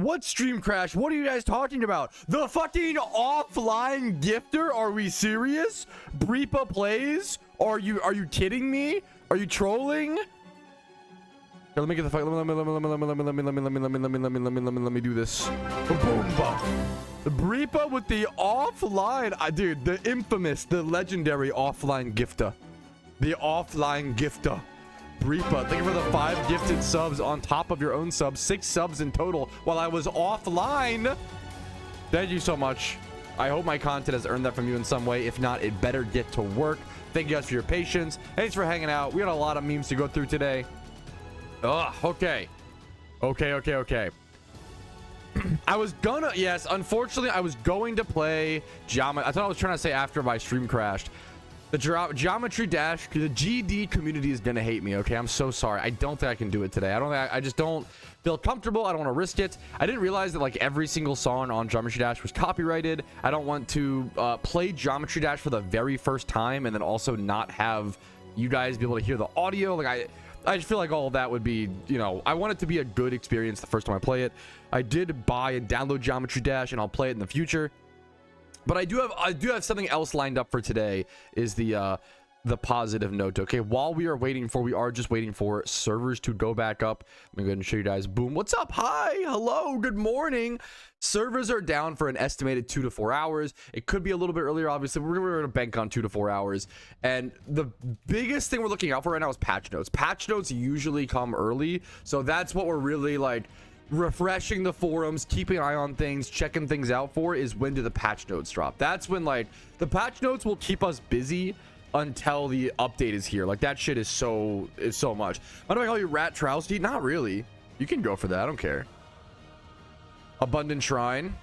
What stream crash? What are you guys talking about? The fucking offline gifter? Are we serious? Breepa plays? Are you kidding me? Are you trolling? Here, let me get the fuck. Let me do this. Boom, Breepa with the offline, dude. The infamous, the legendary offline gifter. The offline gifter. Breepa, thank you for the 5 gifted subs on top of your own subs. 6 subs in total while I was offline. Thank you so much. I hope my content has earned that from you in some way. If not, it better get to work. Thank you guys for your patience. Thanks for hanging out. We got a lot of memes to go through today. Ugh, okay. I was gonna, yes, unfortunately, I was going to play Geometry. I thought I was trying to say after my stream crashed. The Geometry Dash, the GD community is gonna hate me. Okay, I'm so sorry. I don't think I can do it today. I just don't feel comfortable. I don't want to risk it. I didn't realize that like every single song on Geometry Dash was copyrighted. I don't want to play Geometry Dash for the very first time and then also not have you guys be able to hear the audio. Like I just feel like all of that would be, you know, I want it to be a good experience the first time I play it. I did buy and download Geometry Dash, and I'll play it in the future. But I do have something else lined up for today. Is the positive note. Okay, while we are just waiting for servers to go back up. Let me go ahead and show you guys. Boom. What's up? Hi, hello, good morning. Servers are down for an estimated 2 to 4 hours. It could be a little bit earlier. Obviously, we're gonna bank on 2 to 4 hours. And the biggest thing we're looking out for right now is patch notes. Patch notes usually come early, so that's what we're really like refreshing the forums, keeping an eye on things, checking things out for, is when do the patch notes drop. That's when like the patch notes will keep us busy until the update is here. Like that shit is so much. Why do I call you Patrouski? Not really. You can go for that. I don't care. Abundant Shrine.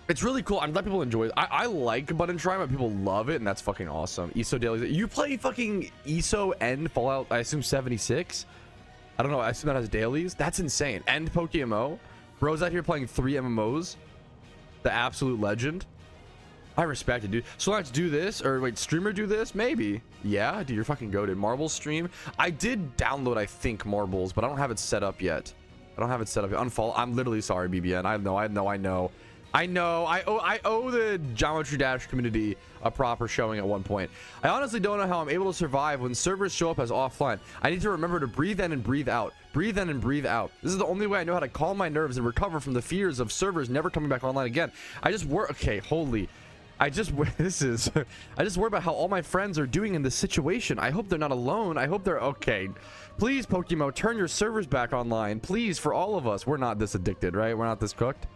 It's really cool. I'm glad people enjoy it. I like Abundant Shrine, but people love it, and that's fucking awesome. ESO dailies. You play fucking ESO and Fallout, I assume 76? I don't know. I assume that has dailies. That's insane. And PokeMMO. Bro's out here playing 3 MMOs. The absolute legend. I respect it, dude. So let's do this. Or wait, streamer do this? Maybe. Yeah, dude, you're fucking goated. Marbles stream. I did download, I think, Marbles, but I don't have it set up yet. Unfollow. I'm literally sorry, BBN. I know. I owe the Geometry Dash community a proper showing at one point. I honestly don't know how I'm able to survive when servers show up as offline. I need to remember to breathe in and breathe out. Breathe in and breathe out. This is the only way I know how to calm my nerves and recover from the fears of servers never coming back online again. I just worry about how all my friends are doing in this situation. I hope they're not alone. I hope they're okay. Please, PokeMMO, turn your servers back online. Please, for all of us. We're not this addicted, right? We're not this cooked.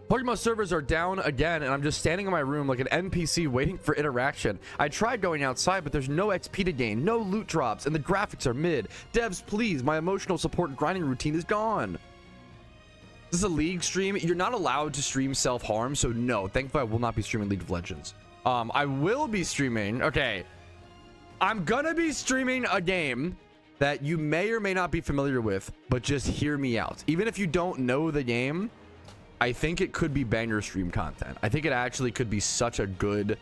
PokeMMO servers are down again, and I'm just standing in my room like an NPC waiting for interaction. I tried going outside, but there's no XP to gain, no loot drops, and the graphics are mid. Devs, please, my emotional support grinding routine is gone. This is a League stream. You're not allowed to stream self-harm, so no. Thankfully, I will not be streaming League of Legends. I will be streaming. Okay. I'm gonna be streaming a game that you may or may not be familiar with, but just hear me out. Even if you don't know the game, I think it could be banger stream content. I think it actually could be such a good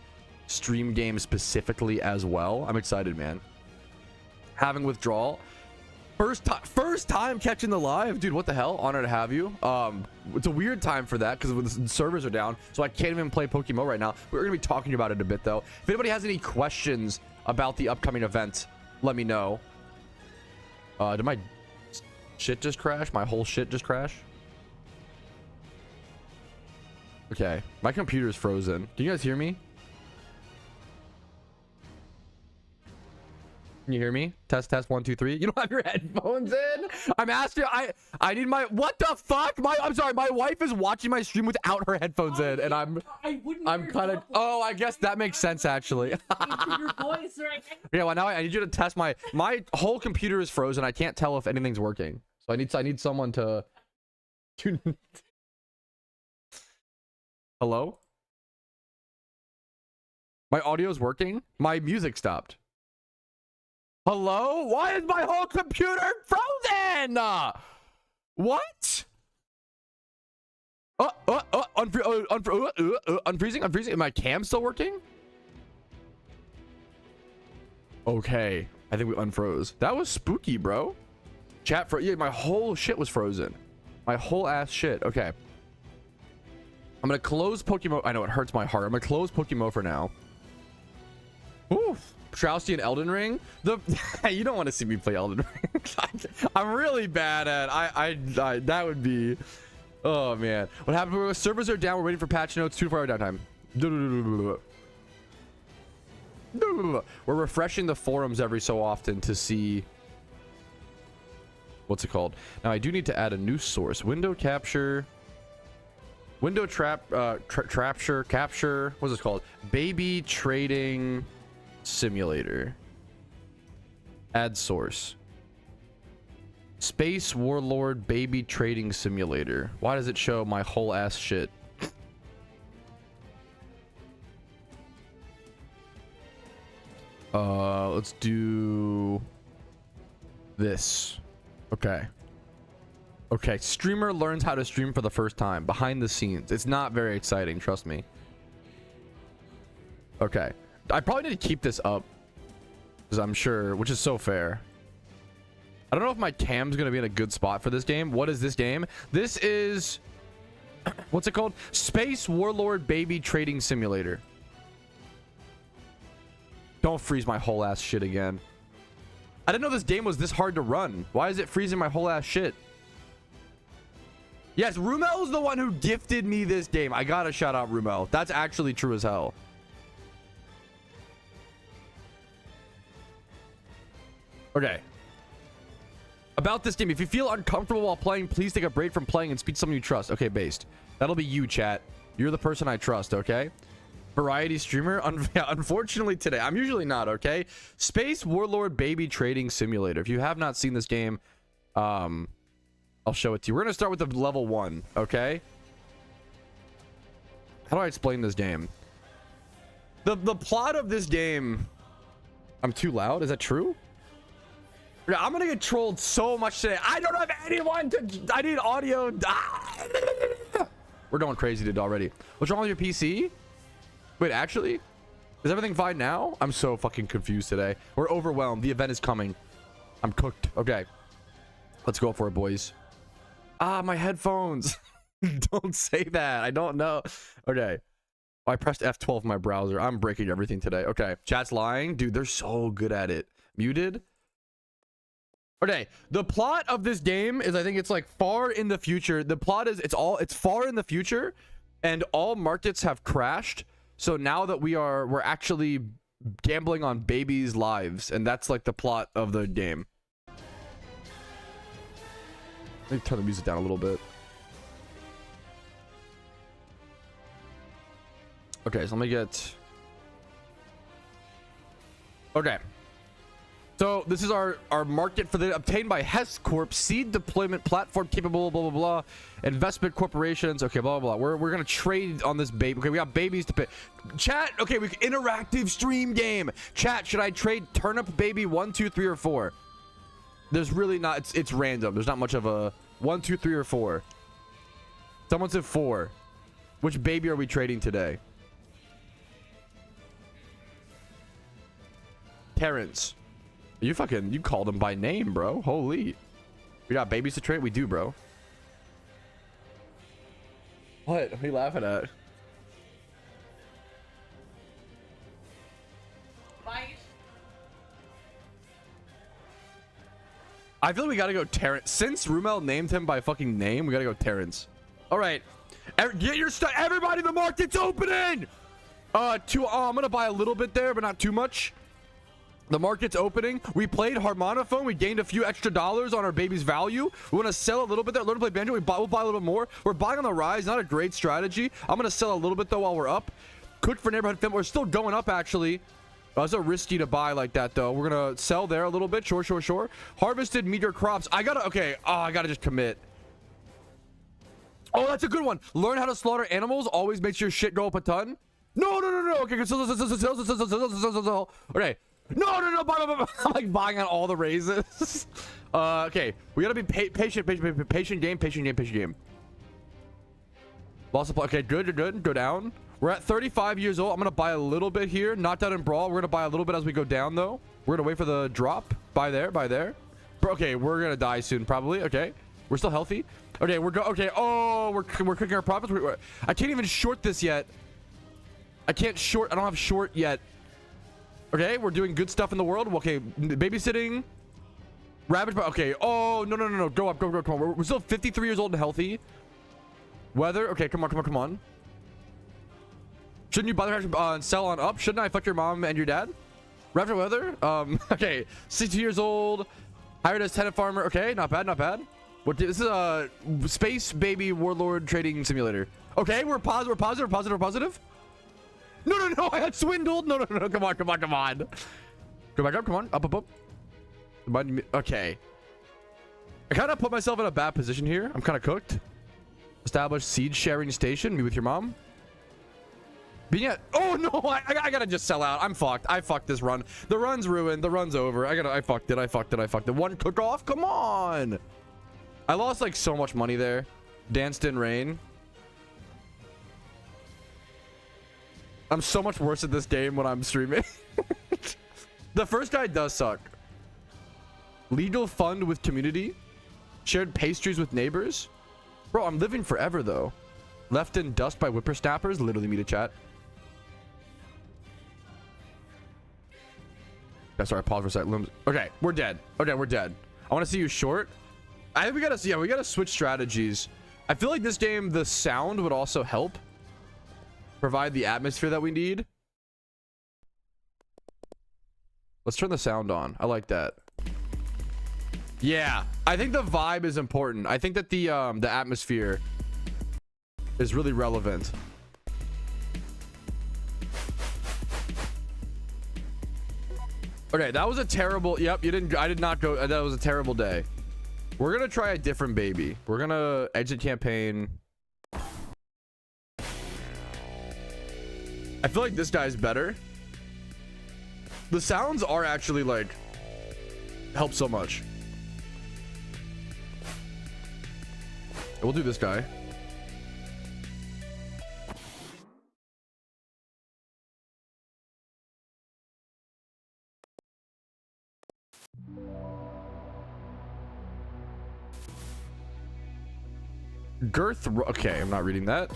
stream game specifically as well. I'm excited, man. Having withdrawal. First time catching the live, dude. What the hell? Honor to have you. It's a weird time for that because the servers are down, so I can't even play PokeMMO right now. We're gonna be talking about it a bit though. If anybody has any questions about the upcoming event, let me know. Did my shit just crash? My whole shit just crash? Okay, my computer's frozen. Can you guys hear me? Can you hear me? Test 1 2 3. You don't have your headphones in? I'm asking. I need my. What the fuck? I'm sorry. My wife is watching my stream without her headphones in, and I'm kind of. Oh, I guess that makes sense actually. Your voice, right? Yeah. Well, now I need you to test my whole computer is frozen. I can't tell if anything's working. So I need someone to. Hello? My audio is working. My music stopped. Hello? Why is my whole computer frozen? What? Unfreezing. Am my cam still working? Okay. I think we unfroze. That was spooky, bro. Chat yeah, my whole shit was frozen. My whole ass shit. Okay. I'm gonna close PokeMMO. I know it hurts my heart. I'm gonna close PokeMMO for now. Oof. Patrouski and Elden Ring. You don't want to see me play Elden Ring. I'm really bad at. I that would be. Oh man. What happened? Servers are down. We're waiting for patch notes. 2 to 4 hour downtime. We're refreshing the forums every so often to see. What's it called? Now I do need to add a new source. Window capture. Window capture. What's it called? Baby trading simulator. Add source. Space Warlord baby trading simulator. Why does it show my whole ass shit? Let's do this. Okay. Okay, streamer learns how to stream for the first time. Behind the scenes. It's not very exciting, trust me. Okay. I probably need to keep this up. Because I'm sure, which is so fair. I don't know if my cam's going to be in a good spot for this game. What is this game? This is... What's it called? Space Warlord Baby Trading Simulator. Don't freeze my whole ass shit again. I didn't know this game was this hard to run. Why is it freezing my whole ass shit? Yes, Rumel's the one who gifted me this game. I gotta shout out Rumel. That's actually true as hell. Okay. About this game, if you feel uncomfortable while playing, please take a break from playing and speak to someone you trust. Okay, based. That'll be you, chat. You're the person I trust, okay? Variety streamer. Yeah, unfortunately today. I'm usually not, okay? Space Warlord Baby Trading Simulator. If you have not seen this game, I'll show it to you. We're gonna start with the level 1, okay? How do I explain this game? The plot of this game... I'm too loud? Is that true? I'm gonna get trolled so much today. I don't have anyone to... I need audio. We're going crazy, dude, already. What's wrong with your PC? Wait, actually? Is everything fine now? I'm so fucking confused today. We're overwhelmed. The event is coming. I'm cooked. Okay. Let's go for it, boys. Ah, my headphones. Don't say that. I don't know. Okay. Oh, I pressed F12 in my browser. I'm breaking everything today. Okay. Chat's lying. Dude, they're so good at it. Muted. Okay. The plot of this game is, I think it's like far in the future. The plot is it's far in the future and all markets have crashed. So now that we're actually gambling on babies' lives, and that's like the plot of the game. Let me turn the music down a little bit. Okay, so let me get... Okay. So this is our market for the obtained by Hess Corp seed deployment platform capable blah blah blah investment corporations. Okay, blah blah blah. We're gonna trade on this baby. Okay, we got babies to pay. Chat. Okay, we interactive stream game. Chat. Should I trade turnip baby 1, 2, 3, or 4? There's really not. It's random. There's not much of a 1, 2, 3, or 4. Someone said 4. Which baby are we trading today? Terrence. You called him by name, bro. Holy. We got babies to trade? We do, bro. What are you laughing at? Bite. I feel like we gotta go Terrence. Since Rumel named him by fucking name, we gotta go Terrence. All right. Get your stuff. Everybody, the market's opening! I'm gonna buy a little bit there, but not too much. The market's opening. We played Harmonophone. We gained a few extra dollars on our baby's value. We want to sell a little bit there. Learn to play banjo. We'll buy a little bit more. We're buying on the rise. Not a great strategy. I'm going to sell a little bit, though, while we're up. Cook for neighborhood film. We're still going up, actually. It's so risky to buy like that, though. We're going to sell there a little bit. Sure. Harvested meteor crops. I got to just commit. Oh, that's a good one. Learn how to slaughter animals. Always makes your shit go up a ton. No. Okay, okay. No. I'm like buying on all the raises. Okay, we gotta be patient game. Lost supply. Okay, good. Go down. We're at 35 years old. I'm gonna buy a little bit here. Not that in brawl. We're gonna buy a little bit as we go down, though. We're gonna wait for the drop. Buy there. Okay, we're gonna die soon, probably. Okay, we're still healthy. Okay, okay. Oh, we're cooking our profits. I can't even short this yet. I can't short. I don't have short yet. Okay, we're doing good stuff in the world. Okay, babysitting. Ravage. Okay. Oh, no. Go up. Go. Come on. We're still 53 years old and healthy. Weather. Okay, come on. Shouldn't you buy the sell on up? Shouldn't I fuck your mom and your dad? Ravage weather. Okay. 60 years old. Hired as tenant farmer. Okay, not bad. What? This is a space baby warlord trading simulator. Okay, we're positive. No. I got swindled. No. Come on. Go back up. Come on. Up. Okay. I kind of put myself in a bad position here. I'm kind of cooked. Establish seed sharing station. Me with your mom. But yeah. Oh no. I gotta just sell out. I'm fucked. I fucked this run. The run's ruined. The run's over. I fucked it. One cook off. Come on. I lost like so much money there. Danced in rain. I'm so much worse at this game when I'm streaming. The first guy does suck. Legal fund with community. Shared pastries with neighbors. Bro, I'm living forever though. Left in dust by whippersnappers. Literally me to chat. That's sorry, pause for a second. Okay, we're dead. I want to see you short. I think we gotta switch strategies. I feel like this game, the sound would also help provide the atmosphere that we need. Let's turn the sound on. I like that. Yeah, I think the vibe is important. I think that the atmosphere is really relevant. Okay, that was a terrible. Yep, I did not go. That was a terrible day. We're gonna try a different baby. We're gonna exit campaign. I feel like this guy's better. The sounds are actually like help so much. We'll do this guy. Girth. Okay, I'm not reading that.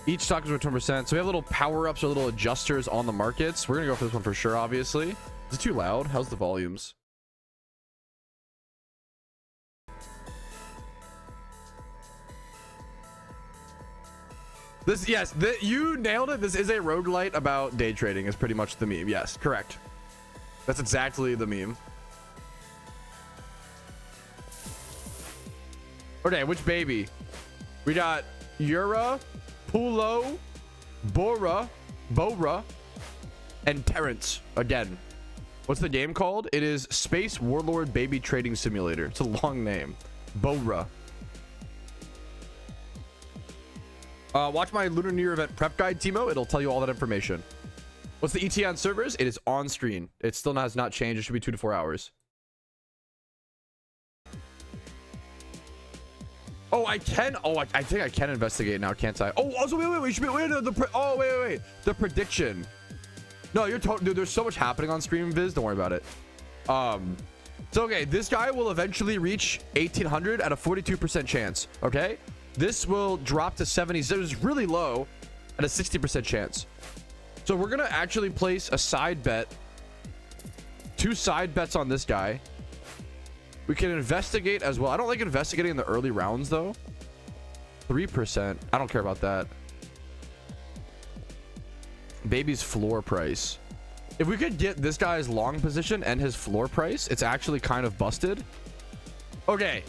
Each stock is worth 10%. So we have little power-ups or little adjusters on the markets. We're gonna go for this one for sure, obviously. Is it too loud? How's the volumes? This, yes, you nailed it. This is a roguelite about day trading is pretty much the meme. Yes, correct. That's exactly the meme. Okay, which baby? We got Yura, Pulo, Bora, and Terrence again. What's the game called? It is Space Warlord Baby Trading Simulator. It's a long name. Bora. Watch my Lunar New Year event prep guide, Timo. It'll tell you all that information. What's the ETA on servers? It is on screen. It still has not changed. It should be 2 to 4 hours. Oh, I can. Oh, I think I can investigate now, can't I? Oh, also, wait. We should be. Wait. The prediction. No, you're totally. Dude, there's so much happening on stream, Viz. Don't worry about it. So okay, this guy will eventually reach 1800 at a 42% chance. Okay, this will drop to 70. So it's really low at a 60% chance. So we're gonna actually place a side bet. 2 side bets on this guy. We can investigate as well. I don't like investigating in the early rounds though. 3%. I don't care about that. Baby's floor price. If we could get this guy's long position and his floor price, it's actually kind of busted. Okay.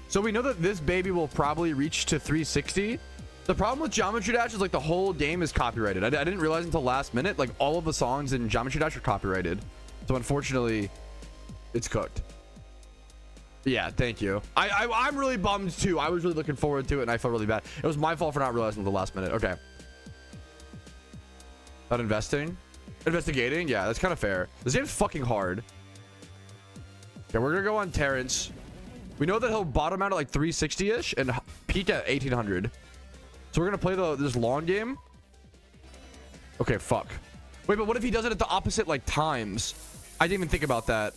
So we know that this baby will probably reach to 360. The problem with Geometry Dash is like the whole game is copyrighted. I didn't realize until last minute, like all of the songs in Geometry Dash are copyrighted. So unfortunately, it's cooked. Yeah, thank you. I'm really bummed too. I was really looking forward to it and I felt really bad. It was my fault for not realizing until the last minute. Okay. Not investigating. Yeah, that's kind of fair. This game's fucking hard. Okay, we're gonna go on Terrence. We know that he'll bottom out at like 360-ish and peak at 1800. So we're gonna play this long game. Okay, fuck. Wait, but what if he does it at the opposite like times? I didn't even think about that.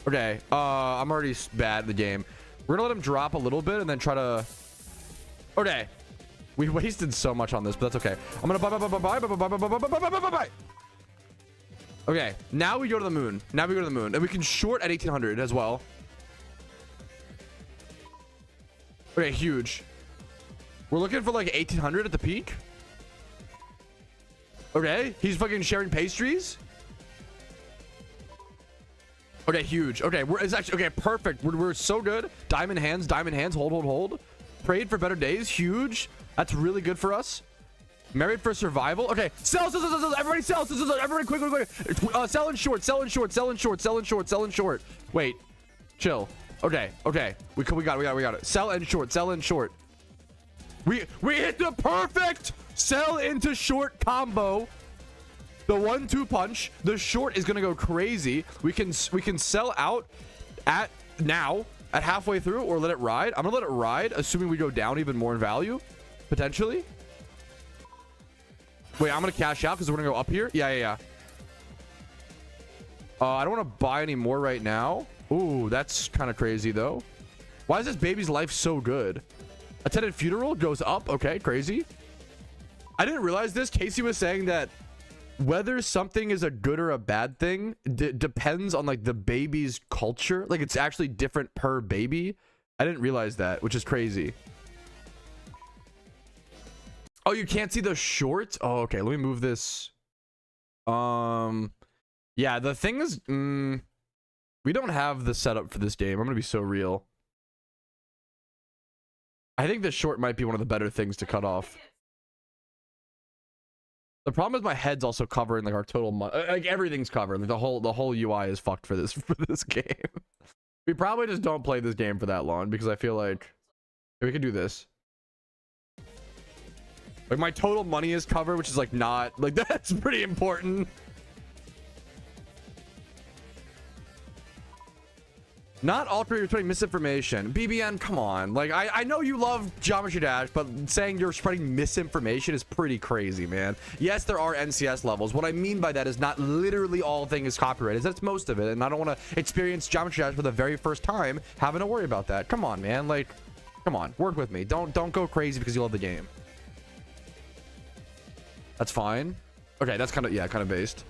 Okay, I'm already bad at the game. We're gonna let him drop a little bit and then try to... Okay. We wasted so much on this, but that's okay. I'm gonna buy. Okay, now we go to the moon. Now we go to the moon. And we can short at 1800 as well. Okay, huge. We're looking for like 1800 at the peak. Okay, he's fucking sharing pastries. Okay, huge. Okay, it's actually okay. Perfect. We're so good. Diamond hands. Diamond hands. Hold. Prayed for better days. Huge. That's really good for us. Married for survival. Okay, sell. Everybody sell. Everybody quick. Sell and short. Wait, chill. Okay. We got it. Sell and short. We hit the perfect sell into short combo. The 1-2 punch. The short is gonna go crazy. We can sell out at halfway through or let it ride. I'm gonna let it ride, assuming we go down even more in value, potentially. Wait, I'm gonna cash out because we're gonna go up here. Yeah. I don't want to buy any more right now. Ooh, that's kind of crazy though. Why is this baby's life so good? Attended funeral goes up. Okay, crazy. I didn't realize this. Casey was saying that whether something is a good or a bad thing depends on like the baby's culture. Like it's actually different per baby. I didn't realize that, which is crazy. Oh, you can't see the short? Oh, okay. Let me move this. Yeah, the thing is, we don't have the setup for this game. I'm gonna be so real. I think the short might be one of the better things to cut off. The problem is my head's also covering like our total like everything's covered. Like the whole UI is fucked for this game. We probably just don't play this game for that long because I feel like we could do this. Like my total money is covered, which is like not like that's pretty important. Not altering or spreading misinformation. BBN, come on. Like I know you love Geometry Dash, but saying you're spreading misinformation is pretty crazy, man. Yes, there are NCS levels. What I mean by that is not literally all thing is copyrighted. That's most of it, and I don't want to experience Geometry Dash for the very first time having to worry about that. Come on, man. Like, come on, work with me. Don't go crazy because you love the game. That's fine. Okay, that's kind of based.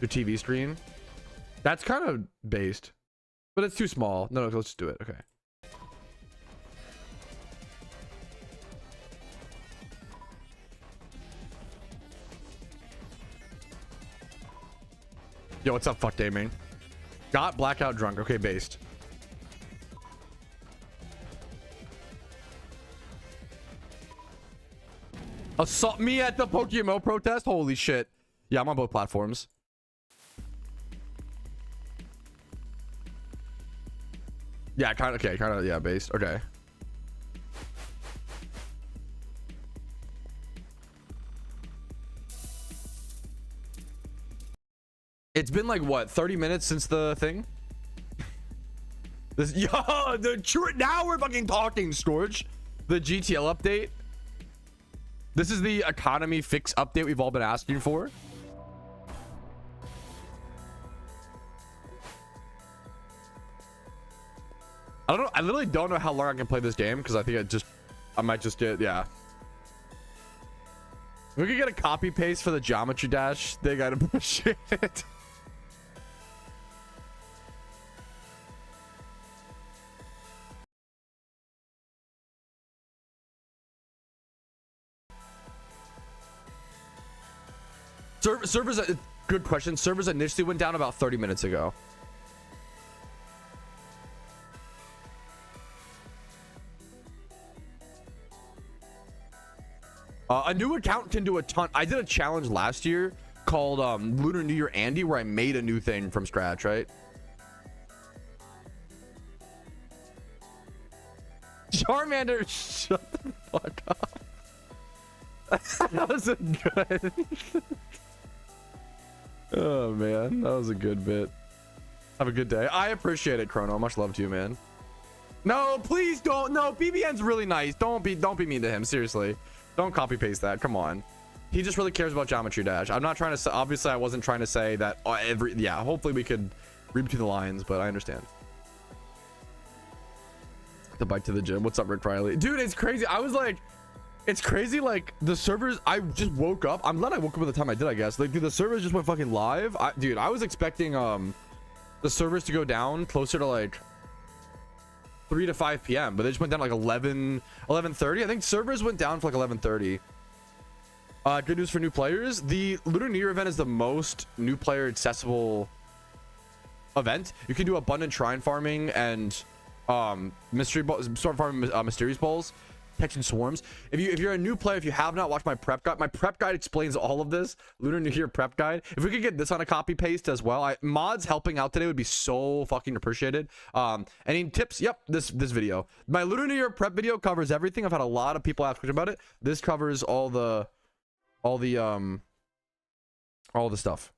Your TV screen. That's kind of based, but it's too small. No, let's just do it. Okay. Yo, what's up, fuck gaming? Got blackout drunk. Okay, based. Assault me at the PokeMMO protest? Holy shit. Yeah, I'm on both platforms. Yeah, yeah, based. Okay. It's been like what, 30 minutes since the thing? Now we're fucking talking, Scorch. The GTL update. This is the economy fix update we've all been asking for. I literally don't know how long I can play this game because I think I might just get, yeah. We could get a copy paste for the Geometry Dash. They gotta push it. Servers, good question. Servers initially went down about 30 minutes ago. A new account can do a ton. I did a challenge last year called Lunar New Year Andy where I made a new thing from scratch, right? Charmander, shut the fuck up. That was a good. Oh man, that was a good bit. Have a good day. I appreciate it, Chrono. Much love to you, man. No, please don't. No, BBN's really nice. Don't be mean to him. Seriously. Don't copy paste that. Come on. He just really cares about Geometry Dash. I'm not trying to say, obviously I wasn't trying to say that yeah, hopefully we could Read between the lines, but I understand. The bike to the gym. What's up, Rick Riley? Dude, it's crazy. I was like, it's crazy. Like the servers, I just woke up. I'm glad I woke up at the time I did, I guess. Like, dude, the servers just went fucking live. Dude, I was expecting the servers to go down closer to like 3 to 5 p.m. but they just went down like 11:30. I think servers went down for like 11:30. Good news for new players. The Lunar New Year event is the most new player accessible event. You can do abundant shrine farming and mystery balls, storm farming, mysterious balls, catching swarms. If you're a new player, if you have not watched my prep guide explains all of this. Lunar New Year prep guide. If we could get this on a copy paste as well, mods helping out today would be so fucking appreciated. Any tips? Yep, this video. My Lunar New Year prep video covers everything. I've had a lot of people ask questions about it. This covers all the stuff.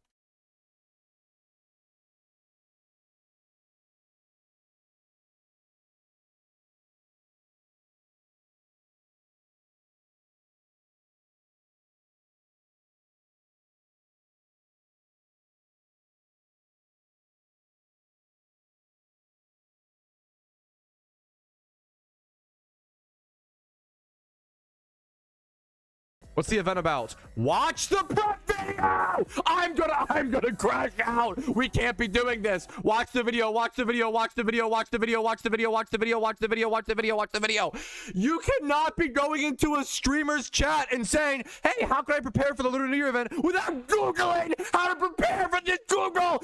What's the event about? Watch the prep video. I'm gonna crash out. We can't be doing this. Watch the video. Watch the video. Watch the video. Watch the video. Watch the video. Watch the video. Watch the video. Watch the video. Watch the video. You cannot be going into a streamer's chat and saying, "Hey, how can I prepare for the Lunar New Year event?" without googling how to prepare for this. Google.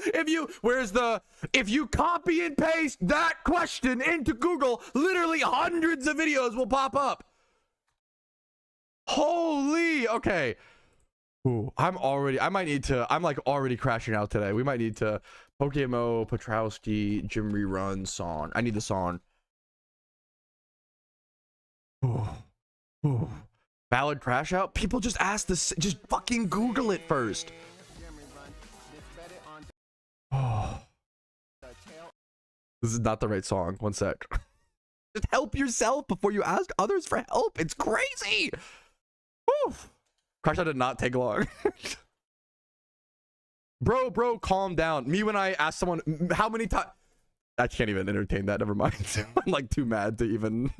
If you copy and paste that question into Google, literally hundreds of videos will pop up. Holy, okay. Ooh, I'm like already crashing out today. We might need to PokeMMO Patrouski gym rerun song. I need the song. Ooh. Valid crash out. People just ask this. Just fucking Google it first. Oh. This is not the right song. One sec. Just help yourself before you ask others for help. It's crazy. Whew. Crash out did not take long. bro, calm down. Me when I asked someone how many times, I can't even entertain that. Never mind. I'm like too mad to even.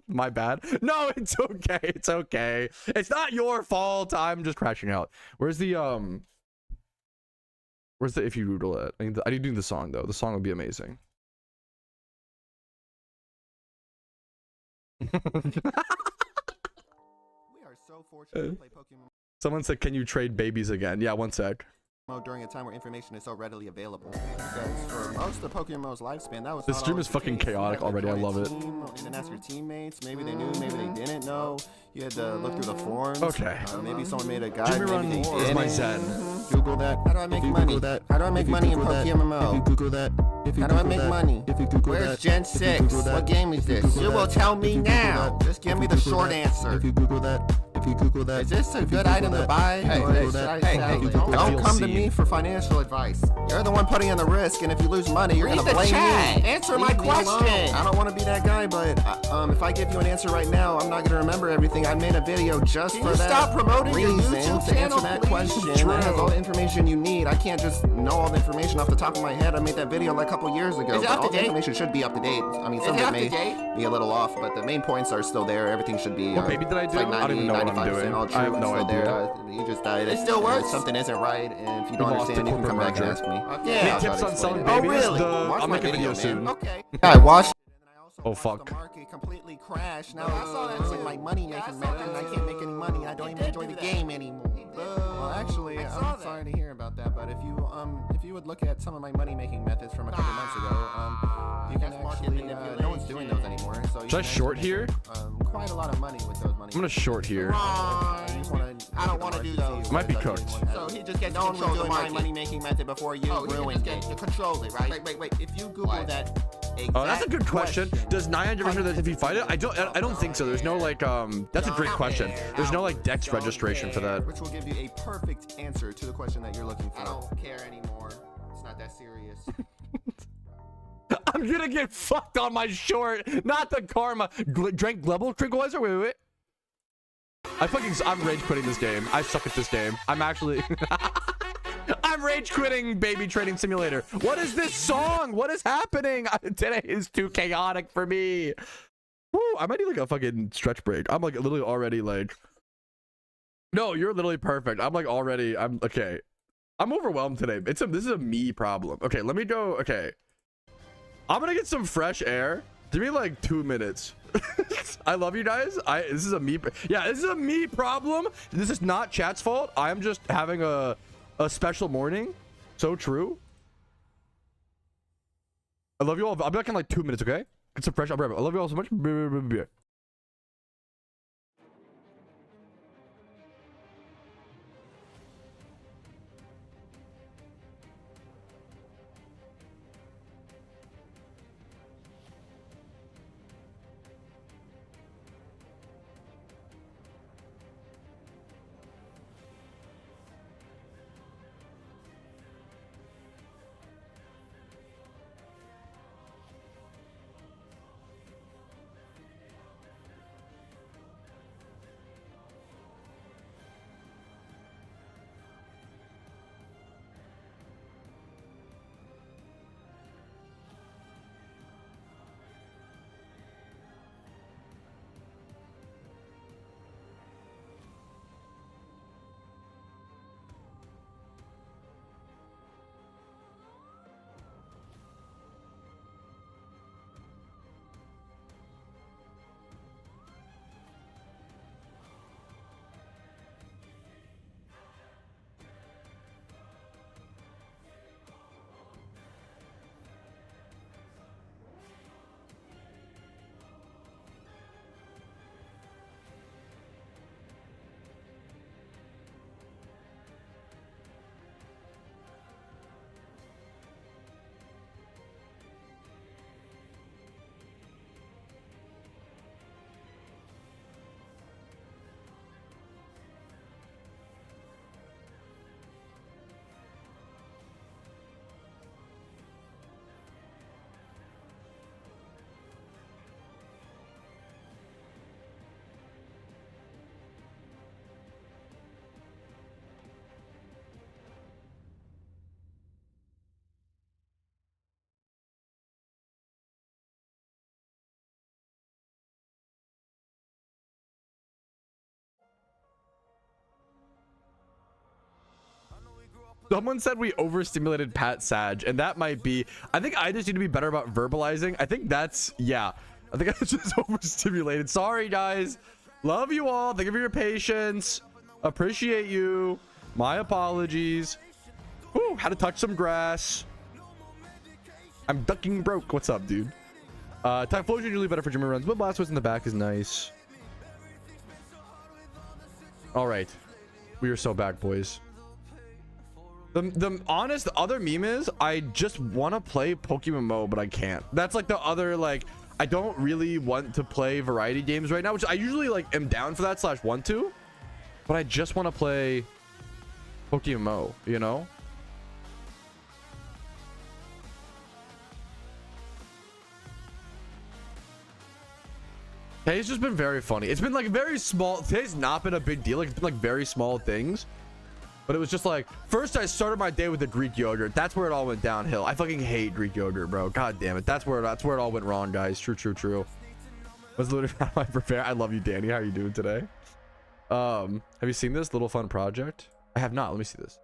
My bad. No, it's okay. It's okay. It's not your fault. I'm just crashing out. Where's the if you Google it? I need to do the song though. The song would be amazing. We are so fortunate to play Pokemon. Someone said, "Can you trade babies again?" Yeah, one sec. During a time where information is so readily available. Because for most of PokeMMO's lifespan, that was this stream is fucking chaotic already. I love it. You didn't ask your teammates. Maybe they knew, maybe they didn't know. You had to look through the forums. Okay. Maybe someone made a guide. Jimmy Run is my zen. Google that. How do I make money? How do I make money in PokeMMO? If you Google that. How do I make money? If you Google that. Where's Gen 6? What game is this? You will tell me now. Just give me the short answer. If you Google that. If you Google that. Is this a good item to buy? Hey, don't come to me for financial advice. You're the one putting in the risk, and if you lose money, you're gonna blame me. Answer my question. I don't want to be that guy, but if I give you an answer right now, I'm not gonna remember everything. I made a video just for that. Stop promoting your YouTube channel, to answer that question. It has all the information you need. I can't just know all the information off the top of my head. I made that video like a couple years ago. Is it up to date? All the information should be up to date. I mean, some of it may be a little off, but the main points are still there. Everything should be. What baby did I do? Like 90, I don't even know what I'm doing. I have no idea. You just died. It still works. Something isn't right, and if you don't understand, you can come back and ask me. Yeah. Tips on selling babies. Oh, really? I'll make a video soon. Okay. I watched. Oh fuck. The market completely crashed. Now I saw that's in my money making method, and I can't make any money. I don't even enjoy the game anymore. Well, actually, I'm sorry to hear about that. But if you would look at some of my money making methods from a couple months ago, you can actually no one's doing those anymore. So should I short here? Quite a lot of money with those money. I'm gonna short here. I don't want to do those. It might be cooked. So he just gets to control the money making method before you ruin it. To control it, right? Wait. If you Google that. Oh, that's a good question. Does 900 that if you fight it? I don't think so. There's no like that's a great question. There's no like Dex registration for that. Which will give you a perfect answer to the question that you're looking for. I don't care anymore. It's not that serious. I'm gonna get fucked on my short, not the karma. Drank level tranquilizer. Wait. I'm rage quitting this game. I suck at this game. I'm actually. I'm rage quitting Baby Training Simulator. What is this song? What is happening? Today is too chaotic for me. Woo, I might need like a fucking stretch break. I'm like literally already like, no, you're literally perfect. I'm like already, I'm okay. I'm overwhelmed today. This is a me problem. Okay, let me go. Okay. I'm gonna get some fresh air. Give me like 2 minutes. I love you guys. This is a me. Yeah, this is a me problem. This is not chat's fault. I'm just having a special morning. So true. I love you all. I'll be back in like 2 minutes. Okay. Get some fresh. I'll be right back. I love you all so much. Someone said we overstimulated Pat Sag, and that might be. I think I just need to be better about verbalizing. I think that's, yeah. I think I just overstimulated. Sorry, guys. Love you all. Thank you for your patience. Appreciate you. My apologies. Whew, had to touch some grass. I'm ducking broke. What's up, dude? Typhlosion usually better for Jimmy runs, but Blastoise in the back is nice. All right. We are so back, boys. The honest other meme is I just want to play PokeMMO, but I can't. That's like the other, like, I don't really want to play variety games right now, which I usually like am down for that / want to, but I just want to play PokeMMO, you know? Today's just been very funny. It's been like very small. Today's not been a big deal. Like, it's been like very small things. But it was just like, first I started my day with the Greek yogurt. That's where it all went downhill. I fucking hate Greek yogurt, bro. God damn it. That's where it all went wrong, guys. True. Was literally how I prepare. I love you, Danny. How are you doing today? Have you seen this little fun project? I have not. Let me see this.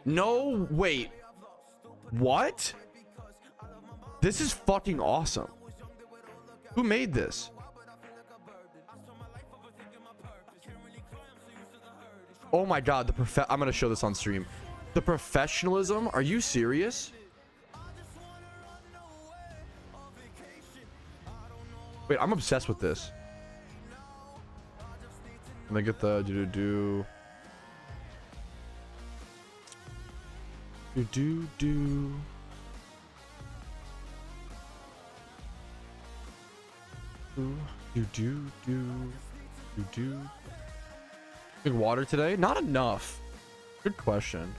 No, wait. What? This is fucking awesome. Who made this? Oh my god, I'm gonna show this on stream. The professionalism, are you serious? Wait, I'm obsessed with this. Let me get the do. Big water today? Not enough. Good question.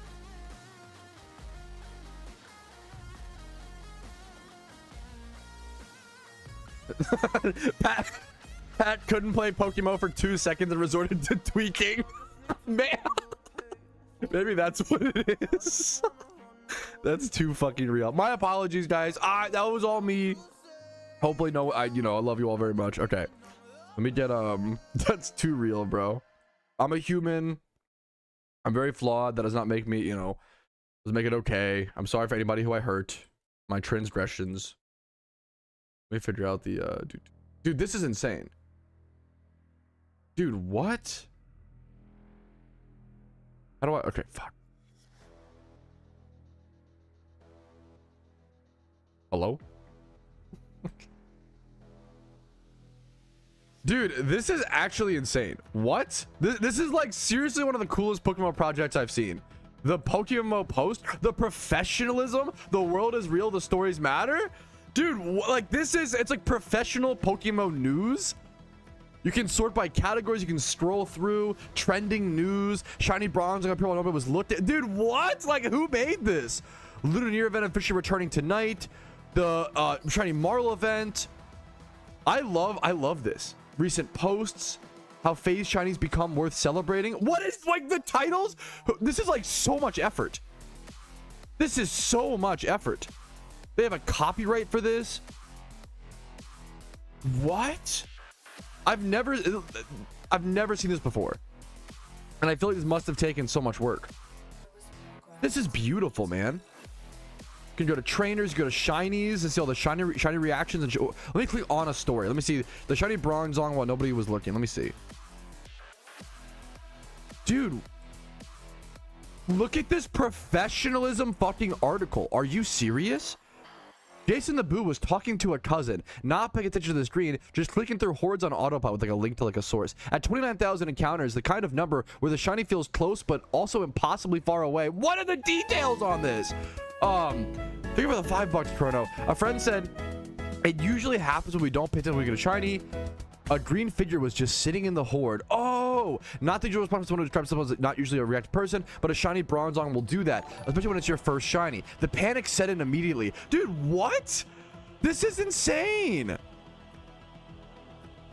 Pat couldn't play PokeMMO for 2 seconds and resorted to tweaking. Man. Maybe that's what it is. That's too fucking real. My apologies, guys. That was all me. Hopefully, no, I love you all very much. Okay. Let me get, that's too real, bro. I'm a human. I'm very flawed. That does not make me, doesn't make it okay. I'm sorry for anybody who I hurt. My transgressions. Let me figure out the, dude, this is insane. Dude, what? How do I, okay, fuck. Hello? Dude, this is actually insane. What? This is like seriously one of the coolest Pokemon projects I've seen. The PokeMMO post, the professionalism, the world is real, the stories matter. Dude, like it's like professional Pokemon news. You can sort by categories, you can scroll through trending news, shiny bronze, like people know it was looked at. Dude, what? Like who made this? Lunar event officially returning tonight. The shiny Marl event. I love this. Recent posts, how phase shinies become worth celebrating. What is like the titles? This is like so much effort. This is so much effort. They have a copyright for this. What? I've never seen this before, and I feel like this must have taken so much work. This is beautiful, man. You can go to trainers, go to shinies, and see all the shiny reactions. And let me click on a story. Let me see the shiny Bronzong while nobody was looking. Let me see. Dude, look at this professionalism fucking article. Are you serious? Jason the Boo was talking to a cousin, not paying attention to the screen, just clicking through hordes on autopilot with like a link to like a source. At 29,000 encounters, the kind of number where the shiny feels close but also impossibly far away. What are the details on this? Think about the $5 chrono. A friend said it usually happens when we don't pay attention when we get a shiny. A green figure was just sitting in the horde. Oh, not the usual response to someone who describes someone as not usually a reactive person, but a shiny Bronzong will do that, especially when it's your first shiny. The panic set in immediately. Dude, what? This is insane.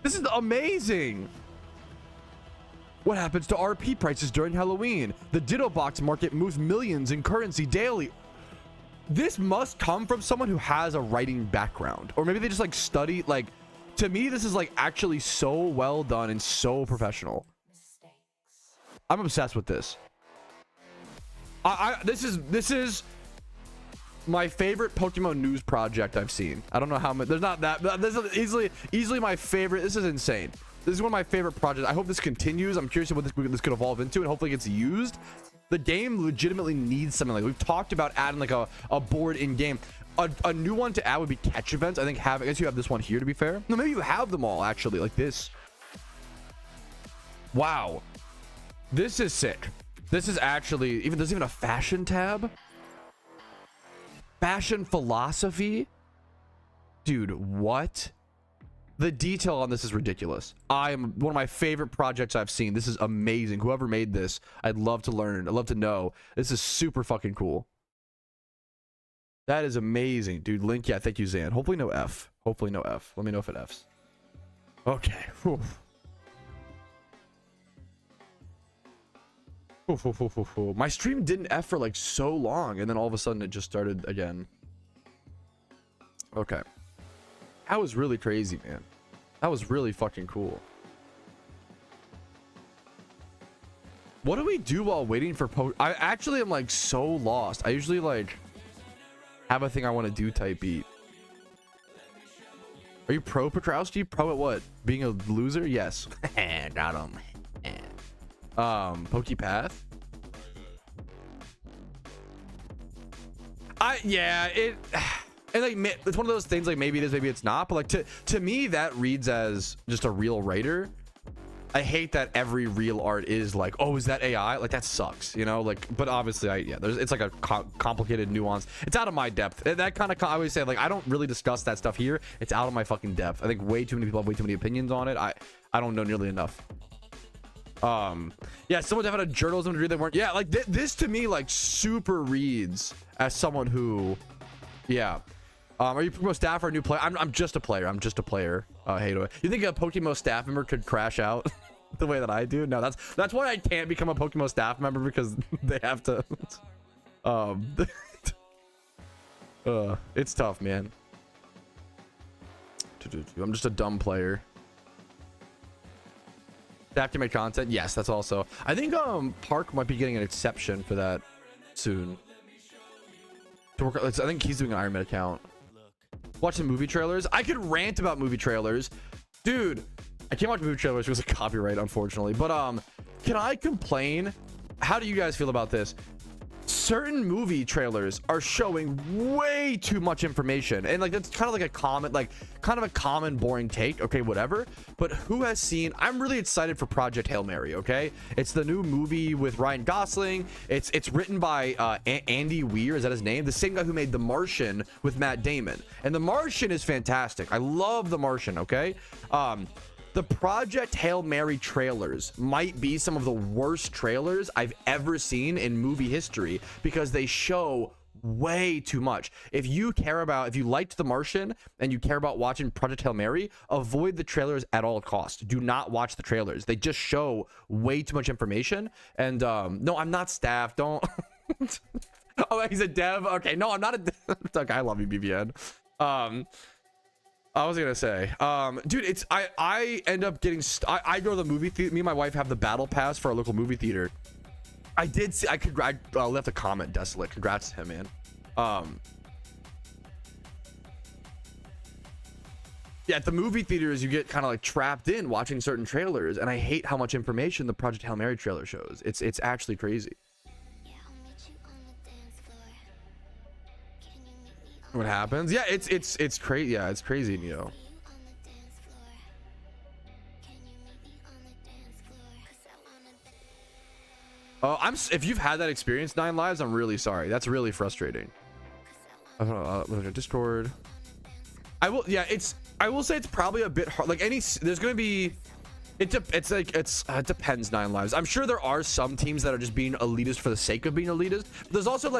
This is amazing. What happens to RP prices during Halloween? The Ditto Box market moves millions in currency daily. This must come from someone who has a writing background, or maybe they just like study. Like, to me, this is like actually so well done and so professional. I'm obsessed with this. This is my favorite Pokemon news project I've seen. I don't know how many. There's not that. This is easily my favorite. This is insane. This is one of my favorite projects. I hope this continues. I'm curious what this could evolve into, and hopefully it gets used. The game legitimately needs something like we've talked about adding like a board in game. A new one to add would be catch events. I guess you have this one here, to be fair. No, maybe you have them all actually, like this. Wow, this is sick. This is actually there's even a fashion tab. Fashion philosophy, dude. What? The detail on this is ridiculous. One of my favorite projects I've seen. This is amazing. Whoever made this, I'd love to learn. I'd love to know. This is super fucking cool. That is amazing, dude. Link, yeah, thank you, Zan. Hopefully no F. Hopefully no F. Let me know if it Fs. Okay. Whew. My stream didn't F for like so long, and then all of a sudden it just started again. Okay. That was really crazy, man. That was really fucking cool. What do we do while waiting for I actually am like so lost. I usually like have a thing I want to do type beat. Are you pro, Patrouski? Pro at what? Being a loser? Yes. Got him. PokePath. And like it's one of those things, like maybe it is, maybe it's not, but like to me that reads as just a real writer. I hate that every real art is like, oh, is that AI? Like that sucks, you know? Like, but obviously it's like a complicated nuance. It's out of my depth. That kind of, I always say, like, I don't really discuss that stuff here. It's out of my fucking depth. I think way too many people have way too many opinions on it. I don't know nearly enough. Yeah, someone had a journalism degree that weren't, yeah, like this to me like super reads as someone who, yeah. Are you PokeMMO staff or a new player? I'm just a player. I'm just a player. Hey, you think a PokeMMO staff member could crash out? the way that I do. No, that's why I can't become a PokeMMO staff member, because they have to. It's tough, man. I'm just a dumb player. Staff can make content. Yes, that's also. I think Park might be getting an exception for that soon. To work, I think he's doing an Iron Man account. Watching movie trailers. I could rant about movie trailers, dude. I can't watch movie trailers because of copyright, unfortunately. But can I complain? How do you guys feel about this? Certain movie trailers are showing way too much information, and like that's kind of like a common boring take. Okay, whatever. But who has seen? I'm really excited for Project Hail Mary. Okay, it's the new movie with Ryan Gosling. It's written by Andy Weir. Is that his name? The same guy who made The Martian with Matt Damon. And The Martian is fantastic. I love The Martian. Okay. The Project Hail Mary trailers might be some of the worst trailers I've ever seen in movie history, because they show way too much. If you liked The Martian and you care about watching Project Hail Mary, avoid the trailers at all costs. Do not watch the trailers. They just show way too much information. And no, I'm not staff. Don't. Oh, he's a dev. Okay, no, I'm not a dev. Okay, I love you, BBN. I was gonna say, dude, I end up getting I go to the movie theater. Me and my wife have the battle pass for our local movie theater. I did see. I left a comment. Desolate. Congrats to him, man. Yeah, at the movie theaters, you get kind of like trapped in watching certain trailers, and I hate how much information the Project Hail Mary trailer shows. It's actually crazy. What happens? Yeah, it's crazy. Yeah, it's crazy, you know. If you've had that experience, 9 Lives, I'm really sorry. That's really frustrating. I don't know. Discord. I will say it's probably a bit hard. Like there's gonna be. It depends. 9 Lives. I'm sure there are some teams that are just being elitist for the sake of being elitist. But there's also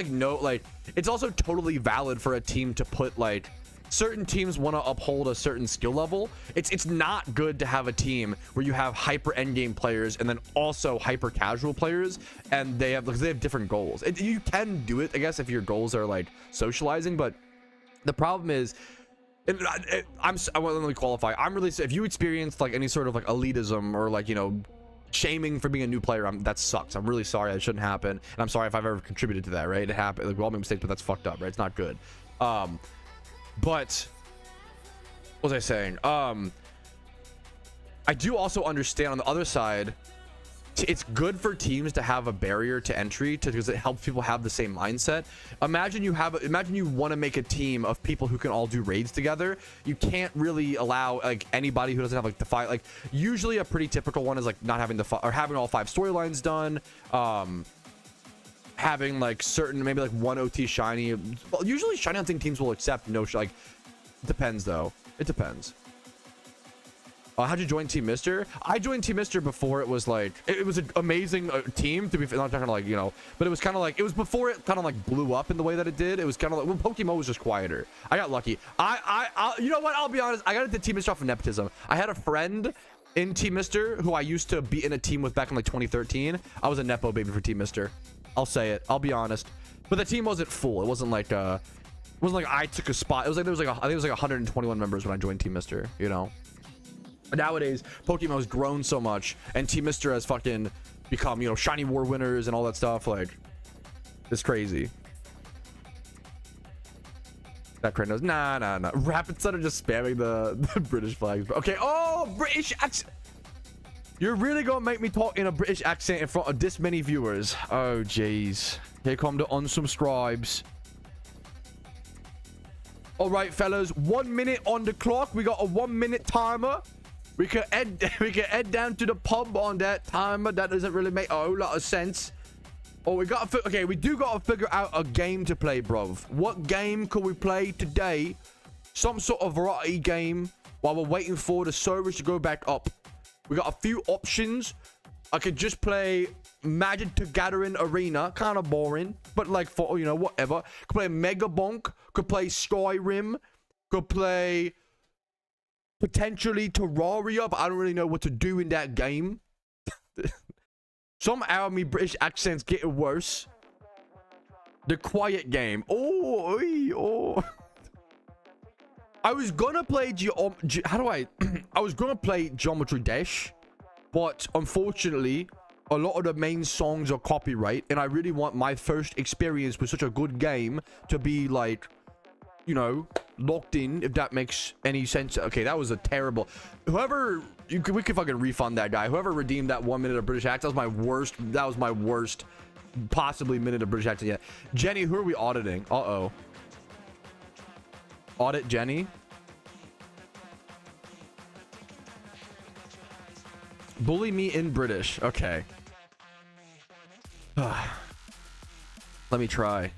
it's also totally valid for a team to put like certain teams want to uphold a certain skill level. It's not good to have a team where you have hyper endgame players and then also hyper casual players, and they have different goals. You can do it, I guess, if your goals are like socializing, but the problem is. And let me qualify. I'm really, if you experienced like any sort of like elitism or like, you know, shaming for being a new player, that sucks. I'm really sorry. That shouldn't happen, and I'm sorry if I've ever contributed to that. Right? It happened. Like, we all make mistakes, but that's fucked up. Right? It's not good. But what was I saying? I do also understand on the other side. It's good for teams to have a barrier to entry because it helps people have the same mindset. Imagine you want to make a team of people who can all do raids together. You can't really allow like anybody who doesn't have like the five. Like usually a pretty typical one is like not having or having all 5 storylines done. Having like certain, maybe like 1 OT shiny. Well, usually shiny hunting teams will accept no like. It depends though. It depends. How'd you join Team Mister? I joined Team Mister before it was like it was an amazing team, to be not talking like, you know, but it was kind of like it was before it kind of like blew up in the way that it did. It was kind of like when PokeMMO was just quieter. I got lucky. I you know what, I'll be honest, I got into Team Mister off of nepotism. I had a friend in Team Mister who I used to be in a team with back in like 2013. I was a nepo baby for Team Mister. I'll say it, I'll be honest, but the team wasn't full. It wasn't like I took a spot. It was like there was like I think it was like 121 members when I joined Team Mister, you know. Nowadays, PokeMMO has grown so much, and Team Mister has fucking become, you know, shiny war winners and all that stuff. Like, it's crazy. That crane knows. Nah. Rap instead of just spamming the British flags. Okay. Oh, British accent. You're really gonna make me talk in a British accent in front of this many viewers? Oh, jeez. Here come the unsubscribes. All right, fellas. 1 minute on the clock. We got a 1 minute timer. We can head down to the pub on that timer. That doesn't really make a whole lot of sense. Oh, we do gotta figure out a game to play, bro. What game could we play today? Some sort of variety game while we're waiting for the servers to go back up. We got a few options. I could just play Magic the Gathering Arena, kind of boring, but like for, you know, whatever. Could play Mega Bonk. Could play Skyrim. Could play potentially Terraria, but I don't really know what to do in that game. Somehow me British accents getting worse. The quiet game. Oh, oh. I was gonna play I was gonna play Geometry Dash, but unfortunately, a lot of the main songs are copyright, and I really want my first experience with such a good game to be like, you know, locked in, if that makes any sense. Okay, that was a terrible. We could fucking refund that guy. Whoever redeemed that 1 minute of British accent, that was my worst. That was my worst, possibly minute of British accent yet. Jenny, who are we auditing? Uh-oh. Audit Jenny. Bully me in British. Okay. Let me try.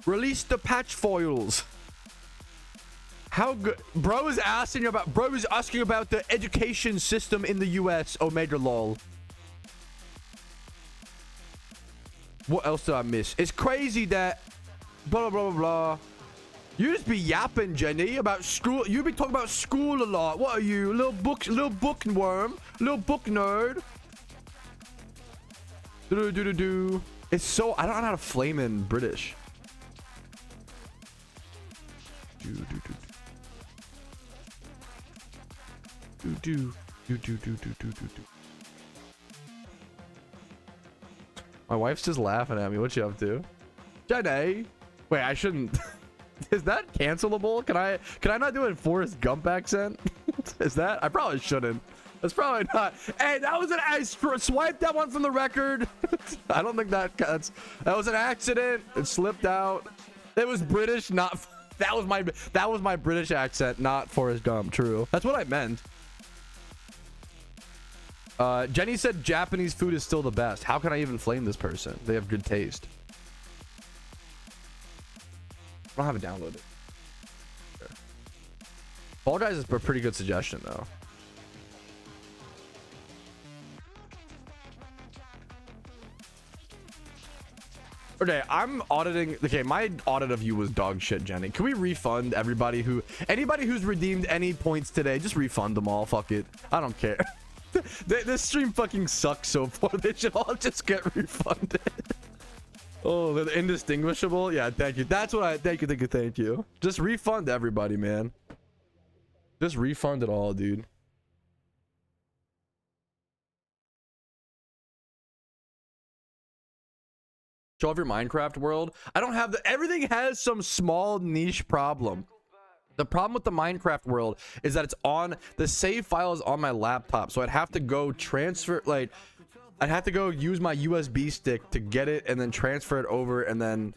Release the patch foils. How good? Bro is asking about the education system in the US. Omega lol. What else did I miss? It's crazy that blah blah blah blah. You just be yapping, Jenny, about school. You be talking about school a lot. What are you, little bookworm, little book nerd? Do. It's so, I don't know how to flame in British. Do. My wife's just laughing at me. What you up to? Jenny. Wait, I shouldn't. Is that cancelable? Can I not do a Forrest Gump accent? Is that? I probably shouldn't. That's probably not. Hey, that was I swiped that one from the record. I don't think that was an accident. It slipped out. It was British, not. That was my British accent, not Forrest Gump. True. That's what I meant. Jenny said Japanese food is still the best. How can I even flame this person? They have good taste. I don't have it downloaded. Okay. Fall Guys is a pretty good suggestion though. Okay, I'm auditing. Okay, my audit of you was dog shit, Jenny. Can we refund anybody who's redeemed any points today? Just refund them all. Fuck it. I don't care. This stream fucking sucks so far. They should all just get refunded. Oh, they're indistinguishable. Yeah, thank you. That's what I thank you. Just refund everybody, man. Just refund it all, dude. Show off your Minecraft world. I don't have everything has some small niche problem. The problem with the Minecraft world is that the save file is on my laptop, so I'd have to go transfer, like, I'd have to go use my USB stick to get it and then transfer it over, and then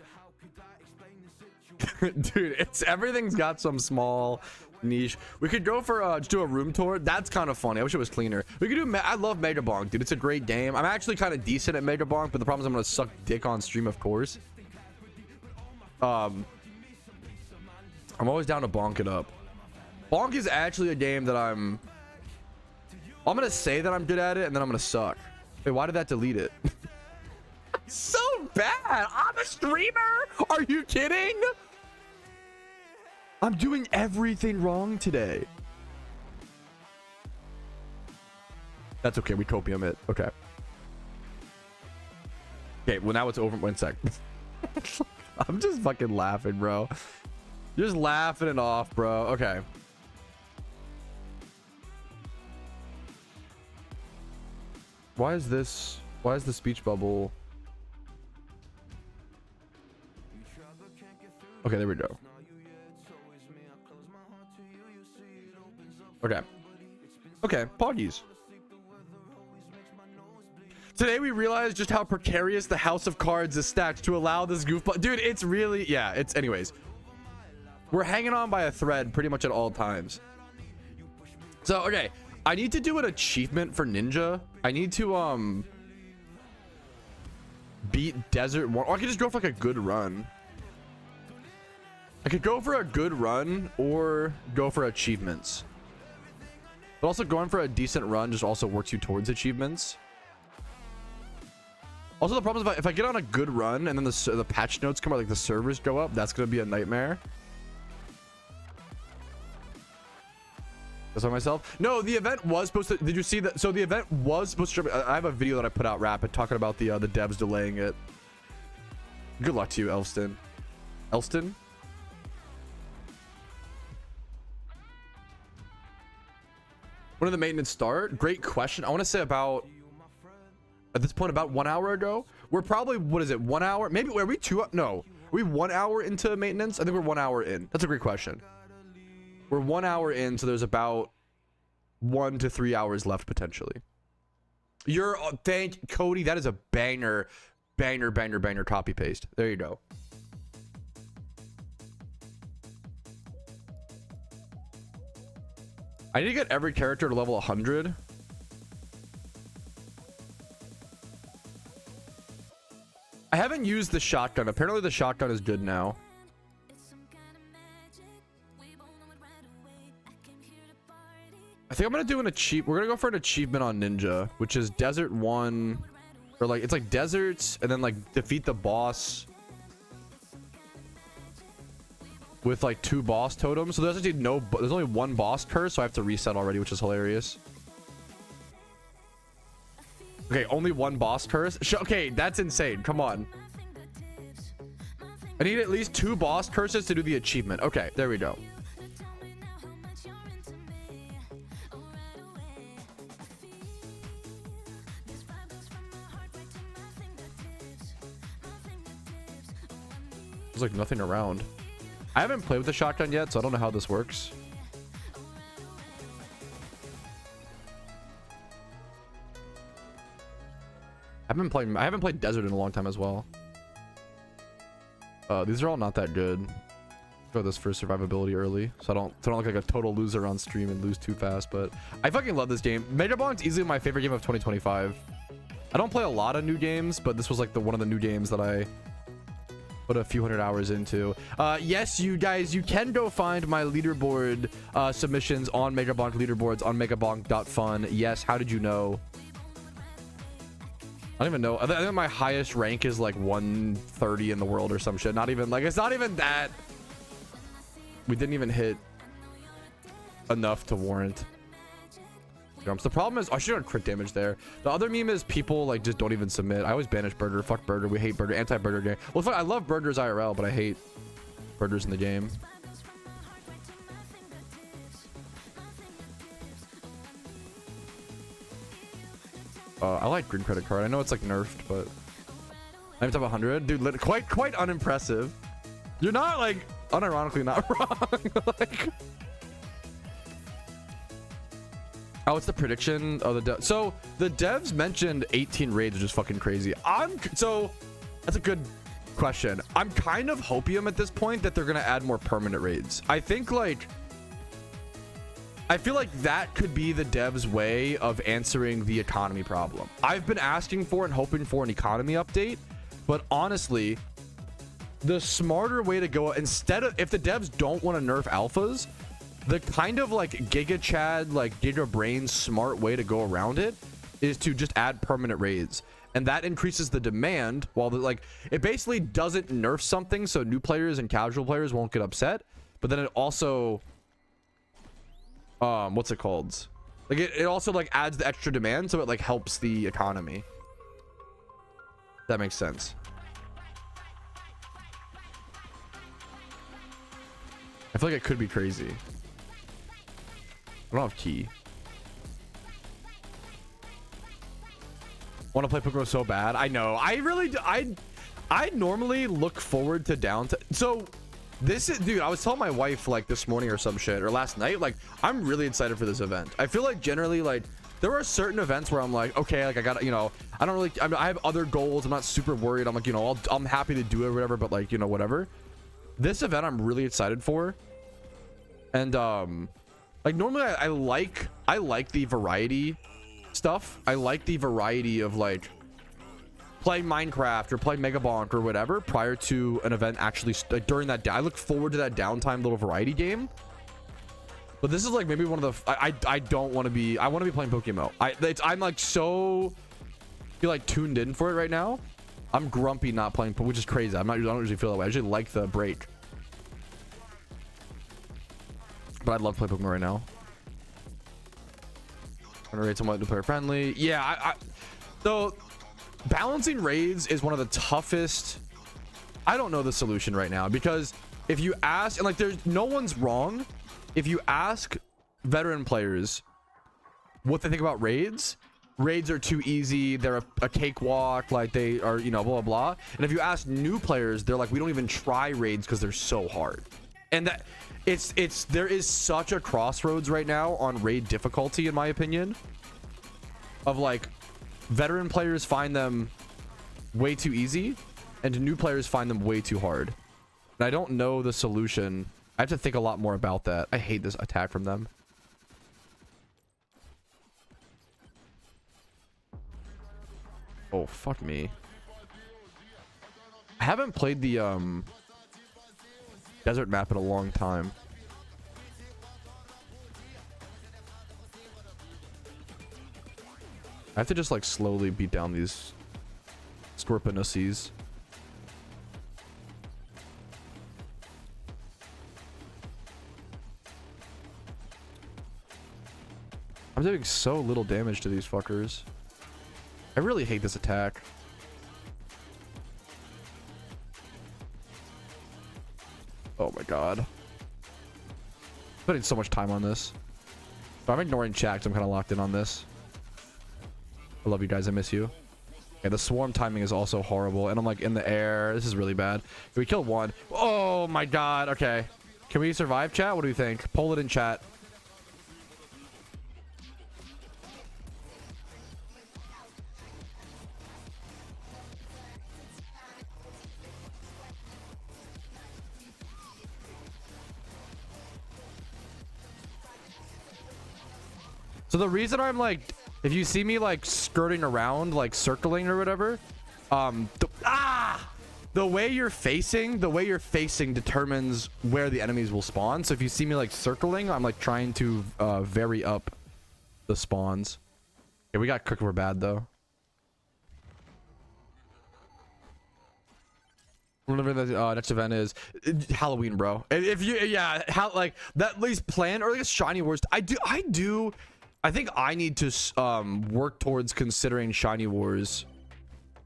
dude, everything's got some small niche. We could go for just do a room tour. That's kind of funny. I wish it was cleaner. We could do I love Mega Bonk, dude. It's a great game. I'm actually kind of decent at Mega Bonk, but the problem is I'm gonna suck dick on stream, of course. I'm always down to bonk it up. Bonk is actually a game that I'm gonna say that I'm good at it, and then I'm gonna suck. Wait, why did that delete it? So bad. I'm a streamer. Are you kidding? I'm doing everything wrong today. That's okay. We copium it. Okay. Okay. Well, now it's over. 1 sec. I'm just fucking laughing, bro. You're just laughing it off, bro. Okay. Why is the speech bubble? Okay, there we go. Okay, Poggies. Today we realized just how precarious the house of cards is stacked to allow this goofball. Dude, it's really, yeah, it's, anyways. We're hanging on by a thread pretty much at all times. So, okay, I need to do an achievement for Ninja. I need to, beat Desert War. Or I could just go for like a good run. I could go for a good run or go for achievements. But also going for a decent run just also works you towards achievements. Also, the problem is if I get on a good run and then the patch notes come out, like the servers go up, that's going to be a nightmare. That's by myself. No, the event was supposed to. Did you see that? So the event was supposed to. I have a video that I put out rapid talking about the devs delaying it. Good luck to you, Elston. Elston. When did the maintenance start? Great question. I want to say about, at this point, about 1 hour ago. We're probably, what is it, 1 hour? Maybe, are we two? No. Are we 1 hour into maintenance? I think we're 1 hour in. That's a great question. We're 1 hour in, so there's about 1 to 3 hours left potentially. You're thank Cody. That is a banger, banger copy paste. There you go. I need to get every character to level 100. I haven't used the shotgun. Apparently the shotgun is good now. I think I'm gonna do an achievement. We're gonna go for an achievement on Ninja, which is Desert 1, or like it's like deserts, and then like defeat the boss with like 2 boss totems. So there's actually there's only 1 boss curse, so I have to reset already, which is hilarious. Okay, only 1 boss curse. Okay, that's insane. Come on. I need at least 2 boss curses to do the achievement. Okay, there we go. There's like nothing around. I haven't played with the shotgun yet, so I don't know how this works. I haven't played Desert in a long time as well. These are all not that good. Go this for survivability early, so I don't look like a total loser on stream and lose too fast. But I fucking love this game. Megabonk's easily my favorite game of 2025. I don't play a lot of new games, but this was like one of the new games that I put a few hundred hours into. Yes, you guys, you can go find my leaderboard submissions on Megabonk leaderboards on megabonk.fun. Yes, how did you know? I don't even know. I think my highest rank is like 130 in the world or some shit. Not even like, it's not even that. We didn't even hit enough to warrant jumps. The problem is I should have crit damage there. The other meme is people like just don't even submit. I always banish Burger. Fuck Burger. We hate Burger. Anti-Burger game. Well, fuck, I love Burgers IRL, but I hate Burgers in the game. I like green credit card. I know it's like nerfed, but I'm top 100, dude. Quite unimpressive. You're not like unironically not wrong. Like, oh, it's the prediction of the so the devs mentioned 18 raids, which is fucking crazy. So that's a good question. I'm kind of hopium at this point that they're gonna add more permanent raids. I think like, I feel like that could be the devs' way of answering the economy problem. I've been asking for and hoping for an economy update, but honestly, the smarter way to go, instead of, if the devs don't want to nerf alphas, the kind of like Giga Chad, like Giga Brain smart way to go around it is to just add permanent raids. And that increases the demand while it basically doesn't nerf something so new players and casual players won't get upset. But then it also, what's it called? Like it also like adds the extra demand, so it like helps the economy. That makes sense. I feel like it could be crazy. I don't have key. Want to play PokeMMO so bad. I know. I really do. I normally look forward to downtime. So this is, dude, I was telling my wife like this morning or some shit, or last night, like I'm really excited for this event. I feel like generally like there are certain events where I'm like, okay, like I gotta, you know, I don't really, I have other goals. I'm not super worried. I'm like, you know, I'm happy to do it or whatever, but like, you know, whatever. This event I'm really excited for. And like normally I like the variety stuff. I like the variety of like playing Minecraft or playing Megabonk or whatever prior to an event actually like during that day. I look forward to that downtime little variety game. But this is like maybe one of the I don't want to be, I want to be playing PokeMMO. I'm like so feel like tuned in for it right now. I'm grumpy not playing, which is crazy. I don't usually feel that way. I usually like the break. But I'd love to play Pokemon right now. Generate somewhat multiplayer friendly. Yeah, so balancing raids is one of the toughest. I don't know the solution right now, because if you ask, and like there's no one's wrong, if you ask veteran players what they think about raids are too easy, they're a cakewalk, like they are, you know, blah blah blah. And if you ask new players, they're like, we don't even try raids because they're so hard. And that there is such a crossroads right now on raid difficulty, in my opinion, of like veteran players find them way too easy and new players find them way too hard. And I don't know the solution. I have to think a lot more about that. I hate this attack from them. Oh, fuck me. I haven't played the desert map in a long time. I have to just like slowly beat down these Scorpinussies. I'm doing so little damage to these fuckers. I really hate this attack. Oh my god. Spending so much time on this. So I'm ignoring chat 'cause I'm kind of locked in on this. I love you guys. I miss you. Okay, the swarm timing is also horrible. And I'm like in the air. This is really bad. We killed one. Oh my god. Okay. Can we survive, chat? What do you think? Poll it in chat. So the reason I'm like, if you see me like skirting around, like circling or whatever, the way you're facing determines where the enemies will spawn. So if you see me like circling, I'm like trying to vary up the spawns. Okay, we got cooked. We're bad though. Whenever the next event is Halloween, bro. If you, yeah, how like that, at least plan, or like a shiny wars. I think I need to work towards considering Shiny Wars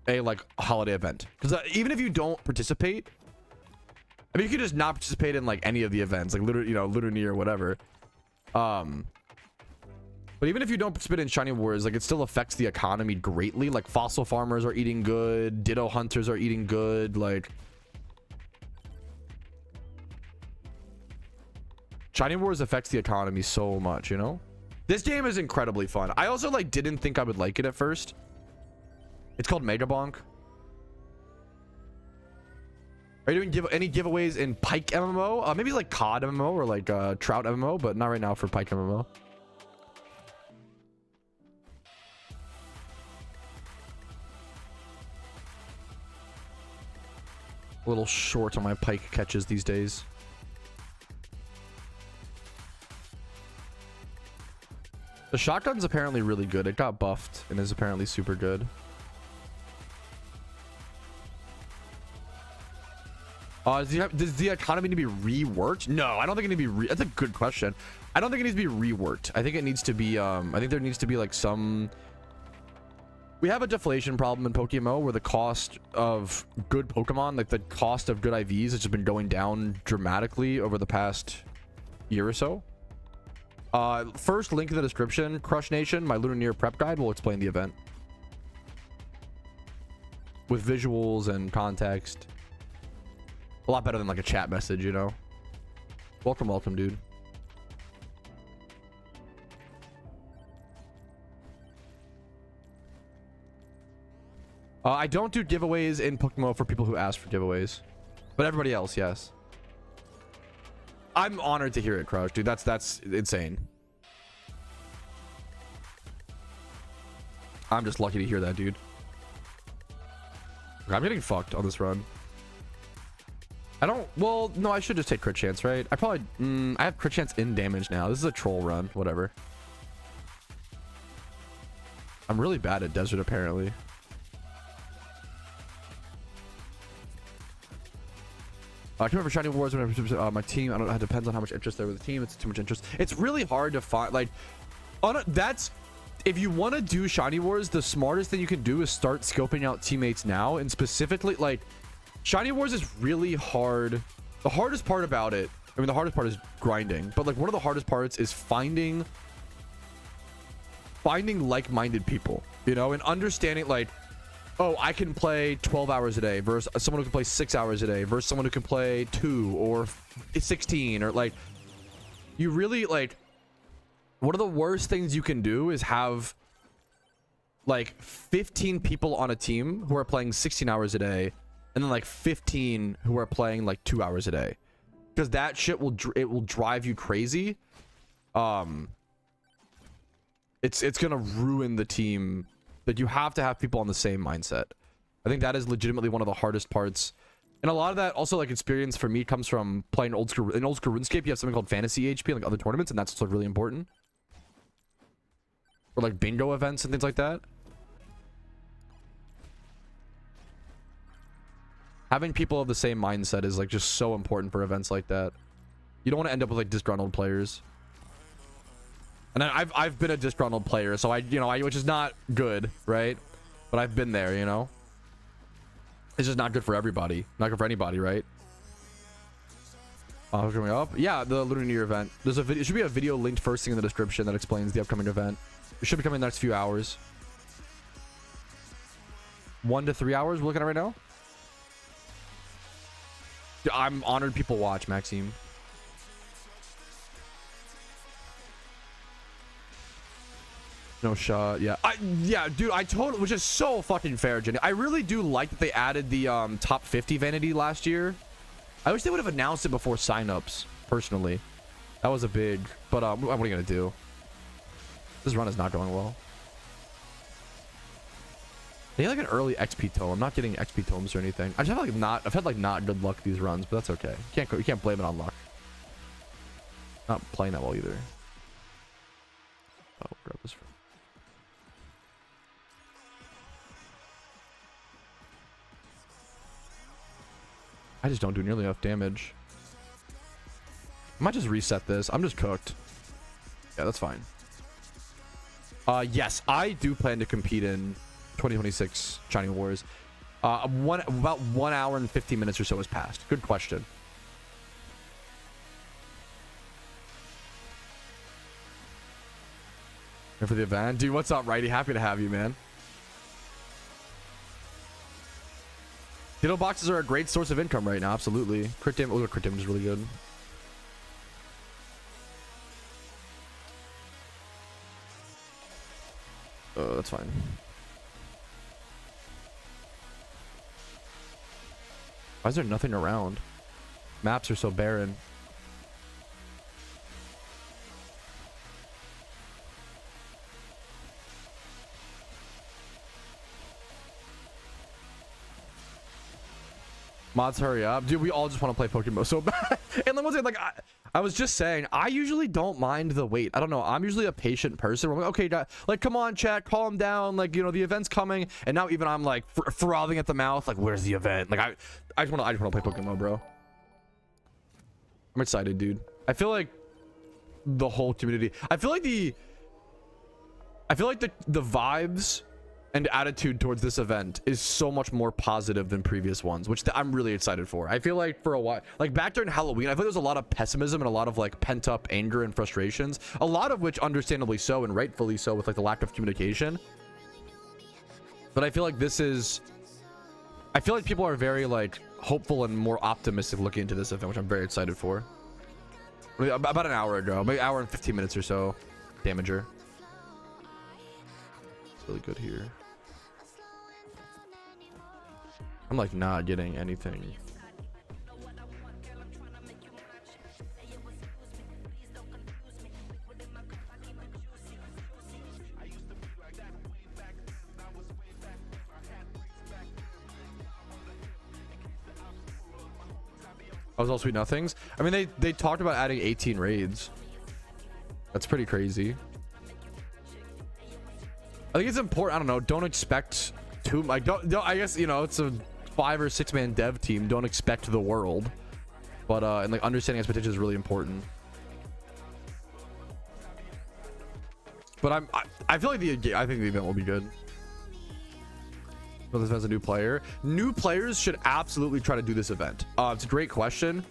a like holiday event, because even if you don't participate, I mean, you could just not participate in like any of the events, like Lunar or whatever. But even if you don't participate in Shiny Wars, like it still affects the economy greatly. Like fossil farmers are eating good, Ditto hunters are eating good. Like Shiny Wars affects the economy so much, you know. This game is incredibly fun. I also like didn't think I would like it at first. It's called Mega Bonk. Are you doing any giveaways in Pike MMO? Maybe like COD MMO or like Trout MMO, but not right now for Pike MMO. A little short on my Pike catches these days. The shotgun's apparently really good. It got buffed and is apparently super good. Does the economy need to be reworked? No, I don't think it needs to be that's a good question. I don't think it needs to be reworked. I think it needs to be I think there needs to be like some, we have a deflation problem in PokeMMO where the cost of good Pokemon, like the cost of good IVs, has just been going down dramatically over the past year or so. First link in the description, Crush Nation, my Lunar prep guide will explain the event with visuals and context. A lot better than like a chat message, you know. Welcome, dude. I don't do giveaways in PokeMMO for people who ask for giveaways, but everybody else, yes. I'm honored to hear it, Crush, dude. That's insane. I'm just lucky to hear that, dude. I'm getting fucked on this run. Well, no, I should just take crit chance, right? I have crit chance in damage now. This is a troll run, whatever. I'm really bad at desert, apparently. I came over Shiny Wars when my team. I don't know. It depends on how much interest there with the team. It's too much interest. It's really hard to find. Like, if you want to do Shiny Wars, the smartest thing you can do is start scoping out teammates now. And specifically, like, Shiny Wars is really hard. The hardest part about it, I mean, the hardest part is grinding, but like one of the hardest parts is finding like-minded people, you know, and understanding like, oh, I can play 12 hours a day versus someone who can play 6 hours a day versus someone who can play 2 or 16, or like, you really like, one of the worst things you can do is have like 15 people on a team who are playing 16 hours a day, and then like 15 who are playing like 2 hours a day, because that shit will drive you crazy. It's gonna ruin the team. That you have to have people on the same mindset. I think that is legitimately one of the hardest parts, and a lot of that also like experience for me comes from playing old school. In old school RuneScape, you have something called fantasy HP, like other tournaments, and that's also really important. Or like bingo events and things like that. Having people of the same mindset is like just so important for events like that. You don't want to end up with like disgruntled players. And I've been a disgruntled player, so which is not good, right? But I've been there, you know. It's just not good for everybody, not good for anybody, right? Coming up, yeah, the Lunar New Year event. There's a video. It should be a video linked first thing in the description that explains the upcoming event. It should be coming in the next few hours. 1 to 3 hours. We're looking at right now. I'm honored people watch, Maxime. No shot. Yeah, dude, I totally, which is so fucking fair, Jenny. I really do like that they added the top 50 vanity last year. I wish they would have announced it before signups. Personally, that was a big. But what are you gonna do? This run is not going well. They had like an early XP tome. I'm not getting XP tomes or anything. I just have like I've had like not good luck these runs, but that's okay. You can't blame it on luck. Not playing that well either. Oh, grab this. I just don't do nearly enough damage. I might just reset this. I'm just cooked. Yeah, that's fine. Yes, I do plan to compete in 2026 Shiny Wars. About 1 hour and 15 minutes or so has passed. Good question. Here for the event. Dude, what's up, Righty? Happy to have you, man. Ditto boxes are a great source of income right now. Absolutely. Crit damage. Oh, crit damage is really good. That's fine. Why is there nothing around? Maps are so barren. Mods, hurry up. Dude, we all just want to play Pokemon so bad. And then was it like, I was just saying, I usually don't mind the wait. I don't know. I'm usually a patient person. I'm like, okay, like, come on, chat, calm down. Like, you know, the event's coming. And now even I'm like frothing at the mouth. Like, where's the event? Like, I just want to play Pokemon, bro. I'm excited, dude. I feel like the whole community, I feel like the vibes and attitude towards this event is so much more positive than previous ones, which I'm really excited for. I feel like for a while, like back during Halloween, I feel like there's a lot of pessimism and a lot of like pent up anger and frustrations, a lot of which understandably so and rightfully so with like the lack of communication. But I feel like I feel like people are very like hopeful and more optimistic looking into this event, which I'm very excited for. About an hour ago, maybe an hour and 15 minutes or so. Damager. It's really good here. I'm like not getting anything. I was all sweet nothings. I mean, they talked about adding 18 raids. That's pretty crazy. I think it's important. I don't know. Don't expect too. Like, don't. I guess, you know, it's a 5 or 6 man dev team. Don't expect the world. But and like understanding expectations is really important. But I feel like I think the event will be good. Well, this event's a new player. New players should absolutely try to do this event. It's a great question.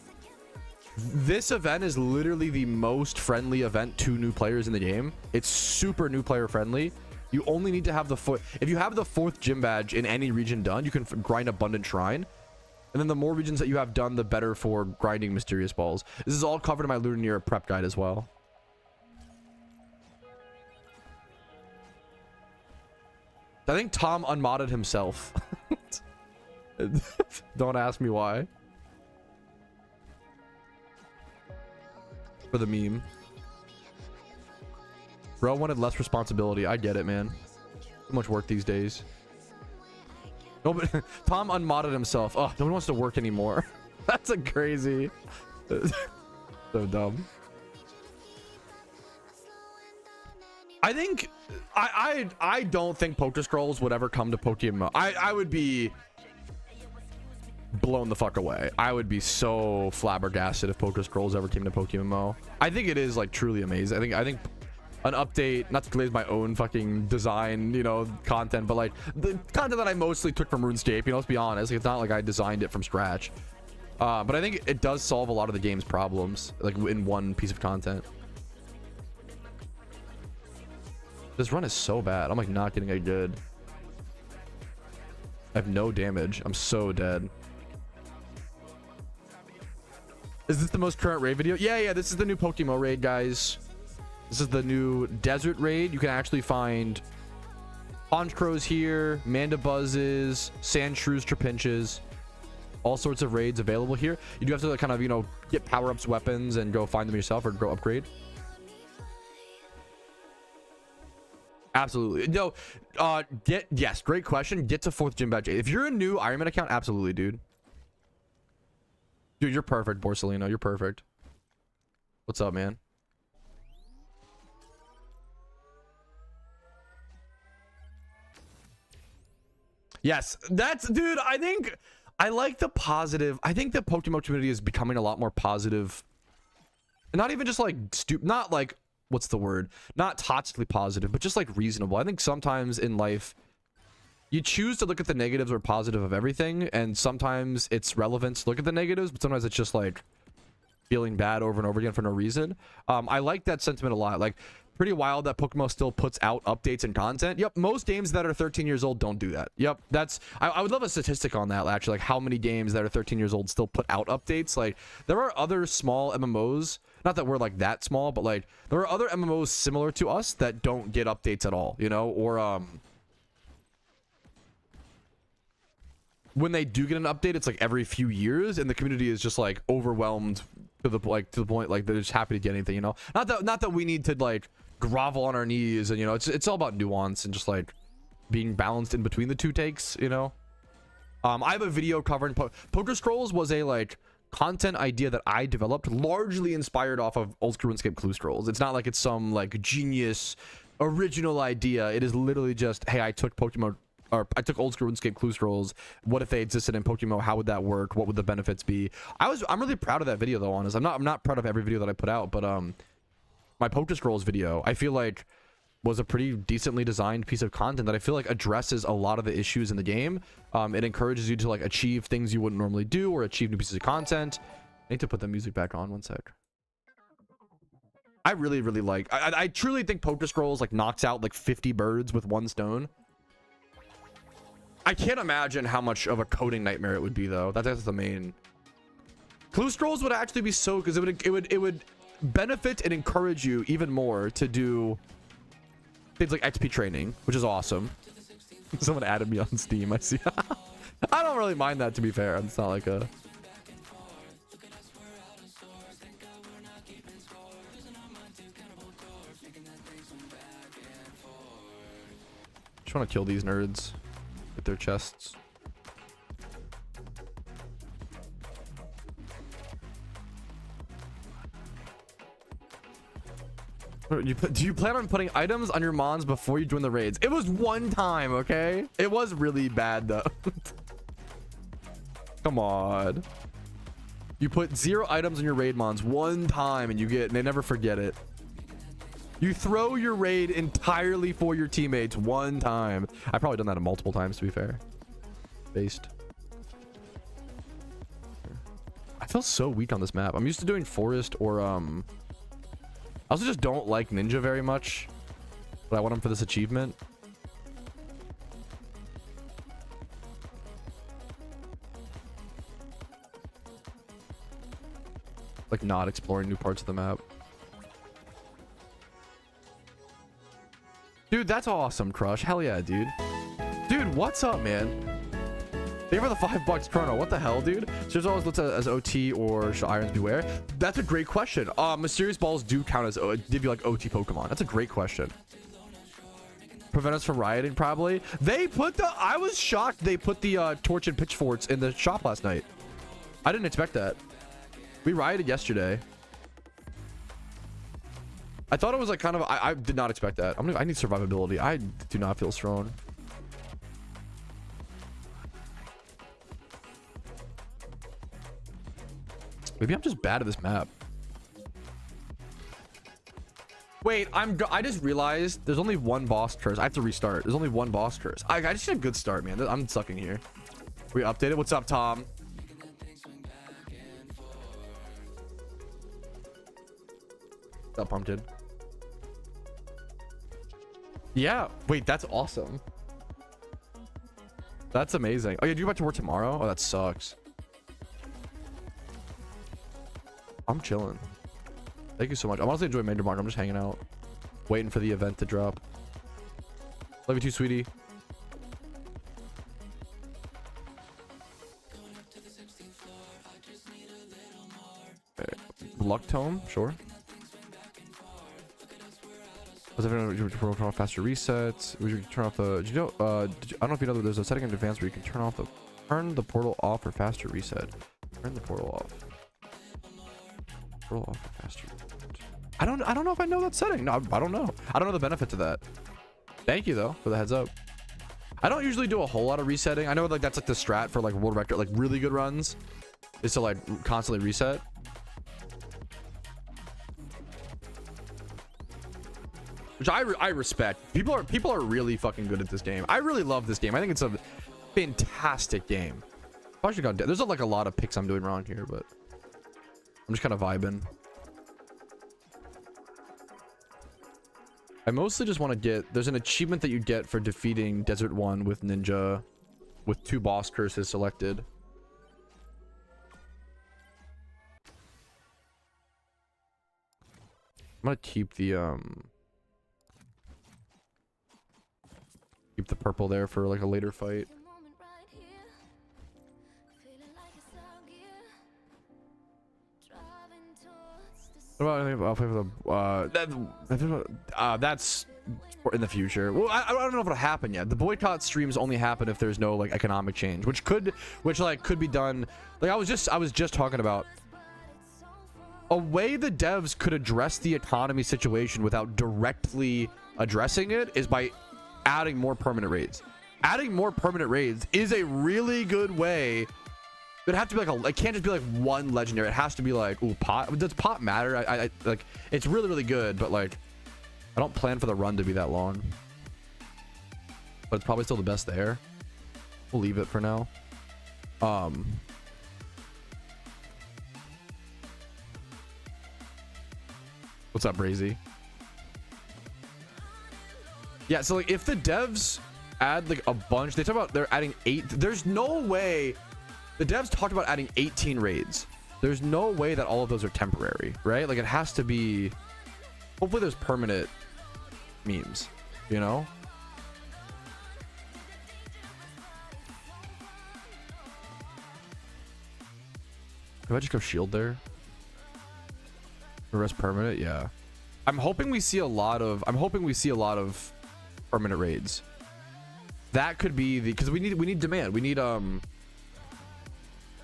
This event is literally the most friendly event to new players in the game. It's super new player friendly. You only need to have if you have the 4th gym badge in any region done, you can grind Abundant Shrine. And then the more regions that you have done, the better for grinding Mysterious Balls. This is all covered in my Lunar prep guide as well. I think Tom unmodded himself. Don't ask me why. For the meme. Bro wanted less responsibility. I get it, man. Too much work these days. Nobody, Tom unmodded himself. Oh, no one wants to work anymore. That's a crazy. So dumb. I think I don't think Poker Scrolls would ever come to PokeMMO. I would be blown the fuck away. I would be so flabbergasted if Poker Scrolls ever came to PokeMMO. I think it is like truly amazing. I think an update, not to glaze my own fucking design, you know, content, but like the content that I mostly took from RuneScape, you know, let's be honest, like, it's not like I designed it from scratch. But I think it does solve a lot of the game's problems, like in one piece of content. This run is so bad. I'm like not getting a good. I have no damage. I'm so dead. Is this the most current raid video? Yeah, this is the new PokeMMO raid, guys. This is the new desert raid. You can actually find Pond Crows here, Mandabuzzes, Sand Shrews, Trapinches, all sorts of raids available here. You do have to like, kind of, you know, get power-ups, weapons, and go find them yourself or go upgrade. Absolutely. No, yes, great question. Get to 4th gym badge. If you're a new Ironman account, absolutely, dude. Dude, you're perfect, Borsalino. You're perfect. What's up, man? Yes, that's, dude, I think I like the positive. I think the PokeMMO community is becoming a lot more positive. And not even just like not like, what's the word? Not toxically positive, but just like reasonable. I think sometimes in life, you choose to look at the negatives or positive of everything. And sometimes it's relevant to look at the negatives, but sometimes it's just like feeling bad over and over again for no reason. I like that sentiment a lot. Like, pretty wild that PokeMMO still puts out updates and content. Yep, most games that are 13 years old don't do that. Yep, that's I would love a statistic on that, actually, like how many games that are 13 years old still put out updates. Like, there are other small MMOs, not that we're like that small, but like there are other MMOs similar to us that don't get updates at all, you know, or when they do get an update, it's like every few years, and the community is just like overwhelmed to the point like they're just happy to get anything, you know. Not that we need to like grovel on our knees, and you know, it's all about nuance and just like being balanced in between the two takes, you know. I have a video covering Poker Scrolls was a like content idea that I developed, largely inspired off of old school RuneScape Clue Scrolls. It's not like it's some like genius original idea. It is literally just, hey, I took PokeMMO, or I took old school RuneScape Clue Scrolls. What if they existed in PokeMMO? How would that work? What would the benefits be? I'm really proud of that video, though. Honest, I'm not proud of every video that I put out, but my Poker Scrolls video, I feel like, was a pretty decently designed piece of content that I feel like addresses a lot of the issues in the game. It encourages you to like achieve things you wouldn't normally do or achieve new pieces of content. I need to put the music back on, one sec. I really like, I truly think Poker Scrolls like knocks out like 50 birds with one stone. I can't imagine how much of a coding nightmare it would be, though. That's the main. Clue Scrolls would actually be so, because it would benefit and encourage you even more to do things like XP training, which is awesome. Someone added me on Steam, I see. I don't really mind that, to be fair. It's not like a... Just want to kill these nerds with their chests. Do you plan on putting items on your mons before you join the raids? It was one time, okay? It was really bad, though. Come on. You put 0 items on your raid mons one time and you get, and they never forget it. You throw your raid entirely for your teammates one time. I've probably done that multiple times, to be fair. Based. I feel so weak on this map. I'm used to doing forest or I also just don't like ninja very much, but I want him for this achievement. Like not exploring new parts of the map. Dude, that's awesome, Crush. Hell yeah, dude. Dude, what's up, man? Thank you for the $5 chrono. What the hell, dude? Serious Balls looks as OT or should Irons beware? That's a great question. Mysterious Balls do count as give you like OT Pokemon. That's a great question. Prevent us from rioting, probably. They put the I was shocked they put the torch and pitchforks in the shop last night. I didn't expect that. We rioted yesterday. I thought it was like kind of I did not expect that. I need survivability. I do not feel strong. Maybe I'm just bad at this map. Wait, I just realized there's only one boss curse. I have to restart. There's only one boss curse. I just had a good start, man. I'm sucking here. We updated. What's up, Tom? What's up, Pumpkin? Yeah. Wait, that's awesome. That's amazing. Oh yeah, do you about to work tomorrow? Oh, that sucks. I'm chilling. Thank you so much. I'm honestly enjoying Major Mark. I'm just hanging out, waiting for the event to drop. Love you too, sweetie. Okay. Luck tome, sure. Was everyone turn off faster resets? Would you turn off the? Did you know? I don't know if you know that there's a setting in advance where you can turn the portal off for faster reset. Turn the portal off. Portal off for faster. I don't know if I know that setting. No, I don't know. I don't know the benefit to that. Thank you though for the heads up. I don't usually do a whole lot of resetting. I know like that's like the strat for like world record, like really good runs, is to like constantly reset. Which I respect. People are really fucking good at this game. I really love this game. I think it's a fantastic game. I should have gone. There's like a lot of picks I'm doing wrong here, but I'm just kind of vibing. I mostly just want to get. There's an achievement that you get for defeating Desert 1 with Ninja, with 2 boss curses selected. I'm gonna keep the purple there for like a later fight. What about I'll play for the that's in the future. Well, I don't know if it'll happen yet. The boycott streams only happen if there's no like economic change, which could be done. Like I was just talking about a way the devs could address the economy situation without directly addressing it is by adding more permanent raids. Adding more permanent raids is a really good way. It'd have to be like it can't just be like one legendary. It has to be like, ooh, pot. Does pot matter? I like it's really, really good, but like I don't plan for the run to be that long. But it's probably still the best there. We'll leave it for now. What's up, Brazy? Yeah, so like if the devs add like a bunch, they talk about they're adding 8. There's no way. The devs talked about adding 18 raids. There's no way that all of those are temporary, right? Like it has to be. Hopefully there's permanent memes, you know? If I just go shield there? The rest permanent, yeah. I'm hoping we see a lot of permanent raids. That could be the because we need demand. We need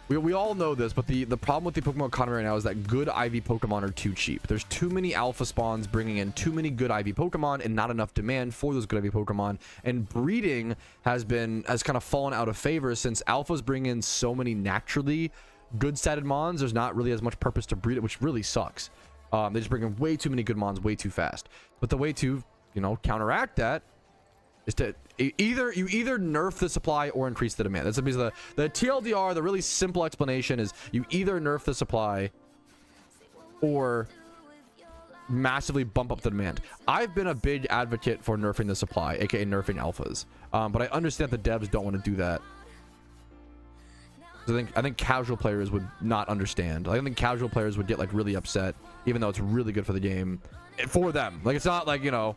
we all know this, but the problem with the Pokemon economy right now is that good IV Pokemon are too cheap. There's too many alpha spawns bringing in too many good IV Pokemon and not enough demand for those good IV Pokemon. And breeding has kind of fallen out of favor since alphas bring in so many naturally good statted mons. There's not really as much purpose to breed it, which really sucks. They just bring in way too many good mons way too fast. But the way to, you know, counteract that is to either nerf the supply or increase the demand. That's because the TLDR, the really simple explanation is you either nerf the supply or massively bump up the demand. I've been a big advocate for nerfing the supply, aka nerfing alphas. But I understand the devs don't want to do that. I think casual players would not understand. I think casual players would get like really upset, even though it's really good for the game for them. Like, it's not like, you know,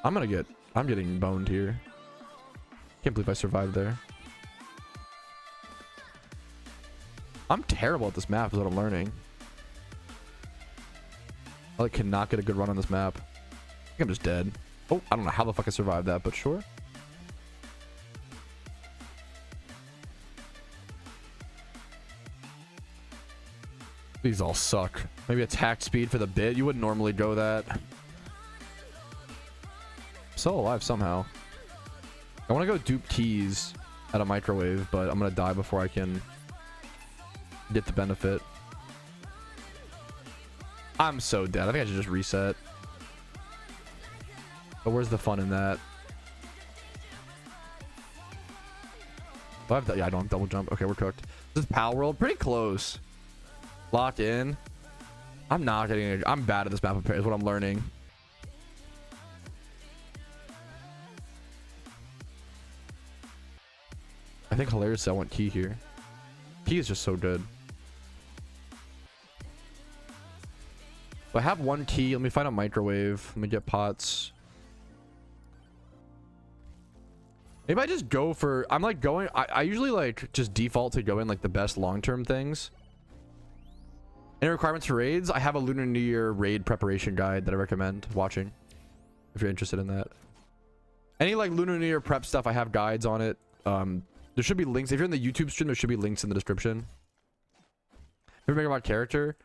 I'm getting boned here. Can't believe I survived there. I'm terrible at this map is what I'm learning. I like cannot get a good run on this map. I think I'm just dead. Oh, I don't know how the fuck I survived that, but sure. These all suck. Maybe attack speed for the bit. You wouldn't normally go that. I'm still alive somehow. I want to go dupe keys at a microwave, but I'm going to die before I can get the benefit. I'm so dead. I think I should just reset. But where's the fun in that? Do I have yeah, I don't have double jump. Okay, we're cooked. This is Pal World. Pretty close. Locked in. I'm not getting it. I'm bad at this map is what I'm learning. I think hilarious I want key here. Key is just so good. I have one key. Let me find a microwave. Let me get pots. Maybe I just go for, I'm like going, I usually like just default to go in like the best long-term things. Any requirements for raids? I have a Lunar New Year raid preparation guide that I recommend watching if you're interested in that. Any like Lunar New Year prep stuff, I have guides on it. There should be links. If you're in the YouTube stream, there should be links in the description. Ever make about character?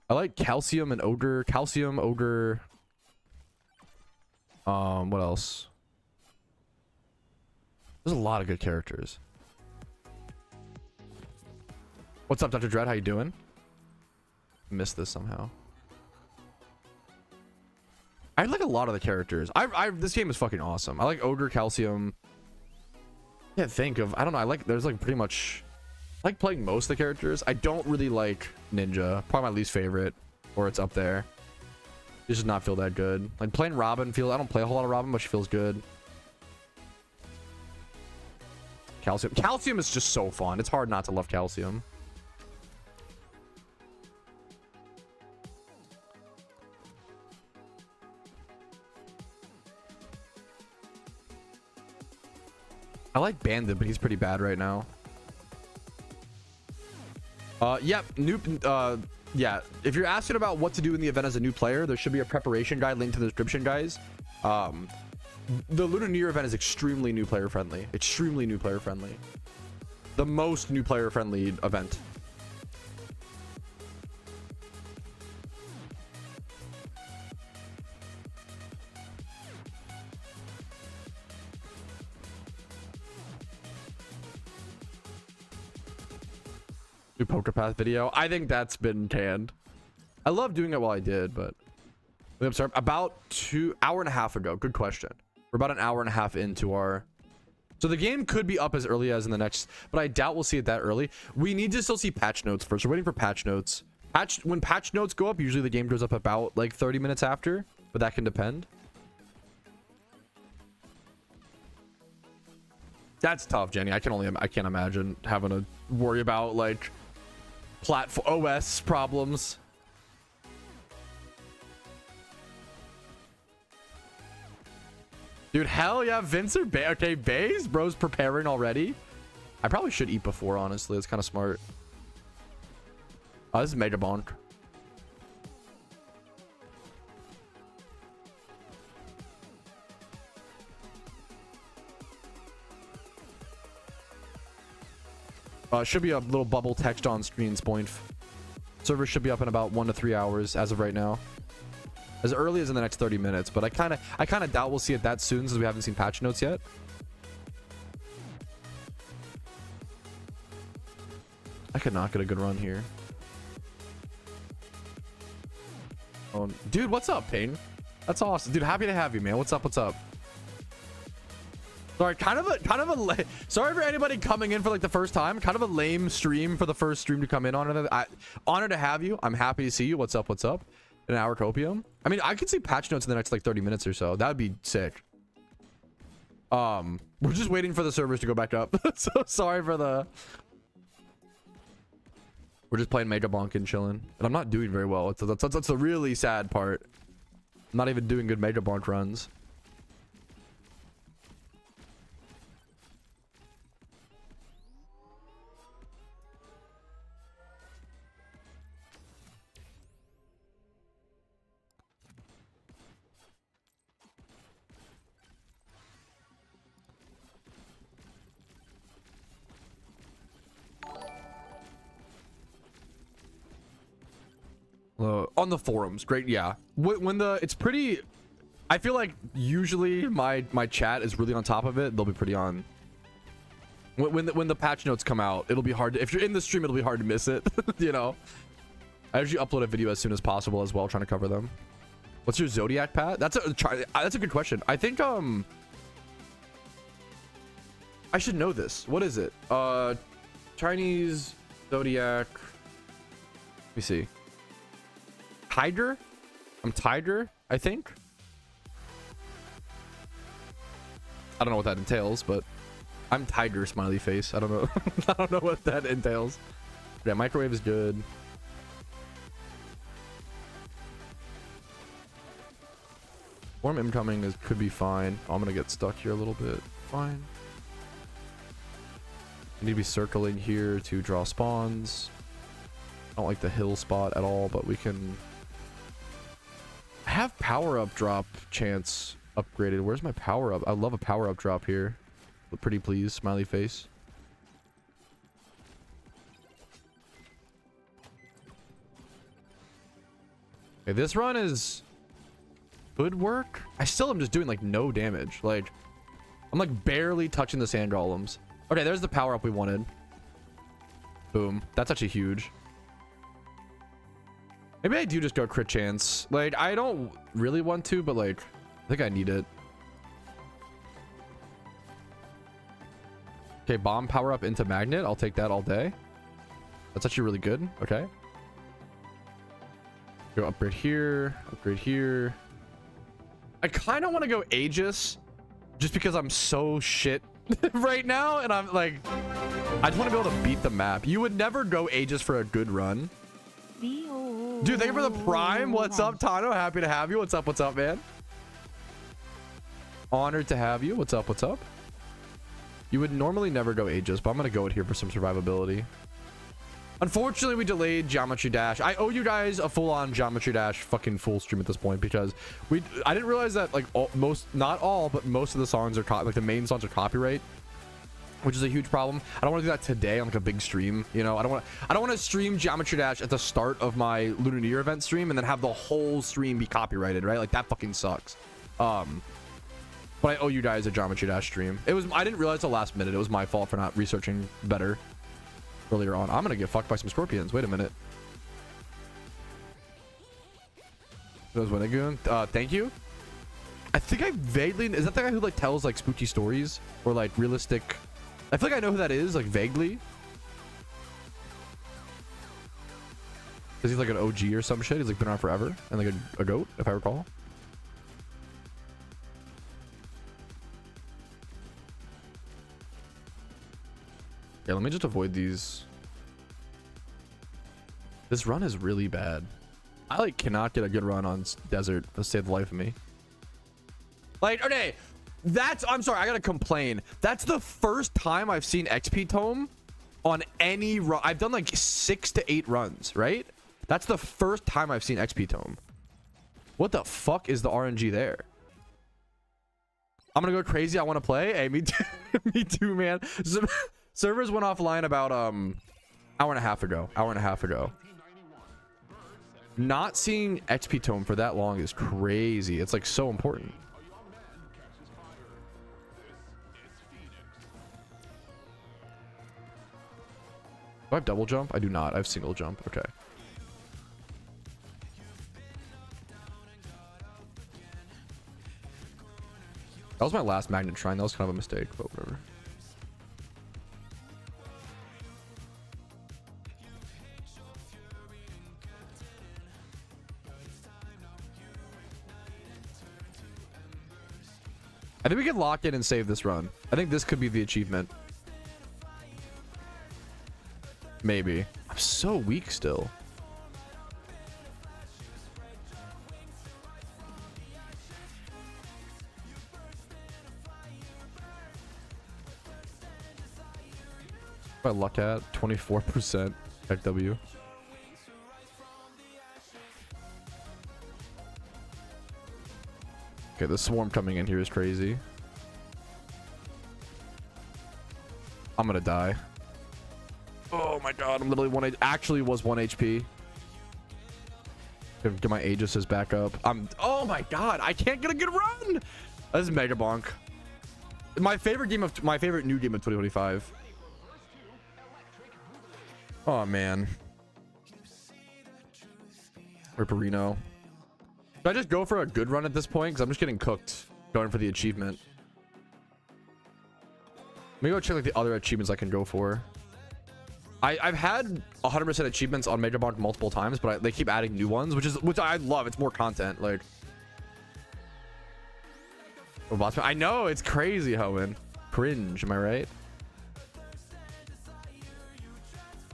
I like Calcium and Ogre. Calcium, Ogre. What else? There's a lot of good characters. What's up, Dr. Dread? How you doing? Missed this somehow. I like a lot of the characters. This game is fucking awesome. I like Ogre, Calcium. Can't think of, I don't know. I like, there's like pretty much, I like playing most of the characters. I don't really like Ninja. Probably my least favorite, or it's up there. It does not feel that good. Like playing Robin feels, I don't play a whole lot of Robin, but she feels good. Calcium. Calcium is just so fun. It's hard not to love Calcium. I like Bandit, but he's pretty bad right now. Yep, yeah. If you're asking about what to do in the event as a new player, there should be a preparation guide linked to the description, guys. The Lunar New Year event is extremely new player friendly. Extremely new player friendly. The most new player friendly event. New Poker Path video. I think that's been canned. I love doing it while I did, but I'm sorry. About 2 hours and a half ago. Good question. We're about an hour and a half into our. So the game could be up as early as in the next, but I doubt we'll see it that early. We need to still see patch notes first. We're waiting for patch notes. When patch notes go up, usually the game goes up about like 30 minutes after, but that can depend. That's tough, Jenny. I can't imagine having to worry about like platform OS problems. Dude, hell yeah, Vince or Bay. Okay, Bays, bro's preparing already. I probably should eat before, honestly. It's kind of smart. Oh, this is Mega Bonk. Should be a little bubble text on screen, Spoinf. Server should be up in about 1 to 3 hours as of right now. As early as in the next 30 minutes, but I kind of doubt we'll see it that soon since we haven't seen patch notes yet. I could not get a good run here. Oh, dude, what's up, Ping? That's awesome, dude. Happy to have you, man. What's up? What's up? Sorry, sorry for anybody coming in for like the first time. Kind of a lame stream for the first stream to come in on. Honored to have you. I'm happy to see you. What's up? What's up? An hour copium. I mean, I could see patch notes in the next like 30 minutes or so. That would be sick. We're just waiting for the servers to go back up. So sorry for the. We're just playing Mega Bonk and chilling, and I'm not doing very well. That's the really sad part. I'm not even doing good Mega Bonk runs. On the forums, great. Yeah, when it's pretty, I feel like usually my chat is really on top of it. They'll be pretty on. When the patch notes come out, it'll be hard to, if you're in the stream, it'll be hard to miss it. You know, I usually upload a video as soon as possible as well, trying to cover them. What's your zodiac, Pat? That's a good question. I think I should know this. What is it? Chinese zodiac. Let me see. Tiger? I'm Tiger, I think. I don't know what that entails, but I'm Tiger, smiley face. I don't know. I don't know what that entails. Yeah, microwave is good. Worm incoming could be fine. Oh, I'm gonna get stuck here a little bit. Fine. I need to be circling here to draw spawns. I don't like the hill spot at all, but we can. I have power up drop chance upgraded. Where's my power up? I love a power up drop here. But pretty please, smiley face. Okay, this run is good work. I still am just doing like no damage. Like I'm like barely touching the sand golems. Okay, there's the power up we wanted. Boom. That's actually huge. Maybe I do just go crit chance. Like, I don't really want to, but like, I think I need it. Okay, bomb power up into magnet. I'll take that all day. That's actually really good. Okay. Go upgrade here. Upgrade here. I kind of want to go Aegis just because I'm so shit right now. And I'm like, I just want to be able to beat the map. You would never go Aegis for a good run. Dude, thank you for the prime. What's up, Tano? Happy to have you. What's up, man? Honored to have you. What's up? What's up? You would normally never go Aegis, but I'm going to go it here for some survivability. Unfortunately, we delayed Geometry Dash. I owe you guys a full-on Geometry Dash fucking full stream at this point because I didn't realize that like not all, but most of the songs are like the main songs are copyright, which is a huge problem. I don't want to do that today on like a big stream. You know, I don't want to stream Geometry Dash at the start of my Lunar New Year event stream and then have the whole stream be copyrighted, right? Like that fucking sucks. But I owe you guys a Geometry Dash stream. I didn't realize the last minute. It was my fault for not researching better earlier on. I'm gonna get fucked by some scorpions. Wait a minute. That was Winnegoon. Thank you. I think I vaguely, is that the guy who like tells like spooky stories or like realistic? I feel like I know who that is, like vaguely. Is he like an OG or some shit? He's like been around forever and like a goat, if I recall. Yeah, let me just avoid these. This run is really bad. I like cannot get a good run on desert to save the life of me. Like, okay, I'm sorry, I gotta complain. That's the first time I've seen XP Tome on any run. I've done like 6 to 8 runs, right? That's the first time I've seen XP Tome. What the fuck is the RNG there? I'm gonna go crazy. I want to play. Hey, me too. Me too, man. Servers went offline about hour and a half ago. Not seeing XP Tome for that long is crazy. It's like so important. Do I have double jump? I do not. I have single jump. Okay. That was my last magnet shrine. That was kind of a mistake, but whatever. I think we can lock in and save this run. I think this could be the achievement. Maybe. I'm so weak still. If I luck at 24% XW. Okay, the swarm coming in here is crazy. I'm gonna die. Oh my god, I'm literally 1 actually was 1 HP. Get my Aegis's back up. Oh my god, I can't get a good run. This is Mega Bonk. My favorite new game of 2025. Oh man. Ripperino. Should I just go for a good run at this point? Because I'm just getting cooked going for the achievement. Maybe go check like the other achievements I can go for. I've had 100% achievements on Mega Bonk multiple times, but they keep adding new ones, which I love. It's more content. Like, I know it's crazy, Hoenn. Cringe, am I right?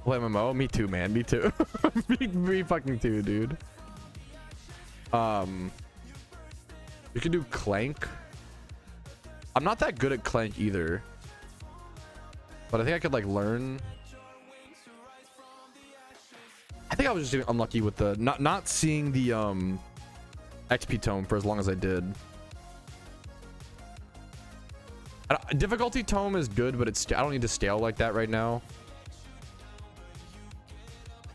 Play MMO? Me too, man. Me too. me fucking too, dude. You can do Clank. I'm not that good at Clank either, but I think I could like learn. I think I was just unlucky with the not seeing the XP tome for as long as I did. Difficulty tome is good, but I don't need to scale like that right now.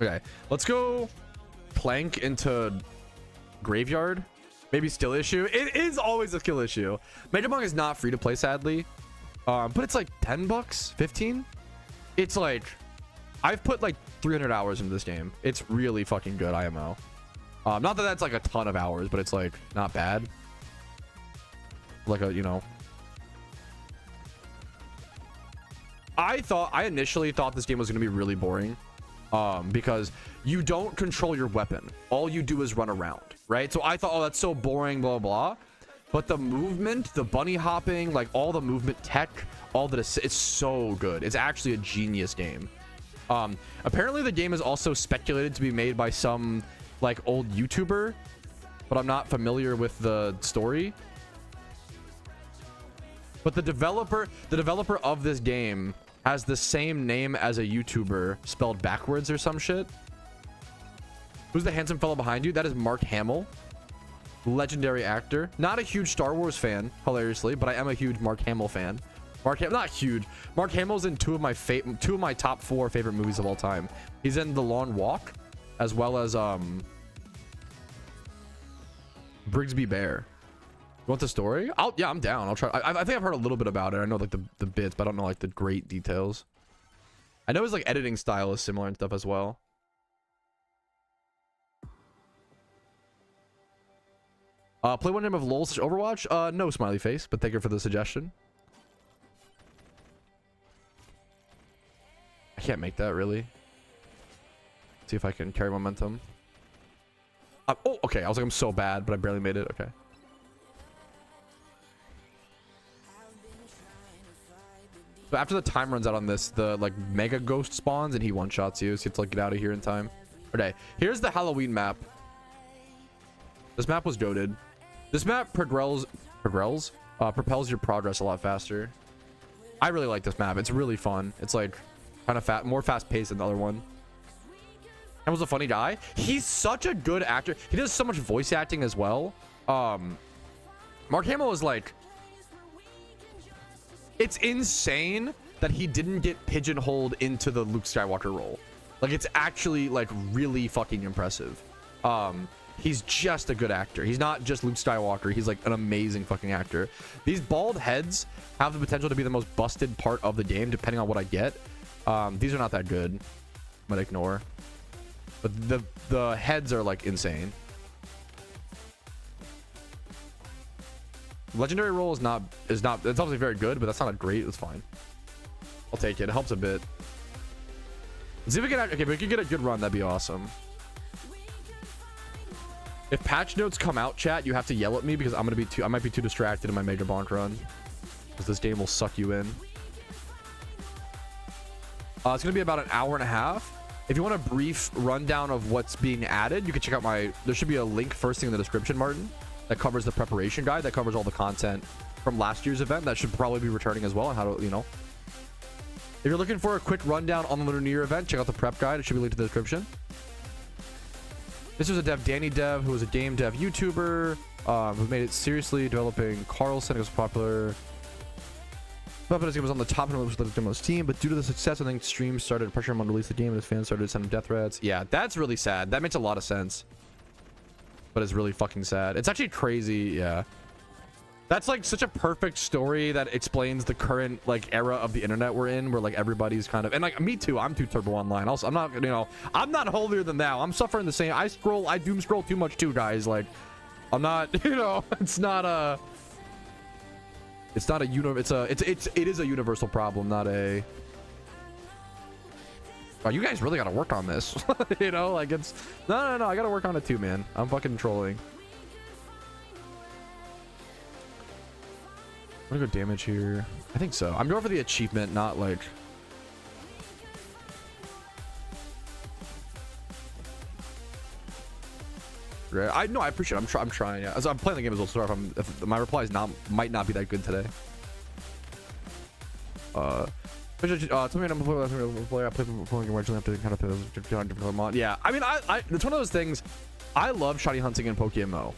Okay, let's go Plank into Graveyard. Maybe skill issue. It is always a skill issue. Mega Bonk is not free to play, sadly, but it's like 10 bucks, 15. It's like I've put like 300 hours into this game. It's really fucking good, IMO. Not that that's like a ton of hours, but it's like not bad. Like a, you know, I initially thought this game was going to be really boring, because you don't control your weapon. All you do is run around, right? So I thought, oh, that's so boring, blah, blah. But the movement, the bunny hopping, like all the movement tech, all that, it's so good. It's actually a genius game. Apparently the game is also speculated to be made by some like old YouTuber, but I'm not familiar with the story. But the developer of this game has the same name as a YouTuber spelled backwards or some shit. Who's the handsome fellow behind you? That is Mark Hamill, legendary actor. Not a huge Star Wars fan, hilariously, but I am a huge Mark Hamill fan. Not huge. Mark Hamill's in two of my top 4 favorite movies of all time. He's in The Long Walk, as well as Brigsby Bear. You want the story? Yeah, I'm down. I'll try. I think I've heard a little bit about it. I know like the bits, but I don't know like the great details. I know his like editing style is similar and stuff as well. Play one name of LOL / Overwatch? No, smiley face, but thank you for the suggestion. I can't make that, really. See if I can carry momentum. Oh, okay. I was like, I'm so bad, but I barely made it. Okay. So after the time runs out on this, the like mega ghost spawns and he one-shots you, so you have to like get out of here in time. Okay, here's the Halloween map. This map was goated. This map propels your progress a lot faster. I really like this map. It's really fun. It's like kind of more fast-paced than the other one. And was a funny guy. He's such a good actor. He does so much voice acting as well. Mark Hamill is like, it's insane that he didn't get pigeonholed into the Luke Skywalker role. Like, it's actually like really fucking impressive. He's just a good actor. He's not just Luke Skywalker. He's like an amazing fucking actor. These bald heads have the potential to be the most busted part of the game, depending on what I get. These are not that good. I'm gonna ignore. But the heads are like insane. Legendary roll is not it's obviously very good, but that's not a great. It's fine. I'll take it. It helps a bit. Let's see if we can. Okay, if we can get a good run, that'd be awesome. If patch notes come out, chat, you have to yell at me because I'm gonna be too. I might be too distracted in my Mega Bonk run because this game will suck you in. It's gonna be about an hour and a half. If you want a brief rundown of what's being added, you can check out my. There should be a link first thing in the description, Martin, that covers the preparation guide. That covers all the content from last year's event. That should probably be returning as well, and how to, you know. If you're looking for a quick rundown on the Lunar New Year event, check out the prep guide. It should be linked in the description. This was a dev, Danny Dev, who was a game dev YouTuber, who made it seriously, developing Carlson. It was popular. But his game was on the top of the most team, but due to the success, I think streams started pressure him on to release the game, and his fans started sending death threats. Yeah, that's really sad. That makes a lot of sense, but it's really fucking sad. It's actually crazy. Yeah, that's like such a perfect story that explains the current like era of the internet we're in, where like everybody's kind of, and like me too. I'm too turbo online. Also, I'm not, you know, I'm not holier than thou. I'm suffering the same. I doom scroll too much too, guys. Like, I'm not, you know, it's not a it is a universal problem, not a. Oh, you guys really got to work on this. You know, like it's no, I got to work on it too, man. I'm fucking trolling. I'm gonna go damage here. I think so. I'm going for the achievement, not like. I know, I appreciate it. I'm trying. Yeah, so I'm playing the game as well. Sorry if my reply is might not be that good today. Tell me I'm a player. I play Pokemon originally have to kind of play those different Pokemon. Yeah, I mean, it's one of those things. I love shiny hunting in PokeMMO,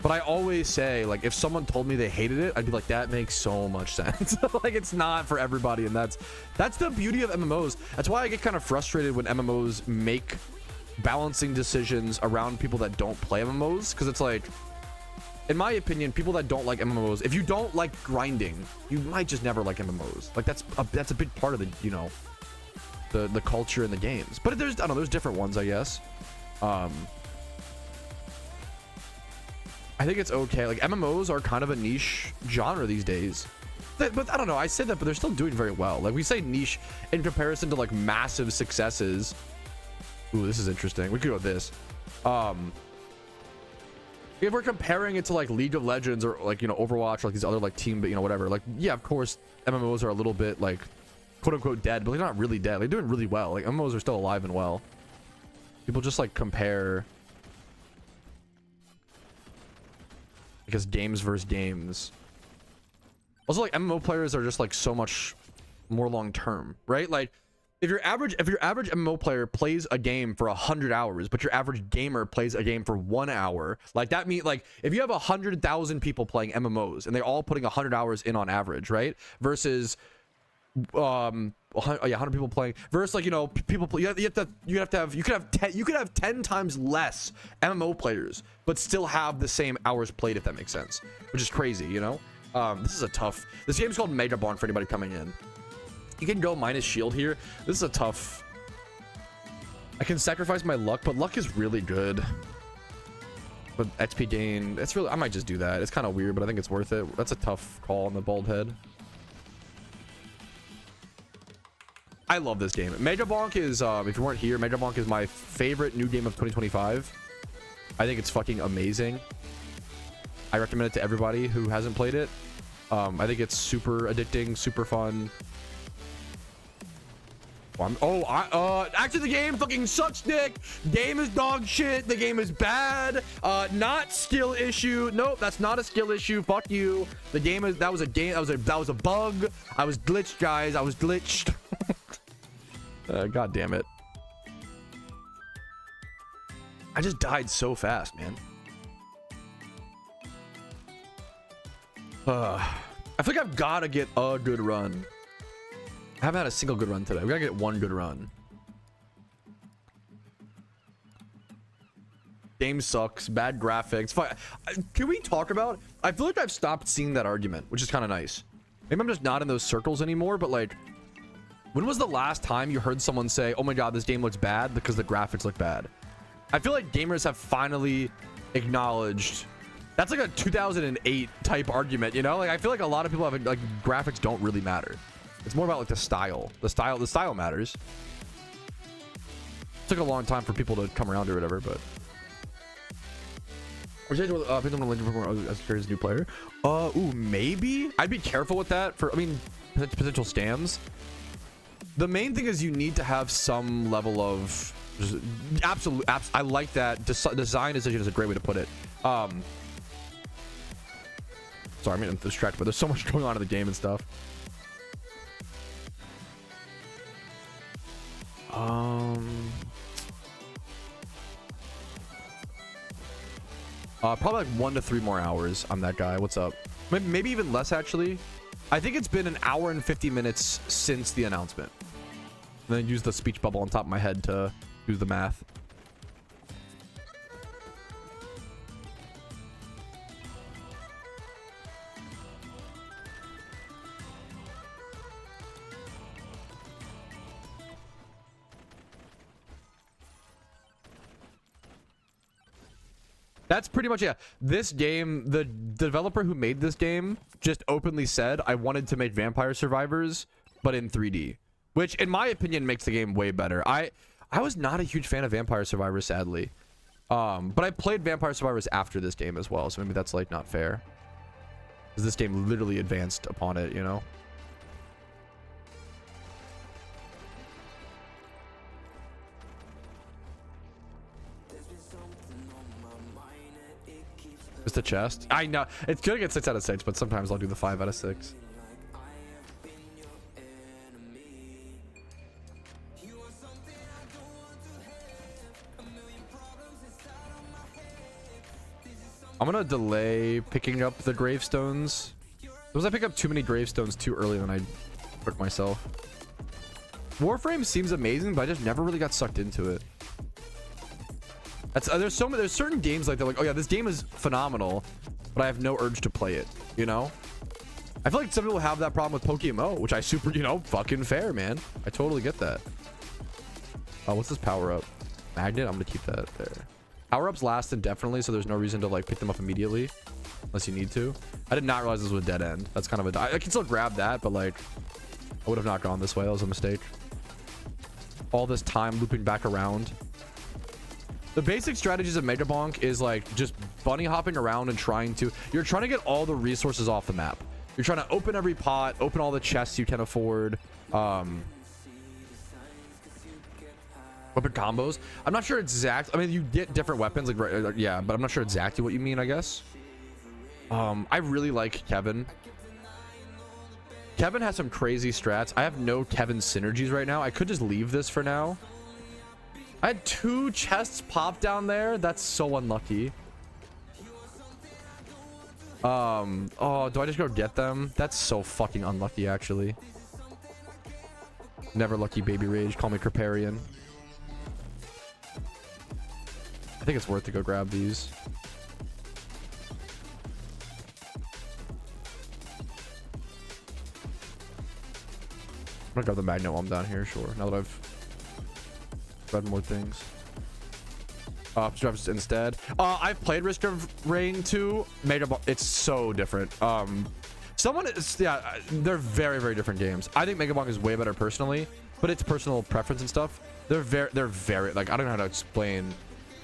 but I always say, like, if someone told me they hated it, I'd be like, that makes so much sense. Like, it's not for everybody, and that's the beauty of MMOs. That's why I get kind of frustrated when MMOs make balancing decisions around people that don't play MMOs, because it's like, in my opinion, people that don't like MMOs, if you don't like grinding, you might just never like MMOs. Like that's a big part of the, you know, the culture in the games. But there's, I don't know, there's different ones, I guess. I think it's okay. Like MMOs are kind of a niche genre these days. But I don't know, I say that, but they're still doing very well. Like we say niche in comparison to like massive successes. Ooh, this is interesting. We could go with this. If we're comparing it to like League of Legends or like, you know, Overwatch, or like these other like team, but you know, whatever. Like, yeah, of course, MMOs are a little bit like quote unquote dead, but they're not really dead. They're doing really well. Like MMOs are still alive and well. People just like compare, because games versus games. Also, like MMO players are just like so much more long term, right? Like if your average MMO player plays a game for 100 hours, but your average gamer plays a game for 1 hour, like that means, like if you have 100,000 people playing MMOs and they're all putting 100 hours in on average, right? Versus 100 people playing versus, like, you know, people play, you could have 10 times less MMO players but still have the same hours played, if that makes sense, which is crazy, you know. This game's called Mega Bonk for anybody coming in. You can go minus shield here. This is a tough. I can sacrifice my luck, but luck is really good. But XP gain, it's really, I might just do that. It's kind of weird, but I think it's worth it. That's a tough call on the bald head. I love this game. Mega Bonk is, if you weren't here, Mega Bonk is my favorite new game of 2025. I think it's fucking amazing. I recommend it to everybody who hasn't played it. I think it's super addicting, super fun. Actually the game fucking sucks dick. Game is dog shit. The game is bad. Not skill issue. Nope, that's not a skill issue. Fuck you. The game is, that was a bug. I was glitched, guys. I was glitched. God damn it. I just died so fast, man. I feel like I've got to get a good run. I haven't had a single good run today. We gotta get one good run. Game sucks. Bad graphics. Can we talk about? I feel like I've stopped seeing that argument, which is kind of nice. Maybe I'm just not in those circles anymore, but like, when was the last time you heard someone say, oh my god, this game looks bad because the graphics look bad? I feel like gamers have finally acknowledged That's like a 2008 type argument, you know? Like I feel like a lot of people have like graphics don't really matter. It's more about like the style. The style matters. Took a long time for people to come around or whatever, but as a new player. Ooh, maybe I'd be careful with that for, I mean, potential scams. The main thing is you need to have some level of absolute. I like that. Design decision is a great way to put it. Sorry, I'm getting distracted, but there's so much going on in the game and stuff. Probably like 1 to 3 more hours on that guy. What's up? Maybe even less, actually. I think it's been an hour and 50 minutes since the announcement. And then use the speech bubble on top of my head to do the math. That's pretty much, yeah. This game, the developer who made this game just openly said, I wanted to make Vampire Survivors, but in 3D. Which, in my opinion, makes the game way better. I was not a huge fan of Vampire Survivors, sadly. But I played Vampire Survivors after this game as well, so maybe that's, like, not fair. Because this game literally advanced upon it, you know? Just a chest. I know it's gonna get 6 out of 6, but sometimes I'll do the 5 out of 6. I'm gonna delay picking up the gravestones. Because I pick up too many gravestones too early, than I took myself. Warframe seems amazing, but I just never really got sucked into it. That's there's certain games like they're like, oh yeah, this game is phenomenal, but I have no urge to play it, you know? I feel like some people have that problem with PokeMMO, which I super, you know, fucking fair, man. I totally get that. Oh, what's this power up? Magnet? I'm gonna keep that there. Power ups last indefinitely, so there's no reason to like pick them up immediately unless you need to. I did not realize this was a dead end. That's kind of a, I can still grab that, but like I would have not gone this way. That was a mistake. All this time looping back around. The basic strategies of Mega Bonk is like just bunny hopping around and you're trying to get all the resources off the map. You're trying to open every pot, open all the chests you can afford. Weapon combos. I'm not sure exact. I mean, you get different weapons, like yeah, but I'm not sure exactly what you mean, I guess. I really like Kevin. Kevin has some crazy strats. I have no Kevin synergies right now. I could just leave this for now. I had 2 chests pop down there. That's so unlucky. Oh, do I just go get them? That's so fucking unlucky, actually. Never lucky, baby rage. Call me Kriparian. I think it's worth to go grab these. I'm gonna grab the magnet while I'm down here, sure. Now that I've read more things. Just instead. I've played Risk of Rain 2. It's so different. Yeah, they're very, very different games. I think Mega Bonk is way better personally, but it's personal preference and stuff. They're very like, I don't know how to explain.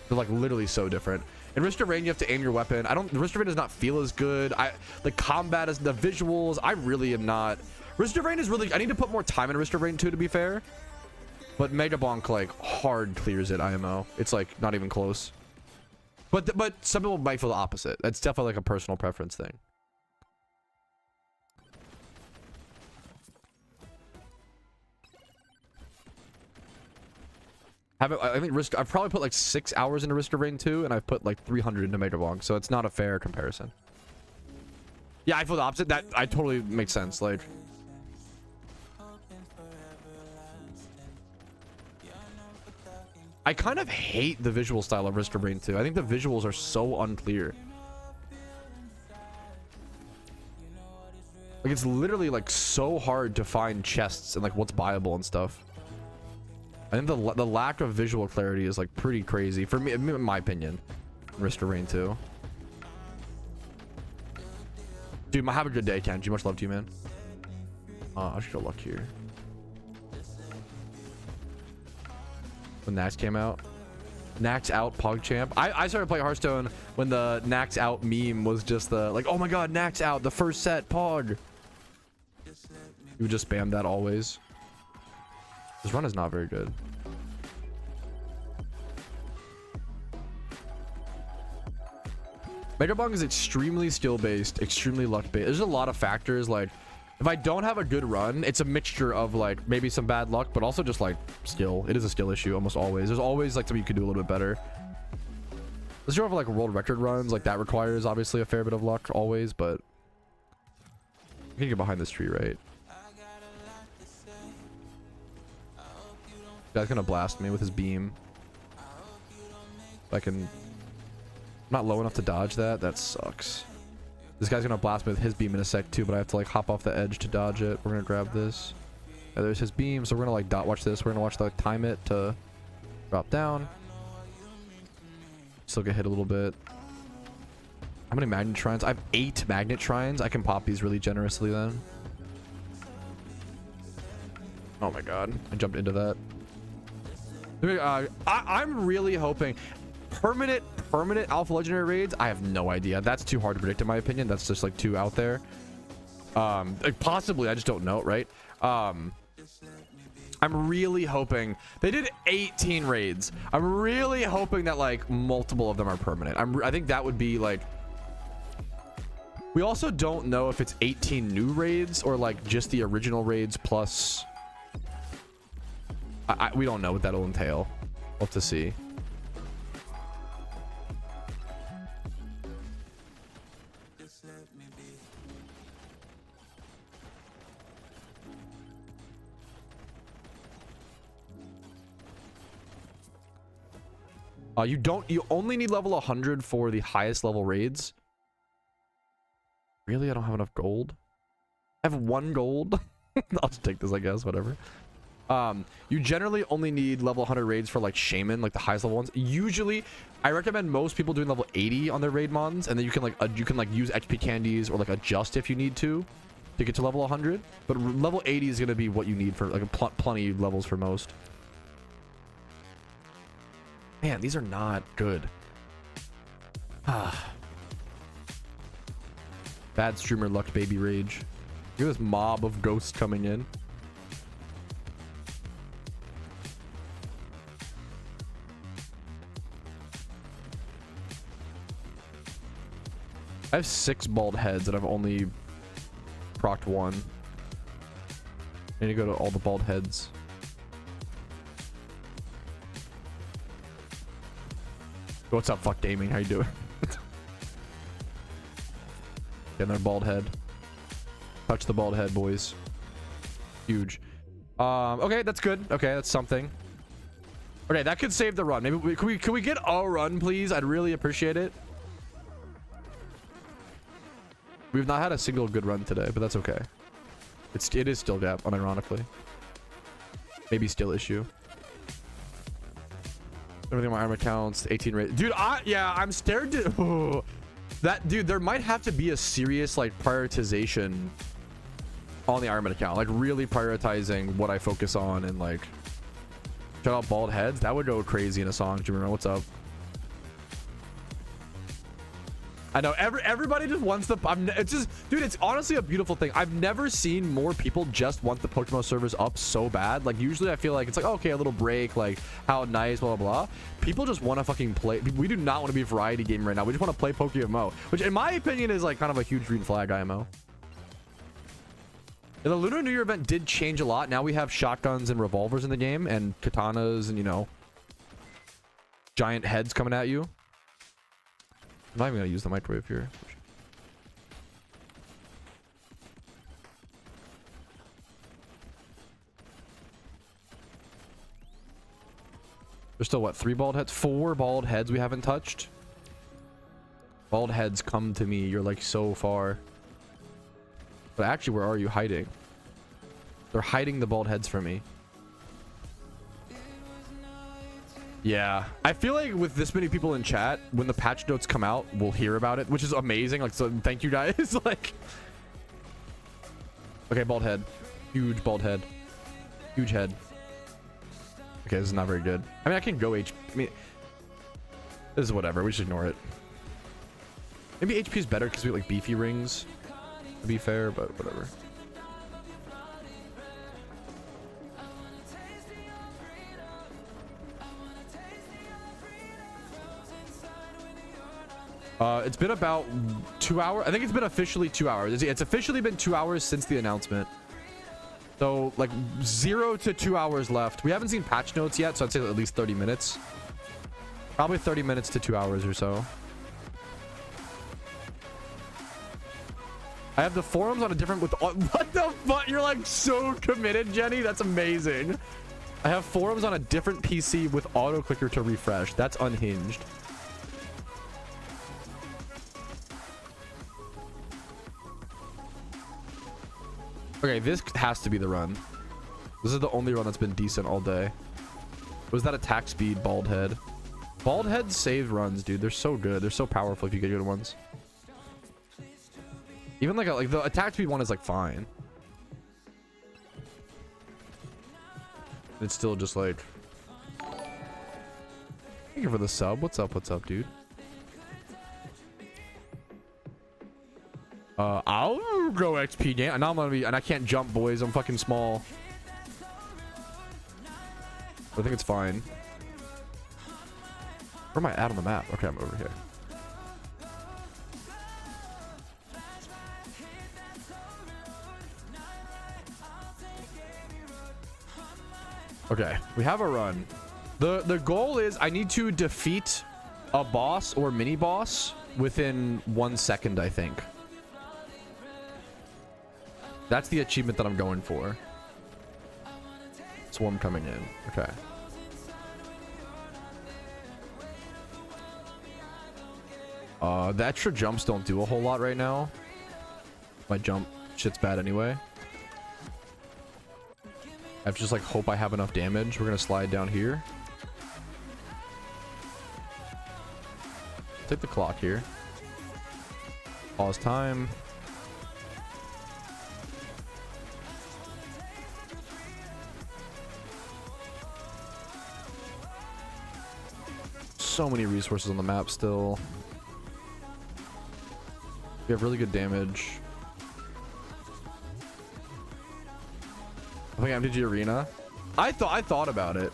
They're like literally so different. In Risk of Rain, you have to aim your weapon. The Risk of Rain does not feel as good. The combat is the visuals. I really am not. Risk of Rain is really, I need to put more time in Risk of Rain 2 to be fair. But Mega Bonk like hard clears it IMO. It's like not even close. But some people might feel the opposite. That's definitely like a personal preference thing. I think I've probably put like 6 hours into Risk of Rain 2, and I've put like 300 into Mega Bonk, so it's not a fair comparison. Yeah, I feel the opposite. That I totally makes sense. Like, I kind of hate the visual style of Risk of Rain 2. I think the visuals are so unclear. Like, it's literally like so hard to find chests and like what's buyable and stuff. I think the lack of visual clarity is like pretty crazy for me, in my opinion. Risk of Rain 2. Dude, have a good day, Kenji. Much love to you, man. I should go look here. When Nax came out. Nax out PogChamp. I started playing Hearthstone when the Nax out meme was just the like, oh my god, Nax out, the first set Pog. You would just spam that always. This run is not very good. Mega Bong is extremely skill based, extremely luck based. There's a lot of factors. Like if I don't have a good run, it's a mixture of like maybe some bad luck, but also just like skill. It is a skill issue almost always. There's always like something you could do a little bit better. Let's go over like world record runs. Like that requires obviously a fair bit of luck always, but I can get behind this tree, right? Guy's gonna blast me with his beam. I'm not low enough to dodge that. That sucks. This guy's gonna blast me with his beam in a sec too, but I have to like hop off the edge to dodge it. We're gonna grab this. Yeah, there's his beam, so we're gonna like dot watch this. We're gonna watch the like, time it to drop down. Still get hit a little bit. How many magnet shrines? I have 8 magnet shrines. I can pop these really generously then. Oh my god, I jumped into that. I'm really hoping permanent alpha legendary raids. I have no idea. That's too hard to predict in my opinion. That's just like too out there. Like possibly, I just don't know, right? I'm really hoping they did 18 raids. I'm really hoping that like multiple of them are permanent. I think that would be like, we also don't know if it's 18 new raids or like just the original raids plus we don't know what that'll entail. We'll have to see. You only need level 100 for the highest level raids. Really? I don't have enough gold. I have 1 gold. I'll just take this, I guess, whatever. You generally only need level 100 raids for like shaman, like the highest level ones. Usually I recommend most people doing level 80 on their raid mons, and then you can like use XP candies or like adjust if you need to get to level 100, but level 80 is going to be what you need for like plenty levels for most. Man, these are not good. Bad streamer luck, baby rage. Look at this mob of ghosts coming in. I have 6 bald heads and I've only procced 1. I need to go to all the bald heads. What's up, fuck gaming? How you doing? Get another bald head. Touch the bald head, boys. Huge. Okay, that's good. Okay, that's something. Okay, that could save the run. Maybe can we get a run, please? I'd really appreciate it. We've not had a single good run today, but that's okay. It is still gap, unironically. Maybe still issue. Everything on my arm accounts, 18 rate. Dude, I'm scared to that dude. There might have to be a serious like prioritization on the Ironman account, like really prioritizing what I focus on, and like shout out bald heads. That would go crazy in a song. Jimmy, what's up? I know everybody just wants the. It's just, dude. It's honestly a beautiful thing. I've never seen more people just want the PokeMMO servers up so bad. Like usually, I feel like it's like, okay, a little break, like how nice, blah blah blah. People just want to fucking play. We do not want to be a variety game right now. We just want to play PokeMMO, which in my opinion is like kind of a huge green flag IMO. And the Lunar New Year event did change a lot. Now we have shotguns and revolvers in the game, and katanas, and you know, giant heads coming at you. I'm not even gonna use the microwave here. There's still what, 3 bald heads? 4 bald heads we haven't touched. Bald heads, come to me. You're like so far. But actually, where are you hiding? They're hiding the bald heads from me. Yeah, I feel like with this many people in chat, when the patch notes come out, we'll hear about it, which is amazing. Like, so thank you guys. Like, okay, bald head, huge bald head, huge head. Okay, this is not very good. I mean, I can go I mean, this is whatever. We should ignore it. Maybe HP is better because we have, like, beefy rings, to be fair, but whatever. It's been about 2 hours. I think it's been officially 2 hours. It's officially been 2 hours since the announcement. So like 0 to 2 hours left. We haven't seen patch notes yet, so I'd say at least 30 minutes. Probably 30 minutes to 2 hours or so. I have the forums on a different with what the fuck? You're like so committed, Jenny. That's amazing. I have forums on a different PC with auto clicker to refresh. That's unhinged. Okay, this has to be the run. This is the only run that's been decent all day. Was that attack speed, bald head? Bald head saved runs, dude. They're so good. They're so powerful if you get good ones. Even like the attack speed one is like fine. It's still just like. Thank you for the sub. What's up, dude? I'll go XP game. Now I'm gonna be, and I can't jump, boys. I'm fucking small. I think it's fine. Where am I at on the map? Okay, I'm over here. Okay, we have a run. The goal is I need to defeat a boss or mini boss within 1 second, I think. That's the achievement that I'm going for. Swarm coming in. Okay. The extra jumps don't do a whole lot right now. My jump shit's bad anyway. I have to just like hope I have enough damage. We're gonna slide down here. Take the clock here. Pause time. So many resources on the map still. We have really good damage. I think MTG Arena. I thought about it.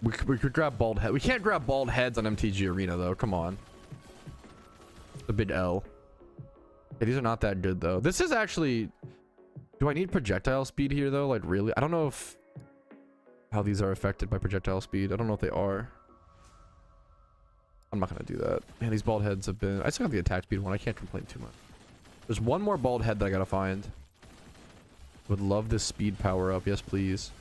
We could grab bald head. We can't grab bald heads on MTG Arena though. Come on. The big L. Okay, these are not that good though. This is actually. Do I need projectile speed here though? Like really? I don't know if how these are affected by projectile speed. I don't know if they are. I'm not gonna do that. Man, these bald heads have been. I still have the attack speed one. I can't complain too much. There's one more bald head that I gotta find. Would love this speed power up. Yes, please.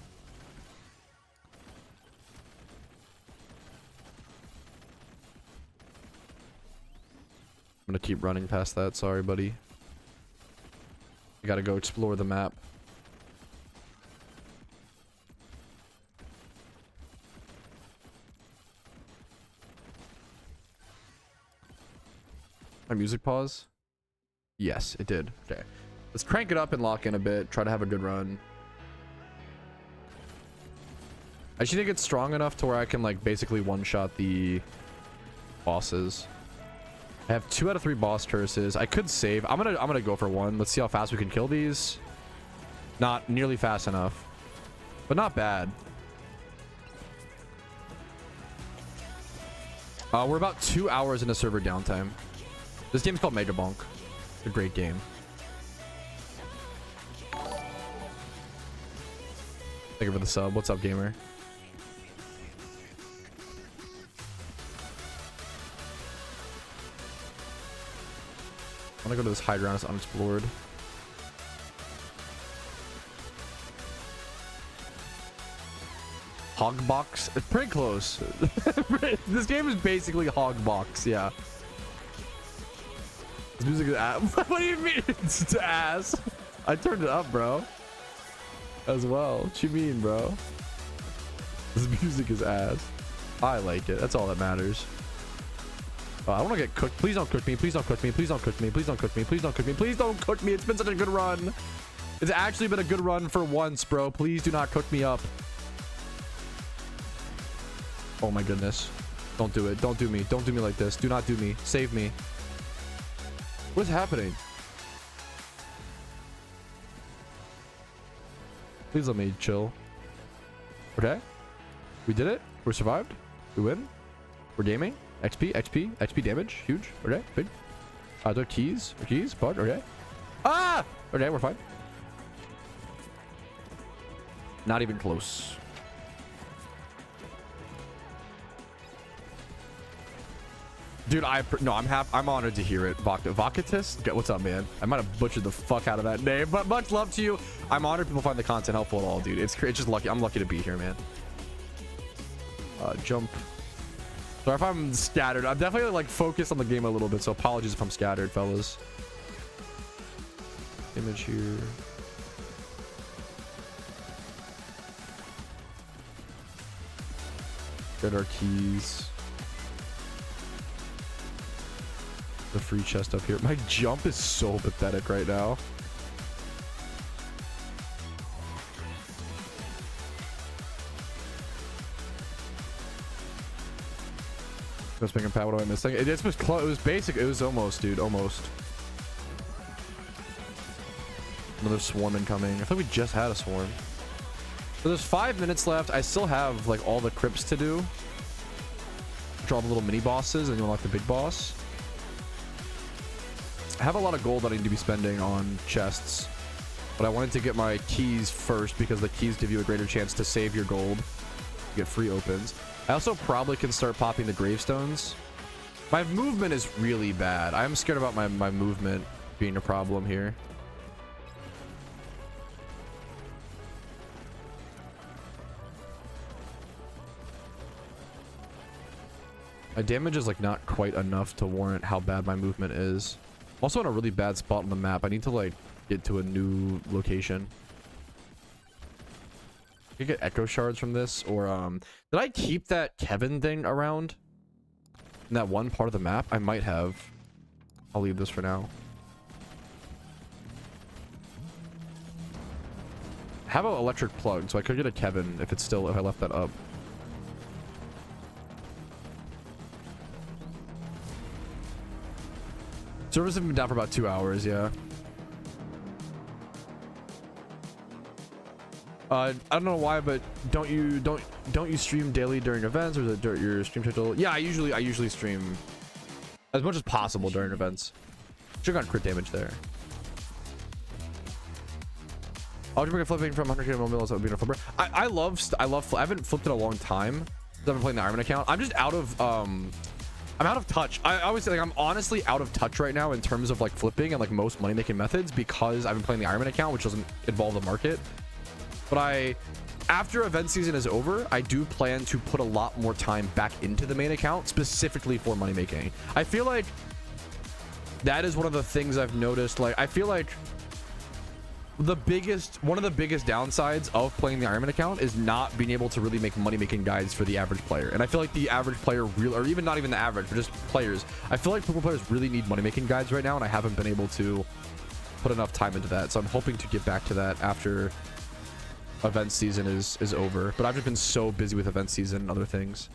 I'm gonna keep running past that. Sorry, buddy. I gotta go explore the map. My music pause? Yes, it did. Okay. Let's crank it up and lock in a bit. Try to have a good run. I actually think it's strong enough to where I can like basically one-shot the bosses. I have 2 out of 3 boss curses. I could save. I'm gonna go for one. Let's see how fast we can kill these. Not nearly fast enough, but not bad. We're about 2 hours into server downtime. This game's called Mega Bonk. It's a great game. Thank you for the sub. What's up, gamer? I want to go to this high ground. It's unexplored. Hogbox? It's pretty close. This game is basically Hogbox, yeah. This music is ass. What do you mean it's ass? I turned it up, bro. as well. What you mean, bro? This music is ass. I like it. That's all that matters. I don't want to get cooked. Please don't cook me. Please don't cook me. Please don't cook me. Please don't cook me. Please don't cook me. Please don't cook me. It's been such a good run. It's actually been a good run for once, bro. Please do not cook me up. Oh my goodness. Don't do it. Don't do me. Don't do me like this. Do not do me. Save me. What is happening? Please let me chill. Okay. We did it. We survived. We win. We're gaming. XP damage. Huge. Okay. Big. The keys. Keys. Bud. Okay. Ah! Okay, we're fine. Not even close. Dude, I'm honored to hear it. Vocatus? Okay, what's up, man? I might have butchered the fuck out of that name, but much love to you. I'm honored people find the content helpful at all, dude. It's just lucky. I'm lucky to be here, man. Jump. So if I'm scattered, I'm definitely like focused on the game a little bit, so apologies if I'm scattered, fellas. Image here. Get our keys. The free chest up here. My jump is so pathetic right now. Just making pat. What am I missing? It just was close. It was basic. It was almost, dude. Almost. Another swarm incoming. I thought we just had a swarm. So there's 5 minutes left. I still have like all the crypts to do. Draw the little mini bosses and you unlock the big boss. I have a lot of gold that I need to be spending on chests, but I wanted to get my keys first because the keys give you a greater chance to save your gold. You get free opens. I also probably can start popping the gravestones. My movement is really bad. I'm scared about my movement being a problem here. My damage is like not quite enough to warrant how bad my movement is. I'm also in a really bad spot on the map. I need to like get to a new location. I could get echo shards from this, or did I keep that Kevin thing around in that one part of the map? I might have. I'll leave this for now. I have an electric plug, so I could get a Kevin if I left that up. Servers have been down for about 2 hours, yeah. I don't know why, but don't you stream daily during events, or is it your stream schedule? Yeah, I usually stream as much as possible during events. Should have gotten crit damage there. I'll just make a flipping from 100k to mils. That would be a flipper. I haven't flipped in a long time. I've been playing the Ironman account. I'm just out of I'm out of touch. I always say, like, I'm honestly out of touch right now in terms of like flipping and like most money making methods, because I've been playing the Ironman account, which doesn't involve the market. But after event season is over, I do plan to put a lot more time back into the main account specifically for money making. I feel like that is one of the things I've noticed. Like, I feel like one of the biggest downsides of playing the Ironman account is not being able to really make money making guides for the average player. And I feel like the average player or even not even the average, but just players, I feel like Pokemon players really need money making guides right now, and I haven't been able to put enough time into that. So I'm hoping to get back to that after event season is over. But I've just been so busy with event season and other things.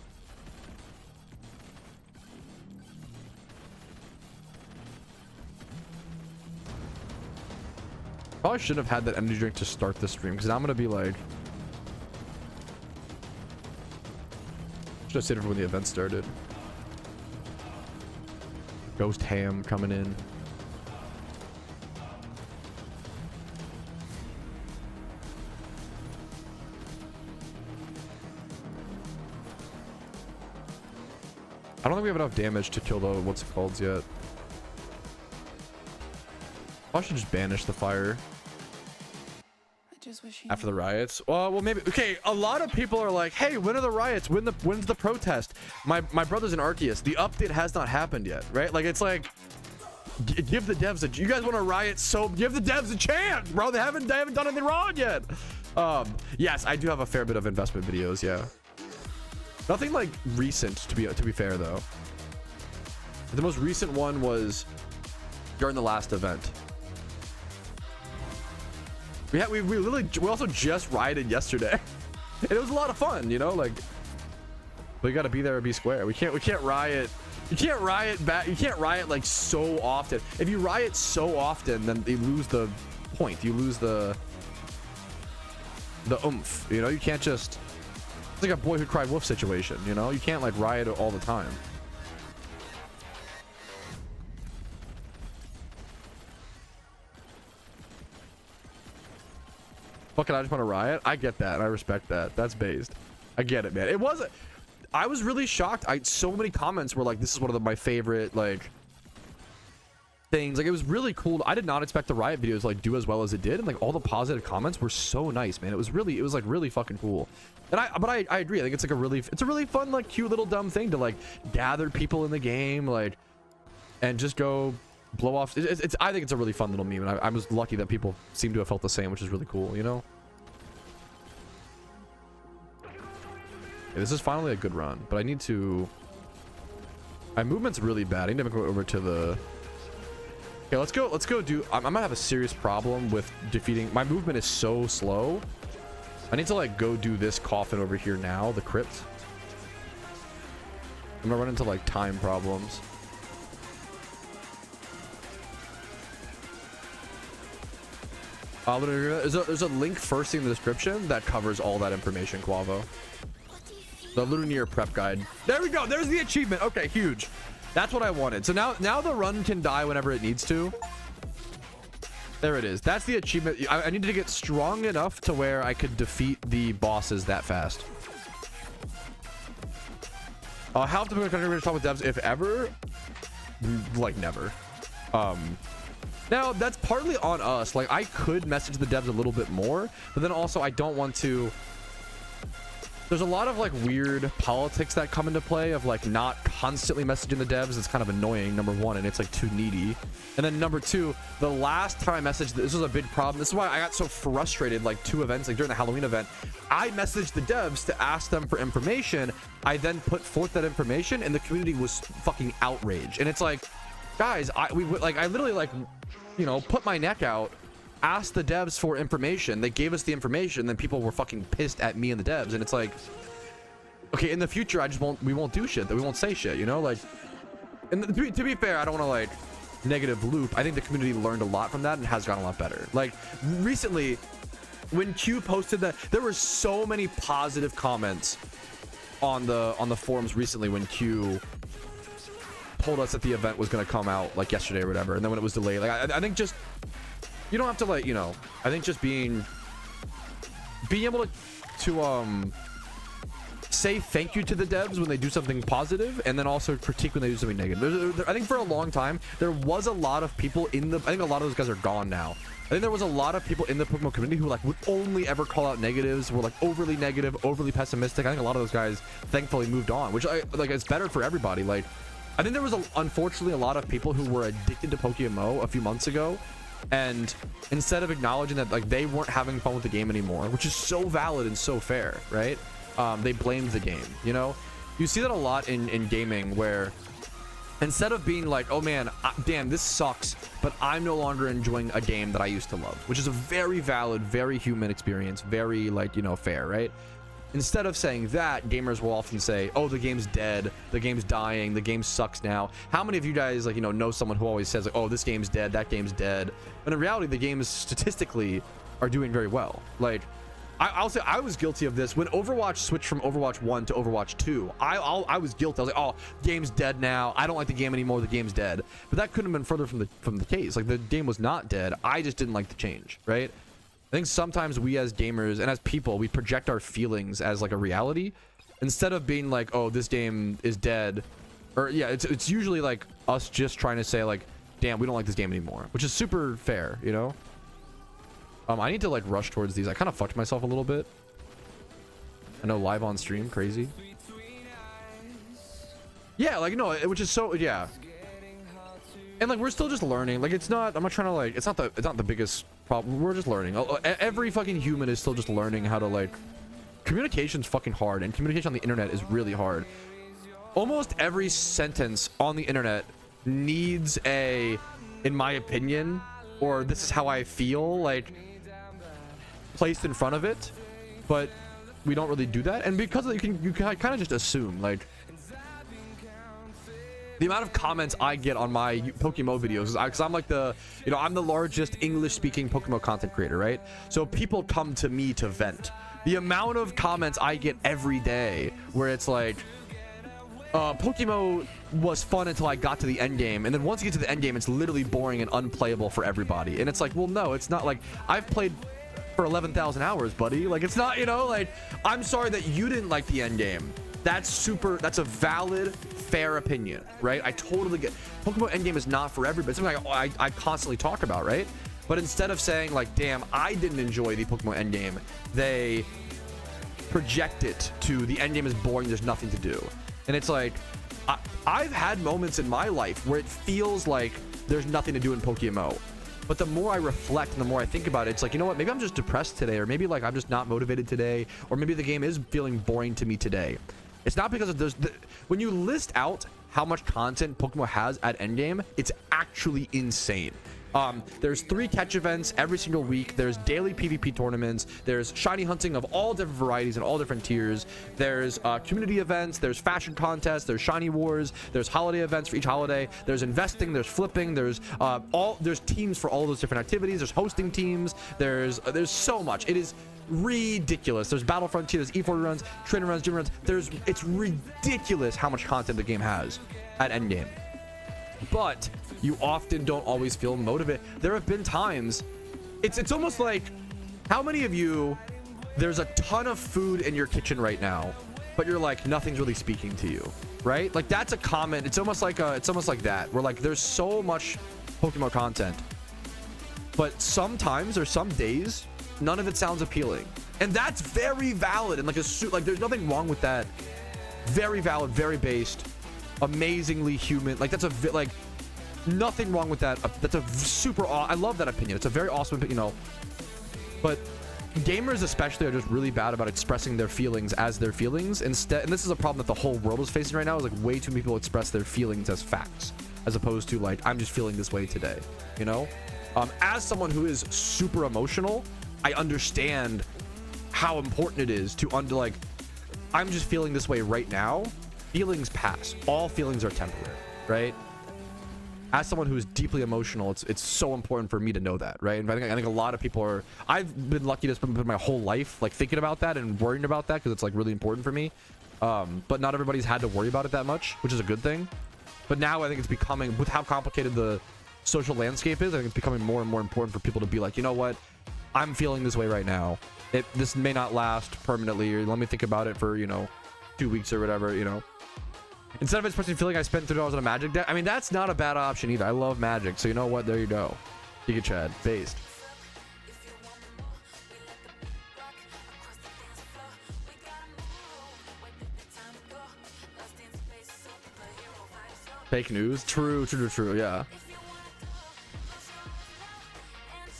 Probably should have had that energy drink to start the stream, because I'm gonna be like, should have saved it for when the event started. Ghost Ham coming in. I don't think we have enough damage to kill the what's it called yet. I should just banish the fire after the riots. Well, maybe. Okay, a lot of people are like, hey, when are the riots? When's the protest? My brother's in Arceus. The update has not happened yet, right? Like, it's like, give the devs you guys want to riot, so give the devs a chance, bro. They haven't done anything wrong yet. Yes, I do have a fair bit of investment videos. Yeah, nothing like recent to be fair though. The most recent one was during the last event. We also just rioted yesterday. And it was a lot of fun, you know, like, but you got to be there or be square. We can't riot. You can't riot back. You can't riot like so often. If you riot so often, then you lose the point. You lose the oomph, you know. You can't just, it's like a boy who cried wolf situation, you know. You can't like riot all the time. Fucking, I just want to riot. I get that. I respect that. That's based. I get it, man. It wasn't. I was really shocked. So many comments were like, "This is one of my favorite like things." Like, it was really cool. I did not expect the riot videos like do as well as it did, and like all the positive comments were so nice, man. It was like really fucking cool. And I agree. I think it's like it's a really fun, like, cute little dumb thing to like gather people in the game, like, and just go blow off. I think it's a really fun little meme, and I was lucky that people seem to have felt the same, which is really cool, you know. Yeah, this is finally a good run, but I need to, my movement's really bad. I need to go over to the, okay, let's go do, I might have a serious problem with defeating, my movement is so slow. I need to like go do this coffin over here now, the crypt. I'm gonna run into like time problems. There's a link first thing in the description that covers all that information, Quavo. The Lunar prep guide. There we go. There's the achievement. Okay, huge. That's what I wanted. So now the run can die whenever it needs to. There it is. That's the achievement. I needed to get strong enough to where I could defeat the bosses that fast. How often am I going to talk with devs, if ever? Like, never. Now, that's partly on us. Like, I could message the devs a little bit more, but then also I don't want to. There's a lot of like weird politics that come into play of like not constantly messaging the devs. It's kind of annoying, number one, and it's like too needy. And then number two, the last time I messaged, this was a big problem. This is why I got so frustrated like 2 events, like during the Halloween event. I messaged the devs to ask them for information. I then put forth that information and the community was fucking outraged. And it's like, guys, I literally like, you know, put my neck out, asked the devs for information. They gave us the information, and then people were fucking pissed at me and the devs. And it's like, okay, in the future, we won't do shit, that we won't say shit, you know, like. And to be fair, I don't want to like negative loop. I think the community learned a lot from that and has gotten a lot better. Like recently, when Q posted that, there were so many positive comments on the forums recently when Q told us that the event was going to come out like yesterday or whatever, and then when it was delayed, like I think just, you don't have to like, you know, I think just being able to say thank you to the devs when they do something positive, and then also critique when they do something negative. I think for a long time there was a lot of people I think a lot of those guys are gone now. I think there was a lot of people in the PokeMMO community who like would only ever call out negatives, were like overly negative, overly pessimistic. I think a lot of those guys thankfully moved on, which like it's better for everybody. Like, I think there was unfortunately a lot of people who were addicted to PokeMMO a few months ago, and instead of acknowledging that like they weren't having fun with the game anymore, which is so valid and so fair, right? They blamed the game. You know, you see that a lot in gaming, where instead of being like, oh man, damn, this sucks, but I'm no longer enjoying a game that I used to love, which is a very valid, very human experience, very like, you know, fair, right? Instead of saying that, gamers will often say, oh, the game's dead, the game's dying, the game sucks now. How many of you guys like, you know someone who always says like, oh, this game's dead, that game's dead? But in reality, the games statistically are doing very well. Like, I'll say I was guilty of this when Overwatch switched from Overwatch 1 to Overwatch 2. I was guilty. I was like, oh, game's dead now, I don't like the game anymore, the game's dead. But that couldn't have been further from the case. Like, the game was not dead, I just didn't like the change, right? I think sometimes we as gamers and as people, we project our feelings as like a reality instead of being like, oh, this game is dead. Or yeah, it's usually like us just trying to say like, damn, we don't like this game anymore, which is super fair, you know? I need to like rush towards these. I kind of fucked myself a little bit. I know, live on stream, crazy. Yeah, like, no, which is so, yeah. And like, we're still just learning. Like, it's not, I'm not trying to like, it's not the biggest We're just learning. Every fucking human is still just learning how to like. Communication's fucking hard, and communication on the internet is really hard. Almost every sentence on the internet needs a, in my opinion, or this is how I feel, like placed in front of it, but we don't really do that. And because of that, you can kind of just assume, like, the amount of comments I get on my PokeMMO videos, because I'm like the, you know, I'm the largest English-speaking PokeMMO content creator, right? So people come to me to vent. The amount of comments I get every day where it's like, PokeMMO was fun until I got to the end game, and then once you get to the end game, it's literally boring and unplayable for everybody. And it's like, well, no, it's not. Like, I've played for 11,000 hours, buddy. Like, it's not, you know, like, I'm sorry that you didn't like the end game. That's a valid, fair opinion, right? I totally get PokeMMO endgame is not for everybody. It's something I constantly talk about, right? But instead of saying like, damn, I didn't enjoy the PokeMMO endgame, they project it to the endgame is boring, there's nothing to do. And it's like, I've had moments in my life where it feels like there's nothing to do in PokeMMO. But the more I reflect and the more I think about it, it's like, you know what, maybe I'm just depressed today, or maybe like I'm just not motivated today, or maybe the game is feeling boring to me today. It's not because of when you list out how much content PokeMMO has at endgame, it's actually insane. There's 3 catch events every single week. There's daily PvP tournaments. There's shiny hunting of all different varieties and all different tiers. There's community events. There's fashion contests. There's shiny wars. There's holiday events for each holiday. There's investing. There's flipping. There's teams for all those different activities. There's hosting teams. There's so much. It is ridiculous. There's battle frontier. There's E40 runs, trainer runs, gym runs. It's ridiculous how much content the game has at endgame. But you often don't always feel motivated. There have been times, it's almost like, how many of you, there's a ton of food in your kitchen right now, but you're like, nothing's really speaking to you, right? Like, that's a comment. It's almost like that, where like there's so much PokeMMO content, but sometimes or some days none of it sounds appealing, and that's very valid. And like there's nothing wrong with that. Very valid, very based, amazingly human. Like, that's like nothing wrong with that. That's a super I love that opinion. It's a very awesome opinion, you know. But gamers especially are just really bad about expressing their feelings as their feelings instead. And this is a problem that the whole world is facing right now, is like way too many people express their feelings as facts, as opposed to like, I'm just feeling this way today, you know. As someone who is super emotional, I understand how important it is to like, I'm just feeling this way right now. Feelings pass. All feelings are temporary, right? As someone who is deeply emotional, it's so important for me to know that, right? And I think a lot of people are. I've been lucky to spend my whole life like thinking about that and worrying about that, because it's like really important for me. But not everybody's had to worry about it that much, which is a good thing. But now I think it's becoming, with how complicated the social landscape is, I think it's becoming more and more important for people to be like, you know what, I'm feeling this way right now. This may not last permanently, or let me think about it for, you know, 2 weeks or whatever, you know. Instead of expressing feeling I spent $3 on a magic deck, I mean, that's not a bad option either. I love magic, so you know what, there you go. Giga Chad based. Fake news. True, yeah.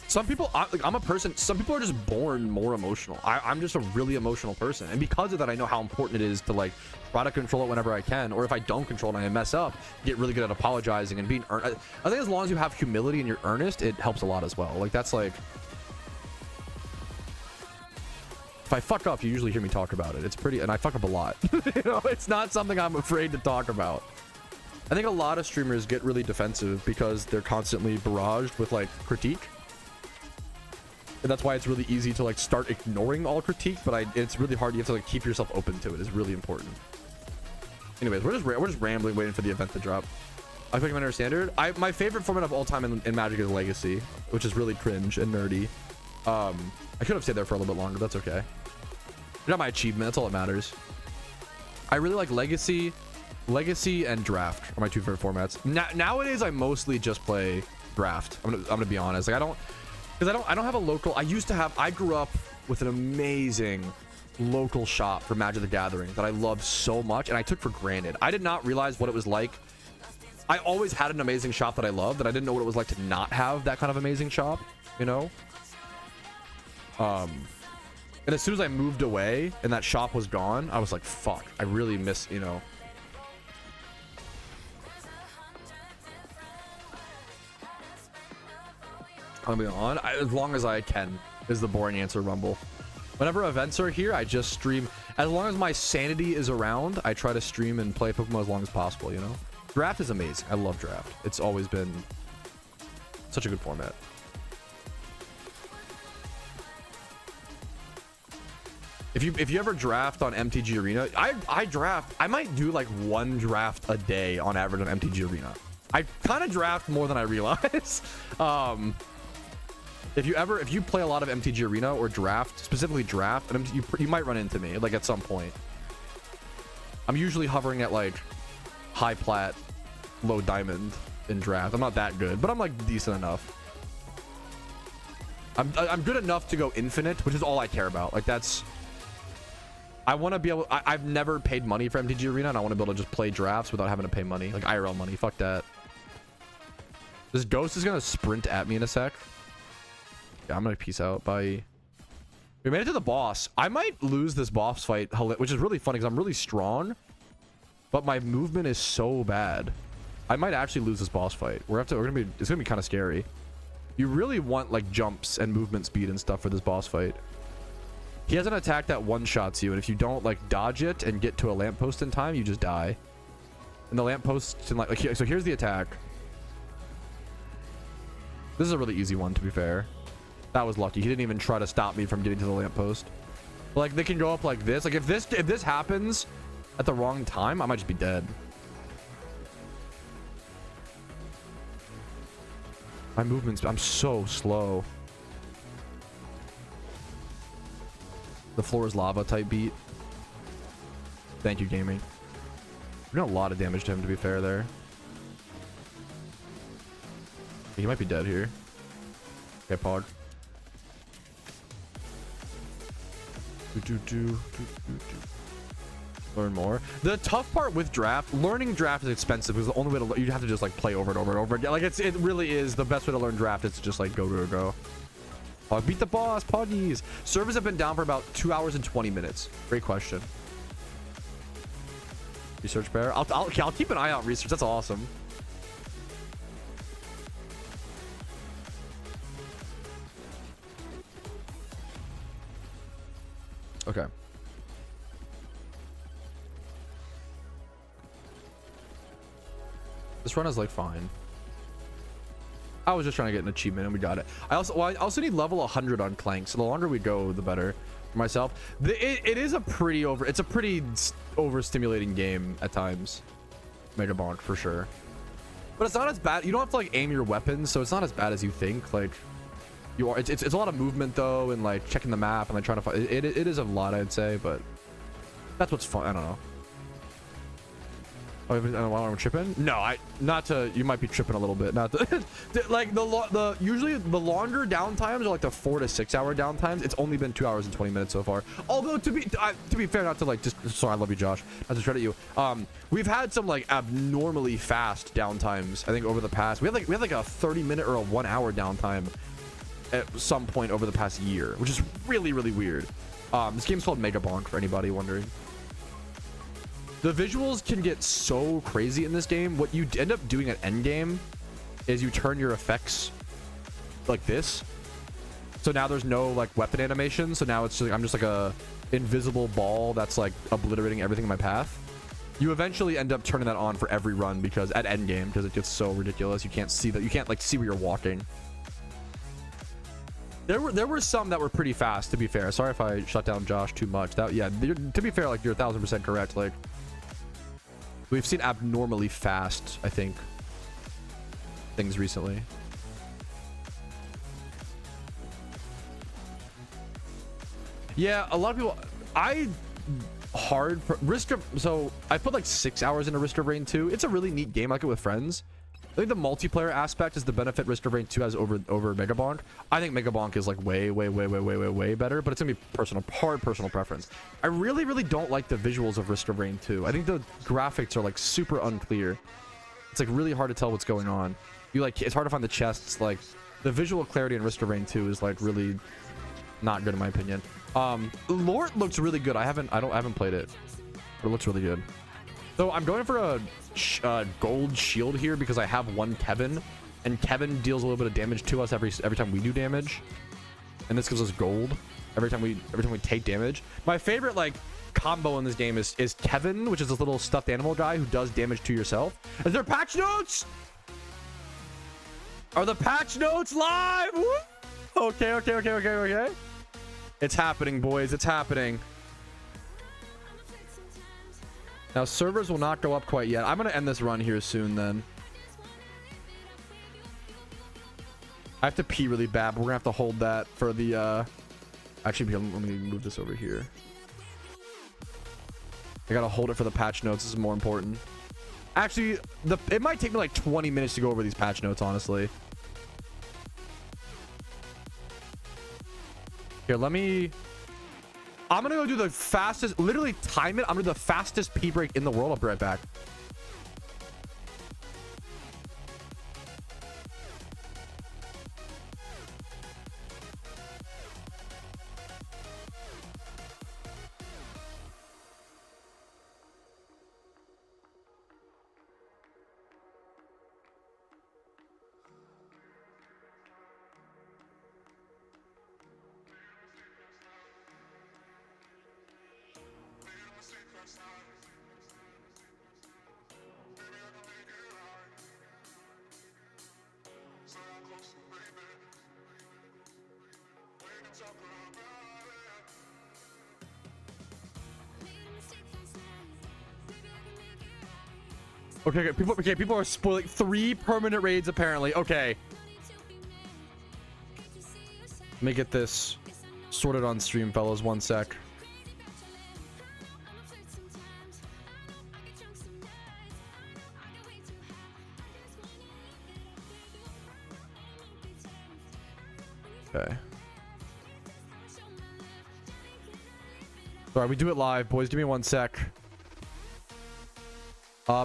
Some people, I'm a person, some people are just born more emotional. I'm just a really emotional person, and because of that, I know how important it is to like try to control it whenever I can, or if I don't control it and I mess up, get really good at apologizing and being earnest. I think as long as you have humility and you're earnest, it helps a lot as well. Like, that's like, if I fuck up, you usually hear me talk about it. It's pretty, and I fuck up a lot. You know, it's not something I'm afraid to talk about. I think a lot of streamers get really defensive because they're constantly barraged with like critique. And that's why it's really easy to like start ignoring all critique, but it's really hard. You have to like keep yourself open to it. It's really important. Anyways, we're just rambling, waiting for the event to drop. I think I'm standard. My favorite format of all time in Magic is Legacy, which is really cringe and nerdy. I could have stayed there for a little bit longer, but that's okay. I got my achievement. That's all that matters. I really like Legacy and Draft are my 2 favorite formats. Nowadays, I mostly just play Draft. I'm gonna be honest. Like, I don't have a local. I grew up with an amazing local shop for Magic the Gathering that I loved so much, and I took for granted. I did not realize what it was like I always had an amazing shop that I loved, and I didn't know what it was like to not have that kind of amazing shop, you know? And as soon as I moved away and that shop was gone, I was like, fuck, I really miss, you know. I'll be on as long as I can is the boring answer, Rumble. Whenever events are here, I just stream. As long as my sanity is around, I try to stream and play Pokemon as long as possible, you know? Draft is amazing. I love draft. It's always been such a good format. If you ever draft on MTG Arena, I draft. I might do like 1 draft a day on average on MTG Arena. I kind of draft more than I realize. If you play a lot of MTG Arena or draft, specifically draft, and you might run into me like at some point. I'm usually hovering at like high plat, low diamond in draft. I'm not that good, but I'm like decent enough. I'm good enough to go infinite, which is all I care about. Like that's, I want to be able. I've never paid money for MTG Arena, and I want to be able to just play drafts without having to pay money, like IRL money. Fuck that. This ghost is gonna sprint at me in a sec. Yeah, I'm gonna peace out. Bye. We made it to the boss. I might lose this boss fight, which is really funny because I'm really strong, but my movement is so bad. I might actually lose this boss fight. It's gonna be kind of scary. You really want like jumps and movement speed and stuff for this boss fight. He has an attack that one-shots you, and if you don't like dodge it and get to a lamppost in time, you just die. And the lamppost can like so here's the attack. This is a really easy one, to be fair. That was lucky. He didn't even try to stop me from getting to the lamppost. Like they can go up like this. Like if this happens at the wrong time, I might just be dead. My movements, I'm so slow. The floor is lava type beat. Thank you, gaming. We're doing a lot of damage to him, to be fair there. He might be dead here. Okay, Pog. Learn more. The tough part with draft, learning draft is expensive because the only way to you have to just like play over and over and over again. Like it really is the best way to learn draft is to just like go. Oh, beat the boss, Poggies. Servers have been down for about 2 hours and 20 minutes. Great question. Research bear. I'll keep an eye out. Research. That's awesome. Okay. This run is like fine. I was just trying to get an achievement and we got it. I also need level 100 on Clank, so the longer we go, the better for myself. It is a pretty overstimulating game at times. Mega Bonk for sure. But it's not as bad. You don't have to like aim your weapons, so it's not as bad as you think. Like you are. It's a lot of movement though, and like checking the map and like trying to find. It is a lot, I'd say, but that's what's fun. I don't know. Oh, while I'm tripping? No, not to. You might be tripping a little bit. Not to, like usually the longer downtimes are like the 4 to 6 hour downtimes. It's only been 2 hours and 20 minutes so far. Although to be fair, not to like just. Sorry, I love you, Josh. Not to credit you. We've had some like abnormally fast downtimes. I think over the past we had like a 30-minute or a 1 hour downtime at some point over the past year, which is really weird. This game's called Mega Bonk for anybody wondering. The visuals can get so crazy in this game. What you end up doing at endgame is you turn your effects like this. So now there's no like weapon animation. So now it's just, I'm just like a invisible ball that's like obliterating everything in my path. You eventually end up turning that on for every run because at endgame, because it gets so ridiculous. You can't see that. You can't like see where you're walking. There were some that were pretty fast, to be fair. Sorry if I shut down Josh too much. That yeah, to be fair, like you're 1000% correct. Like we've seen abnormally fast, I think, things recently. Yeah, a lot of people. So I put like 6 hours into Risk of Rain 2. It's a really neat game. I like it with friends. I think the multiplayer aspect is the benefit Risk of Rain 2 has over Mega Bonk. I think Mega Bonk is like way better, but it's gonna be personal preference. I really don't like the visuals of Risk of Rain 2. I think the graphics are like super unclear. it's like really hard to tell what's going on. You like, it's hard to find the chests. Like the visual clarity in Risk of Rain 2 is like really not good in my opinion. Lord looks really good. I haven't played it, but it looks really good. So I'm going for a gold shield here because I have one Kevin, and Kevin deals a little bit of damage to us every time we do damage, and this gives us gold every time we take damage. My favorite like combo in this game is Kevin, which is this little stuffed animal guy who does damage to yourself. Is there patch notes? Are the patch notes live? Woo! Okay. It's happening, boys. It's happening. Now, servers will not go up quite yet. I'm going to end this run here soon, then. I have to pee really bad, but we're going to have to hold that for the... Actually, let me move this over here. I got to hold it for the patch notes. This is more important. Actually, it might take me like 20 minutes to go over these patch notes, honestly. Here, I'm gonna go do the fastest, literally time it. I'm gonna do the fastest pee break in the world. I'll be right back. Okay, people are spoiling 3 permanent raids apparently. Okay. Let me get this sorted on stream, fellas. 1 sec. Okay. Sorry, we do it live, boys. Give me 1 sec.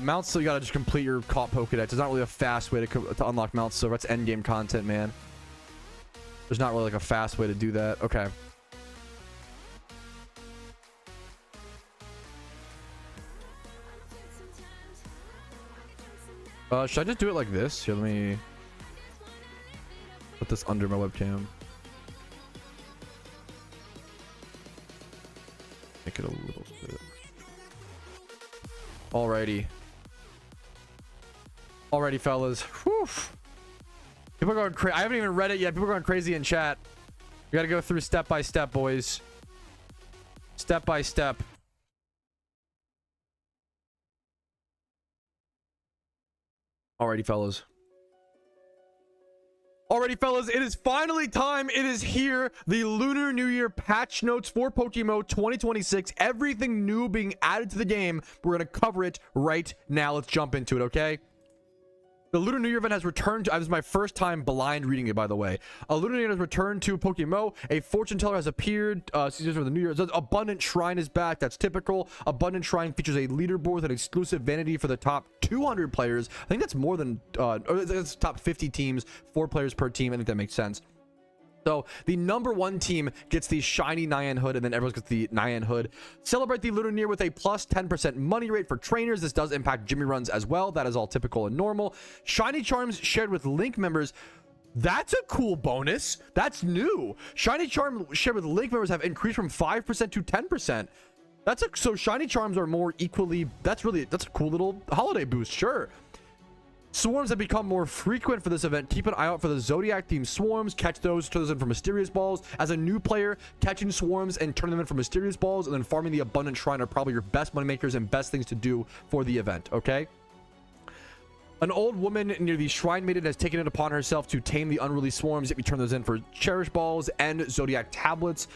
Mounts, so you gotta just complete your caught Pokedex. There's not really a fast way to unlock mounts, so that's endgame content, man. There's not really like a fast way to do that. Okay. Should I just do it like this? Here, let me put this under my webcam. Make it a little bit. Alrighty, fellas. Whew. People are going crazy. I haven't even read it yet. People are going crazy in chat. We got to go through step by step, boys. Step by step. Alrighty, fellas. It is finally time. It is here. The Lunar New Year patch notes for PokeMMO 2026. Everything new being added to the game. We're going to cover it right now. Let's jump into it, okay? The Lunar New Year event has returned to... This is my first time blind reading it, by the way. A Lunar New Year has returned to PokeMMO. A fortune teller has appeared. Seasons for the New Year. Abundant Shrine is back. That's typical. Abundant Shrine features a leaderboard with an exclusive vanity for the top 200 players. I think that's more than... it's top 50 teams. 4 players per team. I think that makes sense. So the #1 team gets the shiny Nyan hood, and then everyone gets the Nyan hood. Celebrate the Lunar New Year with a plus 10% money rate for trainers. This does impact Jimmy runs as well. That is all typical and normal. Shiny charms shared with link members. That's a cool bonus. That's new. Shiny charm shared with link members have increased from 5% to 10%. So shiny charms are more equally. That's a cool little holiday boost. Sure. Swarms have become more frequent for this event. Keep an eye out for the Zodiac themed swarms. Catch those, turn those in for mysterious balls. As a new player, catching swarms and turning them in for mysterious balls and then farming the Abundant Shrine are probably your best money makers and best things to do for the event, okay? An old woman near the Shrine Maiden has taken it upon herself to tame the unruly swarms. Yet we turn those in for Cherish Balls and Zodiac Tablets.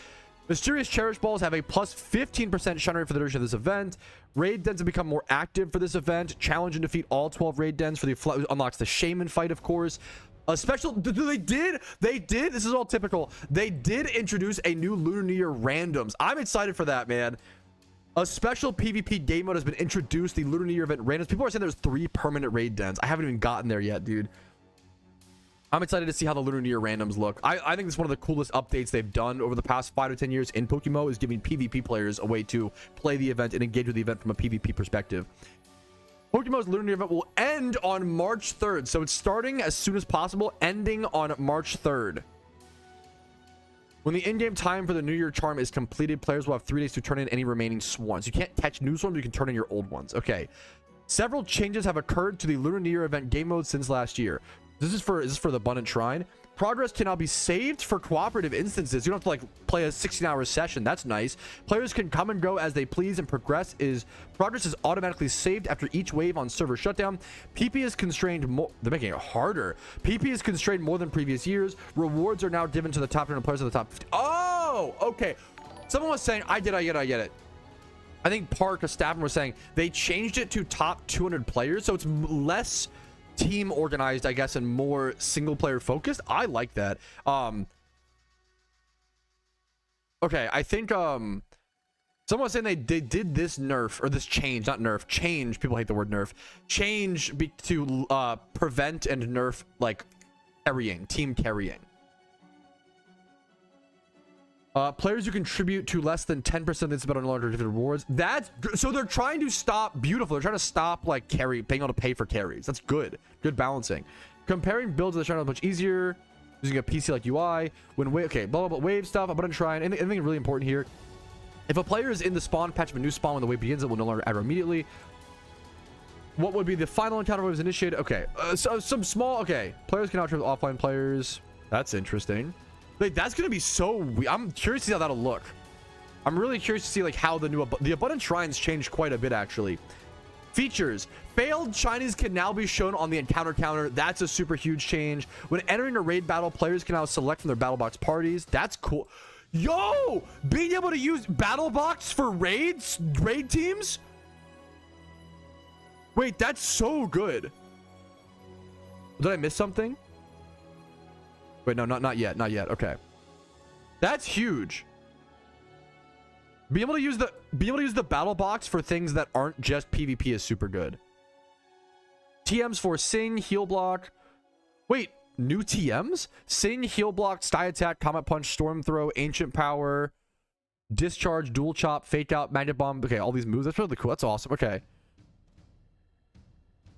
Mysterious Cherish Balls have a plus 15% shine rate for the duration of this event. Raid dens have become more active for this event. Challenge and defeat all 12 raid dens for the unlocks the Shaman fight, of course. A special... They did. This is all typical. They did introduce a new Lunar New Year randoms. I'm excited for that, man. A special PvP game mode has been introduced. The Lunar New Year event randoms. People are saying there's 3 permanent raid dens. I haven't even gotten there yet, dude. I'm excited to see how the Lunar New Year randoms look. I think it's one of the coolest updates they've done over the past 5 to 10 years in PokeMMO is giving PvP players a way to play the event and engage with the event from a PvP perspective. PokeMMO's Lunar New Year event will end on March 3rd. So it's starting as soon as possible, ending on March 3rd. When the in-game time for the New Year charm is completed, players will have 3 days to turn in any remaining swarms. You can't catch new swarms, you can turn in your old ones. Okay. Several changes have occurred to the Lunar New Year event game mode since last year. Is this for the Abundant Shrine? Progress can now be saved for cooperative instances. You don't have to like play a 16-hour session. That's nice. Players can come and go as they please, and progress is automatically saved after each wave on server shutdown. PP is constrained more. They're making it harder. PP is constrained more than previous years. Rewards are now given to the top 200 players of the top 50. Oh, okay. Someone was saying, I get it. I think Park, a staff was saying they changed it to top 200 players, so it's less team organized, I guess, and more single player focused. I like that. Okay, I think someone was saying they did this nerf, or this change, not nerf, change, people hate the word nerf, change to prevent and nerf like team carrying. Players who contribute to less than 10% of this about no longer different rewards. That's so they're trying to stop beautiful. They're trying to stop like being able to pay for carries. That's good. Good balancing. Comparing builds is trying to be much easier using a PC like UI. When okay, blah blah blah, wave stuff. I'm gonna try and anything really important here. If a player is in the spawn patch of a new spawn when the wave begins, it will no longer aggro immediately. What would be the final encounter wave is initiated? Okay, so some small. Okay, players can now trade with offline players. That's interesting. Like, that's gonna be so weird. I'm curious to see how that'll look. I'm really curious to see like how the Abundant Shrines changed quite a bit actually. Features: failed shinies can now be shown on the encounter counter. That's a super huge change. When entering a raid battle, players can now select from their battle box parties. That's cool. Yo, being able to use battle box for raid teams. Wait, that's so good. Did I miss something? Wait, no, not yet. Okay, that's huge. Be able to use the battle box for things that aren't just PvP is super good. TMs for Sing, Heal Block. Wait, new TMs? Sing, Heal Block, Sty Attack, Comet Punch, Storm Throw, Ancient Power, Discharge, Dual Chop, Fake Out, Magnet Bomb. Okay, all these moves. That's really cool. That's awesome. Okay.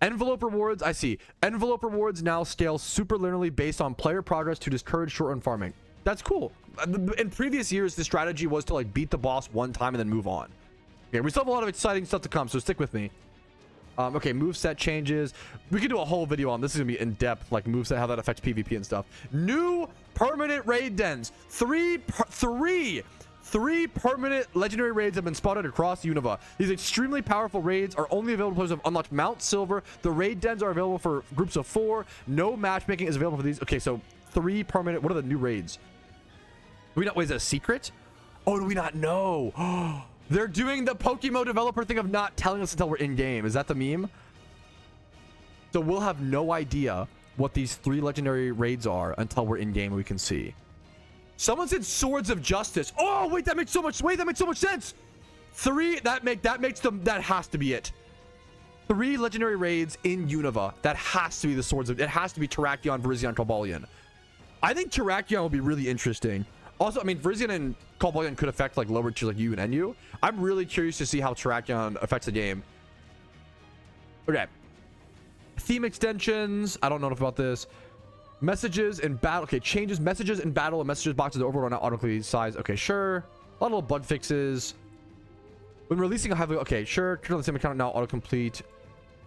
Envelope rewards, I see. Envelope rewards now scale super linearly based on player progress to discourage short-run farming. That's cool. In previous years, the strategy was to like beat the boss one time and then move on. Okay, we still have a lot of exciting stuff to come, so stick with me. Okay, moveset changes. We could do a whole video on this. Is gonna be in depth, like moveset, how that affects PvP and stuff. New permanent raid dens. Three permanent legendary raids have been spotted across Unova. These extremely powerful raids are only available to players who have unlocked Mount Silver. The raid dens are available for groups of 4. No matchmaking is available for these. Okay, so 3 permanent. What are the new raids? Do we not? Wait, is it a secret? Oh, do we not know? They're doing the PokeMMO developer thing of not telling us until we're in game. Is that the meme? So we'll have no idea what these 3 legendary raids are until we're in game and we can see. Someone said Swords of Justice. Oh, wait, that makes so much sense. 3, that has to be it. 3 legendary raids in Unova. That has to be the Swords of, it has to be Terrakion, Virizion, Cobalion. I think Terrakion will be really interesting. Also, I mean, Virizion and Cobalion could affect like lower tiers like U and NU. I'm really curious to see how Terrakion affects the game. Okay. Theme extensions. I don't know enough about this. Messages in battle. Okay, changes messages in battle and messages boxes overall are not automatically sized. Okay, sure. A lot of little bug fixes. When releasing a highly, okay, sure. Turn on the same account now autocomplete.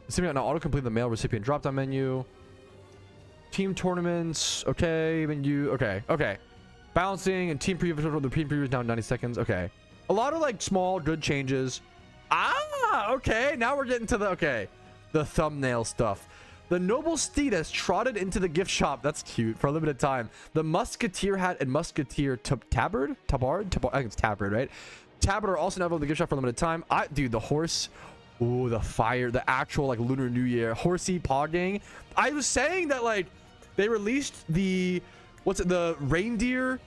The same account now autocomplete the mail recipient drop down menu. Team tournaments. Okay, menu. Okay. Balancing and team preview. The team preview is now 90 seconds. Okay. A lot of like small good changes. Okay. Now we're getting to the thumbnail stuff. The noble steed has trotted into the gift shop. That's cute. For a limited time. The musketeer hat and musketeer tabard? I think it's tabard, right? Tabard are also now available in the gift shop for a limited time. Dude, the horse. Ooh, the fire. The actual like Lunar New Year. Horsey pogging. I was saying that like they released the the reindeer,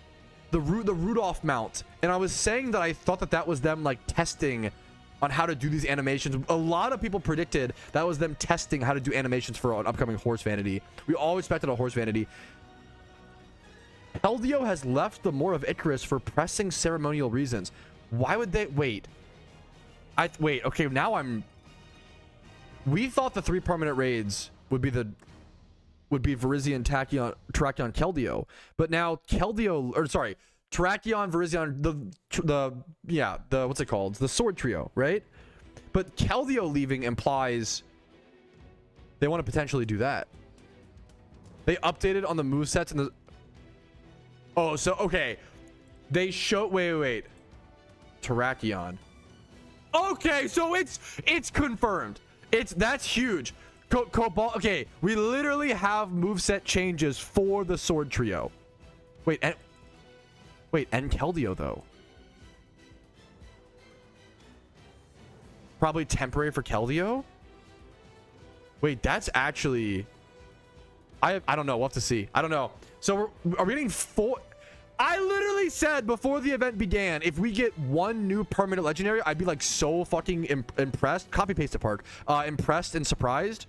the Rudolph mount, and I was saying that I thought that was them like testing on how to do these animations. A lot of people predicted that was them testing how to do animations for an upcoming horse vanity. We all expected a horse vanity. Keldeo has left the Moor of Icarus for pressing ceremonial reasons. Why would they wait? Wait, okay, now we thought the 3 permanent raids would be Virizion, Tachyon, Terrakion, Keldeo, but now Keldeo, or sorry, Terrakion, Virizion, the what's it called? The sword trio, right? But Keldeo leaving implies they want to potentially do that. They updated on the movesets and the... Oh, so, okay. They show... Wait. Terrakion. Okay, so it's confirmed. That's huge. Cobalt... Okay, we literally have moveset changes for the sword trio. Wait, and Keldeo, though. Probably temporary for Keldeo? Wait, that's actually... I don't know. We'll have to see. I don't know. So, are we getting 4... I literally said before the event began, if we get 1 new permanent legendary, I'd be like so fucking impressed. Copy paste it, Park. Impressed and surprised.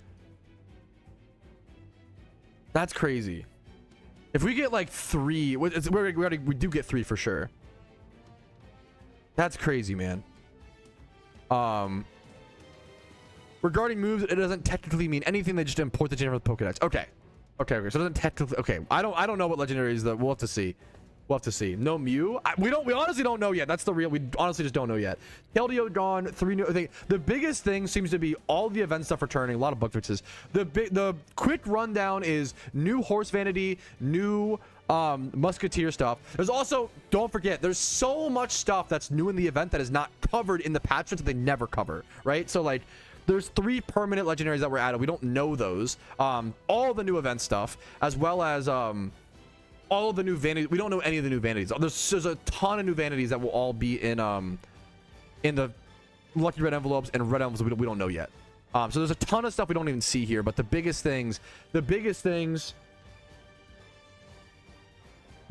That's crazy. If we get like 3, we do get 3 for sure. That's crazy, man. Regarding moves, it doesn't technically mean anything. They just import the general Pokedex. Okay. So it doesn't technically. Okay. I don't know what legendaries that we'll have to see. We'll have to see. No Mew. We honestly don't know yet. That's the real. We honestly just don't know yet. Keldeo gone. 3 new. The biggest thing seems to be all the event stuff returning. A lot of bug fixes. The quick rundown is new horse vanity, new musketeer stuff. There's also, don't forget, there's so much stuff that's new in the event that is not covered in the patch notes that they never cover, right? So like there's 3 permanent legendaries that were added. We don't know those. All the new event stuff, as well as all of the new vanities. We don't know any of the new vanities. There's a ton of new vanities that will all be in the lucky red envelopes and red envelopes we don't know yet. So there's a ton of stuff we don't even see here, but the biggest things are going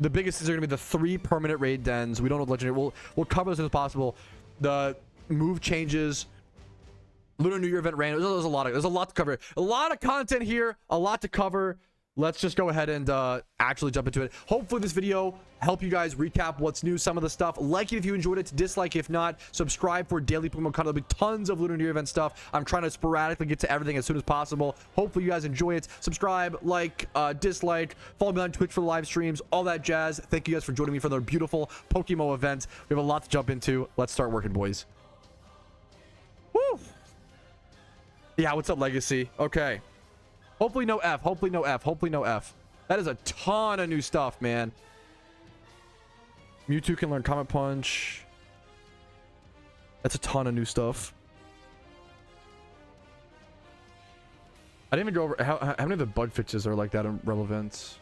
to be the 3 permanent raid dens. We don't know the legendary. We'll cover this as possible. The move changes, Lunar New Year event ran. There's a lot to cover. A lot of content here, a lot to cover. Let's just go ahead and actually jump into it. Hopefully this video help you guys recap what's new, some of the stuff. Like it if you enjoyed it, dislike if not. Subscribe for daily PokeMMO content. There'll be tons of Lunar New Year event stuff. I'm trying to sporadically get to everything as soon as possible. Hopefully you guys enjoy it. Subscribe, like, dislike, follow me on Twitch for the live streams, all that jazz. Thank you guys for joining me for another beautiful PokeMMO event. We have a lot to jump into. Let's start working, boys. Woo! Yeah, what's up, Legacy? Okay. Hopefully no F. Hopefully no F. Hopefully no F. That is a ton of new stuff, man. Mewtwo can learn Comet Punch. That's a ton of new stuff. I didn't even go over how many of the bug fixes are like that in relevance.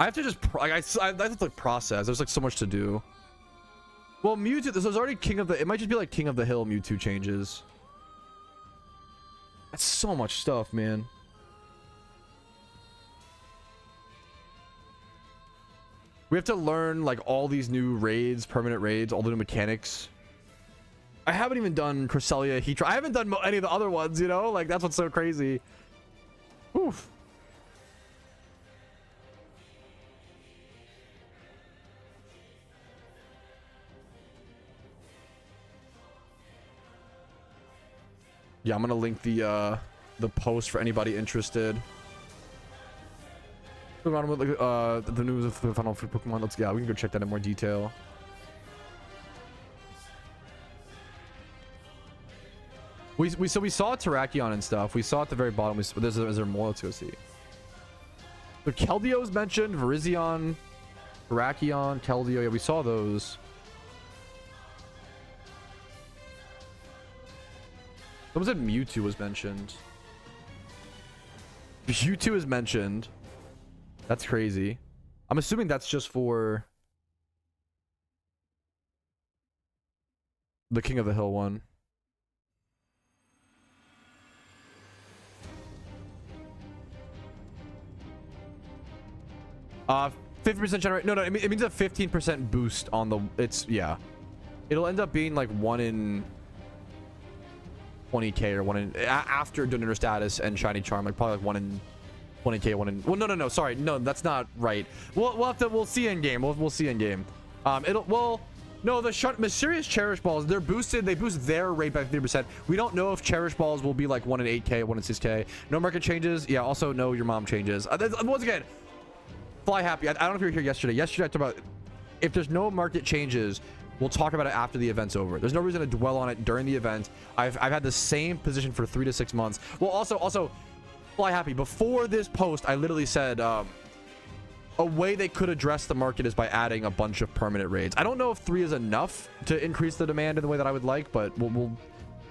I have to just I have to like process. There's like so much to do. Well, Mewtwo, this was already King of the... It might just be like King of the Hill Mewtwo changes. That's so much stuff, man. We have to learn like all these new raids, permanent raids, all the new mechanics. I haven't even done Cresselia, Heatran. I haven't done any of the other ones, you know? Like, that's what's so crazy. Oof. Yeah, I'm gonna link the post for anybody interested. The news of the final free Pokemon. We can go check that in more detail. We saw Terrakion and stuff. We saw at the very bottom. Is there more? Let's go see. So Keldeo was mentioned. Virizion, Terrakion, Keldeo. Yeah, we saw those. Someone said Mewtwo was mentioned. Mewtwo is mentioned. That's crazy. I'm assuming that's just for the King of the Hill one. 50% generate. No, it means a 15% boost on the. Yeah. It'll end up being like 1 in 20k or 1 in after Donator status and shiny charm, like probably like 1 in 20k, 1 in. Well, no, sorry, no, that's not right. We'll see in game. We'll see in game. No, the mysterious cherish balls, they're boosted. They boost their rate by 50%. We don't know if cherish balls will be like 1 in 8k, 1 in 6k. No market changes. Yeah. Also, no, your mom changes. Once again, fly happy. I don't know if you were here yesterday. Yesterday I talked about if there's no market changes, we'll talk about it after the event's over. There's no reason to dwell on it during the event. I've had the same position for 3 to 6 months. Well, also fly happy. Before this post, I literally said a way they could address the market is by adding a bunch of permanent raids. I don't know if 3 is enough to increase the demand in the way that I would like, but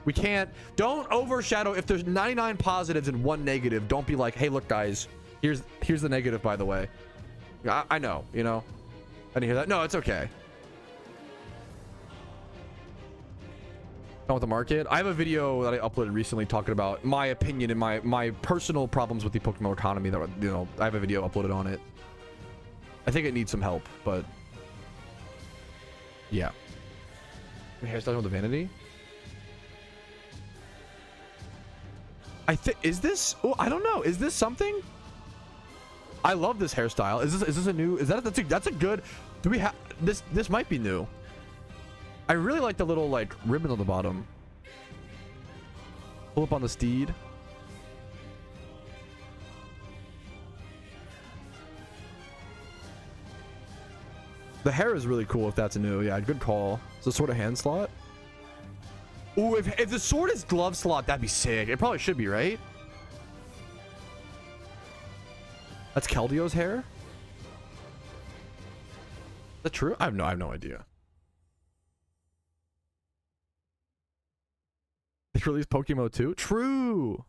we can't. Don't overshadow. If there's 99 positives and 1 negative, don't be like, hey, look, guys, here's the negative, by the way. I know, you know. I didn't hear that. No, it's okay. With the market, I have a video that I uploaded recently talking about my opinion and my personal problems with the PokeMMO economy. That, you know, I have a video uploaded on it. I think it needs some help, but yeah. Hairstyle with the vanity. I think is this? Oh, I don't know. Is this something? I love this hairstyle. Is this a new? Is that's a good? Do we have this? This might be new. I really like the little like ribbon on the bottom. Pull up on the steed. The hair is really cool if that's new. Yeah, good call. It's a sort of hand slot. Ooh, if the sword is glove slot, that'd be sick. It probably should be, right? That's Keldio's hair? Is that true? I have no idea. They released PokeMMO 2? True.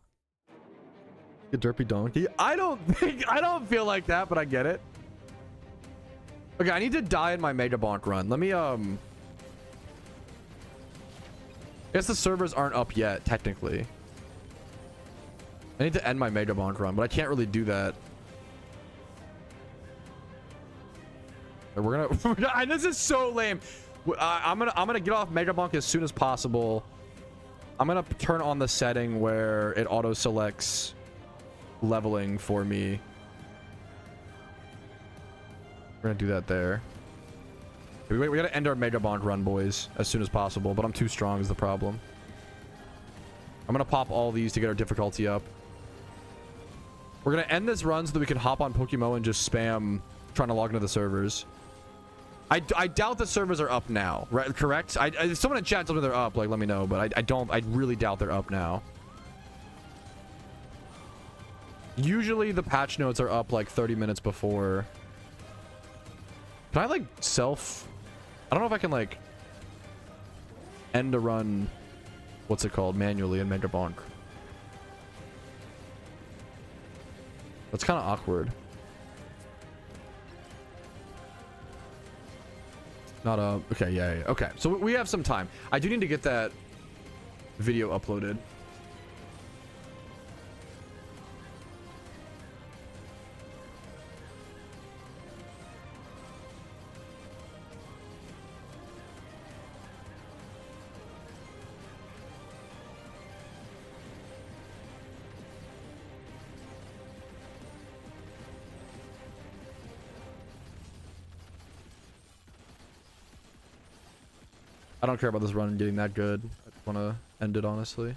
A derpy donkey. I don't feel like that, but I get it. Okay, I need to die in my Mega Bonk run. Let me I guess the servers aren't up yet, technically. I need to end my Mega Bonk run, but I can't really do that. We're gonna this is so lame. I'm gonna get off Mega Bonk as soon as possible. I'm gonna turn on the setting where it auto selects leveling for me. We're gonna do that there. We gotta end our Mega Bonk run, boys, as soon as possible, but I'm too strong is the problem. I'm gonna pop all these to get our difficulty up. We're gonna end this run so that we can hop on PokeMMO and just spam trying to log into the servers. I doubt the servers are up now, right? Correct? If someone in chat tells me they're up, like, let me know, but I really doubt they're up now. Usually the patch notes are up like 30 minutes before. Can I like I don't know if I can like end a run, what's it called, manually in Mega Bonk. That's kind of awkward. Not a okay, yeah. Okay, so we have some time. I do need to get that video uploaded. I don't care about this run getting that good. I just want to end it, honestly.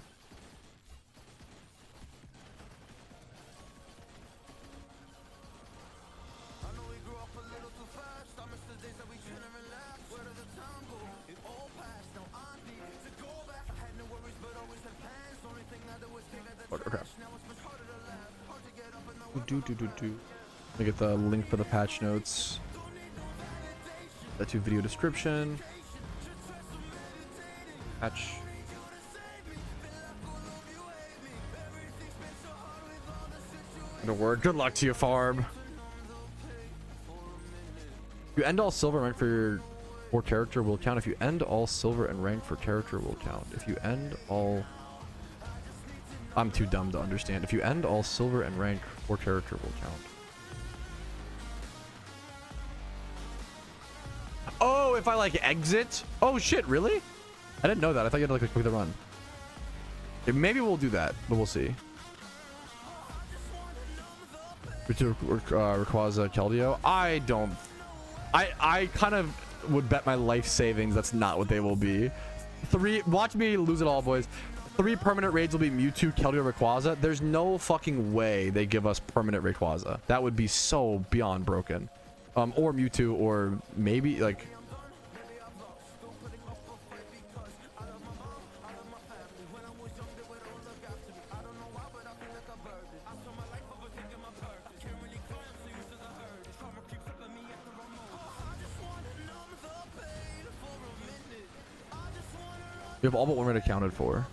Okay. Let me get the link for the patch notes. That to video description. Patch. It'll work. Good luck to you, Farb. If you end all silver and rank for character will count. If you end all silver and rank for character will count. If you end all... I'm too dumb to understand. If you end all silver and rank for character will count. if I like exit. Oh shit, really? I didn't know that. I thought you had to like click the run. Okay, maybe we'll do that, but we'll see. Rayquaza, Keldeo. I kind of would bet my life savings that's not what they will be. Watch me lose it all, boys. 3 permanent raids will be Mewtwo, Keldeo, Rayquaza. There's no fucking way they give us permanent Rayquaza. That would be so beyond broken. Or Mewtwo, or maybe like. We have all but one raid accounted for.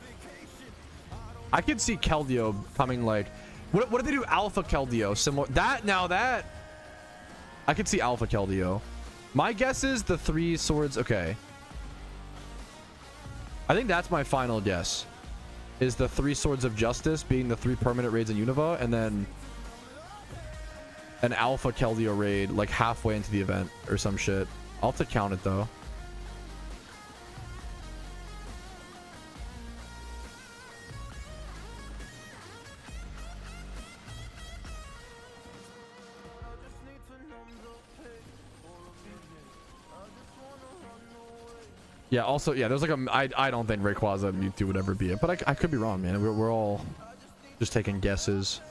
I could see Keldeo coming like, what if they do Alpha Keldeo? Similar that I could see Alpha Keldeo. My guess is the 3 swords. Okay, I think that's my final guess. Is the 3 swords of justice being the 3 permanent raids in Unova, and then an Alpha Keldeo raid like halfway into the event or some shit. I'll have to count it though. Yeah, also, yeah, there's like I don't think Rayquaza and Mewtwo would ever be it, but I could be wrong, man. We're all just taking guesses.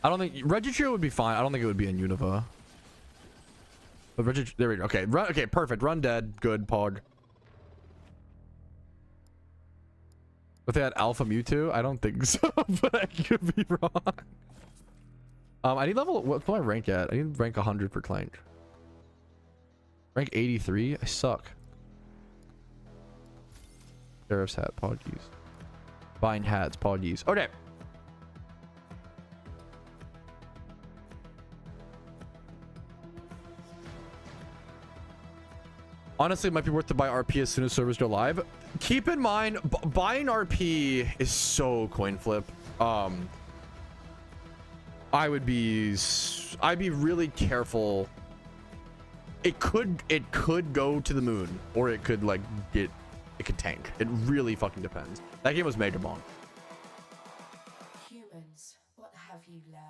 I don't think Registry would be fine. I don't think it would be in Unova. But Registry, there we go. Okay, okay, perfect. Run dead. Good, Pog. If they had Alpha Mewtwo, I don't think so, but I could be wrong. I need level. What's my rank at? I need rank 100 for Clank. Rank 83? I suck. Sheriff's hat, Poggies. Buying hats, Poggies. Okay. Honestly, it might be worth to buy RP as soon as servers go live. Keep in mind, buying RP is so coin flip. I'd be really careful. It could go to the moon, or it could like it could tank. It really fucking depends. That game was mega bomb. Humans, what have you learned?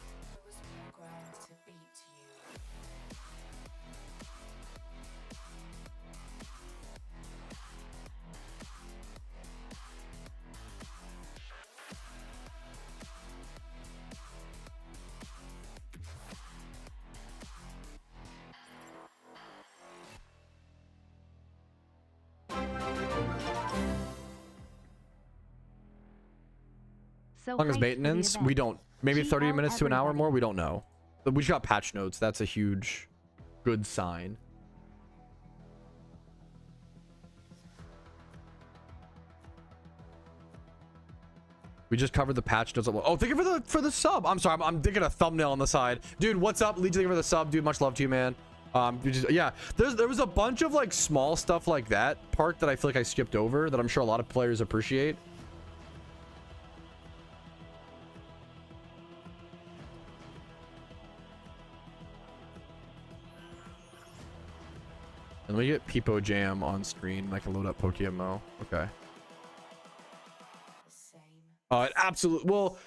I was programmed to beat you. As long as maintenance, we don't. Maybe 30 minutes to an hour more, we don't know. But we just got patch notes. That's a huge, good sign. We just covered the patch notes. Oh, thank you for the sub. I'm sorry, I'm thinking a thumbnail on the side, dude. What's up, Legion? Thank you for the sub, dude. Much love to you, man. Yeah, there was a bunch of like small stuff like that part that I feel like I skipped over that I'm sure a lot of players appreciate. And let me get Peepo Jam on screen and I can load up PokeMMO. Okay. It absolutely. Well,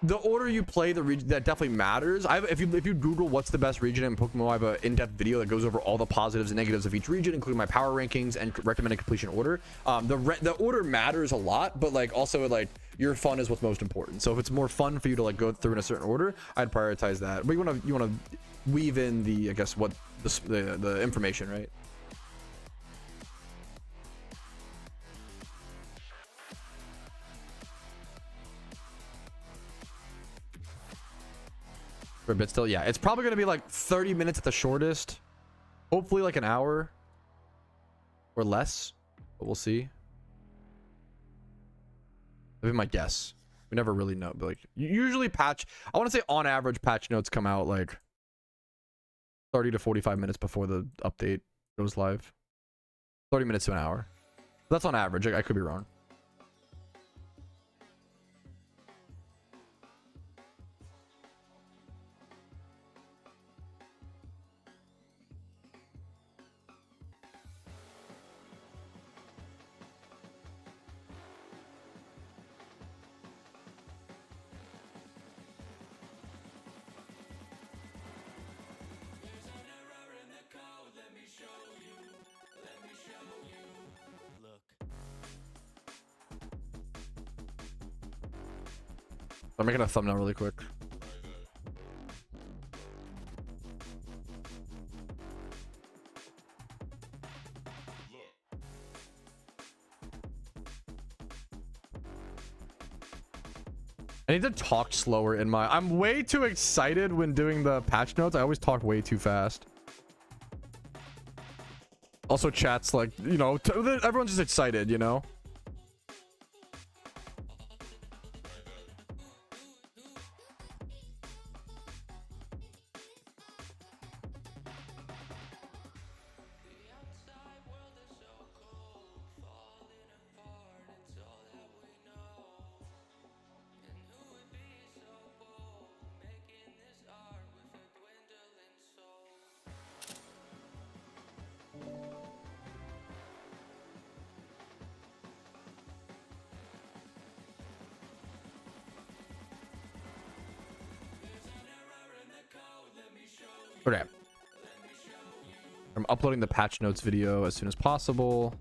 the order you play the region, that definitely matters. If you Google what's the best region in PokeMMO, I have an in-depth video that goes over all the positives and negatives of each region, including my power rankings and recommended completion order. The order matters a lot, but like also like your fun is what's most important. So if it's more fun for you to like go through in a certain order, I'd prioritize that. But you want to weave in the, I guess, what the information, right? For a bit still, yeah, it's probably gonna be like 30 minutes at the shortest, hopefully like an hour or less, but we'll see. That'd be my guess. We never really know, but like usually I want to say on average patch notes come out like 30 to 45 minutes before the update goes live. 30 minutes to an hour. That's on average. I could be wrong. I'm making a thumbnail really quick. I need to talk slower in my... I'm way too excited when doing the patch notes. I always talk way too fast. Also, chat's like, you know, everyone's just excited, you know? Okay. I'm uploading the patch notes video as soon as possible.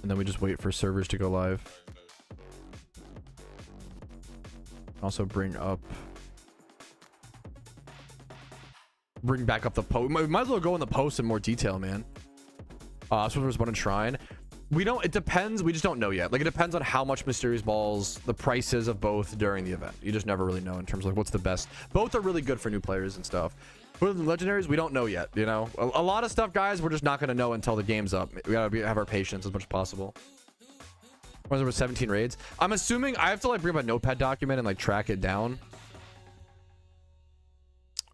And then we just wait for servers to go live. Also bring back up the post. Might as well go in the post in more detail, man. So there's one in Shrine. We don't, it depends. We just don't know yet. Like, it depends on how much Mysterious Balls, the prices of both during the event. You just never really know in terms of like, what's the best. Both are really good for new players and stuff. For the legendaries, we don't know yet, you know? A lot of stuff, guys, we're just not going to know until the game's up. We gotta have our patience as much as possible. There were 17 raids. I'm assuming I have to like bring up a notepad document and like track it down.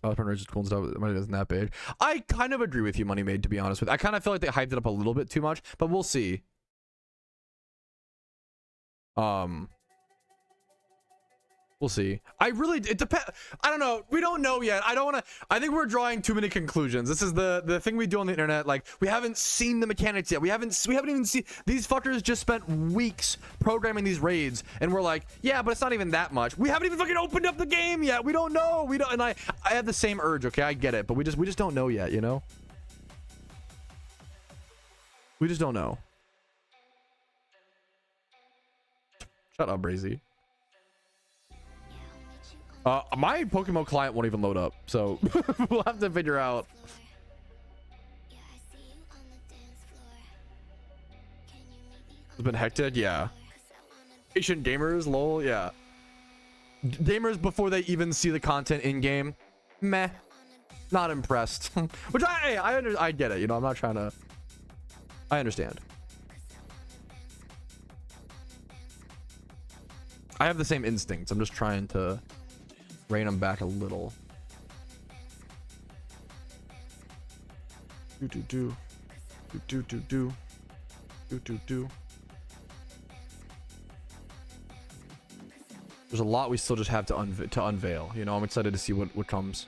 Raids cool and stuff. Money isn't that big. I kind of agree with you, Money Made, to be honest with you. I kind of feel like they hyped it up a little bit too much, but we'll see. We'll see. It depends. I don't know. We don't know yet. I think we're drawing too many conclusions. This is the thing we do on the internet. Like, we haven't seen the mechanics yet. We haven't even seen, these fuckers just spent weeks programming these raids and we're like, yeah, but it's not even that much. We haven't even fucking opened up the game yet. We don't know. And I have the same urge. Okay, I get it, but we just don't know yet, you know? We just don't know. Shut up, Brazy. My PokeMMO client won't even load up, so we'll have to figure out. It's been hectic, yeah. Patient gamers, lol, yeah. Gamers before they even see the content in game, meh, not impressed. Which I get it, you know. I'm not trying to. I understand. I have the same instincts. I'm just trying to rein them back a little. Do. There's a lot we still just have to unveil. You know, I'm excited to see what comes.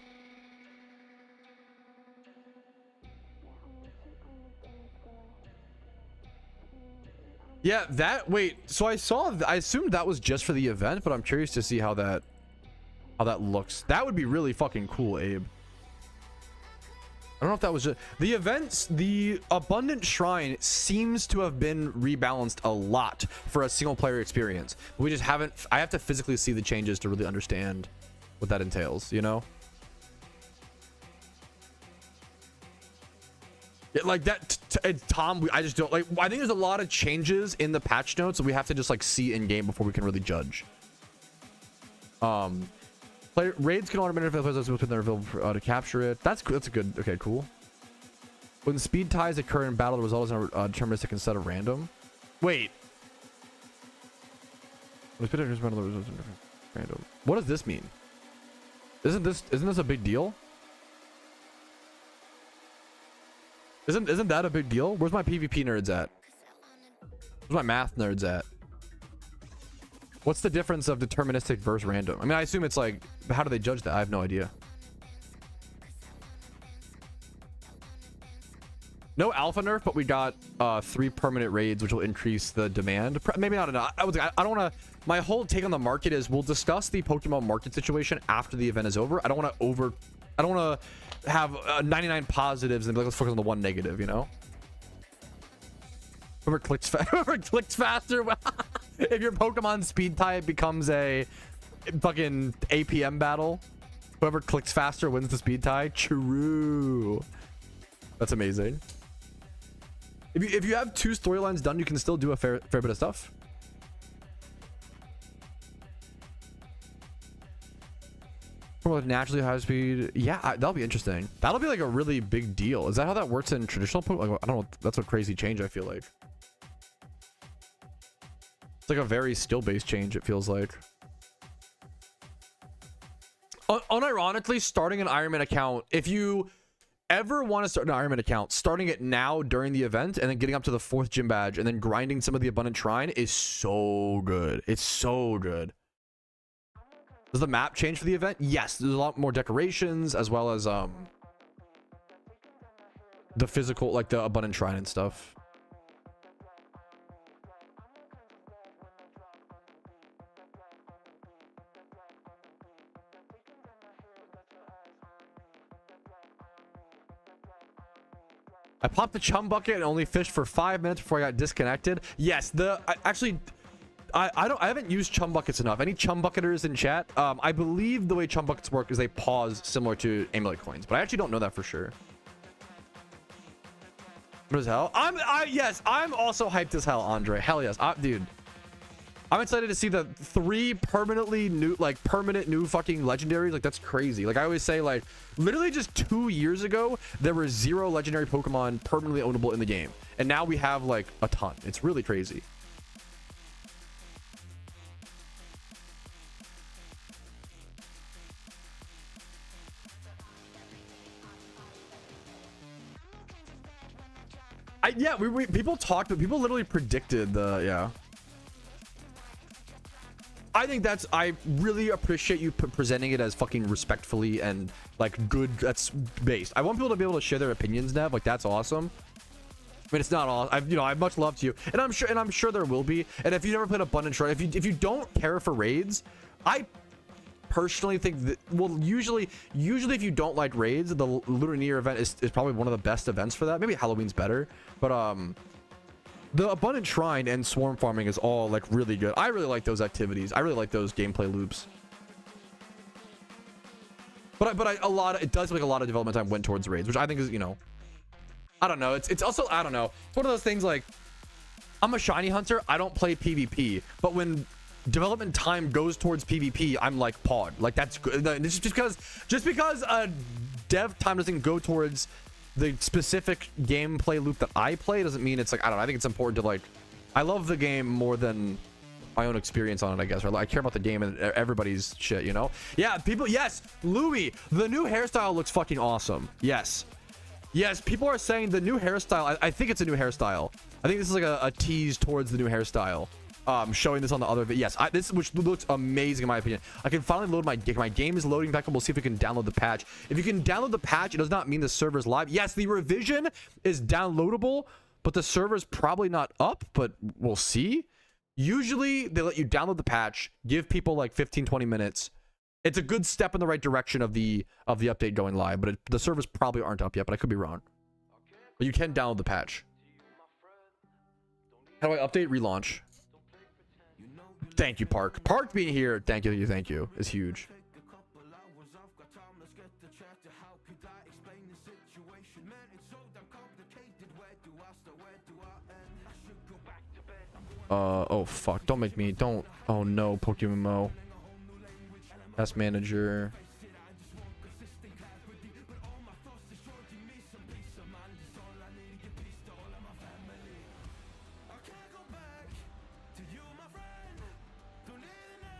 Yeah, wait, so I assumed that was just for the event, but I'm curious to see how that looks. That would be really fucking cool, Abe. I don't know if that was just the events. The Abundant Shrine seems to have been rebalanced a lot for a single player experience. We just haven't. I have to physically see the changes to really understand what that entails, you know? Like that, Tom, I just don't like. I think there's a lot of changes in the patch notes that we have to just like see in game before we can really judge. Raids can automatically players within their available to capture it. That's a good. Okay, cool. When speed ties occur in battle, the result is deterministic instead of random. Wait. When speed ties random. What does this mean? Isn't this a big deal? Isn't that a big deal? Where's my PvP nerds at? Where's my math nerds at? What's the difference of deterministic versus random? I mean, I assume it's like, how do they judge that? I have no idea. No alpha nerf, but we got 3 permanent raids, which will increase the demand. Maybe not enough. I don't want to. My whole take on the market is we'll discuss the Pokemon market situation after the event is over. I don't want to have 99 positives and be like, let's focus on the 1 negative, you know? Whoever clicks faster. If your Pokemon speed type becomes a fucking APM battle, whoever clicks faster wins the speed tie. True. That's amazing. If you have 2 storylines done, you can still do a fair bit of stuff. With naturally high speed, yeah, that'll be interesting. That'll be like a really big deal. Is that how that works in traditional Pokemon? Like, I don't know. That's a crazy change. I feel like it's like a very skill-based change. It feels like. Unironically, starting an Ironman account, if you ever want to start an Ironman account, starting it now during the event and then getting up to the 4th gym badge and then grinding some of the abundant shrine is so good. It's so good. Does the map change for the event? Yes, there's a lot more decorations as well as the physical, like the abundant shrine and stuff. I popped the chum bucket and only fished for 5 minutes before I got disconnected. Yes, I haven't used chum buckets enough. Any chum bucketers in chat? I believe the way chum buckets work is they pause similar to amulet coins, but I actually don't know that for sure. What as hell? Yes, I'm also hyped as hell, Andre. Hell yes, dude. I'm excited to see the 3 permanently new, like permanent new fucking legendaries. Like that's crazy. Like I always say, like literally just 2 years ago, there were 0 legendary Pokemon permanently ownable in the game, and now we have like a ton. It's really crazy. Yeah, people talked, but people literally predicted the, yeah. I think I really appreciate you presenting it as fucking respectfully and like good. That's based. I want people to be able to share their opinions, Nev. Like that's awesome. I mean, it's not all. I have much love to you, and I'm sure there will be. And if you never played Abundant Shrine, if you don't care for raids, I personally think that, well, usually if you don't like raids, the Lunar event is probably one of the best events for that. Maybe Halloween's better, but the Abundant Shrine and Swarm Farming is all like really good. I really like those activities. I really like those gameplay loops. But it does like a lot of development time went towards raids, which I think is, you know, I don't know. It's also, I don't know. It's one of those things like, I'm a shiny hunter. I don't play PvP, but when development time goes towards PvP, I'm like pod. Like that's good. It's just because dev time doesn't go towards the specific gameplay loop that I play doesn't mean it's like, I don't know. I think it's important to like, I love the game more than my own experience on it, I guess. Or I care about the game and everybody's shit, you know? Yeah, people, yes, Louis, the new hairstyle looks fucking awesome. Yes. Yes, people are saying the new hairstyle, I think it's a new hairstyle. I think this is like a tease towards the new hairstyle. Showing this on the other video. Yes, this which looks amazing in my opinion. I can finally load my game is loading back, and we'll see if we can download the patch. If you can download the patch, it does not mean the server's live. Yes, the revision is downloadable, but the server's probably not up, but we'll see. Usually they let you download the patch, give people like 15-20 minutes. It's a good step in the right direction of the update going live, but the servers probably aren't up yet, but I could be wrong. But you can download the patch. How do I update? Relaunch. Thank you, Park. Park being here, thank you, is huge. Oh fuck, don't make me, don't, oh no, PokeMMO. Task manager.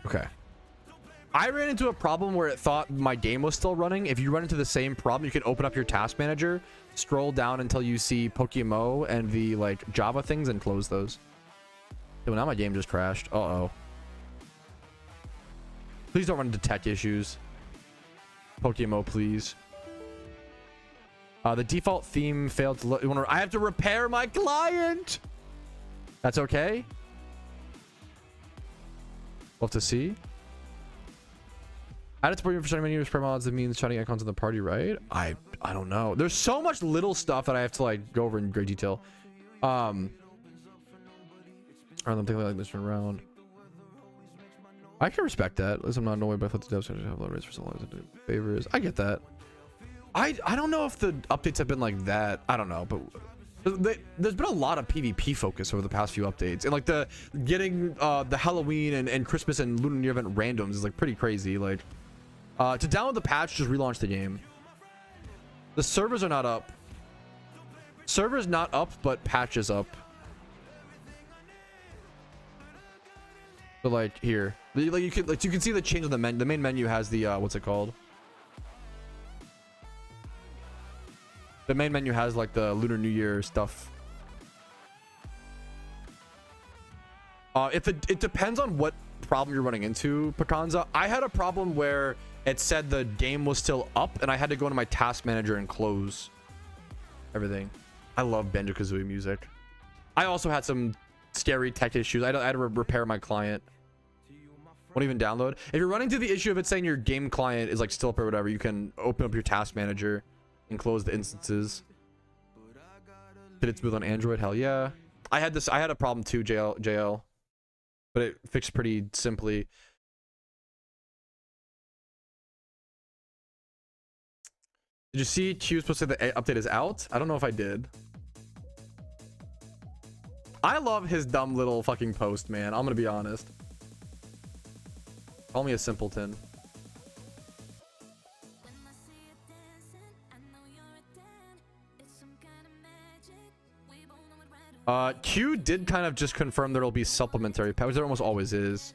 Okay. I ran into a problem where it thought my game was still running. If you run into the same problem, you can open up your task manager, scroll down until you see PokeMMO and the like Java things and close those. Well, now my game just crashed. Uh-oh. Please don't run into tech issues. PokeMMO, please. The default theme failed to load. I have to repair my client. That's okay. We'll have to see. Added support for shiny menus, per mods. That means shiny icons in the party, right? I don't know. There's so much little stuff that I have to like go over in great detail. I'm thinking like this around. I can respect that. At least I'm not annoyed by the devs to have low rates for so long as I do favors. I get that. I don't know if the updates have been like that. I don't know, but there's been a lot of PvP focus over the past few updates, and like the getting the Halloween and Christmas and Lunar New Year event randoms is like pretty crazy. Like to download the patch, just relaunch the game. The servers are not up. Servers not up, but patch is up. So like here, like you can see the change on the menu. The main menu has the what's it called? The main menu has like the Lunar New Year stuff. It depends on what problem you're running into, Pekanza. I had a problem where it said the game was still up and I had to go into my task manager and close everything. I love Banjo-Kazooie music. I also had some scary tech issues. I had to repair my client. Won't even download. If you're running into the issue of it saying your game client is like still up or whatever, you can open up your task manager and close the instances. Did it smooth on Android? Hell yeah. I had a problem too, JL, but it fixed pretty simply. Did you see Q supposed to say the update is out? I don't know if I did. I love his dumb little fucking post, man. I'm gonna be honest. Call me a simpleton. Q did kind of just confirm there'll be supplementary packs. There almost always is.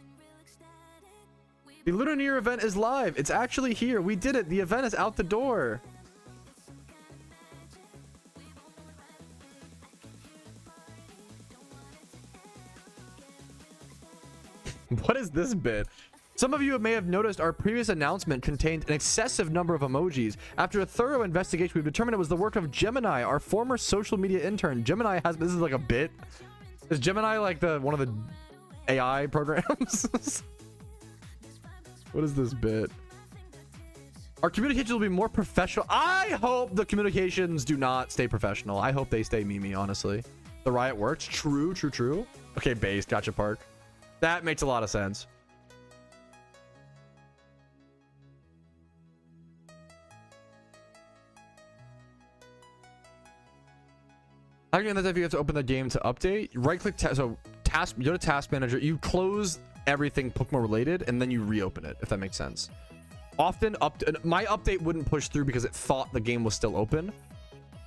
The Lunar New Year event is live. It's actually here. We did it. The event is out the door. What is this bit? Some of you may have noticed our previous announcement contained an excessive number of emojis. After a thorough investigation, we've determined it was the work of Gemini, our former social media intern. Gemini has... This is like a bit. Is Gemini like one of the AI programs? What is this bit? Our communications will be more professional. I hope the communications do not stay professional. I hope they stay memey, honestly. The riot works. True, true, true. Okay, base. Gotcha, Park. That makes a lot of sense. Again, that's if you have to open the game to update. Right click, so task, you go to task manager, you close everything Pokemon related, and then you reopen it, if that makes sense. Often, my update wouldn't push through because it thought the game was still open.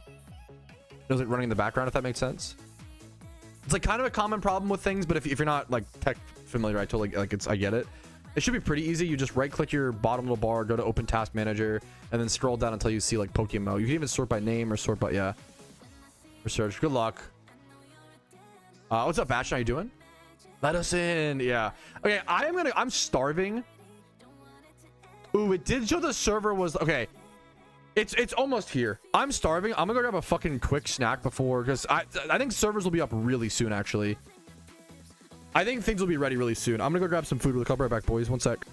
It was like running in the background, if that makes sense. It's like kind of a common problem with things, but if you're not like tech familiar, I totally like I get it. It should be pretty easy. You just right click your bottom little bar, go to open task manager, and then scroll down until you see like PokeMMO. You can even sort by name or sort by, yeah. Research. Good luck. What's up, Bash? How you doing? Let us in. Yeah. Okay, I'm starving. Ooh, it did show the server was okay. It's almost here. I'm starving. I'm gonna go grab a fucking quick snack before, because I think servers will be up really soon, actually. I think things will be ready really soon. I'm gonna go grab some food. We'll come right back, boys. One sec.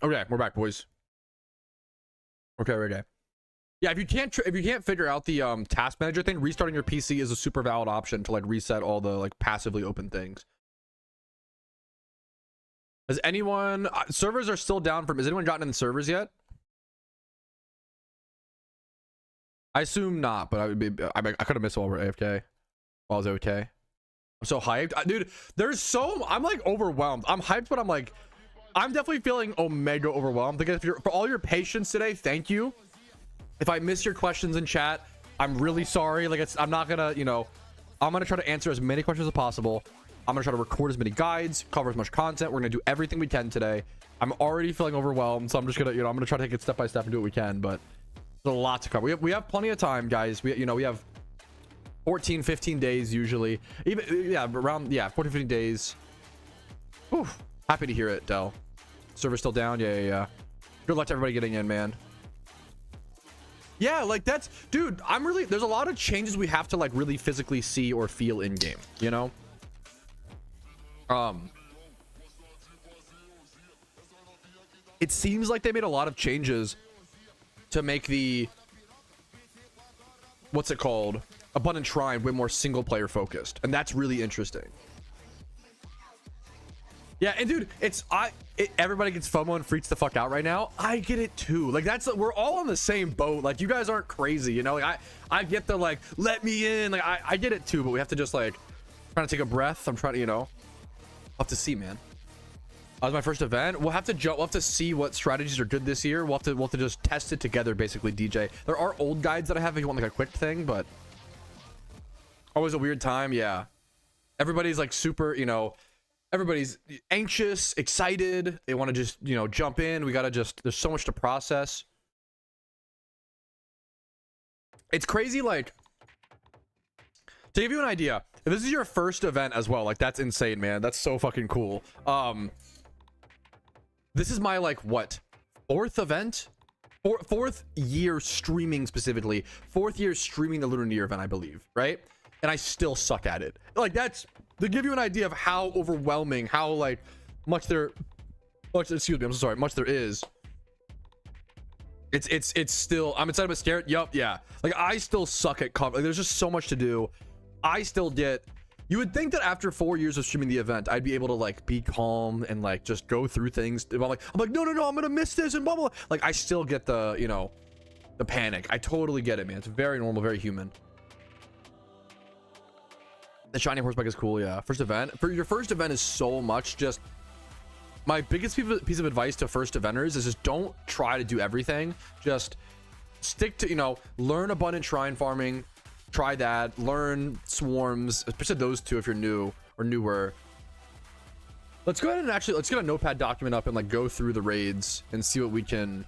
Okay, we're back, boys. Okay. Yeah, if you can't figure out the task manager thing, restarting your PC is a super valid option to like reset all the like passively open things. Has anyone servers are still down from? Has anyone gotten in the servers yet? I assume not, but I could have missed while we're AFK. While I was AFK. I'm so hyped, dude. I'm like overwhelmed. I'm hyped, but I'm definitely feeling omega overwhelmed. Because for all your patience today, thank you. If I miss your questions in chat, I'm really sorry. Like I'm not gonna, I'm gonna try to answer as many questions as possible. I'm gonna try to record as many guides, cover as much content. We're gonna do everything we can today. I'm already feeling overwhelmed, so I'm just gonna, I'm gonna try to take it step by step and do what we can. But there's a lot to cover. We have plenty of time, guys. We have 14, 15 days usually. Around 14, 15 days. Whew. Happy to hear it, Del. Server's still down. Yeah. Good luck to everybody getting in, man. Yeah, like dude, there's a lot of changes we have to like really physically see or feel in game, it seems like they made a lot of changes to make the what's it called, Abundant Shrine, way more single player focused, and that's really interesting. Yeah, and dude, everybody gets FOMO and freaks the fuck out right now. I get it too. Like we're all on the same boat. Like you guys aren't crazy, Like I get the like let me in. Like I get it too, but we have to just like trying to take a breath. I'm trying to, I'll have to see, man. That was my first event. We'll have to see what strategies are good this year. We'll have to just test it together, basically, DJ. There are old guides that I have if you want like a quick thing, but always a weird time. Yeah, everybody's like super, everybody's anxious, excited. They want to just, jump in. We got to there's so much to process. It's crazy. Like, to give you an idea, if this is your first event as well, like that's insane, man. That's so fucking cool. This is my like what, fourth event, fourth year streaming, specifically fourth year streaming the Lunar New Year event, I believe, right? And I still suck at it. Like that's to give you an idea of how overwhelming, how like much there is. It's still, I'm excited but scared. Yup, yeah. Like I still suck at cover. Like, there's just so much to do. You would think that after 4 years of streaming the event, I'd be able to like be calm and like just go through things. I'm like, no, I'm gonna miss this and blah blah. Like I still get the, the panic. I totally get it, man. It's very normal, very human. The shiny horseback is cool, yeah. First event. For your first event is so much. Just my biggest piece of advice to first eventers is just don't try to do everything. Just stick to, learn abundant shrine farming. Try that. Learn swarms, especially those two if you're new or newer. Let's go ahead and let's get a notepad document up and like go through the raids and see what we can.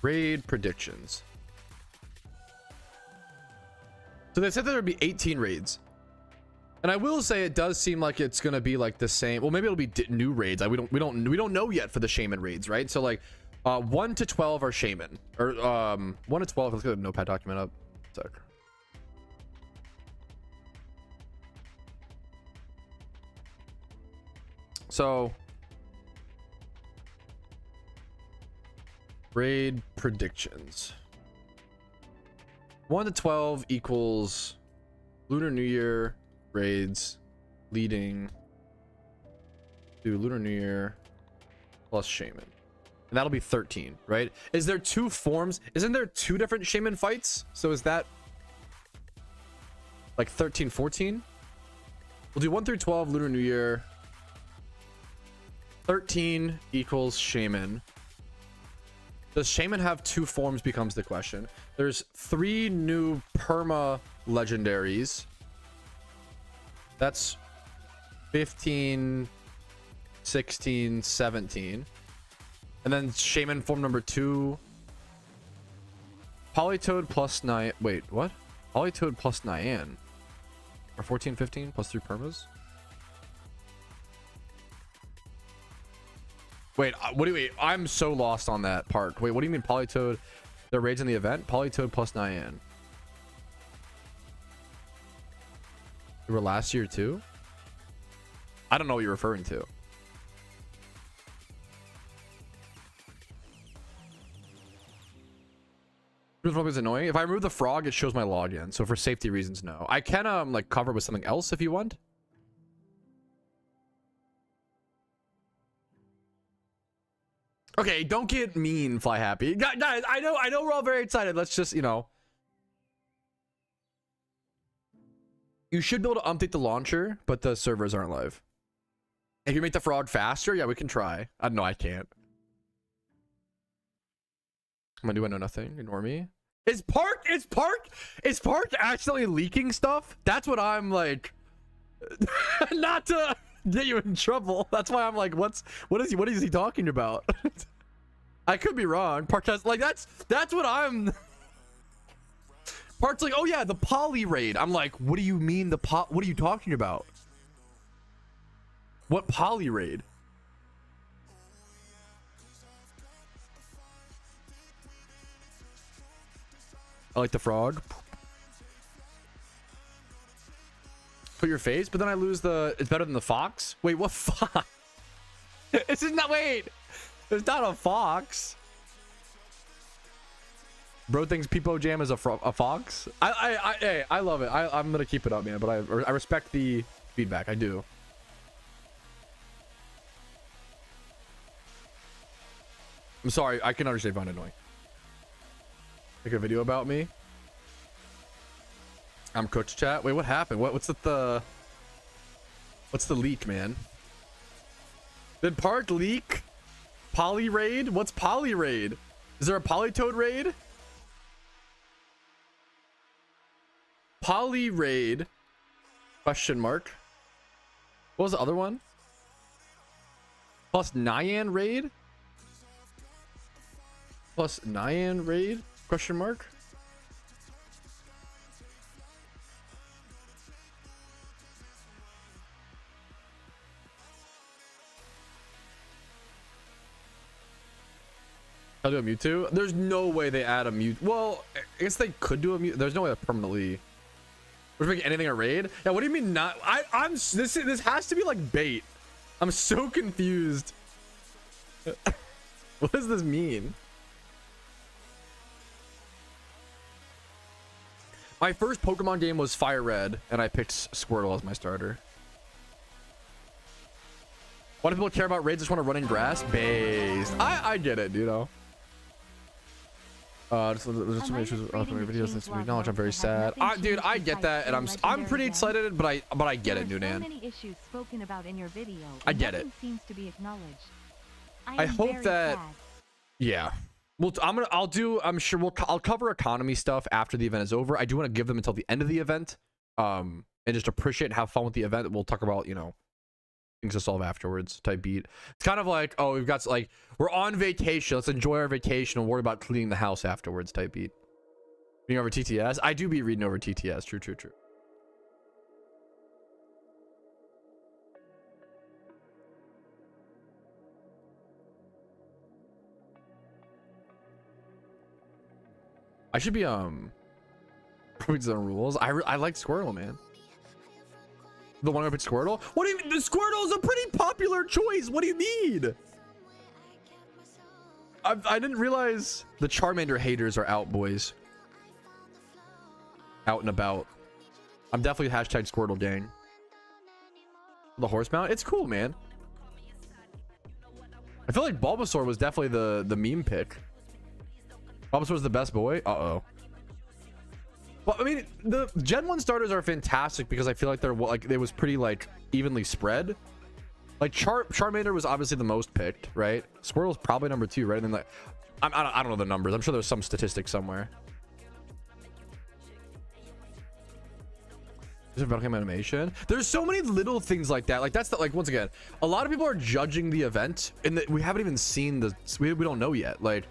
Raid predictions. So they said there would be 18 raids, and I will say it does seem like it's gonna be like the same. Well, maybe it'll be new raids. Like we don't know yet for the shaman raids, right? So like 1 to 12 are shaman, or 1 to 12. Let's get a notepad document up. Sec. So raid predictions. 1 to 12 equals Lunar New Year raids leading to Lunar New Year plus shaman. And that'll be 13, right? Is there 2 forms? Isn't there 2 different shaman fights? So is that like 13, 14? We'll do 1 through 12 Lunar New Year. 13 equals shaman. Does shaman have 2 forms becomes the question. There's 3 new perma legendaries. That's 15, 16, 17. And then shaman form number 2. Polytoad plus 9. Wait, what? Polytoad plus Nyan. Or 14, 15 plus 3 permas? Wait, what do you mean? I'm so lost on that part. Wait, what do you mean Polytoad? The raids in the event? Polytoad plus Nyan. They were last year too? I don't know what you're referring to. The frog is annoying. If I remove the frog, it shows my login. So for safety reasons, no. I can like cover with something else if you want. Okay, don't get mean, Fly Happy. Guys, I know we're all very excited. Let's just, you know. You should be able to update the launcher, but the servers aren't live. If you make the frog faster, yeah, we can try. I don't know, I can't. I'm gonna do I know nothing. Ignore me. Is Park accidentally leaking stuff? That's what I'm like. Not to get you in trouble. That's why I'm like, what is he talking about? I could be wrong. Park has like that's what I'm. Park's like, oh yeah, the poly raid. I'm like, what do you mean what are you talking about? What poly raid? I like the frog. Put your face, but then I lose the. It's better than the fox. Wait, what fox? This is not. Wait, it's not a fox. Bro thinks Peepo Jam is a fox. Hey, I love it. I'm gonna keep it up, man. But I respect the feedback. I do. I'm sorry. I can understand. Find it annoying. Make a video about me. I'm cooked, chat. Wait, what happened? What's the leak, man? Did Park leak poly raid? What's poly raid? Is there a polytoad raid? Poly raid? Question mark. What was the other one? Plus Nyan raid? Plus Nyan raid? Question mark. I'll do a Mewtwo. There's no way they add a Mewtwo. Well, I guess they could do a Mewtwo. There's no way to permanently. We're making anything a raid. Yeah. What do you mean not? This has to be like bait. I'm so confused. What does this mean? My first Pokemon game was Fire Red, and I picked Squirtle as my starter. Why do people care about raids? Just want to run in grass? Based. I get it, you know. There's some issues with videos. This knowledge. I'm very sad. Dude, I get that, and I'm pretty excited, but I get it, Noonan. So many issues spoken about in your video. I get it. Seems to be acknowledged. I hope that. Yeah. Well, I'm sure I'll cover economy stuff after the event is over. I do want to give them until the end of the event, and just appreciate and have fun with the event. We'll talk about, you know, things to solve afterwards type beat. It's kind of like, oh, we've got like, we're on vacation. Let's enjoy our vacation and worry about cleaning the house afterwards type beat. Reading over TTS. I do be reading over TTS. True. I should be proving some rules. I like Squirtle, man. The one I picked Squirtle. What do you mean? The Squirtle is a pretty popular choice. What do you mean? I didn't realize the Charmander haters are out, boys. Out and about. I'm definitely hashtag Squirtle gang. The horse mount. It's cool, man. I feel like Bulbasaur was definitely the meme pick. Bulbasaur's the best boy. Uh-oh. Well, I mean, the Gen 1 starters are fantastic because I feel like they're like it was pretty like evenly spread. Like Charmander was obviously the most picked, right? Squirtle's probably number 2, right? And then like I don't know the numbers. I'm sure there's some statistic somewhere. There's a Pokemon animation. There's so many little things like that. Like that's the, like once again, a lot of people are judging the event and we haven't even seen the we don't know yet. Like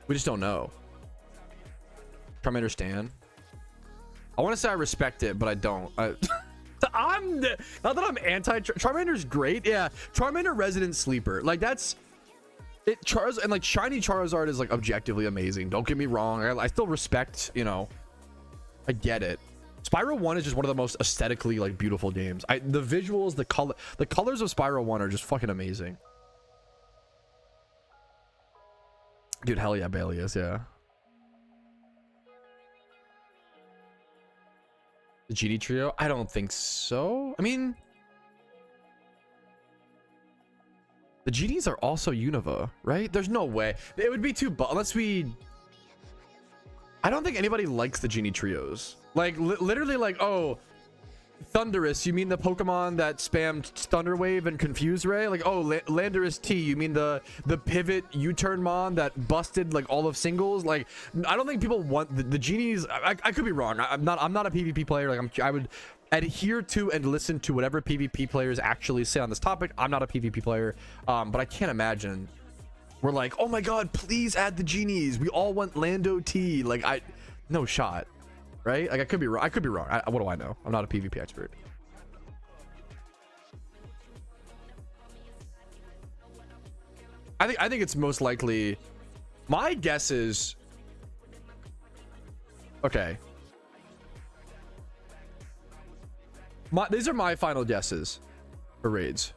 we just don't know. Charmander Stan. I want to say I respect it, but I don't. I'm not that I'm anti Charmander's great. Yeah, Charmander resident sleeper. Like that's it. And like shiny Charizard is like objectively amazing. Don't get me wrong. I still respect, you know, I get it. Spyro 1 is just one of the most aesthetically like beautiful games. The visuals, the colors of Spyro 1 are just fucking amazing. Dude, hell yeah, Bailey is, yeah. The Genie Trio? I don't think so. I mean, the Genies are also Unova, right? There's no way. It would be too, unless we... I don't think anybody likes the Genie Trios. Like, literally like, oh, Thundurus, you mean the Pokemon that spammed Thunder Wave and Confuse Ray? Like, oh, Landorus T, you mean the pivot U-turn mon that busted like all of singles? Like, I don't think people want the Genies. I could be wrong. I'm not a PvP player. Like, I would adhere to and listen to whatever PvP players actually say on this topic. I'm not a PvP player, but I can't imagine we're like, oh my god, please add the Genies. We all want Lando T. Like, no shot. Right? Like, I could be wrong. What do I know? I'm not a PvP expert. I think it's most likely. My guess is. Okay. These are my final guesses for raids.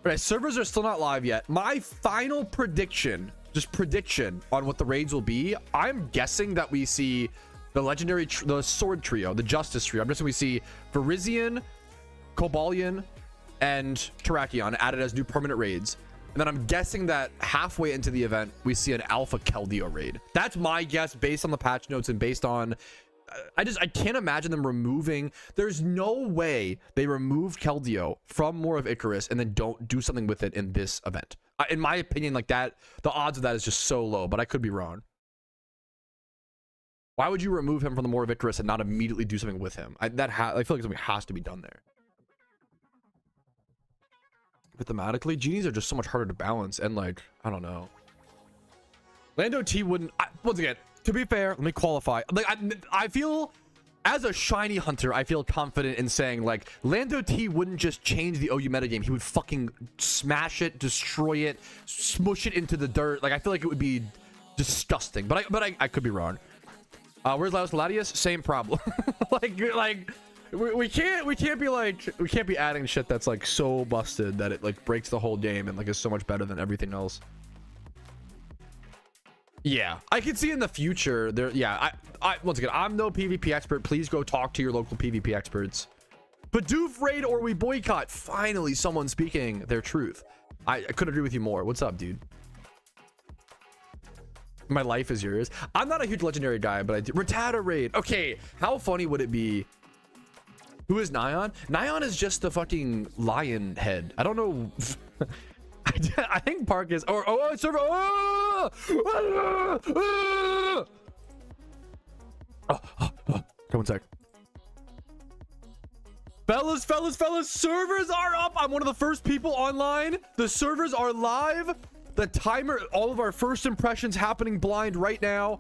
Okay, servers are still not live yet. My final prediction, just prediction on what the raids will be. I'm guessing that we see the legendary, the sword trio, the justice trio. I'm guessing we see Virizion, Cobalion, and Terrakion added as new permanent raids. And then I'm guessing that halfway into the event, we see an Alpha Keldeo raid. That's my guess based on the patch notes and based on... I can't imagine them removing... There's no way they remove Keldeo from More of Icarus and then don't do something with it in this event. In my opinion, like that, the odds of that is just so low, but I could be wrong. Why would you remove him from the More of Icarus and not immediately do something with him? I feel like something has to be done there. But thematically, Genies are just so much harder to balance, and like, I don't know. Lando T wouldn't... once again, to be fair, let me qualify. Like, I feel... As a shiny hunter, I feel confident in saying, like, Lando T wouldn't just change the OU metagame. He would fucking smash it, destroy it, smush it into the dirt. Like, I feel like it would be disgusting. But I could be wrong. Where's Laos Latius? Same problem. we can't be adding shit that's like so busted that it like breaks the whole game and like is so much better than everything else. Yeah, I can see in the future there. Yeah, I once again, I'm no PvP expert. Please go talk to your local PvP experts. Bidoof raid or we boycott. Finally, someone speaking their truth. I couldn't agree with you more. What's up, dude? My life is yours. I'm not a huge legendary guy, but I do. Rattata raid. Okay, how funny would it be? Who is Nyan? Nyan is just the fucking lion head. I don't know. I think Park is. Oh, server. Come one sec. Fellas, servers are up. I'm one of the first people online. The servers are live. The timer, all of our first impressions happening blind right now.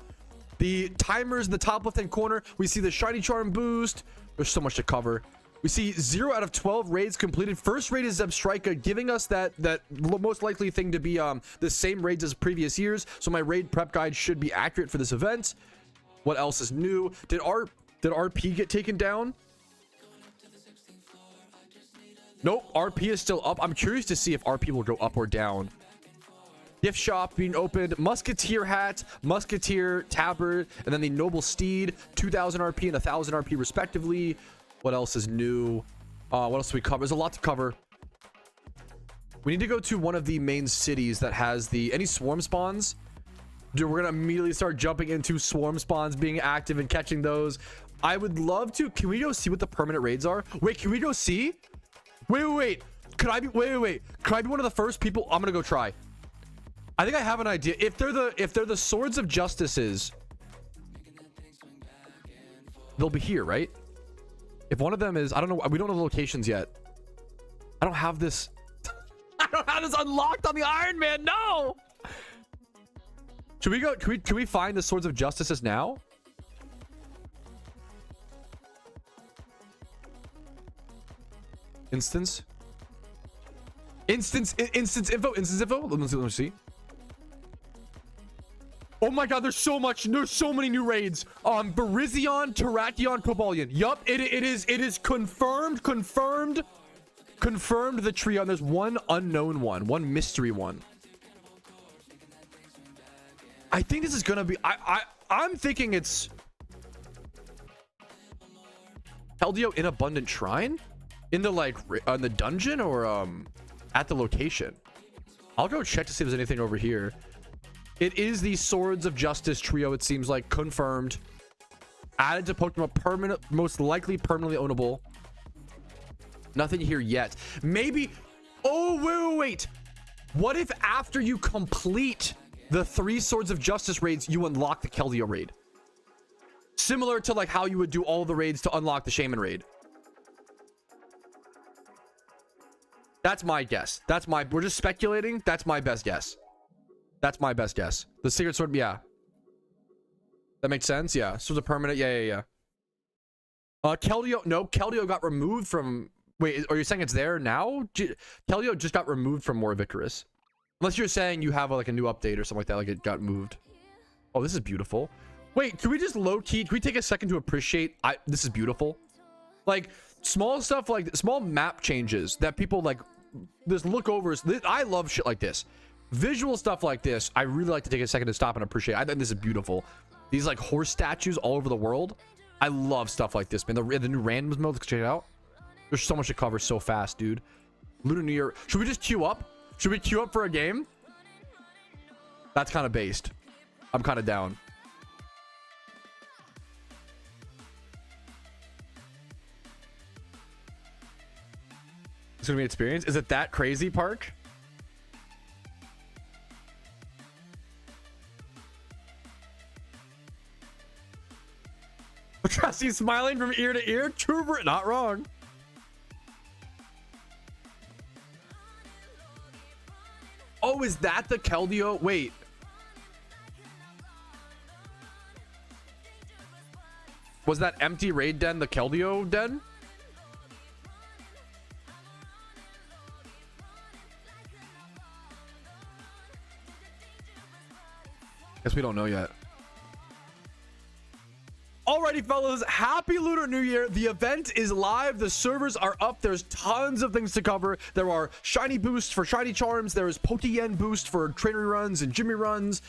The timers in the top left hand corner. We see the shiny charm boost. There's so much to cover. We see 0 out of 12 raids completed. First raid is Zebstrika, giving us that most likely thing to be the same raids as previous years. So my raid prep guide should be accurate for this event. What else is new? Did RP get taken down? Nope, RP is still up. I'm curious to see if RP will go up or down. Gift shop being opened, Musketeer hat, Musketeer tabard, and then the Noble Steed, 2,000 RP and 1,000 RP respectively. What else is new? What else do we cover? There's a lot to cover. We need to go to one of the main cities that has any swarm spawns. Dude, we're gonna immediately start jumping into swarm spawns, being active and catching those. I would love to. Can we go see what the permanent raids are? Wait, can we go see? Wait. Could I be? Wait. Could I be one of the first people? I'm gonna go try. I think I have an idea. If they're the Swords of Justices, they'll be here, right? If one of them is, I don't know, we don't know the locations yet. I don't have this. I don't have this unlocked on the Iron Man. No. Should we go? Can we find the Swords of Justices now? Instance info. Let me see. Oh my god, there's so many new raids. Barizion, Terrakion, Cobalion. Yup, it is confirmed the trio, and there's one unknown one mystery one. I think this is gonna be I'm thinking it's Keldeo in Abundant Shrine in the like on the dungeon or at the location. I'll go check to see if there's anything over here. It is the Swords of Justice trio, it seems like, confirmed. Added to Pokemon most likely permanently ownable. Nothing here yet. Maybe. Oh, wait. What if after you complete the 3 Swords of Justice raids, you unlock the Keldeo raid? Similar to like how you would do all the raids to unlock the Shaman raid. That's my guess. We're just speculating. That's my best guess. The Secret Sword, yeah. That makes sense, yeah. So it's a permanent, yeah. Keldeo, no, Keldeo got removed from, wait, are you saying it's there now? Keldeo just got removed from Morvicarous. Unless you're saying you have like a new update or something like that, like it got moved. Oh, this is beautiful. Wait, can we just low-key, can we take a second to appreciate, this is beautiful. Like, small stuff like, small map changes that people like, this look overs. I love shit like this. Visual stuff like this, I really like to take a second to stop and appreciate. I think this is beautiful. These like horse statues all over the world. I love stuff like this, man. The new randoms mode, let's check it out. There's so much to cover so fast, dude. Lunar New Year. Should we just queue up? Should we queue up for a game? That's kind of based. I'm kind of down. It's gonna be an experience. Is it that crazy, Park? Patrouski smiling from ear to ear. Trooper, not wrong. Oh, is that the Keldeo? Wait. Was that empty raid den the Keldeo den? Guess we don't know yet. Alrighty, fellas, happy Lunar New Year. The event is live. The servers are up. There's tons of things to cover. There are shiny boosts for shiny charms. There is Pokeyen boost for trainer runs and Jimmy runs.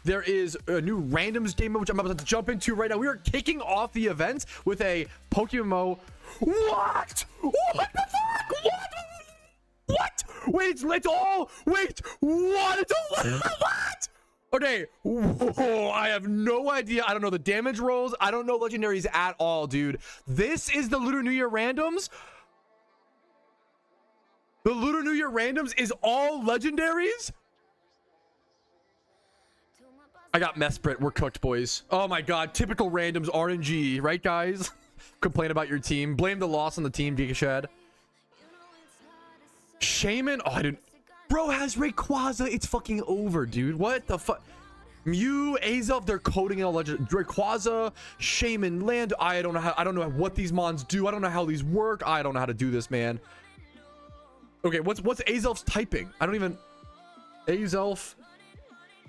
There is a new randoms game mode, which I'm about to jump into right now. We are kicking off the event with a PokeMMO. What? What the fuck? What? Wait, let's all wait. What? It's all what? Okay, whoa, I have no idea. I don't know the damage rolls. I don't know legendaries at all, dude. This is the Lunar New Year randoms. The Lunar New Year randoms is all legendaries. I got Mesprit. We're cooked, boys. Oh my god, typical randoms RNG, right, guys? Complain about your team. Blame the loss on the team, Gigashad. Shaman. Oh, I didn't. Bro has Rayquaza. It's fucking over, dude. What the fuck? Mew, Azelf, they're coding in a legend. Rayquaza, Shaman, Land. I don't know what these mons do. I don't know how these work. I don't know how to do this, man. Okay, what's Azelf's typing? I don't even. Azelf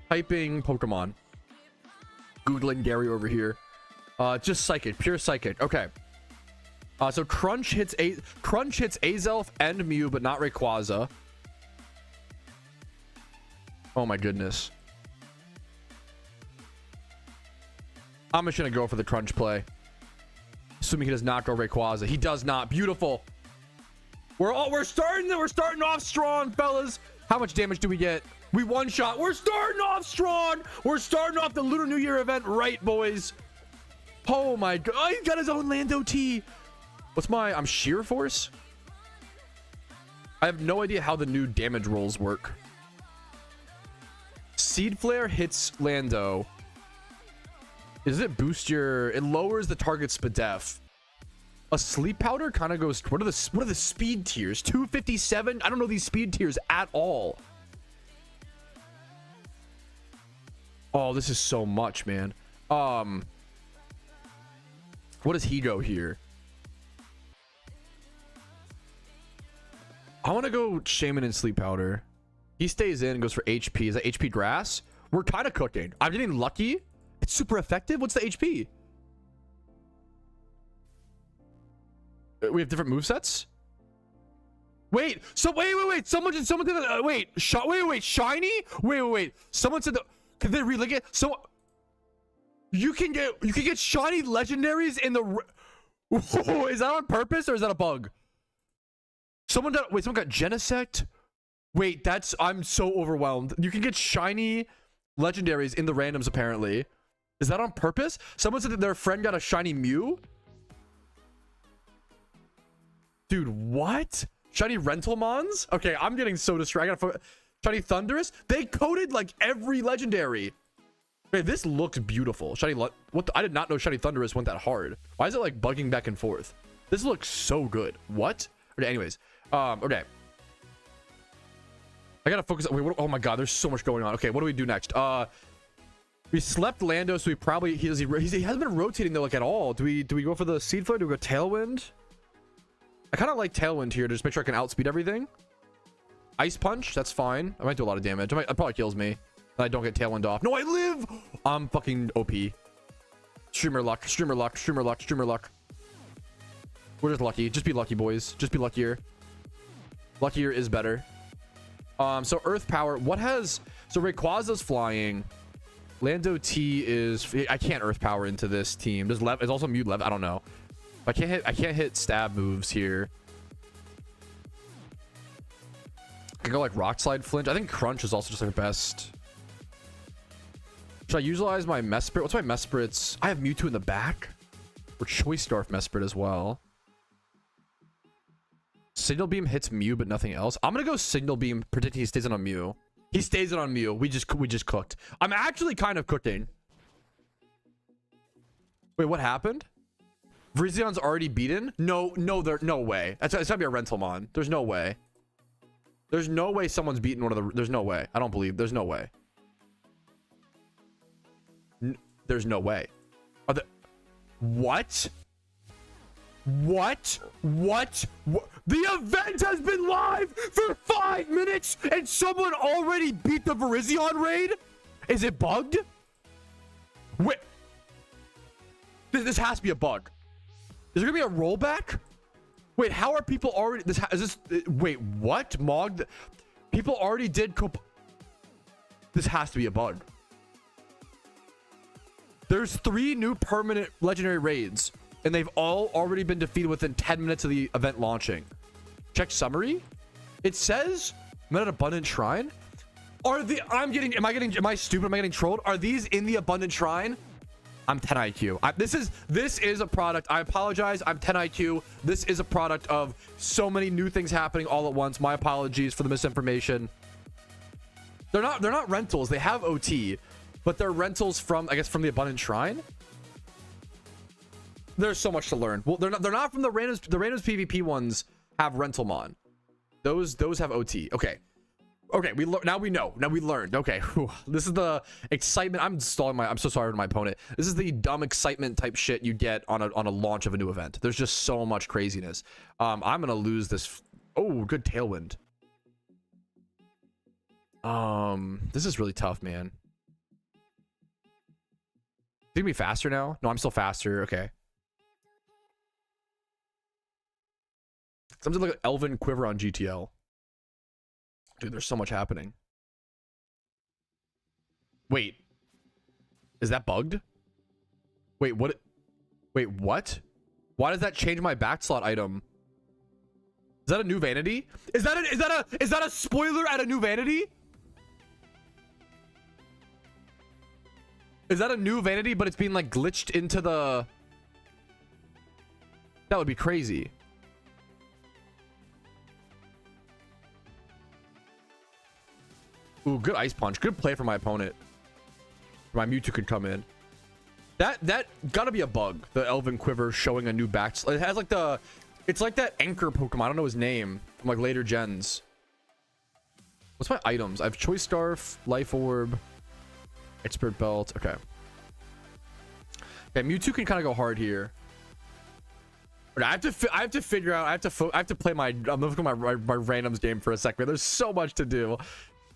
typing Pokemon. Googling Gary over here. Just psychic, pure psychic. Okay. So Crunch hits Azelf and Mew, but not Rayquaza. Oh my goodness. I'm just gonna go for the Crunch play. Assuming he does not go Rayquaza. He does not. Beautiful. We're starting off strong, fellas. How much damage do we get? We one shot. We're starting off strong. We're starting off the Lunar New Year event right, boys. Oh my god. Oh, he's got his own Lando T. I'm Sheer Force? I have no idea how the new damage rolls work. Seed Flare hits Lando. Does it boost your... It lowers the target's SPDEF. A Sleep Powder kind of goes... What are the speed tiers? 257? I don't know these speed tiers at all. Oh, this is so much, man. What does he go here? I want to go Shaman and Sleep Powder. He stays in and goes for HP. Is that HP Grass? We're kind of cooking. I'm getting lucky. It's super effective. What's the HP? We have different movesets. Wait, so wait. Someone did wait, shiny? Wait. Someone said could they relink it? So you can get shiny legendaries in the is that on purpose or is that a bug? Someone got Genesect. Wait, I'm so overwhelmed. You can get shiny legendaries in the randoms apparently. Is that on purpose? Someone said that their friend got a shiny Mew. Dude, what? Shiny Rentalmons? Okay, I'm getting so distracted. Shiny Thunderous? They coded like every legendary. Wait, this looks beautiful. I did not know Shiny Thunderous went that hard. Why is it like bugging back and forth? This looks so good. What? Okay, anyways. Okay. I gotta focus. Wait, oh my god, there's so much going on. Okay, what do we do next? We slept Lando, so he hasn't been rotating though like at all. Do we go for the Seed Flare? Do we go Tailwind? I kind of like Tailwind here to just make sure I can outspeed everything. Ice Punch, that's fine. I might do a lot of damage. It probably kills me. And I don't get Tailwind off. No, I live! I'm fucking OP. Streamer luck. We're just lucky. Just be lucky, boys. Just be luckier. Luckier is better. So Earth Power. So Rayquaza's flying. Lando T is... I can't Earth Power into this team. There's also Mute Lev. I don't know. I can't hit stab moves here. I can go like Rock Slide Flinch. I think Crunch is also just like the best. Should I utilize my Mesprit? What's my Mesprits? I have Mewtwo in the back. Or Choice Scarf Mesprit as well. Signal Beam hits Mew, but nothing else. I'm gonna go Signal Beam, predicting he stays in on Mew. He stays in on Mew. We just cooked. I'm actually kind of cooking. Wait, what happened? Virizian's already beaten? No way. It's gotta be a Rentalmon. There's no way. There's no way someone's beaten one of the... There's no way. I don't believe. There's no way. There's no way. What? The event has been live for 5 minutes and someone already beat the Virizion raid? Is it bugged? Wait. This has to be a bug. Is there gonna be a rollback? Wait, how are people already... Wait, what? Mog? People already did... This has to be a bug. There's 3 new permanent legendary raids, and they've all already been defeated within 10 minutes of the event launching. Check summary. It says, I'm at Abundant Shrine. Am I stupid? Am I getting trolled? Are these in the Abundant Shrine? I'm 10 IQ. This is a product. I apologize. I'm 10 IQ. This is a product of so many new things happening all at once. My apologies for the misinformation. They're not rentals. They have OT, but they're rentals from, I guess, from the Abundant Shrine. There's so much to learn. Well, they're not from the randoms. The randoms PvP ones have Rentalmon. Those have OT. Okay. Now we know. Now we learned. Okay. Whew. This is the excitement. I'm so sorry to my opponent. This is the dumb excitement type shit you get on a launch of a new event. There's just so much craziness. I'm gonna lose this. Oh, good Tailwind. This is really tough, man. It's gonna be faster now. No, I'm still faster. Okay. Something like an Elven Quiver on GTL. Dude, there's so much happening. Wait. Is that bugged? Wait, what? Wait, what? Why does that change my backslot item? Is that a new vanity? Is that a spoiler at a new vanity? Is that a new vanity, but it's being like glitched into the... That would be crazy. Ooh, good Ice Punch. Good play for my opponent. My Mewtwo could come in. That gotta be a bug. The Elven Quiver showing a new back. It has like the... It's like that Anchor Pokemon. I don't know his name. From like later gens. What's my items? I have Choice Scarf, Life Orb, Expert Belt. Okay. Okay, Mewtwo can kind of go hard here. Okay, I have to figure out. I have to play my... I'm looking at my randoms game for a second. There's so much to do.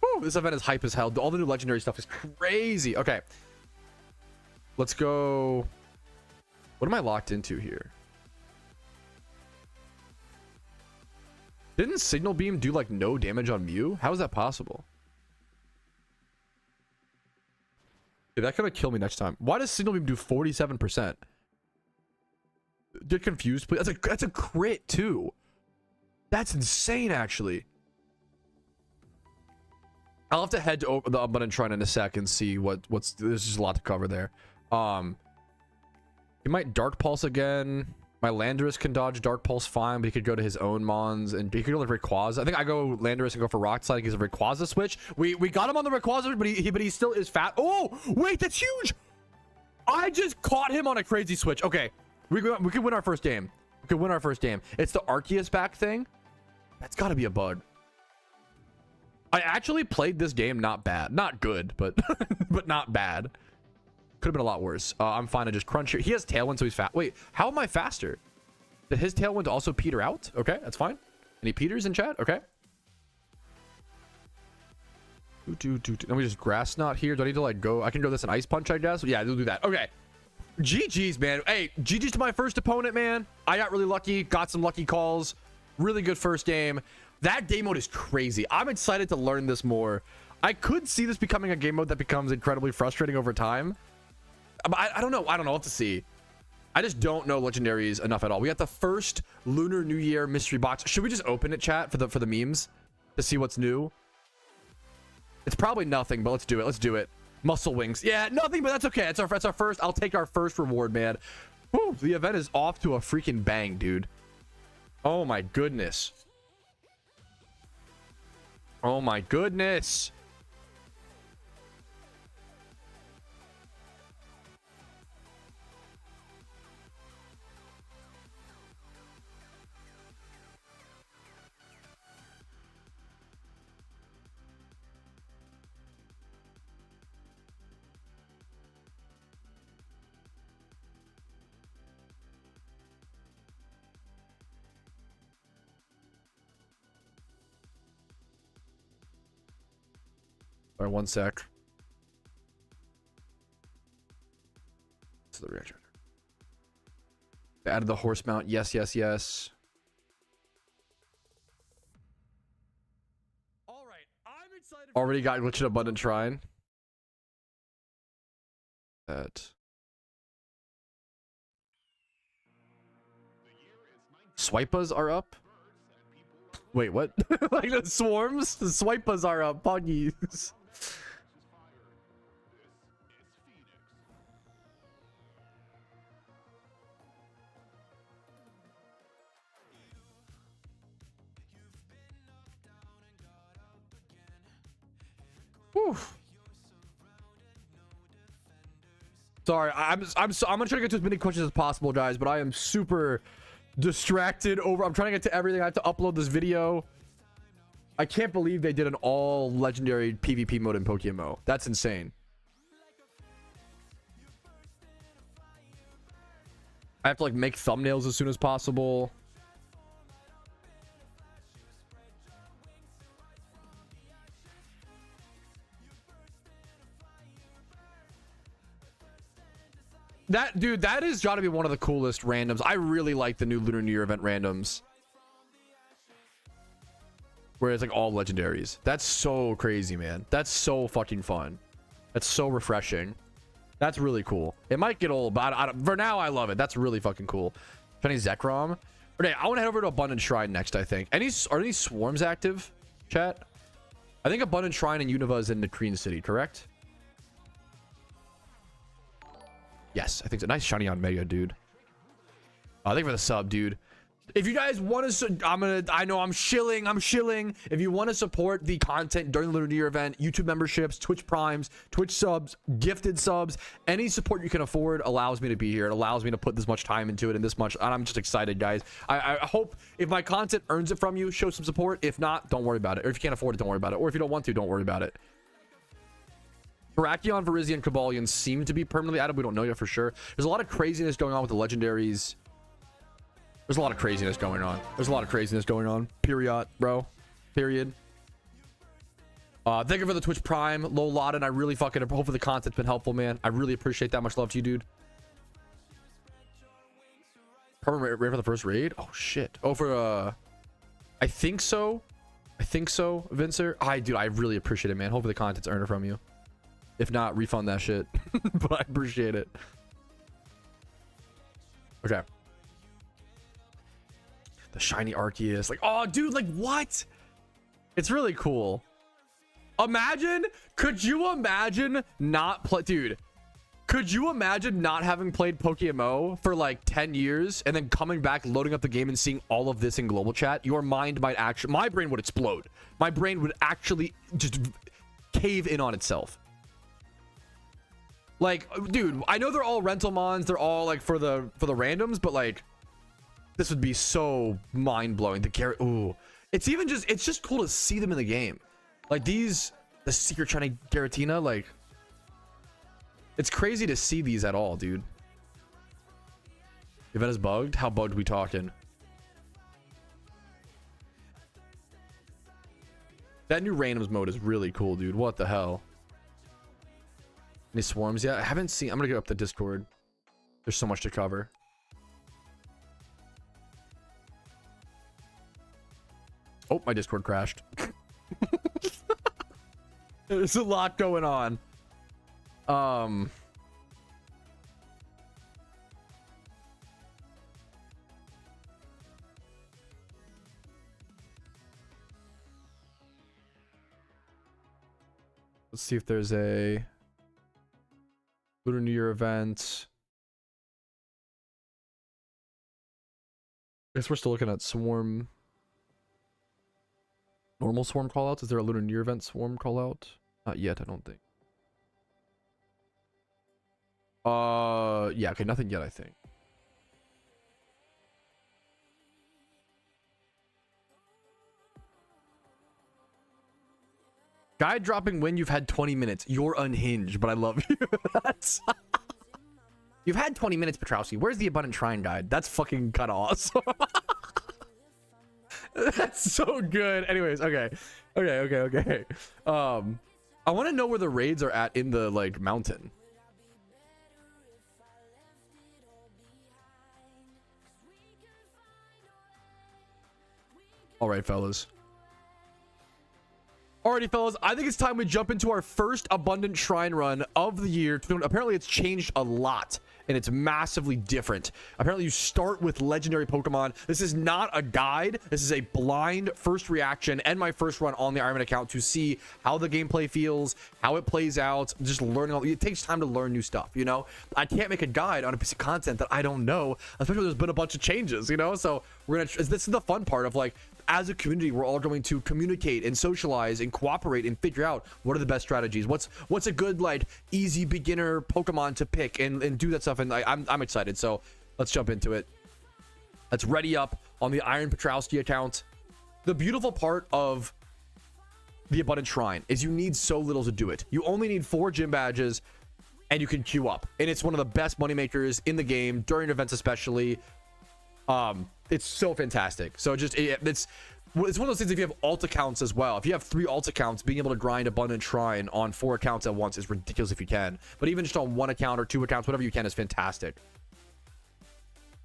Whew. This event is hype as hell. All the new legendary stuff is crazy. Okay. Let's go. What am I locked into here? Didn't Signal Beam do like no damage on Mew? How is that possible? Dude, that could kill me next time. Why does Signal Beam do 47%? Get confused, please. That's a crit too. That's insane, actually. I'll have to head to the Abundant Shrine in a sec and see what's. There's just a lot to cover there. He might Dark Pulse again. My Landorus can dodge Dark Pulse fine, but he could go to his own Mons and he could go like Rayquaza. I think I go Landorus and go for Rock Slide because of Rayquaza switch. We got him on the Rayquaza, but he still is fat. Oh wait, that's huge. I just caught him on a crazy switch. Okay, we could win our first game. We could win our first game. It's the Arceus back thing. That's got to be a bug. I actually played this game not bad, not good, but but not bad. Could have been a lot worse. I'm fine to just crunch here. He has Tailwind, so he's fast. Wait, how am I faster? Did his Tailwind also peter out? Okay, that's fine. Any peters in chat? Okay. Let me just Grass Knot here. Do I need to like go? I can go this and Ice Punch, I guess. Yeah, we'll do that. Okay. GG's, man. Hey, GG's to my first opponent, man. I got really lucky. Got some lucky calls. Really good first game. That game mode is crazy. I'm excited to learn this more. I could see this becoming a game mode that becomes incredibly frustrating over time. I don't know. I don't know what to see. I just don't know legendaries enough at all. We got the first Lunar New Year mystery box. Should we just open it, chat, for the memes to see what's new? It's probably nothing, but let's do it. Let's do it. Muscle Wings. Yeah, nothing, but that's okay. It's our first. I'll take our first reward, man. Whew, the event is off to a freaking bang, dude. Oh my goodness. Oh my goodness. All right, one sec. To the reactor. Added the horse mount. Yes, yes, yes. All right, I'm excited. Already got glitched Abundant Shrine. That. Swipas are up. Wait, what? Like the swarms? The Swipas are up. Puggies. Whew. Sorry, I'm gonna try to get to as many questions as possible, guys, but I am super distracted over. I'm trying to get to everything. I have to upload this video. I can't believe they did an all legendary PvP mode in PokeMMO. That's insane. I have to like make thumbnails as soon as possible. That dude, that is got to be one of the coolest randoms. I really like the new Lunar New Year event randoms, where it's like all legendaries. That's so crazy, man. That's so fucking fun. That's so refreshing. That's really cool. It might get old, but for now, I love it. That's really fucking cool. Any Zekrom? Okay, I want to head over to Abundant Shrine next, I think. Are any swarms active, chat? I think Abundant Shrine and Unova is in the Korean City, correct? Yes, I think so. Nice shiny on Mega, dude. Thank you for the sub, dude. If you guys want to, I know I'm shilling. If you want to support the content during the Lunar New Year event, YouTube memberships, Twitch Primes, Twitch subs, gifted subs, any support you can afford allows me to be here. It allows me to put this much time into it and this much. And I'm just excited, guys. I hope if my content earns it from you, show some support. If not, don't worry about it. Or if you can't afford it, don't worry about it. Or if you don't want to, don't worry about it. Brachion, Virizion, Cobalion seem to be permanently added. We don't know yet for sure. There's a lot of craziness going on with the legendaries. There's a lot of craziness going on. Period, bro. Period. Thank you for the Twitch Prime, Low Laden. I really fucking hopefully the content's been helpful, man. I really appreciate that. Much love to you, dude. Permanent raid for the first raid? Oh shit. Oh, for I think so. I think so, Vincer. Dude, I really appreciate it, man. Hopefully the content's earned from you. If not, refund that shit. But I appreciate it. Okay. The shiny Arceus. Like, oh, dude, like, what? It's really cool. Imagine, could you imagine not play, dude? Could you imagine not having played PokeMMO for like 10 years and then coming back, loading up the game and seeing all of this in global chat? Your mind might actually, my brain would explode. My brain would actually just cave in on itself. Like, dude, I know they're all rental mons. They're all like for the randoms, but like, this would be so mind blowing. Ooh, it's just cool to see them in the game. Like the secret shiny Giratina, like, it's crazy to see these at all, dude. Event is bugged? How bugged we talking? That new randoms mode is really cool, dude. What the hell? Any swarms yet? I haven't seen. I'm gonna get up the Discord. There's so much to cover. Oh, my Discord crashed. There's a lot going on. Let's see if there's a Lunar New Year event. I guess we're still looking at swarm. Normal swarm callouts. Is there a Lunar New Year event swarm callout? Not yet, I don't think. Yeah, okay, nothing yet, I think. Guide dropping when you've had 20 minutes. You're unhinged, but I love you. That's you've had 20 minutes, Patrouski. Where's the abundant shrine guide? That's fucking kind of awesome. That's so good. Anyways, okay. I want to know where the raids are at in the like mountain. All right, fellas. Alrighty, fellas, I think it's time we jump into our first abundant shrine run of the year. Apparently, it's changed a lot, and it's massively different. Apparently, you start with legendary Pokemon. This is not a guide. This is a blind first reaction and my first run on the Ironman account to see how the gameplay feels, how it plays out, just learning. It takes time to learn new stuff, you know? I can't make a guide on a piece of content that I don't know, especially there's been a bunch of changes, you know? So this is the fun part of like, as a community, we're all going to communicate and socialize and cooperate and figure out what are the best strategies. What's a good like easy beginner Pokemon to pick and do that stuff. And I'm excited. So let's jump into it. Let's ready up on the Iron Patrouski account. The beautiful part of the Abundant Shrine is you need so little to do it. You only need 4 gym badges and you can queue up. And it's one of the best moneymakers in the game during events, especially. It's so fantastic. So just it's one of those things. If you have alt accounts as well, if you have 3 alt accounts, being able to grind Abundant Shrine on 4 accounts at once is ridiculous if you can. But even just on 1 account or 2 accounts, whatever you can is fantastic.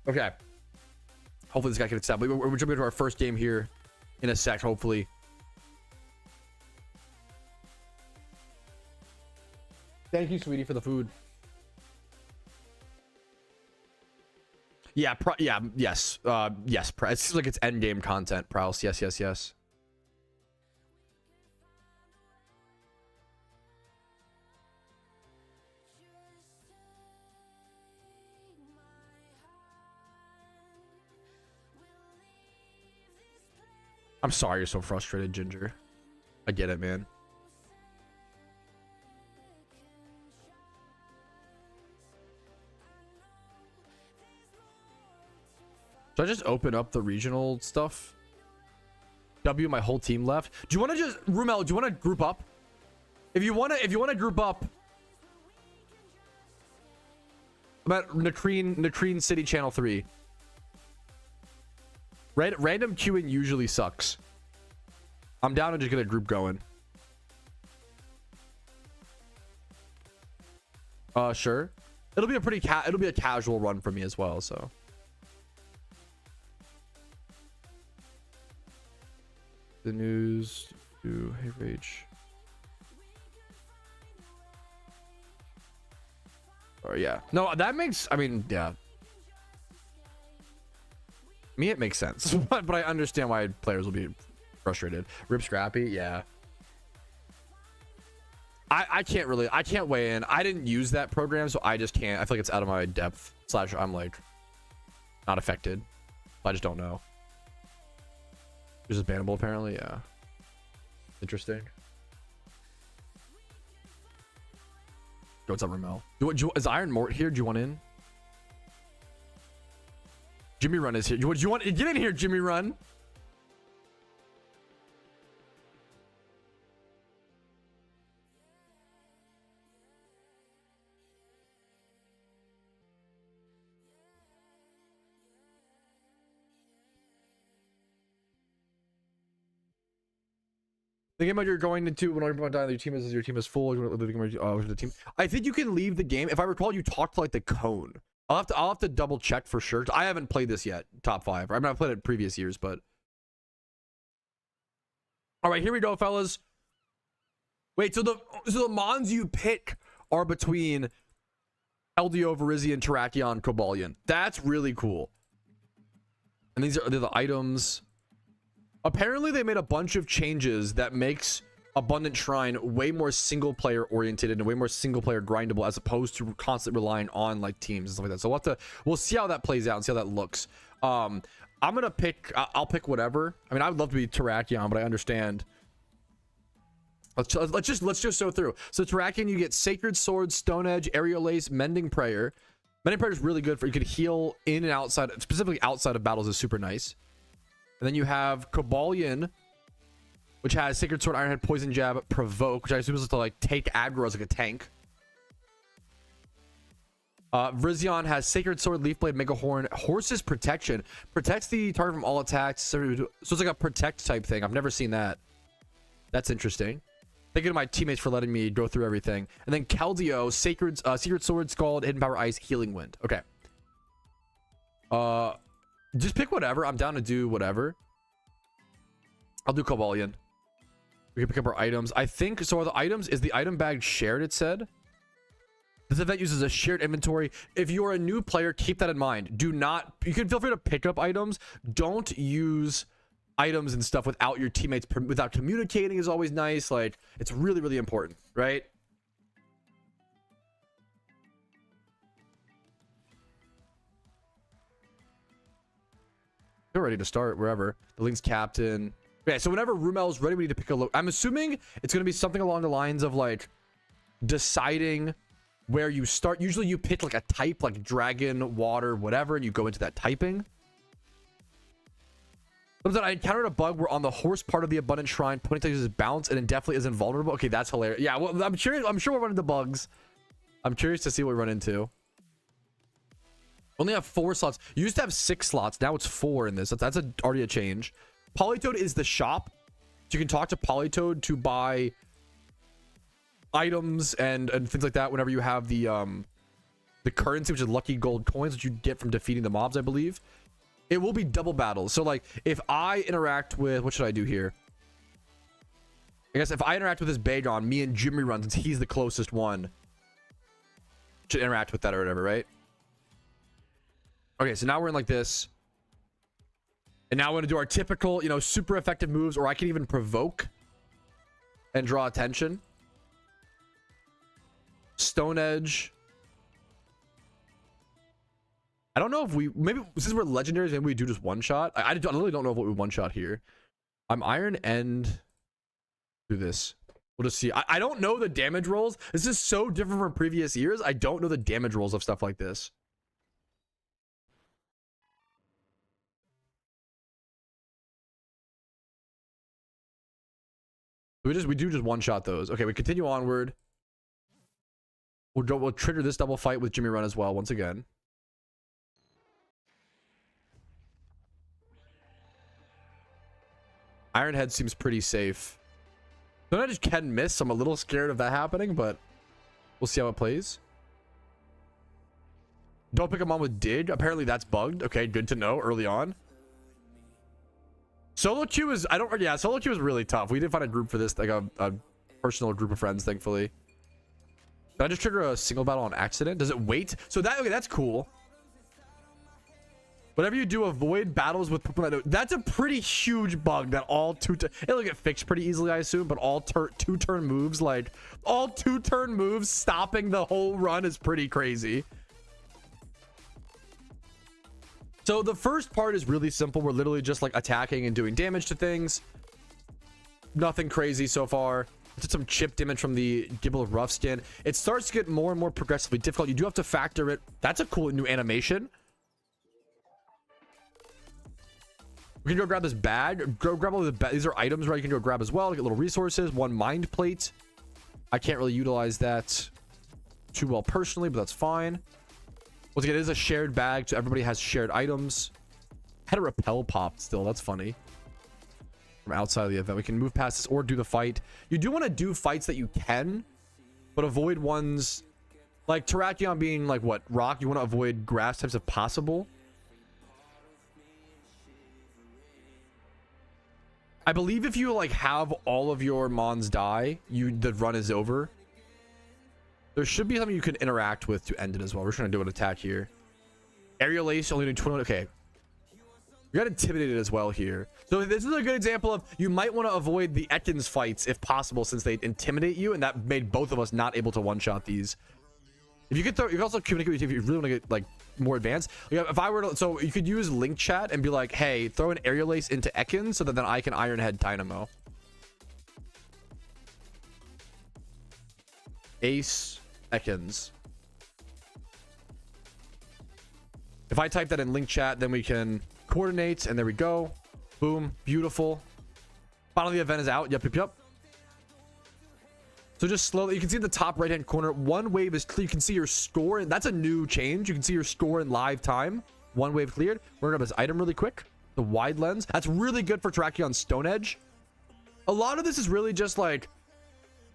Okay. Hopefully this guy can accept. We're jumping into our first game here in a sec, hopefully. Thank you, sweetie, for the food. Yeah, yes. Yes, it seems like it's end game content, Prowse. Yes. I'm sorry you're so frustrated, Ginger. I get it, man. Should I just open up the regional stuff? My whole team left. Do you want to just Rumel? Do you want to group up? If you want to group up. About Nakreen City Channel 3. Random queuing usually sucks. I'm down to just get a group going. Sure. It'll be a pretty it'll be a casual run for me as well, so. The news to Hey Rage. Or yeah. No, that makes, I mean, yeah. Me, it makes sense. but I understand why players will be frustrated. Rip Scrappy, yeah. I can't weigh in. I didn't use that program, so I just can't. I feel like it's out of my depth. / I'm like not affected. I just don't know. This is bannable apparently, yeah. Interesting. What's up, Ramel? Is Iron Mort here? Do you want in? Jimmy Run is here. Do you want get in here, Jimmy Run? The game mode you're going into when everyone dies, your team is full. The team. I think you can leave the game. If I recall, you talked to like the cone. I'll have to double check for sure. I haven't played this yet. Top 5. I mean, I've played it previous years, but all right, here we go, fellas. Wait, so the mons you pick are between LDO, Virizion, Terrakion, Cobalion. That's really cool. And they're the items. Apparently, they made a bunch of changes that makes Abundant Shrine way more single player oriented and way more single player grindable as opposed to constantly relying on like teams and stuff like that. So we'll see how that plays out and see how that looks. I'm gonna pick. I'll pick whatever. I mean, I would love to be Terrakion, but I understand. Let's just go through. So Terrakion, you get Sacred Sword, Stone Edge, Aerial Ace, Mending Prayer. Mending Prayer is really good for you could heal in and outside, specifically outside of battles is super nice. And then you have Cobalion, which has Sacred Sword, Iron Head, Poison Jab, Provoke, which I assume is to like take aggro as like a tank. Virizion has Sacred Sword, Leaf Blade, Mega Horn, Horse's Protection. Protects the target from all attacks. So it's like a protect type thing. I've never seen that. That's interesting. Thank you to my teammates for letting me go through everything. And then Keldeo, Secret Sword, Scald, Hidden Power, Ice, Healing Wind. Okay. Just pick whatever. I'm down to do whatever. I'll do Cobalion. We can pick up our items. I think so. Are the items, is the item bag shared? It said this event uses a shared inventory. If you're a new player, keep that in mind. Do not, you can feel free to pick up items. Don't use items and stuff without your teammates, without communicating is always nice. Like, it's really, really important, right? We're ready to start wherever. The Link's captain. Yeah, so whenever Rumel's ready, we need to pick a look. I'm assuming it's going to be something along the lines of like deciding where you start. Usually you pick like a type, like dragon, water, whatever, and you go into that typing. Sometimes I encountered a bug where on the horse part of the Abundant Shrine, putting uses bounce and it definitely isn't vulnerable. Okay, that's hilarious. Yeah, well, I'm sure we'll run into bugs. I'm curious to see what we run into. Only have 4 slots. You used to have 6 slots. Now it's 4 in this. That's already a change. Polytoad is the shop. So you can talk to Polytoad to buy items and things like that whenever you have the currency, which is lucky gold coins, which you get from defeating the mobs, I believe. It will be double battles. So like if I interact with, what should I do here? I guess if I interact with this Bagon, me and Jimmy Run, since he's the closest one, should interact with that or whatever, right? Okay, so now we're in like this. And now we're gonna do our typical, you know, super effective moves, or I can even provoke and draw attention. Stone Edge. I don't know if we, maybe since we're legendaries, maybe we do just one shot. I really don't know what we one shot here. I'm Iron End. Do this. We'll just see. I don't know the damage rolls. This is so different from previous years. I don't know the damage rolls of stuff like this. We do just one shot those. Okay, we continue onward. We'll trigger this double fight with Jimmy Run as well once again. Ironhead seems pretty safe. Then I just can miss. I'm a little scared of that happening, but we'll see how it plays. Don't pick a mon with dig. Apparently that's bugged. Okay, good to know early on. Solo queue is, yeah, solo queue is really tough. We didn't find a group for this, like a personal group of friends, thankfully. Did I just trigger a single battle on accident? Does it wait? So that, okay, that's cool. Whatever you do, avoid battles with Pokemon. That's a pretty huge bug that all it'll get fixed pretty easily, I assume, but all two-turn moves, like all two-turn moves stopping the whole run is pretty crazy. So the first part is really simple. We're literally just like attacking and doing damage to things. Nothing crazy so far. Did some chip damage from the Gibble Rough skin. It starts to get more and more progressively difficult. You do have to factor it. That's a cool new animation. We can go grab this bag. Go grab all the these are items, right? You can go grab as well to get little resources. One mind plate. I can't really utilize that too well personally, but that's fine. Once again, it is a shared bag, so everybody has shared items. Had a repel pop still. That's funny. From outside of the event, we can move past this or do the fight. You do want to do fights that you can, but avoid ones like Terrakion being like what rock. You want to avoid grass types if possible. I believe if you like have all of your mons die, the run is over. There should be something you can interact with to end it as well. We're trying to do an attack here. Aerial Ace only doing 21. Okay. We got intimidated as well here. So this is a good example of you might want to avoid the Ekans fights if possible, since they intimidate you, and that made both of us not able to one-shot these. If you could throw, you can also communicate with you if you really want to get like more advanced. Like, if I were to, so you could use link chat and be like, hey, throw an aerial ace into Ekans so that then I can Ironhead Dynamo. Ace Ekans. If I type that in link chat, then we can coordinate, and there we go. Boom, beautiful. Bottom of the event is out. Yep. So just slowly, you can see in the top right hand corner, one wave is clear. You can see your score, and that's a new change. You can see your score in live time. One wave cleared. We're gonna grab this item really quick. The wide lens. That's really good for Terrakion Stone Edge. A lot of this is really just like,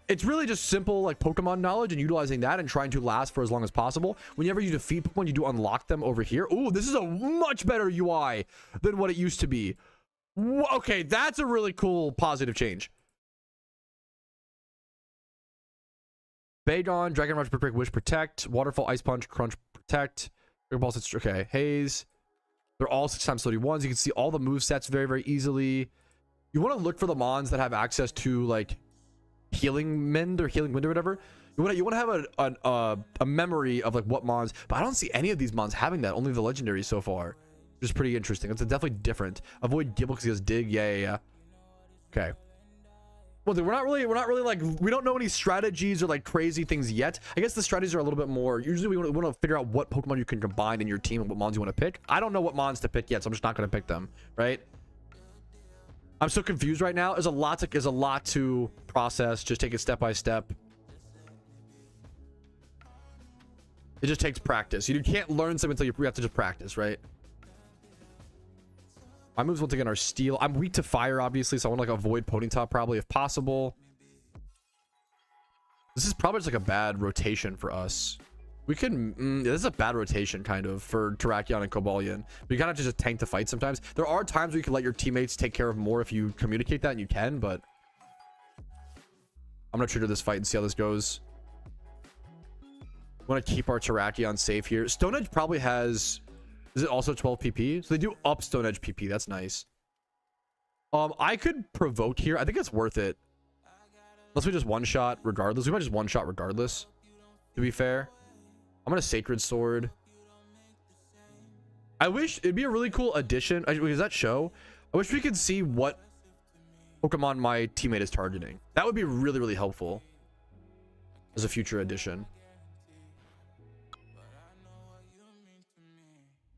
it's really just simple like Pokemon knowledge and utilizing that and trying to last for as long as possible. Whenever you defeat Pokemon, you do unlock them over here. Oh, this is a much better UI than what it used to be. Okay, that's a really cool positive change. Bagon, Dragon Rush, Brick Break, Wish, Protect, Waterfall, Ice Punch, Crunch, Protect, Dragon Ball, okay, Haze. They're all 6x31s. You can see all the move sets very, very easily. You want to look for the mons that have access to like healing mend or healing wind or whatever. You want to have a memory of like what mons, but I don't see any of these mons having that. Only the legendaries so far, which is pretty interesting. It's definitely different. Avoid Gibble because he has dig. Yeah. Okay. Well, we're not really like, we don't know any strategies or like crazy things yet. I guess the strategies are a little bit more, usually we want to figure out what Pokemon you can combine in your team and what mons you want to pick. I don't know what mons to pick yet, so I'm just not going to pick them, right? I'm so confused right now. There's a lot to process. Just take it step by step. It just takes practice. You can't learn something until you have to just practice, right? My moves once again are steel. I'm weak to fire, obviously, so I want to like avoid Ponyta probably if possible. This is probably just like a bad rotation for us. We can this is a bad rotation kind of for Terrakion and Cobalion. We kind of just tank the fight sometimes. There are times where you can let your teammates take care of more if you communicate that, and you can, but I'm gonna trigger this fight and see how this goes. Want to keep our Terrakion safe here. Stone Edge probably has, is it also 12 pp? So they do up Stone Edge pp. That's nice. I could provoke here. I think it's worth it. Unless we just one shot regardless. We might just one shot regardless, to be fair. I'm gonna Sacred Sword. I wish it'd be a really cool addition. Does that show? I wish we could see what Pokemon my teammate is targeting. That would be really, really helpful as a future addition.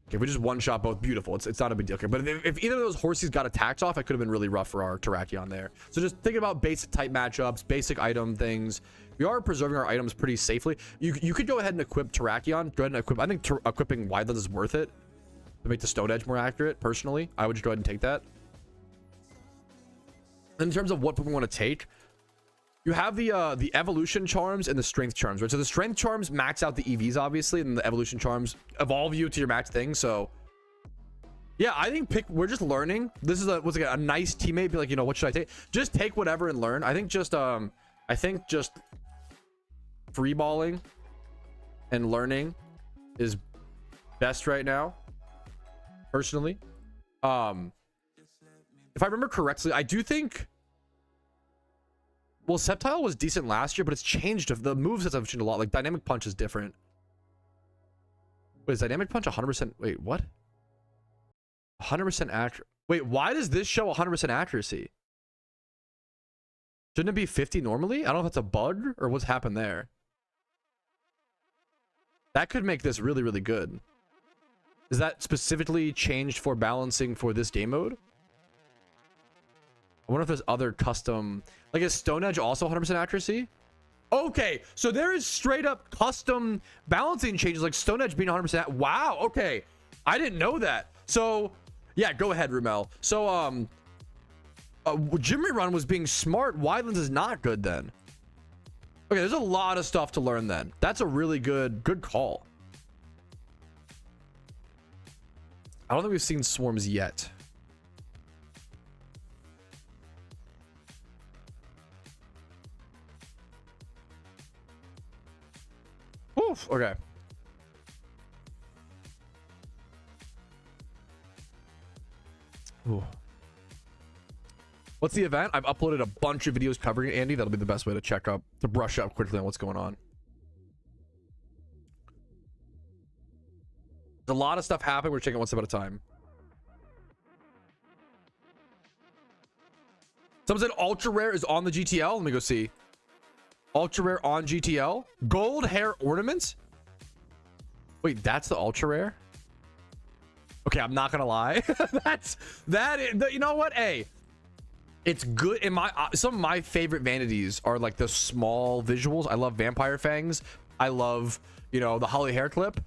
Okay, if we just one shot both, beautiful. It's not a big deal. Okay, but if either of those horses got attacked off, it could have been really rough for our Terrakion there. So just thinking about basic type matchups, basic item things. We are preserving our items pretty safely. You could go ahead and equip Terrakion. Go ahead and equip. I think equipping Wide Lens is worth it to make the Stone Edge more accurate. Personally, I would just go ahead and take that. In terms of what we want to take, You have the evolution charms and the strength charms, right? So the strength charms max out the EVs, obviously, and the evolution charms evolve you to your max thing. So yeah, I think we're just learning. This is a nice teammate. Be like, you know, what should I take? Just take whatever and learn. I think just free balling and learning is best right now, personally. If I remember correctly, I do think, well, Sceptile was decent last year, but it's changed. The moves have changed a lot. Like dynamic punch is different. Wait, is dynamic punch 100%? Wait, what? 100% accurate. Wait, why does this show 100% accuracy? Shouldn't it be 50 normally? I don't know if that's a bug or what's happened there. That could make this really, really good. Is that specifically changed for balancing for this game mode? I wonder if there's other custom, like, is Stone Edge also 100% accuracy? Okay, so there is straight up custom balancing changes, like Stone Edge being 100%. Wow, okay, I didn't know that. So yeah, go ahead, Rumel. So Jimmy Run was being smart. Wildlands is not good then. Okay, there's a lot of stuff to learn then. That's a really good call. I don't think we've seen swarms yet. Oof, okay. Ooh. What's the event? I've uploaded a bunch of videos covering it, Andy. That'll be the best way to brush up quickly on what's going on. There's a lot of stuff happening. We're taking it one step at a time. Someone said ultra rare is on the GTL. Let me go see. Ultra rare on GTL. Gold hair ornaments. Wait, that's the ultra rare? Okay, I'm not gonna lie. You know what? Hey, it's good. In my some of my favorite vanities are like the small visuals. I love vampire fangs. I love, you know, the holly hair clip.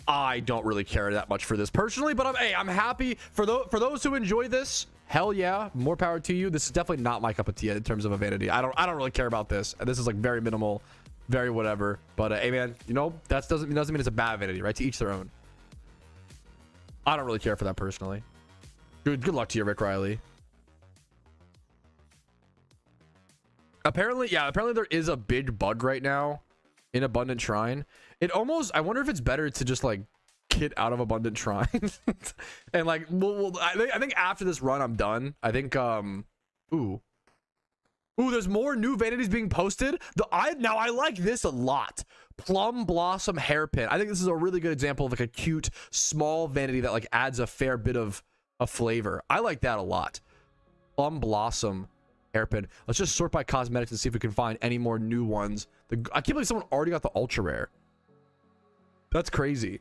I don't really care that much for this personally, but I'm happy for those who enjoy this. Hell yeah, more power to you. This is definitely not my cup of tea in terms of a vanity. I don't really care about this. This is like very minimal, very whatever. But hey man, you know, that doesn't mean it's a bad vanity, right? To each their own. I don't really care for that personally. Good luck to you, Rick Riley. Apparently there is a big bug right now in Abundant Shrine. It almost, I wonder if it's better to just like get out of Abundant Shrine and like I think after this run I'm done. I think ooh, there's more new vanities being posted. Now I like this a lot. Plum Blossom Hairpin. I think this is a really good example of like a cute small vanity that like adds a fair bit of a flavor. I like that a lot. Plum Blossom Hairpin. Let's just sort by cosmetics and see if we can find any more new ones. I can't believe someone already got the ultra rare. That's crazy.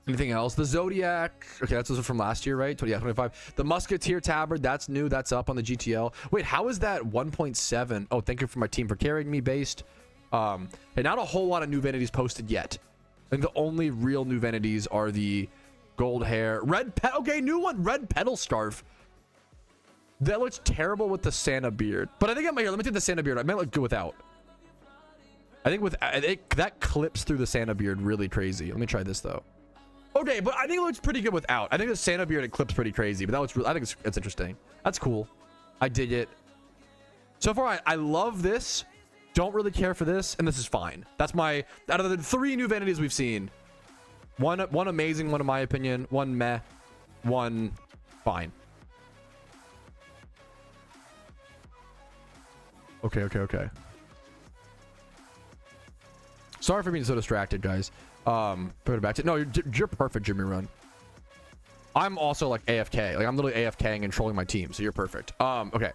Anything else? The Zodiac. Okay, that's also from last year, right? 25. The Musketeer Tabard. That's new. That's up on the GTL. Wait, how is that 1.7? Oh, thank you for my team for carrying me based. And not a whole lot of new vanities posted yet. I think the only real new vanities are the gold hair. Red pet. Okay, new one. Red petal scarf. That looks terrible with the Santa beard. But I think here. Let me take the Santa beard. I might look good without. I think with that clips through the Santa beard really crazy. Let me try this though. Okay, but I think it looks pretty good without. I think the Santa beard, it clips pretty crazy, but that looks I think it's interesting. That's cool. I dig it. So far, I love this. Don't really care for this, and this is fine. That's my, out of the 3 new vanities we've seen, one amazing, one in my opinion, one meh, one fine. Okay. Sorry for being so distracted, guys. Put it back to, no, you're perfect, Jimmy Run. I'm also like AFK. Like I'm literally AFKing and trolling my team, so you're perfect. Okay.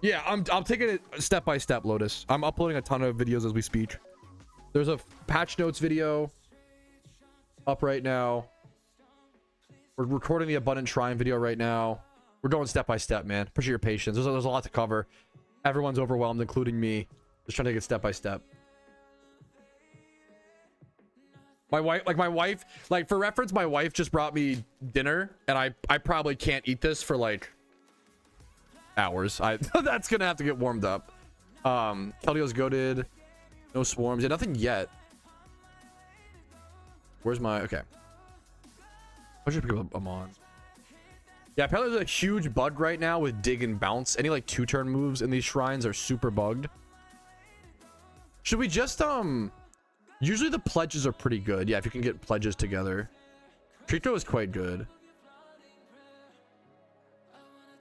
Yeah, I'm taking it step by step, Lotus. I'm uploading a ton of videos as we speak. There's a patch notes video up right now. We're recording the Abundant Shrine video right now. We're going step by step, man. Appreciate your patience. There's a lot to cover. Everyone's overwhelmed, including me. Just trying to take it step by step. My wife, like for reference, my wife just brought me dinner, and I probably can't eat this for like hours. That's gonna have to get warmed up. Keldio's goated. No swarms. Yeah, nothing yet. Where's my okay? I should pick up a mon. Yeah, apparently there's a huge bug right now with dig and bounce. Any like 2-turn moves in these shrines are super bugged. Should we just usually the pledges are pretty good. Yeah, if you can get pledges together. Trito is quite good.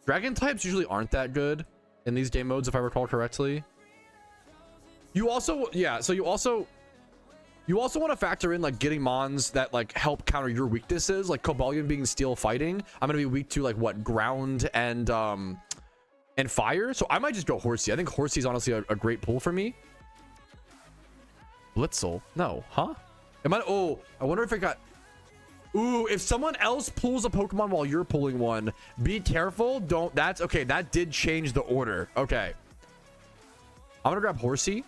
Dragon types usually aren't that good in these game modes, if I recall correctly. You also, yeah, so you also want to factor in like getting mons that like help counter your weaknesses, like Cobalion being steel fighting. I'm gonna be weak to like what, ground and fire. So I might just go Horsey. I think Horsey is honestly a great pull for me. Blitzel, no, huh? Oh, I wonder if it got. Ooh, if someone else pulls a Pokemon while you're pulling one, be careful. Don't. That's okay. That did change the order. Okay, I'm gonna grab Horsey.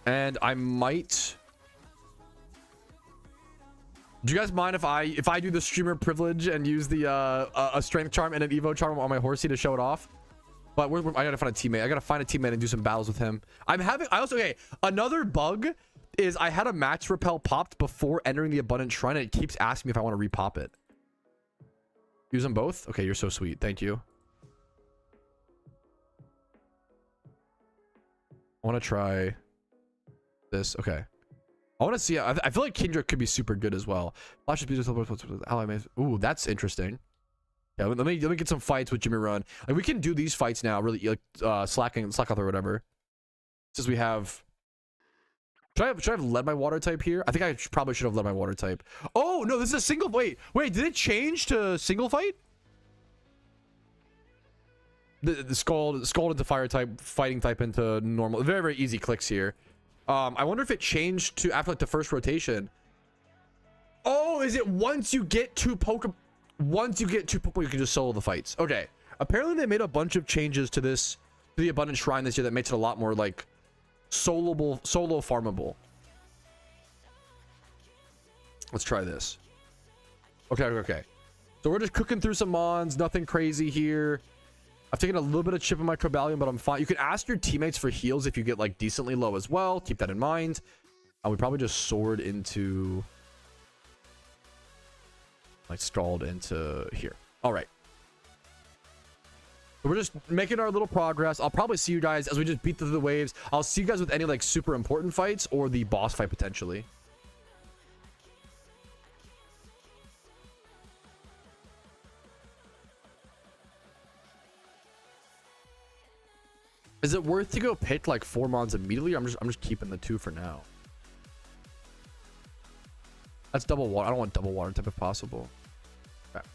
And I might. Do you guys mind if I do the streamer privilege and use the a strength charm and an evo charm on my Horsey to show it off? But I gotta find a teammate. I gotta find a teammate and do some battles with him. Okay, another bug is I had a max repel popped before entering the abundant shrine, and it keeps asking me if I want to repop it. Use them both. Okay, you're so sweet. Thank you. I want to try this. Okay, I want to see. I feel like Kindred could be super good as well. Ooh, that's interesting. Yeah, let me get some fights with Jimmy Run. Like we can do these fights now. Really, like slack off or whatever. Since we have. Should I have led my water type here? I think I probably should have led my water type. Oh no, this is a single. Wait, did it change to single fight? The scald into fire type, fighting type into normal. Very, very easy clicks here. I wonder if it changed to after like the first rotation. Oh, is it once you get two Pokemon, you can just solo the fights? Okay. Apparently they made a bunch of changes to the Abundant Shrine this year that makes it a lot more like solo farmable. Let's try this. Okay. So we're just cooking through some mons, nothing crazy here. I've taken a little bit of chip in my Cobalion, but I'm fine. You can ask your teammates for heals if you get like decently low as well. Keep that in mind. We probably just sword into like stalled into here. All right. So we're just making our little progress. I'll probably see you guys as we just beat through the waves. I'll see you guys with any like super important fights or the boss fight potentially. Is it worth to go pick like 4 mons immediately? I'm just keeping the 2 for now. That's double water. I don't want double water type if possible. Okay.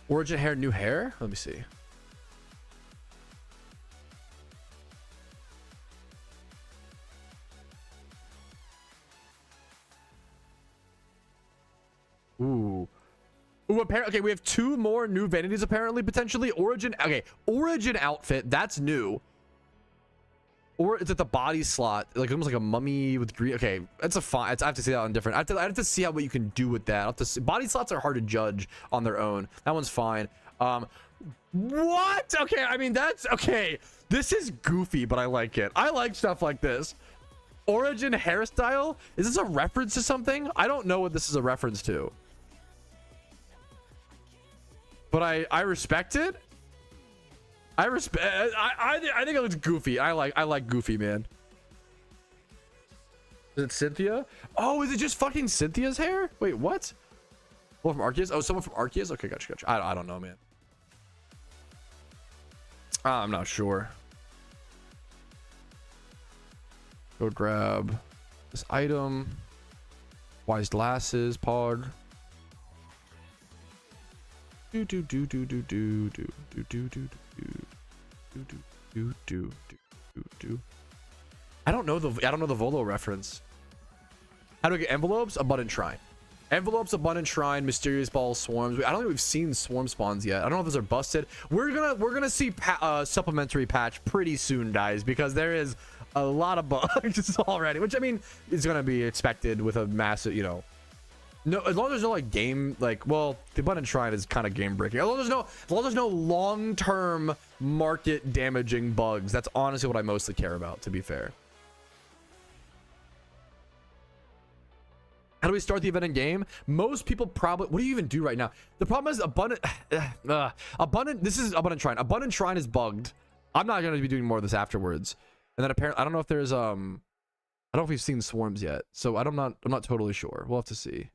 Origin hair, new hair? Let me see. Ooh, apparently, okay, we have 2 more new vanities apparently, potentially. Origin, okay, Origin outfit, that's new. Or it's at the body slot, like almost like a mummy with green. Okay, that's a fine. I have to see that on different. I have to see what you can do with that. I have to see. Body slots are hard to judge on their own. That one's fine. What? Okay, I mean that's okay. This is goofy, but I like it. I like stuff like this. Origin hairstyle. Is this a reference to something? I don't know what this is a reference to. But I respect it. I think it looks goofy. I like goofy, man. Is it Cynthia? Oh, is it just fucking Cynthia's hair? Wait, what? Well, from Arceus? Oh, someone from Arceus? Okay, gotcha. I don't know, man. I'm not sure. Go grab this item. Wise glasses, Pog. I don't know the Volo reference. How do I get envelopes? Abundant Shrine. Envelopes, Abundant Shrine, Mysterious Ball, Swarms. I don't think we've seen Swarm spawns yet. I don't know if those are busted. We're gonna see supplementary patch pretty soon, guys, because there is a lot of bugs already, which I mean is gonna be expected with a massive, you know. No, as long as there's no like game, like, well, the Abundant Shrine is kind of game breaking. As long as there's no long-term market damaging bugs. That's honestly what I mostly care about, to be fair. How do we start the event in game? Most people probably, what do you even do right now? The problem is Abundant this is Abundant Shrine. Abundant Shrine is bugged. I'm not going to be doing more of this afterwards. And then apparently, I don't know if there's I don't know if we've seen Swarms yet. So I'm not totally sure. We'll have to see.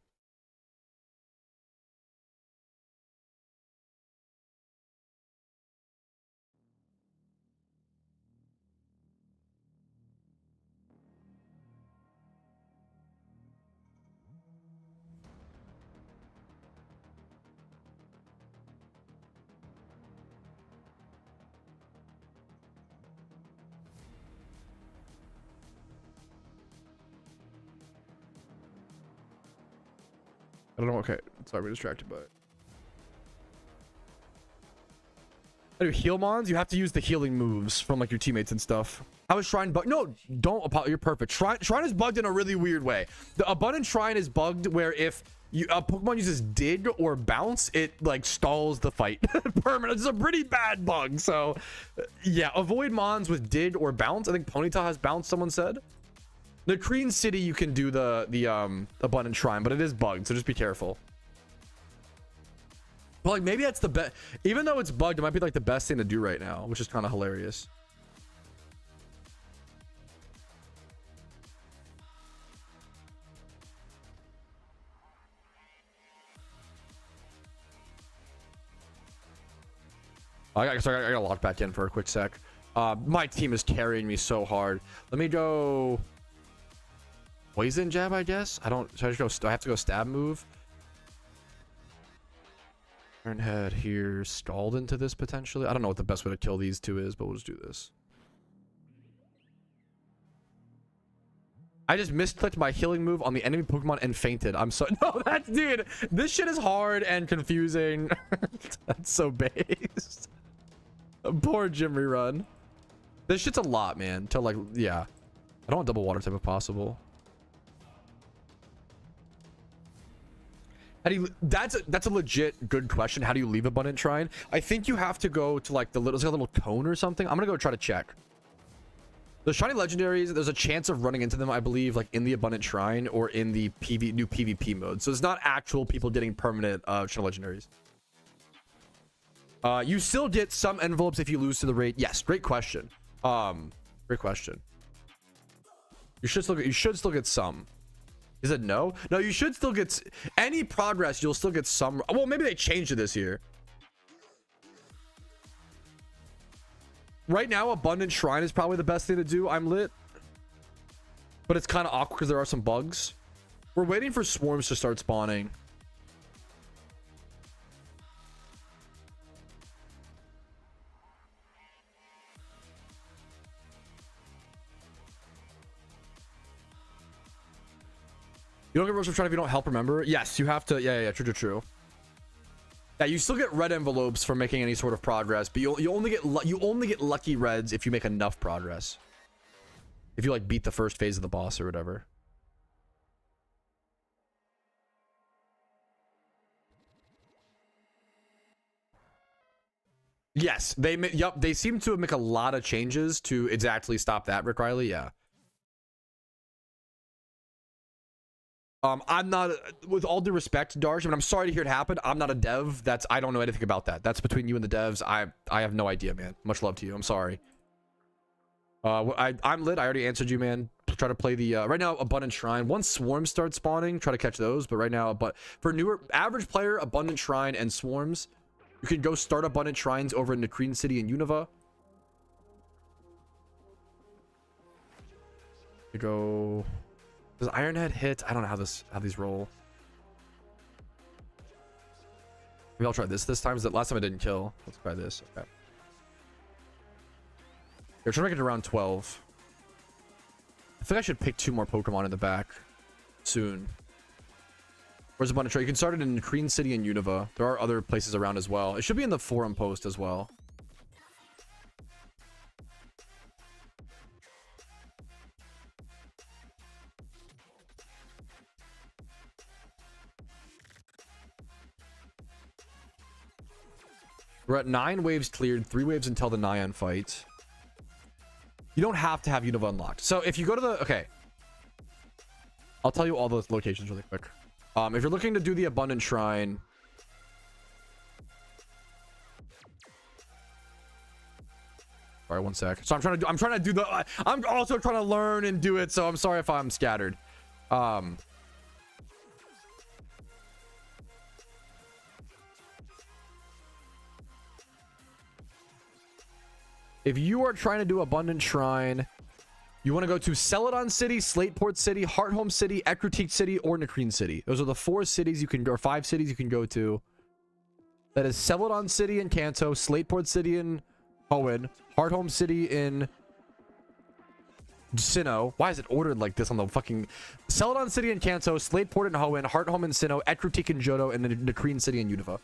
I don't know. Okay, sorry, we're distracted by it. How do you heal mons? You have to use the healing moves from like your teammates and stuff. How is Shrine bugged? No, don't. You're perfect. Shrine is bugged in a really weird way. The Abundant Shrine is bugged where if you Pokemon uses Dig or Bounce, it like stalls the fight permanent. It's a pretty bad bug. So yeah, avoid mons with Dig or Bounce. I think Ponyta has Bounce. Someone said. The Kreen City, you can do the Abundant Shrine, but it is bugged, so just be careful. But like maybe that's the best, even though it's bugged, it might be like the best thing to do right now, which is kind of hilarious. I got locked back in for a quick sec. My team is carrying me so hard. Let me go Poison Jab, I guess. I have to go stab move. Iron Head here, stalled into this potentially. I don't know what the best way to kill these two is, but we'll just do this. I just misclicked my healing move on the enemy Pokemon and fainted. I'm so no, that's dude. This shit is hard and confusing. That's so based. Poor gym rerun. This shit's a lot, man. To like, yeah. I don't want double water type if possible. How do you, that's a legit good question. How do you leave Abundant Shrine? I think you have to go to like there's like a little cone or something. I'm gonna go try to check. The shiny legendaries, there's a chance of running into them, I believe, like in the Abundant Shrine or in the new PvP mode. So it's not actual people getting permanent shiny legendaries. You still get some envelopes if you lose to the raid. Yes, great question. Great question. You should still get some. Is it no? No, you should still get any progress. You'll still get some. Well, maybe they changed it this year. Right now, Abundant Shrine is probably the best thing to do. I'm lit. But it's kind of awkward because there are some bugs. We're waiting for Swarms to start spawning. You don't get Rose of Shrine if you don't help, remember? Yes, you have to. Yeah, true. Yeah, you still get red envelopes for making any sort of progress, but you only get lucky reds if you make enough progress. If you like beat the first phase of the boss or whatever. Yes, they seem to make a lot of changes to exactly stop that, Rick Riley. Yeah. I'm not, with all due respect, Darsh, I'm sorry to hear it happen. I'm not a dev. I don't know anything about that. That's between you and the devs. I have no idea, man. Much love to you. I'm sorry. I'm lit. I already answered you, man. Try to play the right now Abundant Shrine. Once Swarms start spawning, try to catch those. But right now, for newer average player, Abundant Shrine and Swarms, you can go start Abundant Shrines over in the Kreen City and Unova. You go. Does Iron Head hit? I don't know how these roll. Maybe I'll try this time. Is that last time I didn't kill? Let's try this. Okay. You're trying to make it around 12. I think I should pick 2 more Pokemon in the back soon. Where's a bunch of trade? You can start it in Kreen City and Unova. There are other places around as well. It should be in the forum post as well. We're at 9 waves cleared, 3 waves until the Nyan fight. You don't have to have Unova unlocked. So if you go to the... Okay. I'll tell you all those locations really quick. If you're looking to do the Abundant Shrine... Sorry, one sec. So I'm trying to do the... I'm also trying to learn and do it, so I'm sorry if I'm scattered. If you are trying to do Abundant Shrine, you want to go to Celadon City, Slateport City, Hearthome City, Ekritique City, or Nakreen City. Those are the 4 cities you can, or 5 cities you can go to. That is Celadon City in Kanto, Slateport City in Hoenn, Hearthome City in Sinnoh. Why is it ordered like this on the fucking... Celadon City in Kanto, Slateport in Hoenn, Hearthome in Sinnoh, Ekritique in Johto, and then Nakreen City in Unova.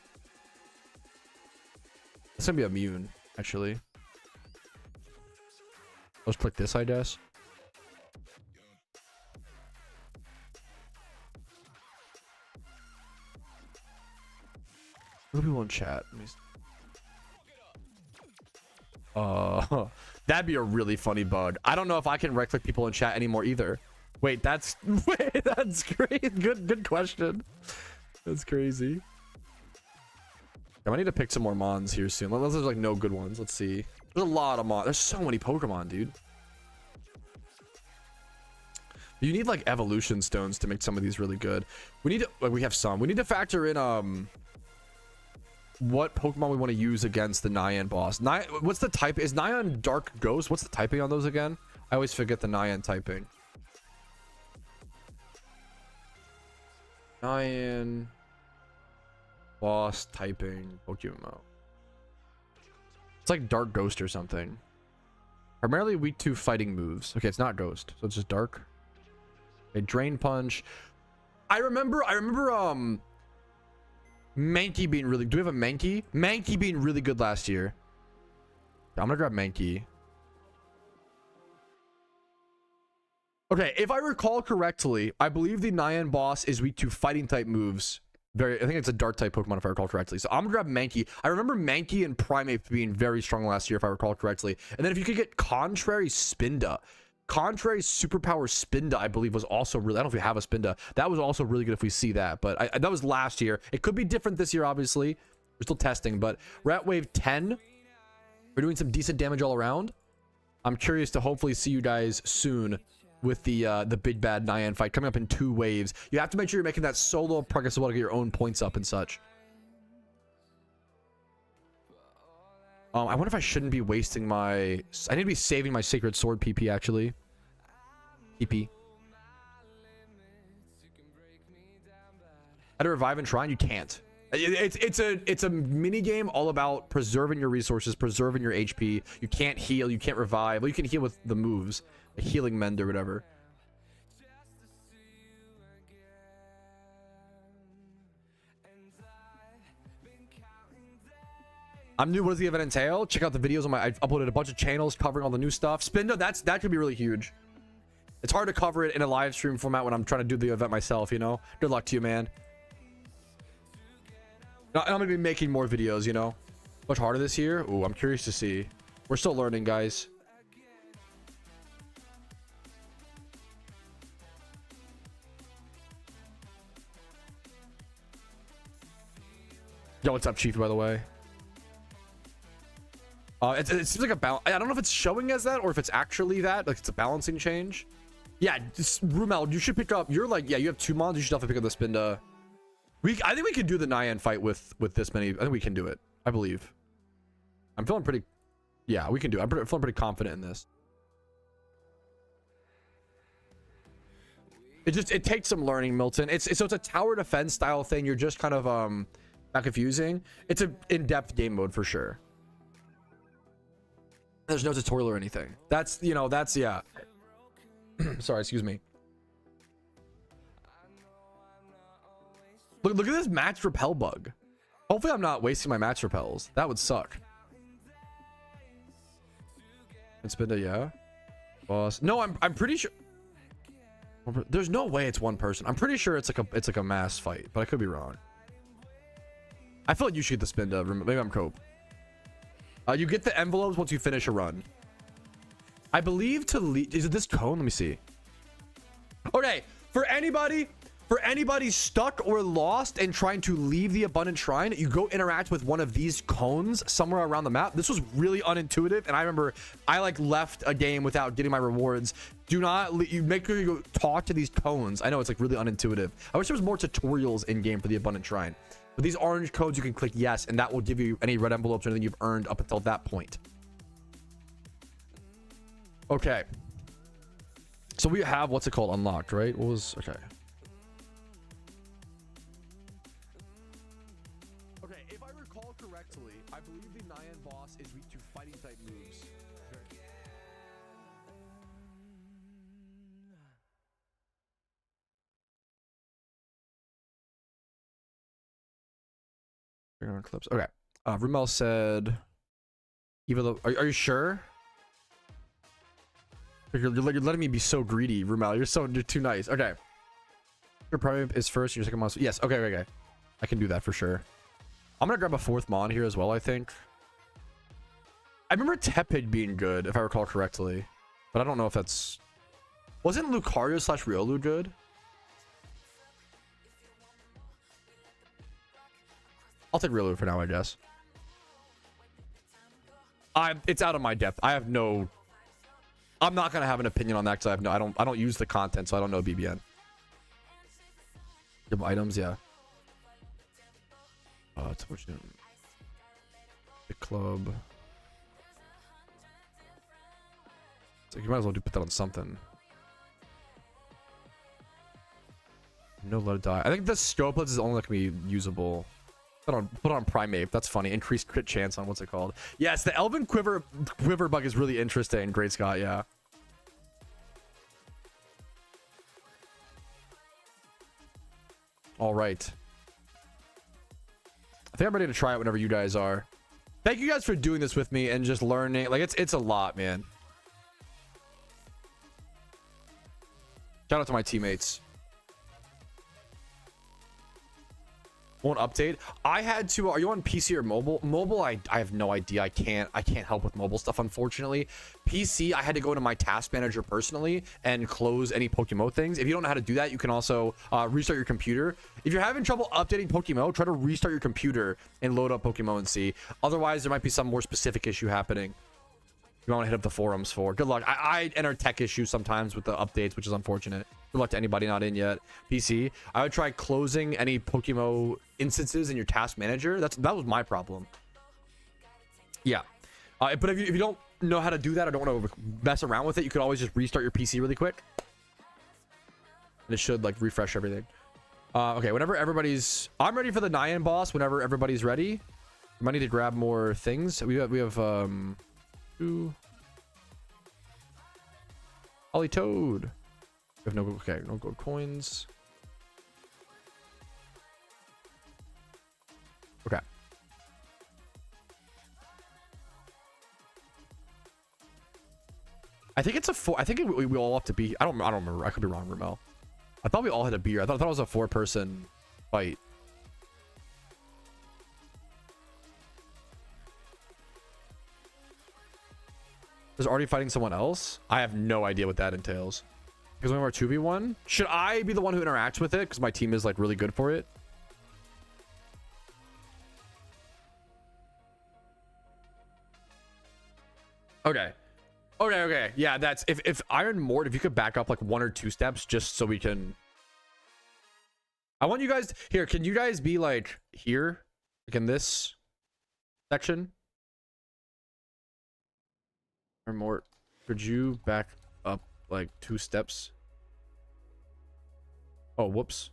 It's gonna be immune, actually. Let's click this, I guess. What do people in chat? That'd be a really funny bug. I don't know if I can right click people in chat anymore either. Wait, that's great. Good question. That's crazy. I need to pick some more mons here soon. Unless there's like no good ones. Let's see. There's a lot of mons. There's so many Pokemon, dude. You need like evolution stones to make some of these really good. We need to, like, we have some. We need to factor in what Pokemon we want to use against the Nyan boss. What's the type? Is Nyan Dark Ghost? What's the typing on those again? I always forget the Nyan typing. Nyan boss typing PokeMMO. It's like Dark Ghost or something. Primarily weak to fighting moves. Okay, it's not Ghost, so it's just Dark. Okay, Drain Punch. I remember Mankey being really... Do we have a Mankey? Mankey being really good last year. I'm gonna grab Mankey. Okay, if I recall correctly, I believe the Nyan boss is weak to fighting type moves. I think it's a dark type Pokemon if I recall correctly. So I'm gonna grab Mankey. I remember Mankey and Primeape being very strong last year if I recall correctly. And then if you could get Contrary Spinda. Contrary Superpower Spinda, I believe, was also really... I don't know if we have a Spinda. That was also really good if we see that. But that was last year. It could be different this year, obviously. We're still testing. But we're at wave 10. We're doing some decent damage all around. I'm curious to hopefully see you guys soon with the big bad Nyan fight coming up in 2 waves. You have to make sure you're making that solo progress as well to get your own points up and such. I wonder if I shouldn't be wasting my... I need to be saving my Sacred Sword PP, actually. PP. How to revive and shrine? You can't. It's a mini game all about preserving your resources, preserving your HP. You can't heal, you can't revive. Well, you can heal with the moves, the healing mend or whatever. I'm new. What does the event entail? Check out the videos on my... I've uploaded a bunch of channels covering all the new stuff. Spinda, that could be really huge. It's hard to cover it in a live stream format when I'm trying to do the event myself, you know? Good luck to you, man. I'm gonna be making more videos, you know? Much harder this year? Ooh, I'm curious to see. We're still learning, guys. Yo, what's up, Chief, by the way? It seems like a balance. I don't know if it's showing as that or if it's actually that. Like, it's a balancing change. Yeah, just, Rumel, you should pick up... You're like... Yeah, you have 2 mons. You should definitely pick up the Spinda. I think we can do the Nyan fight with this many. I think we can do it. I believe. I'm feeling pretty... Yeah, we can do it. I'm feeling pretty confident in this. It takes some learning, Milton. So it's a tower defense style thing. You're just kind of not confusing. It's a in-depth game mode for sure. There's no tutorial or anything. That's, you know, that's, yeah. Sorry, excuse me. Look at this max repel bug. Hopefully I'm not wasting my max repels. That would suck. It's been a yeah. Boss. No, I'm pretty sure. There's no way it's one person. I'm pretty sure it's like a mass fight, but I could be wrong. I feel like you should get the spin to. Maybe I'm cope. You get the envelopes once you finish a run. I believe to leave. Is it this cone? Let me see. Okay, for anybody stuck or lost and trying to leave the abundant shrine, you go interact with one of these cones somewhere around the map. This was really unintuitive, and I remember I like left a game without getting my rewards. Do not you make sure you go talk to these cones. I know it's like really unintuitive. I wish there was more tutorials in game for the abundant shrine. But these orange codes, you can click yes, and that will give you any red envelopes or anything you've earned up until that point. Okay. So we have, what's it called, unlocked, right? What was, okay. Okay, if I recall correctly, I believe the Nyan boss is weak to fighting type moves. Clips. Okay. Rumel said, even though, are you sure? You're letting me be so greedy, Rumel. You're too nice. Okay. Your prime is first. Your second monster. Yes. Okay. I can do that for sure. I'm gonna grab a fourth mon here as well. I think. I remember Tepig being good, if I recall correctly, but I don't know if that's. Wasn't Lucario / Riolu good? I'll take Riolu for now, I guess. It's out of my depth. I have no. I'm not gonna have an opinion on that because I don't use the content, so I don't know BBN. Give items, yeah. It's unfortunate. The club. So you might as well put that on something. No, let it die. I think the Scoplets is only going to be usable. Put on Primate. That's funny. Increased crit chance on what's it called? Yes, the Elven Quiver bug is really interesting. Great Scott, yeah. All right. I think I'm ready to try it whenever you guys are. Thank you guys for doing this with me and just learning. Like it's a lot, man. Shout out to my teammates. Won't update. I had to. Are you on PC or mobile? Mobile, I have no idea. I can't help with mobile stuff, unfortunately. PC, I had to go into my task manager personally and close any PokeMMO things. If you don't know how to do that, you can also restart your computer. If you're having trouble updating PokeMMO, try to restart your computer and load up PokeMMO and see. Otherwise, there might be some more specific issue happening. You want to hit up the forums for. Good luck. I enter tech issues sometimes with the updates, which is unfortunate. Good luck to anybody not in yet. PC, I would try closing any PokeMMO instances in your task manager. That was my problem. Yeah. But if you don't know how to do that or don't want to mess around with it, you could always just restart your PC really quick. And it should like refresh everything. Okay, whenever I'm ready for the Nyan boss. Whenever everybody's ready, I might need to grab more things. We have two Holly Toad. We have no gold coins. Okay. I think it's a 4. I think we all have to be. I don't remember. I could be wrong, Ramel. I thought we all had a beer. I thought it was a 4-person fight. Is already fighting someone else? I have no idea what that entails. Because when we're 2v1, should I be the one who interacts with it? Because my team is like really good for it. Okay. Yeah, that's if Iron Mort, if you could back up like 1 or 2 steps just so we can. I want you guys here. Can you guys be like here? Like in this section? Or Mort, could you back up like 2 steps? Oh, whoops.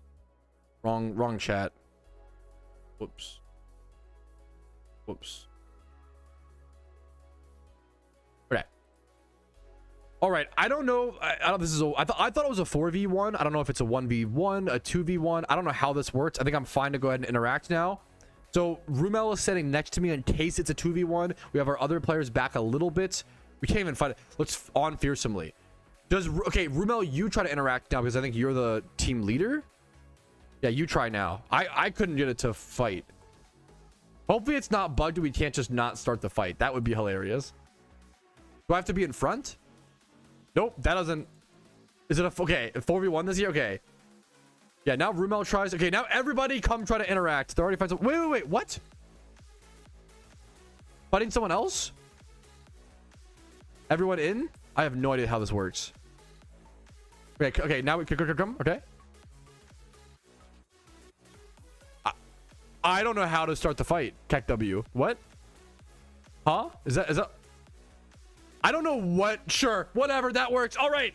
Wrong chat. Whoops. Okay. All right, I don't know. I don't. This is. I thought it was a 4v1. I don't know if it's a 1v1, a 2v1. I don't know how this works. I think I'm fine to go ahead and interact now. So Rumel is standing next to me in case it's a 2v1. We have our other players back a little bit. We can't even fight it. Let's on fearsomely. Okay, Rumel, you try to interact now because I think you're the team leader. Yeah, you try now. I couldn't get it to fight. Hopefully it's not bugged. We can't just not start the fight. That would be hilarious. Do I have to be in front? Nope, that doesn't. Is it a okay? 4v1 this year? Okay. Yeah, now Rumel tries. Okay, now everybody come try to interact. They're already fighting. Wait. What? Fighting someone else? Everyone in? I have no idea how this works. Okay, now we come. Okay. I don't know how to start the fight. Kek W. What? Huh? Is that? I don't know what. Sure, whatever, that works. All right.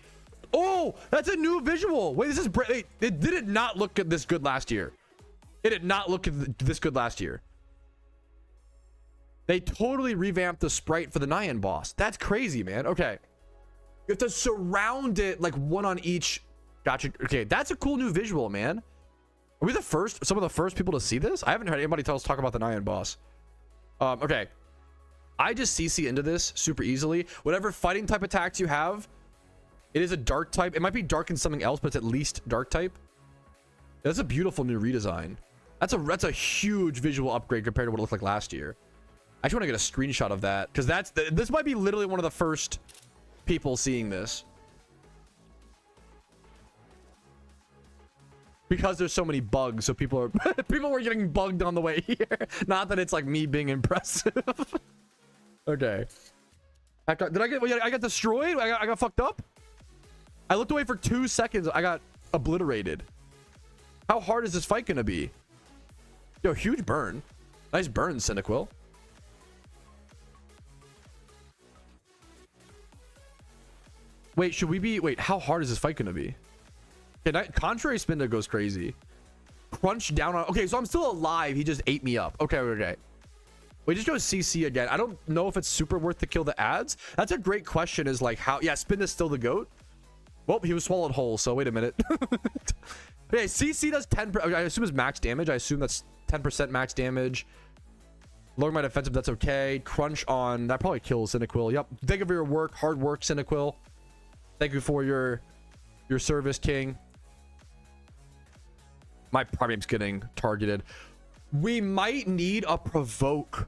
Oh, that's a new visual. Wait, this is wait, it did it not look at this good last year? It did not look at this good last year. They totally revamped the sprite for the Nyan boss. That's crazy, man. Okay, you have to surround it like one on each. Gotcha. Okay, that's a cool new visual, man. Are we some of the first people to see this? I haven't heard anybody talk about the Nyan boss. Okay. I just CC into this super easily. Whatever fighting type attacks you have, it is a dark type. It might be dark in something else, but it's at least dark type. That's a beautiful new redesign. That's a huge visual upgrade compared to what it looked like last year. I just want to get a screenshot of that because this might be literally one of the first people seeing this. Because there's so many bugs, so people were getting bugged on the way here. Not that it's like me being impressive. Okay. I got destroyed? I got fucked up? I looked away for 2 seconds. I got obliterated. How hard is this fight gonna be? Yo, huge burn. Nice burn, Cyndaquil. Wait, should we be... Wait, how hard is this fight gonna be? Okay, contrary Spinda goes crazy. Crunch down on... Okay, so I'm still alive. He just ate me up. Okay. We just go CC again. I don't know if it's super worth to kill the ads. That's a great question, is like how... Yeah, Spinda's still the GOAT. Well, he was swallowed whole, so wait a minute. Okay, CC does 10... I assume it's max damage. I assume that's 10% max damage. Lowering my defensive, that's okay. Crunch on... That probably kills Cyndaquil. Yep. Thank you for your work. Hard work, Cyndaquil. Thank you for your service, King. My Primeape's getting targeted. We might need a provoke.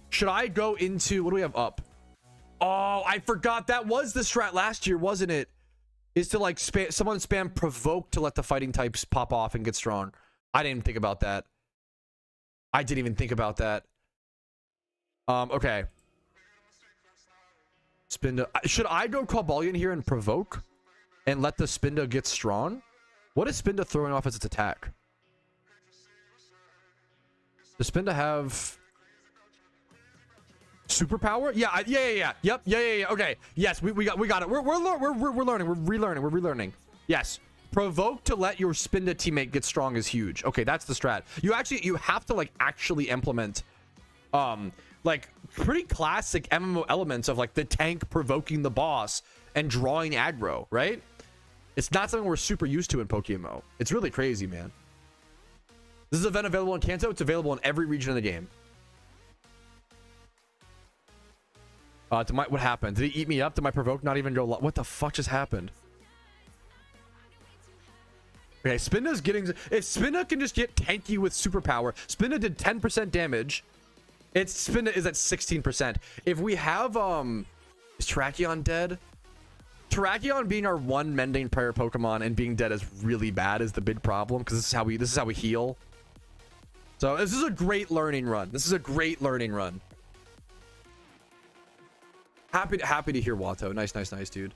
Should I go into... What do we have up? Oh, I forgot. That was the strat last year, wasn't it? Is to like spam... Someone spam provoke to let the fighting types pop off and get strong. I didn't even think about that. Okay. Spinda. Should I go Cobalion here and provoke? And let the Spinda get strong? What is Spinda throwing off as its attack? Does Spinda have superpower? Yeah. Yep. Yeah. Okay. Yes, we got it. We're learning. We're relearning. Yes. Provoke to let your Spinda teammate get strong is huge. Okay, that's the strat. You have to like actually implement like pretty classic MMO elements of like the tank provoking the boss and drawing aggro, right? It's not something we're super used to in PokeMMO. It's really crazy, man. This is an event available in Kanto. It's available in every region of the game. What happened? Did he eat me up? Did my provoke not even go? What the fuck just happened? Okay, Spinda's getting... If Spinda can just get tanky with superpower... Spinda did 10% damage. Spinda is at 16%. If we have... Is Terrakion dead? Terrakion being our one mending prayer Pokemon and being dead is really bad is the big problem. Because this is how we heal. So this is a great learning run. Happy to hear Watto. Nice, dude.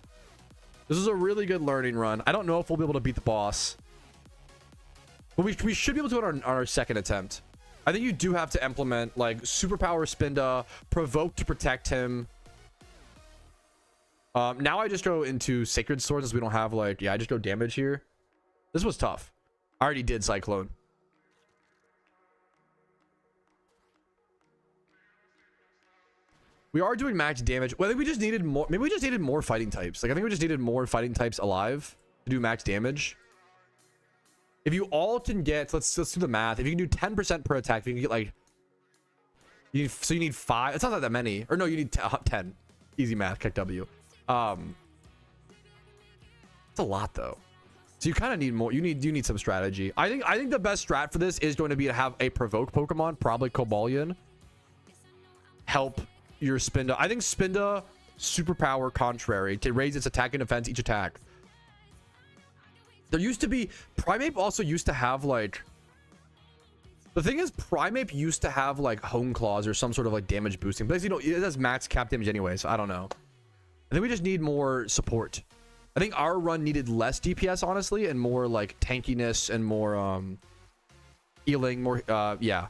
This is a really good learning run. I don't know if we'll be able to beat the boss. But we should be able to do it on our second attempt. I think you do have to implement like superpower Spinda, provoke to protect him. Now I just go into Sacred Swords as we don't have like... Yeah, I just go damage here. This was tough. I already did Cyclone. We are doing max damage. Well, I think we just needed more. Maybe we just needed more fighting types. Like, I think we just needed more fighting types alive to do max damage. If you all can get, let's do the math. If you can do 10% per attack, if you can get like, so you need 5. It's not that many. Or no, you need 10. Easy math. Kick W. It's a lot though. So you kind of need more. You need some strategy. I think the best strat for this is going to be to have a provoke Pokemon, probably Cobalion, help your Spinda. I think Spinda superpower contrary to raise its attack and defense each attack. There used to be Primeape also used to have like, the thing is Primeape used to have like Hone Claws or some sort of like damage boosting, but you know it has max cap damage anyway, so I don't know. I think we just need more support. I think our run needed less DPS honestly and more like tankiness and more healing, more yeah.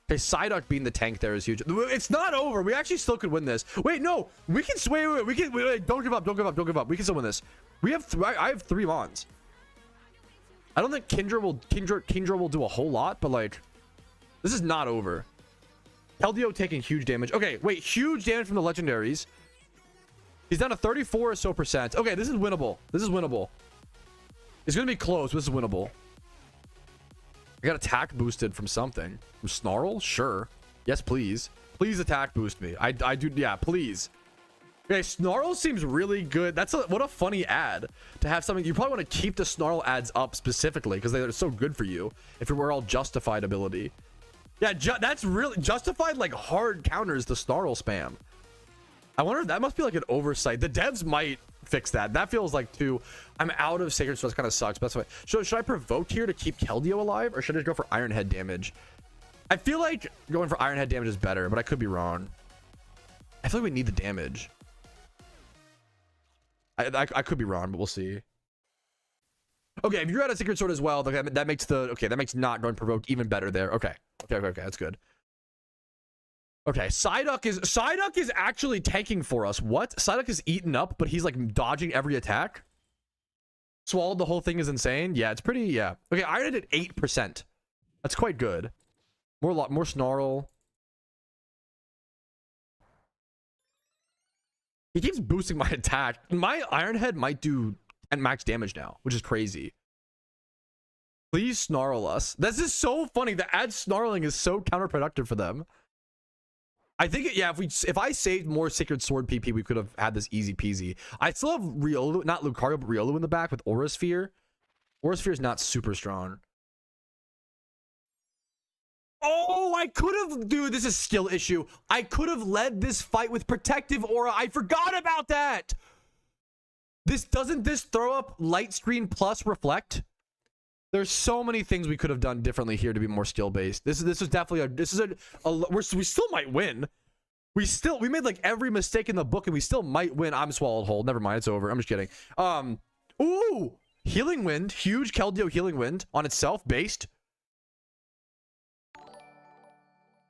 Okay, Psyduck being the tank there is huge. It's not over. We actually still could win this. Wait, no, we can. Wait, we can. Wait, don't give up. Don't give up. Don't give up. We can still win this. We have. I have 3 Mons. I don't think Kindra will do a whole lot, but like, this is not over. Keldeo taking huge damage. Okay, wait, huge damage from the legendaries. He's down to 34 or so percent. Okay, this is winnable. This is winnable. It's gonna be close. But this is winnable. I got attack boosted from something. From Snarl? Sure. Yes, please. Please attack boost me. I do. Yeah, please. Okay, Snarl seems really good. What a funny ad to have something. You probably want to keep the Snarl ads up specifically because they're so good for you if it were all justified ability. Yeah, that's really justified, like hard counters the Snarl spam. I wonder if that must be like an oversight. The devs might fix that. That feels like too. I'm out of Sacred Sword. Kind of sucks. But that's why. Should I provoke here to keep Keldeo alive, or should I just go for Iron Head damage? I feel like going for Iron Head damage is better, but I could be wrong. I feel like we need the damage. I could be wrong, but we'll see. Okay, if you're out of Sacred Sword as well, that makes that makes not going provoke even better there. Okay, that's good. Okay, Psyduck is actually tanking for us. What? Psyduck is eaten up, but he's like dodging every attack. Swallowed the whole thing is insane. Yeah, it's pretty. Yeah. Okay, Iron at 8%. That's quite good. More Snarl. He keeps boosting my attack. My Iron Head might do 10 max damage now, which is crazy. Please snarl us. This is so funny. The ad snarling is so counterproductive for them. I think, yeah, if I saved more Sacred Sword PP, we could have had this easy peasy. I still have Riolu, not Lucario, but Riolu in the back with Aura Sphere. Aura Sphere is not super strong. Oh, I could have, dude, this is skill issue. I could have led this fight with Protective Aura. I forgot about that. Doesn't this throw up Light Screen plus Reflect? There's so many things we could have done differently here to be more skill based. This is definitely we still might win. We made like every mistake in the book and we still might win. I'm swallowed whole. Never mind, it's over. I'm just kidding. Ooh, Healing Wind, huge Keldeo Healing Wind on itself based.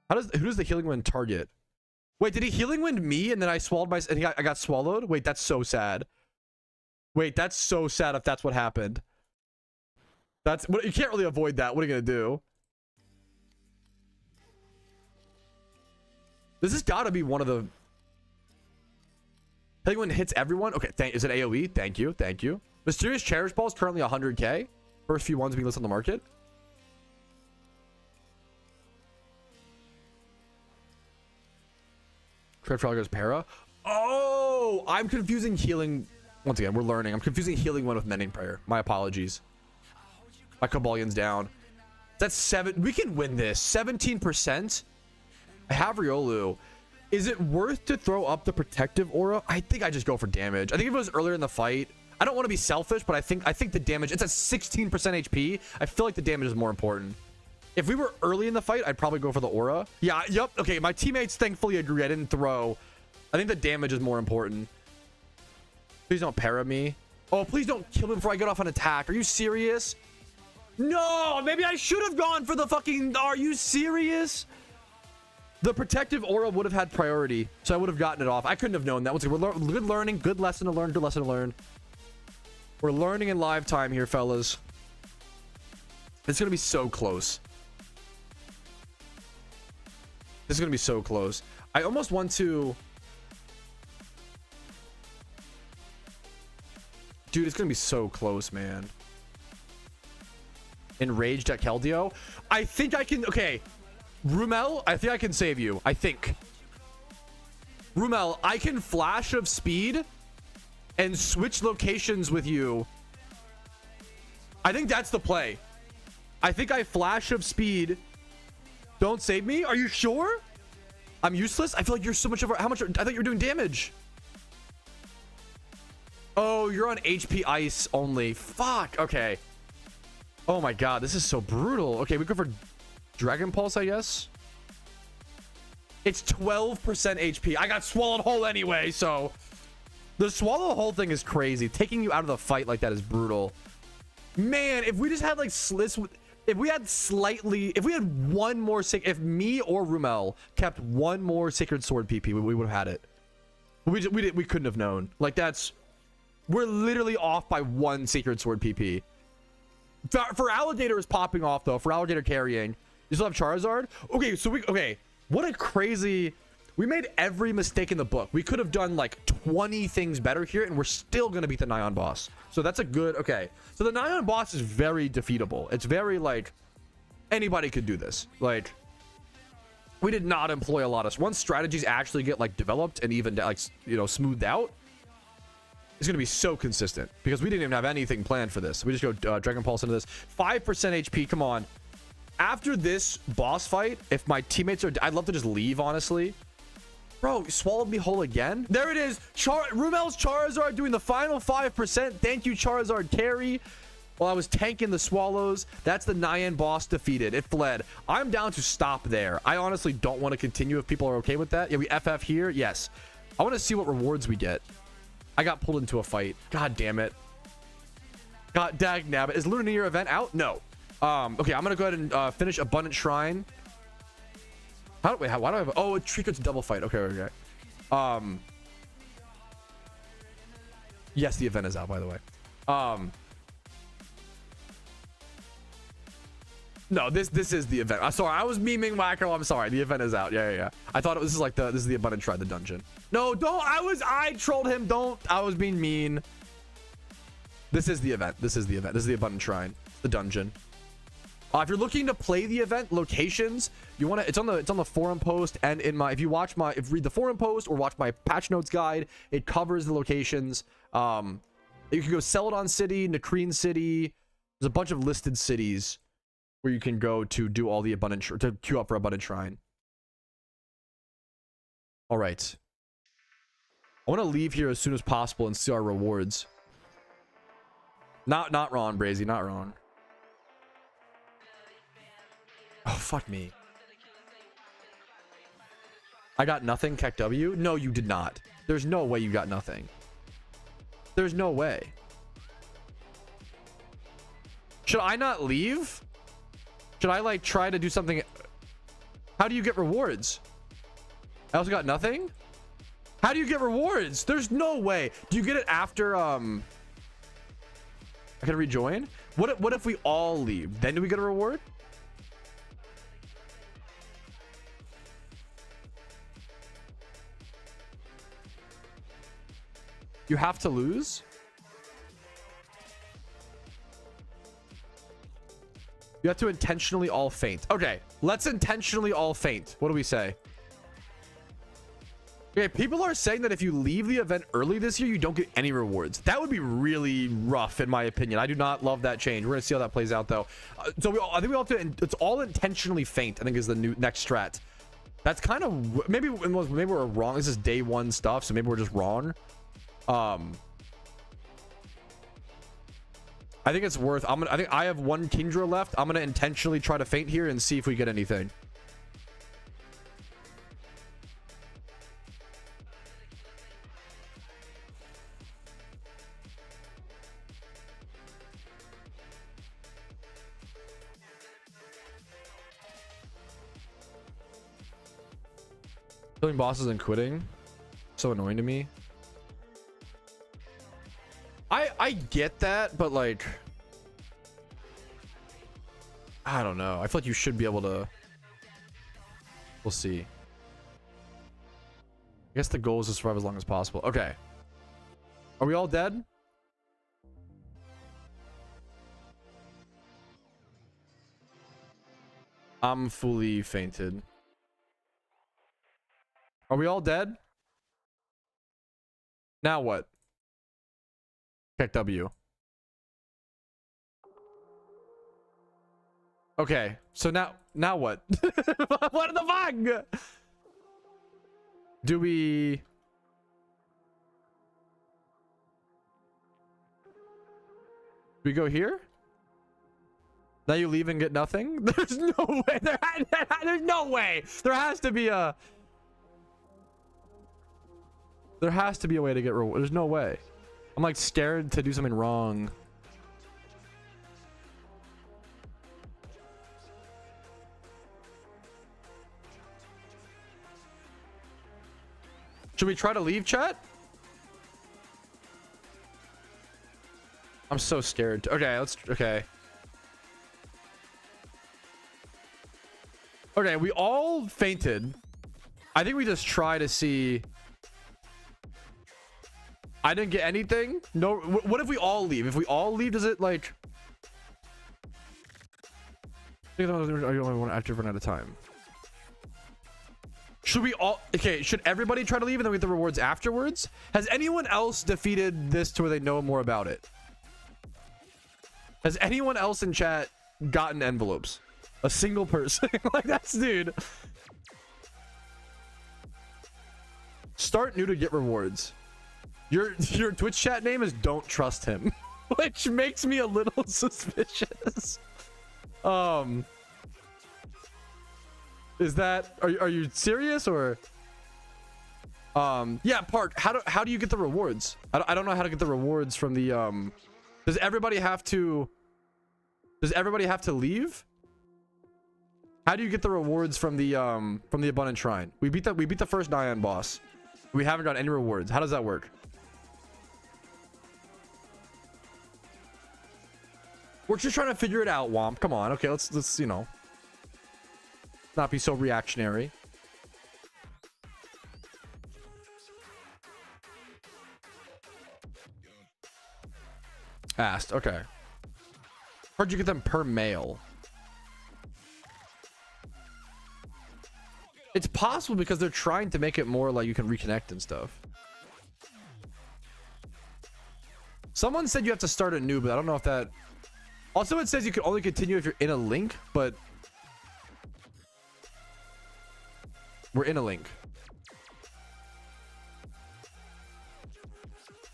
Who does the Healing Wind target? Wait, did he Healing Wind me and then I swallowed I got swallowed? Wait, that's so sad. Wait, that's so sad if that's what happened. You can't really avoid that. What are you gonna do? This has got to be one of the. Healing Wind hits everyone. Okay, is it AOE? Thank you. Mysterious Cherish Ball is currently 100k. First few ones being listed on the market. Traptrollo goes Para. Oh, I'm confusing healing. Once again, we're learning. I'm confusing Healing One with Mending Prayer. My apologies. My Cobalion's down. That's 7. We can win this. 17%. I have Riolu. Is it worth to throw up the Protective Aura? I think I just go for damage. I think if it was earlier in the fight, I don't want to be selfish, but I think the damage, it's at 16% HP. I feel like the damage is more important. If we were early in the fight, I'd probably go for the Aura. Yeah, yep. Okay, my teammates thankfully agree. I didn't throw. I think the damage is more important. Please don't para me. Oh, please don't kill me before I get off an attack. Are you serious? No, maybe I should have gone for the fucking. Are you serious? The Protective Aura would have had priority, so I would have gotten it off. I couldn't have known that. We're good learning, good lesson to learn, good lesson to learn. We're learning in live time here, fellas. It's gonna be so close. This is gonna be so close. I almost want to. Dude, it's gonna be so close, man. Enraged at Keldeo. I think I can. Okay, Rumel, I think I can save you. I think. Rumel, I can flash of speed and switch locations with you. I think that's the play. I think I flash of speed. Don't save me. Are you sure? I'm useless. I feel like you're so much of how much. I thought you were doing damage. Oh, you're on HP ice only. Fuck. Okay. Oh my god, this is so brutal. Okay, we go for Dragon Pulse, I guess. It's 12% HP. I got swallowed whole anyway, so the swallow whole thing is crazy. Taking you out of the fight like that is brutal. Man, if we just had like if we had one more if me or Rumel kept one more Sacred Sword PP, we would have had it. We couldn't have known. Like we're literally off by one Sacred Sword PP. For Alligator is popping off though. For Alligator carrying, you still have Charizard. Okay, so what a crazy. We made every mistake in the book. We could have done like 20 things better here, and we're still gonna beat the Nyan boss. So that's a good. Okay, so the Nyan boss is very defeatable. It's very like anybody could do this. Like we did not employ a lot of once strategies actually get like developed and even like smoothed out. It's gonna be so consistent because we didn't even have anything planned for this. We just go Dragon Pulse into this. 5% HP. Come on. After this boss fight, if my teammates are, I'd love to just leave. Honestly, bro, you swallowed me whole again. There it is. Rumel's Charizard doing the final 5%. Thank you, Charizard carry. While I was tanking the swallows, that's the Nyan boss defeated. It fled. I'm down to stop there. I honestly don't want to continue if people are okay with that. Yeah, we FF here. Yes, I want to see what rewards we get. I got pulled into a fight. God damn it. God dag nabbit. Is Lunar New Year event out? No. Okay, I'm gonna go ahead and finish Abundant Shrine. Why do I have? Oh, it's double fight. Okay. Yes, the event is out, by the way. No, this is the event. I'm sorry, I was memeing Wacko. I'm sorry, the event is out. Yeah. I thought this is the Abundant Shrine, the dungeon. No, don't. I trolled him. Don't. I was being mean. This is the event. This is the Abundant Shrine, the dungeon. If you're looking to play the event locations, you want to. It's on the forum post and in my. If you read the forum post or watch my patch notes guide, it covers the locations. You can go Celadon City, Nakreen City. There's a bunch of listed cities where you can go to do all the to queue up for Abundant Shrine. All right. I want to leave here as soon as possible and see our rewards. Not wrong, Brazy, not wrong. Oh, fuck me. I got nothing, Keck W? No, you did not. There's no way you got nothing. There's no way. Should I not leave? Should I like try to do something? How do you get rewards? I also got nothing. How do you get rewards? There's no way. Do you get it after I can rejoin? What if we all leave? Then do we get a reward? You have to lose? You have to intentionally all faint. Okay, let's intentionally all faint. What do we say? Okay, people are saying that if you leave the event early this year, you don't get any rewards. That would be really rough, in my opinion. I do not love that change. We're gonna see how that plays out, though. I think we all have to. It's all intentionally faint. I think is the next strat. That's kind of maybe we're wrong. This is day one stuff, so maybe we're just wrong. I think it's worth. I think I have one Kingdra left. I'm gonna intentionally try to faint here and see if we get anything. Killing bosses and quitting, so annoying to me. I get that, but like, I don't know. I feel like you should be able to. We'll see. I guess the goal is to survive as long as possible. Okay. Are we all dead? I'm fully fainted. Are we all dead? Now what? Check W. Okay, so now what? What the fuck? Do we go here? Now you leave and get nothing? There's no way. There's no way. There has to be a way to get reward. There's no way. I'm like scared to do something wrong. Should we try to leave, chat? I'm so scared. Okay, okay. Okay, we all fainted. I think we just try to see. I didn't get anything. No. What if we all leave? If we all leave, does it like? You only one active run at a time. Should we all? Okay. Should everybody try to leave and then we get the rewards afterwards? Has anyone else defeated this to where they know more about it? Has anyone else in chat gotten envelopes? A single person? Like that's dude. Start new to get rewards. Your Twitch chat name is don't trust him, which makes me a little suspicious. Is that are you serious or yeah, Park, how do you get the rewards? I don't know how to get the rewards from the does everybody have to leave? How do you get the rewards from the abundant shrine? We beat the first Nyan boss. We haven't got any rewards. How does that work? We're just trying to figure it out, Womp. Come on. Okay, let's you know, not be so reactionary. Asked. Okay. How'd you get them per mail? It's possible because they're trying to make it more like you can reconnect and stuff. Someone said you have to start anew, but I don't know if that. Also, it says you can only continue if you're in a link, but we're in a link.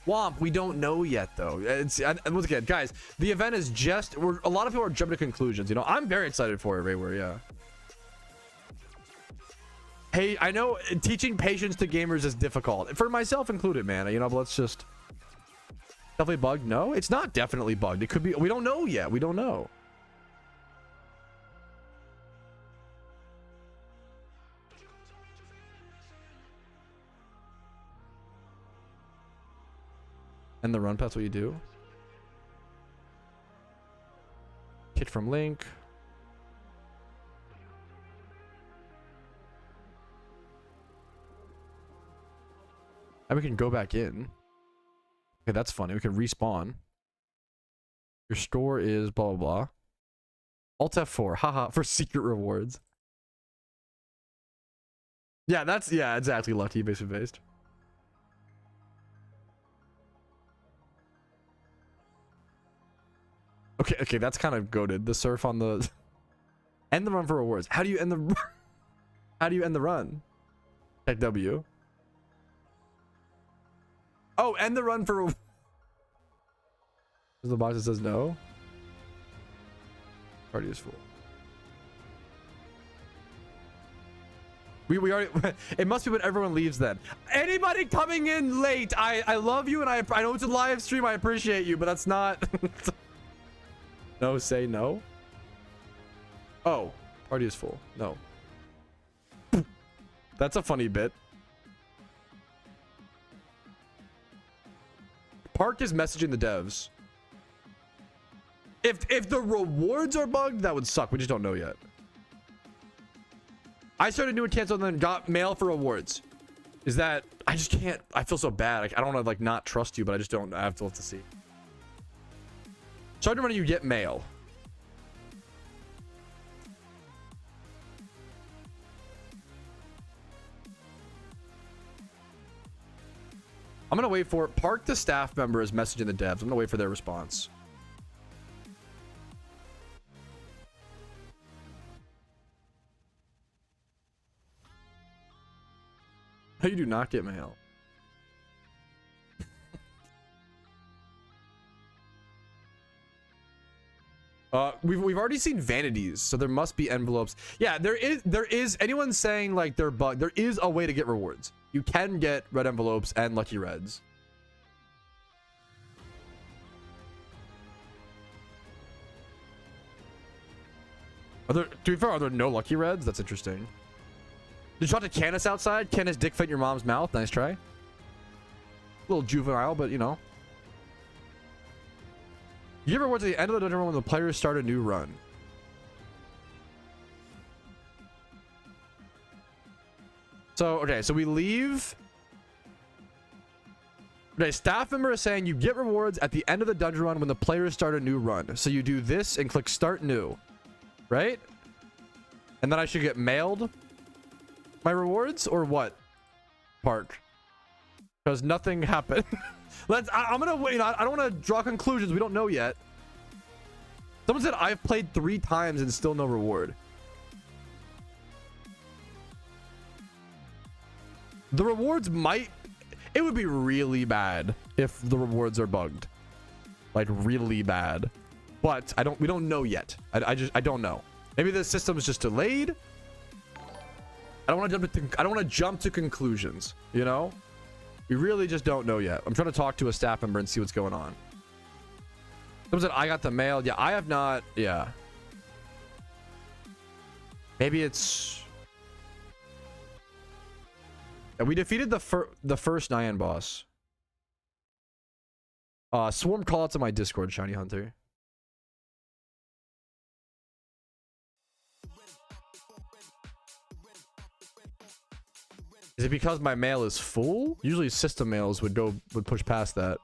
Womp, we don't know yet though. And once again, guys, the event is just. A lot of people are jumping to conclusions. You know, I'm very excited for it, Rayware. Yeah. Hey, I know teaching patience to gamers is difficult, for myself included, man. You know, but let's just. Definitely bugged? No, it's not definitely bugged. It could be. We don't know yet. We don't know. And the run pass, what you do? Kit from Link. And we can go back in. Okay, that's funny. We can respawn. Your score is blah, blah, blah. Alt F4. Haha, for secret rewards. Yeah, that's, yeah, exactly. Lucky, basically based. Okay, that's kind of goated. The surf on the... End the run for rewards. How do you end the... How do you end the run? Check W. Oh, end the run for... There's the box that says no. Party is full. We already... It must be when everyone leaves then. Anybody coming in late, I love you and I know it's a live stream. I appreciate you, but that's not... No, say no. Oh, party is full. No. That's a funny bit. Park is messaging the devs. If the rewards are bugged, that would suck. We just don't know yet. I started new and canceled and then got mail for rewards. is that I just can't. I feel so bad. I don't want to like not trust you, but I just don't. I have to see. Starting running, you get mail. I'm gonna wait for it. Park the staff member is messaging the devs. I'm gonna wait for their response. How you do not get mail? We've already seen vanities, so there must be envelopes. Yeah, there is anyone saying like they're bugged. There is a way to get rewards. You can get red envelopes and lucky reds. To be fair, are there no lucky reds? That's interesting. Did you talk to Canis outside? Can his dick fit in your mom's mouth? Nice try. A little juvenile, but you know. You get rewards at the end of the dungeon run when the players start a new run. So, okay, so we leave. Okay, staff member is saying you get rewards at the end of the dungeon run when the players start a new run. So you do this and click start new, right? And then I should get mailed my rewards or what? Park. Because nothing happened. I'm gonna wait. I don't want to draw conclusions. We don't know yet. Someone said I've played 3 times and still no reward. The rewards might. It would be really bad if the rewards are bugged, like really bad. But we don't know yet. I don't know. Maybe the system is just delayed. I don't want to jump to conclusions. You know. We really just don't know yet. I'm trying to talk to a staff member and see what's going on. Someone said I got the mail. Yeah, I have not. Yeah. Maybe it's. Yeah, we defeated the first Nyan boss. Swarm callouts on my Discord, Shiny Hunter. Is it because my mail is full? Usually system mails would push past that.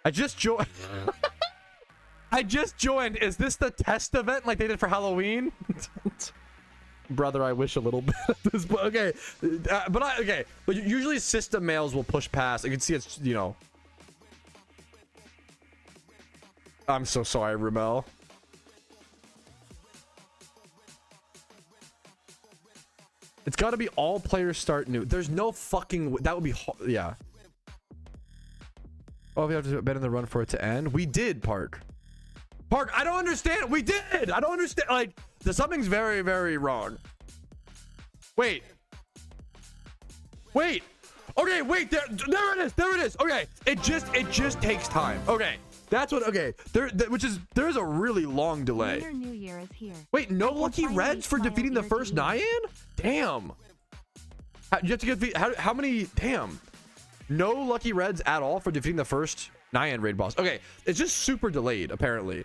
I just joined. I just joined. Is this the test event like they did for Halloween? Brother, I wish a little bit of this, but okay. Okay. But usually system mails will push past. You can see it's, you know. I'm so sorry, Ramel. It's got to be all players start new. There's no fucking. That would be. Yeah. Oh, we have to bet in the run for it to end. We did, Park. Park, I don't understand. We did. I don't understand. Like, something's very, very wrong. Wait. Wait. Okay, wait. There it is. There it is. Okay. It just takes time. Okay. That's what. Okay. There is a really long delay. Lunar New Year is here. Wait, no lucky reds for defeating the first Nyan? Damn. You have to get how many? Damn. No lucky reds at all for defeating the first Nyan raid boss. Okay, it's just super delayed apparently.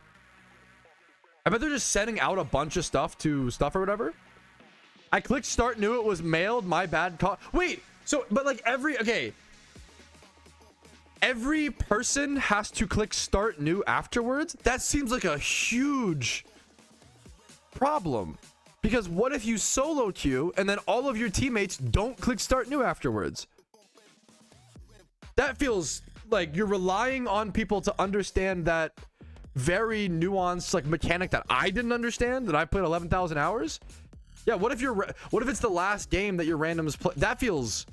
I bet they're just sending out a bunch of stuff to stuff or whatever. I clicked start new. It was mailed. My bad. Wait. So, but like every person has to click start new afterwards. That seems like a huge problem, because what if you solo queue and then all of your teammates don't click start new afterwards? That feels like you're relying on people to understand that very nuanced like mechanic that I didn't understand, that I played 11,000 hours. Yeah, what if it's the last game that your randoms play? That feels,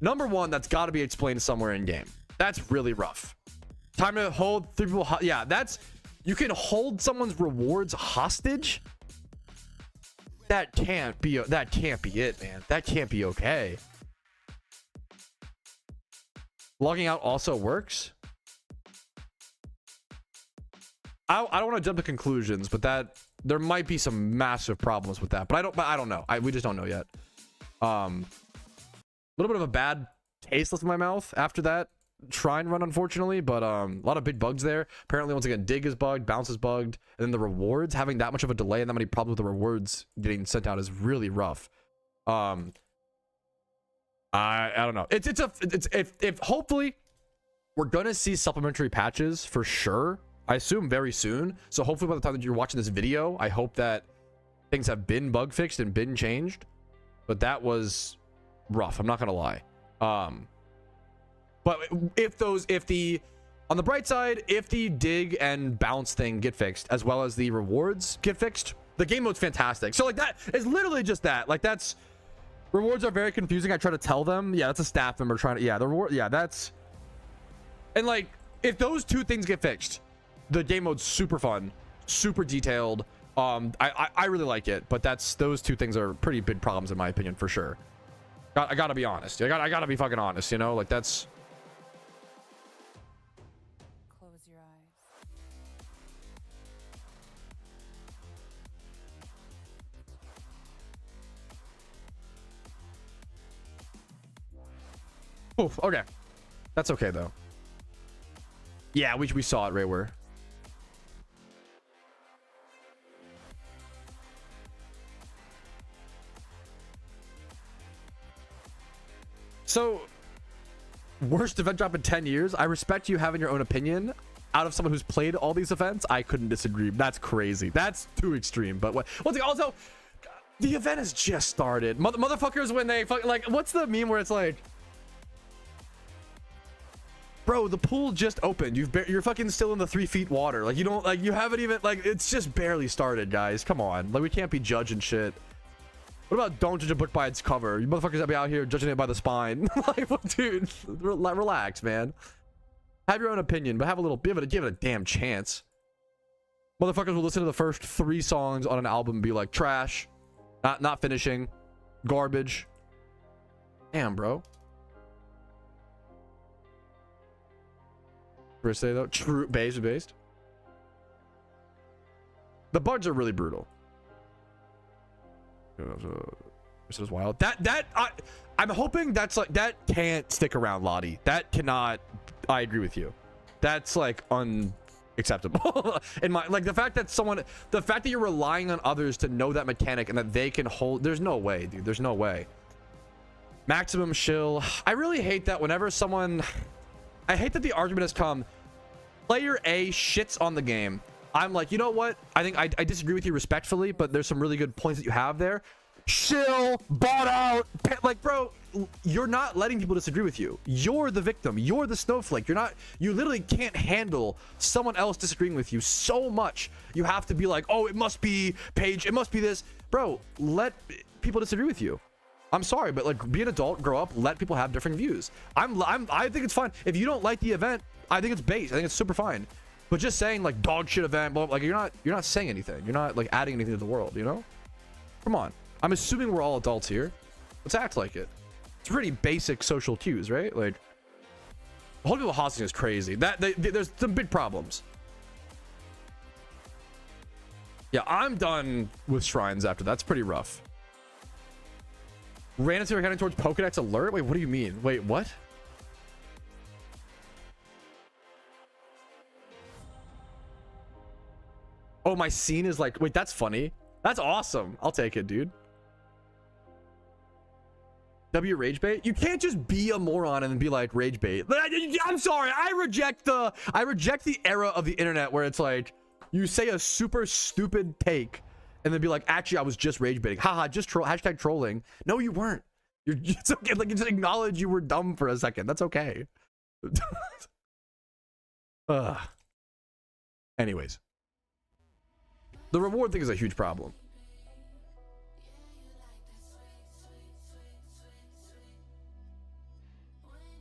number one, that's got to be explained somewhere in game. That's really rough. Time to hold 3 people. Yeah, you can hold someone's rewards hostage. That can't be it, man. That can't be okay. Logging out also works. I don't want to jump to conclusions, but there might be some massive problems with that. But I don't know. We just don't know yet. A little bit of a bad taste left in my mouth after that shrine run, unfortunately, but a lot of big bugs there. Apparently, once again, dig is bugged, bounce is bugged, and then the rewards having that much of a delay and that many problems with the rewards getting sent out is really rough. I don't know. It's if hopefully we're gonna see supplementary patches for sure. I assume very soon. So hopefully by the time that you're watching this video, I hope that things have been bug fixed and been changed. But that was rough. I'm not gonna lie. But on the bright side, if the dig and bounce thing get fixed, as well as the rewards get fixed, the game mode's fantastic. So like that is literally just that. Like that's rewards are very confusing. I try to tell them, yeah, that's a staff member trying to, yeah, the reward, yeah, that's, and like if those two things get fixed, the game mode's super fun, super detailed. I really like it, but those two things are pretty big problems in my opinion for sure. I gotta be honest. I gotta be fucking honest, you know, like that's. Close your eyes. Oof, okay, that's okay though. Yeah, we saw it right where. So, worst event drop in 10 years. I respect you having your own opinion. Out of someone who's played all these events, I couldn't disagree. That's crazy. That's too extreme. But once again, also, the event has just started. Motherfuckers, when they like, what's the meme where it's like, bro, the pool just opened. You're fucking still in the 3 feet water. Like you don't like you haven't even like it's just barely started, guys. Come on, like we can't be judging shit. What about don't judge a book by its cover? You motherfuckers that be out here judging it by the spine. Like, dude, relax, man. Have your own opinion, but have a little give it a damn chance. Motherfuckers will listen to the first 3 songs on an album and be like trash, not finishing, garbage. Damn, bro. First say though, true based. The bugs are really brutal. This is wild. I'm hoping that's like that can't stick around, Lottie. That cannot. I agree with you. That's like unacceptable. In my like the fact that you're relying on others to know that mechanic and that they can hold. There's no way, dude. There's no way. Maximum shill. I really hate that whenever someone. I hate that the argument has come. Player A shits on the game. I'm like, you know what? I think I disagree with you respectfully, but there's some really good points that you have there. Chill, bought out. Like, bro, you're not letting people disagree with you. You're the victim. You're the snowflake. You literally can't handle someone else disagreeing with you so much. You have to be like, oh, it must be Paige. It must be this. Bro, let people disagree with you. I'm sorry, but like, be an adult, grow up, let people have different views. I think it's fine. If you don't like the event, I think it's base. I think it's super fine. But just saying like dog shit event, blah, blah, like you're not saying anything. You're not like adding anything to the world, you know? Come on. I'm assuming we're all adults here. Let's act like it. It's pretty basic social cues, right? Like holding people hostage is crazy. There's some big problems. Yeah, I'm done with shrines after that's pretty rough. Ran into heading towards Pokedex alert. Wait, what do you mean? Wait, what? Oh, my scene is like, wait, that's funny. That's awesome. I'll take it, dude. W rage bait? You can't just be a moron and then be like rage bait. I'm sorry. I reject the era of the internet where it's like you say a super stupid take and then be like, actually, I was just rage baiting. Haha, just hashtag trolling. No, you weren't. It's okay. Like, you just acknowledge you were dumb for a second. That's okay. Anyways. The reward thing is a huge problem.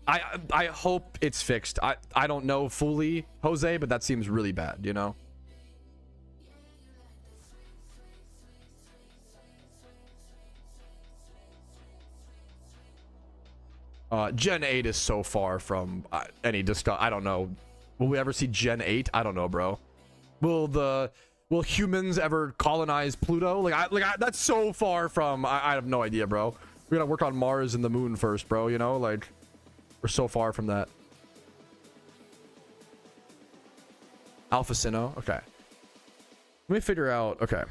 I hope it's fixed. I don't know fully, Jose, but that seems really bad, you know? Gen 8 is so far from any discuss. I don't know. Will we ever see Gen 8? I don't know, bro. Will humans ever colonize Pluto? That's so far from. I have no idea, bro. We gotta work on Mars and the moon first, bro. You know, like we're so far from that. Alpha Sinnoh. Okay. Let me figure out. Okay.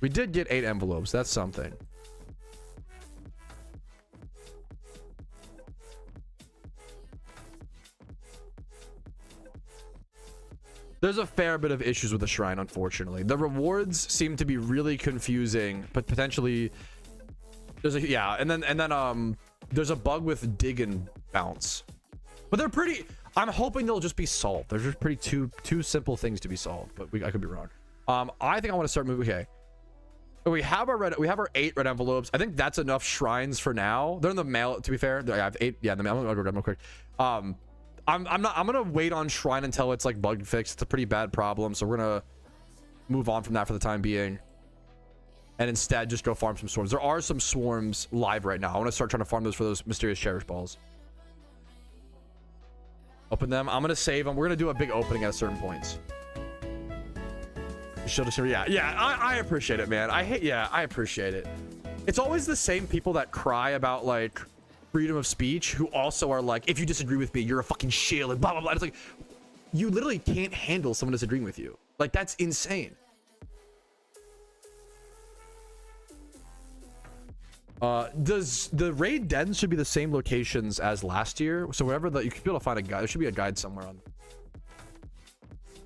We did get 8 envelopes. That's something. There's a fair bit of issues with the shrine, unfortunately. The rewards seem to be really confusing, but potentially there's a and then there's a bug with dig and bounce. But they're pretty. I'm hoping they'll just be solved. They're just pretty two simple things to be solved, but I could be wrong. I think I want to start moving. Okay. We have our 8 red envelopes. I think that's enough shrines for now. They're in the mail, to be fair. I have 8. Yeah, in the mail. I'll go grab them real quick. I'm gonna wait on shrine until it's like bug fixed. It's a pretty bad problem, so we're gonna move on from that for the time being, and instead just go farm some swarms. There are some swarms live right now. I want to start trying to farm those for those mysterious cherish balls. Open them. I'm gonna save them. We're gonna do a big opening at certain points. I appreciate it, man. I appreciate it. It's always the same people that cry about like freedom of speech who also are like, if you disagree with me, you're a fucking shill and blah blah blah. It's like, you literally can't handle someone disagreeing with you. Like, that's insane. Does the raid dens should be the same locations as last year? So wherever you could be able to find a guide, there should be a guide somewhere on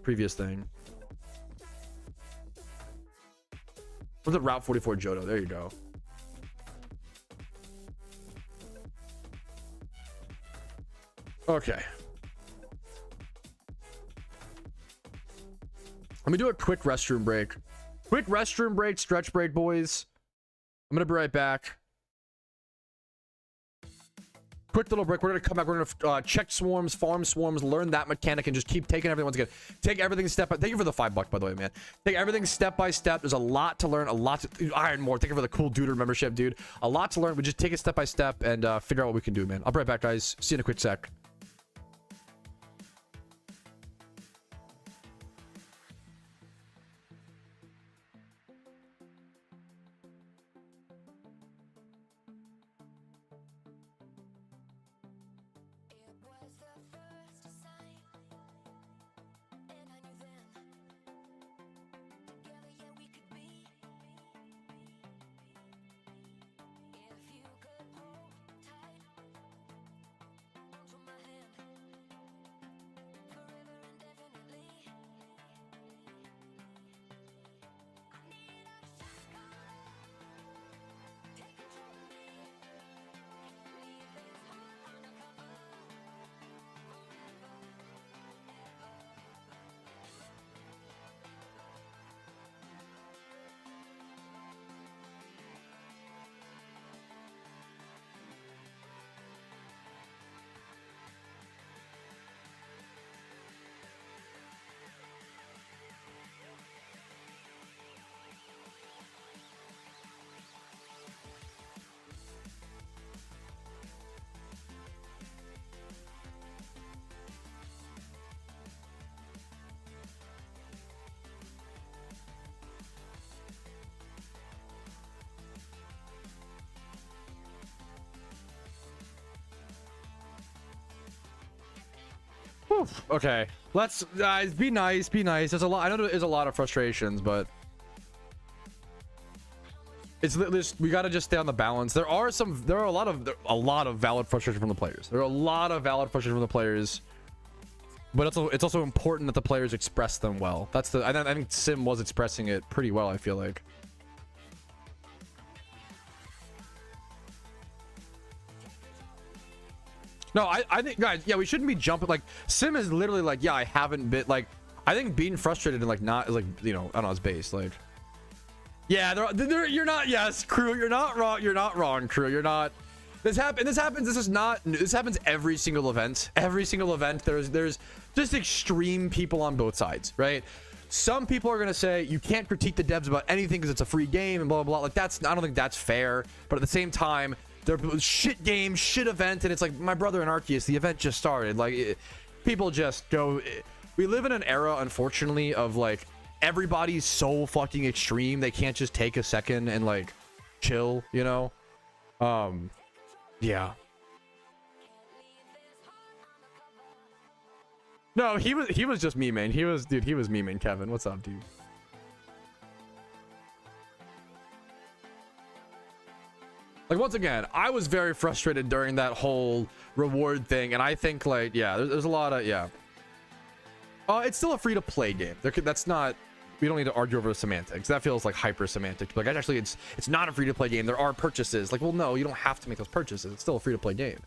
previous thing. What's the Route 44 Johto? There you go. Okay. Let me do a quick restroom break. Quick restroom break, stretch break, boys. I'm gonna be right back. Quick little break. We're gonna come back. We're gonna check swarms, farm swarms, learn that mechanic, and just keep taking everything once again. Take everything step by. Thank you for the $5, by the way, man. Take everything step by step. There's a lot to learn. A lot to iron more. Thank you for the cool duder membership, dude. A lot to learn. We just take it step by step and figure out what we can do, man. I'll be right back, guys. See you in a quick sec. Okay, let's guys be nice. There's a lot. I know there's a lot of frustrations, but it's we gotta just stay on the balance. There are a lot of valid frustration from the players. There are a lot of valid frustration from the players, but it's also important that the players express them well. I think Sim was expressing it pretty well, I feel like. No, I think, guys, yeah, we shouldn't be jumping. Like, Sim is literally like, yeah, I haven't been, like, I think being frustrated and, like, not, like, you know, I don't know, it's based, like, yeah, you're not, yes, crew, you're not wrong, crew, you're not, this happens, this happens every single event, there's just extreme people on both sides, right? Some people are going to say, you can't critique the devs about anything because it's a free game and blah, blah, blah, like, I don't think that's fair, but at the same time, they're shit game, shit event, and it's like, my brother and Arceus, the event just started. Like, people just go. We live in an era, unfortunately, of like everybody's so fucking extreme. They can't just take a second and like chill, you know? Yeah. No, he was just memeing. He was memeing. Kevin, what's up, dude? Like, once again, I was very frustrated during that whole reward thing, and I think, like, yeah, there's a lot of, yeah. It's still a free-to-play game. That's not, we don't need to argue over the semantics. That feels like hyper semantic. Like, actually, it's not a free-to-play game. There are purchases. Like, well, no, you don't have to make those purchases. It's still a free-to-play game.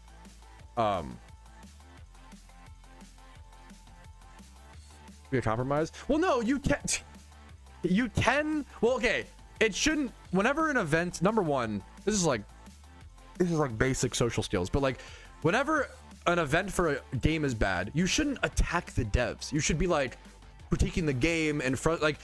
Be a compromise? Well, no, you can, well, okay, it shouldn't, whenever an event, number one, this is like basic social skills, but like whenever an event for a game is bad, you shouldn't attack the devs. You should be like critiquing the game and like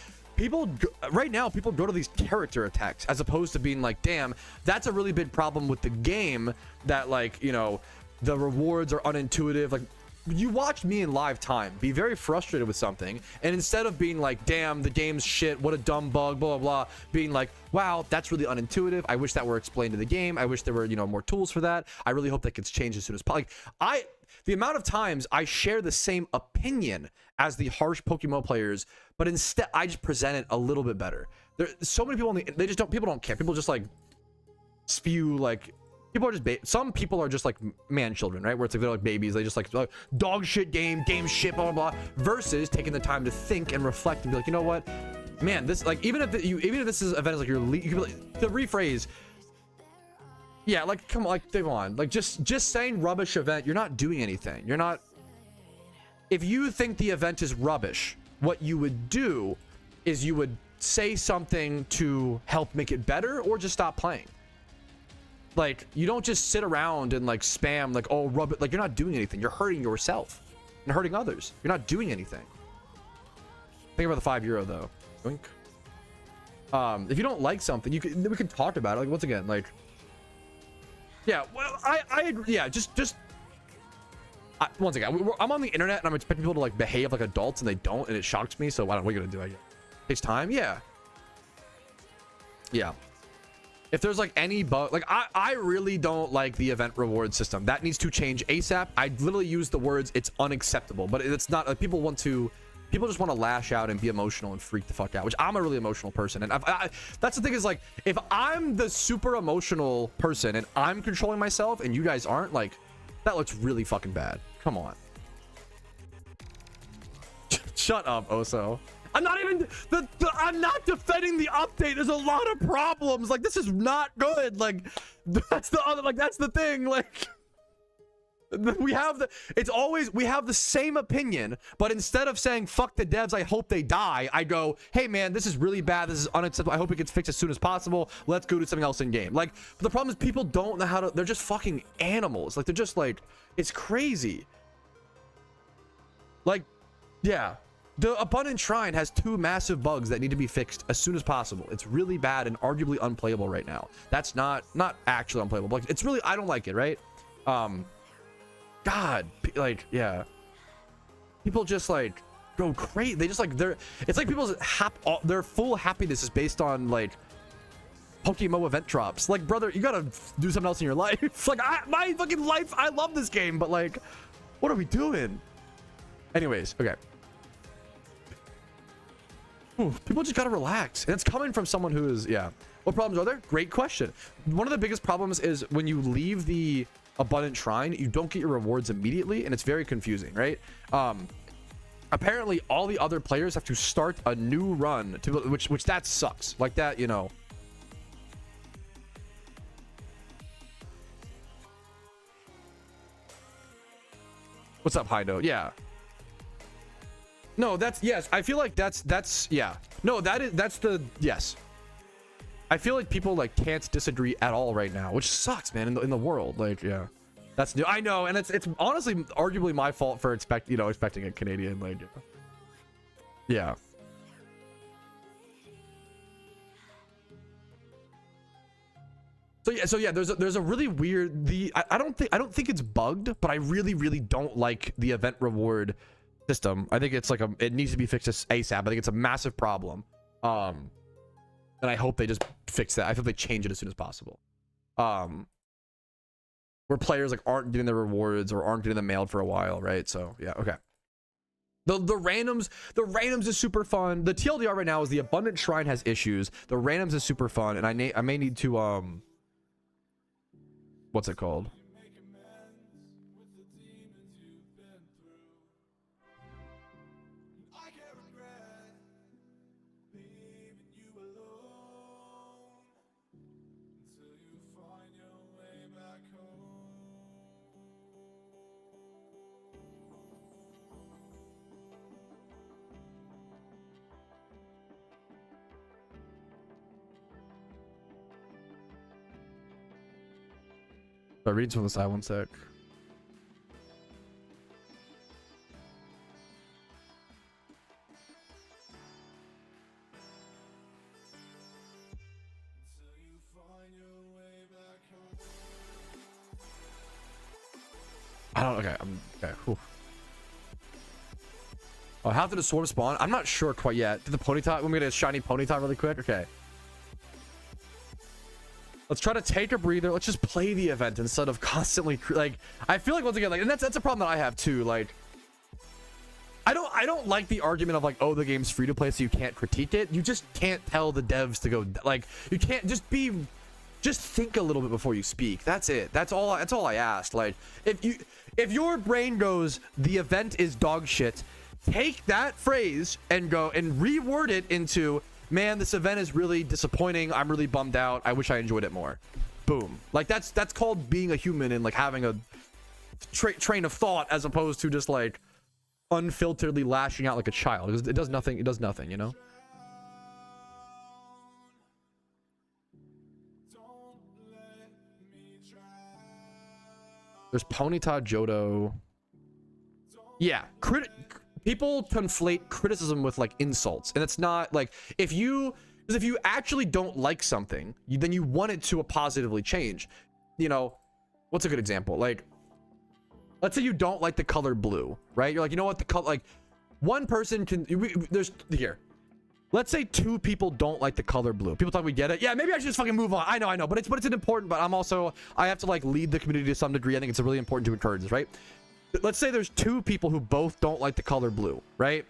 right now people go to these character attacks as opposed to being like, damn, that's a really big problem with the game, that, like, you know, the rewards are unintuitive. Like, you watched me in live time be very frustrated with something, and instead of being like, damn, the game's shit, what a dumb bug, blah blah blah, being like, wow, that's really unintuitive, I wish that were explained in the game, I wish there were, you know, more tools for that, I really hope that gets changed as soon as possible. Like, the amount of times I share the same opinion as the harsh PokeMMO players, but instead I just present it a little bit better. There's so many people people don't care. People just like spew, like, people are just some people are just like man children, right? Where it's like they're like babies, they just like dog shit game shit, blah blah blah, versus taking the time to think and reflect and be like, you know what, man, this, like, even if this is event is like your you can be like, the rephrase, yeah, like, come on, like, just saying rubbish event, you're not doing anything. You're not, if you think the event is rubbish, what you would do is you would say something to help make it better, or just stop playing. Like, you don't just sit around and like spam like, oh, rub it, like, you're not doing anything. You're hurting yourself and hurting others. You're not doing anything. Think about the €5 though. Think. If you don't like something, we can talk about it. Like, once again, like, yeah, well, I agree. Yeah, once again, I'm on the internet and I'm expecting people to like behave like adults, and they don't, and it shocks me. So I don't know what you're gonna do. I guess it takes time. Yeah. If there's like any bug, like, I really don't like the event reward system. That needs to change ASAP. I literally use the words, it's unacceptable, but it's not, like, people just want to lash out and be emotional and freak the fuck out, which I'm a really emotional person. And that's the thing, is like, if I'm the super emotional person and I'm controlling myself and you guys aren't, like, that looks really fucking bad. Come on. Shut up, Oso. I'm not even I'm not defending the update. There's a lot of problems. Like, this is not good. Like, that's the thing. Like, we have the same opinion, but instead of saying fuck the devs, I hope they die, I go, hey man, this is really bad, this is unacceptable, I hope it gets fixed as soon as possible, let's go do something else in game. Like, the problem is people don't know how to, they're just fucking animals. Like, they're just like, it's crazy. Like, yeah, the Abundant Shrine has 2 massive bugs that need to be fixed as soon as possible. It's really bad and arguably unplayable right now. That's not actually unplayable, but it's really, I don't like it, right? God, like, yeah, people just like go crazy. They just like, it's like people's their full happiness is based on like PokeMMO event drops. Like, brother, you gotta do something else in your life. Like, my fucking life, I love this game, but like, what are we doing? Anyways, okay. Ooh, people just gotta relax, and it's coming from someone who is, yeah. What problems are there? Great question. One of the biggest problems is when you leave the Abundant Shrine, you don't get your rewards immediately, and it's very confusing, right? Apparently all the other players have to start a new run to which that sucks. Like, that, you know. What's up, High Note? Yeah. No, that's, yes, I feel like that's yeah. No, that's the, yes. I feel like people like can't disagree at all right now, which sucks, man, in the world. Like, yeah, that's new. I know, and it's honestly arguably my fault for expecting a Canadian, like, yeah. So yeah, there's a really weird, I don't think it's bugged, but I really don't like the event reward system. I think it's like it needs to be fixed ASAP. I think it's a massive problem. And I hope they just fix that. I hope they change it as soon as possible. Where players like aren't getting their rewards or aren't getting them mailed for a while, right? So yeah, okay. The randoms is super fun. The TLDR right now is the Abundant Shrine has issues. The randoms is super fun, and I may need to what's it called? I read from the side one sec. I don't. Okay, I'm okay. Whew. Oh, how did the swarm spawn? I'm not sure quite yet. Did the Ponyta? Let me get a shiny Ponyta really quick. Okay. Let's try to take a breather. Let's just play the event instead of constantly like. I feel like once again, like, and that's a problem that I have too. Like, I don't like the argument of like, oh, the game's free to play, so you can't critique it. You just can't tell the devs to go like. You can't just think a little bit before you speak. That's it. That's all I asked. Like, if your brain goes, the event is dog shit, take that phrase and go and reword it into, man, this event is really disappointing. I'm really bummed out. I wish I enjoyed it more. Boom. Like that's called being a human and like having a train of thought, as opposed to just like unfilteredly lashing out like a child. It does nothing. It does nothing, you know? There's Ponyta Johto. Yeah, people conflate criticism with like insults, and it's not like if you actually don't like something, then you want it to positively change. You know, what's a good example? Like, let's say you don't like the color blue, right? You're like, you know what, the color, like, one person can. There's here. Let's say two people don't like the color blue. People thought we get it. Yeah, maybe I should just fucking move on. I know, but it's an important. But I have to like lead the community to some degree. I think it's really important to encourage this, right? Let's say there's two people who both don't like the color blue, right?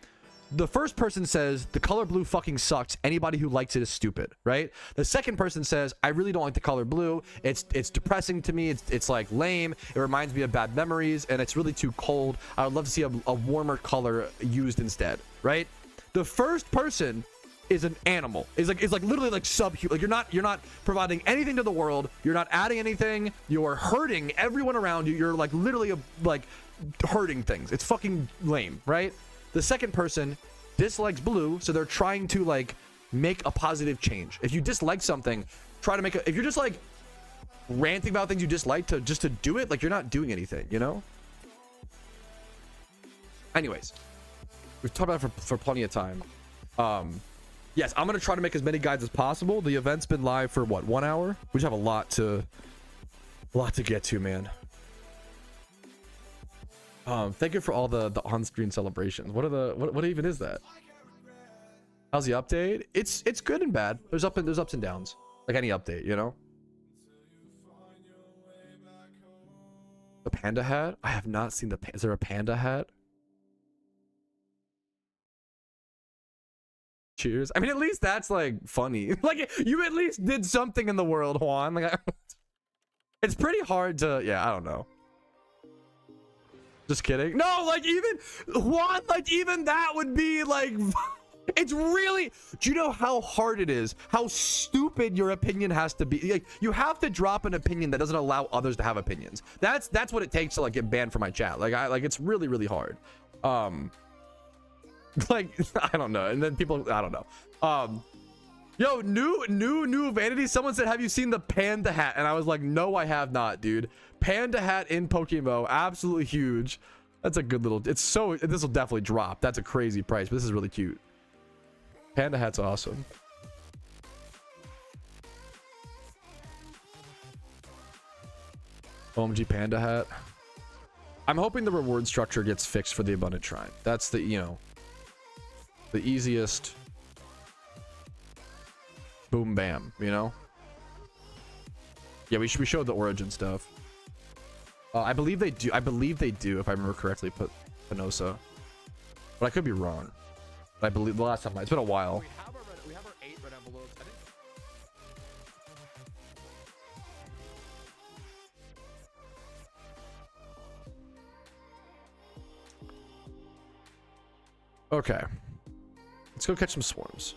The first person says the color blue fucking sucks. Anybody who likes it is stupid, right? The second person says, I really don't like the color blue. It's depressing to me. It's like lame. It reminds me of bad memories, and it's really too cold. I would love to see a warmer color used instead, right? The first person is an animal. Is like literally like subhuman. Like you're not providing anything to the world. You're not adding anything. You're hurting everyone around you. You're like literally like hurting things. It's fucking lame, right? The second person dislikes blue, so they're trying to like make a positive change. If you dislike something, try to make if you're just like ranting about things you dislike to do it, like you're not doing anything, you know? Anyways, we've talked about it for plenty of time. Yes, I'm gonna try to make as many guides as possible. The event's been live for what, 1 hour? We just have a lot to get to, man. Thank you for all the on-screen celebrations. What even is that? How's the update? It's good and bad. There's ups and downs, like any update, you know. The panda hat? I have not seen is there a panda hat? Cheers. I mean, at least that's like funny. Like you at least did something in the world, Juan. Like it's pretty hard to, yeah, I don't know. Just kidding. No, like even Juan, like even that would be like it's really, do you know how hard it is? How stupid your opinion has to be? Like you have to drop an opinion that doesn't allow others to have opinions. That's what it takes to like get banned from my chat. Like it's really hard. Like I don't know, and then people, I don't know. Yo, new vanity. Someone said, have you seen the panda hat? And I was like, no, I have not, dude. Panda hat in PokeMMO, absolutely huge. That's a good little, this will definitely drop. That's a crazy price, but this is really cute. Panda hat's awesome. OMG panda hat. I'm hoping the reward structure gets fixed for the Abundant Shrine. That's the, you know, the easiest boom bam, you know. Yeah, we showed the origin stuff. I believe they do if I remember correctly. Put Panosa. but I could be wrong. I believe the last time it's been a while. We have our 8 red envelopes. I think. Okay, let's go catch some swarms.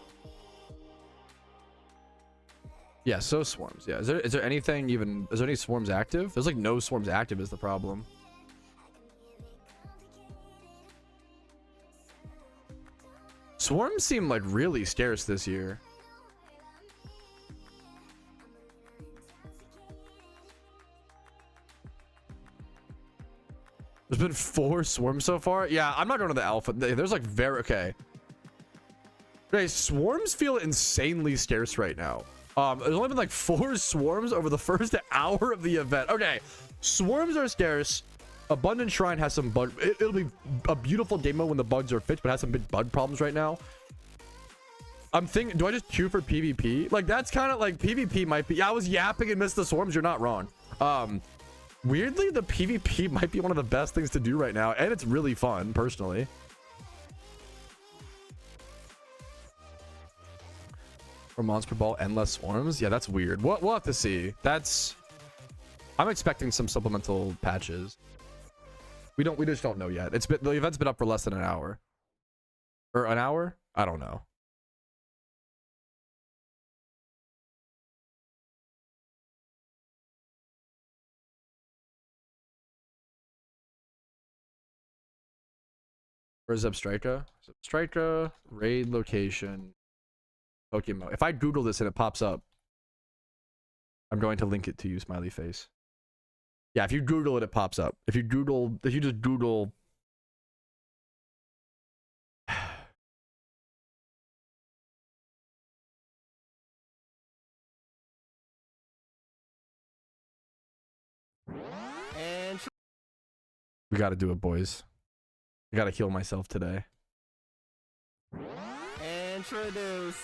Yeah, so swarms. Yeah, is there anything even? Is there any swarms active? There's like no swarms active is the problem. Swarms seem like really scarce this year. There's been 4 swarms so far. Yeah, I'm not going to the alpha. There's like okay. Okay, swarms feel insanely scarce right now. There's only been like 4 swarms over the first hour of the event. Okay, swarms are scarce. Abundant Shrine has some bug. It'll be a beautiful game mode when the bugs are fixed, but has some big bug problems right now. I'm thinking, do I just queue for PvP? Like, that's kind of like PvP might be. Yeah, I was yapping and missed the swarms. You're not wrong. Weirdly, the PvP might be one of the best things to do right now, and it's really fun, personally. For Monster Ball, endless swarms. Yeah, that's weird. We'll have to see. I'm expecting some supplemental patches. We just don't know yet. The event's been up for less than an hour. Or an hour? I don't know. Where's Zebstrika? Zebstrika, raid location, PokeMMO. If I Google this and it pops up, I'm going to link it to you, smiley face. Yeah, if you Google it, it pops up. If you just Google. And We got to do it, boys. I got to heal myself today. introduce.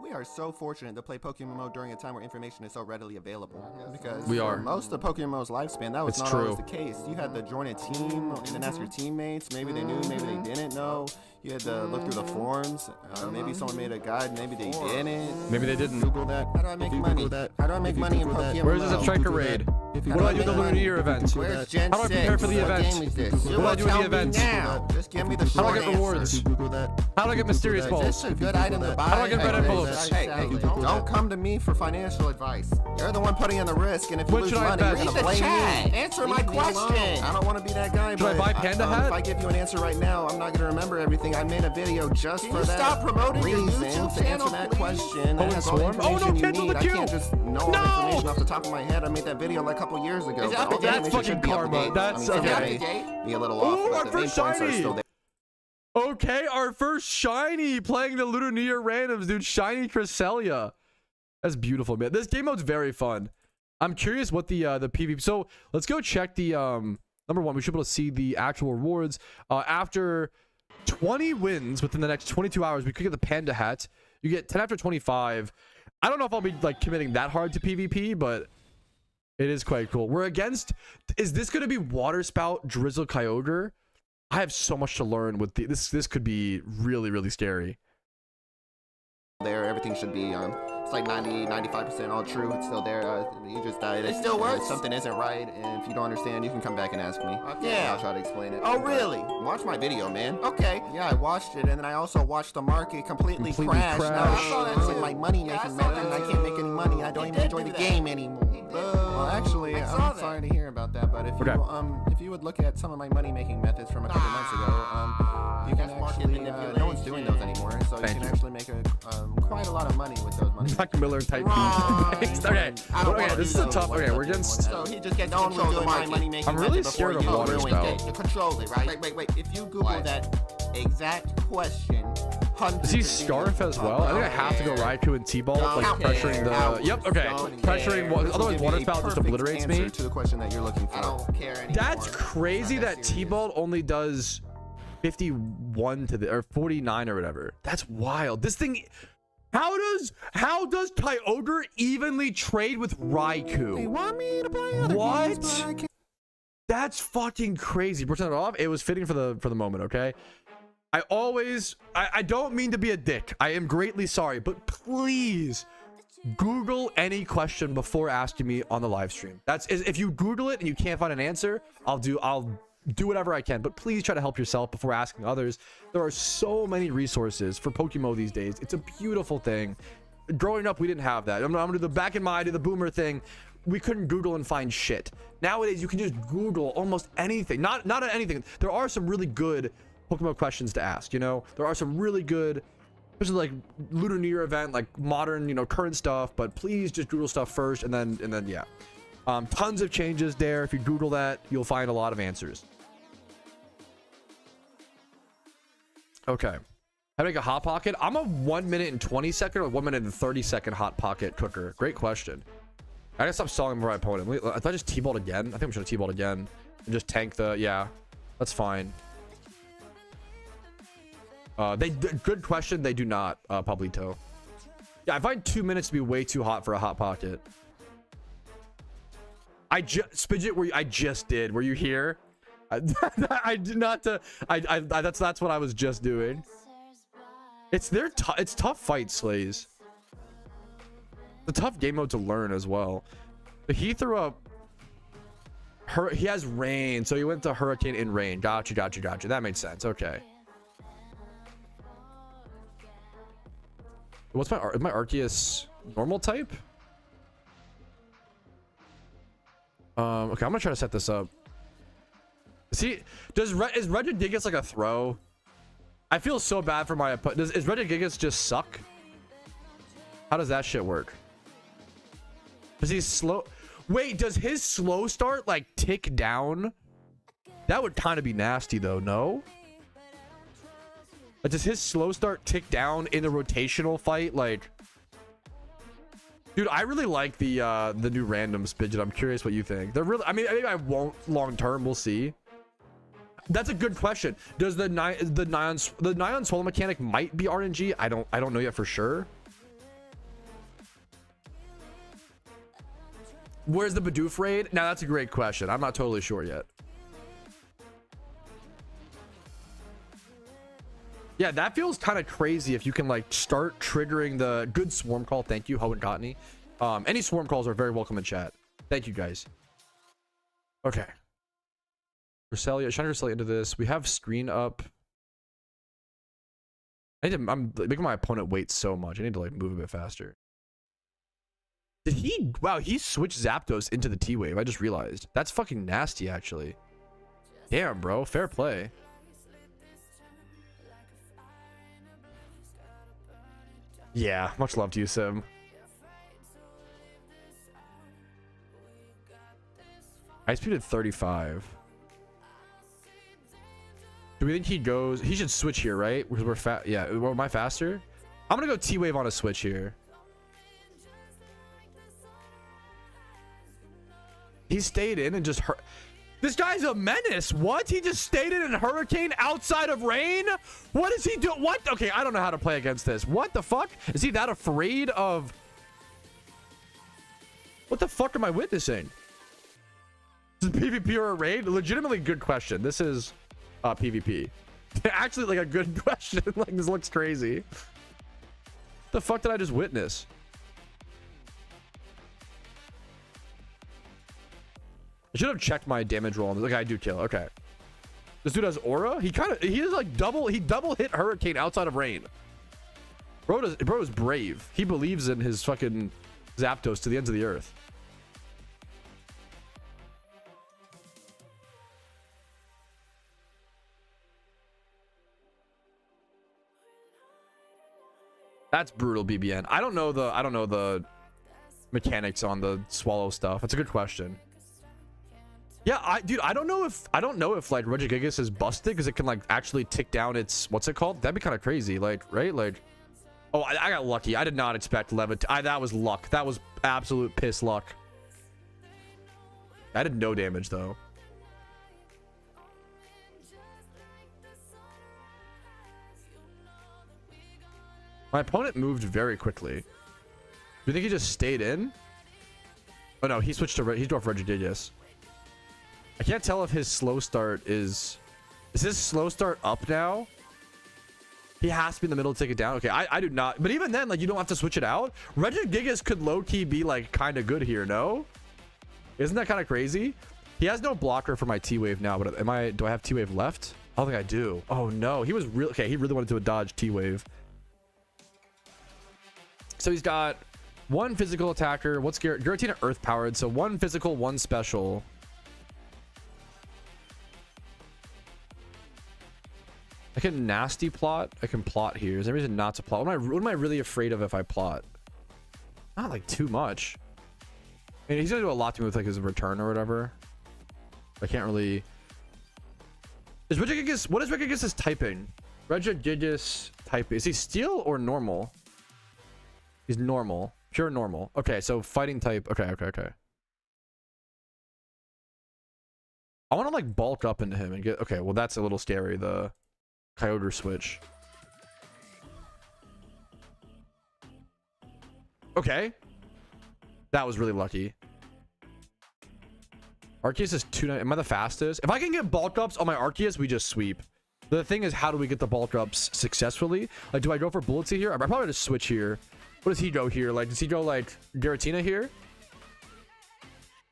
We are so fortunate to play PokeMMO during a time where information is so readily available. Because We are. for most of PokeMMO's lifespan, that was It's not true. always the case. You had to join a team and then ask your teammates. Maybe they knew, maybe they didn't know. You had to look through the forums. Maybe someone made a guide, maybe they didn't. Maybe they didn't. Google that. How do I make money? How do I make money in PokeMMO? Where's the Zebstrika raid? What do I do in the Lunar New Year event? Where's Gen How do I prepare for the 6? event? What game is this? What do I do in the event? Now. Just give me the How do I short get rewards? answer. How do I get mysterious Is balls? this a good item to buy? How do I get red envelopes? Hey, don't come to me for financial advice. You're the one putting in the risk, and if you When lose should I money, you're invest? gonna blame me. Answer my Leave me alone. question. I don't want to be that guy. Should I but buy Panda Hat? If I give you an answer right now, I'm not gonna remember everything. I made a video just Can for you that stop promoting your reason YouTube to channel, answer that please? question. Oh, It and has all the Swarm? Oh, no, information you cancel the need. I queue. can't just know all the No! information off the top of my head. I made that video like a couple years ago. Is it but up to all the date? That's information fucking should be up to karma. date. That's I mean, Is it up okay. to date? be a little off, Ooh, but our the main first points are shiny. still there. Okay, our first shiny playing the Lunar New Year randoms, dude. Shiny Cresselia. That's beautiful, man. This game mode's very fun. I'm curious what the PvP. So let's go check the number one. We should be able to see the actual rewards. After 20 wins within the next 22 hours, we could get the Panda Hat. You get 10 after 25. I don't know if I'll be like committing that hard to PvP, but it is quite cool. We're against. Is this going to be Water Spout, Drizzle, Kyogre? I have so much to learn with this. This could be really, really scary. There, everything should be it's like 95% all true. It's still there. You just died. It still works? If something isn't right, and if you don't understand, you can come back and ask me. Yeah. I'll try to explain it. Oh, But really? watch my video, man. Okay. Yeah, I watched it, and then I also watched the market completely crash. Now crash. it's I saw that ruined too. my money Yeah, I making saw method, and I that can't too. make any money, and I don't It even did enjoy do the that. game anymore. Well, actually, I saw I'm that. sorry to hear about that, but if Okay. if you would look at some of my money making methods from a couple months ago, you can That's market actually no one's doing those manipulation. anymore, so Thank you can you. actually make quite a lot of money with those money. Mac Miller type Wrong. beats. Okay, I don't okay, wanna this is do a those tough. ones Okay, that we're do against. one. So he just gets to No one was control the doing my market. money making I'm really method before scared of you Water ruined Spout. it. To control it, right? Wait. If you Google What? that exact question, hundreds Is he of Scarf videos as pop well? I think I up. have to go Raikou and T-Ball, like Don't pressuring care. the. Don't Yep. Okay. Pressuring. This will Otherwise, give you Water a Spout just perfect obliterates answer me. to the question that you're looking for. I don't care anymore. That's crazy Not that that serious. T-Ball only does 51 to the or 49 or whatever. That's wild. This thing. How does Kyogre evenly trade with Raikou? want me to play other What? games, but I can't. That's fucking crazy. Percent off. It was fitting for the moment. Okay. I don't mean to be a dick. I am greatly sorry, but please Google any question before asking me on the live stream. If you Google it and you can't find an answer, I'll do whatever I can, but please try to help yourself before asking others. There are so many resources for PokeMMO these days. It's a beautiful thing. Growing up, we didn't have that. I'm gonna do the back in my, do the boomer thing. We couldn't Google and find shit. Nowadays, you can just Google almost anything. Not anything. There are some really good PokeMMO questions to ask. You know, there are some really good, especially like Lunar event, like modern, you know, current stuff. But please just Google stuff first, and then yeah, tons of changes there. If you Google that, you'll find a lot of answers. Okay. How to make a hot pocket? I'm a 1 minute and 20 second or 1 minute and 30 second hot pocket cooker. Great question. I gotta stop stalling my opponent. I thought I just T-balled again. I think I'm should have T-balled again and just tank the, yeah, that's fine. Good question. They do not, Pablito. Yeah, I find 2 minutes to be way too hot for a hot pocket. Spidget, I just did. Were you here? I did not. That's what I was just doing. It's tough fight, Slays. It's a tough game mode to learn as well. But he threw up. He has rain, so he went to Hurricane in rain. Gotcha. That made sense. Okay. What's my Arceus normal type? Okay, I'm gonna try to set this up. See, is Regigigas like a throw? I feel so bad for my opponent. Is Regigigas just suck? How does that shit work? Does he slow? Wait, does his slow start like tick down? That would kind of be nasty though, no? Like, does his slow start tick down in the rotational fight? Like, dude, I really like the new random Spidget. I'm curious what you think. They're really, I mean, maybe I won't long term. We'll see. That's a good question. Does the Nyan Swallow mechanic might be RNG? I don't know yet for sure. Where's the Bidoof raid? Now that's a great question. I'm not totally sure yet. Yeah, that feels kind of crazy if you can like start triggering the good swarm call. Thank you, Ho and Cotney. Any swarm calls are very welcome in chat. Thank you guys. Okay. Roselia, shine Roselia into this. We have screen up. I'm making my opponent wait so much. I need to like move a bit faster. Did he? Wow, he switched Zapdos into the T-Wave. I just realized. That's fucking nasty, actually. Damn, bro. Fair play. Yeah, much love to you, Sim. I speed at 35. Do we think he goes? He should switch here, right? Because we're fast. Yeah, well, am I faster? I'm gonna go T-Wave on a switch here. He stayed in and just hurt. This guy's a menace. What? He just stayed in Hurricane outside of rain? What is he doing? What? Okay, I don't know how to play against this. What the fuck? Is he that afraid of? What the fuck am I witnessing? Is it PvP or a raid? Legitimately good question. This is PvP. Actually, like a good question. Like, this looks crazy. The fuck did I just witness? I should have checked my damage roll on this. Okay, I do kill. Okay. This dude has aura? He is like double hit Hurricane outside of rain. Bro is brave. He believes in his fucking Zapdos to the ends of the earth. That's brutal, BBN. I don't know the mechanics on the swallow stuff. That's a good question. Yeah, dude, I don't know if like Regigigas is busted because it can like actually tick down its, what's it called? That'd be kind of crazy, like, right? Like, oh, I got lucky. I did not expect that was luck. That was absolute piss luck. I did no damage though. My opponent moved very quickly. Do you think he just stayed in? Oh no, he switched to he's off Regigigas. I can't tell if his slow start is his slow start up now? He has to be in the middle to take it down. Okay, I do not. But even then, like, you don't have to switch it out. Regigigas could low-key be, like, kind of good here, no? Isn't that kind of crazy? He has no blocker for my T-Wave now, but do I have T-Wave left? I don't think I do. Oh, no. He was real. Okay, he really wanted to dodge T-Wave. So he's got one physical attacker. What's Giratina earth-powered? So one physical, one special. I can nasty plot. I can plot here. Is there a reason not to plot? What am I really afraid of if I plot? Not like too much. I mean, he's gonna do a lot to me with like his return or whatever. I can't really. Is Regigigas? What is Regigigas typing? Regigigas typing. Is he steel or normal? He's normal. Pure normal. Okay, so fighting type. Okay. I want to like bulk up into him and get. Okay, well that's a little scary. The Kyogre switch. Okay, that was really lucky. Arceus is 2. Am I the fastest? If I can get bulk ups on my Arceus, we just sweep. The thing is, how do we get the bulk ups successfully? Like, do I go for Bulletsy here? I probably just switch here. What does he go here? Like, does he go like Giratina here?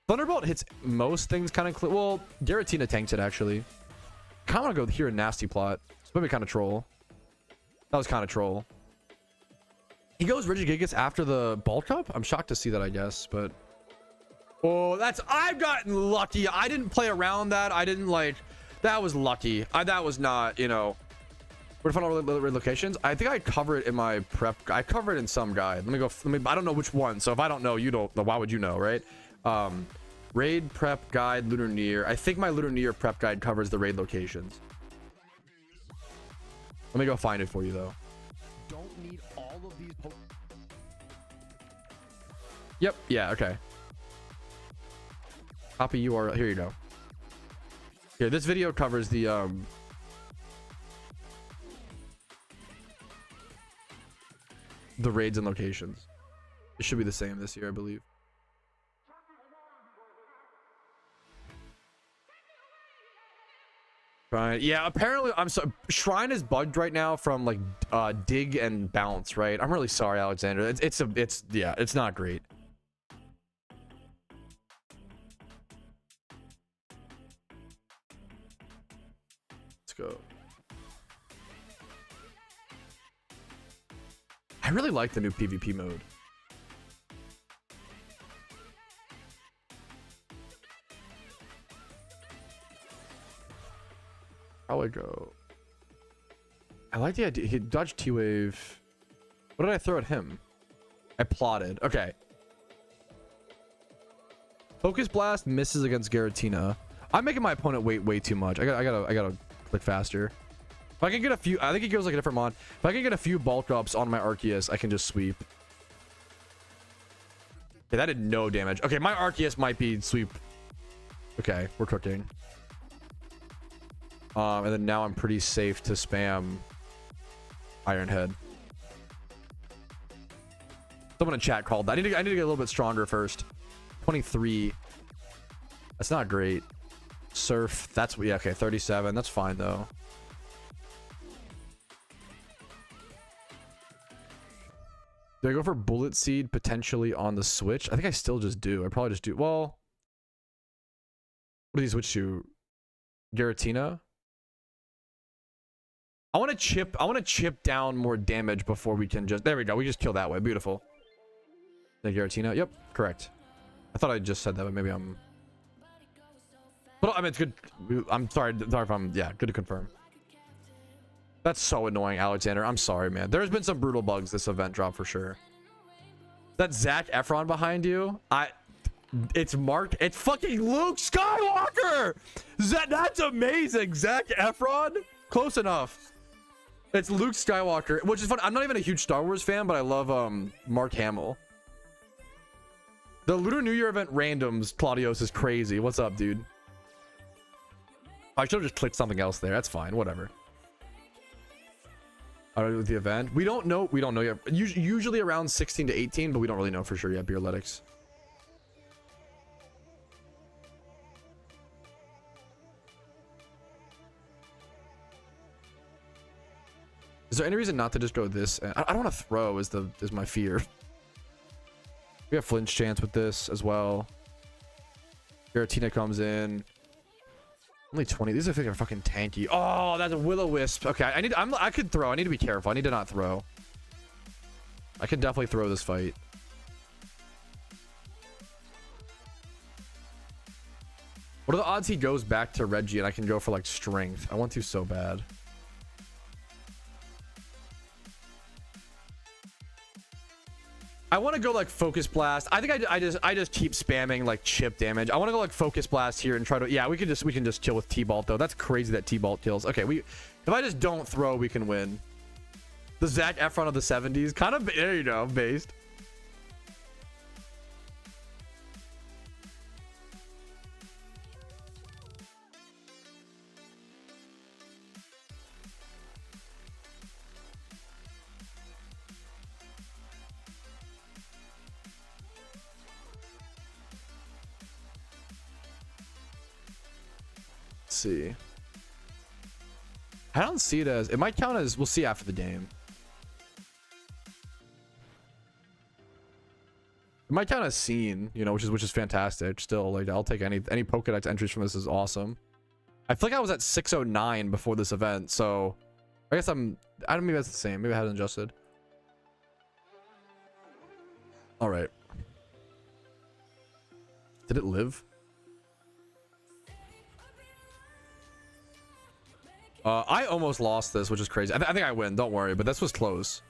Thunderbolt hits most things kind of. Well, Giratina tanks it actually. Kind of want to go here in nasty plot. It's maybe kind of troll. That was kind of troll. He goes Regigigas after the bulk up. I'm shocked to see that, I guess, but oh, I've gotten lucky. I didn't play around that. I didn't like. That was lucky. That was not, you know. We're finding all the locations. I think I cover it in my prep. I cover it in some guide. Let me go. I don't know which one. So if I don't know, you don't. Why would you know, right? Raid prep guide Lunar Near. I think my Lunar Near prep guide covers the raid locations. Let me go find it for you though. Don't need all of these. Yep. Yeah. Okay. Copy URL. Here you go. Here, this video covers the raids and locations. It should be the same this year, I believe. Right. Yeah, apparently I'm so Shrine is bugged right now from like dig and bounce, right? I'm really sorry, Alexander. It's not great. Let's go. I really like the new PvP mode. How I go? I like the idea. He dodged T-Wave. What did I throw at him? I plotted. Okay. Focus Blast misses against Giratina. I'm making my opponent wait way too much. I gotta click faster. If I can get a few, I think he goes like a different mod. If I can get a few bulk ups on my Arceus, I can just sweep. Okay, that did no damage. Okay, my Arceus might be sweep. Okay, we're cooking. And then now I'm pretty safe to spam Iron Head. Someone in chat called that. I need to get a little bit stronger first. 23. That's not great. Surf. That's, yeah, okay, 37. That's fine though. Do I go for Bullet Seed potentially on the switch? I think I still just do. I probably just do. Well, what do you switch to? Giratina? I want to chip down more damage before we can just. There we go. We just kill that way. Beautiful. The Giratina. Yep, correct. I thought I just said that, but maybe I'm. But I mean, it's good. I'm sorry. Sorry if I'm. Yeah, good to confirm. That's so annoying, Alexander. I'm sorry, man. There's been some brutal bugs this event drop for sure. That Zac Efron behind you. It's Mark. It's fucking Luke Skywalker. That's amazing. Zac Efron. Close enough. It's Luke Skywalker, which is fun. I'm not even a huge Star Wars fan, but I love Mark Hamill. The Lunar New Year event randoms, Claudios, is crazy. What's up, dude? I should have just clicked something else there. That's fine. Whatever. With the event, we don't know yet. Usually around 16 to 18, but we don't really know for sure yet. Beerletics. Is there any reason not to just go this? I don't want to throw is my fear. We have flinch chance with this as well. Giratina comes in. Only 20. These I think are fucking tanky. Oh, that's a will-o-wisp. Okay, I could throw. I need to be careful. I need to not throw. I can definitely throw this fight. What are the odds he goes back to Reggie and I can go for like strength? I want to so bad. I want to go like focus blast. I think I just keep spamming like chip damage. I want to go like focus blast here and try to, yeah, we can just kill with T-Bolt though. That's crazy that T-Bolt kills. Okay, if I just don't throw, we can win. The Zac Efron of the 70s, kind of, there you go, based. See, I don't see it as, it might count as, we'll see after the game. It might count as seen, you know, which is fantastic. Still, like, I'll take any Pokedex entries from this. Is awesome. I feel like I was at 609 before this event, so I guess I don't, maybe that's the same. Maybe I haven't adjusted. All right. Did it live? I almost lost this, which is crazy. I think I win. Don't worry, but this was close.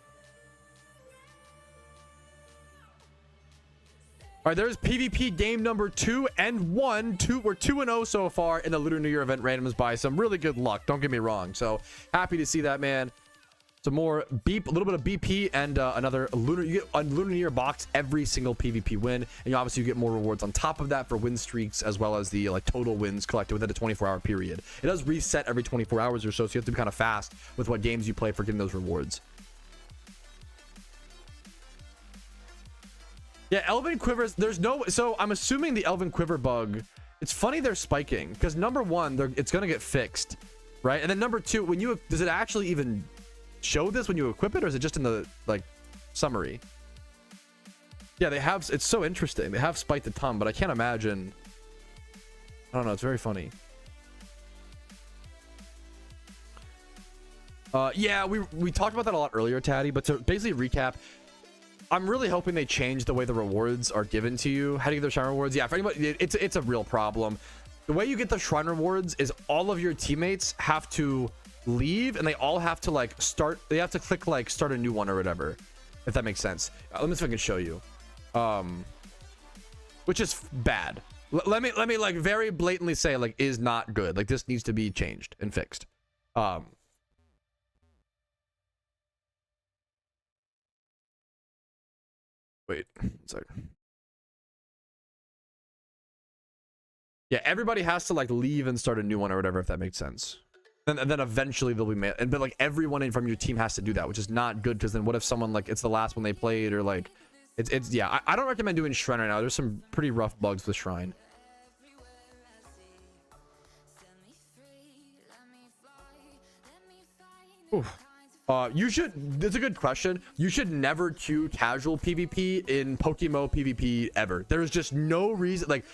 All right, there's PvP game number 2 and 1. We're 2-0 so far in the Lunar New Year event randoms by some really good luck. Don't get me wrong. So happy to see that, man. Some more beep, a little bit of BP, and another Lunar. You get a Lunar New Year box every single PvP win, and obviously you get more rewards on top of that for win streaks, as well as the like total wins collected within a 24-hour period. It does reset every 24 hours or so, so you have to be kind of fast with what games you play for getting those rewards. Yeah, Elven Quivers. There's no. So I'm assuming the Elven Quiver bug. It's funny they're spiking because number one, it's gonna get fixed, right? And then number two, when you does it actually even show this when you equip it, or is it just in the like summary? Yeah, they have. It's so interesting. They have spiked a ton, but I can't imagine. I don't know. It's very funny. Yeah, we talked about that a lot earlier, Taddy. But to basically recap, I'm really hoping they change the way the rewards are given to you. How do you get the shrine rewards? Yeah, for anybody, it's a real problem. The way you get the shrine rewards is all of your teammates have to leave, and they all have to like start. They have to click like start a new one or whatever, if that makes sense. Let me see if I can show you. Which is bad. Let me like very blatantly say like is not good. Like this needs to be changed and fixed. Wait, sorry. Yeah, everybody has to like leave and start a new one or whatever, if that makes sense. And then eventually they'll be made. But like everyone from your team has to do that, which is not good, because then what if someone like it's the last one they played, or like it's yeah. I don't recommend doing Shrine right now. There's some pretty rough bugs with Shrine. Oof. You should. It's a good question. You should never queue casual PvP in PokeMMO PvP ever. There's just no reason. Like,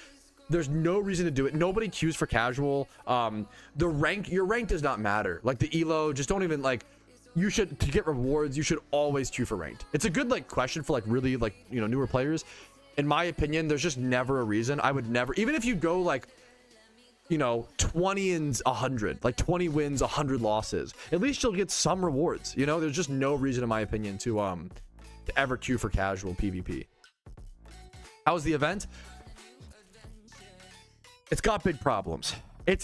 there's no reason to do it. Nobody queues for casual. The rank, your rank does not matter. Like the elo, just don't even like. You should, to get rewards, you should always queue for ranked. It's a good like question for like really like, you know, newer players. In my opinion, there's just never a reason. I would never, even if you go like, you know, 20 and 100, like 20 wins, 100 losses, at least you'll get some rewards. You know, there's just no reason in my opinion to ever queue for casual PvP. How was the event? It's got big problems. I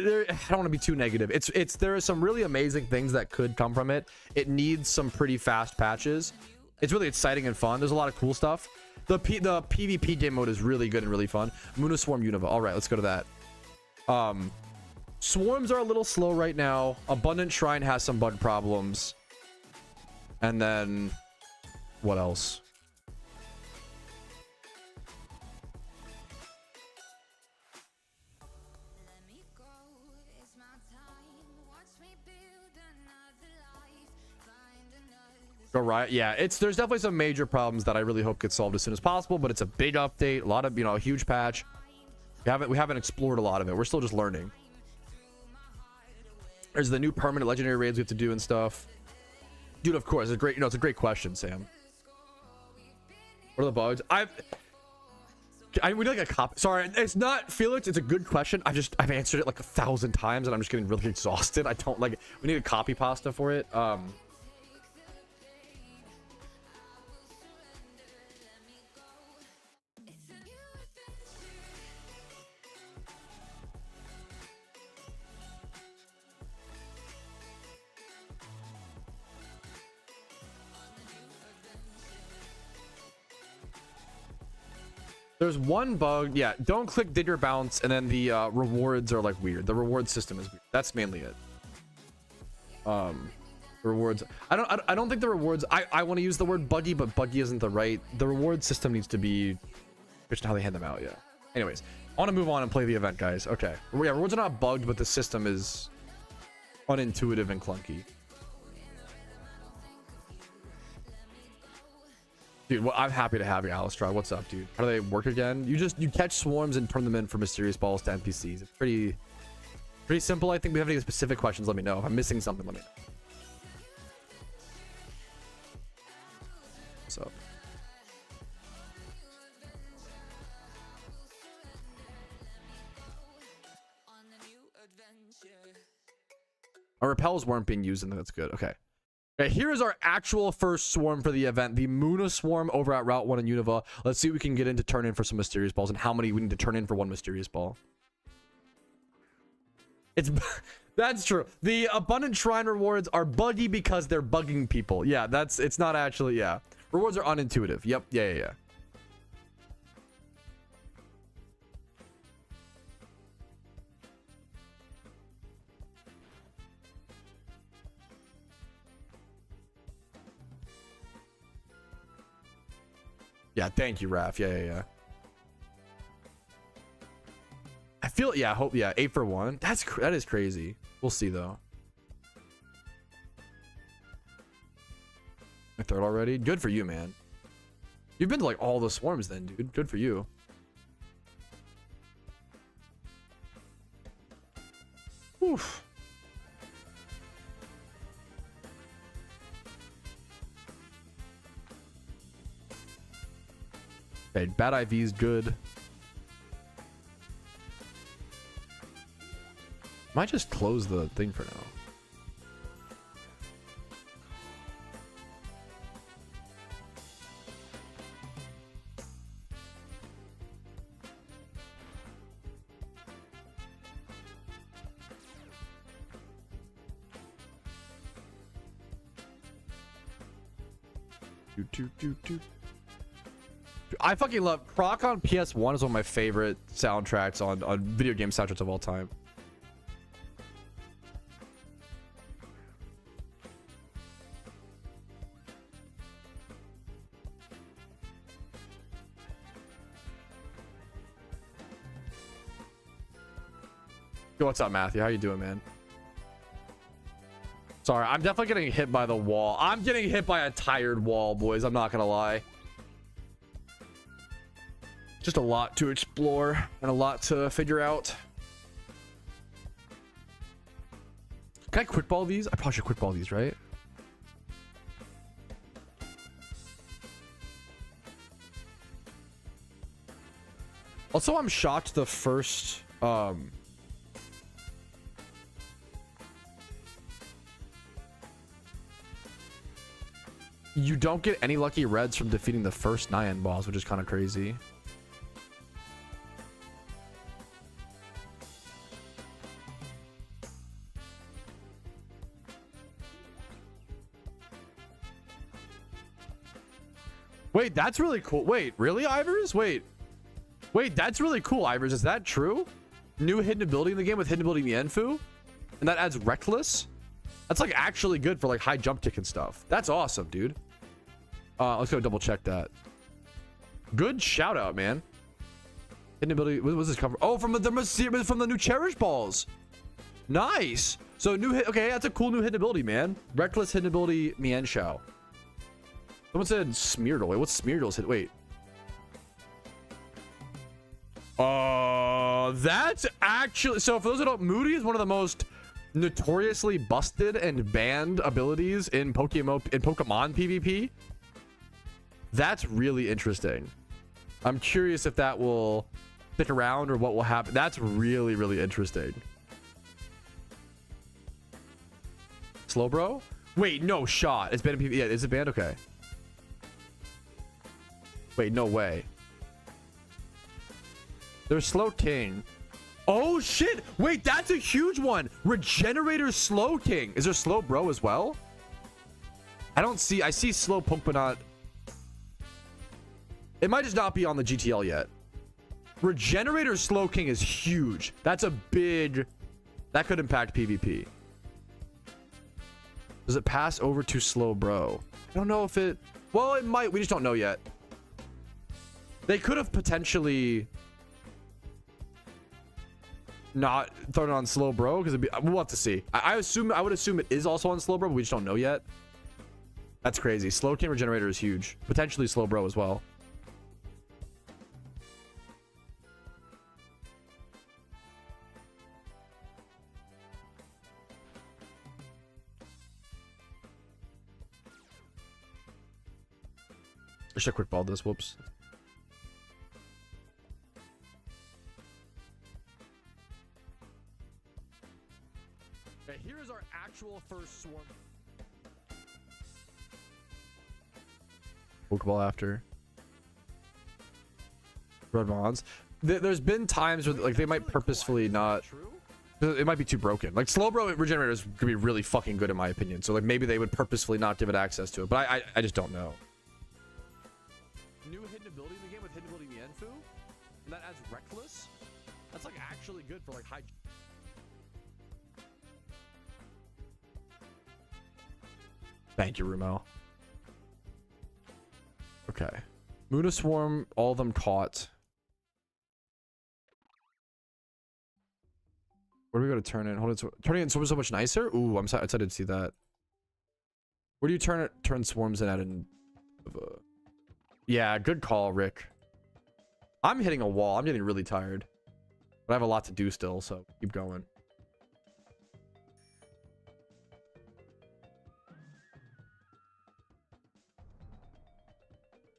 don't want to be too negative. There are some really amazing things that could come from it. It needs some pretty fast patches. It's really exciting and fun. There's a lot of cool stuff. The PvP game mode is really good and really fun. Muna Swarm Unova. All right, let's go to that. Swarms are a little slow right now. Abundant Shrine has some bug problems. And then what else? Go right. Yeah, there's definitely some major problems that I really hope get solved as soon as possible, but it's a big update, a lot of, a huge patch. We haven't explored a lot of it. We're still just learning. There's the new permanent legendary raids we have to do and stuff. Dude, of course, it's a great, it's a great question, Sam. What are the bugs? We need like a copy. Sorry, it's not Felix. It's a good question. I've answered it like 1,000 times, and I'm just getting really exhausted. I don't like it. We need a copy pasta for it. There's one bug. Yeah, don't click digger bounce, and then the rewards are like weird. The reward system is weird. That's mainly it. Rewards. I don't think the rewards. I want to use the word buggy, but buggy isn't the right. The reward system needs to be just how they hand them out. Yeah. Anyways, I want to move on and play the event, guys. Okay. Yeah, rewards are not bugged, but the system is unintuitive and clunky. Dude, well, I'm happy to have you, Alistair. What's up, dude? How do they work again? You catch swarms and turn them in for mysterious balls to NPCs. It's pretty simple. I think we have any specific questions. Let me know. If I'm missing something, let me know. So. Our repels weren't being used, and that's good. Okay. Okay, here is our actual first swarm for the event, the Muna swarm over at Route 1 in Unova. Let's see what we can get in to turn in for some mysterious balls and how many we need to turn in for one mysterious ball. That's true. The abundant shrine rewards are buggy because they're bugging people. Yeah, it's not actually, yeah. Rewards are unintuitive. Yep. Yeah. Yeah, thank you, Raph. Yeah. I feel, yeah, hope, yeah, 8 for 1. That is crazy. We'll see though. My third already. Good for you, man. You've been to like all the swarms then, dude. Good for you. Oof. Okay, bad IV's good. Might just close the thing for now. I fucking love Croc on PS1 is one of my favorite soundtracks on video game soundtracks of all time. Yo, what's up, Matthew? How you doing, man? Sorry, I'm definitely getting hit by the wall. I'm getting hit by a tired wall, boys. I'm not gonna lie. Just a lot to explore and a lot to figure out. Can I quick ball these? I probably should quick ball these, right? Also, I'm shocked the first you don't get any lucky reds from defeating the first Nyan boss, which is kind of crazy. Wait, that's really cool. Wait, really, Ivers? Wait, that's really cool, Ivers. Is that true? New hidden ability in the game with hidden ability Mienfu? And that adds Reckless? That's like actually good for like high jump kick and stuff. That's awesome, dude. Let's go double check that. Good shout out, man. Hidden ability. What was this cover? Oh, from the new Cherish balls. Nice. So new hit. Okay, that's a cool new hidden ability, man. Reckless hidden ability Mienshao. Someone said Smeargle. Wait, what's Smeargle's hit? Wait. That's actually, so for those who don't, Moody is one of the most notoriously busted and banned abilities in Pokemon PvP. That's really interesting. I'm curious if that will stick around or what will happen. That's really, really interesting. Slowbro? Wait, no shot. It's banned in PvP. Yeah, is it banned? Okay. Wait, no way. There's Slow King. Oh shit! Wait, that's a huge one. Regenerator Slow King. Is there Slow Bro as well? I see Slow Poke, but not. It might just not be on the GTL yet. Regenerator Slow King is huge. That's a big. That could impact PvP. Does it pass over to Slow Bro? I don't know if it. Well, it might. We just don't know yet. They could have potentially not thrown it on Slow Bro because we'll have to see. I would assume it is also on Slow Bro, but we just don't know yet. That's crazy. Slow King Regenerator is huge. Potentially Slow Bro as well. I should have quick balled this. Whoops. Okay, here is our actual first swarm. Pokeball after. Red Mons. There's been times where like they might purposefully not. It might be too broken. Like Slowbro Regenerator is gonna be really fucking good in my opinion. So like maybe they would purposefully not give it access to it. But I just don't know. New hidden ability in the game with hidden ability Mienfu, and that adds Reckless. That's like actually good for like high. Thank you, Rumel. Okay. Muna Swarm, all of them caught. Where do we go to turn in? Hold on. Turning in swarms so much nicer? Ooh, I'm excited to see that. Where do you turn swarms in at in? Yeah, good call, Rick. I'm hitting a wall. I'm getting really tired. But I have a lot to do still, so keep going.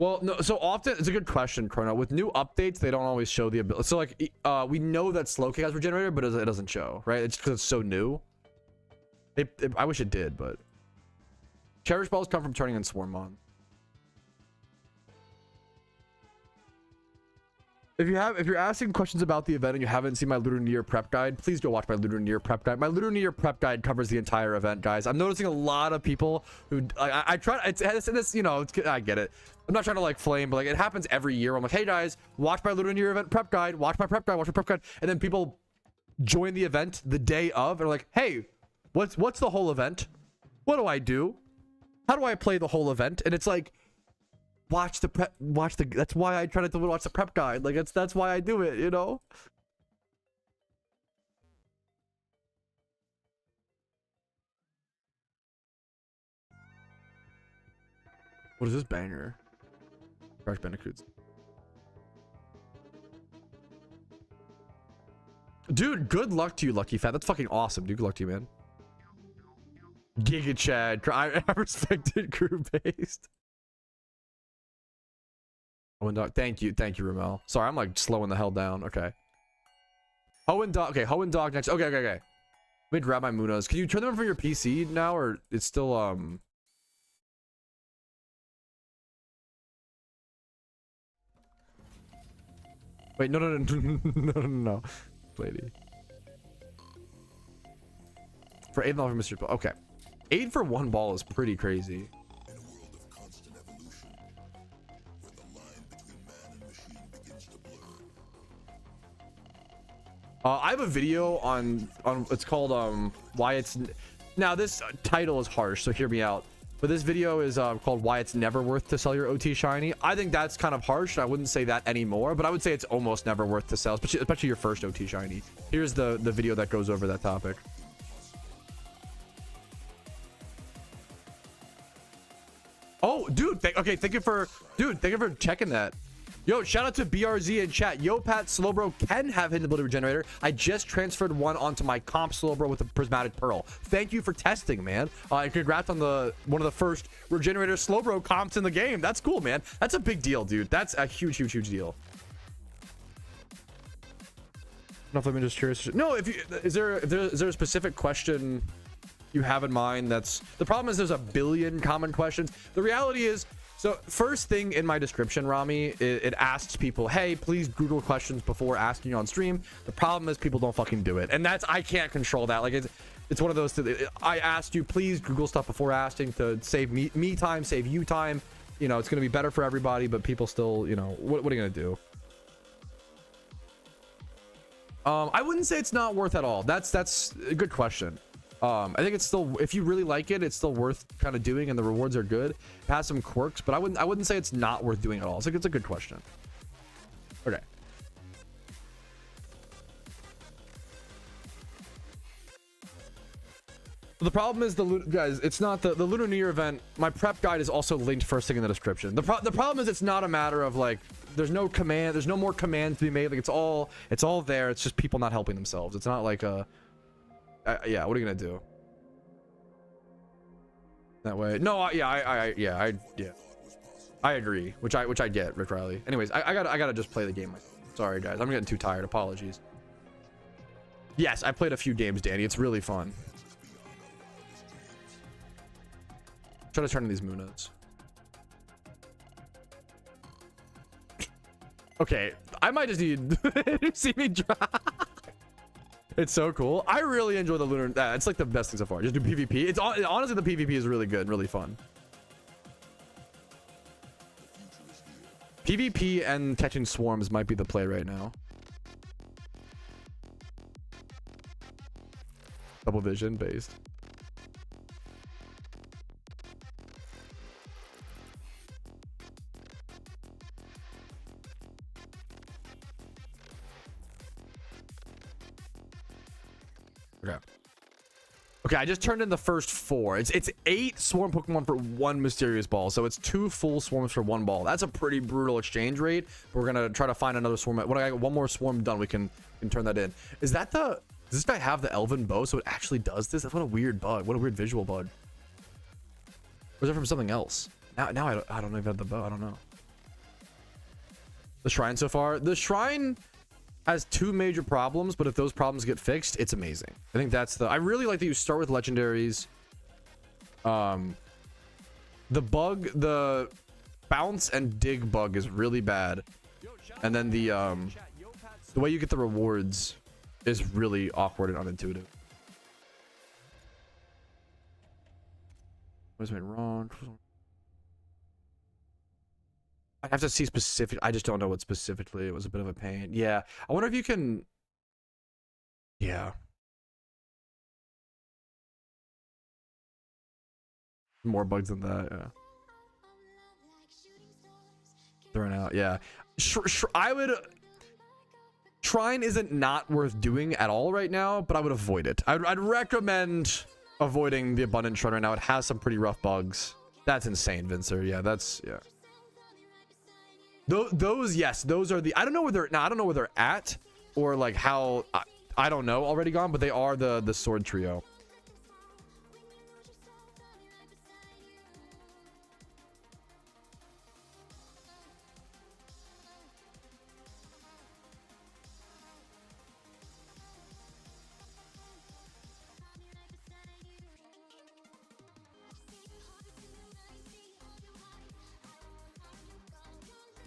Well, no, so often it's a good question, Chrono. With new updates, they don't always show the ability. So like we know that Slow King has Regenerator, but it doesn't show, right? It's because it's so new. I wish it did, but Cherish Balls come from turning in Swarmon. If you're asking questions about the event and you haven't seen my Lunar New Year prep guide, please go watch my Lunar New Year prep guide. My Lunar New Year prep guide covers the entire event, guys. I'm noticing a lot of people who I try. It's you know, I get it. I'm not trying to like flame, but like it happens every year. I'm like, hey guys, watch my Lunar New Year event prep guide. Watch my prep guide. Watch my prep guide. And then people join the event the day of and are like, hey, what's the whole event? What do I do? How do I play the whole event? And it's like, watch the that's why I try to watch the prep guide. Like that's why I do it, you know. What is this banger? Crash Bandicoots. Dude, good luck to you, Lucky Fat. That's fucking awesome, dude. Good luck to you, man. Giga Chad. I respected crew based. Hoenn Dog. Thank you, Ramel. Sorry, I'm like slowing the hell down. Okay. Hoenn Dog. Okay, Hoenn Dog next. Okay. Let me grab my Munas. Can you turn them on from your PC now, or it's still Wait, no, lady. For $8 for Mr. Ball. Okay. 8 for 1 ball is pretty crazy. I have a video on it's called why it's now this title is harsh, so hear me out, but this video is called why it's never worth to sell your OT shiny. I think that's kind of harsh. I wouldn't say that anymore, but I would say it's almost never worth to sell, especially your first OT shiny. Here's the video that goes over that topic. Oh, dude. Okay, thank you for checking that. Yo, shout out to BRZ in chat. Yo, Pat Slowbro can have hidden ability regenerator. I just transferred one onto my comp Slowbro with a prismatic pearl. Thank you for testing, man. And congrats on one of the first regenerator Slowbro comps in the game. That's cool, man. That's a big deal, dude. That's a huge deal. No, I'm just curious. No, is there a specific question you have in mind? That's the problem. Is there's a billion common questions. The reality is, so first thing in my description, Rami, it asks people, hey, please Google questions before asking on stream. The problem is people don't fucking do it, and I can't control that. Like it's one of those. I asked you, please Google stuff before asking to save me time, save you time. You know, it's gonna be better for everybody, but people still, you know, what are you gonna do? I wouldn't say it's not worth at all. That's a good question. I think it's still, if you really like it, it's still worth kind of doing, and the rewards are good. It has some quirks, but I wouldn't say it's not worth doing at all. It's a good question. Okay. The problem is guys, it's not the Lunar New Year event. My prep guide is also linked first thing in the description. The problem is it's not a matter of like there's no more commands to be made. Like it's all there. It's just people not helping themselves. It's not like yeah, what are you gonna do that way? No, I agree, which I get, Rick Riley. Anyways, I gotta just play the game. Sorry guys, I'm getting too tired. Apologies. Yes, I played a few games, Danny. It's really fun. Try to turn in these Munas. Okay, I might just need see me drop. It's so cool. I really enjoy the Lunar. It's like the best thing so far. Just do PvP. It's honestly, the PvP is really good, really fun. PvP and catching swarms might be the play right now. Double vision based. Okay, I just turned in the first 4. It's 8 swarm Pokemon for 1 mysterious ball, so it's 2 full swarms for 1 ball. That's a pretty brutal exchange rate. We're gonna try to find another swarm. When I get one more swarm done, we can turn that in. Is that does this guy have the Elven Bow, so it actually does this? That's what a weird bug. What a weird visual bug. Or is it from something else? Now I don't even have the bow. I don't know. The shrine so far. The shrine has 2 major problems, but if those problems get fixed, it's amazing. I think that's I really like that you start with legendaries. The bounce and dig bug is really bad, and then the way you get the rewards is really awkward and unintuitive. What was made wrong? I have to see specific. I just don't know what specifically. It was a bit of a pain. Yeah. I wonder if you can. Yeah. More bugs than that. Yeah. Thrown out. Yeah. I would. Shrine isn't not worth doing at all right now, but I would avoid it. I'd recommend avoiding the Abundant Shrine right now. It has some pretty rough bugs. That's insane, Vincer. Yeah. That's yeah. Those yes, those are the I don't know where they're at or like how I don't know already gone, but they are the sword trio.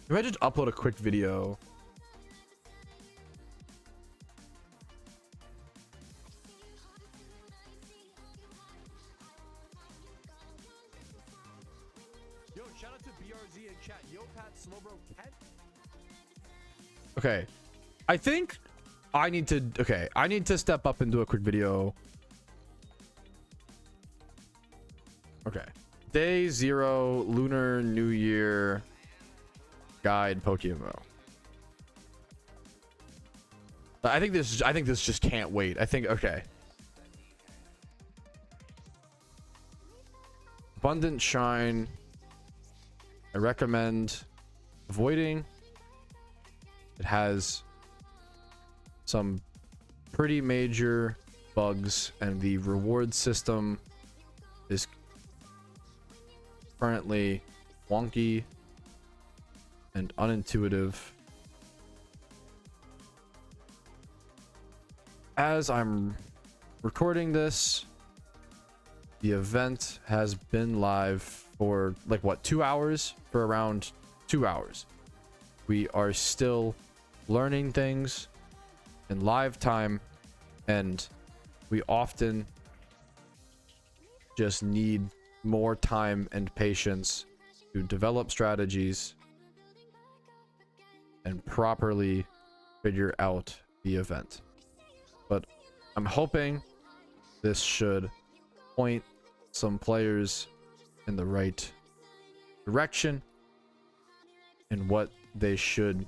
Maybe I just upload a quick video. Yo, shout out to BRZ in chat. Yo, Pat Slowbro Cat. Okay. I think I need to step up and do a quick video. Okay. Day 0, Lunar New Year Guide PokeMMO. I think this just can't wait. I think okay. Abundant Shine. I recommend avoiding. It has some pretty major bugs, and the reward system is currently wonky and unintuitive. As I'm recording this, the event has been live for like what, 2 hours? For around 2 hours. We are still learning things in live time, and we often just need more time and patience to develop strategies and properly figure out the event. But I'm hoping this should point some players in the right direction in what they should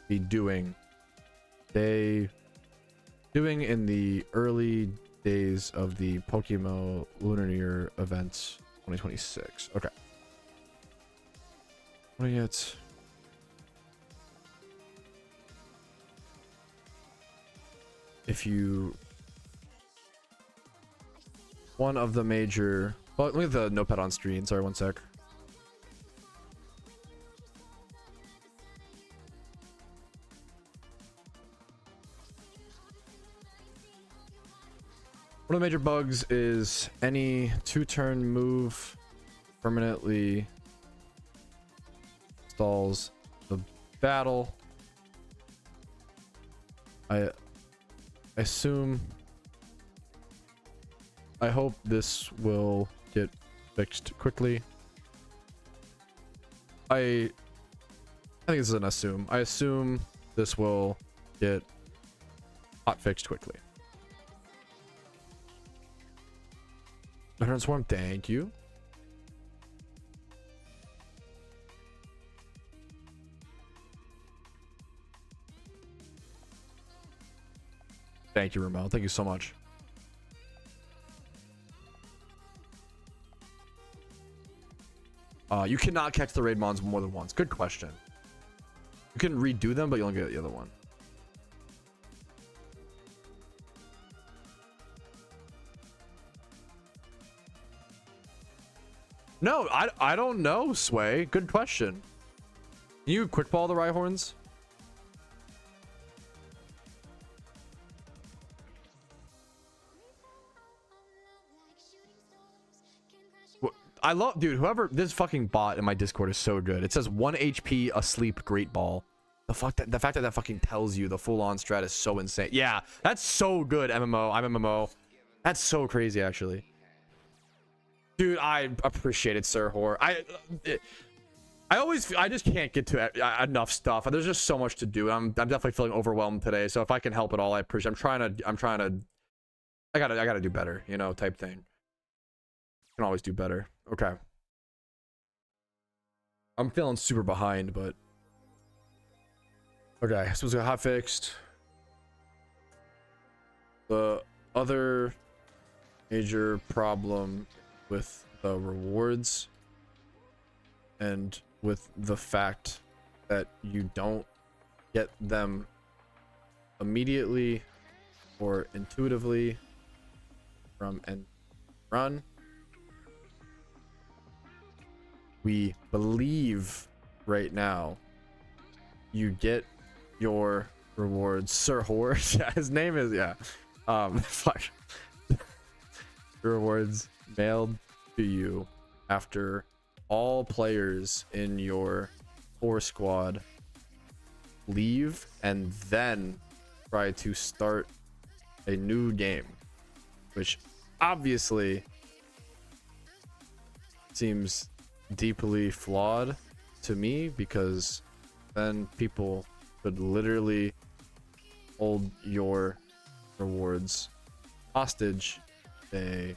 be doing in the early days of the PokeMMO Lunar event 2026. Okay. What do you get? If you... One of the major... Well, look at the notepad on screen. Sorry, one sec. One of the major bugs is any 2-turn move permanently stalls the battle. I assume... I hope this will get fixed quickly. I think this is an assume. I assume this will get hot fixed quickly. Veteran Swarm, thank you. Thank you, Ramel. Thank you so much. You cannot catch the raid mons more than once. Good question. You can redo them, but you only get the other one. No, I don't know, Sway. Good question. Can you quick ball the Rhyhorns? I love, dude, whoever, this fucking bot in my Discord is so good. It says 1 HP asleep, great ball. The fact that that fucking tells you the full-on strat is so insane. Yeah, that's so good, MMO. I'm MMO. That's so crazy, actually. Dude, I appreciate it, Sir Whore. I just can't get to enough stuff. There's just so much to do. I'm definitely feeling overwhelmed today. So if I can help at all, I appreciate. I'm trying to. I gotta do better, you know, type thing. Can always do better. Okay. I'm feeling super behind, but okay. So it's got hot fixed. The other major problem with the rewards and with the fact that you don't get them immediately or intuitively from end run. We believe right now you get your rewards, Sir Horse. Yeah, his name is, yeah. Fuck. Rewards mailed to you after all players in your 4 squad leave and then try to start a new game, which obviously seems deeply flawed to me, because then people could literally hold your rewards hostage if they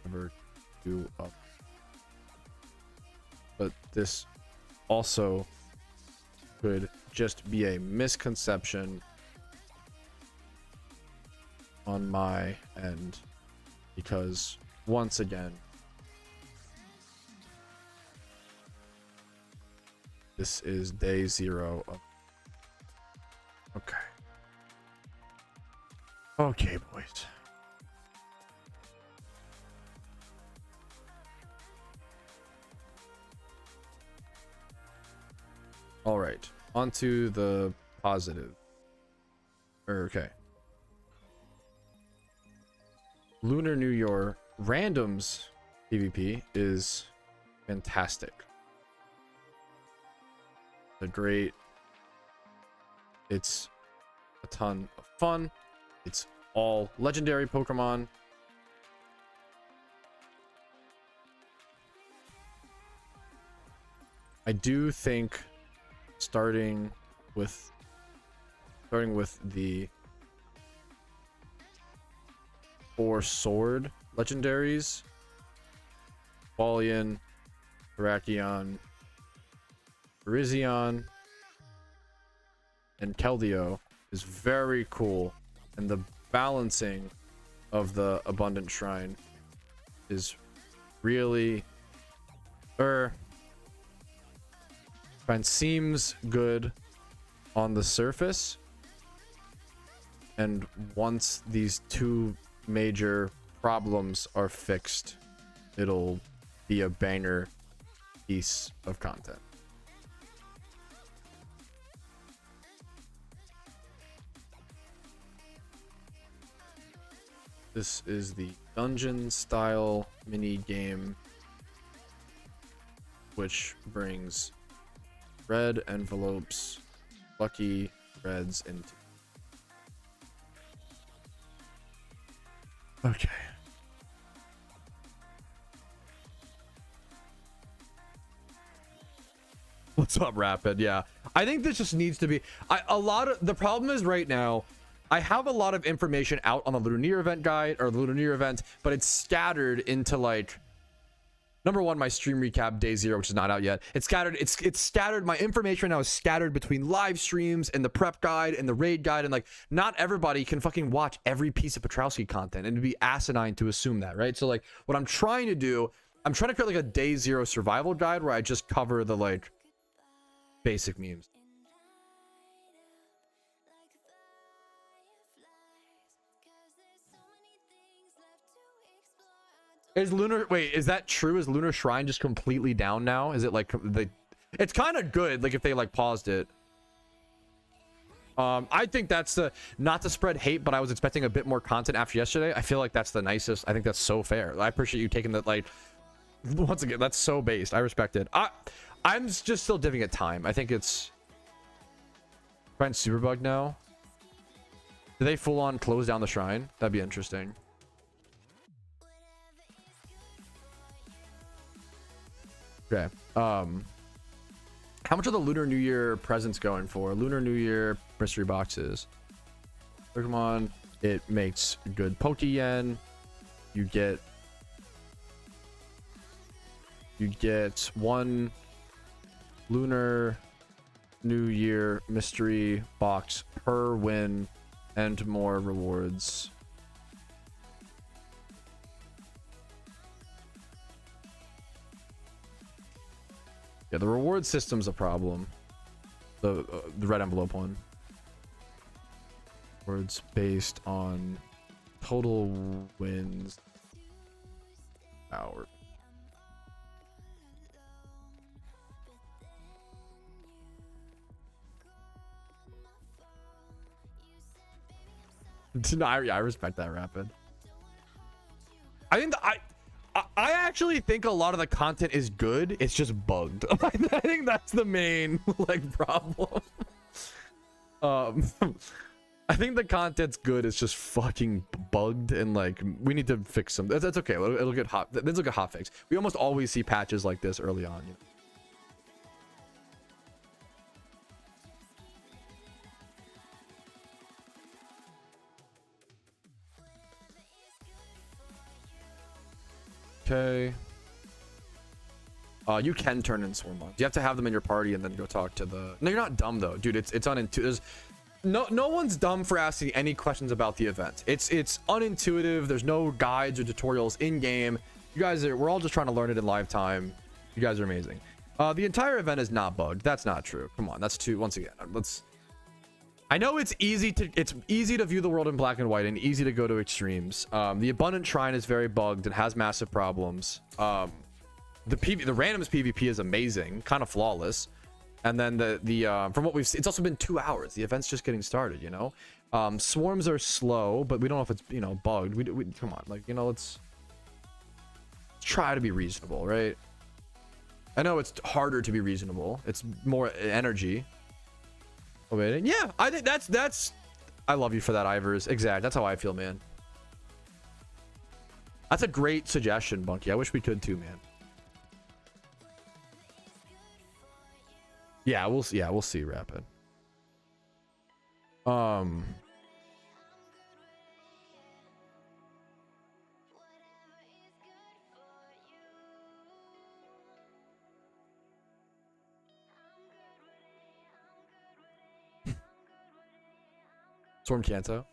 never do up. But this also could just be a misconception on my end, because once again, This is day 0 of... Okay. Okay, boys. All right, on to the positive. Okay. Lunar New Year randoms PvP is fantastic. It's a ton of fun. It's all legendary Pokemon. I do think starting with the 4 sword legendaries, Pokeyen, Terrakion, Virizion, and Keldeo is very cool, and the balancing of the Abundant Shrine is really seems good on the surface, and once these 2 major problems are fixed, it'll be a banger piece of content. This is the dungeon style mini game, which brings red envelopes, lucky reds into. Okay. What's up, Rapid? Yeah, I think this just needs to be a lot of the problem is right now I have a lot of information out on the Lunar event guide or the Lunar event, but it's scattered into like number 1, my stream recap day 0, which is not out yet. It's scattered. It's scattered. My information now is scattered between live streams and the prep guide and the raid guide, and like not everybody can fucking watch every piece of Patrouski content, and it'd be asinine to assume that, right? So like what I'm trying to do, I'm trying to create like a day 0 survival guide where I just cover the like basic memes. Is Lunar, wait, is that true? Is Lunar Shrine just completely down now? Is it like it's kind of good like if they like paused it. I think that's the, not to spread hate, but I was expecting a bit more content after yesterday. I feel like that's the nicest. I think that's so fair. I appreciate you taking that, like, once again, that's so based. I respect it. I'm just still giving it time. I think it's Shrine Superbug now. Do they full on close down the shrine? That'd be interesting. Okay. How much are the Lunar New Year presents going for? Lunar New Year mystery boxes. Pokemon, it makes good Pokeyen. You get 1 Lunar New Year mystery box per win and more rewards. Yeah, the reward system's a problem. The red envelope one. Rewards based on total wins. Hour. No, I respect that, Rapid. I think I actually think a lot of the content is good. It's just bugged. I think that's the main like problem. I think the content's good. It's just fucking bugged, and like we need to fix some. That's okay. It'll get hot. This will get hot fix. We almost always see patches like this early on. You know? Okay. You can turn in Swarmons. You have to have them in your party and then go talk to the. No, you're not dumb though, dude. It's unintuitive. No one's dumb for asking any questions about the event. It's unintuitive. There's no guides or tutorials in game. You guys we're all just trying to learn it in live time. You guys are amazing. The entire event is not bugged. That's not true. Come on, that's too. Once again, let's. I know it's easy to view the world in black and white and easy to go to extremes. The abundant shrine is very bugged and has massive problems. The randoms PvP is amazing, kind of flawless. And then from what we've seen, it's also been 2 hours. The event's just getting started, you know. Swarms are slow, but we don't know if it's, you know, bugged. We come on, like, you know, let's try to be reasonable, right? I know it's harder to be reasonable. It's more energy. Oh, wait, yeah, I think that's. I love you for that, Ivers. Exact. That's how I feel, man. That's a great suggestion, Bunky. I wish we could too, man. Yeah, we'll see, Rapid. Storm Kanto.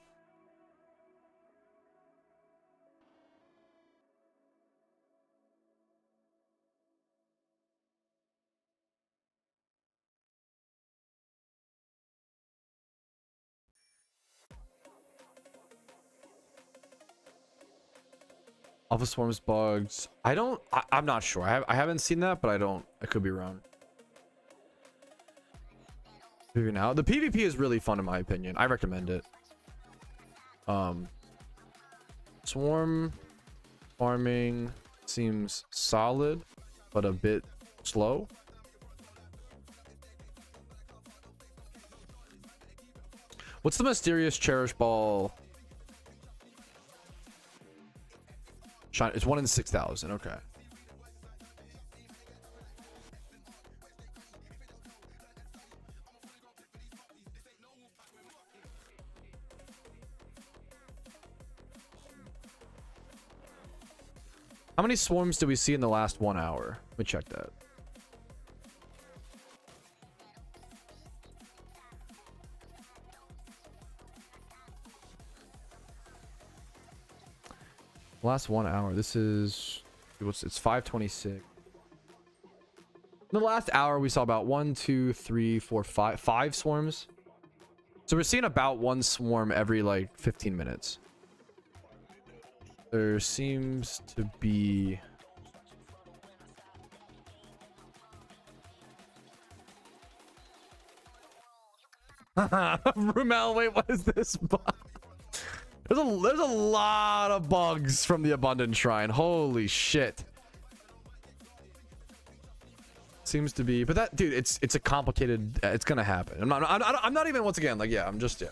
Alpha Swarm's bugs. I'm not sure. I haven't seen that, but I could be wrong. Now the PvP is really fun in my opinion. I recommend it. Swarm farming seems solid, but a bit slow. What's the mysterious cherish ball? Shine. It's 1 in 6,000. Okay. How many swarms do we see in the last 1 hour? Let me check that. Last 1 hour. This is it's 5:26. In the last hour, we saw about 1, 2, 3, 4, 5 swarms. So we're seeing about 1 swarm every like 15 minutes. There seems to be Rumel, wait, what is this? There's a lot of bugs from the abundant shrine. Holy shit. Seems to be, but that dude, it's a complicated, it's gonna happen. I'm not even, once again, like, yeah, I'm just,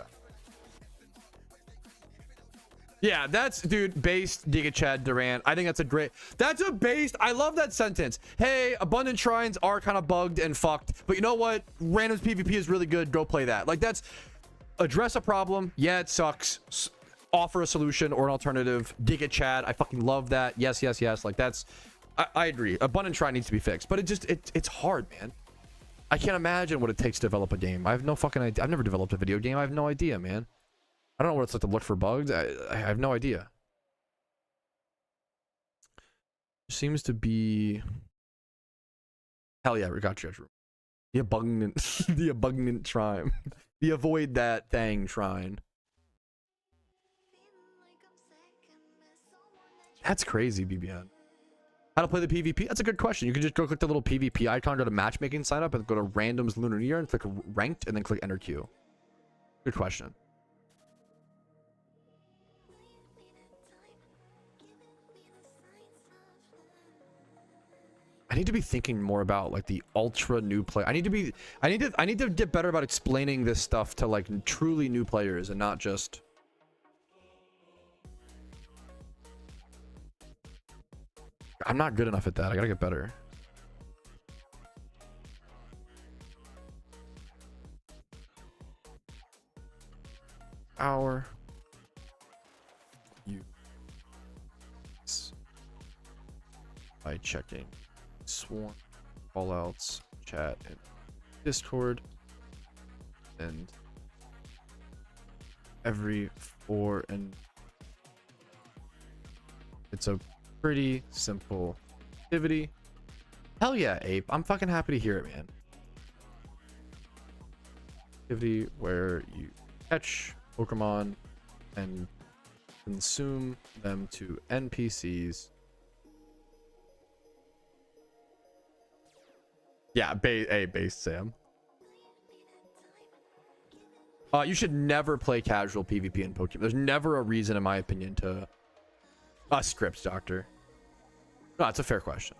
yeah, that's, dude, based Giga Chad Durant. I think that's a based. I love that sentence. Hey, abundant shrines are kind of bugged and fucked, but you know what? Randoms PvP is really good. Go play that. Like, that's address a problem. Yeah, it sucks. Offer a solution or an alternative. Giga Chad. I fucking love that. Yes, yes, yes. Like, that's, I agree. Abundant shrine needs to be fixed, but it's hard, man. I can't imagine what it takes to develop a game. I have no fucking idea. I've never developed a video game. I have no idea, man. I don't know what it's like to look for bugs. I have no idea. Seems to be. Hell yeah, we got you. The abundant, the abundant shrine, the avoid that thing shrine. That's crazy, BBN. How to play the PvP? That's a good question. You can just go click the little PvP icon, go to matchmaking, sign up, and go to randoms Lunar New Year and click ranked, and then click enter queue. Good question. I need to be thinking more about like the ultra new player. I need to get better about explaining this stuff to like truly new players and not just. I'm not good enough at that. I gotta get better. Hour. You. By checking. Swarm, callouts, chat, and Discord, and every 4 and it's a pretty simple activity. Hell yeah, Ape. I'm fucking happy to hear it, man. Activity where you catch Pokemon and consume them to NPCs. Yeah, base Sam. You should never play casual PvP in Pokemon. There's never a reason, in my opinion, to scripts, Doctor. No, it's a fair question.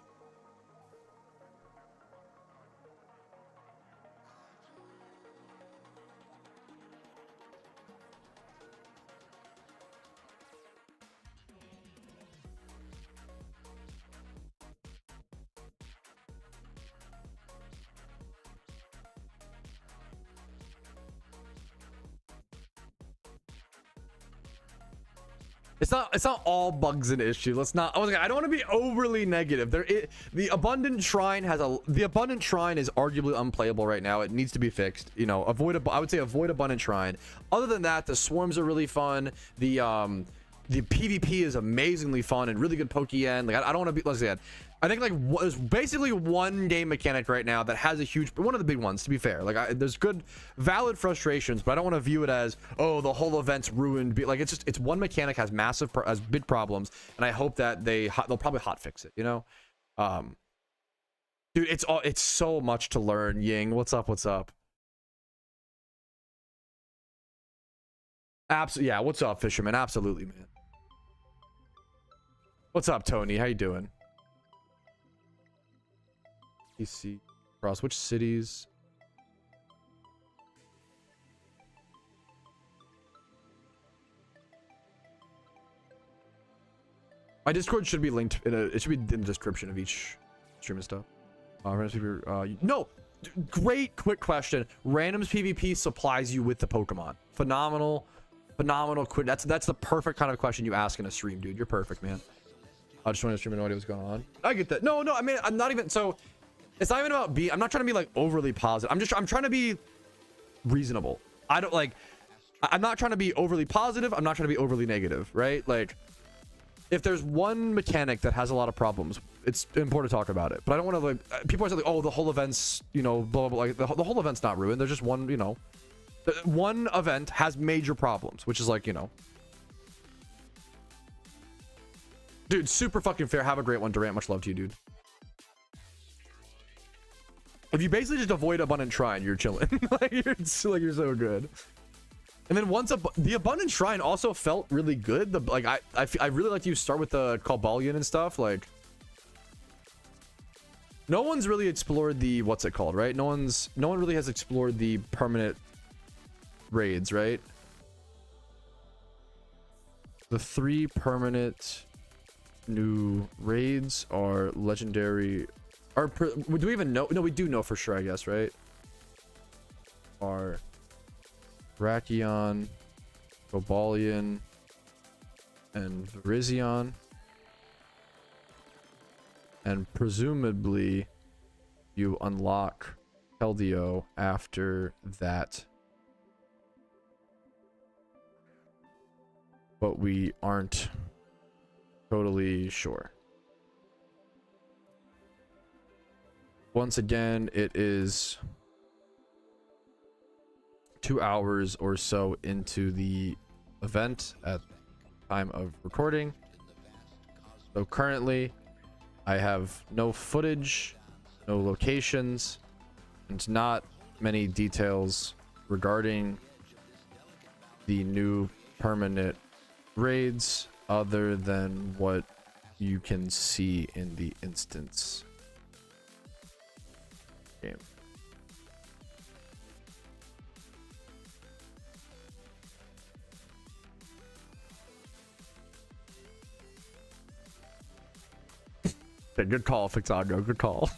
It's not all bugs an issue. Let's not. I don't want to be overly negative. The abundant shrine the abundant shrine is arguably unplayable right now. It needs to be fixed. You know, I would say avoid abundant shrine. Other than that, the swarms are really fun. The PvP is amazingly fun and really good Pokeyen. Like I don't want to be. Let's say I think like there's basically one game mechanic right now that has a huge, one of the big ones, to be fair. Like there's good valid frustrations, but I don't want to view it as, oh, the whole event's ruined. Like it's one mechanic has big problems, and I hope that they'll probably hotfix it, you know. Dude, it's so much to learn. Ying, what's up? Absolutely. Yeah, what's up, Fisherman? Absolutely, man. What's up, Tony? How you doing? PC across which cities? My Discord should be linked it should be in the description of each stream and stuff. No, great quick question. Randoms PvP supplies you with the Pokemon. Phenomenal quick. That's the perfect kind of question you ask in a stream, dude. You're perfect, man. I just wanted to stream and know what's going on. I get that. No, I mean, I'm not even so. It's not even about I'm not trying to be like overly positive. I'm trying to be reasonable. I'm not trying to be overly positive. I'm not trying to be overly negative, right? Like if there's one mechanic that has a lot of problems, it's important to talk about it. But I don't want to like people are saying like, oh, the whole event's, you know, blah, blah, blah. Like the whole event's not ruined. There's just one, you know, one event has major problems, which is like, you know, dude, super fucking fair. Have a great one, Durant. Much love to you, dude. If you basically just avoid abundant shrine, you're chilling. Like you're so good. And then the abundant shrine also felt really good. I really like you start with the Cobalion and stuff. Like no one's really explored the what's it called, right? No one really has explored the permanent raids, right? The 3 permanent new raids are legendary. Do we even know? No, we do know for sure, I guess, right? Are Brachion, Cobalion, and Virizion. And presumably you unlock Keldeo after that. But we aren't totally sure. Once again, it is 2 hours or so into the event at time of recording. So currently I have no footage, no locations, and not many details regarding the new permanent raids other than what you can see in the instance game. Okay, good call, Fixago. Good call.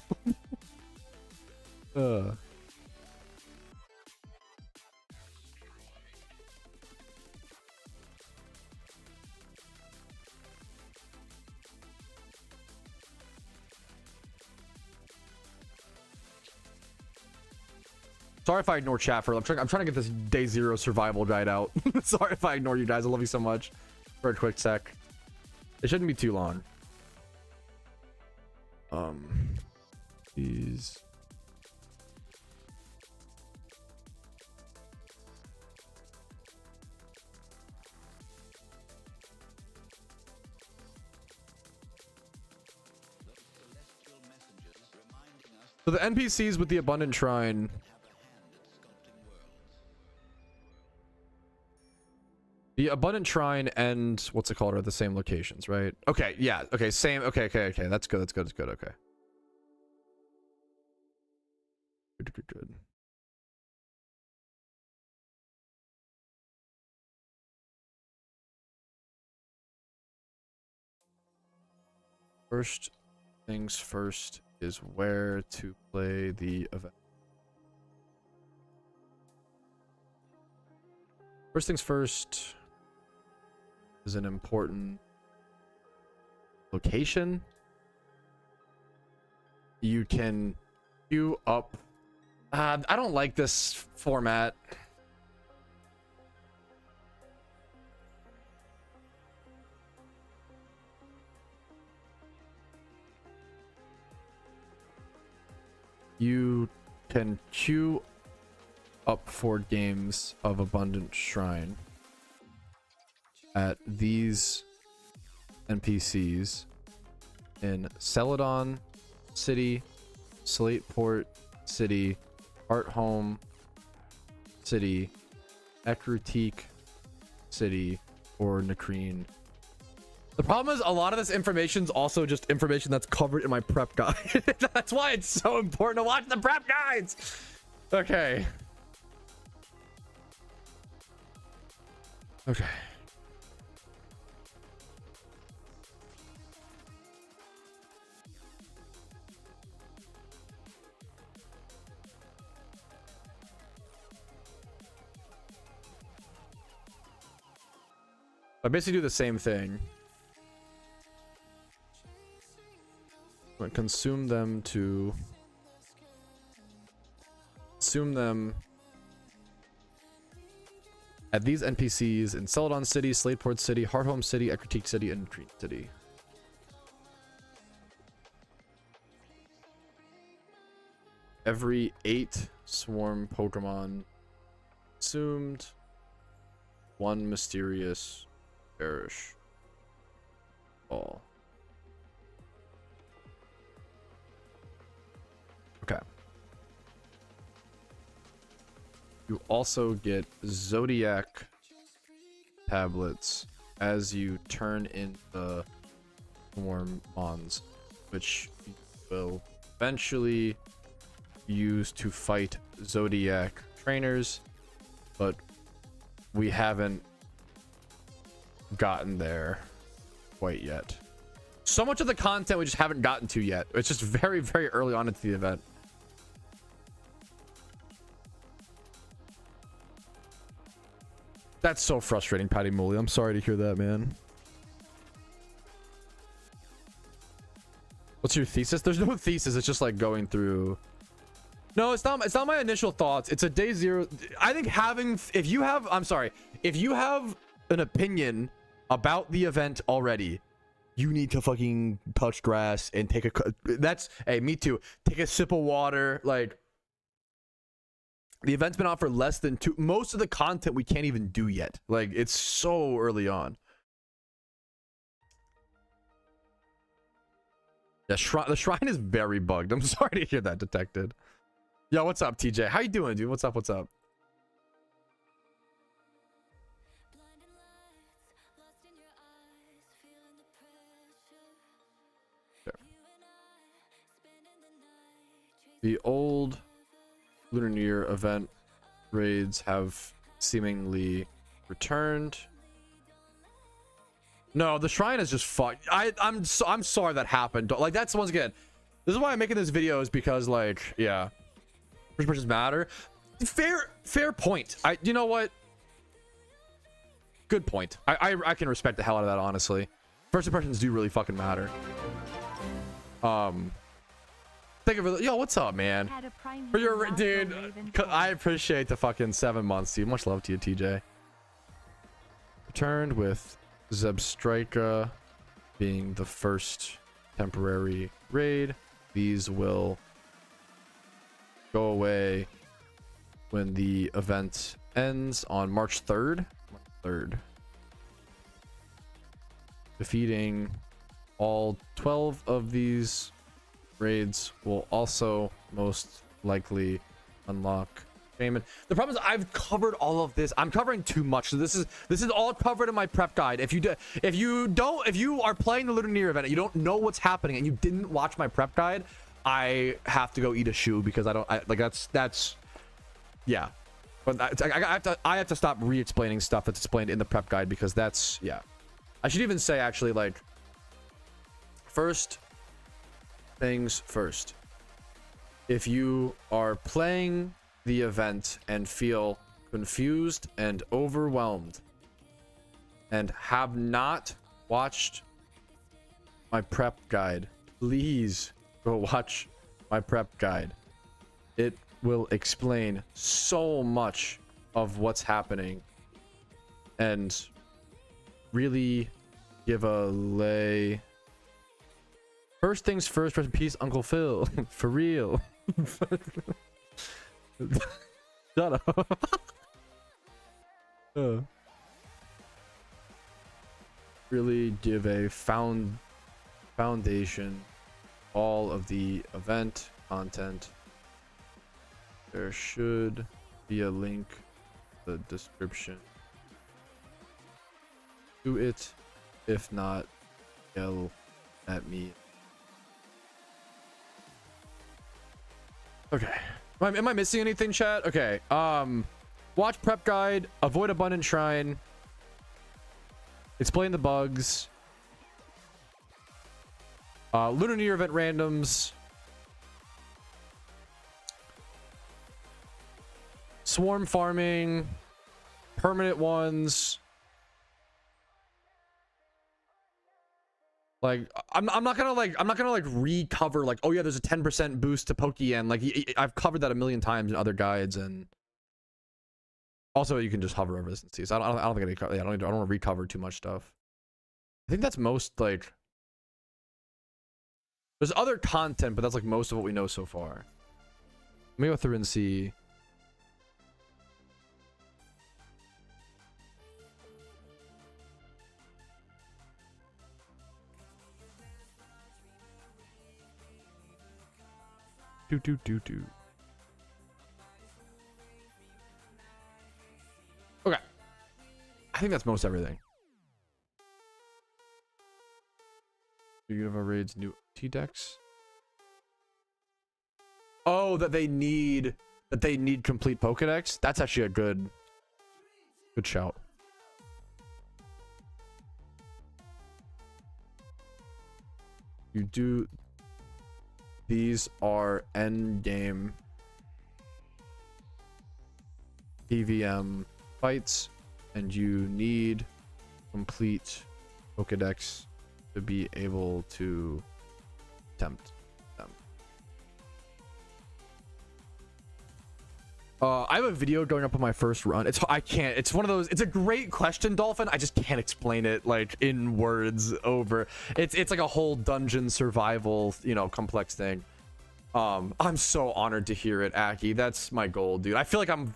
Sorry if I ignore chat for. I'm trying to get this day 0 survival guide out. Sorry if I ignore you guys. I love you so much. For a quick sec. It shouldn't be too long. These. So the NPCs with the abundant shrine. The abundant shrine and what's it called are the same locations, right? Okay, yeah. Okay, same. Okay. That's good. That's good. That's good. Okay. Good. First things first is where to play the event. First things first is an important location. You can queue up. I don't like this format. You can queue up for games of Abundant Shrine at these NPCs in Celadon City, Slateport City, Hearthome City, Ekruteak City, or Nakreen. The problem is a lot of this information is also just information that's covered in my prep guide. That's why it's so important to watch the prep guides. Okay. Okay. I basically do the same thing. I'm gonna consume them at these NPCs in Celadon City, Slateport City, Hearthome City, Ekruteak City, and Nakreen City. Every 8 swarm Pokemon consumed, 1 mysterious perish. All. Okay. You also get Zodiac tablets as you turn in the swarm mons, which you will eventually use to fight Zodiac trainers, but we haven't gotten there quite yet. So much of the content we just haven't gotten to yet. It's just very, very early on into the event. That's so frustrating, Patty Mooley. I'm sorry to hear that, man. What's your thesis? There's no thesis. It's just like going through. No, it's not my initial thoughts. It's a day 0. I think if you have an opinion about the event already, you need to fucking touch grass and take hey, me too. Take a sip of water. Like, the event's been on for less than 2. Most of the content we can't even do yet. Like, it's so early on. The shrine is very bugged. I'm sorry to hear that, Detected. Yo, what's up, TJ? How you doing, dude? What's up? What's up? The old Lunar New Year event raids have seemingly returned. No, the shrine is just fucked. I'm sorry that happened. Like, that's once again. This is why I'm making this video, is because, like, yeah, first impressions matter. Fair point. You know what? Good point. I can respect the hell out of that, honestly. First impressions do really fucking matter. Thank you for yo, what's up, man? For your dude, I appreciate the fucking 7 months, dude. Much love to you, TJ. Returned with Zebstrika being the first temporary raid. These will go away when the event ends on March 3rd. March 3rd. Defeating all 12 of these raids will also most likely unlock payment. The problem is I've covered all of this. I'm covering too much. So this is all covered in my prep guide. If you are playing the Lunar event and you don't know what's happening and you didn't watch my prep guide, I have to go eat a shoe because that's yeah. But I have to stop re-explaining stuff that's explained in the prep guide because that's, yeah. I should even say, actually, like, first things first. If you are playing the event and feel confused and overwhelmed and have not watched my prep guide, please go watch my prep guide. It will explain so much of what's happening and really give a lay. First things first, rest in peace, Uncle Phil. For real. Shut up. Really give a foundation all of the event content. There should be a link in the description to it. If not, yell at me. Okay. Am I missing anything, chat? Okay. Watch prep guide, avoid abundant shrine, explain the bugs, Lunar New Year event randoms, swarm farming, permanent ones. Like I'm not gonna recover like, oh yeah, there's a 10% boost to Pokeyen. Like I've covered that a million times in other guides, and also you can just hover over this and see. So I don't think I don't want to recover too much stuff. I think that's most, like, there's other content, but that's like most of what we know so far. Let me go through and see. Do. Okay. I think that's most everything. Unova raids new T-Dex. Oh, that they need complete Pokedex? That's actually a good shout. You do. These are end game PVM fights, and you need complete Pokedex to be able to attempt them. I have a video going up on my first run. It's one of those. It's a great question, Dolphin. I just can't explain it like in words over. It's like a whole dungeon survival, complex thing. I'm so honored to hear it, Aki. That's my goal, dude. I feel like I'm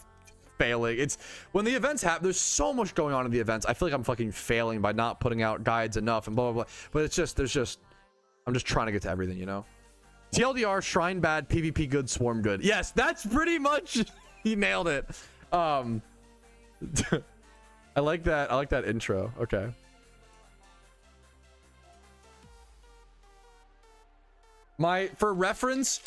failing. It's when the events happen, there's so much going on in the events. I feel like I'm fucking failing by not putting out guides enough and blah blah blah. But I'm just trying to get to everything, TLDR, shrine bad, PvP good, swarm good. Yes, that's pretty much. He nailed it. I like that. I like that intro. Okay. For reference,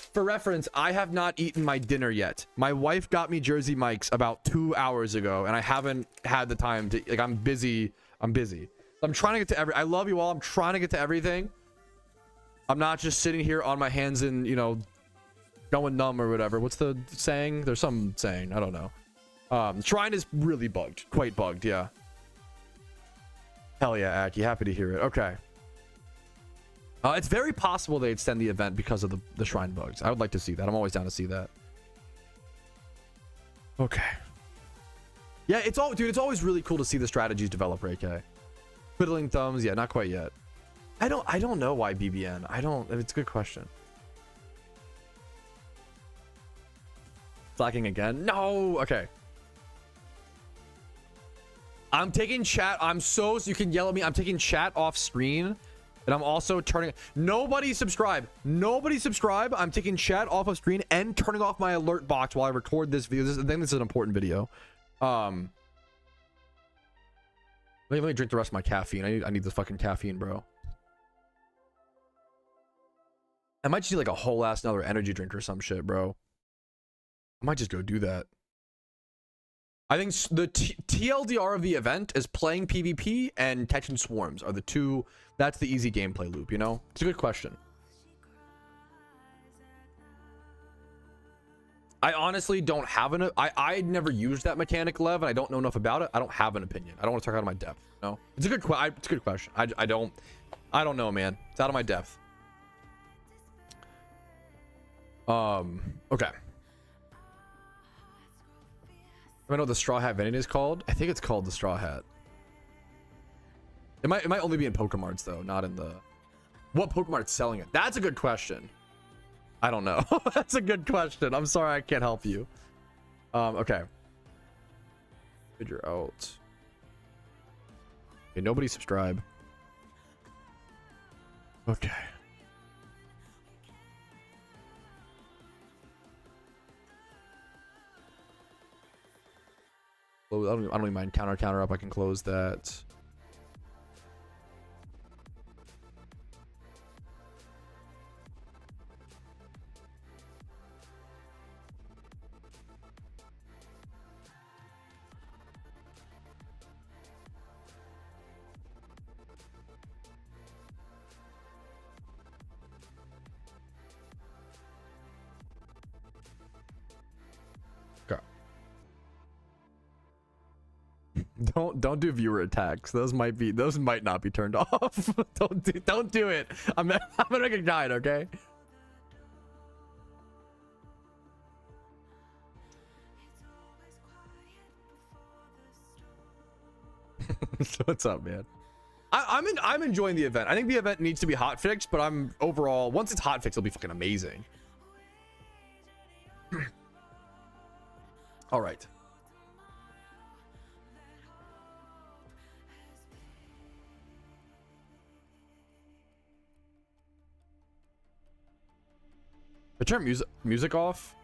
I have not eaten my dinner yet. My wife got me Jersey Mike's about 2 hours ago, and I haven't had the time to, like, I'm busy. I'm trying to get to I love you all. I'm trying to get to everything. I'm not just sitting here on my hands and, going numb or whatever. What's the saying? There's some saying. I don't know. Shrine is really bugged. Quite bugged, yeah. Hell yeah, Aki. Happy to hear it. Okay. It's very possible they extend the event because of the shrine bugs. I would like to see that. I'm always down to see that. Okay. Yeah, it's always really cool to see the strategies develop, AK. Twiddling thumbs, yeah, not quite yet. I don't know why BBN. It's a good question. Slacking again. No. Okay. I'm taking chat. So you can yell at me. I'm taking chat off screen. And I'm also turning. Nobody subscribe. Nobody subscribe. I'm taking chat off of screen and turning off my alert box while I record this video. I think this is an important video. Let me drink the rest of my caffeine. I need this fucking caffeine, bro. I might just do like a whole ass another energy drink or some shit, bro. I might just go do that. I think the TLDR of the event is playing PvP and catching swarms are the two. That's the easy gameplay loop, you know? It's a good question. I honestly don't have an... I never used that mechanic, Lev, and I don't know enough about it. I don't have an opinion. I don't want to talk out of my depth. No, it's a good question. I don't know, man. It's out of my depth. Okay. I know what the straw hat vending is called. I think it's called the straw hat. It might only be in Pokemarts though, not in the... What Pokemart's selling it? That's a good question. I don't know. That's a good question. I'm sorry I can't help you. Okay. Figure out. Okay, nobody subscribe. Okay. I don't even mind counter up. I can close that. Don't do viewer attacks. Those might not be turned off. don't do it. I'm gonna get guide, okay? So what's up, man? I'm enjoying the event. I think the event needs to be hot fixed, but I'm overall, once it's hot fixed, it'll be fucking amazing. All right. I turn music off.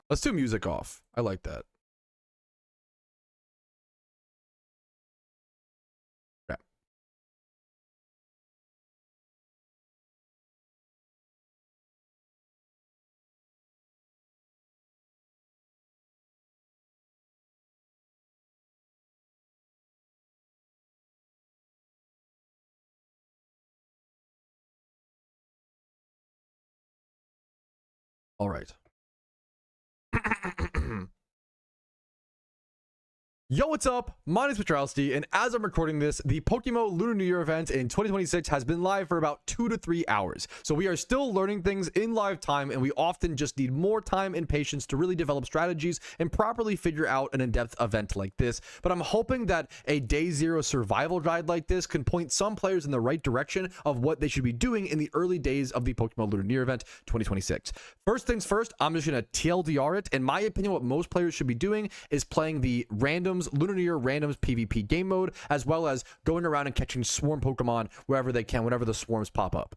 Let's do music off. I like that. Yeah. All right. Yo, what's up? My name is Patrouski, and as I'm recording this, the PokeMMO Lunar New Year event in 2026 has been live for about 2 to 3 hours. So we are still learning things in live time, and we often just need more time and patience to really develop strategies and properly figure out an in-depth event like this. But I'm hoping that a day zero survival guide like this can point some players in the right direction of what they should be doing in the early days of the PokeMMO Lunar New Year event 2026. First things first, I'm just going to TLDR it. In my opinion, what most players should be doing is playing the randoms Lunar New Year randoms PvP game mode, as well as going around and catching swarm Pokemon wherever they can, whenever the swarms pop up.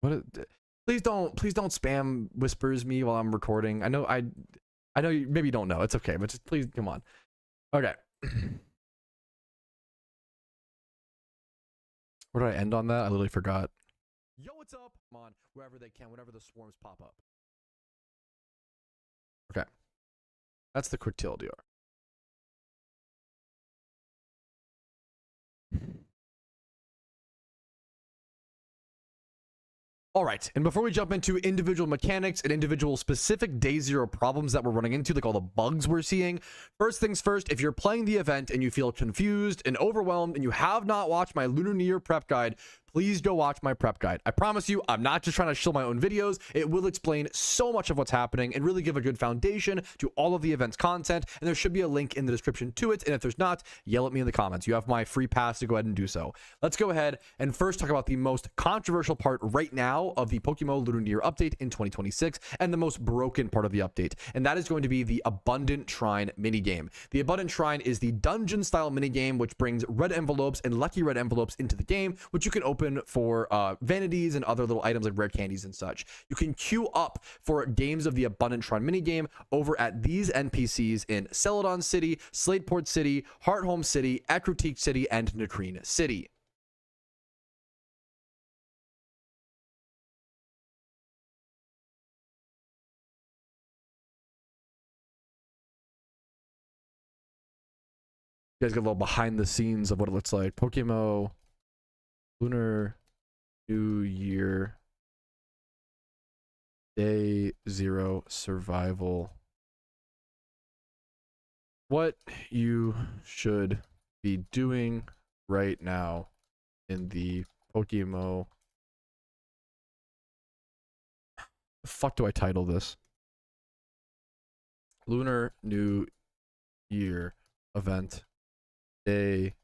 Please don't spam whispers me while I'm recording. I know you maybe you don't know. It's okay, but just please come on. Okay. Where did I end on that? I literally forgot. Yo, what's up? Come on, wherever they can, whenever the swarms pop up. Okay. That's the quick TLDR. All right, and before we jump into individual mechanics and individual specific day zero problems that we're running into, like all the bugs we're seeing, first things first, if you're playing the event and you feel confused and overwhelmed and you have not watched my Lunar New Year prep guide, please go watch my prep guide. I promise you, I'm not just trying to shill my own videos. It will explain so much of what's happening and really give a good foundation to all of the event's content. And there should be a link in the description to it. And if there's not, yell at me in the comments. You have my free pass to go ahead and do so. Let's go ahead and first talk about the most controversial part right now of the PokeMMO Lunar update in 2026 and the most broken part of the update. And that is going to be the Abundant Shrine minigame. The Abundant Shrine is the dungeon style minigame which brings red envelopes and lucky red envelopes into the game, which you can open for vanities and other little items like rare candies and such. You can queue up for games of the Abundant Shrine minigame over at these NPCs in Celadon City, Slateport City, Hearthome City, Akrotique City, and Nakreen City. You guys get a little behind the scenes of what it looks like. PokeMMO Lunar New Year Day 0 Survival. What you should be doing right now in the PokeMMO. The fuck do I title this? Lunar New Year event. Day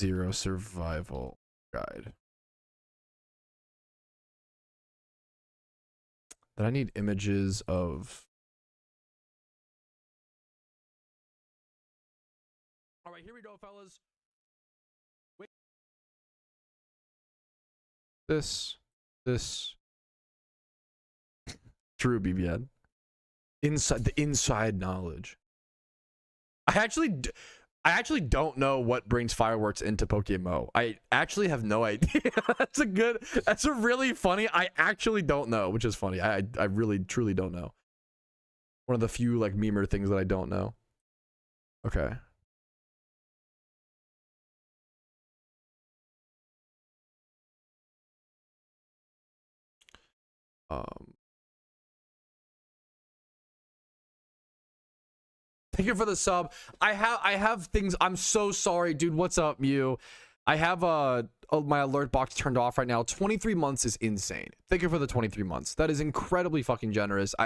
0 Survival Guide. Then I need images of... All right, here we go, fellas. Wait. This. True, BBN. Inside knowledge. I actually don't know what brings fireworks into PokeMMO. I actually have no idea. That's a really funny. I actually don't know, which is funny. I really truly don't know. One of the few like memer things that I don't know. Okay. Thank you for the sub. I have things. I'm so sorry, dude. What's up, Mew? I have my alert box turned off right now. 23 months is insane. Thank you for the 23 months. That is incredibly fucking generous.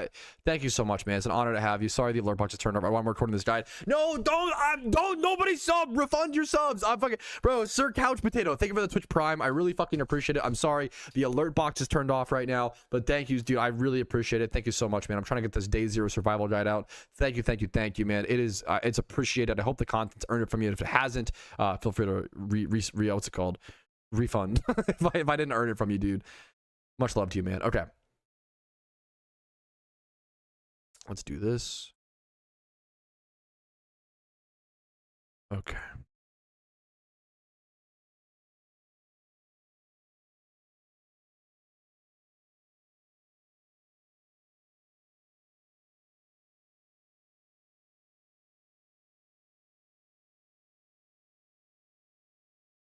Thank you so much, man. It's an honor to have you. Sorry the alert box is turned off. I want to recording this guide. No, don't nobody sub. Refund your subs. I'm fucking bro. Sir Couch Potato. Thank you for the Twitch Prime. I really fucking appreciate it. I'm sorry the alert box is turned off right now, but thank you, dude. I really appreciate it. Thank you so much, man. I'm trying to get this day 0 survival guide out. Thank you, man. It is it's appreciated. I hope the content's earned it from you. If it hasn't, feel free to what's it called? Refund if I didn't earn it from you, dude. Much love to you, man. Okay, let's do this. Okay.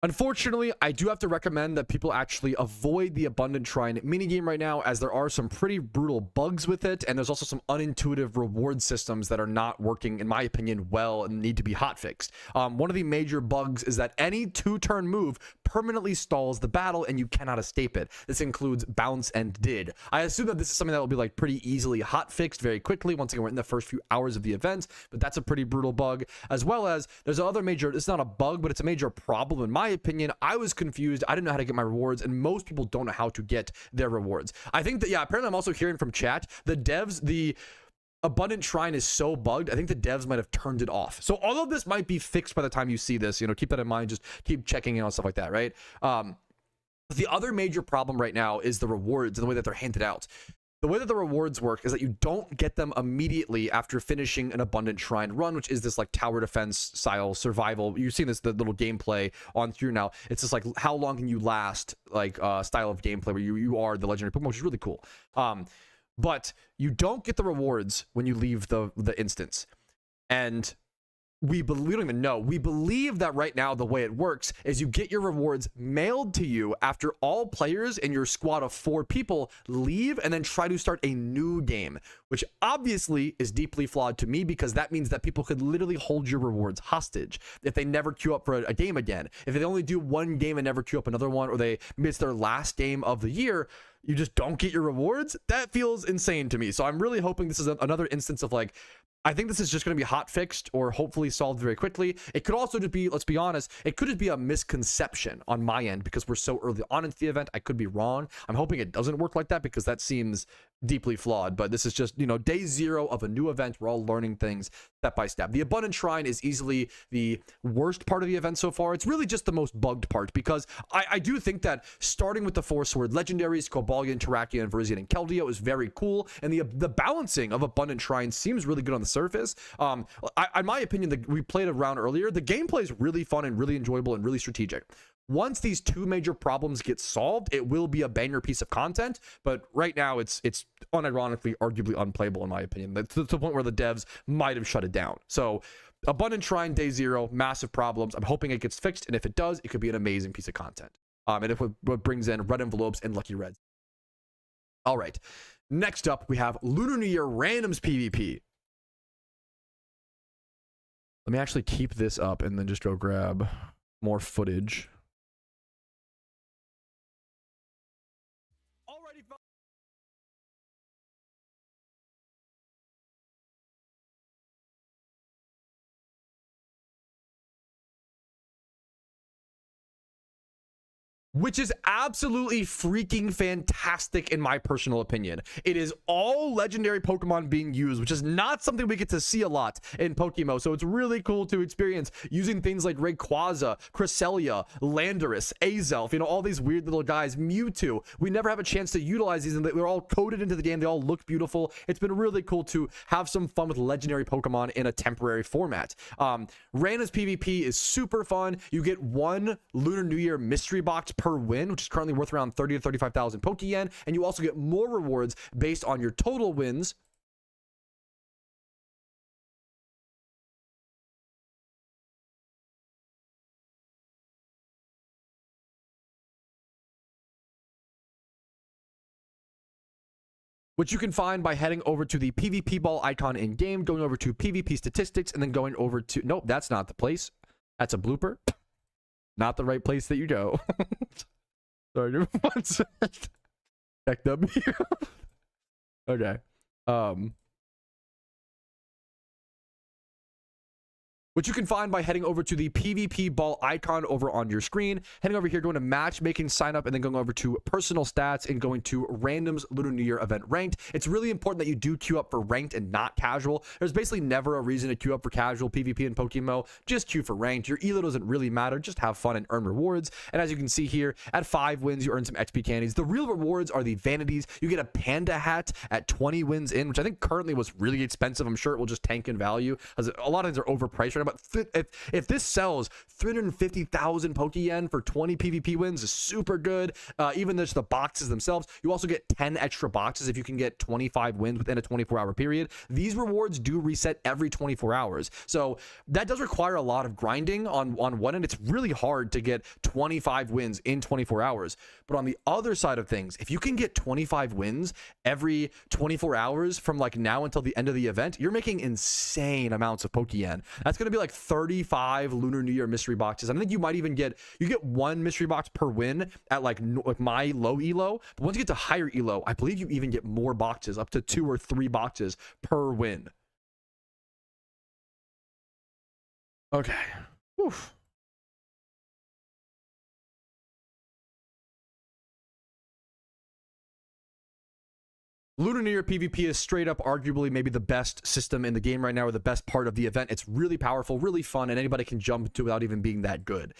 Unfortunately, I do have to recommend that people actually avoid the Abundant Shrine minigame right now, as there are some pretty brutal bugs with it, and there's also some unintuitive reward systems that are not working, in my opinion, well and need to be hotfixed. One of the major bugs is that any 2-turn move permanently stalls the battle and you cannot escape it. This includes bounce and did. I assume that this is something that will be like pretty easily hotfixed very quickly. Once again, we're in the first few hours of the event, but that's a pretty brutal bug, as well as there's another major, it's not a bug, but it's a major problem in my opinion. I was confused. I didn't know how to get my rewards, and most people don't know how to get their rewards. I think that, yeah, apparently I'm also hearing from chat, the Abundant Shrine is so bugged, I think the devs might have turned it off. So all of this might be fixed by the time you see this. You know, keep that in mind. Just keep checking in on stuff like that, right? The other major problem right now is the rewards and the way that they're handed out. The way that the rewards work is that you don't get them immediately after finishing an Abundant Shrine run, which is this like tower defense style survival. You've seen this, the little gameplay on through now. It's just like how long can you last, like style of gameplay where you are the legendary Pokemon, which is really cool. But you don't get the rewards when you leave the instance. And we don't even know. We believe that right now the way it works is you get your rewards mailed to you after all players in your squad of 4 people leave and then try to start a new game, which obviously is deeply flawed to me, because that means that people could literally hold your rewards hostage if they never queue up for a game again. If they only do one game and never queue up another one, or they miss their last game of the year, you just don't get your rewards. That feels insane to me. So I'm really hoping this is another instance of like, I think this is just going to be hot fixed or hopefully solved very quickly. It could also just be, let's be honest, it could just be a misconception on my end because we're so early on into the event. I could be wrong. I'm hoping it doesn't work like that, because that seems deeply flawed. But this is just, you know, day 0 of a new event. We're all learning things step by step. The Abundant Shrine is easily the worst part of the event so far. It's really just the most bugged part, because I do think that starting with the 4 sword legendaries, Cobalion, Terrakion, Virizion, and Keldeo is very cool, and the balancing of Abundant Shrine seems really good on the surface. In my opinion, we played a round earlier. The gameplay is really fun and really enjoyable and really strategic. Once these 2 major problems get solved, it will be a banger piece of content. But right now, it's unironically, arguably unplayable in my opinion. That's to the point where the devs might have shut it down. So, Abundant Shrine day 0, massive problems. I'm hoping it gets fixed, and if it does, it could be an amazing piece of content. And if what brings in red envelopes and lucky reds. All right, next up we have Lunar New Year randoms PvP. Let me actually keep this up and then just go grab more footage. Which is absolutely freaking fantastic in my personal opinion. It is all legendary Pokemon being used, which is not something we get to see a lot in PokeMMO. So it's really cool to experience using things like Rayquaza, Cresselia, Landorus, Azelf, you know, all these weird little guys, Mewtwo. We never have a chance to utilize these, and they're all coded into the game. They all look beautiful. It's been really cool to have some fun with legendary Pokemon in a temporary format. Randoms PvP is super fun. You get 1 Lunar New Year mystery box per win, which is currently worth around 30 to 35,000 Pokeyen, and you also get more rewards based on your total wins. Which you can find by heading over to the PvP ball icon in game, going over to PvP statistics, and then going over to, nope, that's not the place. That's a blooper. Not the right place that you go. Sorry, give me 1 second. Check W. Okay. Which you can find by heading over to the PvP ball icon over on your screen, heading over here, going to matchmaking, sign up, and then going over to personal stats and going to randoms Lunar New Year event ranked. It's really important that you do queue up for ranked and not casual. There's basically never a reason to queue up for casual PvP in PokeMMO. Just queue for ranked. Your elo doesn't really matter. Just have fun and earn rewards. And as you can see here, at 5 wins, you earn some XP candies. The real rewards are the vanities. You get a panda hat at 20 wins in, which I think currently was really expensive. I'm sure it will just tank in value, as a lot of things are overpriced right now. But if this sells 350,000 Pokeyen for 20 PvP wins, is super good. Even just the boxes themselves, you also get 10 extra boxes if you can get 25 wins within a 24-hour period. These rewards do reset every 24 hours, so that does require a lot of grinding on one end. It's really hard to get 25 wins in 24 hours. But on the other side of things, if you can get 25 wins every 24 hours from like now until the end of the event, you're making insane amounts of Pokeyen. That's going to be like 35 Lunar New Year mystery boxes. I think you might even get 1 mystery box per win at like my low elo. But once you get to higher elo, I believe you even get more boxes, up to 2 or 3 boxes per win. Okay. Oof. Lunar New Year PvP is straight up arguably maybe the best system in the game right now, or the best part of the event. It's really powerful, really fun, and anybody can jump into it without even being that good.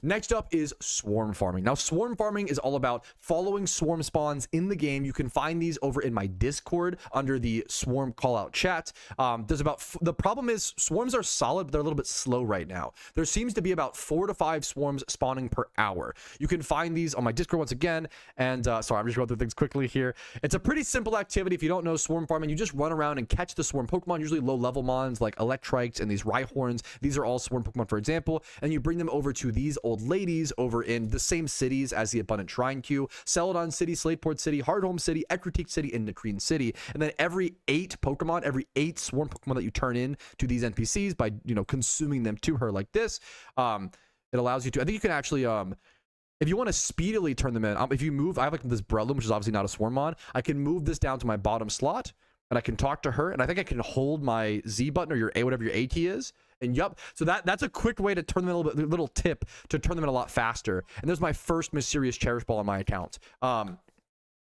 Next up is swarm farming. Now, swarm farming is all about following swarm spawns in the game. You can find these over in my Discord under the swarm callout chat. The problem is swarms are solid, but they're a little bit slow right now. There seems to be about 4 to 5 swarms spawning per hour. You can find these on my Discord once again. And sorry, I'm just going through things quickly here. It's a pretty simple activity. If you don't know swarm farming, you just run around and catch the swarm Pokemon, usually low level mons like Electrites and these Rhyhorns. These are all swarm Pokemon, for example, and you bring them over to these old ladies over in the same cities as the Abundant Shrine queue: Celadon City, Slateport City, Hardhome City, Ecruteak City, and Nakreen City. And then every 8 Pokemon, every 8 swarm Pokemon that you turn in to these NPCs by, you know, consuming them to her like this, it allows you to, I think you can actually, if you want to speedily turn them in, if you move, I have like this Breloom, which is obviously not a Swarmon. I can move this down to my bottom slot, and I can talk to her, and I think I can hold my Z button or your A, whatever your A key is. And yup, so that's a quick way to turn them in a little bit, little tip to turn them in a lot faster. And there's my first Mysterious Cherish Ball on my account.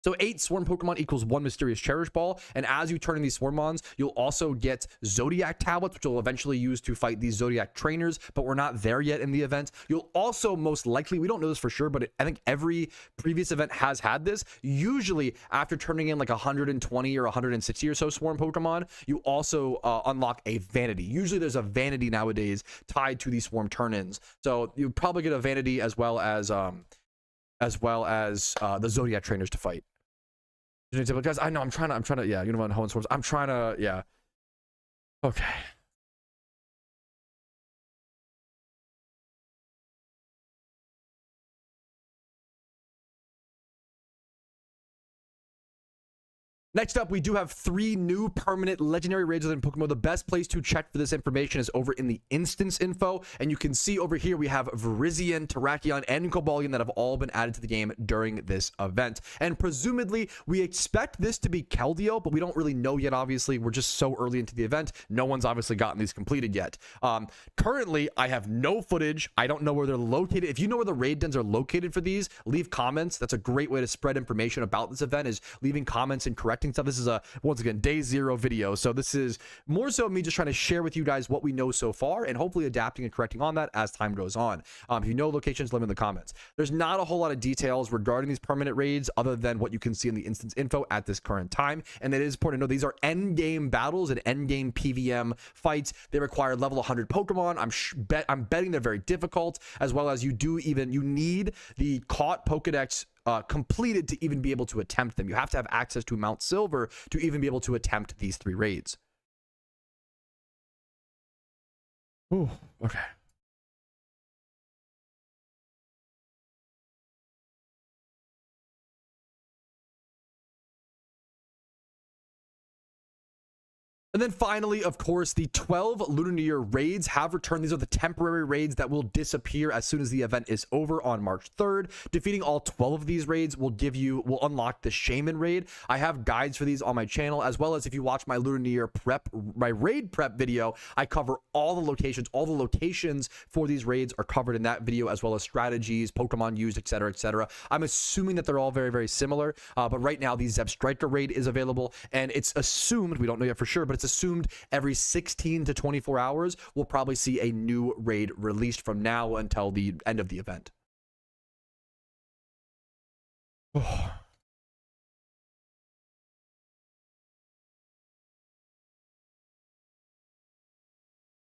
So 8 swarm Pokemon equals 1 Mysterious Cherish Ball. And as you turn in these Swarmons, you'll also get Zodiac Tablets, which you'll eventually use to fight these Zodiac trainers, but we're not there yet in the event. You'll also most likely, we don't know this for sure, but I think every previous event has had this. Usually after turning in like 120 or 160 or so swarm Pokemon, you also unlock a Vanity. Usually there's a Vanity nowadays tied to these swarm turn-ins. So you probably get a Vanity as well as the Zodiac trainers to fight. Guys, I know I'm trying to, yeah, you know what, Hoenn Swarms. I'm trying to, yeah. Okay. Next up, we do have 3 new permanent legendary raids within PokeMMO. The best place to check for this information is over in the instance info. And you can see over here, we have Virizion, Terrakion, and Cobalion that have all been added to the game during this event. And presumably, we expect this to be Keldeo, but we don't really know yet, obviously. We're just so early into the event. No one's obviously gotten these completed yet. Currently, I have no footage. I don't know where they're located. If you know where the raid dens are located for these, leave comments. That's a great way to spread information about this event, is leaving comments and correcting stuff. This is a, once again, day 0 video, so this is more so me just trying to share with you guys what we know so far and hopefully adapting and correcting on that as time goes on. If you know locations, let me in the comments. There's not a whole lot of details regarding these permanent raids other than what you can see in the instance info at this current time, and it is important to know these are end game battles and end game PVM fights. They require level 100 Pokemon. I'm betting they're very difficult, as well as you need the caught Pokedex completed to even be able to attempt them. You have to have access to Mount Silver to even be able to attempt these 3 raids. Ooh, okay. And then finally, of course, the 12 Lunar New Year raids have returned. These are the temporary raids that will disappear as soon as the event is over on March 3rd. Defeating all 12 of these raids will unlock the Shaman raid. I have guides for these on my channel, as well as if you watch my Lunar New Year my raid prep video, I cover all the locations. All the locations for these raids are covered in that video, as well as strategies, Pokemon used, etc., etc. I'm assuming that they're all very, very similar, but right now the Zeb Striker raid is available, and it's assumed, we don't know yet for sure, but it's assumed every 16 to 24 hours we'll probably see a new raid released from now until the end of the event.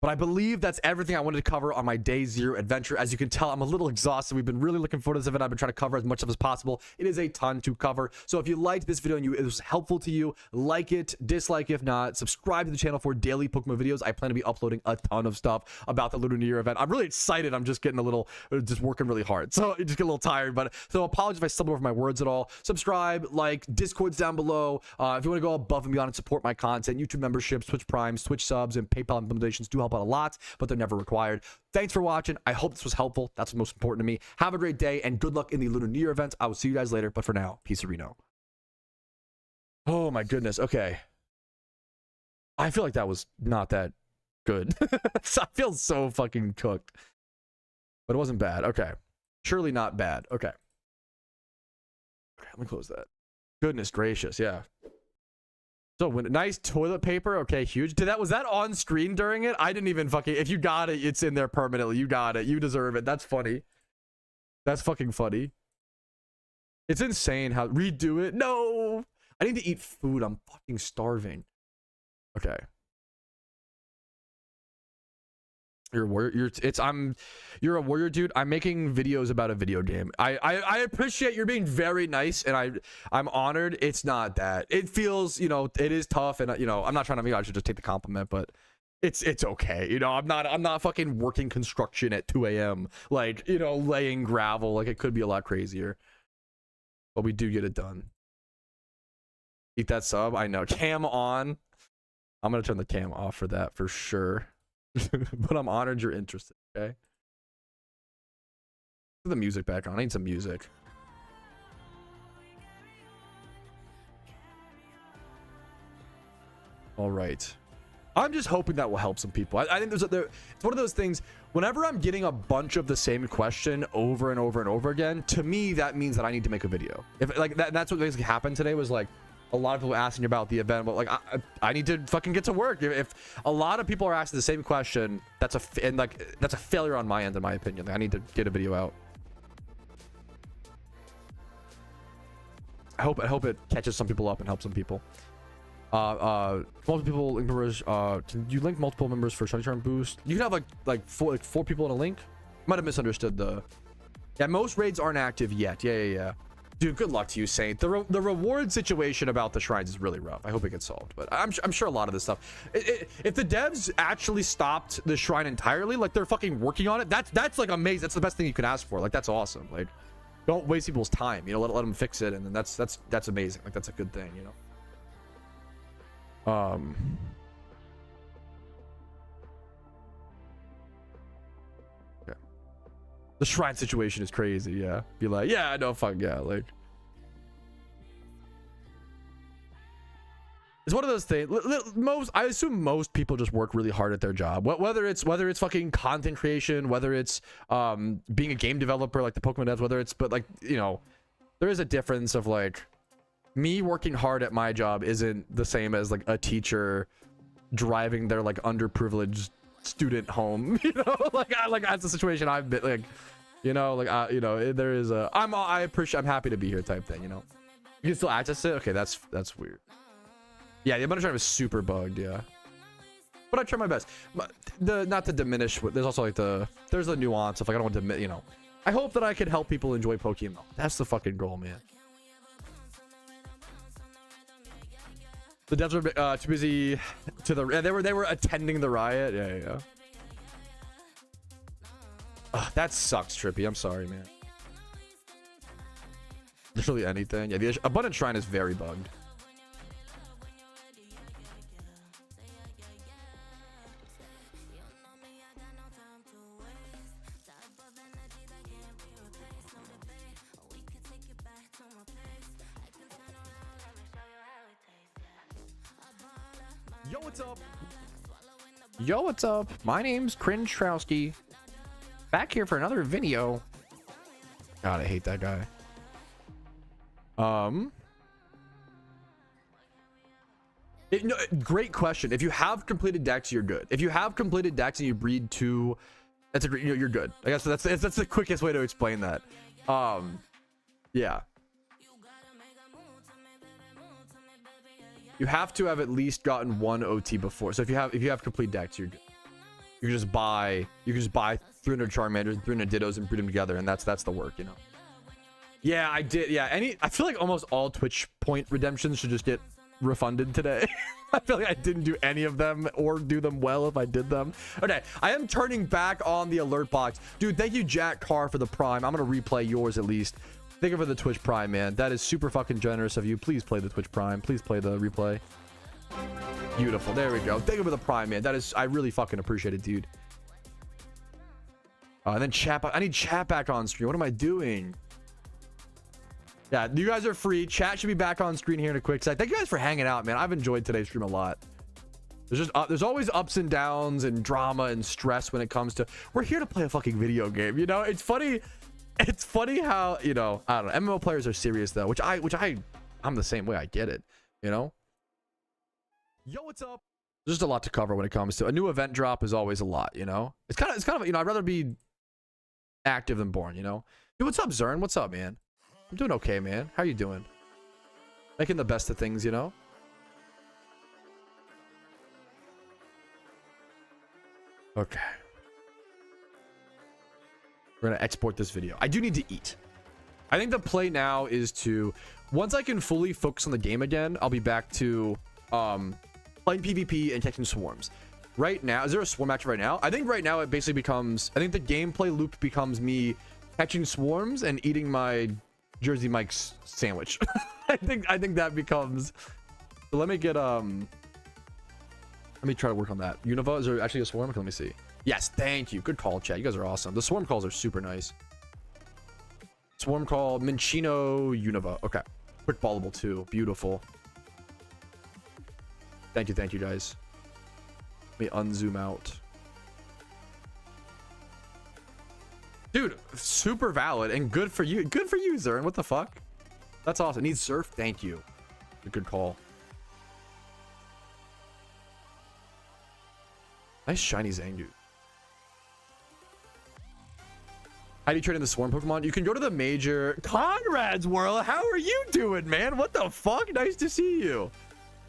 But I believe that's everything I wanted to cover on my day 0 adventure. As you can tell, I'm a little exhausted. We've been really looking forward to this event. I've been trying to cover as much of as possible. It is a ton to cover. So if you liked this video and it was helpful to you, like it, dislike if not, subscribe to the channel for daily Pokemon videos. I plan to be uploading a ton of stuff about the Lunar New Year event. I'm really excited. I'm just getting just working really hard. So I just get a little tired, but so apologies if I stumble over my words at all. Subscribe, like, Discord's down below. If you want to go above and beyond and support my content, YouTube memberships, Twitch Primes, Twitch subs, and PayPal implementations do help out a lot, but they're never required. Thanks for watching. I hope this was helpful. That's what's most important to me. Have a great day and good luck in the Lunar New Year events. I will see you guys later, but for now, peace, Reno. Oh my goodness. Okay. I feel like that was not that good. I feel so fucking cooked, but it wasn't bad. Okay. Surely not bad. Okay. Okay, let me close that. Goodness gracious. Yeah. So nice toilet paper. Okay, huge. Was that on screen during it? I didn't even fucking, if you got it, it's in there permanently. You got it. You deserve it. That's funny. That's fucking funny. It's insane how redo it. No, I need to eat food. I'm fucking starving. Okay. You're a warrior. You're a warrior, dude. I'm making videos about a video game. I appreciate you're being very nice, and I'm honored. It's not that. It feels, you know, it is tough, and you know, I'm not trying to. Maybe I should just take the compliment, but it's okay. You know, I'm not fucking working construction at 2 a.m. Like, you know, laying gravel. Like, it could be a lot crazier, but we do get it done. Eat that sub. I know. Cam on. I'm gonna turn the cam off for that for sure. But I'm honored you're interested. Okay. Put the music back on. I need some music. All right. I'm just hoping that will help some people. I think it's one of those things. Whenever I'm getting a bunch of the same question over and over and over again, to me that means that I need to make a video. If like that's what basically happened today, was like a lot of people asking about the event, but like I need to fucking get to work. If a lot of people are asking the same question, that's a failure on my end, in my opinion. Like, I need to get a video out. I hope it catches some people up and helps some people. Multiple people link members. Can you link multiple members for shiny charm boost? You can have like four people in a link. Might have misunderstood the. Yeah, most raids aren't active yet. Yeah. Dude, good luck to you, Saint. The reward situation about the shrines is really rough. I hope it gets solved, but I'm sure a lot of this stuff. If the devs actually stopped the shrine entirely, like they're fucking working on it, that's like amazing. That's the best thing you can ask for. Like, that's awesome. Like, don't waste people's time. You know, let them fix it, and then that's amazing. Like, that's a good thing. You know. The shrine situation is crazy. Yeah, be like, yeah, no, fuck yeah. Like, it's one of those things. I assume most people just work really hard at their job. Whether it's fucking content creation, whether it's being a game developer like the Pokemon devs, whether it's, but like, you know, there is a difference of like, me working hard at my job isn't the same as like a teacher driving their like underprivileged student home. You know, like that's the situation I've been like. You know, like you know, there is a I'm happy to be here type thing. You know, you can still access it. Okay, that's weird. Yeah, the abundant drive is super bugged. Yeah, but I try my best. Not to diminish. There's also like there's a nuance of like I don't want to, you know. I hope that I can help people enjoy Pokemon. That's the fucking goal, man. The devs are too busy to the. Yeah, they were attending the riot. Yeah. That sucks, Trippy. I'm sorry, man. Literally anything. Yeah, the abundant shrine is very bugged. Yo, what's up? Yo, what's up? My name's Patrouski. Back here for another video. God, I hate that guy. No, great question. If you have completed decks, you're good. If you have completed decks and you breed 2, that's you're good. I guess that's the quickest way to explain that. Yeah. You have to have at least gotten 1 OT before. So if you have complete decks, you're good. You can just buy 300 Charmanders, 300 Dittos, and breed them together, and that's the work, you know. Yeah, I did. Yeah, I feel like almost all Twitch point redemptions should just get refunded today. I feel like I didn't do any of them or do them well if I did them. Okay, I am turning back on the alert box, dude. Thank you, Jack Carr, for the Prime. I'm gonna replay yours at least. Thank you for the Twitch Prime, man. That is super fucking generous of you. Please play the Twitch Prime. Please play the replay. Beautiful. There we go. Thank you for the Prime, man. That is, I really fucking appreciate it, dude. And then chat. I need chat back on screen. What am I doing? Yeah, you guys are free. Chat should be back on screen here in a quick sec. Thank you guys for hanging out, man. I've enjoyed today's stream a lot. There's always ups and downs and drama and stress when it comes to. We're here to play a fucking video game. You know, it's funny. It's funny how, you know, I don't know. MMO players are serious though, which I'm the same way. I get it. You know. Yo, what's up? There's just a lot to cover when it comes to a new event drop. Is always a lot, you know. It's kind of you know, I'd rather be active than boring, you know. Dude, what's up, Zern? What's up, man? I'm doing okay, man. How you doing? Making the best of things, you know. Okay. We're gonna export this video. I do need to eat. I think the play now is to, once I can fully focus on the game again, I'll be back to playing PvP and catching swarms. Right now, is there a swarm match right now? I think right now it basically becomes, I think the gameplay loop becomes me catching swarms and eating my Jersey Mike's sandwich. I think that becomes. So let me get let me try to work on that. Unova, is there actually a swarm? Let me see. Yes, thank you. Good call, chat. You guys are awesome. The swarm calls are super nice. Swarm call, Minchino, Unova. Okay. Quick ballable too. Beautiful. Thank you guys. Let me unzoom out. Dude, super valid and good for you. Good for you, Zern. What the fuck? That's awesome. Needs surf. Thank you. A good call. Nice shiny Zangoose. How do you trade in the swarm Pokemon? You can go to the major Conrad's World. How are you doing, man? What the fuck? Nice to see you.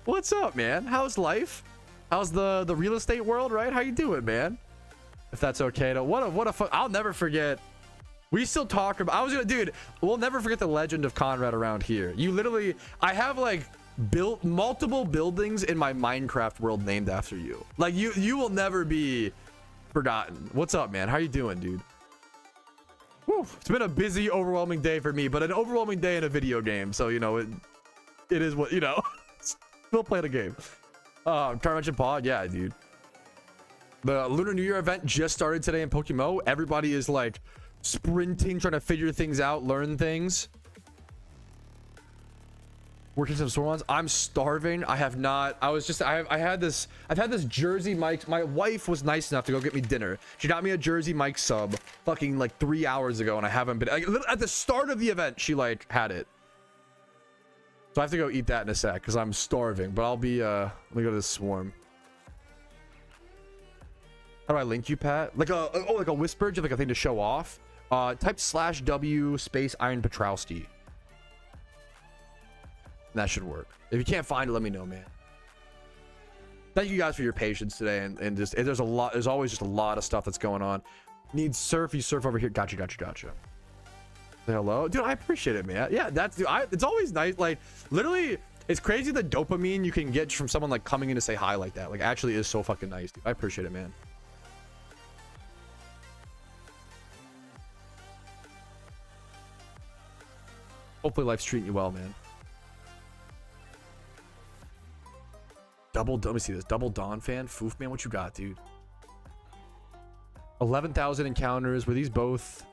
What's up, man? How's life? How's the real estate world, right? How you doing, man? If that's okay. What a fun. I'll never forget. We still talk about. Dude. We'll never forget the legend of Conrad around here. You literally. I have like built multiple buildings in my Minecraft world named after you. Like you will never be forgotten. What's up, man? How you doing, dude? Whew, it's been a busy, overwhelming day for me, but an overwhelming day in a video game. So, you know, it is what, you know, still playing a game. Trying to mention pod. Yeah, dude. The Lunar New Year event just started today in PokeMMO. Everybody is like sprinting, trying to figure things out, learn things. Working some sore ones. I'm starving. I have not. I've had this Jersey Mike. My wife was nice enough to go get me dinner. She got me a Jersey Mike sub fucking like 3 hours ago, and I haven't been. Like, at the start of the event, she like had it. So I have to go eat that in a sec because I'm starving. But I'll be. Let me go to this swarm. How do I link you, Pat? Like a whisper, just like a thing to show off. Type /W space Iron Patrouski. That should work. If you can't find it, let me know, man. Thank you guys for your patience today, and just there's always just a lot of stuff that's going on. Need surf, you surf over here. Gotcha. Say hello, dude. I appreciate it, man. Yeah, it's always nice. Like literally, it's crazy the dopamine you can get from someone like coming in to say hi like that. Like actually is so fucking nice, dude. I appreciate it, man. Hopefully life's treating you well, man. Let me see this. Double Dawn fan. Foof, man, what you got, dude? 11,000 encounters. Were these both?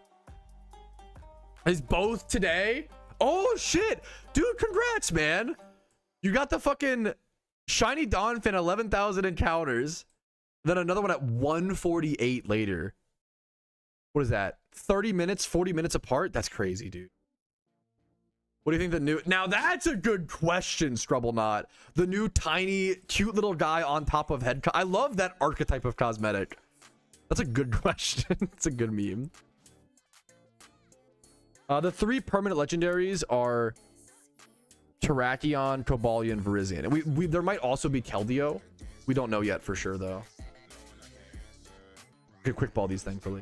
Is both today? Oh, shit. Dude, congrats, man. You got the fucking shiny Dawn fan, 11,000 encounters. Then another one at 148 later. What is that? 30 minutes, 40 minutes apart? That's crazy, dude. What do you think the new... Now, that's a good question, Scrubblenot. The new tiny, cute little guy on top of head... I love that archetype of cosmetic. That's a good question. It's a good meme. The 3 permanent legendaries are Terrakion, Cobalion, Virizion. And there might also be Keldeo. We don't know yet for sure, though. Could quick ball these, thankfully.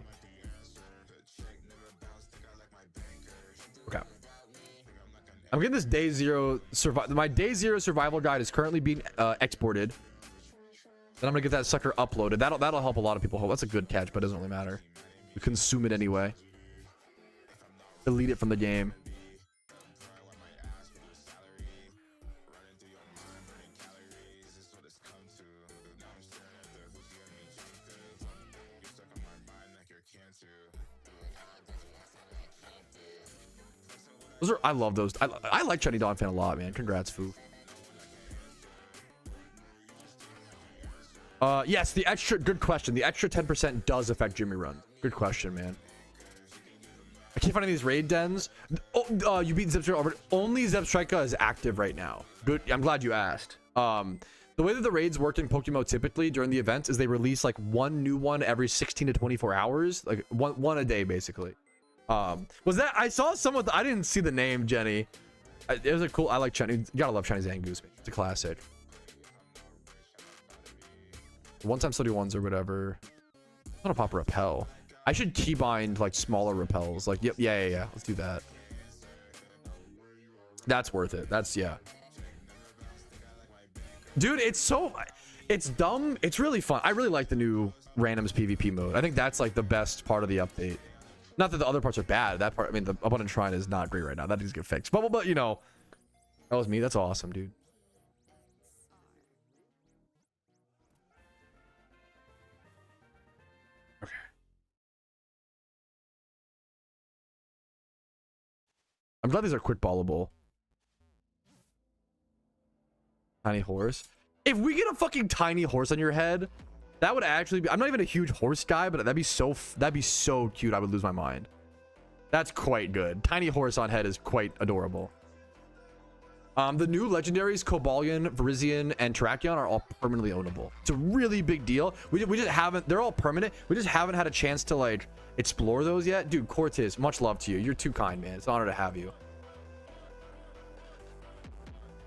Okay. I'm getting this day 0 survival. My day 0 survival guide is currently being exported. Then I'm gonna get that sucker uploaded. That'll help a lot of people. That's a good catch, but it doesn't really matter. You consume it anyway. Delete it from the game. I love those. I like Shiny Dawn fan a lot, man. Congrats, Foo. Yes, the extra, good question. The extra 10% does affect Jimmy Run. Good question, man. I keep finding these raid dens. Oh, you beat Zepstrika over. Only Zepstrika is active right now. Good. I'm glad you asked. The way that the raids work in PokeMMO typically during the events is they release like one new one every 16 to 24 hours, like one a day, basically. Was that, I saw someone, I didn't see the name, Jenny. It was a cool, I like Shiny, you gotta love Shiny Zangoose, man. It's a classic. 1x31s or whatever. I'm gonna pop Repel. I should keybind like smaller repels. Like, yep, yeah. Let's do that. That's worth it. That's, yeah. Dude, it's dumb. It's really fun. I really like the new randoms PvP mode. I think that's like the best part of the update. Not that the other parts are bad. That part, I mean, the Abundant Shrine is not great right now. That needs to get fixed. But you know, that was me. That's awesome, dude. Okay. I'm glad these are quick ballable. Tiny horse. If we get a fucking tiny horse on your head, that would actually be, I'm not even a huge horse guy, but that'd be so cute. I would lose my mind. That's quite good. Tiny horse on head is quite adorable. The new legendaries, Cobalion, Virizion, and Terrakion are all permanently ownable. It's a really big deal. We just haven't, they're all permanent. We just haven't had a chance to like explore those yet. Dude, Cortez, much love to you. You're too kind, man. It's an honor to have you.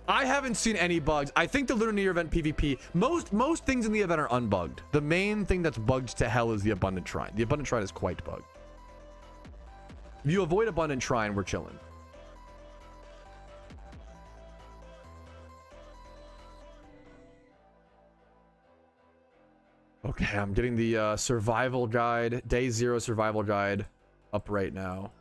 I haven't seen any bugs. I think the Lunar New Year event PvP, most things in the event are unbugged. The main thing that's bugged to hell is the Abundant Shrine. The Abundant Shrine is quite bugged. If you avoid Abundant Shrine, we're chilling. Okay, I'm getting the survival guide, day 0 survival guide up right now.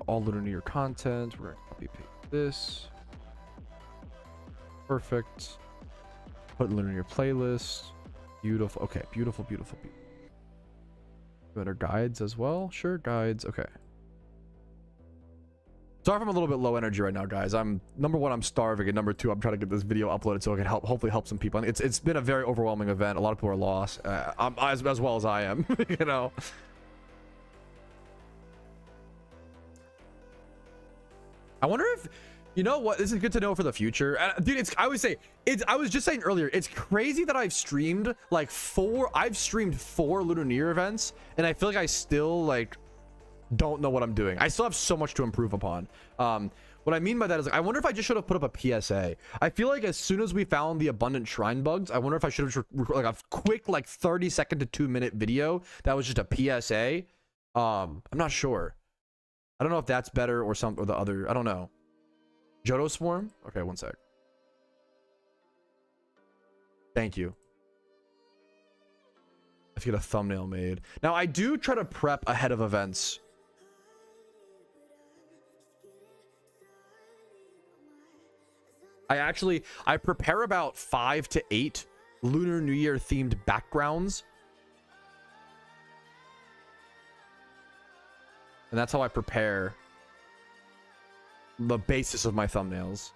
All Lunar New Year content. We're gonna copy paste this. Perfect. Put Lunar New Year playlist. Beautiful. Okay, beautiful. Better guides as well. Sure, guides. Okay. Sorry if I'm a little bit low energy right now, guys. Number one, I'm starving, and number two, I'm trying to get this video uploaded so I can hopefully help some people. And it's been a very overwhelming event. A lot of people are lost, as well as I am. You know. I wonder if, you know what, this is good to know for the future. Dude, I was just saying earlier, it's crazy that I've streamed like four Lunar New Year events, and I feel like I still like don't know what I'm doing. I still have so much to improve upon. What I mean by that is, like, I wonder if I just should have put up a PSA. I feel like as soon as we found the Abundant Shrine bugs, I wonder if I should have recorded like a quick like 30-second to 2-minute video that was just a PSA. I'm not sure. I don't know if that's better or something, or the other. I don't know. Johto Swarm? Okay, one sec. Thank you. I have to get a thumbnail made. Now, I do try to prep ahead of events. I prepare about 5 to 8 Lunar New Year themed backgrounds. And that's how I prepare the basis of my thumbnails.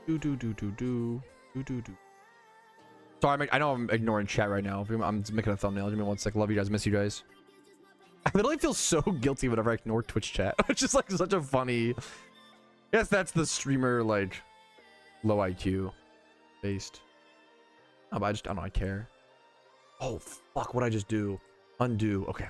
Do. Sorry, I know I'm ignoring chat right now. I'm making a thumbnail. Give me one sec. Love you guys. Miss you guys. I literally feel so guilty whenever I ignore Twitch chat. It's just like such a funny. Yes, that's the streamer like low IQ based. Oh, but I don't know. I care. Oh fuck! What'd I just do? Undo. Okay.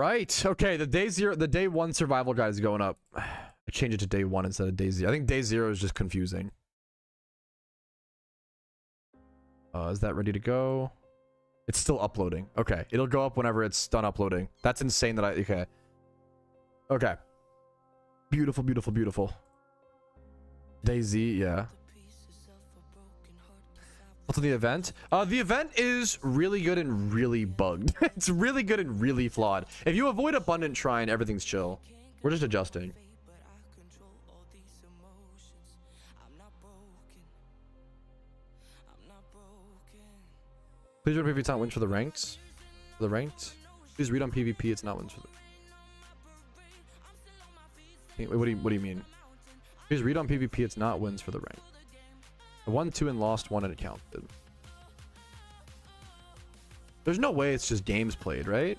right. Okay, the day one survival guide is going up. I changed it to day 1 instead of day 0. I think day 0 is just confusing. Is that ready to go? It's still uploading. Okay, it'll go up whenever it's done uploading. That's insane that okay. Okay. Beautiful, beautiful, beautiful. Day Z, yeah. What's on the event? The event is really good and really bugged. It's really good and really flawed. If you avoid Abundant Shrine, everything's chill. We're just adjusting. Please read on PvP, it's not wins for the ranks. For the ranked. Please read on PvP, it's not wins for the... Wait, what do you mean? Please read on PvP, it's not wins for the rank. I won 2 and lost 1 and it counted. There's no way it's just games played, right?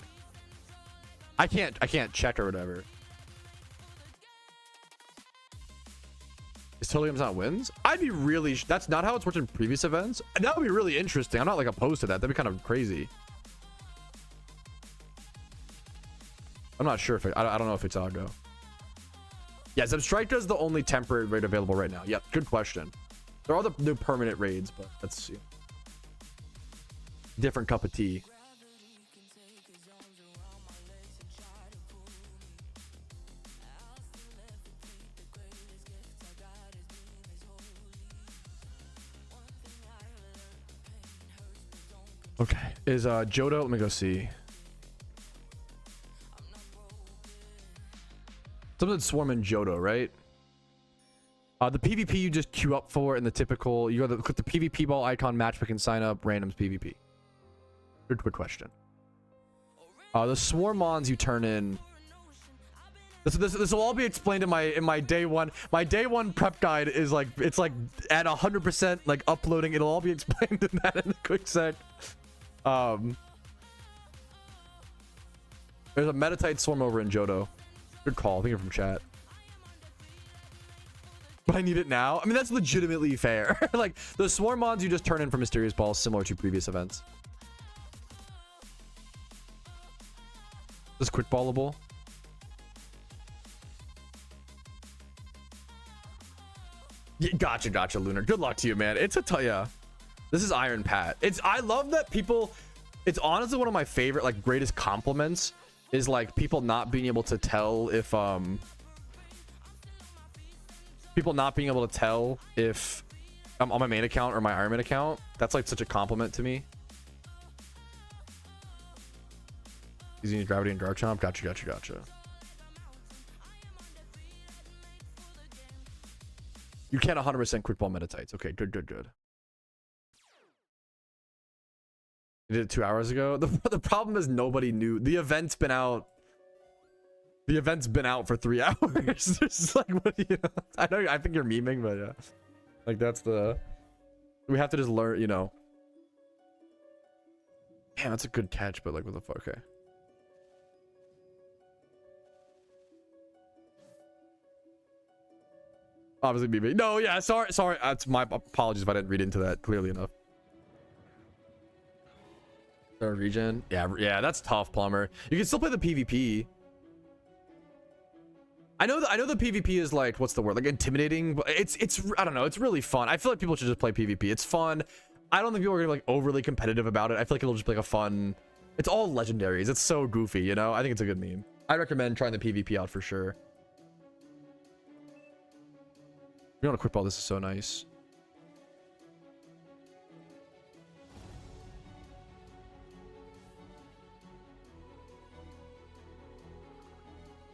I can't check or whatever. Is totally games not wins? I'd be really... That's not how it's worked in previous events. That would be really interesting. I'm not like opposed to that. That'd be kind of crazy. I'm not sure if it... I don't know if it's Ago. Yeah, Zebstrika is the only temporary raid available right now. Yep, good question. There are the new permanent raids, but that's... Yeah, different cup of tea. Okay, is Johto? Let me go see. Something Swarm and Johto, right? The PvP you just queue up for in the typical. You go to click the PvP ball icon, matchmaking, and sign up. Randoms PvP. Good question. The Swarmons you turn in. This will all be explained in my day one. My day one prep guide is like it's like at 100% like uploading. It'll all be explained in that in a quick sec. There's a Meditite Swarm over in Johto. Good call. I think you're from chat. But I need it now. I mean, that's legitimately fair. Like the Swarmons you just turn in for Mysterious Balls, similar to previous events. This quick ballable. Yeah, gotcha, Lunar. Good luck to you, man. It's a yeah. This is Iron Pat. I love that people. It's honestly one of my favorite, like, greatest compliments is like people not being able to tell if people not being able to tell if I'm on my main account or my Ironman account. That's like such a compliment to me. Using gravity and Garchomp. Gotcha. You can't 100% quick ball Meditites. Okay, good. You did it 2 hours ago. The problem is nobody knew. The event's been out. The event's been out for 3 hours. There's like, what do you know? I think you're memeing, but yeah. Like that's the. We have to just learn, you know. Damn, that's a good catch, but like, what the fuck? Okay. Obviously memeing. No, yeah, sorry. That's my apologies if I didn't read into that clearly enough. Third region. Yeah, that's tough, Plumber. You can still play the PvP. I know the PvP is like, what's the word? Like intimidating, but it's I don't know, it's really fun. I feel like people should just play PvP. It's fun. I don't think people are gonna be like overly competitive about it. I feel like it'll just be like a fun. It's all legendaries. It's so goofy, you know? I think it's a good meme. I recommend trying the PvP out for sure. You want to quick ball, this is so nice.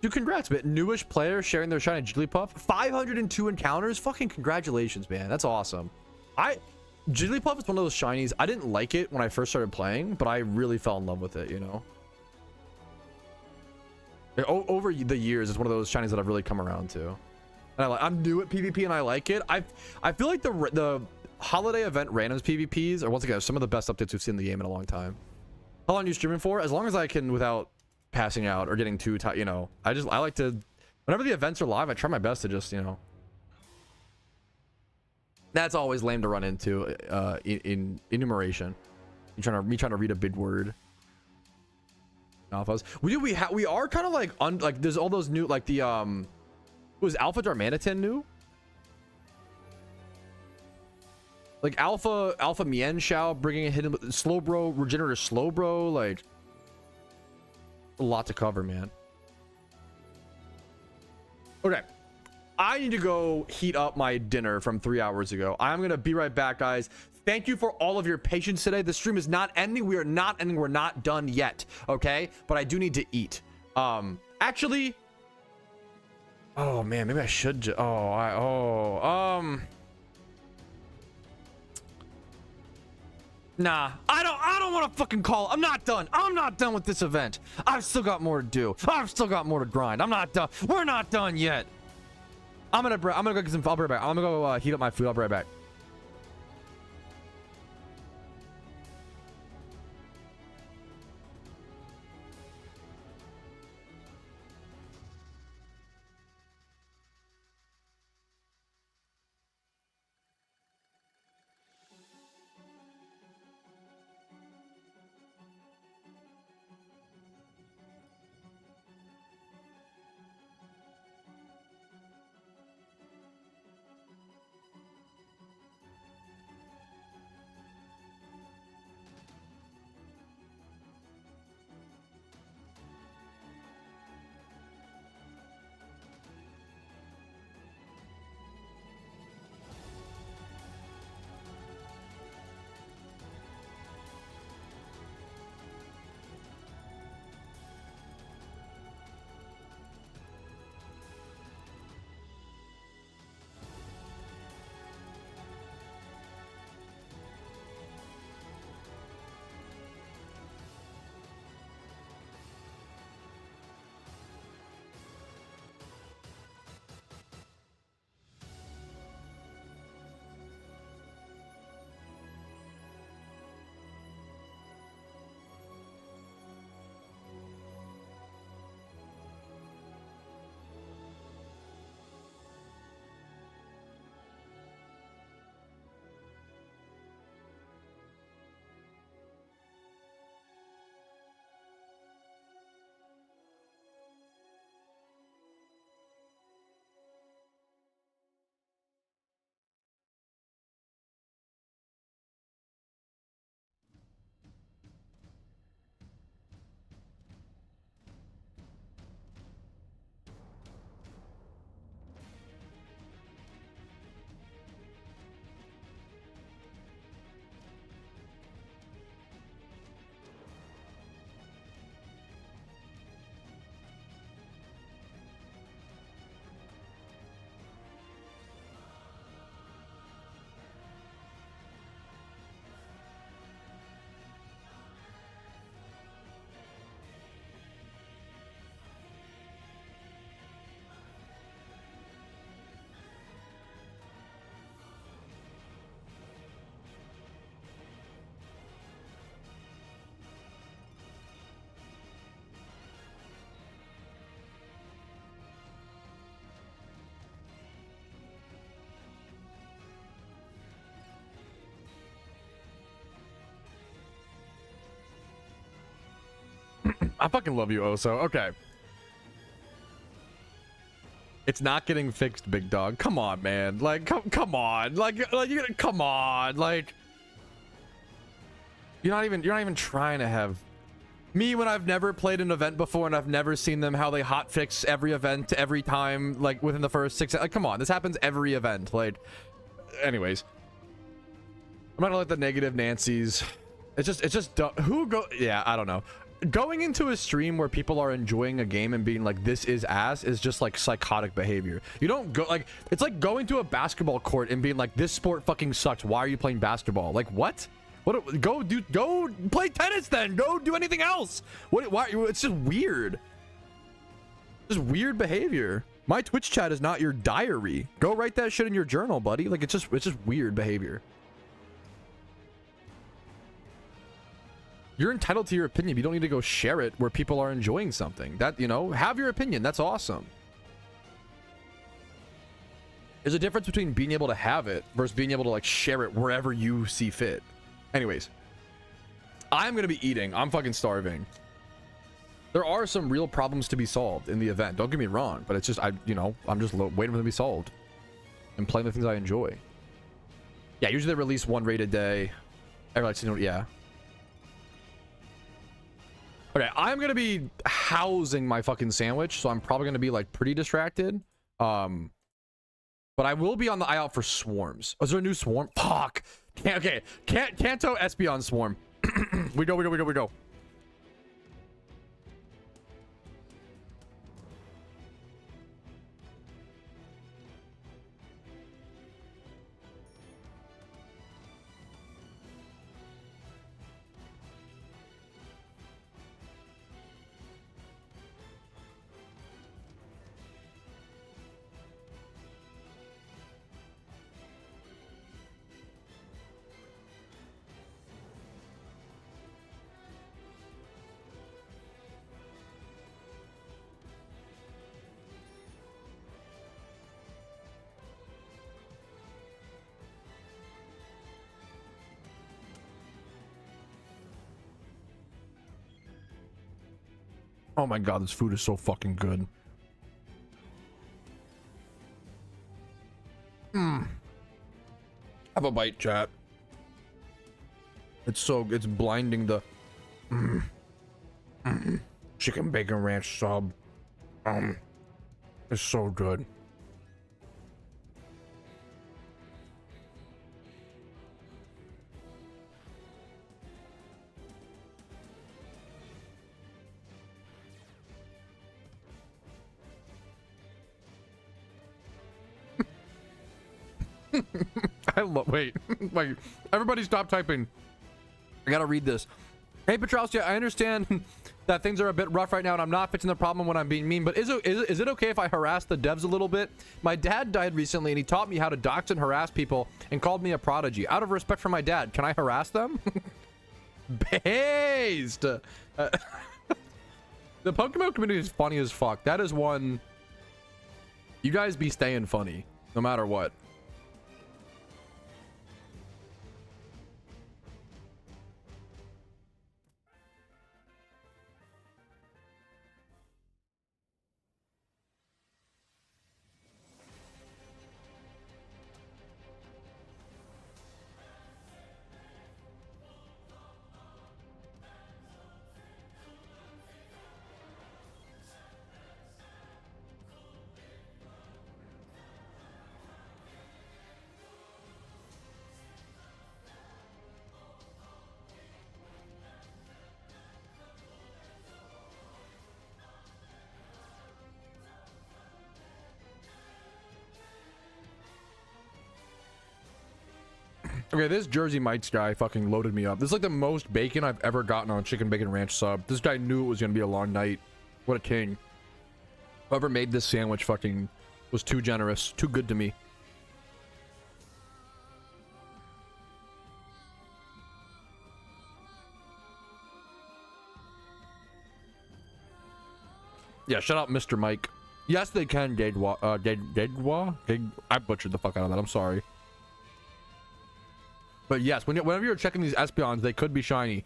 Dude, congrats, man. Newish player sharing their shiny Jigglypuff. 502 encounters. Fucking congratulations, man. That's awesome. Jigglypuff is one of those shinies. I didn't like it when I first started playing, but I really fell in love with it, you know? Over the years, it's one of those shinies that I've really come around to. And I'm new at PvP and I like it. I feel like the holiday event randoms PvPs are once again some of the best updates we've seen in the game in a long time. How long are you streaming for? As long as I can without passing out or getting too tight, you know. I like to, whenever the events are live, I try my best to just, you know. That's always lame to run into in enumeration. Me trying to read a big word. alphas. We are kind of like like there's all those new like the was Alpha Darmanitan new? Like Alpha Mienshao bringing a hidden Slowbro, regenerative Slowbro, like a lot to cover, man. Okay, I need to go heat up my dinner from 3 hours ago. I'm gonna be right back, guys. Thank you for all of your patience today. The stream is not ending. We are not ending. We're not done yet. Okay, but I do need to eat. Actually, oh man, maybe I should. Nah, I don't want to fucking call. I'm not done. I'm not done with this event. I've still got more to do. I've still got more to grind. I'm not done. We're not done yet. I'm gonna go get some. I'll be right back. I'm gonna go heat up my food. I'll be right back. I fucking love you, Oso. Okay. It's not getting fixed, big dog. Come on, man. Like, come on. Like, you come on. Like, you're not even trying to have me when I've never played an event before and I've never seen them how they hot fix every event every time, like within the first 6. Like, come on, this happens every event. Like, anyways, I'm not gonna let the negative Nancy's. It's just who go. Yeah, I don't know. Going into a stream where people are enjoying a game and being like, this is ass, is just like psychotic behavior. You don't go like, it's like going to a basketball court and being like, this sport fucking sucks. Why are you playing basketball? Like, what? What? Go play tennis then. Go do anything else. What? Why? It's just weird. Just weird behavior. My Twitch chat is not your diary. Go write that shit in your journal, buddy. Like, it's just weird behavior. You're entitled to your opinion. You don't need to go share it where people are enjoying something. That, you know, have your opinion. That's awesome. There's a difference between being able to have it versus being able to like share it wherever you see fit. Anyways, I'm gonna be eating. I'm fucking starving. There are some real problems to be solved in the event. Don't get me wrong, but it's just I'm just waiting for them to be solved and playing the things I enjoy. Yeah, usually they release one raid a day. Yeah. Okay, I'm gonna be housing my fucking sandwich, so I'm probably gonna be like pretty distracted. But I will be on the eye out for swarms. Oh, is there a new swarm? Fuck. Kanto Espeon swarm. we go. Oh my god, this food is so fucking good. Have a bite, chat. It's blinding. The chicken bacon ranch sub. It's so good. Wait, everybody stop typing. I gotta read this. Hey Patrouski, I understand that things are a bit rough right now and I'm not fixing the problem when I'm being mean, but is it okay if I harass the devs a little bit? My dad died recently and he taught me how to dox and harass people and called me a prodigy. Out of respect for my dad, can I harass them? Based. The PokeMMO community is funny as fuck. That is one. You guys be staying funny no matter what. Okay, this Jersey Mike's guy fucking loaded me up. This is like the most bacon I've ever gotten on a chicken bacon ranch sub. This guy knew it was gonna be a long night. What a king. Whoever made this sandwich fucking was too generous, too good to me. Yeah, shut up, Mr. Mike. Yes, they can, Gagwa. I butchered the fuck out of that. I'm sorry. But yes, whenever you're checking these Espeons, they could be shiny.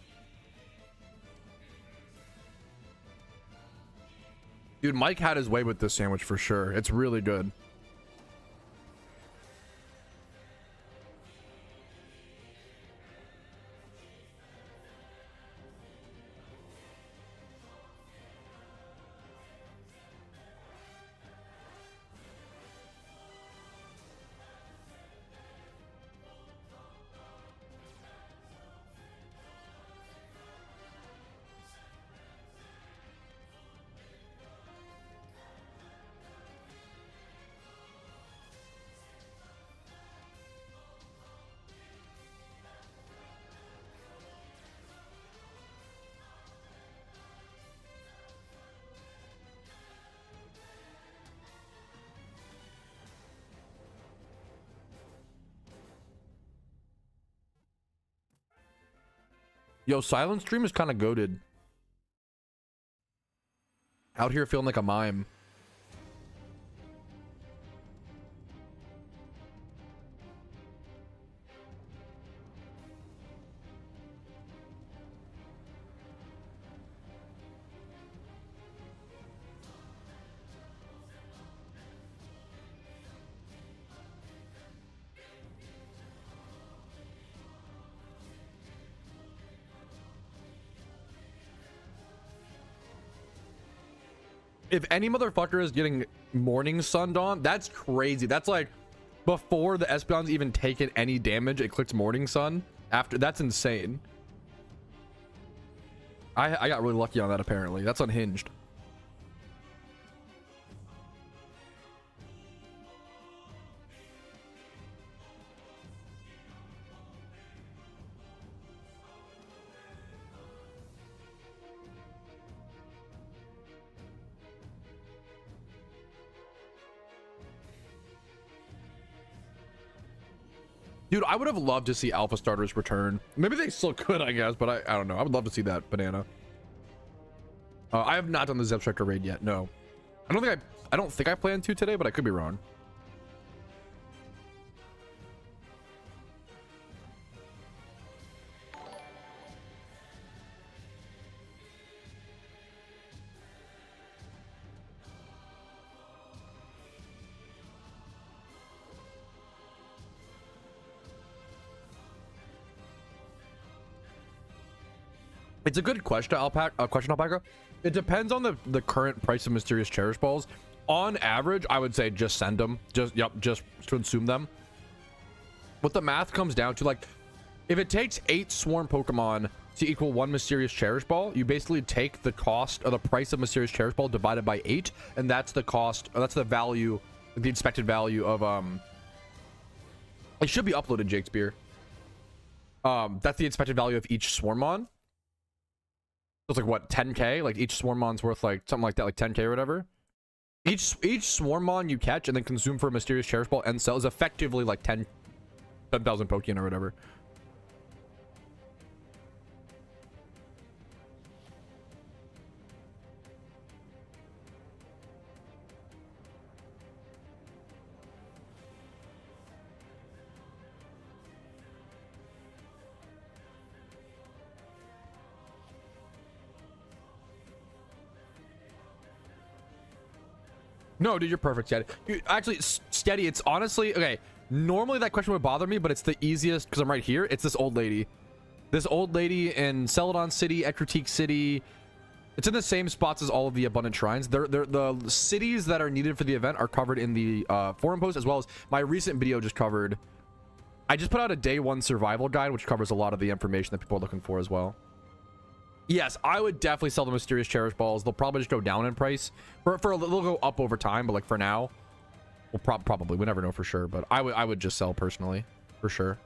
Dude, Mike had his way with this sandwich for sure. It's really good. Yo, Silent Stream is kind of goated. Out here feeling like a mime. If any motherfucker is getting morning sunned on, that's crazy. That's like before the Espeon's even taken any damage, it clicks morning sun. After, that's insane. I got really lucky on that apparently. That's unhinged. Dude, I would have loved to see alpha starters return. Maybe they still could, I guess, but I don't know. I would love to see that banana. I have not done the Zebstractor raid yet. No, I don't think I plan to today, but I could be wrong. It's a good question, Alpaca. It depends on the current price of mysterious cherish balls. On average, I would say just send them. Just consume them. What the math comes down to, like, if it takes 8 swarm Pokemon to equal 1 mysterious cherish ball, you basically take the cost or the price of mysterious cherish ball divided by 8, and that's the cost, or that's the value, the expected value of it should be uploaded, Jakespeare. That's the expected value of each Swarmon. It's like what, 10k? Like each Swarmon's worth like something like that, like 10k or whatever. Each Swarmon you catch and then consume for a mysterious cherish ball and sell is effectively like 10,000 Pokeyen or whatever. No, dude, you're perfect, Steady. Actually, Steady, it's honestly, okay, normally that question would bother me, but it's the easiest because I'm right here. It's this old lady. This old lady in Celadon City, Ecruteak City. It's in the same spots as all of the Abundant Shrines. The cities that are needed for the event are covered in the forum post, as well as my recent video just covered. I just put out a day 1 survival guide, which covers a lot of the information that people are looking for as well. Yes, I would definitely sell the mysterious cherish balls. They'll probably just go down in price. They'll go up over time, but like for now, well, probably we never know for sure. But I would just sell personally, for sure.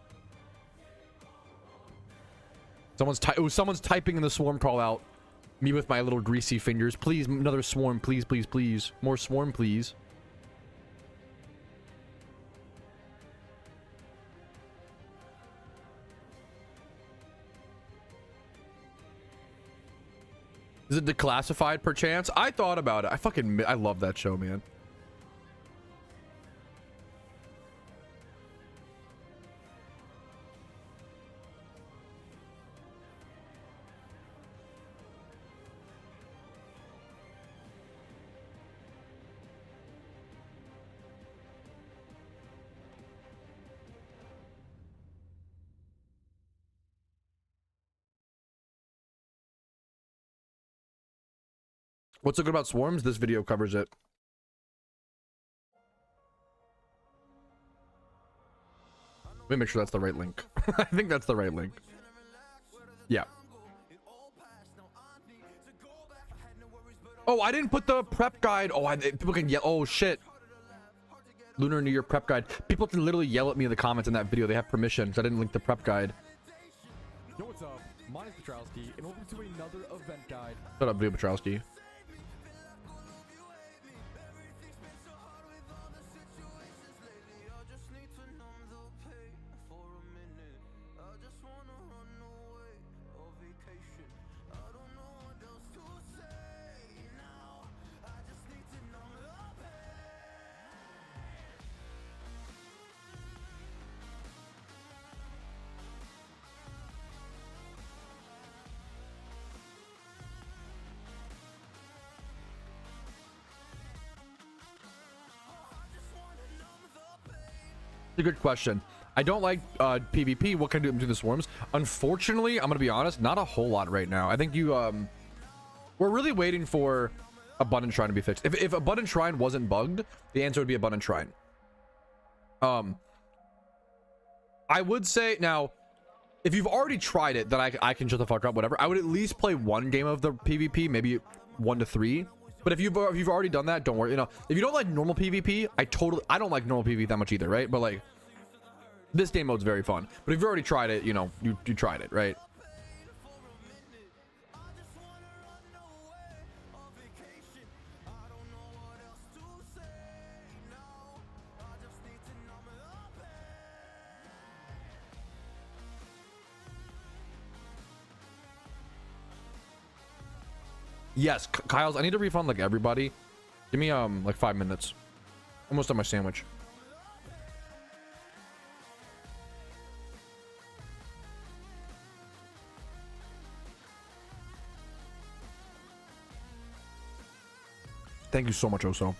Someone's typing in the swarm call out. Me with my little greasy fingers. Please, another swarm, please, please, please. More swarm, please. Is it declassified perchance? I thought about it. I love that show, man. What's so good about swarms? This video covers it. Let me make sure that's the right link. I think that's the right link. Yeah. Oh, I didn't put the prep guide. Oh, people can yell. Oh, shit. Lunar New Year prep guide. People can literally yell at me in the comments in that video. They have permission because I didn't link the prep guide. Yo, what's up? My name's Patrouski, and welcome to another event guide. Shut up, video Patrouski. A good question. I don't like PvP. What can I do to the swarms? Unfortunately, I'm gonna be honest, not a whole lot right now. I think we're really waiting for Abundant Shrine to be fixed. If Abundant Shrine wasn't bugged, the answer would be Abundant Shrine. I would say now, if you've already tried it, then I can shut the fuck up, whatever. I would at least play one game of the PvP, maybe 1 to 3. But if you've already done that, don't worry. You know, if you don't like normal PvP, I don't like normal PvP that much either, right? But like, this game mode's very fun. But if you've already tried it, you know, you tried it, right? Yes, Kyle's. I need to refund like everybody. Give me like 5 minutes. Almost done my sandwich. Thank you so much, Oso.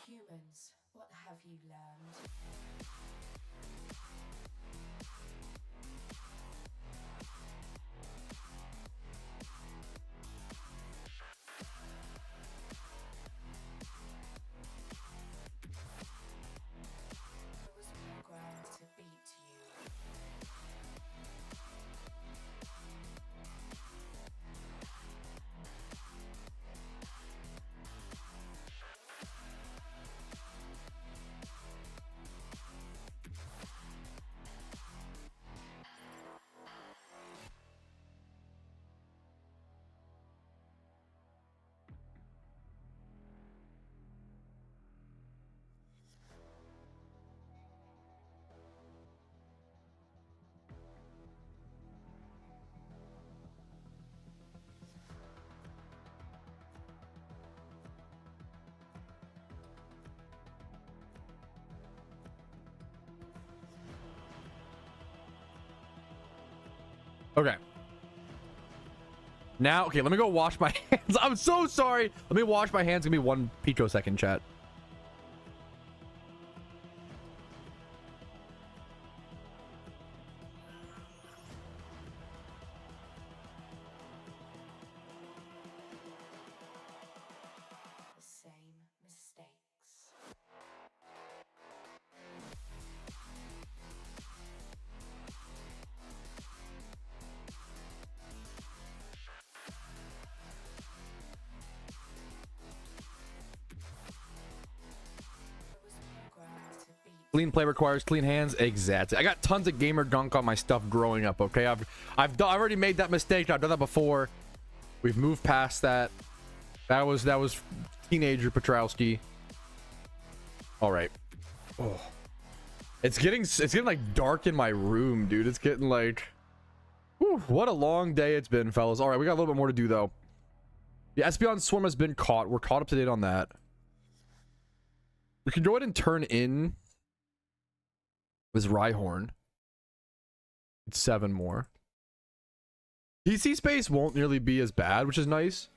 Humans, what have you learned? I was programmed to beat you. Okay. Now, okay, let me go wash my hands. I'm so sorry. Let me wash my hands. Give me 1 picosecond, chat. The same mistakes. I was programmed to beat Clean play requires clean hands. Exactly. I got tons of gamer gunk on my stuff growing up. Okay, I've already made that mistake. I've done that before. We've moved past that. That was teenager Patrouski. All right. Oh, it's getting like dark in my room, dude. It's getting like, whew, what a long day it's been, fellas. All right, we got a little bit more to do though. The Espeon Swarm has been caught. We're caught up to date on that. We can go ahead and turn in this Rhyhorn. It's 7 more. PC space won't nearly be as bad, which is nice.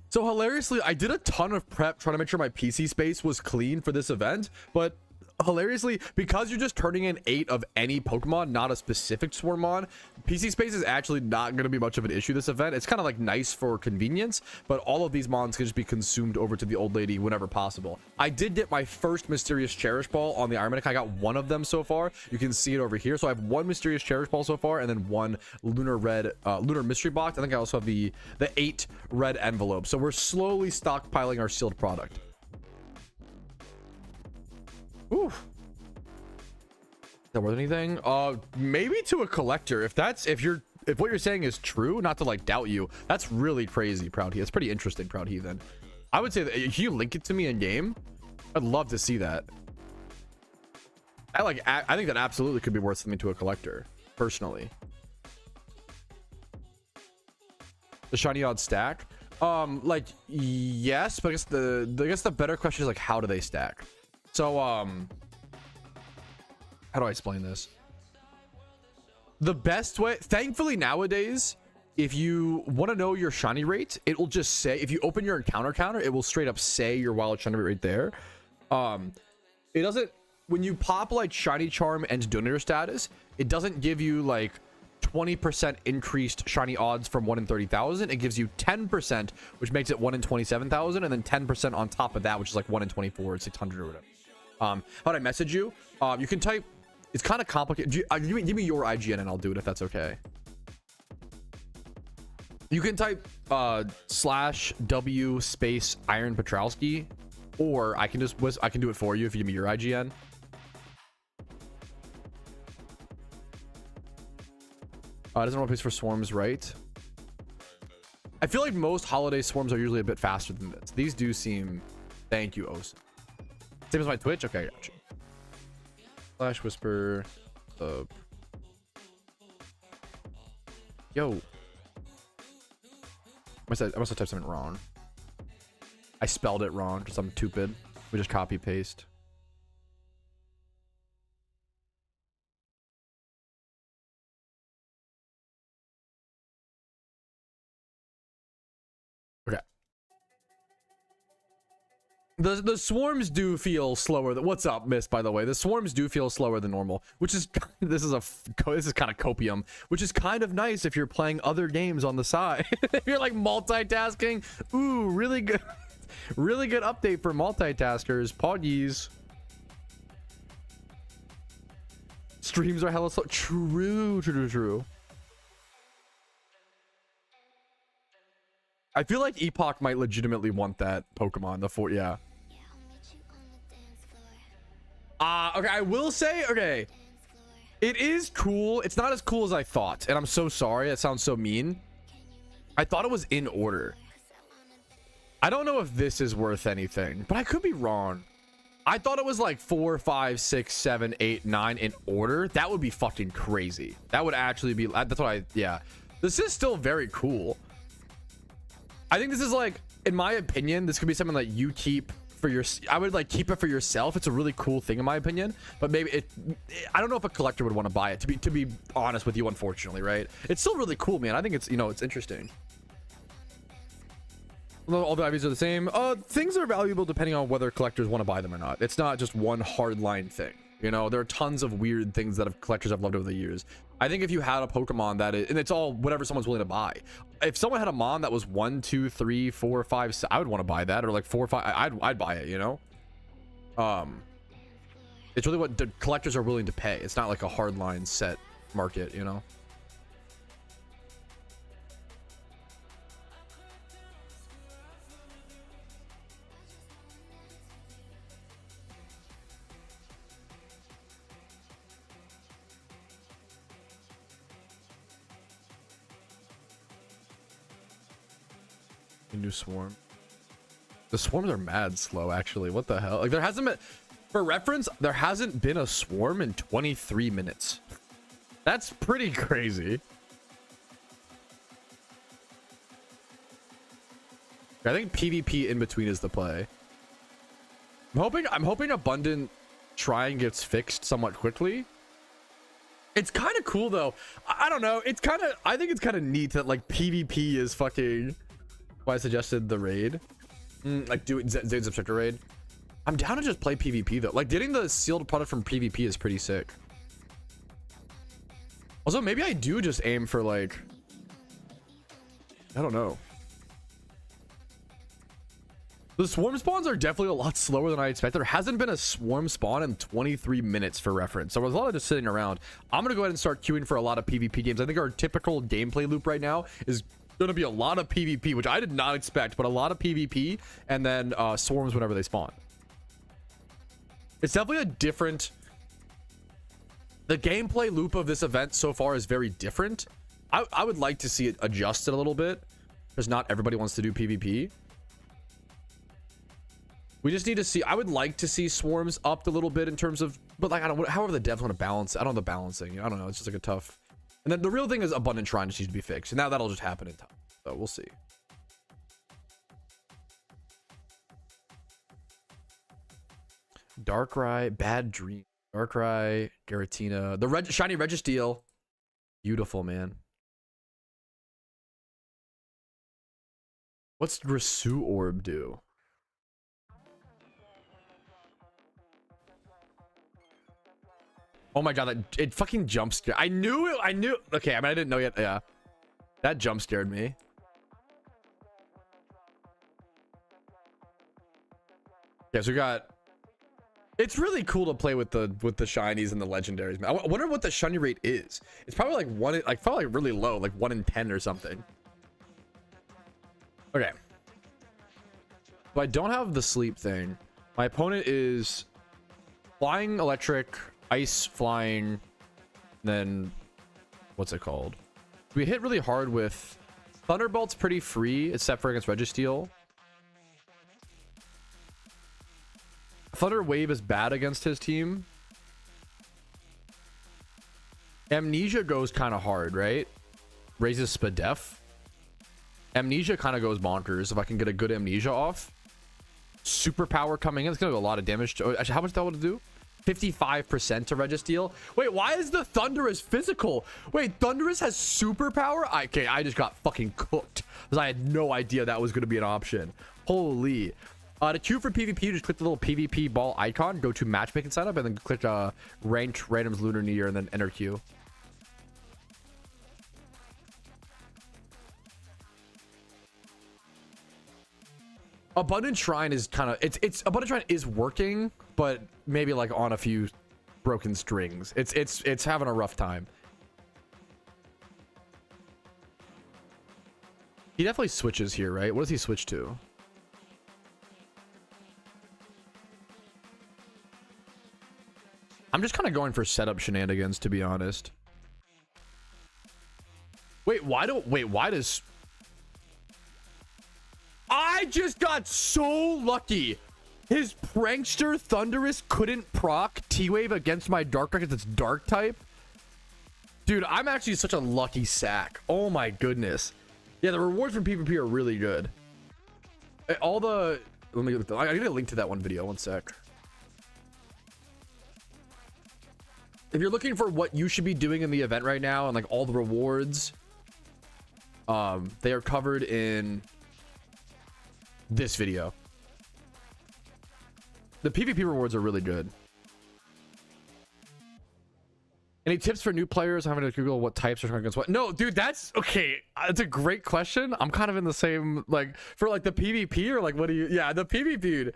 So hilariously, I did a ton of prep trying to make sure my PC space was clean for this event, but hilariously, because you're just turning in 8 of any Pokemon, not a specific Swarmon, PC space is actually not going to be much of an issue this event. It's kind of like nice for convenience, but all of these mons can just be consumed over to the old lady whenever possible. I did get my first Mysterious Cherish Ball on the Iron Man. I got one of them so far. You can see it over here. So I have one Mysterious Cherish Ball so far, and then one Lunar Mystery Box. I think I also have the 8 red envelopes. So we're slowly stockpiling our sealed product. Ooh. Is that worth anything? Maybe to a collector. If what you're saying is true, not to like doubt you, that's really crazy, Proud He. That's pretty interesting, Proud Heathen. I would say that if you link it to me in game, I'd love to see that. I think that absolutely could be worth something to a collector, personally. The shiny odd stack, like yes, but I guess the better question is like, how do they stack? So how do I explain this? The best way, thankfully nowadays, if you want to know your shiny rate, it will just say, if you open your encounter counter, it will straight up say your wild shiny rate right there. It doesn't, when you pop like shiny charm and donator status, it doesn't give you like 20% increased shiny odds from 1 in 30,000. It gives you 10%, which makes it 1 in 27,000, and then 10% on top of that, which is like 1 in 24, 600 or whatever. How do I message you? You can type, it's kind of complicated. Give me your IGN and I'll do it if that's okay. You can type /W space Iron Patrouski, or I can do it for you if you give me your IGN. Doesn't want to place for swarms, right? I feel like most holiday swarms are usually a bit faster than this. These do seem, thank you, Osa. Same as my Twitch? Okay, gotcha. Flash Whisper. Yo. I must have typed something wrong. I spelled it wrong because I'm stupid. We just copy paste. Okay. The swarms do feel slower than, what's up, Miss, by the way? The swarms do feel slower than normal, which is, this is kind of copium, which is kind of nice if you're playing other games on the side. If you're like multitasking, ooh, really good update for multitaskers. Poggies. Streams are hella slow. True. I feel like Epoch might legitimately want that Pokemon. Yeah. Okay, I will say, okay, it is cool. It's not as cool as I thought, and I'm so sorry. It sounds so mean. I thought it was in order. I don't know if this is worth anything, but I could be wrong. I thought it was like 4, 5, 6, 7, 8, 9 in order. That would be fucking crazy. That would actually be, that's what yeah. This is still very cool. I think this is like, in my opinion, this could be something that you keep for your, I would like keep it for yourself. It's a really cool thing in my opinion, but maybe I don't know if a collector would want to buy it, to be honest with you, unfortunately, right? It's still really cool, man. I think it's, it's interesting. All the IVs are the same. Things are valuable depending on whether collectors want to buy them or not. It's not just one hard line thing. There are tons of weird things that collectors have loved over the years. I think if you had a Pokemon that is, and it's all whatever someone's willing to buy. If someone had a Mon that was 1, 2, 3, 4, 5, 6, I would want to buy that, or like 4, 5. I'd buy it. It's really what the collectors are willing to pay. It's not like a hard line set market. New swarm. The swarms are mad slow, actually. What the hell? Like, there hasn't been, for reference, there hasn't been a swarm in 23 minutes. That's pretty crazy. I think PvP in between is the play. I'm hoping Abundant Shrine gets fixed somewhat quickly. It's kind of cool though. I don't know. I think it's kind of neat that like PvP is fucking. Why I suggested the raid, like do Zane's Obstructor raid. I'm down to just play PvP though. Like getting the sealed product from PvP is pretty sick. Also, maybe I do just aim for like, I don't know. The swarm spawns are definitely a lot slower than I expected. There hasn't been a swarm spawn in 23 minutes for reference. So there's a lot of just sitting around. I'm going to go ahead and start queuing for a lot of PvP games. I think our typical gameplay loop right now is going to be a lot of PvP, which I did not expect, but a lot of PvP and then swarms whenever they spawn. It's definitely a different... The gameplay loop of this event so far is very different. I would like to see it adjusted a little bit because not everybody wants to do PvP. We just need to see. I would like to see swarms upped a little bit in terms of, but like I don't. However, the devs want to balance. I don't know the balancing. I don't know. It's just like a tough. And then the real thing is abundant shrine just needs to be fixed. And now that'll just happen in time. So we'll see. Darkrai, Bad Dream, Darkrai, Garatina, the shiny Registeel. Beautiful, man. What's Rasu Orb do? Oh my god, it fucking jump scared. I knew it. I knew. Okay, I mean, I didn't know yet. Yeah, that jump scared me. Yeah, so we got. It's really cool to play with the shinies and the legendaries. Man, I wonder what the shiny rate is. It's probably like one, like probably like really low, like 1 in 10 or something. Okay. So I don't have the sleep thing. My opponent is flying electric. Ice, flying, then what's it called? We hit really hard with Thunderbolt's pretty free except for against Registeel. Thunder Wave is bad against his team. Amnesia goes kind of hard, right? Raises Spadef. Amnesia kind of goes bonkers if I can get a good Amnesia off. Superpower coming in, it's gonna do a lot of damage to, actually, how much that would do? 55% to Registeel. Wait, why is the Thundurus physical? Wait, Thundurus has superpower? Okay, I just got fucking cooked because I had no idea that was going to be an option. Holy. To queue for PvP, just click the little PvP ball icon, go to matchmaking setup, and then click ranked randoms Lunar New Year, and then enter queue. Abundant Shrine is kind of it's Abundant Shrine is working, but maybe like on a few broken strings. It's having a rough time. He definitely switches here, right? What does he switch to? I'm just kind of going for setup shenanigans, to be honest. Wait, why does I just got so lucky. His prankster Thundurus couldn't proc T-Wave against my Darkrai because it's dark type. Dude, I'm actually such a lucky sack. Oh my goodness. Yeah, the rewards from PvP are really good. All the... Let me... I need a link to that one video. One sec. If you're looking for what you should be doing in the event right now and like all the rewards, they are covered in this video. The PvP rewards are really good. Any tips for new players having to Google what types are strong against what? No, dude, that's okay. It's a great question. I'm kind of in the same, like, for like the PvP or like, what do you, yeah, the PvP, dude.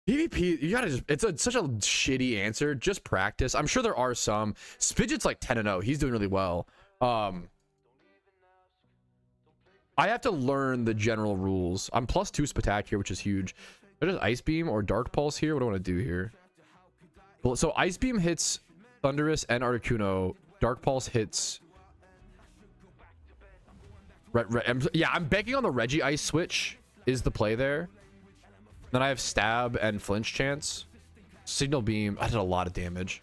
PvP, you gotta just, it's such a shitty answer. Just practice. I'm sure there are some. Spidget's like 10-0. He's doing really well. I have to learn the general rules. I'm +2 Spatak here, which is huge. There's Ice Beam or Dark Pulse here. What do I want to do here? Well, so Ice Beam hits Thundurus and Articuno. Dark Pulse hits... yeah, I'm banking on the Reggie Ice switch is the play there. Then I have Stab and Flinch Chance. Signal Beam. I did a lot of damage.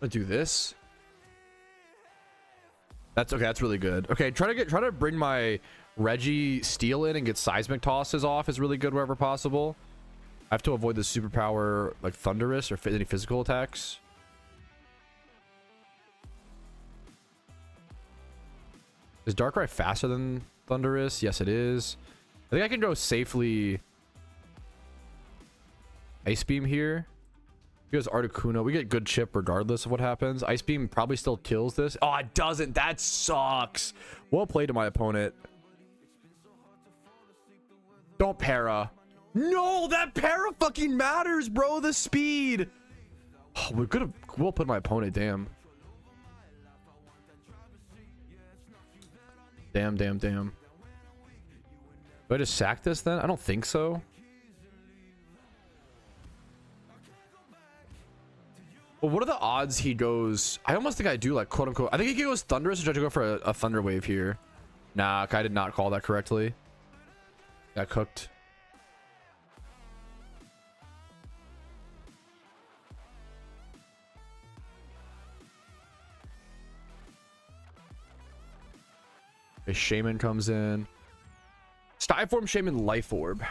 Let's do this. That's okay. That's really good. Okay, try to bring my Reggie Steel in and get seismic tosses off is really good wherever possible. I have to avoid the superpower like Thunderous or any physical attacks. Is Darkrai faster than Thunderous? Yes, it is. I think I can go safely Ice Beam here. He goes Articuno. We get good chip regardless of what happens. Ice Beam probably still kills this. Oh, it doesn't. That sucks. Well played to my opponent. Don't para. No, that para fucking matters, bro. The speed. Oh, we could have well put my opponent. Damn. Damn. Do I just sack this then? I don't think so. Well, what are the odds he goes? I almost think I do like quote unquote. I think he goes Thunderous or try to go for a Thunder Wave here. Nah, I did not call that correctly. Got cooked. A Shaman comes in. Styform Shaman Life Orb.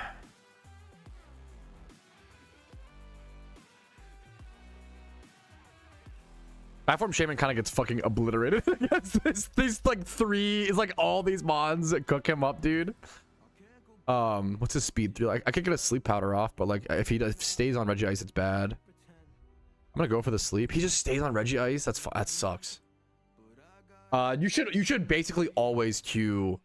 Styform Shaman kind of gets fucking obliterated. These like three, it's like all these mons that cook him up, dude. What's his speed? Like I could get a sleep powder off, but like if he stays on Regice, it's bad. I'm gonna go for the sleep. He just stays on Regice. That sucks. You should basically always queue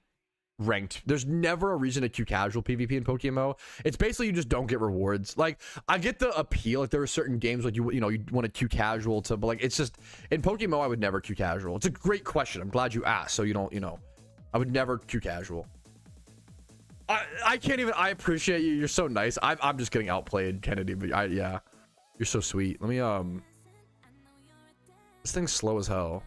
ranked. There's never a reason to queue casual PvP in PokeMMO. It's basically you just don't get rewards. Like I get the appeal. Like there are certain games like you want to queue casual to, but like it's just in PokeMMO I would never queue casual. It's a great question. I'm glad you asked. So you don't I would never queue casual. I can't even. I appreciate you. You're so nice. I'm just getting outplayed, Kennedy. But yeah, you're so sweet. Let me this thing's slow as hell.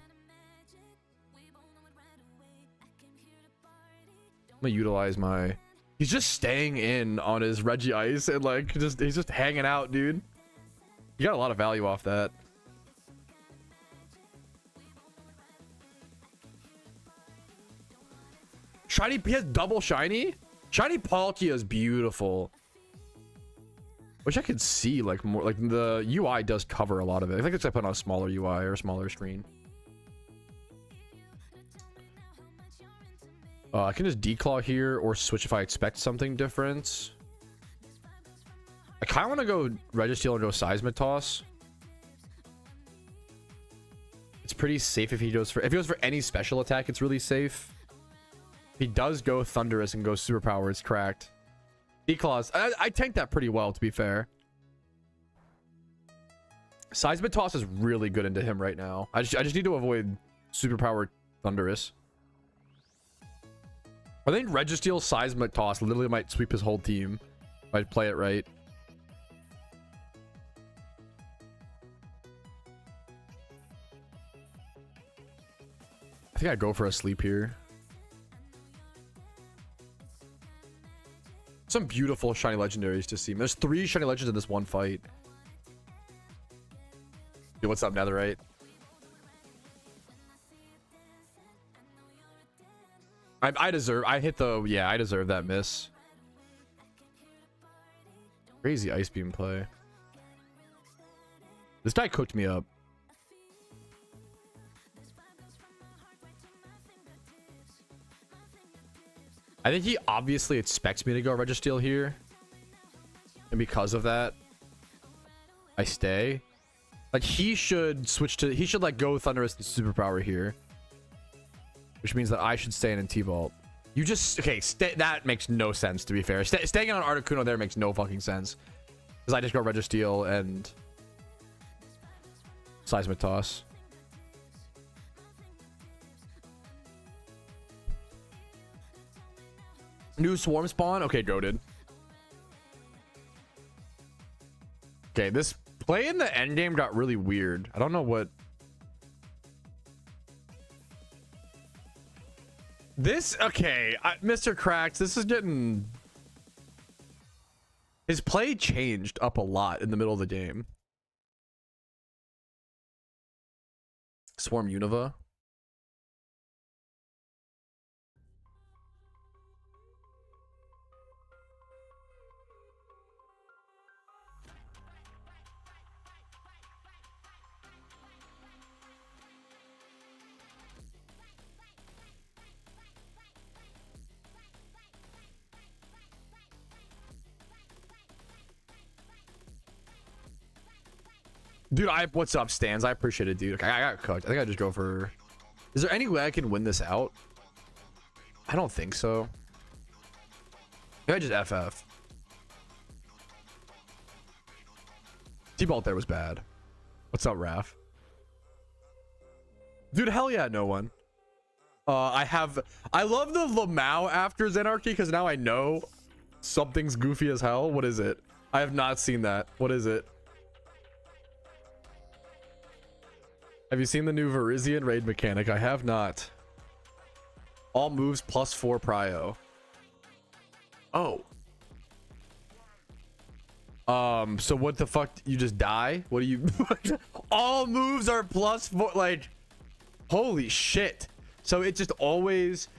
I'm gonna utilize my. He's just staying in on his Regice and like he's just hanging out, dude. You got a lot of value off that. Shiny. He has double shiny. Shiny Palkia is beautiful. Wish I could see like more. Like the UI does cover a lot of it. I think it's I put on a smaller UI or a smaller screen. I can just declaw here or switch if I expect something different. I kind of want to go Registeel and go Seismic Toss. It's pretty safe if he goes for any special attack. It's really safe. If he does go Thunderous and go Superpower, it's cracked. Declaws. I tanked that pretty well, to be fair. Seismic Toss is really good into him right now. I just need to avoid Superpower Thunderous. I think Registeel Seismic Toss literally might sweep his whole team if I play it right. I think I'd go for a sleep here. Some beautiful shiny legendaries to see. There's 3 shiny legends in this one fight. Yo, what's up, Netherite? I deserve that miss. Crazy Ice Beam play. This guy cooked me up. I think he obviously expects me to go Registeel here. And because of that, I stay. Like he should like go Thunderous and Superpower here. Which means that I should stay in T-Vault. You just... Okay, that makes no sense, to be fair. Staying on Articuno there makes no fucking sense. Because I just go Registeel and... Seismic Toss. New Swarm spawn? Okay, goated. Okay, this play in the endgame got really weird. I don't know what... This, okay, Mr. Cracks, this is getting... His play changed up a lot in the middle of the game. Swarm Unova. Dude, what's up, Stans? I appreciate it, dude. Okay, I got cooked. I think I just go for... Is there any way I can win this out? I don't think so. Maybe I just FF. T-Balt there was bad. What's up, Raph? Dude, hell yeah, no one. I love the Lamau after Zenarchy because now I know something's goofy as hell. What is it? I have not seen that. What is it? Have you seen the new Verizian raid mechanic? I have not. All moves +4 prio. Oh. So what the fuck? You just die? What do you... All moves are +4, like... Holy shit. So it just always...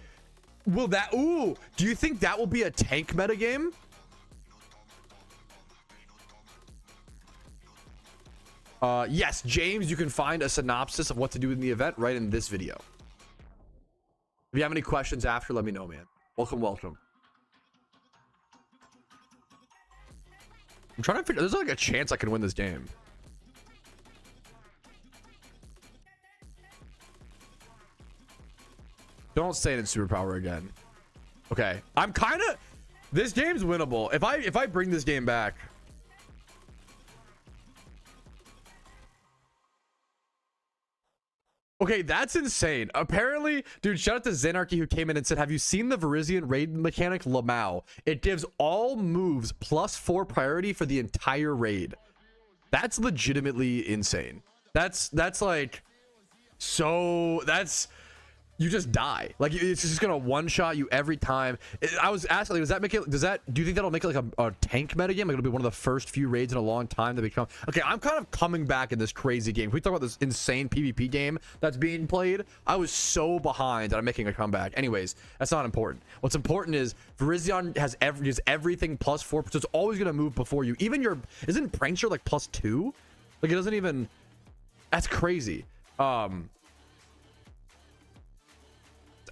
Will that... Ooh! Do you think that will be a tank metagame? Yes, James, you can find a synopsis of what to do in the event right in this video. If you have any questions after, let me know, man. Welcome. I'm trying to figure... There's like a chance I can win this game. Don't say it in superpower again. Okay. I'm kind of... This game's winnable. If I bring this game back... Okay, that's insane. Apparently, dude, shout out to Zenarchy who came in and said, have you seen the Verizian raid mechanic Lamau? It gives all moves +4 priority for the entire raid. That's legitimately insane. That's like, so that's... You just die. Like, it's just gonna one-shot you every time. I was asking, like, does that make it... Do you think that'll make it like a tank metagame? Like, it'll be one of the first few raids in a long time that become... Okay, I'm kind of coming back in this crazy game. If we talk about this insane PvP game that's being played, I was so behind that I'm making a comeback. Anyways, that's not important. What's important is Verizian has everything +4, so it's always gonna move before you. Even your... Isn't Prankster like +2? Like, it doesn't even... That's crazy.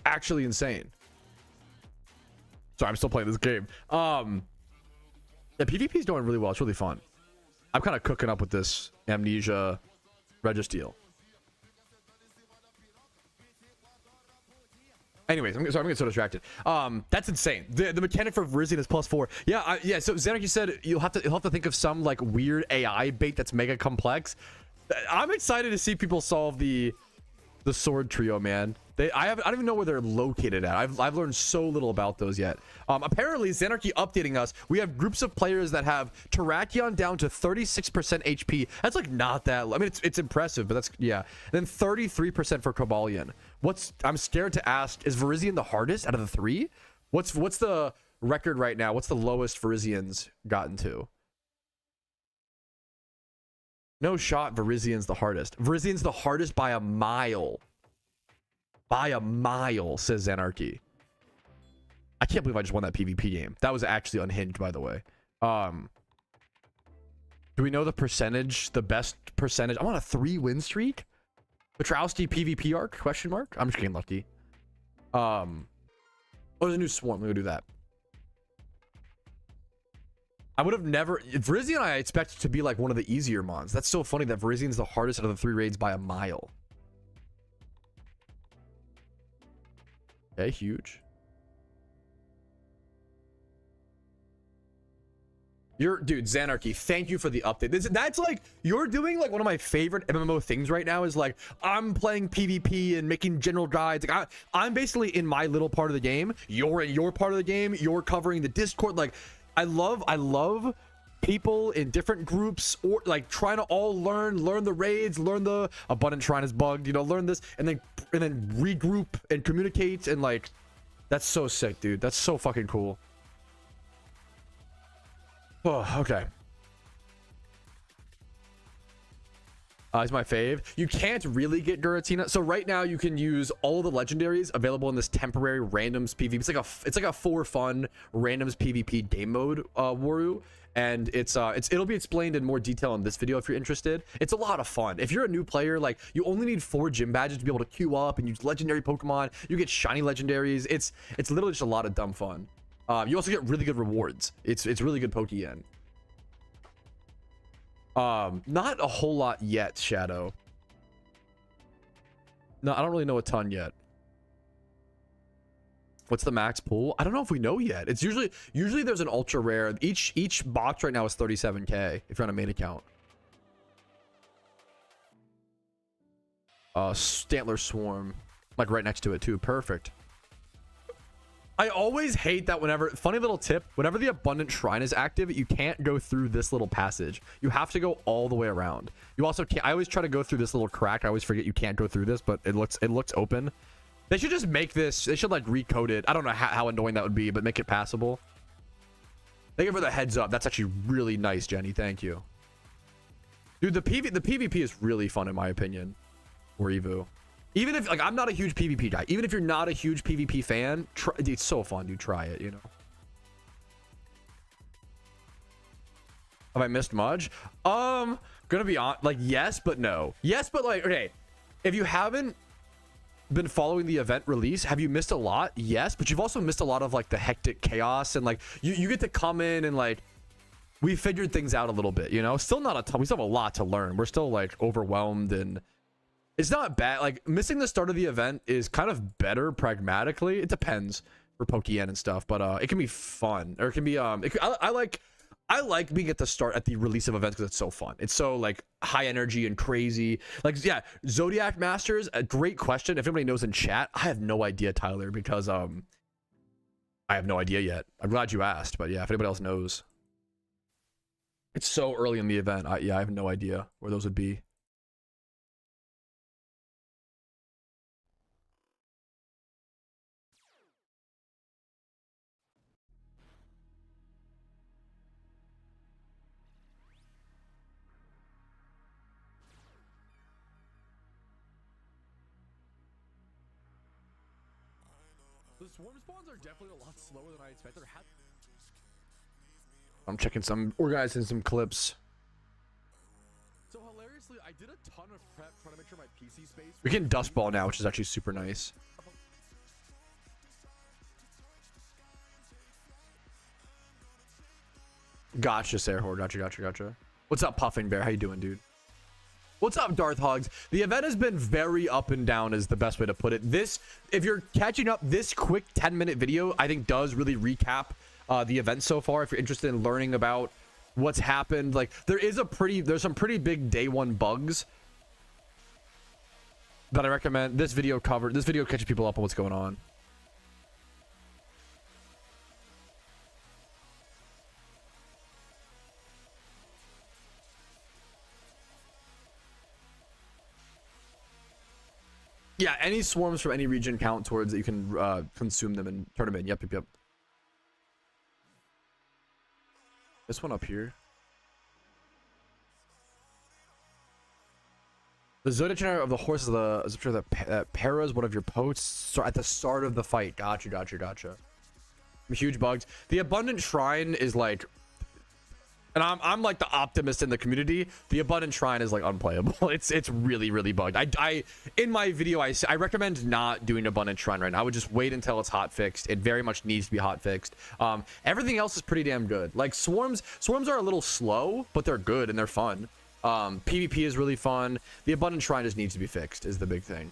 Actually insane. Sorry, I'm still playing this game. Yeah, PvP is doing really well. It's really fun. I'm kind of cooking up with this Amnesia Registeel. Anyways, I'm getting so distracted. That's insane. The mechanic for Verizian is +4. Yeah, yeah. So Zenarchy said you'll have to think of some like weird AI bait that's mega complex. I'm excited to see people solve the sword trio, man. I don't even know where they're located at. I've learned so little about those yet. Apparently, Zenarchy updating us. We have groups of players that have Terrakion down to 36% HP. That's like not that. I mean, it's impressive, but that's yeah. And then 33% for Cobalion. I'm scared to ask. Is Verizian the hardest out of the three? What's the record right now? What's the lowest Verizian's gotten to? No shot. Verizian's the hardest. Verizian's the hardest by a mile. By a mile, says Zenarchy. I can't believe I just won that PvP game. That was actually unhinged, by the way. Do we know the percentage, the best percentage? I'm on a 3-win streak. Patrouski PvP arc? Question mark. I'm just getting lucky. Oh, there's a new swarm. We're gonna do that. I would have never... Verizian, I expect to be like one of the easier mons. That's so funny that Verizian's the hardest out of the 3 raids by a mile. Okay, huge. Dude, Zenarchy, thank you for the update. That's like, you're doing like one of my favorite MMO things right now is like, I'm playing PvP and making general guides. Like, I'm basically in my little part of the game. You're in your part of the game. You're covering the Discord. Like, I love people in different groups or like trying to all learn the raids, learn the abundant shrine is bugged, you know, learn this and then regroup and communicate, and like that's so sick, dude. That's so fucking cool. Oh, okay. He's my fave. You can't really get Giratina. So right now you can use all of the legendaries available in this temporary randoms PvP. It's like a for fun randoms PvP game mode, Waru. And it'll be explained in more detail in this video if you're interested. It's a lot of fun. If you're a new player, like you only need 4 gym badges to be able to queue up and use legendary Pokemon. You get shiny legendaries. It's literally just a lot of dumb fun. You also get really good rewards. It's really good Pokeyen. Not a whole lot yet, Shadow. No, I don't really know a ton yet. What's the max pool? I don't know if we know yet. It's usually there's an ultra rare. Each box right now is 37k if you're on a main account. Stantler Swarm, like right next to it too. Perfect. I always hate that whenever, funny little tip, whenever the Abundant Shrine is active, you can't go through this little passage. You have to go all the way around. You also can't, I always try to go through this little crack. I always forget you can't go through this, but it looks open. They should just make this, they should like recode it. I don't know how annoying that would be, but make it passable. Thank you for the heads up. That's actually really nice, Jenny. Thank you. Dude, the PvP is really fun in my opinion. Or Evo. Even if, like, I'm not a huge PvP guy. Even if you're not a huge PvP fan, it's so fun, dude. Try it, you know. Have I missed much? Gonna be on, like, yes, but no. Yes, but like, okay. If you haven't been following the event release, have you missed a lot? Yes, but you've also missed a lot of, like, the hectic chaos. And, like, you get to come in and, like, we figured things out a little bit, you know? Still not a ton. We still have a lot to learn. We're still, like, overwhelmed and... It's not bad. Like, missing the start of the event is kind of better pragmatically. It depends for Pokeyen and stuff, but it can be fun, or it can be I like being at the start at the release of events because it's so fun. It's so like high energy and crazy. Like, yeah, Zodiac Masters, a great question. If anybody knows in chat, I have no idea, Tyler, because I have no idea yet. I'm glad you asked, but yeah, if anybody else knows, it's so early in the event. Yeah, I have no idea where those would be. The swarm spawns are definitely a lot slower than I expected. I'm checking some, organizing some clips. So hilariously, I did a ton of prep trying to make sure my PC space. We can dust ball now, which is actually super nice. Gotcha, Sarahor. Gotcha. What's up, Puffing Bear? How you doing, dude? What's up, Darth Hogs? The event has been very up and down is the best way to put it. This, if you're catching up, this quick 10-minute video, I think does really recap the event so far. If you're interested in learning about what's happened, like there's some pretty big day one bugs that I recommend. This video catches people up on what's going on. Yeah, any swarms from any region count towards that you can consume them and turn them in. Yep. This one up here. The Zodiac Trainer of the horse is the para is one of your posts at the start of the fight. Gotcha. Huge bugs. The Abundant Shrine is like, and I'm like the optimist in the community. The Abundant Shrine is like unplayable. It's really bugged. I in my video I recommend not doing Abundant Shrine right now. I would just wait until it's hot fixed. It very much needs to be hot fixed. Everything else is pretty damn good. Like swarms are a little slow, but they're good and they're fun. PvP is really fun. The Abundant Shrine just needs to be fixed is the big thing.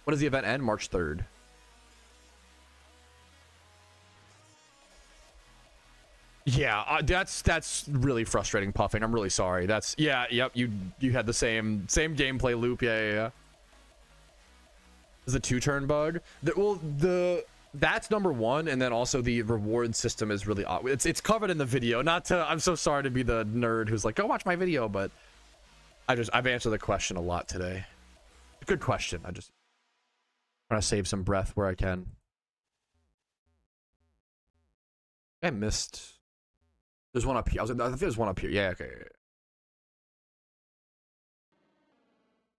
When does the event end? March 3rd. Yeah, that's really frustrating, Puffing. I'm really sorry. Yep, you had the same gameplay loop. Yeah. Is a 2-turn bug? That's number one, and then also the reward system is really odd. It's covered in the video. I'm so sorry to be the nerd who's like, go watch my video, but I've answered the question a lot today. Good question. I just trying to save some breath where I can. I missed. There's one up here. I think there's one up here. Yeah, okay.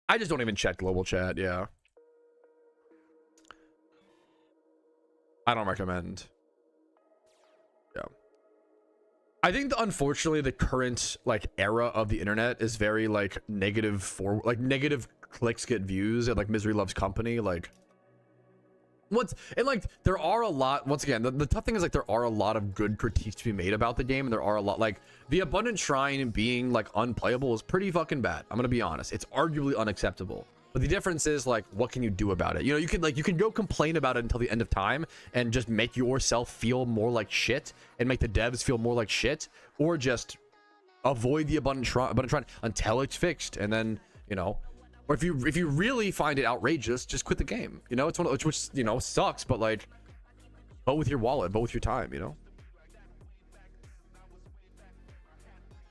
I just don't even check global chat. Yeah. I don't recommend. Yeah. I think unfortunately the current like era of the internet is very like negative clicks get views and like misery loves company. Like And like there are a lot, once again, the tough thing is like there are a lot of good critiques to be made about the game, and there are a lot, like the Abundant Shrine being like unplayable is pretty fucking bad. I'm gonna be honest, it's arguably unacceptable. But the difference is like, what can you do about it? You know, you can go complain about it until the end of time and just make yourself feel more like shit and make the devs feel more like shit, or just avoid the Abundant Shrine until it's fixed, and then, you know, or if you really find it outrageous, just quit the game. You know, it's one of which, you know, sucks, but like, vote with your wallet, vote with your time, you know.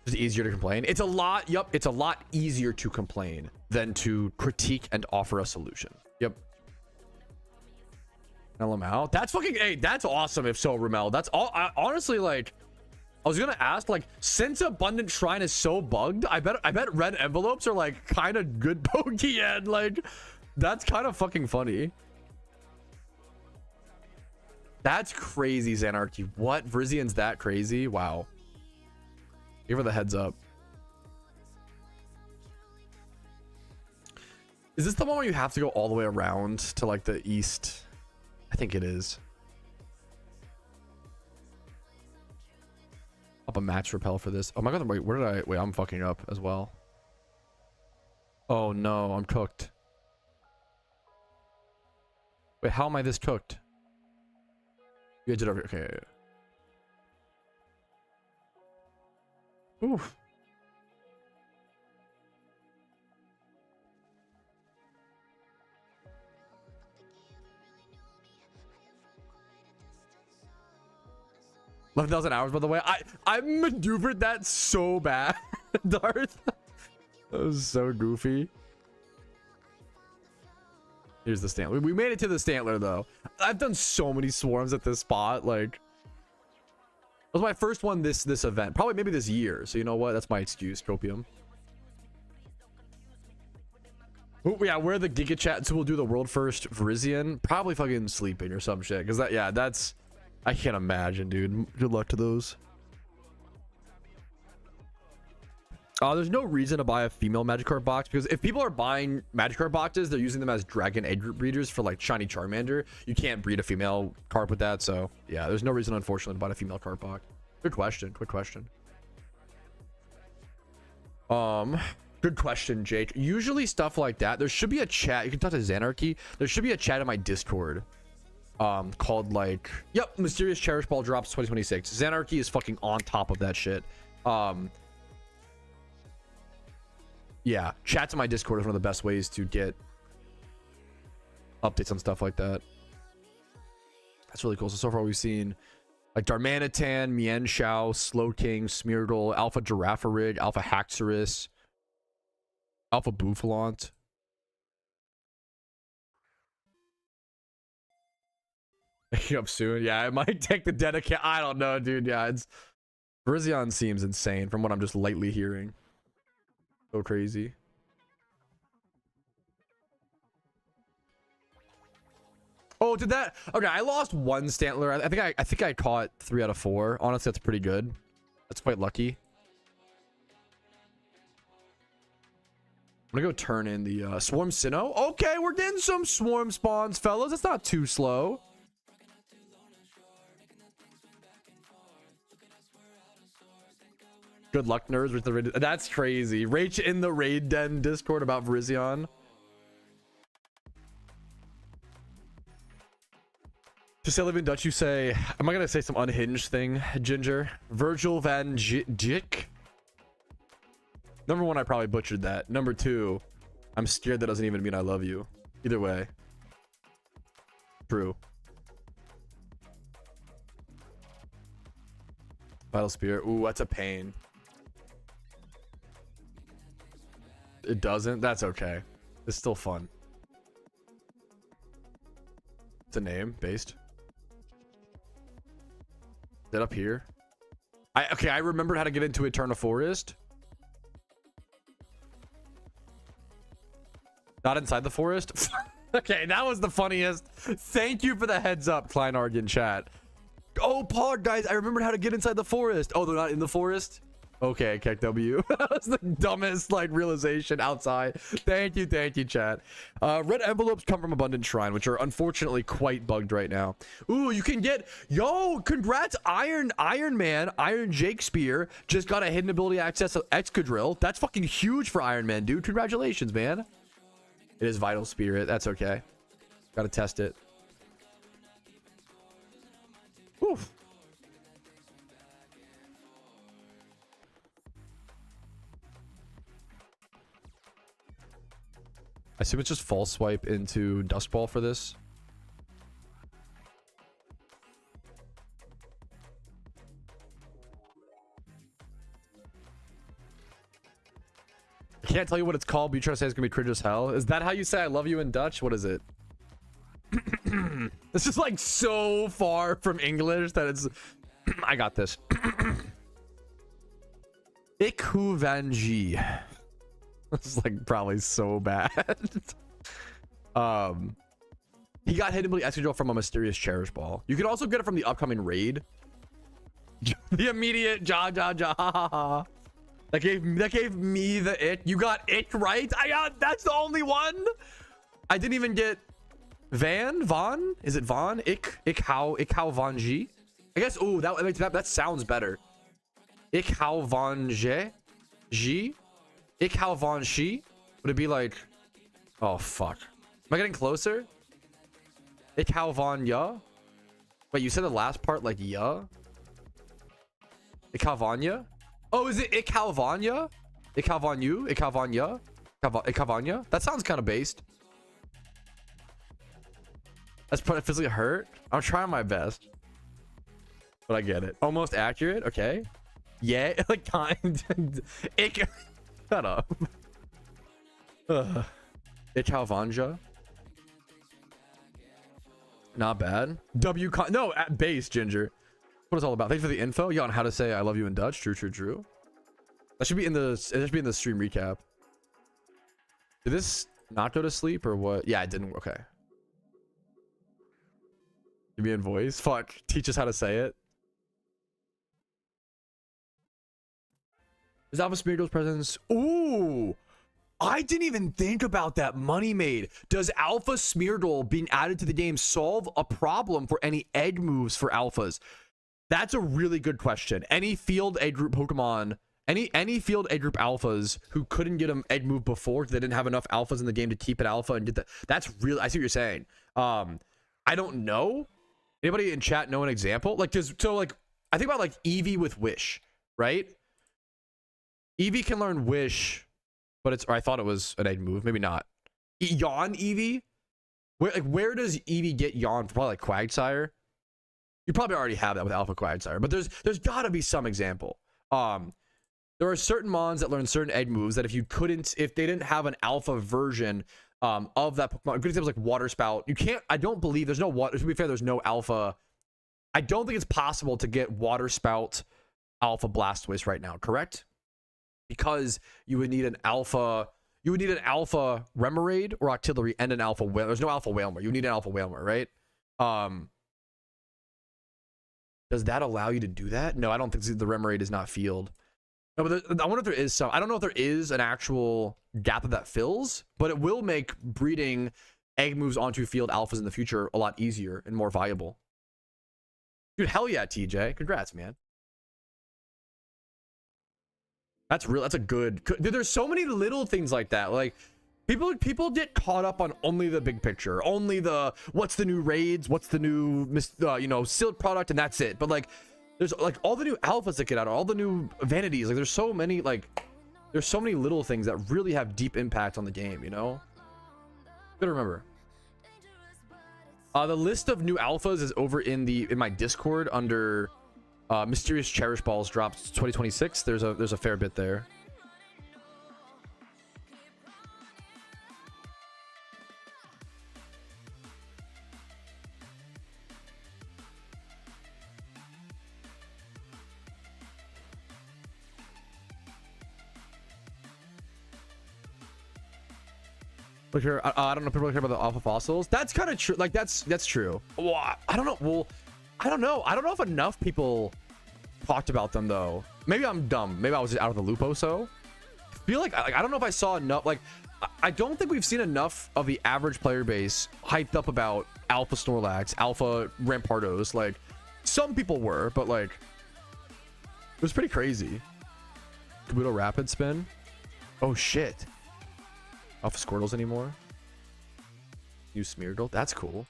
It's easier to complain. It's a lot, yep, it's a lot easier to complain than to critique and offer a solution. Yep. LML. That's fucking, hey, that's awesome if so, Ramel. That's all. Honestly, like, I was gonna ask, like, since Abundant Shrine is so bugged, I bet red envelopes are like kind of good Pokeyen. Like, that's kind of fucking funny. That's crazy, Xanarchy. What? Vrizian's that crazy? Wow. Give her the heads up. Is this the one where you have to go all the way around to like the east? I think it is. Up a match repel for this. Oh my god, wait, where did I wait? I'm fucking up as well. Oh no, I'm cooked. Wait, how am I this cooked? You did over. Okay. Oof. $11,000 by the way. I maneuvered that so bad. Darth. That was so goofy. Here's the Stantler. We made it to the Stantler though. I've done so many swarms at this spot. Like, it was my first one this event. Probably maybe this year. So you know what? That's my excuse, Copium. Oh yeah, we're the Giga Chat, so we'll do the world first Vrizian. Probably fucking sleeping or some shit. Cause that, yeah, that's, I can't imagine, dude. Good luck to those. There's no reason to buy a female Magikarp box, because if people are buying Magikarp boxes, they're using them as Dragon Egg breeders for like shiny Charmander. You can't breed a female carp with that, so yeah, there's no reason, unfortunately, to buy a female carp box. Good question. Quick question. Good question, Jake. Usually stuff like that, there should be a chat. You can talk to Xanarchy. There should be a chat in my Discord. Called like, yep, Mysterious Cherish Ball drops 2026. Xanarchy is fucking on top of that shit. Yeah, chat to my Discord is one of the best ways to get updates on stuff like that. That's really cool. So far we've seen like Darmanitan, Mienshao, Slowking, Smeargle, Alpha Giraffarig, Alpha Haxorus, Alpha Boufflant. Up soon. Yeah, it might take the dedication. I don't know, dude. Yeah, it's Vrizian seems insane from what I'm just lightly hearing. So crazy. Oh, did that? Okay, I lost one Stantler. I think I caught 3 out of 4. Honestly, that's pretty good. That's quite lucky. I'm gonna go turn in the Swarm Sinnoh. Okay, we're getting some Swarm spawns, fellas. It's not too slow. Good luck, nerds, with the raid. That's crazy. Rach in the raid den Discord about Vrizian. To say live in Dutch, you say, am I gonna say some unhinged thing, Ginger? Virgil van Dijk. Number 1, I probably butchered that. Number 2, I'm scared that doesn't even mean I love you. Either way. True. Vital Spear. Ooh, that's a pain. It doesn't? That's okay. It's still fun. It's a name based. Is it up here? Okay, I remembered how to get into Eterna Forest. Not inside the forest? Okay, that was the funniest. Thank you for the heads up, Kleinarg in chat. Oh, Pog, guys, I remembered how to get inside the forest. Oh, they're not in the forest? Okay, KW. That was the dumbest like realization outside. Thank you, chat. Red envelopes come from Abundant Shrine, which are unfortunately quite bugged right now. Ooh, you can get, yo, congrats, Iron Man, Iron Shakespeare just got a hidden ability access to Excadrill. That's fucking huge for Iron Man, dude. Congratulations, man. It is Vital Spirit. That's okay. Gotta test it. Oof. I assume it's just false swipe into Dust Ball for this. I can't tell you what it's called, but you try to say it's gonna be cringe as hell. Is that how you say I love you in Dutch? What is it? This is like so far from English that it's I got this. Ik hu van G. This is like probably so bad. He got hidden ability Excadrill from a mysterious Cherish Ball. You can also get it from the upcoming raid. The immediate ja. That gave me the ick. You got ick right? I got, that's the only one. I didn't even get Von. Is it Von? Ik hou van G. I guess. Ooh, that sounds better. Ik hou van G. Ik hou van She. Would it be like, oh fuck, am I getting closer? Ik hou van ja. Wait, you said the last part like ja. Ik hou van ja. Oh, is it ik hou van ja? Ik hou van you. Ik hou van ja. Ik hou van ja. That sounds kind of based. That's probably physically hurt. I'm trying my best, but I get it. Almost accurate. Okay. Yeah, like kind. Ik. Shut up. Ich hou van ja. Not bad. No, at base, Ginger. What it's all about. Thanks for the info. Yeah, on how to say I love you in Dutch. True. That should be in the stream recap. Did this not go to sleep or what? Yeah, it didn't. Okay. Give me in voice. Fuck. Teach us how to say it. Is Alpha Smeargle's presence? Ooh, I didn't even think about that. Money made. Does Alpha Smeargle being added to the game solve a problem for any egg moves for alphas? That's a really good question. Any field egg group Pokemon, any field egg group alphas who couldn't get an egg move before because they didn't have enough alphas in the game to keep it alpha and get that. That's really, I see what you're saying. I don't know. Anybody in chat know an example? Like, I think about like Eevee with Wish, right? Eevee can learn Wish, but or I thought it was an egg move. Maybe not. Yawn Eevee? Where does Eevee get Yawn? Probably like Quagsire. You probably already have that with Alpha Quagsire, but there's got to be some example. There are certain mons that learn certain egg moves that if they didn't have an alpha version of that Pokemon, good examples like Water Spout. You can't. I don't believe there's no water. To be fair, there's no alpha. I don't think it's possible to get Water Spout Alpha Blastoise right now. Correct? Because you would need an alpha Remoraid or Octillery and an alpha whale. There's no alpha Whalmer. You need an alpha Whalmer, right? Does that allow you to do that? No, I don't think the Remoraid is not field. No, but I wonder if there is some. I don't know if there is an actual gap that fills, but it will make breeding egg moves onto field alphas in the future a lot easier and more viable. Dude, hell yeah, TJ. Congrats, man. That's a good. Dude, there's so many little things like that. Like people get caught up on only the big picture, only the what's the new raids, what's the new Silk product, and that's it. But like there's like all the new alphas that get out, all the new vanities. Like there's so many little things that really have deep impact on the game. You know, gotta remember. The list of new alphas is over in my Discord under. Mysterious Cherish Balls drops 2026. There's a fair bit there. I don't know if people care about the alpha fossils. That's kind of true. Like that's true. Well, I don't know. Well, I don't know. I don't know if enough people talked about them though. Maybe I'm dumb. Maybe I was just out of the loop. So I feel like I don't know if I saw enough. Like I don't think we've seen enough of the average player base hyped up about Alpha Snorlax, Alpha Rampardos. Like some people were, but like it was pretty crazy. Kabuto Rapid Spin. Oh shit. Alpha Squirtles anymore? New Smeargle. That's cool.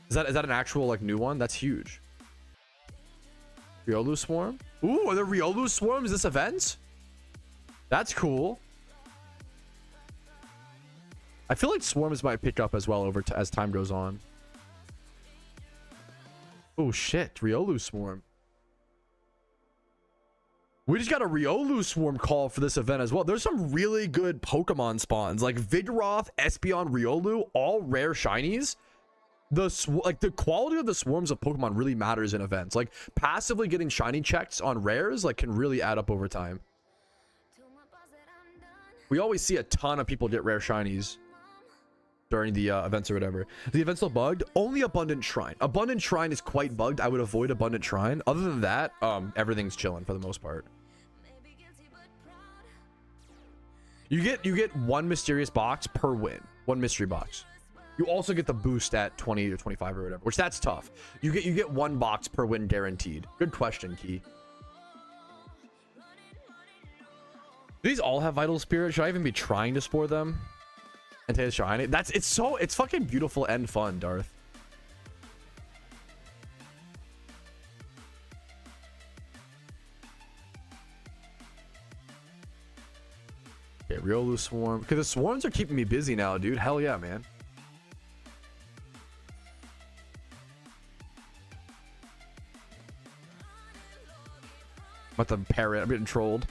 Is that an actual like new one? That's huge. Riolu Swarm. Ooh, are there Riolu Swarms this event? That's cool. I feel like Swarms might pick up as well as time goes on. Oh shit, Riolu Swarm. We just got a Riolu Swarm call for this event as well. There's some really good Pokemon spawns like Vigoroth, Espeon, Riolu, all rare shinies. The quality of the swarms of Pokemon really matters in events. Like passively getting shiny checks on rares like can really add up over time. We always see a ton of people get rare shinies during the events or whatever. The event's still bugged. Only Abundant Shrine. Abundant Shrine is quite bugged. I would avoid Abundant Shrine. Other than that, everything's chilling for the most part. You get one mysterious box per win. One mystery box. You also get the boost at 20 or 25 or whatever, which that's tough. You get one box per win guaranteed. Good question, Key. Do these all have Vital Spirit? Should I even be trying to spore them? And take a shiny? It's fucking beautiful and fun, Darth. Okay, Riolu Swarm. Because the swarms are keeping me busy now, dude. Hell yeah, man. About the parrot, I'm getting trolled.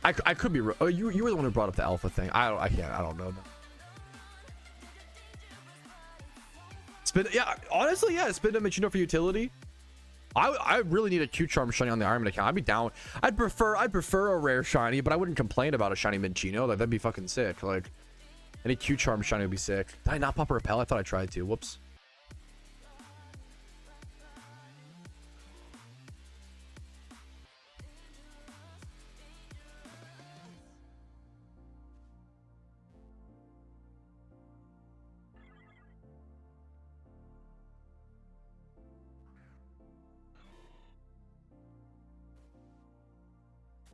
I could be. Oh, you were the one who brought up the alpha thing. I don't know. Spin. Yeah, honestly, yeah. Spin to Minccino for utility. I really need a Q Charm shiny on the Ironman account. I'd be down. I'd prefer a rare shiny, but I wouldn't complain about a shiny Minccino. Like that'd be fucking sick. Like any Q Charm shiny would be sick. Did I not pop a repel? I thought I tried to. Whoops.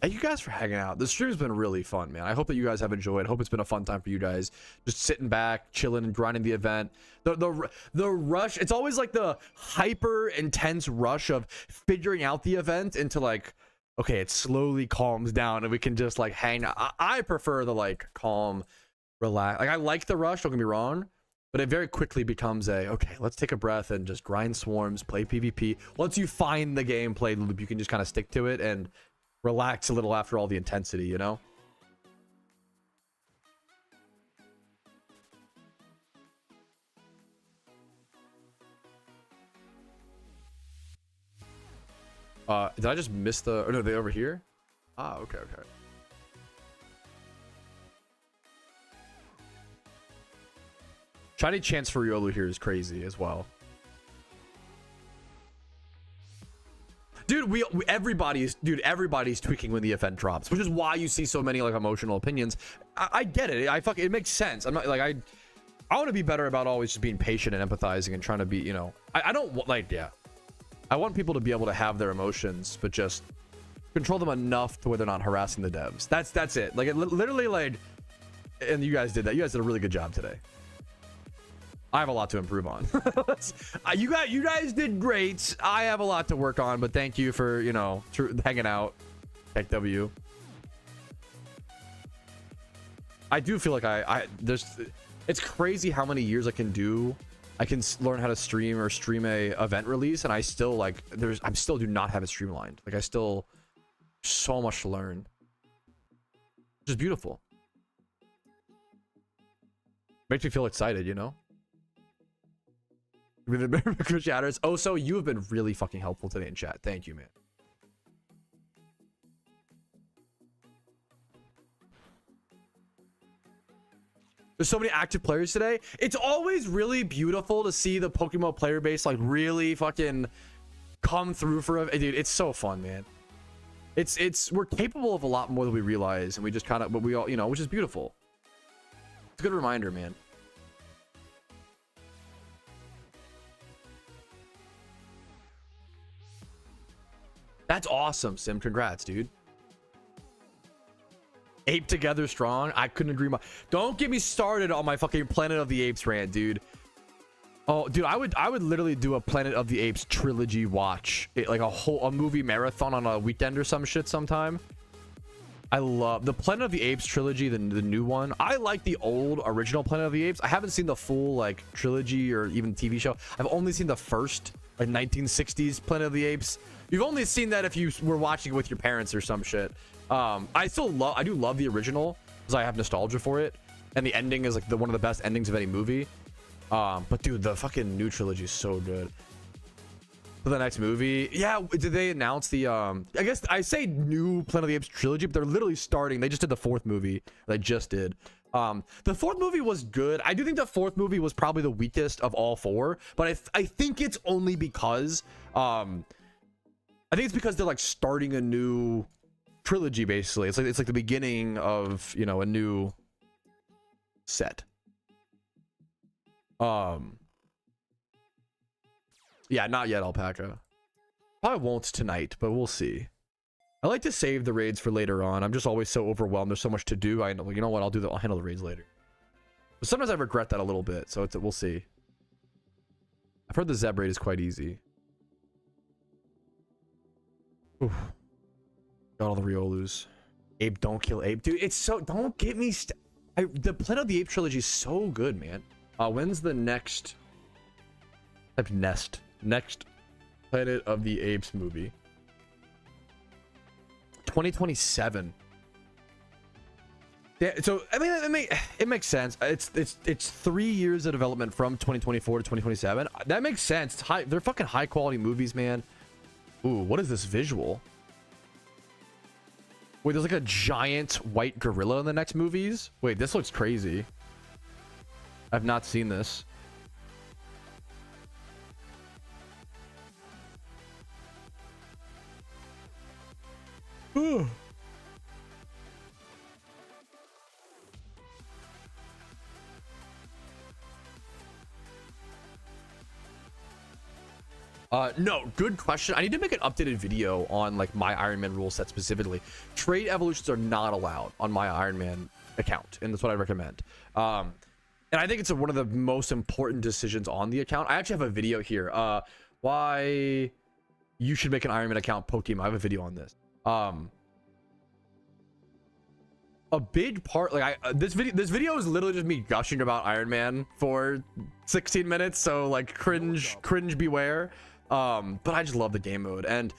Thank you guys for hanging out. The stream's been really fun, man. I hope that you guys have enjoyed. I hope it's been a fun time for you guys. Just sitting back, chilling, and grinding the event. The rush. It's always like the hyper intense rush of figuring out the event into like, okay, it slowly calms down and we can just like hang out. I prefer the like calm, relax. Like I like the rush. Don't get me wrong. But it very quickly becomes okay, let's take a breath and just grind swarms, play PvP. Once you find the gameplay loop, you can just kind of stick to it and relax a little after all the intensity, you know? Did I just miss the... Oh, no, they over here? Ah, okay. Shiny chance for Riolu here is crazy as well. Dude, everybody's tweaking when the event drops, which is why you see so many like emotional opinions. I get it. It makes sense. I'm not like I want to be better about always just being patient and empathizing and trying to be, you know, I don't like, yeah. I want people to be able to have their emotions, but just control them enough to where they're not harassing the devs. That's it. Like it literally like, and you guys did that. You guys did a really good job today. I have a lot to improve on. You guys did great. I have a lot to work on, but thank you for, you know, hanging out. Tech W. I do feel like it's crazy how many years I can do. I can learn how to stream or stream a event release, and I still like I still do not have it streamlined. Like I still so much to learn. Just beautiful. Makes me feel excited, you know? Chatters. Oh, so you have been really fucking helpful today in chat. Thank you, man. There's so many active players today. It's always really beautiful to see the PokeMMO player base like really fucking come through for a dude. It's so fun, man. We're capable of a lot more than we realize, and we just kind of, but we all, you know, which is beautiful. It's a good reminder, man. That's awesome, Sim. Congrats, dude. Ape together strong. I couldn't agree more. Don't get me started on my fucking Planet of the Apes rant, dude. Oh, dude, I would literally do a Planet of the Apes trilogy watch, like a movie marathon on a weekend or some shit sometime. I love the Planet of the Apes trilogy, the new one. I like the old original Planet of the Apes. I haven't seen the full like trilogy or even TV show. I've only seen the first like 1960s Planet of the Apes. You've only seen that if you were watching it with your parents or some shit. I do love the original because I have nostalgia for it, and the ending is like one of the best endings of any movie. But dude, the fucking new trilogy is so good. For the next movie, yeah, did they announce the I guess I say new Planet of the Apes trilogy, but they're literally starting. They just did the fourth movie. They just did. The fourth movie was good. I do think the fourth movie was probably the weakest of all four, but I think it's only because I think it's because they're like starting a new trilogy. Basically, it's like the beginning of, you know, a new set. Yeah, not yet, Alpaca. Probably won't tonight, but we'll see. I like to save the raids for later on. I'm just always so overwhelmed. There's so much to do. I know, you know what? I'll handle the raids later. But sometimes I regret that a little bit, so we'll see. I've heard the Zeb raid is quite easy. Oof. Got all the Riolus. Ape, don't kill Ape. Dude, it's so... Don't get me... the Planet of the Apes trilogy is so good, man. When's the next... Next Planet of the Apes movie? 2027. Yeah, so I mean it makes sense. It's 3 years of development from 2024 to 2027. That makes sense. It's high. They're fucking high quality movies, man. Ooh, what is this visual? Wait, there's like a giant white gorilla in the next movies. Wait, this looks crazy. I've not seen this. Ooh. No, good question. I need to make an updated video on like my Iron Man rule set specifically. Trade evolutions are not allowed on my Iron Man account, and that's what I recommend. And I think it's one of the most important decisions on the account. I actually have a video here. Why you should make an Iron Man account, Pokemon. I have a video on this. A big part, like this video is literally just me gushing about Iron Man for 16 minutes, so like cringe beware. But I just love the game mode, and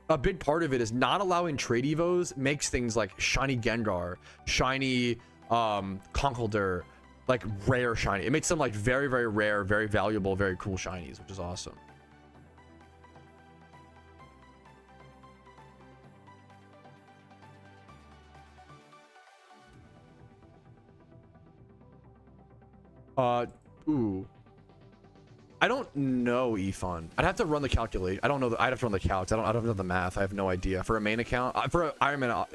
a big part of it is not allowing trade evos makes things like shiny Gengar, shiny Conkeldurr, like rare shiny. It makes them like very, very rare, very valuable, very cool shinies, which is awesome. Ooh. I don't know, Efun. I'd have to run the calculate. I don't know. I'd have to run the calcs. I don't know the math. I have no idea. For a main account, for Iron Man,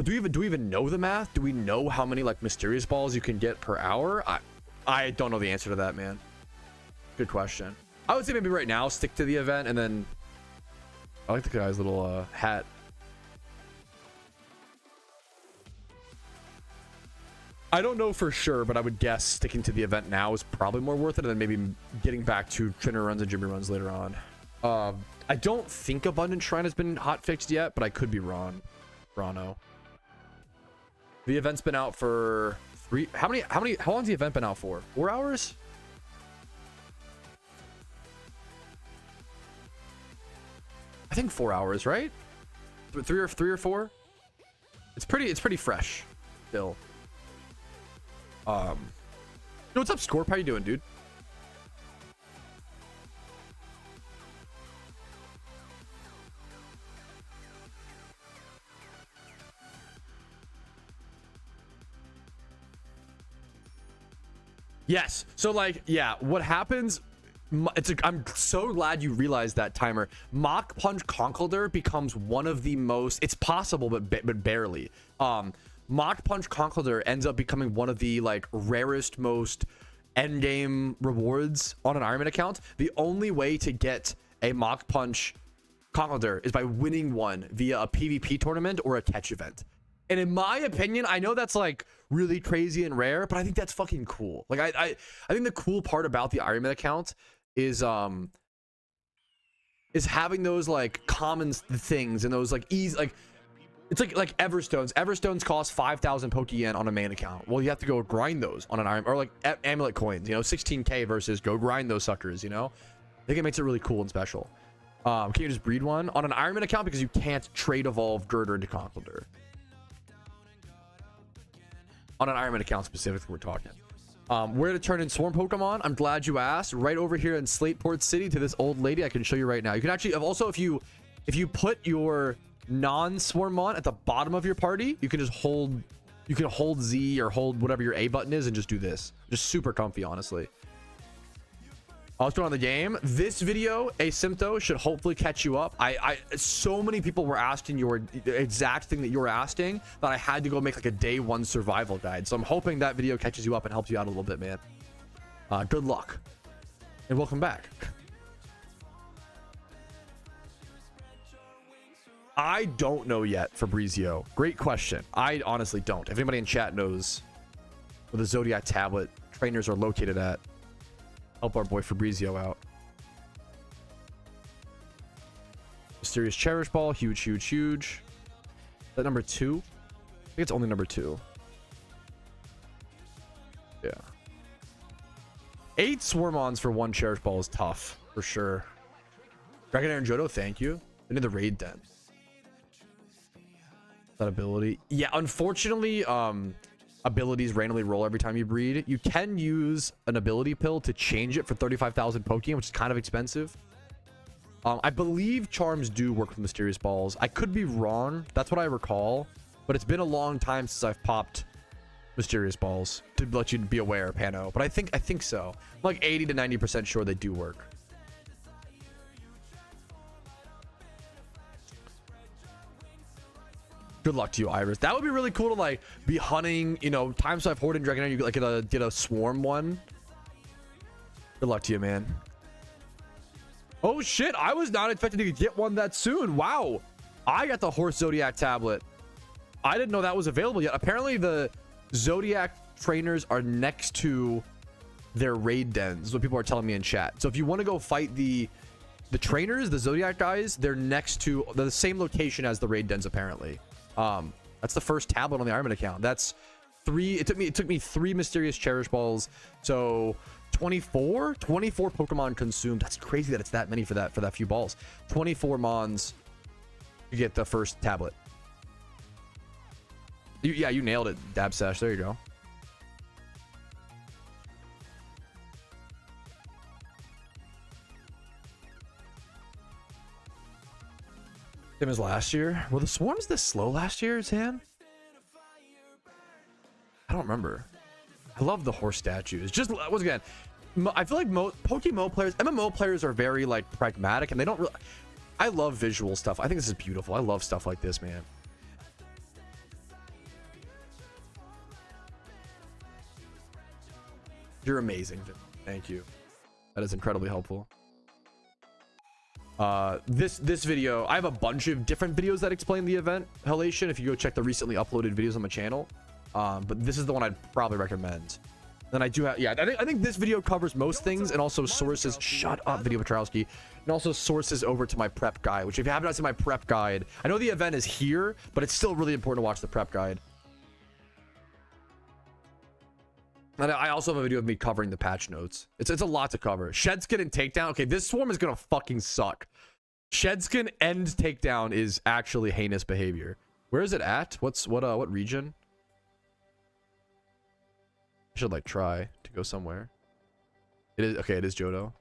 do we even know the math? Do we know how many like mysterious balls you can get per hour? I don't know the answer to that, man. Good question. I would say maybe right now stick to the event, and then I like the guy's little hat. I don't know for sure, but I would guess sticking to the event now is probably more worth it than maybe getting back to trainer runs and Jimmy runs later on. I don't think Abundant Shrine has been hot fixed yet, but I could be wrong. Rano. The event's been out for how long's the event been out for? 4 hours? I think 4 hours, right? Three or four? It's pretty fresh still. Yo, what's up, Scorp? How you doing, dude? Yes. So like, yeah, what happens? I'm so glad you realized that, Timer. Mach Punch Conkeldurr becomes one of the most. It's possible, but barely. Mach Punch Conkeldurr ends up becoming one of the like rarest, most end game rewards on an Ironman account. The only way to get a Mach Punch Conkeldurr is by winning one via a PvP tournament or a catch event. And in my opinion, I know that's like really crazy and rare, but I think that's fucking cool. Like I think the cool part about the Ironman account is having those like common things and those like easy, like it's like Everstones cost 5,000 Pokeyen on a main account. Well, you have to go grind those on an Iron, or like amulet coins, you know, 16k versus go grind those suckers, you know. I think it makes it really cool and special. Can you just breed one on an Ironman account because you can't trade evolve Girder into Conkeldurr? On an Ironman account specifically, we're talking. Where to turn in swarm Pokemon? I'm glad you asked. Right over here in Slateport City to this old lady. I can show you right now. You can actually also, if you put your non-swarmon at the bottom of your party, you can just hold, you can hold Z or hold whatever your A button is and just do this. Just super comfy, honestly. What's going on in the game? This video, Asympto, should hopefully catch you up. So many people were asking your exact thing that you were asking that I had to go make like a day one survival guide. So I'm hoping that video catches you up and helps you out a little bit, man. Good luck and welcome back. I don't know yet, Fabrizio. Great question. I honestly don't. If anybody in chat knows where the Zodiac tablet trainers are located at, help our boy Fabrizio out. Mysterious Cherish Ball, huge. Is that number 2? I think it's only number 2. Yeah. 8 Swarmons for 1 Cherish Ball is tough, for sure. Dragonair and Johto, thank you. Into the raid den. That ability. Yeah, unfortunately, abilities randomly roll every time you breed. You can use an ability pill to change it for 35,000 Pokeyen, which is kind of expensive. I believe charms do work with mysterious balls. I could be wrong. That's what I recall, but it's been a long time since I've popped mysterious balls to let you be aware, Pano. But I think so. I'm like 80 to 90% sure they do work. Good luck to you, Iris. That would be really cool to like be hunting, you know, times I've hoarded Dragonair, you like get a swarm one. Good luck to you, man. Oh shit, I was not expecting to get one that soon. Wow. I got the Horse Zodiac tablet. I didn't know that was available yet. Apparently the Zodiac trainers are next to their raid dens, is what people are telling me in chat. So if you want to go fight the trainers, the Zodiac guys, they're next to the same location as the raid dens apparently. That's the first tablet on the Ironman account. That's 3. It took me 3 mysterious cherish balls. So 24 Pokemon consumed. That's crazy that it's that many for that few balls. 24 mons to get the first tablet. Yeah, you nailed it, Dabsash. There you go. Same as last year. Were the swarms this slow last year, Zan? I don't remember. I love the horse statues. Just once again, I feel like PokeMMO players, MMO players are very like pragmatic, and they don't really. I love visual stuff. I think this is beautiful. I love stuff like this, man. You're amazing. Thank you. That is incredibly helpful. This video, I have a bunch of different videos that explain the event Halation if you go check the recently uploaded videos on my channel, but this is the one I'd probably recommend. Then I do have, yeah, I think this video covers most things, and also sources. Shut up, Video Patrouski. And also sources over to my prep guide, which if you haven't seen my prep guide, I know the event is here, but it's still really important to watch the prep guide. And I also have a video of me covering the patch notes. It's a lot to cover. Shedskin and takedown. Okay, this swarm is gonna fucking suck. Shedskin and takedown is actually heinous behavior. Where is it at? What region? I should like try to go somewhere. It is okay. It is Johto.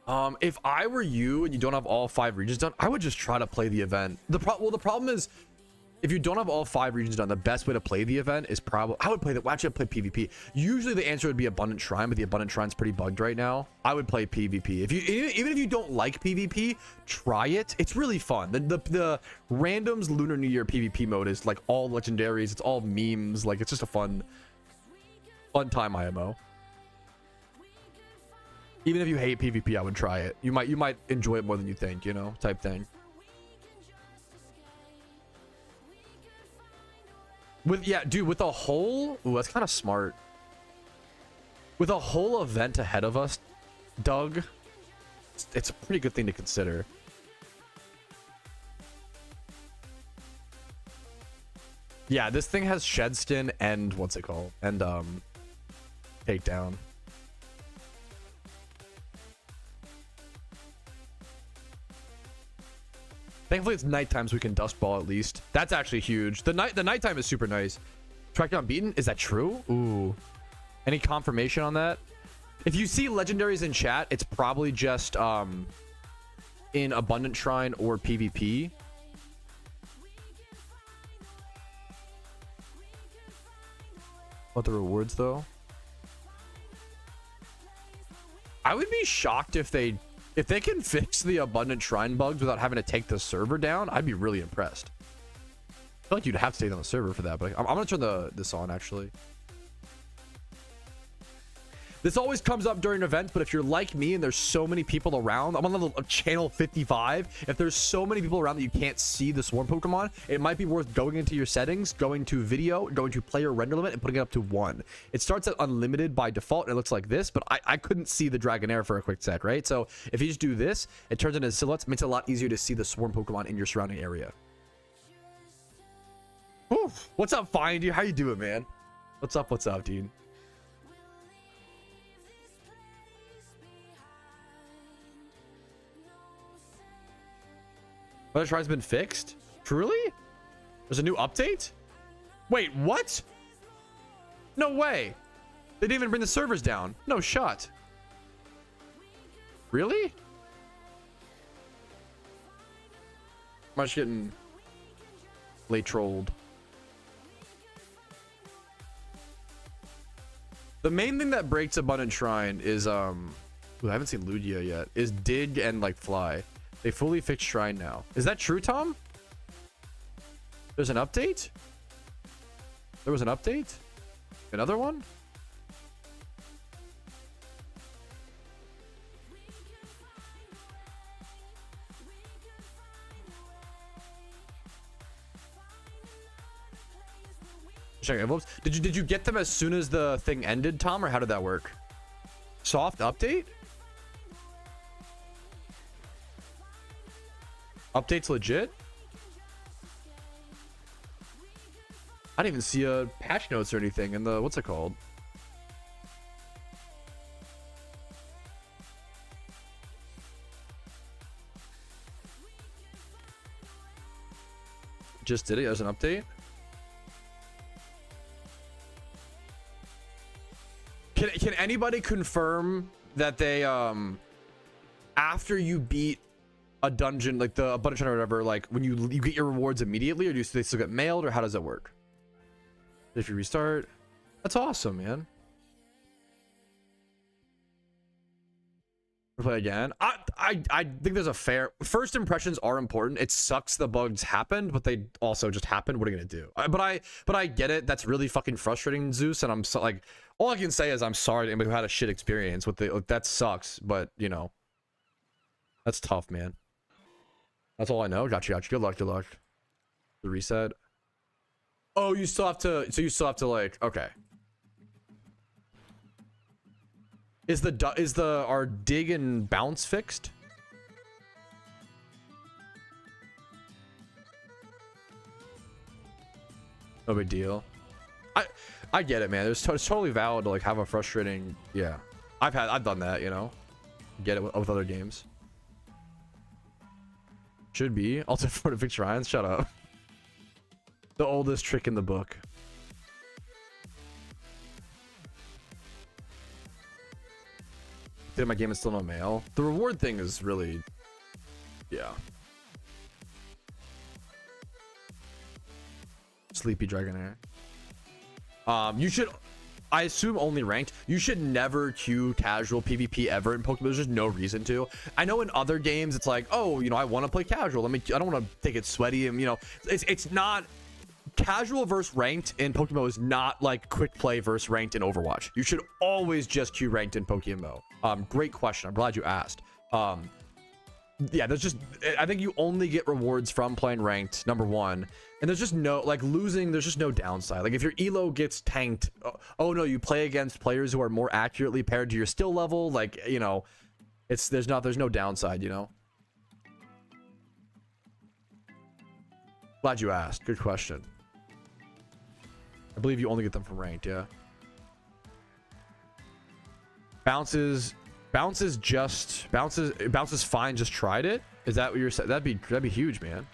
If I were you and you don't have all 5 regions done, I would just try to play the event. The problem is, if you don't have all 5 regions done, the best way to play the event is probably, I would play that. Actually, I'd play PvP. Usually the answer would be Abundant Shrine, but the Abundant Shrine's pretty bugged right now. I would play PvP. If you, even if you don't like PvP, try it. It's really fun. The randoms Lunar New Year PvP mode is like all legendaries. It's all memes. Like, it's just a fun time IMO. Even if you hate PvP, I would try it. You might enjoy it more than you think, you know, type thing. With, yeah, dude, with a whole, ooh, that's kind of smart. With a whole event ahead of us, Doug, it's a pretty good thing to consider. Yeah, this thing has Shedston and what's it called? And Takedown. Thankfully, it's nighttime, so we can dust ball at least. That's actually huge. The nighttime is super nice. Track down beaten. Is that true? Ooh. Any confirmation on that? If you see legendaries in chat, it's probably just in Abundant Shrine or PvP. What the rewards though? I would be shocked if they can fix the Abundant Shrine bugs without having to take the server down. I'd be really impressed. I feel like you'd have to stay on the server for that, but I'm gonna turn this on actually. This always comes up during events, but if you're like me and there's so many people around, I'm on level channel 55. If there's so many people around that you can't see the swarm Pokemon, it might be worth going into your settings, going to video, going to player render limit, and putting it up to 1. It starts at unlimited by default, and it looks like this, but I couldn't see the Dragonair for a quick sec, right? So if you just do this, it turns into silhouettes, makes it a lot easier to see the swarm Pokemon in your surrounding area. Whew. What's up, Fine, dude? How you doing, man? What's up, dude? Weather Shrine's been fixed? Truly? There's a new update? Wait, what? No way. They didn't even bring the servers down. No shot. Really? I'm just getting late trolled. The main thing that breaks Abundant Shrine is ooh, I haven't seen Lugia yet, is dig and like fly. They fully fixed Shrine now. Is that true, Tom? There's an update? There was an update? Another one? Check envelopes. Did you get them as soon as the thing ended, Tom, or how did that work? Soft update? Update's legit? I didn't even see a patch notes or anything in the, what's it called? Just did it as an update? Can anybody confirm that they after you beat a dungeon like the Abundant Shrine or whatever, like when you get your rewards immediately, or do they still get mailed, or how does that work? If you restart, that's awesome, man. Play again. I think there's a fair first impressions are important. It sucks the bugs happened, but they also just happened. What are you gonna do? But I get it. That's really fucking frustrating, Zeus. And I'm so, like, all I can say is I'm sorry to anybody who had a shit experience with the like, that sucks. But you know, that's tough, man. That's all I know. Got you. Good luck. The reset. Oh, you still have to. So you still have to like. Okay. Is our dig and bounce fixed? No big deal. I get it, man. It's totally valid to like have a frustrating. Yeah, I've done that. You know, get it with other games. Should be also for to fix Ryan's. Shut up. The oldest trick in the book. did my game is still no mail. The reward thing is really, yeah. Sleepy Dragonair. You should, I assume only ranked. You should never queue casual PvP ever in Pokemon. There's just no reason to. I know in other games it's like, oh, you know, I want to play casual. I don't want to take it sweaty, and you know, it's not casual versus ranked in Pokemon is not like quick play versus ranked in Overwatch. You should always just queue ranked in PokeMMO. Great question. I'm glad you asked. Yeah, there's just, I think you only get rewards from playing ranked, number one, and there's just no, like, losing, there's just no downside. Like if your elo gets tanked, oh no, you play against players who are more accurately paired to your skill level, like, you know, there's no downside, you know. Glad you asked. Good question. I believe you only get them from ranked, yeah. Bounces fine, just tried it. Is that what you're saying? That'd be huge, man.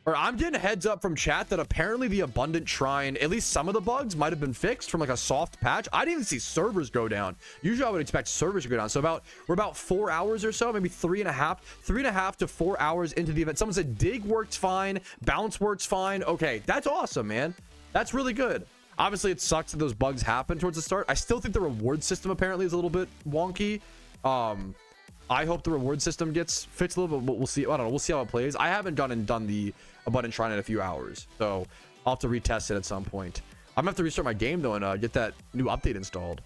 Or I'm getting a heads up from chat that apparently the Abundant Shrine, at least some of the bugs might have been fixed from like a soft patch. I didn't even see servers go down. Usually I would expect servers to go down. So we're about 4 hours or so, maybe 3.5 to 4 hours into the event. Someone said dig works fine, bounce works fine. Okay, that's awesome, man. That's really good. Obviously it sucks that those bugs happen towards the start. I still think the reward system apparently is a little bit wonky. I hope the reward system gets fixed a little bit, but we'll see. I don't know, we'll see how it plays. I haven't done the Abundant Shrine in a few hours, so I'll have to retest it at some point. I'm gonna have to restart my game though and get that new update installed.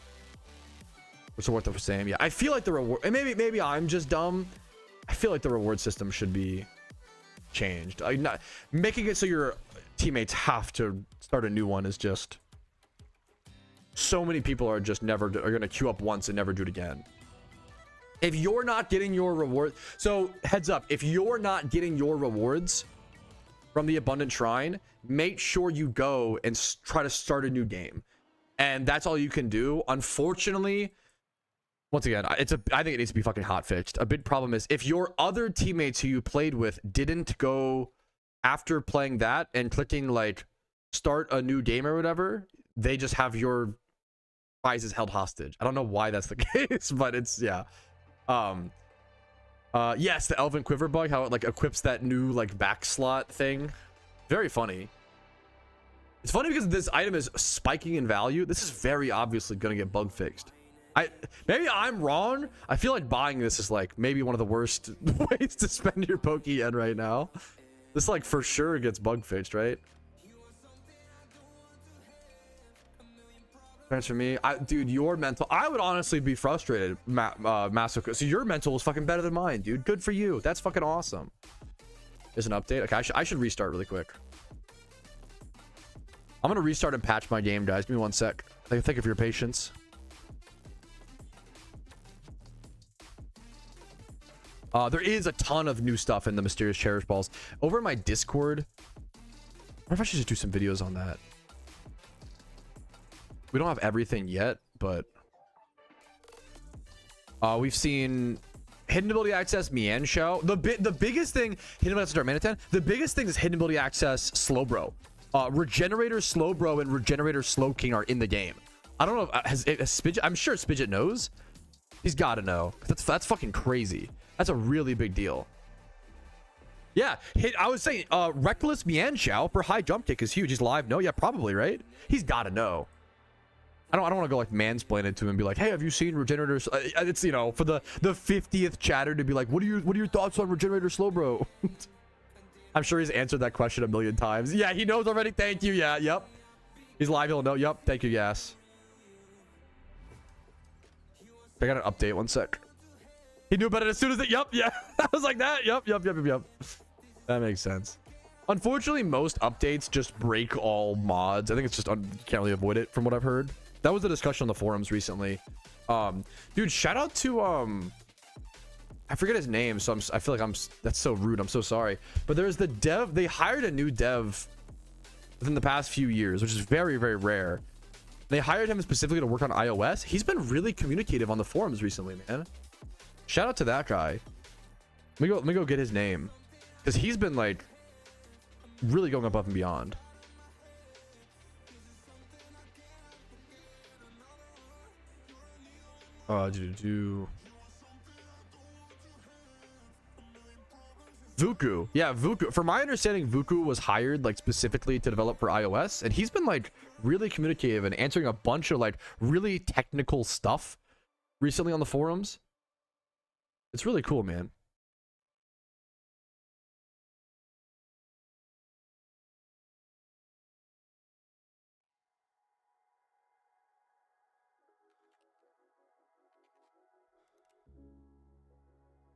What's worth the same? Yeah, I feel like the reward, and maybe I'm just dumb. I feel like the reward system should be changed. Not making it so your teammates have to start a new one is just, so many people are gonna queue up once and never do it again. If you're not getting your reward, so heads up, if you're not getting your rewards from the Abundant Shrine, make sure you go and try to start a new game. And that's all you can do. Unfortunately, once again, I think it needs to be fucking hot fixed. A big problem is if your other teammates who you played with didn't go after playing that and clicking like start a new game or whatever, they just have your prizes held hostage. I don't know why that's the case, but it's, yeah. Yes, the Elven Quiver bug, how it like equips that new like back slot thing. Very funny. It's funny because this item is spiking in value. This is very obviously gonna get bug fixed. Maybe I'm wrong. I feel like buying this is like maybe one of the worst ways to spend your Pokeyen right now. This like for sure gets bug fixed, right? For me, dude, your mental, I would honestly be frustrated, Masako. So your mental is fucking better than mine, dude. Good for you. That's fucking awesome. There's an update. Okay, I should restart really quick. I'm gonna restart and patch my game, guys. Give me 1 sec. Thank you for your patience. There is a ton of new stuff in the Mysterious Cherish Balls. Over in my Discord, I wonder if I should just do some videos on that. We don't have everything yet, but we've seen hidden ability access Mienshao. The biggest thing, hidden ability access Darmanitan. The biggest thing is hidden ability access Slowbro. Regenerator Slowbro and Regenerator Slowking are in the game. I don't know if has Spidget, I'm sure Spidget knows. He's got to know. That's fucking crazy. That's a really big deal. Yeah, I was saying Reckless Mienshao for high jump kick is huge. He's live. No, yeah, probably, right? He's got to know. I don't want to go like mansplain it to him and be like, hey, have you seen Regenerators? It's, you know, for the 50th chatter to be like, what are your thoughts on Regenerator Slowbro? I'm sure he's answered that question a million times. Yeah, he knows already. Thank you. Yeah, yep. He's live. He'll know. Yep. Thank you, Gas. I got an update. 1 sec. He knew about it as soon as it. Yep. Yeah. I was like that. Yep. That makes sense. Unfortunately, most updates just break all mods. I think it's just you can't really avoid it from what I've heard. That was the discussion on the forums recently. Dude, shout out to I forget his name, so I feel like that's so rude. I'm so sorry. But there's the dev. They hired a new dev within the past few years, which is very, very rare. They hired him specifically to work on iOS. He's been really communicative on the forums recently, man. Shout out to that guy. Let me go get his name, because he's been like really going above and beyond. Vuku. Yeah, Vuku. From my understanding, Vuku was hired like specifically to develop for iOS, and he's been like really communicative and answering a bunch of like really technical stuff recently on the forums. It's really cool, man.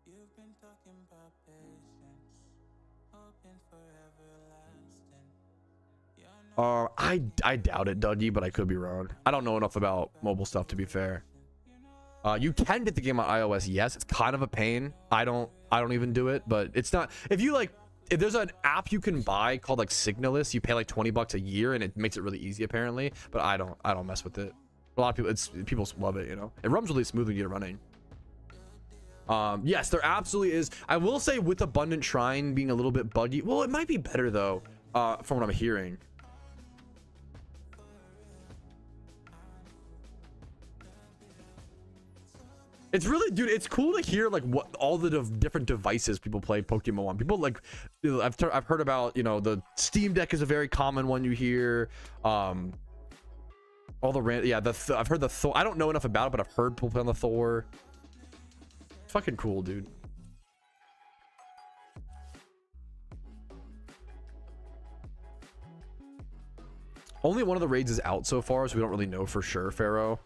You've been talking about patience, hoping for everlasting. I doubt it, Dougie, but I could be wrong. I don't know enough about mobile stuff to be fair. You can get the game on iOS. Yes, it's kind of a pain. I don't even do it, but it's not. If there's an app you can buy called like Signalis, you pay like $20 a year, and it makes it really easy apparently. But I don't mess with it. A lot of people love it. You know, it runs really smooth when you get running. Yes, there absolutely is. I will say with Abundant Shrine being a little bit buggy. Well, it might be better though, from what I'm hearing. It's really, dude, it's cool to hear like what all the different devices people play Pokemon on. People like, I've heard about, you know, the Steam Deck is a very common one you hear. All the yeah, I've heard the Thor. I don't know enough about it, but I've heard people play on the Thor. It's fucking cool, dude. Only one of the raids is out so far, so we don't really know for sure, Pharaoh.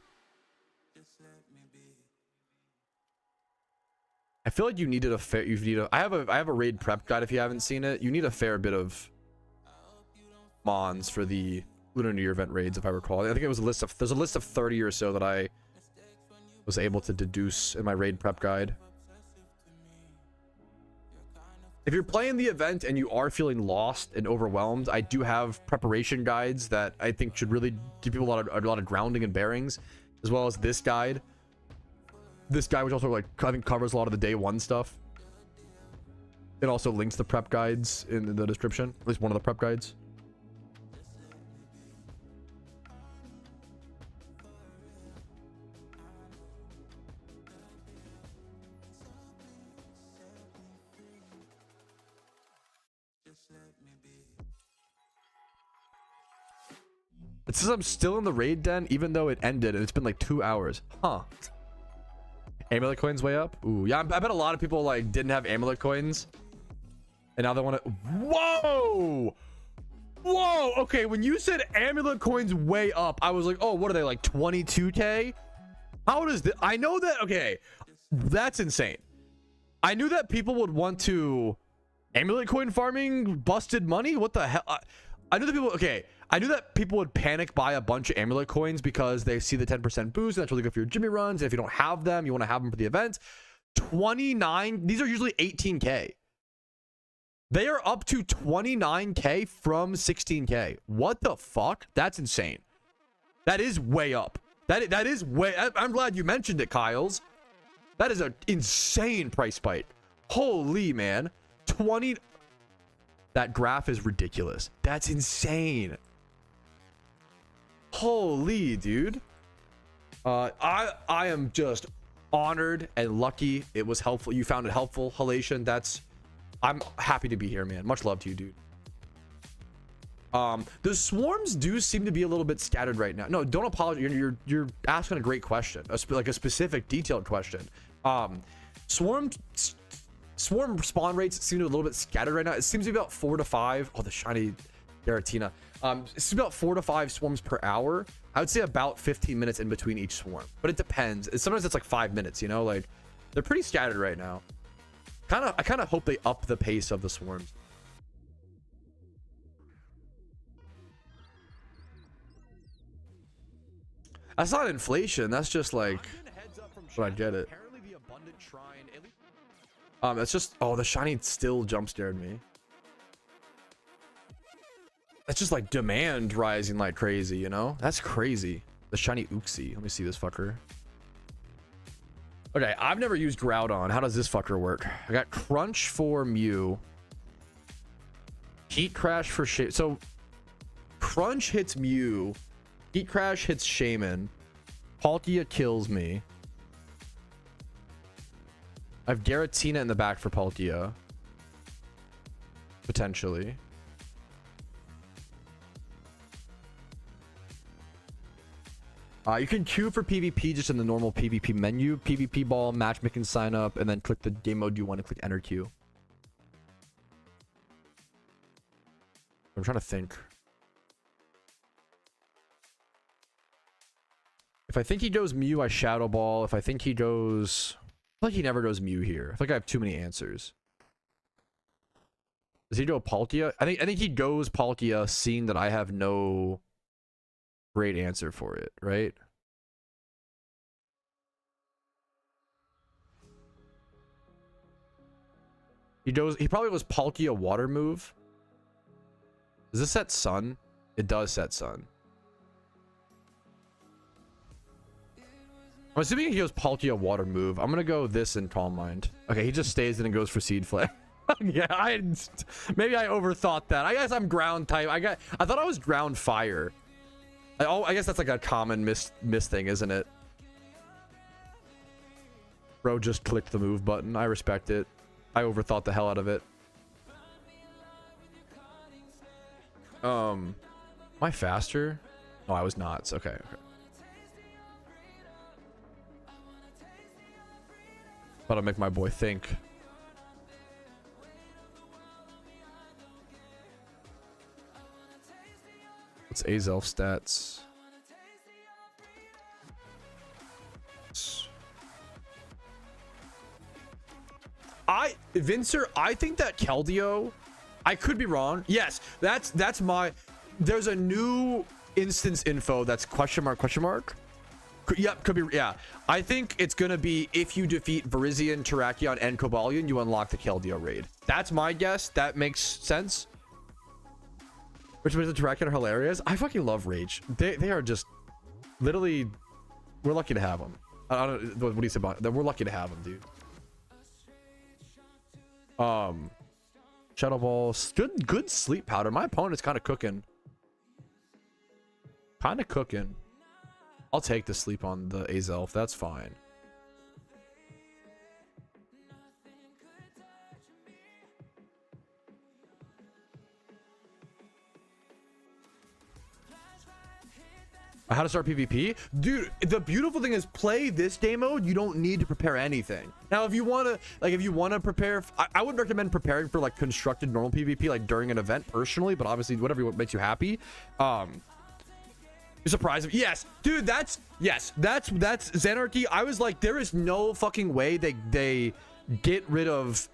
I feel like you needed I have a raid prep guide if you haven't seen it. You need a fair bit of mons for the Lunar New Year event raids, if I recall. I think it was there's a list of 30 or so that I was able to deduce in my raid prep guide. If you're playing the event and you are feeling lost and overwhelmed, I do have preparation guides that I think should really give people a lot of grounding and bearings, as well as this guide. This guy, which also like I think covers a lot of the day one stuff. It also links the prep guides in the description, at least one of the prep guides. It says I'm still in the raid den even though it ended and it's been like 2 hours. Huh. Amulet coins way up. Ooh, yeah, I bet a lot of people like didn't have amulet coins and now they want to. Whoa, okay, when you said amulet coins way up, I was like, oh, what are they, like 22k? How does this? I know that. Okay, that's insane. I knew that people would want to amulet coin farming busted money. What the hell? I knew that people. Okay, I knew that people would panic buy a bunch of amulet coins because they see the 10% boost and that's really good for your Jimmy runs. And if you don't have them, you want to have them for the event. 29. These are usually 18k. They are up to 29k from 16k. What the fuck? That's insane. That is way up. That is way. I'm glad you mentioned it, Kyles. That is an insane price spike. Holy man. 20. That graph is ridiculous. That's insane. Holy dude. I am just honored and lucky it was helpful. You found it helpful, Halation. I'm happy to be here, man. Much love to you, dude. The swarms do seem to be a little bit scattered right now. No, don't apologize. You're asking a great question, like a specific detailed question. Swarm spawn rates seem to be a little bit scattered right now. It seems to be about 4 to 5. Oh, the shiny Garatina. It's about 4 to 5 swarms per hour. I would say about 15 minutes in between each swarm, but it depends. Sometimes it's like 5 minutes, you know, like they're pretty scattered right now. I kind of hope they up the pace of the swarms. That's not inflation. That's just like, but I get it. That's just, oh, the shiny still jump scared me. That's just like demand rising like crazy, you know? That's crazy. The shiny Uxie. Let me see this fucker. Okay, I've never used Groudon. How does this fucker work? I got Crunch for Mew. Heat Crash for Shaman. So, Crunch hits Mew. Heat Crash hits Shaman. Palkia kills me. I have Garatina in the back for Palkia. Potentially. You can queue for PvP just in the normal PvP menu. PvP ball, matchmaking sign up, and then click the game mode you want to click enter queue. I'm trying to think. If I think he goes Mew, I Shadow Ball. If I think he goes... I feel like he never goes Mew here. I feel like I have too many answers. Does he go Palkia? I think he goes Palkia, seeing that I have no great answer for it, right? He probably goes Palkia Water move. Does this set Sun? It does set Sun. I'm assuming he goes Palkia Water move. I'm gonna go this in Calm Mind. Okay, he just stays in and goes for Seed Flare. Yeah, maybe I overthought that. I guess I'm ground type. I thought I was ground fire. I guess that's like a common miss thing, isn't it? Bro just clicked the move button. I respect it. I overthought the hell out of it. Am I faster? No, I was not. It's okay. But I'll make my boy think. What's Azelf stats? Vincer, I think that Keldeo, I could be wrong. Yes, that's my, there's a new instance info that's question mark. Yep, could be, yeah. I think it's gonna be if you defeat Virizion, Terrakion, and Cobalion, you unlock the Keldeo raid. That's my guess. That makes sense. Which means the Terrakion are hilarious. I fucking love Rage. They are just literally, we're lucky to have them. I don't, what do you say about that? We're lucky to have them, dude. Shadow Ball, good sleep powder. My opponent's kind of cooking. I'll take the sleep on the Azelf. That's fine. How to start PvP? Dude, the beautiful thing is play this game mode. You don't need to prepare anything. Now, if you want to prepare, I would recommend preparing for like constructed normal PvP, like during an event personally, but obviously whatever makes you happy. You're surprised. Yes, dude, that's Xanarchy. I was like, there is no fucking way they get rid of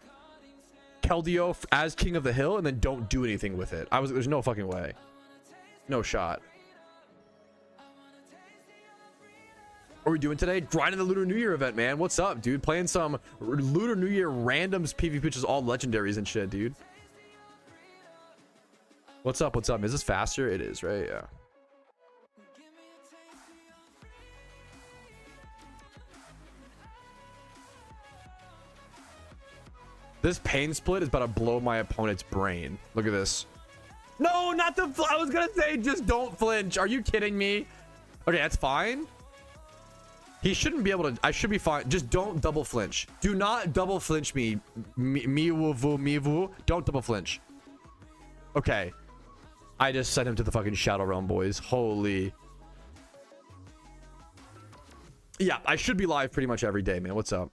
Keldeo as King of the Hill and then don't do anything with it. There's no fucking way. No shot. What are we doing today? Grinding the Lunar New Year event, man. What's up, dude? Playing some Lunar New Year randoms PvP, which is all legendaries and shit, dude. What's up? Is this faster? It is, right? Yeah. This pain split is about to blow my opponent's brain. Look at this. No, not the... I was gonna say, just don't flinch. Are you kidding me? Okay, that's fine. He shouldn't be able to... I should be fine. Just don't double flinch. Do not double flinch me. Me-woo-voo. Don't double flinch. Okay. I just sent him to the fucking Shadow Realm, boys. Holy... Yeah, I should be live pretty much every day, man. What's up?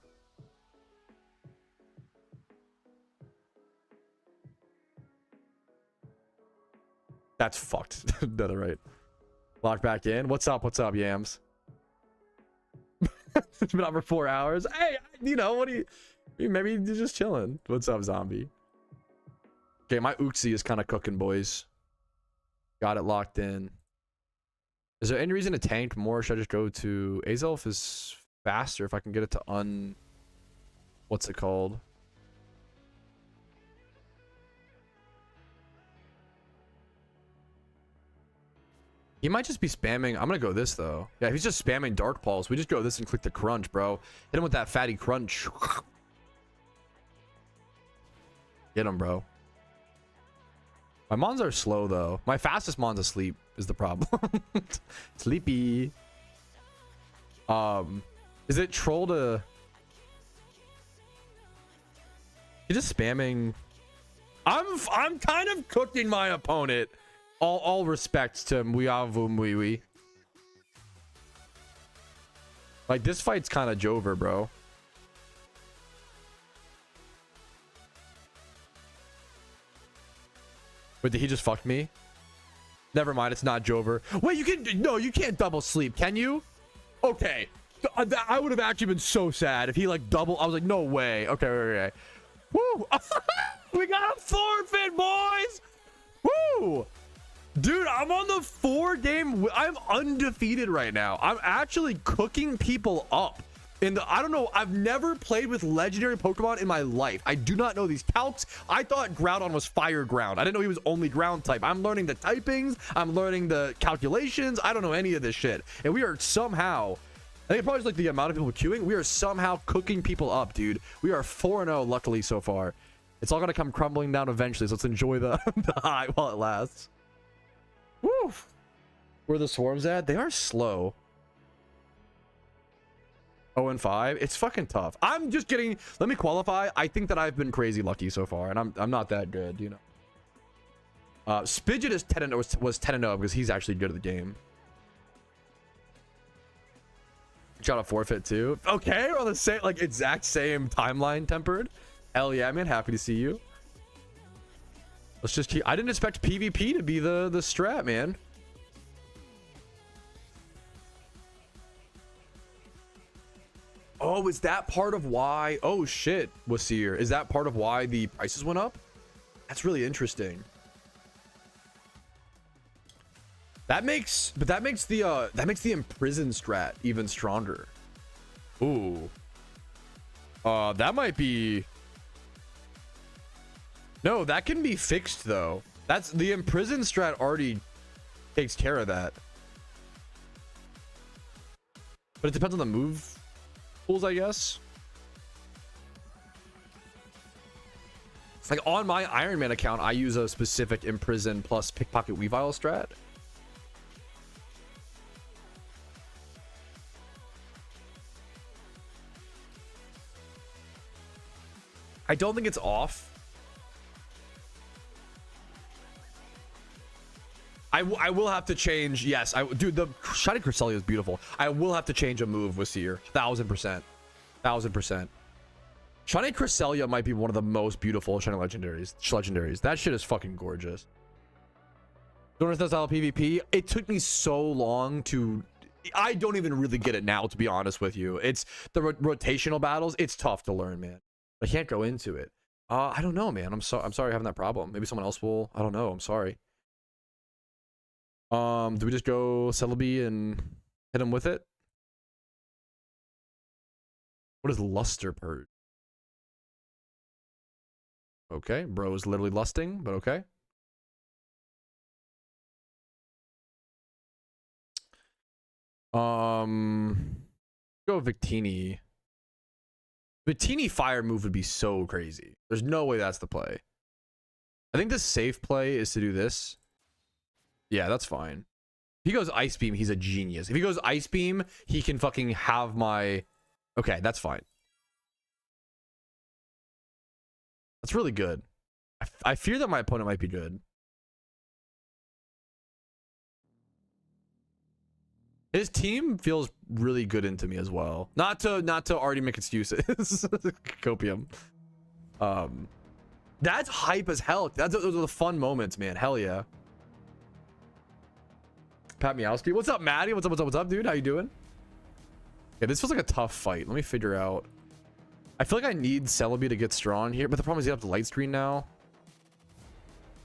That's fucked. Another right. Lock back in. What's up, Yams? It's been out for 4 hours. Hey, you know, what do you... Maybe you're just chilling. What's up, zombie? Okay, my Uxie is kind of cooking, boys. Got it locked in. Is there any reason to tank more? Should I just go to... Azelf is faster if I can get it to What's it called? He might just be spamming. I'm gonna go this though. Yeah, if he's just spamming Dark Pulse, we just go this and click the crunch, bro. Hit him with that fatty crunch. Get him, bro. My mons are slow though. My fastest mon's asleep is the problem. Sleepy. Is it troll to... He's just spamming. I'm kind of cooking my opponent. All respects to Mwiwi. Like, this fight's kind of Jover, bro. Wait, did he just fuck me? Never mind, it's not Jover. Wait, you can't double sleep, can you? Okay. I would have actually been so sad if he like double. I was like, no way. Okay. Woo! We got a forfeit, boys! Woo! Dude, I'm on the 4-game. I'm undefeated right now. I'm actually cooking people up. I don't know. I've never played with legendary Pokemon in my life. I do not know these calcs. I thought Groudon was fire ground. I didn't know he was only ground type. I'm learning the typings. I'm learning the calculations. I don't know any of this shit. And we are somehow, I think it's probably just like the amount of people queuing. We are somehow cooking people up, dude. We are 4-0 luckily so far. It's all going to come crumbling down eventually. So let's enjoy the high while it lasts. Woo! Where are the swarms at? They are slow. 0-5. It's fucking tough. I'm just getting. Let me qualify. I think that I've been crazy lucky so far, and I'm not that good, you know. Spidget is 10-0 was 10-0 because he's actually good at the game. Got a forfeit too. Okay, we're on the same, like, exact same timeline. Tempered. Hell yeah, man. Happy to see you. Let's just keep. I didn't expect PvP to be the strat, man. Oh, is that part of why? Oh shit, Wasir. Is that part of why the prices went up? That's really interesting. That makes the imprison strat even stronger. Ooh. That might be. No, that can be fixed though. That's the imprison strat already takes care of that. But it depends on the move pools, I guess. It's like on my Iron Man account, I use a specific imprison plus pickpocket Weavile strat. I don't think it's off. I will have to change. Yes, dude, the Shiny Cresselia is beautiful. I will have to change a move with Seer. 1000%. 1000%. Shiny Cresselia might be one of the most beautiful Shiny legendaries. That shit is fucking gorgeous. Don't understand style PvP. It took me so long to. I don't even really get it now, to be honest with you. It's the rotational battles. It's tough to learn, man. I can't go into it. I don't know, man. I'm sorry having that problem. Maybe someone else will. I don't know. I'm sorry. Do we just go Celebi and hit him with it? What is Luster Purge? Okay, bro is literally lusting, but okay. Go Victini. Victini fire move would be so crazy. There's no way that's the play. I think the safe play is to do this. Yeah, that's fine. If he goes Ice Beam, he's a genius. If he goes Ice Beam, he can fucking have my. Okay, that's fine. That's really good. I fear that my opponent might be good. His team feels really good into me as well. Not to already make excuses. Copium. That's hype as hell. Those are the fun moments, man. Hell yeah. Pat Meowski. What's up, Maddie? What's up, dude? How you doing? Yeah, this feels like a tough fight. Let me figure out. I feel like I need Celebi to get strong here, but the problem is you have the light screen now.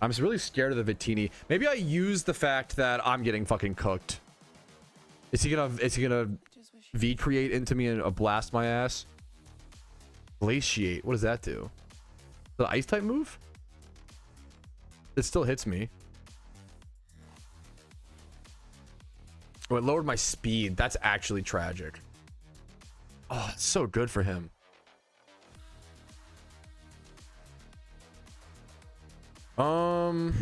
I'm just really scared of the Victini. Maybe I use the fact that I'm getting fucking cooked. Is he gonna V create into me and blast my ass? Glaciate. What does that do? The ice type move? It still hits me. Oh, it lowered my speed. That's actually tragic. Oh, it's so good for him. My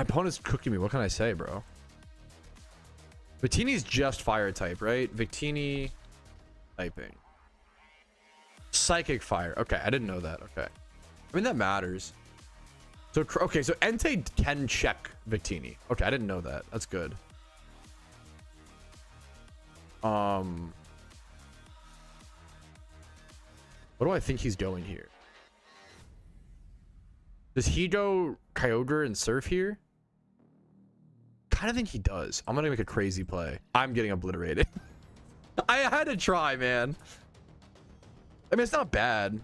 opponent's cooking me. What can I say, bro? Victini's just fire type, right? Victini typing. Psychic Fire. Okay, I didn't know that. Okay. I mean, that matters. So, okay, so Entei can check Victini. Okay, I didn't know that. That's good. What do I think he's going here? Does he go Kyogre and Surf here? Kind of think he does. I'm gonna make a crazy play. I'm getting obliterated. I had to try, man. I mean, it's not bad.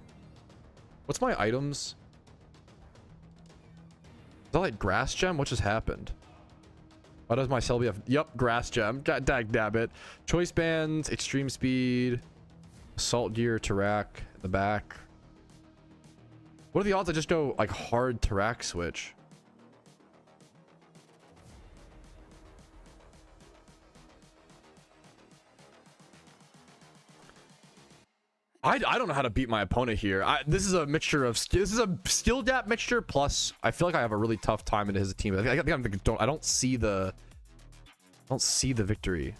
What's my items? Is that like Grass Gem? What just happened? Why does my Celebi have... Yup, Grass Gem. God dab it. Choice Bands, Extreme Speed, Assault Gear, Tarak in the back. What are the odds I just go like hard Tarak switch? I don't know how to beat my opponent here. This is a mixture of this is a skill gap mixture plus I feel like I have a really tough time into his team. I don't see the victory.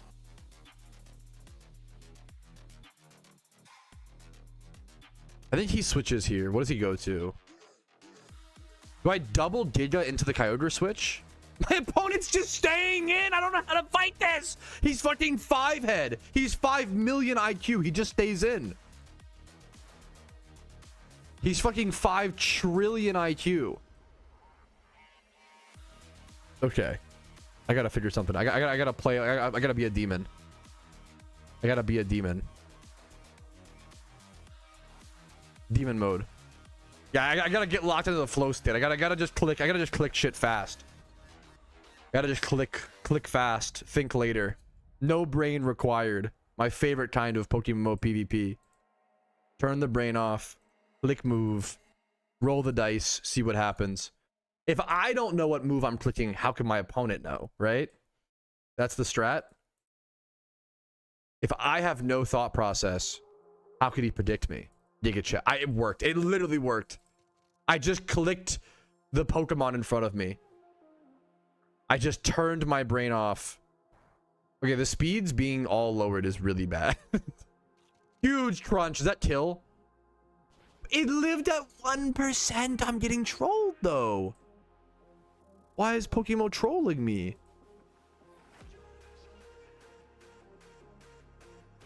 I think he switches here. What does he go to? Do I double Giga into the Kyogre switch? My opponent's just staying in. I don't know how to fight this. He's fucking 5 head. He's 5 million IQ. He just stays in. He's fucking 5 trillion IQ. Okay. I gotta figure something. I gotta play. I gotta be a demon. I gotta be a demon. Demon mode. Yeah, I gotta get locked into the flow state. I gotta just click. I gotta just click shit fast. Gotta just click fast. Think later. No brain required. My favorite kind of PokeMMO PvP. Turn the brain off. Click move, roll the dice, see what happens. If I don't know what move I'm clicking, how can my opponent know, right? That's the strat. If I have no thought process, how could he predict me? Giga check. It worked. It literally worked. I just clicked the Pokemon in front of me. I just turned my brain off. Okay, the speeds being all lowered is really bad. Huge crunch. Is that kill? It lived at 1%. I'm getting trolled though. Why is PokeMMO trolling me?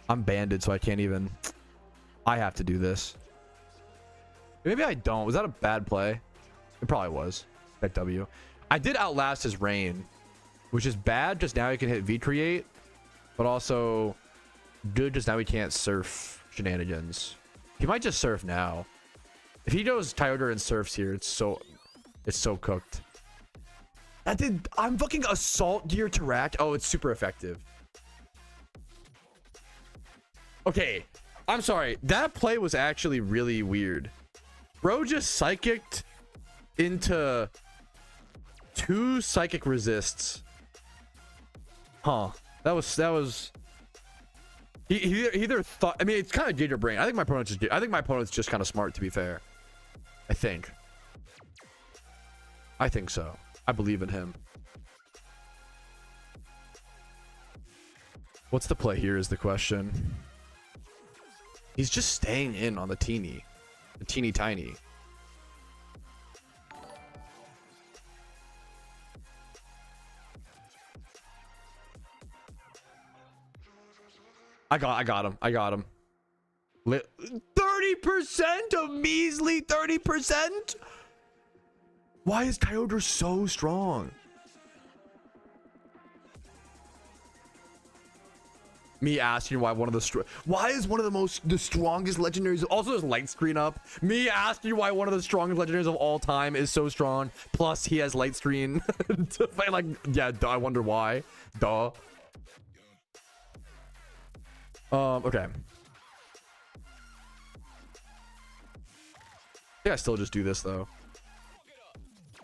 I'm banded, so I can't even. I have to do this. Maybe I don't. Was that a bad play? It probably was. That W. I did outlast his rain, which is bad. Just now he can hit V create, but also good. Just now he can't surf shenanigans. He might just surf now. If he goes Kyogre and surfs here, it's so cooked. I'm fucking Assault Gear Tarak. Oh, it's super effective. Okay, I'm sorry. That play was actually really weird. Bro just psychicked into 2 psychic resists. Huh. That was he either thought, I mean, it's kind of Giga brain. I think my opponent's just kind of smart, to be fair. I think so. I believe in him. What's the play here is the question. He's just staying in on the teeny tiny. I got him. 30%, a measly 30%. Why is Kyogre so strong? Me asking why one of the why is one of the strongest legendaries, also there's light screen up. Me asking why one of the strongest legendaries of all time is so strong. Plus he has light screen to fight, like, yeah, duh, I wonder why. Duh. Okay. Yeah, I still just do this though.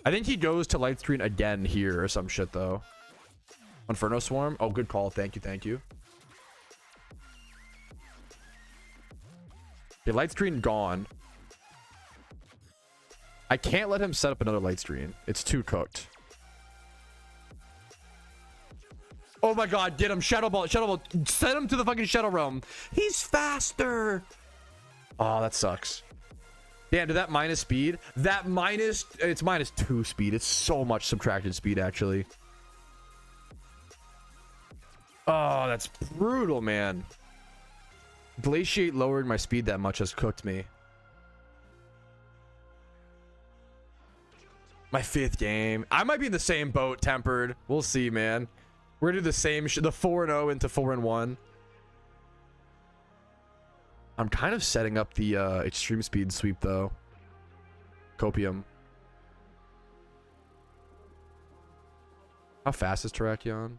I think he goes to light screen again here or some shit though. Inferno Swarm. Oh, good call. Thank you. Okay, light screen gone. I can't let him set up another light screen. It's too cooked. Oh my god, get him. Shadow Ball. Send him to the fucking Shadow Realm. He's faster. Oh, that sucks. Damn, did that minus speed? That minus, it's -2 speed. It's so much subtracted speed, actually. Oh, that's brutal, man. Glaciate lowered my speed that much has cooked me. My 5th game. I might be in the same boat, Tempered. We'll see, man. We're gonna do the same the 4-0 into 4-1. I'm kind of setting up the extreme speed sweep though. Copium. How fast is Terrakion?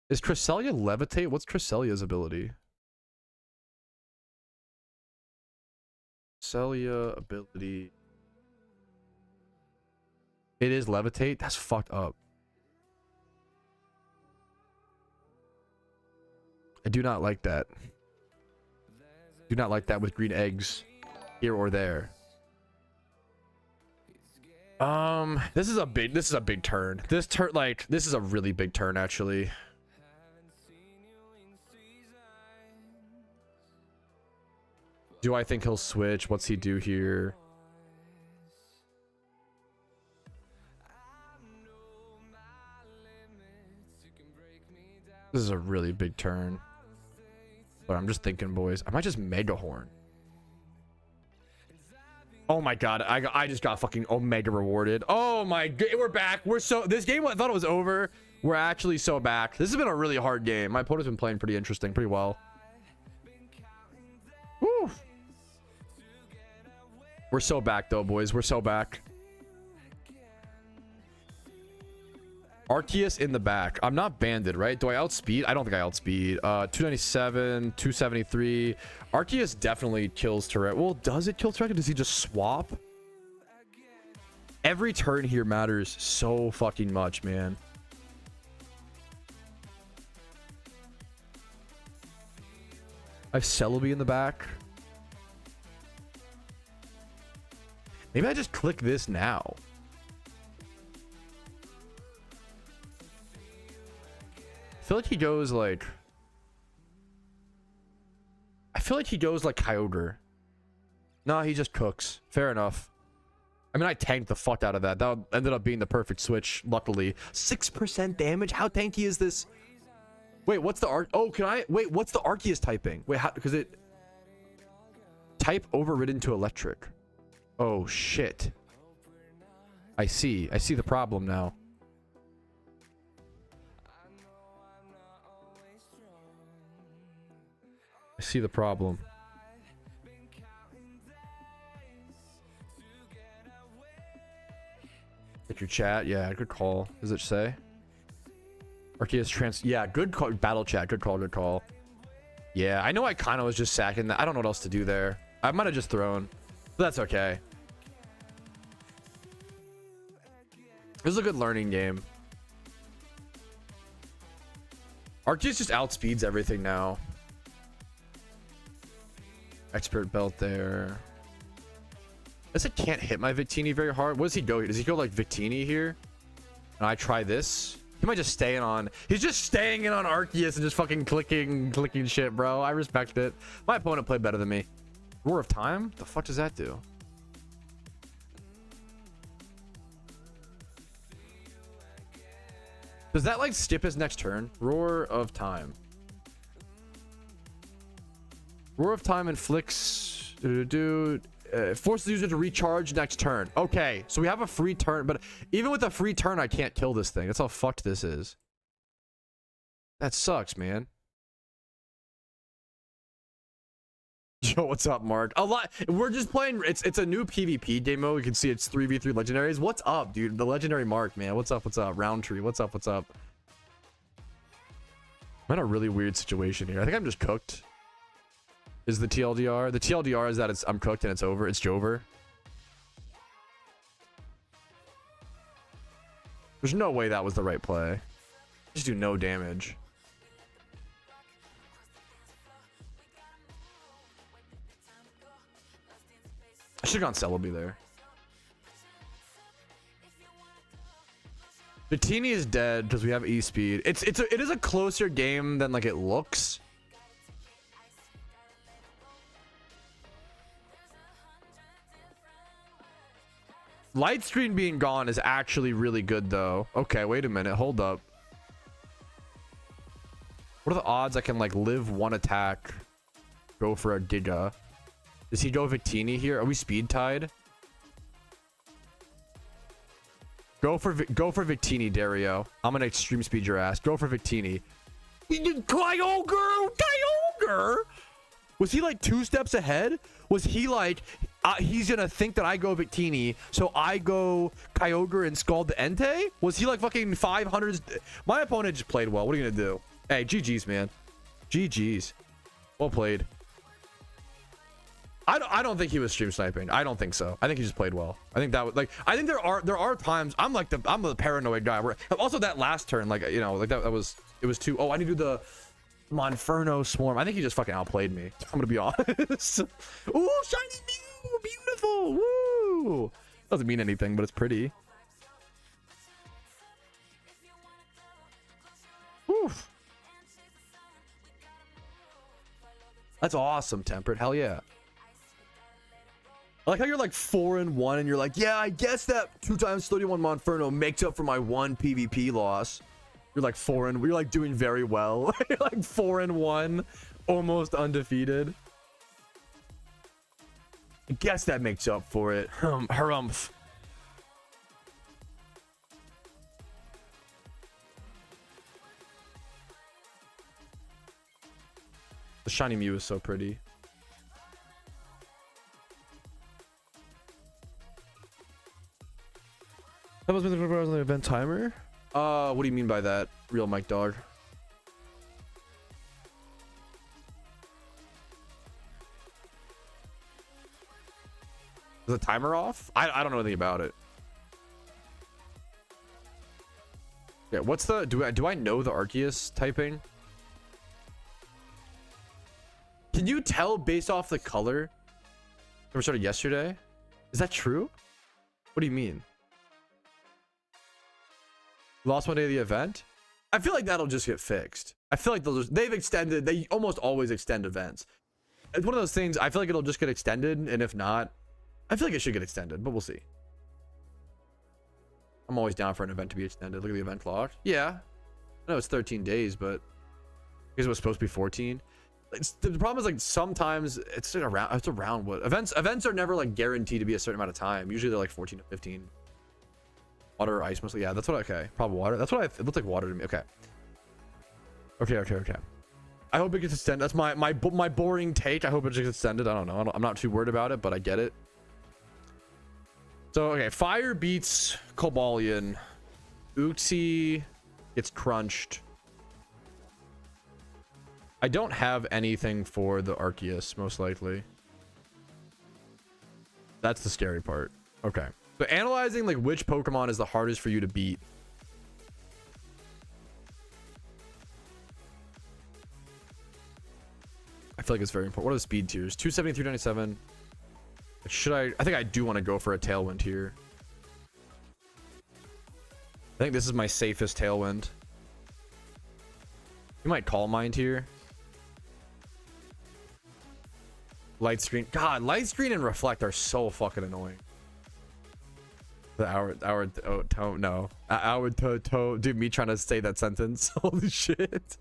Is Cresselia levitate? What's Cresselia's ability? Cresselia ability. It is levitate? That's fucked up. I do not like that. Do not like that with green eggs here or there. This is a big turn. This is a really big turn actually. Do I think he'll switch? What's he do here? This is a really big turn. But I'm just thinking, boys. I might just Mega Horn. Oh my god. I just got fucking Omega rewarded. Oh my god. We're back. This game, I thought it was over. We're actually so back. This has been a really hard game. My opponent's been playing pretty interesting, pretty well. Woo. We're so back though, boys. We're so back. Arceus in the back. I'm not banded, right? Do I outspeed? I don't think I outspeed. 297, 273. Arceus definitely kills Turret. Well, does it kill Turret? Does he just swap? Every turn here matters so fucking much, man. I have Celebi in the back. Maybe I just click this now. I feel like he goes like... I feel like he goes like Kyogre. No, he just cooks. Fair enough. I mean, I tanked the fuck out of that. That ended up being the perfect switch, luckily. 6% damage? How tanky is this? Wait, what's the Oh, can I... Wait, what's the Arceus typing? Wait, how... Because it... Type overridden to electric. Oh, shit. I see. I see the problem now. I see the problem. Check your chat. Yeah, good call. Does it say? Arceus yeah, good call. Battle chat. Good call. Good call. Yeah, I know I kind of was just sacking that. I don't know what else to do there. I might have just thrown. But that's okay. This is a good learning game. Arceus just outspeeds everything now. Expert belt there. Guess it can't hit my Victini very hard. What does he go here? Does he go like Victini here? And I try this? He might just stay in on... He's just staying in on Arceus and just fucking clicking shit, bro. I respect it. My opponent played better than me. Roar of Time? The fuck does that do? Does that like skip his next turn? Roar of Time. Roar of Time inflicts... forces the user to recharge next turn. Okay, so we have a free turn, but even with a free turn, I can't kill this thing. That's how fucked this is. That sucks, man. Yo, what's up, Mark? A lot. We're just playing. It's a new PvP game mode. You can see it's 3v3 legendaries. What's up, dude? The legendary Mark, man. What's up? What's up? Roundtree. What's up? What's up? I'm in a really weird situation here. I think I'm just cooked. Is the TLDR? The TLDR is that I'm cooked and it's over. It's Jover. There's no way that was the right play. Just do no damage. I should have gone Celebi there. Victini is dead because we have E-Speed. It is a closer game than like it looks. Light screen being gone is actually really good though. Okay, wait a minute. Hold up. What are the odds I can like live one attack, go for a Giga? Does he go Victini here? Are we speed tied? Go for Victini, Dario. I'm gonna extreme speed your ass. Go for Victini. Kyogre! Was he like 2 steps ahead? Was he like, he's gonna think that I go Victini, so I go Kyogre and Scald the Entei? Was he like fucking 500s? My opponent just played well. What are you gonna do? Hey, GG's, man. GG's. Well played. I don't think he was stream sniping. I don't think so. I think he just played well. I think that was like, I think there are times I'm the paranoid guy where also that last turn, like, you know, like it was too, oh, I need to do the Monferno Swarm. I think he just fucking outplayed me. I'm gonna be honest. Ooh, shiny Mew, beautiful. Woo. Doesn't mean anything, but it's pretty. Oof. That's awesome, Tempered. Hell yeah. I like how you're like 4-1 and you're like, yeah, I guess that 2x31 Monferno makes up for my 1 PvP loss. You're like 4 and you're like doing very well. You're like 4-1, almost undefeated. I guess that makes up for it. Harumph. The shiny Mew is so pretty. That was on the event timer. What do you mean by that, real Mike Dog? Is the timer off? I don't know anything about it. Yeah, what's the do I know the Arceus typing? Can you tell based off the color? We started yesterday. Is that true? What do you mean? Lost 1 day of the event? I feel like that'll just get fixed. I feel like they almost always extend events. It's one of those things, I feel like it'll just get extended, and if not, I feel like it should get extended, but we'll see. I'm always down for an event to be extended. Look at the event log. Yeah. I know it's 13 days, but because it was supposed to be 14. The problem is like sometimes it's like around what events are never like guaranteed to be a certain amount of time. Usually they're like 14 to 15. Water or ice mostly. Yeah, that's what. Okay, probably water. That's what it looked like, water to me. Okay. I hope it gets extended. That's my boring take. I hope it gets extended. I don't know. I'm not too worried about it, but I get it. So okay, fire beats Cobalion. Uxie gets crunched. I don't have anything for the Arceus, most likely. That's the scary part. Okay. So analyzing like which Pokemon is the hardest for you to beat. I feel like it's very important. What are the speed tiers? 270, 397. Should I think I do want to go for a Tailwind here. I think this is my safest Tailwind. You might Calm Mind here. Light Screen. God, Light Screen and Reflect are so fucking annoying. The hour tone, no. Hour toe, dude, me trying to say that sentence. Holy shit.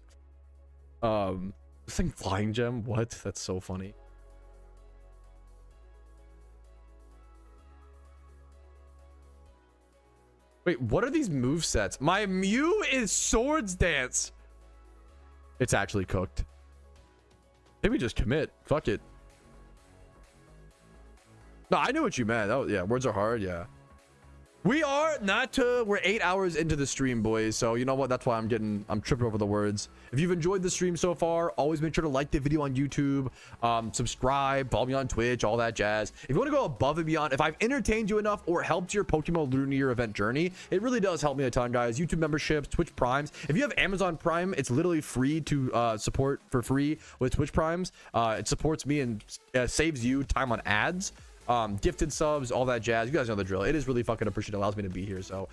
This thing Flying Gem? What? That's so funny. Wait, what are these move sets? My Mew is Swords Dance. It's actually cooked. Maybe just commit. Fuck it. No, I knew what you meant. Oh, yeah, words are hard. Yeah. We're 8 hours into the stream, boys. So you know what? That's why I'm tripping over the words. If you've enjoyed the stream so far, always make sure to like the video on YouTube, subscribe, follow me on Twitch, all that jazz. If you want to go above and beyond, if I've entertained you enough or helped your PokeMMO Lunar event journey, it really does help me a ton, guys. YouTube memberships, Twitch Primes. If you have Amazon Prime, it's literally free to support for free with Twitch Primes. It supports me and saves you time on ads. Gifted subs, all that jazz. You guys know the drill. It is really fucking appreciated. It allows me to be here. So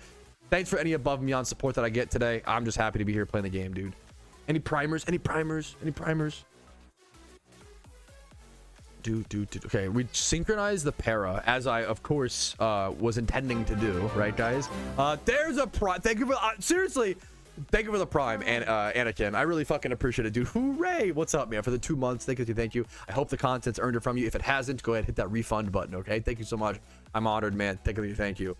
thanks for any above and beyond support that I get today. I'm just happy to be here playing the game, dude. Any primers? Okay, we synchronized the para as I, of course, was intending to do, right, guys? There's a prime. Thank you for seriously. Thank you for the prime, and Anakin. I really fucking appreciate it, dude. Hooray! What's up, man? For the 2 months, thank you, thank you. I hope the content's earned it from you. If it hasn't, go ahead and hit that refund button. Okay, thank you so much. I'm honored, man. Thank you.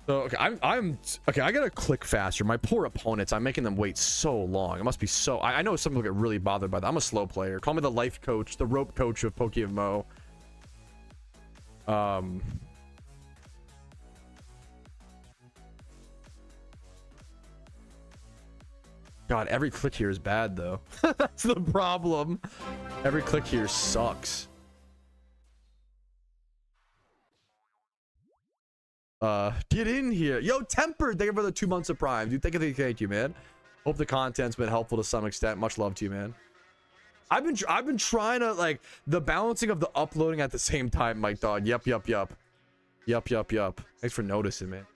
So okay, I'm okay. I gotta click faster. My poor opponents, I'm making them wait so long. It must be so. I know some people get really bothered by that. I'm a slow player. Call me the life coach, the rope coach of PokeMMO. God, every click here is bad though. That's the problem. Every click here sucks. Get in here. Yo, Tempered, thank you for the 2 months of prime, dude. Thank you, man. Hope the content's been helpful to some extent. Much love to you, man. I've been trying to, like, the balancing of the uploading at the same time, Mike Dog. Yup. Thanks for noticing, man.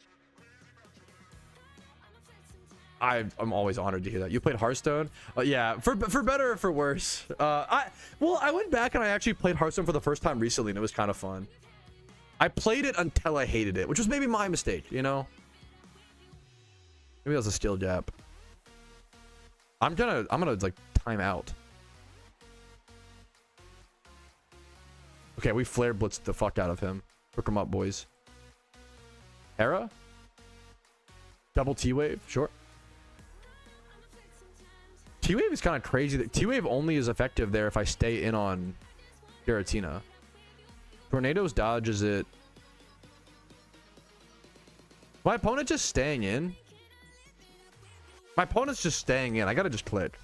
I'm always honored to hear that. You played Hearthstone? Yeah, for better or for worse. I went back and I actually played Hearthstone for the first time recently, and it was kind of fun. I played it until I hated it, which was maybe my mistake, you know? Maybe that was a skill gap. I'm gonna like time out. Okay, we flare blitzed the fuck out of him. Hook him up, boys. Hera? Double T-Wave? Sure. T-Wave is kind of crazy. T-Wave only is effective there if I stay in on Giratina. Tornadoes dodges it. My opponent just staying in. My opponent's just staying in. I gotta just click.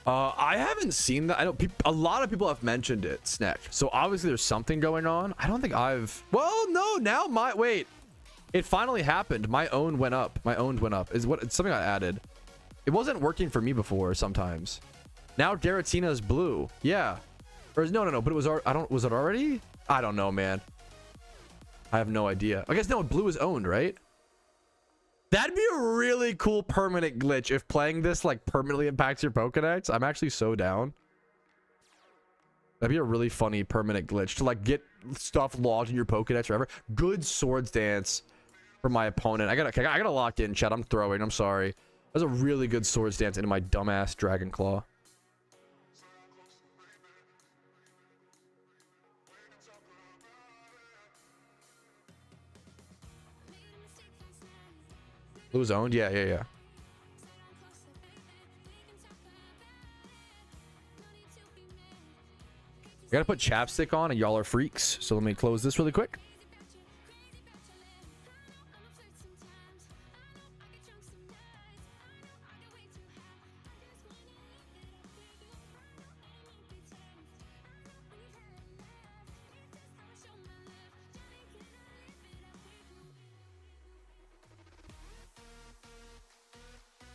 I haven't seen that. I know a lot of people have mentioned it, Snack. So obviously there's something going on. I don't think I've. Well, no. Now wait. It finally happened. My own went up. Is what? It's something I added. It wasn't working for me before. Sometimes. Now Giratina is blue. Yeah. Or is no. But it was. Was it already? I don't know, man. I have no idea. I guess no. Blue is owned, right? That'd be a really cool permanent glitch if playing this like permanently impacts your Pokedex. I'm actually so down. That'd be a really funny permanent glitch to like get stuff logged in your Pokedex forever. Good Swords Dance for my opponent. I gotta lock in, chat. I'm throwing. I'm sorry. That was a really good Swords Dance into my dumbass Dragon Claw. Blue's owned? Yeah. You gotta put chapstick on and y'all are freaks. So let me close this really quick.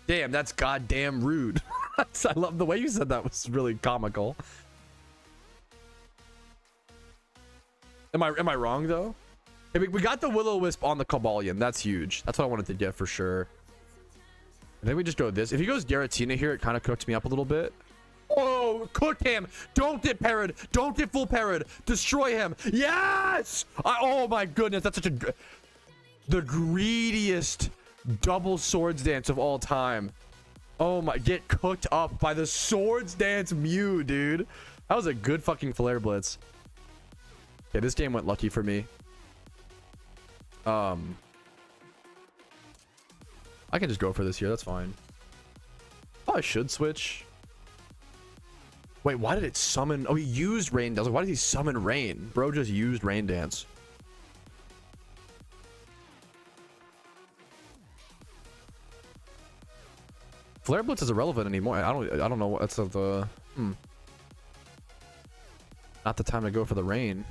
Damn, that's goddamn rude. I love the way you said that. Was really comical. Am I wrong though? Hey, we got the Will-O-Wisp on the Cobalion. That's huge. That's what I wanted to get for sure. I think we just go this. If he goes Giratina here, it kind of cooks me up a little bit. Oh, cook him. Don't get parried. Don't get full parried. Destroy him. Yes. Oh my goodness. That's such a... The greediest double Swords Dance of all time. Oh my, get cooked up by the Swords Dance Mew, dude. That was a good fucking Flare Blitz. Okay, this game went lucky for me. I can just go for this here. That's fine. Oh, I should switch. Wait, why did it summon? Oh, he used Rain Dance. Why did he summon Rain? Bro just used Rain Dance. Flare Blitz is irrelevant anymore. I don't know. That's the not the time to go for the rain.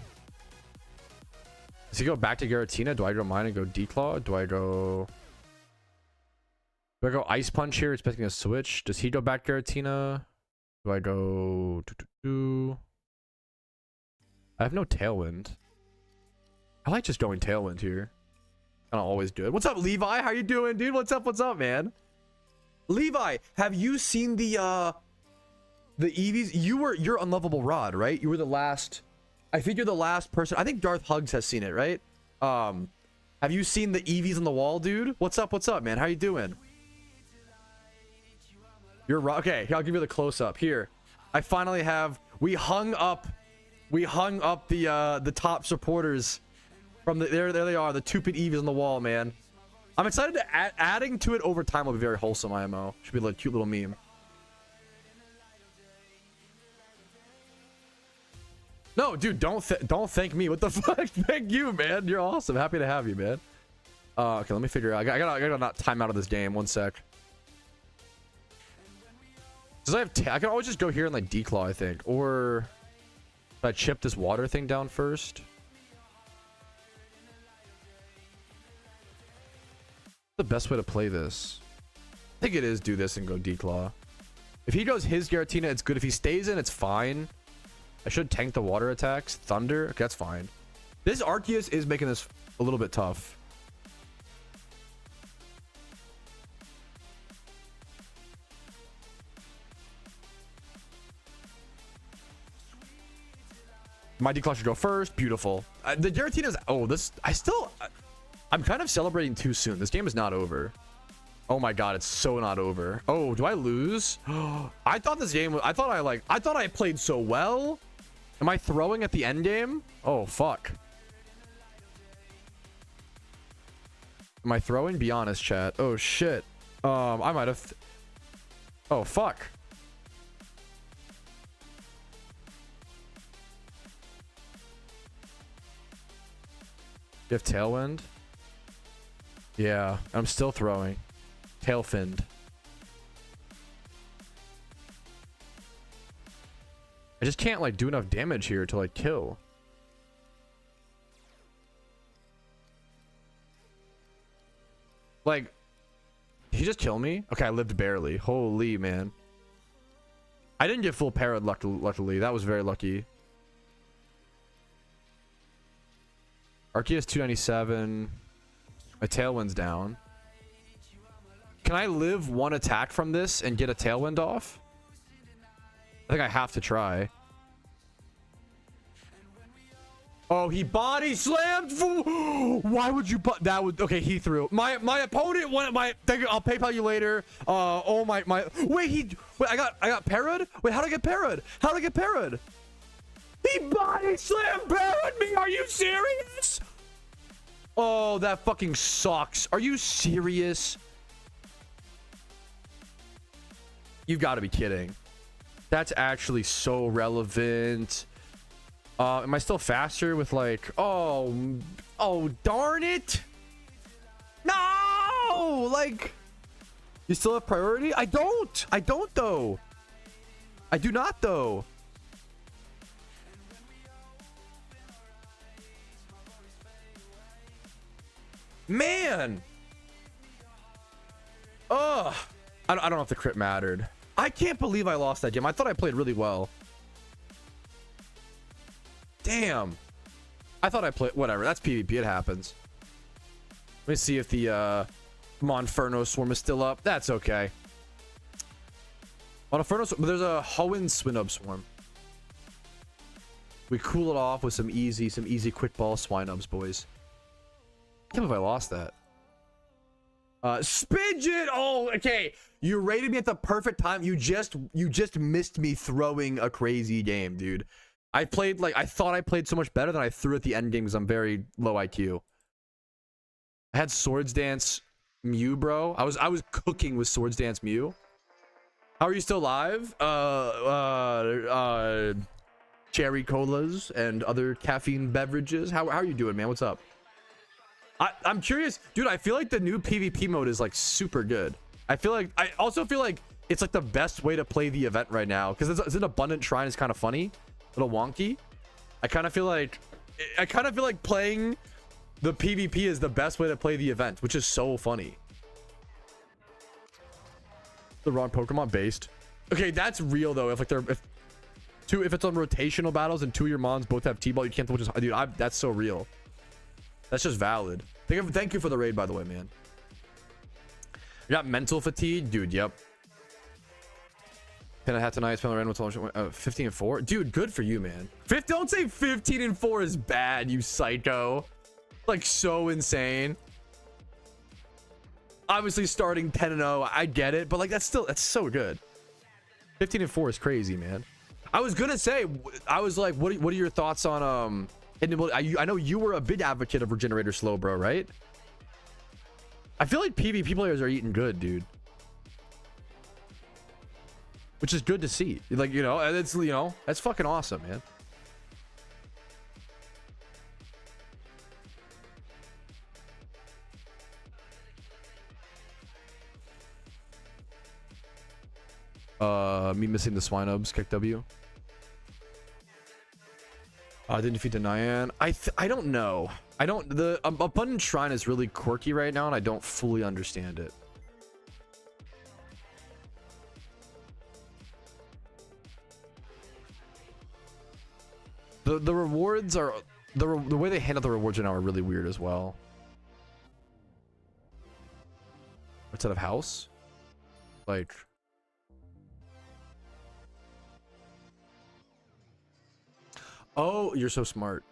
Does he go back to Giratina? Do I go mine and go Declaw? Do I go Ice Punch here, expecting a switch? Does he go back Giratina? Do I go I have no Tailwind. I like just going Tailwind here. Kind of always good. What's up, Levi? How you doing, dude? What's up, man? Levi, have you seen the EVs? You're unlovable Rod, right? You were the last. I think you're the last person. I think Darth Hugs has seen it, right? Have you seen the EVs on the wall, dude? What's up, man? How you doing? You're okay. Here, I'll give you the close up. Here, I finally have. We hung up the top supporters from the there they are, the Tupid EVs on the wall, man. I'm excited to adding to it over time will be very wholesome. IMO should be a cute little meme. No, dude, don't thank me. What the fuck? Thank you, man. You're awesome. Happy to have you, man. Okay, let me figure out. I gotta not time out of this game. One sec. Does I can always just go here and like declaw, I think, or should I chip this water thing down first? The best way to play this, I think it is do this and go declaw. If he goes his Giratina, it's good. If he stays in, it's fine. I should tank the water attacks. Thunder, okay, that's fine. This Arceus is making this a little bit tough. My declaw should go first. Beautiful. The Giratina's. Oh, this. I'm kind of celebrating too soon. This game is not over. Oh my god, it's so not over. Oh, do I lose? I thought this game was. I thought I played so well. Am I throwing at the end game? Oh fuck. Am I throwing? Be honest, chat. Oh shit. I might have. Oh fuck. You have Tailwind? Yeah, I'm still throwing. Tailfinned. I just can't like do enough damage here to like kill. Like, did he just kill me? Okay, I lived barely. Holy man. I didn't get full parried luckily. That was very lucky. Arceus 297. My Tailwind's down. Can I live one attack from this and get a Tailwind off? I think I have to try. Oh, he body slammed. Why would you put that? Would okay? He threw my opponent. I'll PayPal you later. Oh my. Wait, I got parried. Wait, how did I get parried? How did I get parried? He body slammed parried me. Are you serious? Oh, that fucking sucks. Are you serious? You've got to be kidding. That's actually so relevant. Am I still faster with like, oh darn it. No, like, you still have priority? I don't though. I do not though. Man. Ugh. I don't know if the crit mattered. I can't believe I lost that game. I thought I played really well. Damn. I thought I played. Whatever. That's PvP. It happens. Let me see if the Monferno Swarm is still up. That's okay. Monferno Swarm. There's a Hoenn Swinub Swarm. We cool it off with some easy quick ball Swinubs, boys. I can't believe I lost that. Spidget. Oh, okay. You rated me at the perfect time. You just missed me throwing a crazy game, dude. I thought I played so much better than I threw at the end game because I'm very low IQ. I had Swords Dance Mew, bro. I was cooking with Swords Dance Mew. How are you still live? Cherry colas and other caffeine beverages. How are you doing, man? What's up? I'm curious, dude. I feel like the new PvP mode is like super good. I also feel like it's like the best way to play the event right now because it's an abundant shrine is kind of funny, a little wonky. I kind of feel like playing the PvP is the best way to play the event, which is so funny. The wrong Pokemon based. Okay, that's real though. If it's on rotational battles and two of your mons both have T-ball, you can't. Which is, dude, that's so real. That's just valid. Thank you for the raid, by the way, man. You got mental fatigue, dude. Yep. Pin a hat tonight. Spend a random 15 and 4, dude. Good for you, man. Don't say 15 and 4 is bad, you psycho. Like so insane. Obviously, starting 10 and 0, I get it, but like that's so good. 15 and 4 is crazy, man. I was gonna say, I was like, what are your thoughts on and I know you were a big advocate of Regenerator Slow, bro, right? I feel like PvP players are eating good, dude. Which is good to see. Like, you know, it's, you know, that's fucking awesome, man. Me missing the swine ubs, kick W. Didn't defeat the Nyan. I don't know. The Abundant Shrine is really quirky right now, and I don't fully understand it. The rewards are the way they handle the rewards right now are really weird as well. Instead of house, like. Oh, you're so smart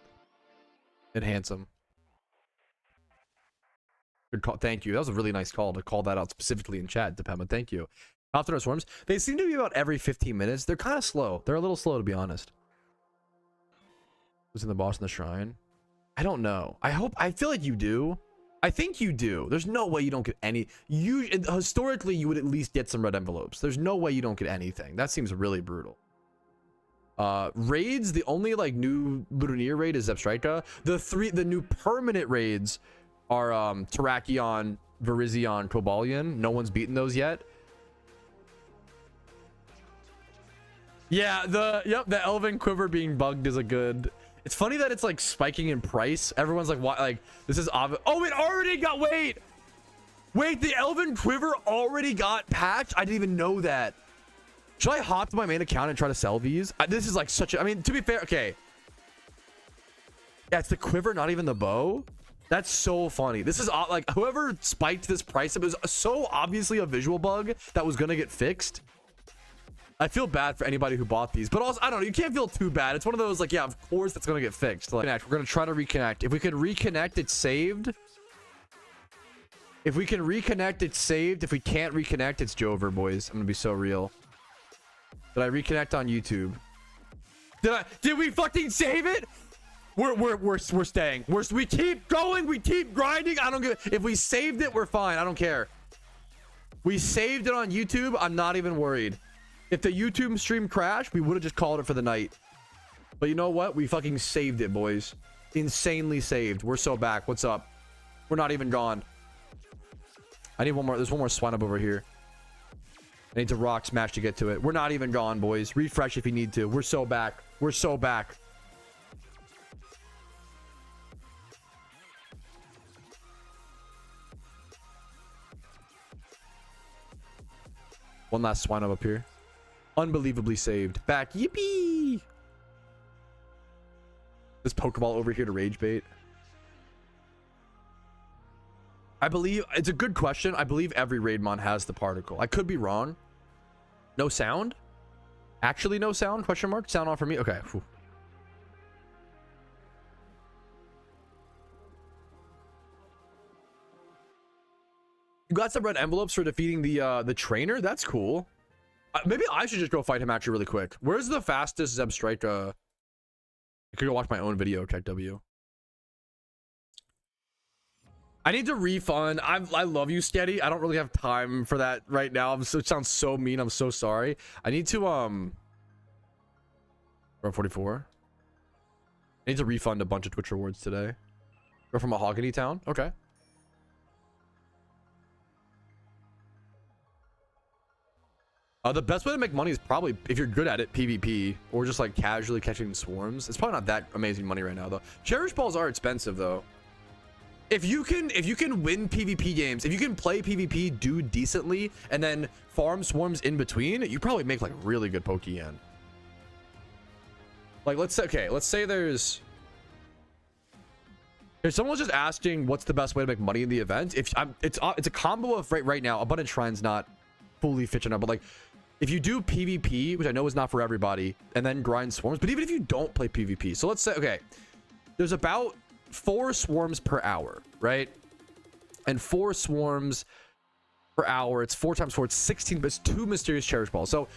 and handsome. Good call. Thank you. That was a really nice call to call that out specifically in chat, Depema. Thank you. Optimus Swarms. They seem to be about every 15 minutes. They're kind of slow. They're a little slow, to be honest. Who's in the boss in the shrine? I don't know. I feel like you do. I think you do. There's no way you don't get any. Historically, you would at least get some red envelopes. There's no way you don't get anything. That seems really brutal. Raids, the only like new Lunar raid is Zebstrika. The new permanent raids are Terrakion, Virizion, Cobalion. No one's beaten those yet. Yeah, the Elven Quiver being bugged is a good. It's funny that it's like spiking in price. Everyone's like, "What? Like this is obvious." Oh, it already got. Wait, the Elven Quiver already got patched. I didn't even know that. Should I hop to my main account and try to sell these? This is like such a. I mean, to be fair, okay. Yeah, it's the quiver, not even the bow. That's so funny. This is like whoever spiked this price. It was so obviously a visual bug that was gonna get fixed. I feel bad for anybody who bought these, but also I don't know. You can't feel too bad. It's one of those like, yeah, of course that's gonna get fixed. Like, we're gonna try to reconnect. If we could reconnect, it's saved. If we can reconnect, it's saved. If we can't reconnect, it's Jover, boys. I'm gonna be so real. Did I reconnect on YouTube? Did we fucking save it? We're staying. We keep going. We keep grinding. I don't give. If we saved it, we're fine. I don't care. We saved it on YouTube. I'm not even worried. If the YouTube stream crashed, we would have just called it for the night. But you know what? We fucking saved it, boys. Insanely saved. We're so back. What's up? We're not even gone. I need one more. There's one more swine up over here. I need to rock smash to get to it. We're not even gone, boys. Refresh if you need to. We're so back. We're so back. One last swine up here. Unbelievably saved. Back. Yippee! This Pokeball over here to rage bait. I believe it's a good question. I believe every Raidmon has the particle. I could be wrong. No sound? Actually, no sound? Question mark? Sound on for me? Okay. Whew. You got some red envelopes for defeating the trainer? That's cool. Maybe I should just go fight him actually really quick. Where's the fastest Zebstrika? I could go watch my own video, Tech W. I need to refund. I love you, Sketty. I don't really have time for that right now. It sounds so mean. I'm so sorry. I need to 44. I need to refund a bunch of Twitch rewards today. We're from Mahogany Town. Okay. The best way to make money is probably, if you're good at it, PvP, or just like casually catching swarms. It's probably not that amazing money right now though. Cherish balls are expensive though. If you can win PvP games, if you can play PvP, do decently, and then farm swarms in between, you probably make like really good Pokeyen. Like let's say there's If someone was just asking what's the best way to make money in the event, if it's a combo of right now. Abundant Shrine's not fully fitting up, but like if you do PvP, which I know is not for everybody, and then grind swarms, but even if you don't play PvP, so let's say, okay, there's about 4 swarms per hour, right? And 4 swarms per hour, it's 4 times 4, it's 16, but it's 2 mysterious cherish balls. So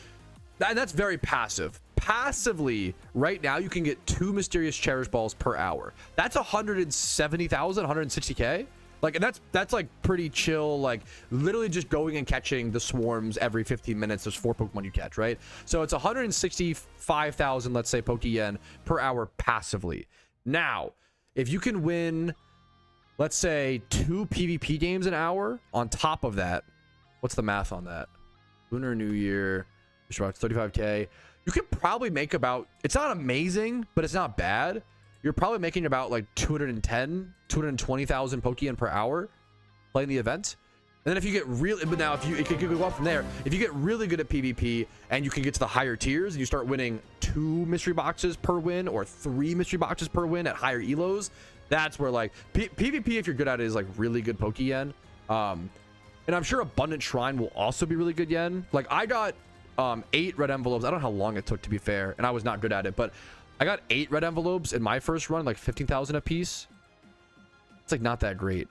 that's very passive. Passively, right now, you can get 2 mysterious cherish balls per hour. That's 170,000, 160k. Like, and that's like pretty chill. Like, literally just going and catching the swarms every 15 minutes. There's 4 Pokemon you catch, right? So it's 165,000, let's say, Pokeyen per hour passively. Now, if you can win, let's say, 2 PvP games an hour on top of that, what's the math on that? Lunar New Year, it's about 35k. You could probably make about, it's not amazing, but it's not bad. You're probably making about like 220,000 Pokeyen per hour playing the event. And then if you get really, but now if you, it could go up from there. If you get really good at PvP and you can get to the higher tiers and you start winning 2 mystery boxes per win or 3 mystery boxes per win at higher elos, that's where like PvP, if you're good at it, is like really good Pokeyen. And I'm sure Abundant Shrine will also be really good yen. Like I got 8 red envelopes. I don't know how long it took, to be fair, and I was not good at it, but I got 8 red envelopes in my first run, like 15,000 a piece. It's like not that great,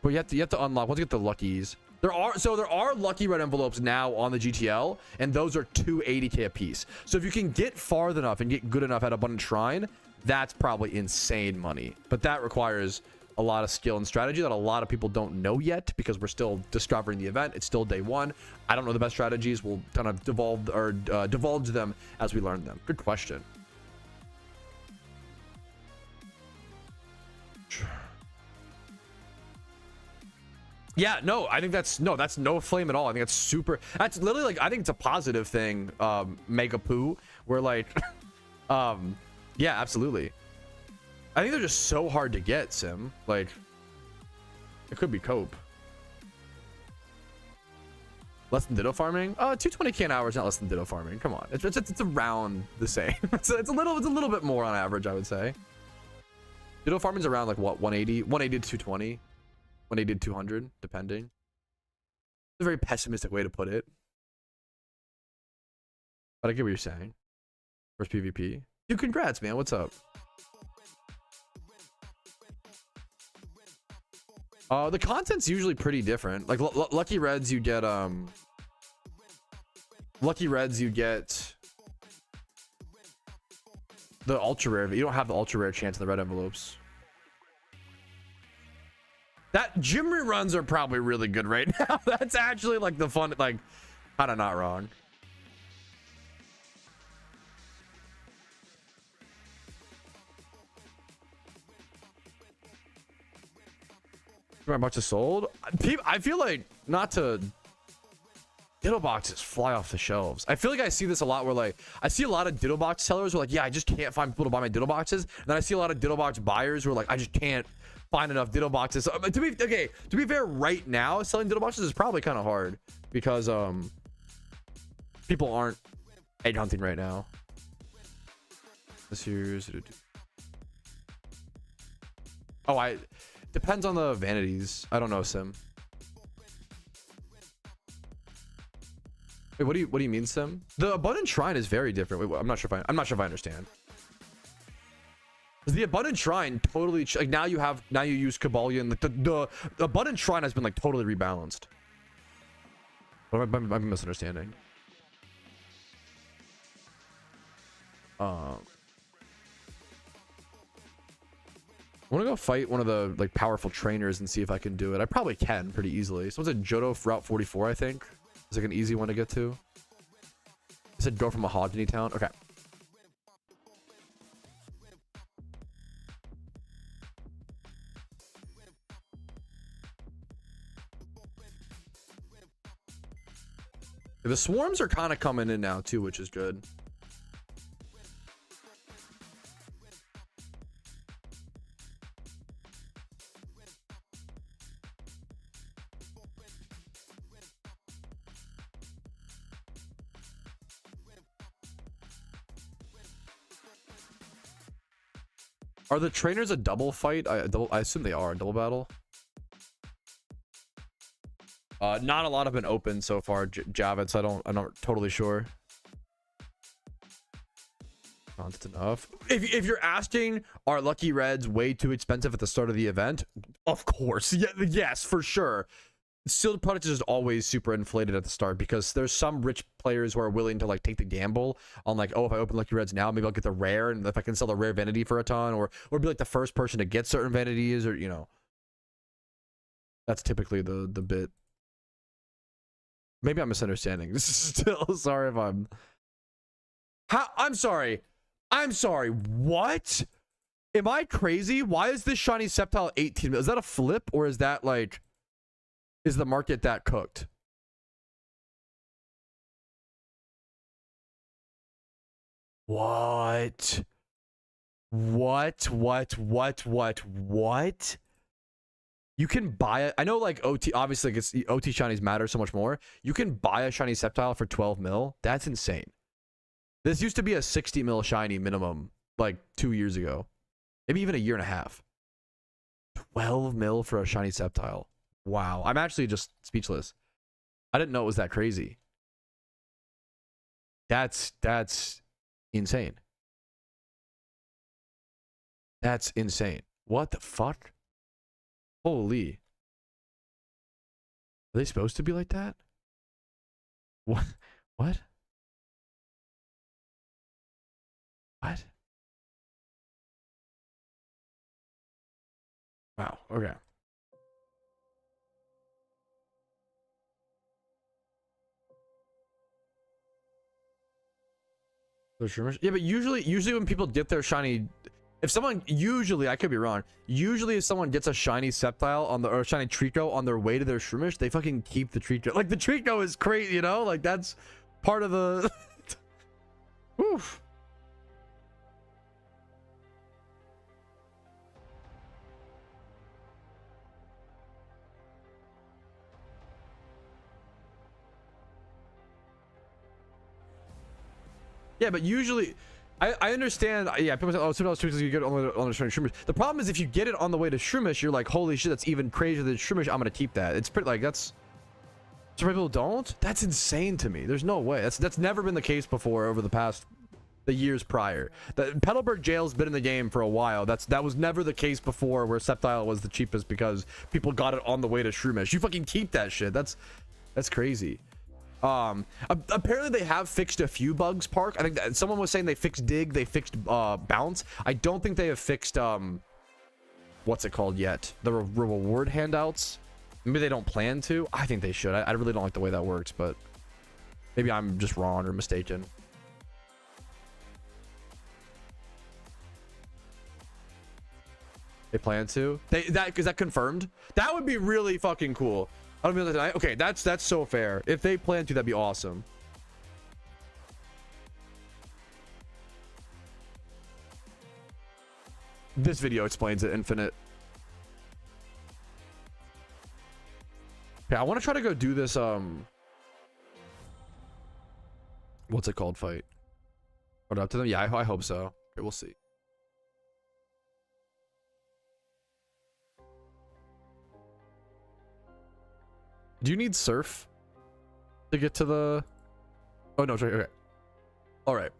but you have to unlock once you get the luckies. There are lucky red envelopes now on the GTL, and those are 280k a piece. So if you can get far enough and get good enough at Abundant Shrine, that's probably insane money, but that requires a lot of skill and strategy that a lot of people don't know yet because we're still discovering the event. It's still day 1. I don't know the best strategies. We'll kind of divulge them as we learn them. Good question. Yeah, no, I think that's no flame at all. I think that's literally like, I think it's a positive thing, Mega Poo, where like, yeah, absolutely. I think they're just so hard to get, Sim. Like, it could be cope. Less than ditto farming? 220k an hour is not less than ditto farming. Come on, it's around the same. it's a little bit more on average, I would say. Ditto farming's around like what, 180 to 220, 180 to 200, depending. It's a very pessimistic way to put it, but I get what you're saying. First PvP, dude. Congrats, man. What's up? The content's usually pretty different. Like lucky reds, you get the ultra rare, but you don't have the ultra rare chance in the red envelopes. That gym reruns are probably really good right now. That's actually like the fun, like, kind of not wrong. My boxes sold. I feel like, not to, ditto boxes fly off the shelves. I feel like I see this a lot where like I see a lot of ditto box sellers who are like, yeah, I just can't find people to buy my ditto boxes. And then I see a lot of ditto box buyers who are like, I just can't find enough ditto boxes. So, to be fair, right now selling ditto boxes is probably kind of hard because people aren't egg hunting right now. This here's depends on the vanities. I don't know, Sim. Wait, what do you mean, Sim? The Abundant Shrine is very different. Wait, I'm not sure if I understand. The Abundant Shrine totally like now you use Kabalion. Like the Abundant Shrine has been like totally rebalanced. Or I'm misunderstanding. I want to go fight one of the like powerful trainers and see if I can do it. I probably can pretty easily. So what's a Johto Route 44, I think. It's like an easy one to get to. I said go from Mahogany Town. Okay. The swarms are kind of coming in now too, which is good. Are the trainers a double fight? I assume they are a double battle. Not a lot have been open so far, Javits. I'm not totally sure. That's enough. If you're asking, are Lucky Reds way too expensive at the start of the event? Of course. Yeah, yes, for sure. Sealed product is just always super inflated at the start because there's some rich players who are willing to like take the gamble on like, oh, if I open Lucky Reds now, maybe I'll get the rare, and if I can sell the rare vanity for a ton, or be like the first person to get certain vanities, or you know. That's typically the bit. Maybe I'm misunderstanding. This is still sorry if I'm. I'm sorry. What? Am I crazy? Why is this shiny Sceptile 18 mil? Is that a flip, or is that like, is the market that cooked? What? You can buy it. I know like OT, obviously like OT shinies matter so much more. You can buy a shiny Sceptile for 12 mil. That's insane. This used to be a 60 mil shiny minimum like 2 years ago. Maybe even a year and a half. 12 mil for a shiny Sceptile. Wow. I'm actually just speechless. I didn't know it was that crazy. That's insane. That's insane. What the fuck? Holy. Are they supposed to be like that? What? What? What? Wow. Okay. Yeah, but usually when people get their shiny, if someone usually, I could be wrong, usually if someone gets a shiny Sceptile on the, or a shiny Trico on their way to their Shroomish, they fucking keep the Trico. Like the Trico is crazy, you know? Like that's part of the oof. Yeah, but usually, I understand. Yeah, people say, oh, sometimes you get it on the Shroomish. The problem is if you get it on the way to Shroomish, you're like, holy shit, that's even crazier than Shroomish. I'm gonna keep that. It's pretty like that's. Some people don't. That's insane to me. There's no way. That's never been the case before over the years prior. The Petalburg jail's been in the game for a while. That was never the case before where Sceptile was the cheapest because people got it on the way to Shroomish. You fucking keep that shit. That's crazy. Apparently they have fixed a few bugs, Park. I think that someone was saying they fixed dig, they fixed bounce. I don't think they have fixed what's it called yet, the reward handouts. Maybe they don't plan to. I think they should. I really don't like the way that works, but maybe I'm just wrong or mistaken. They plan to. Is that confirmed? That would be really fucking cool. I don't mean, okay, that's so fair. If they plan to, that'd be awesome. This video explains it, Infinite. Okay, I want to try to go do this, what's it called, fight? Put it up to them? Yeah, I hope so. Okay, we'll see. Do you need surf to get to the... Oh, no, sorry. Okay. All right.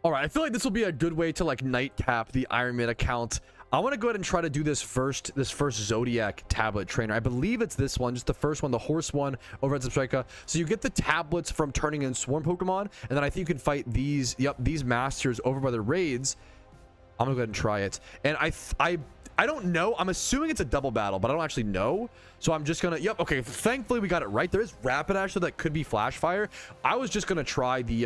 All right. I feel like this will be a good way to like night cap the Iron Man account. I want to go ahead and try to do this first Zodiac tablet trainer. I believe it's this one, just the first one, the horse one over at Substrika. So you get the tablets from turning in swarm Pokemon, and then I think you can fight these masters over by the raids. I'm gonna go ahead and try it. And I don't know. I'm assuming it's a double battle, but I don't actually know. So I'm just gonna, yep, okay. Thankfully we got it right. There is Rapidash that could be Flash Fire. I was just gonna try the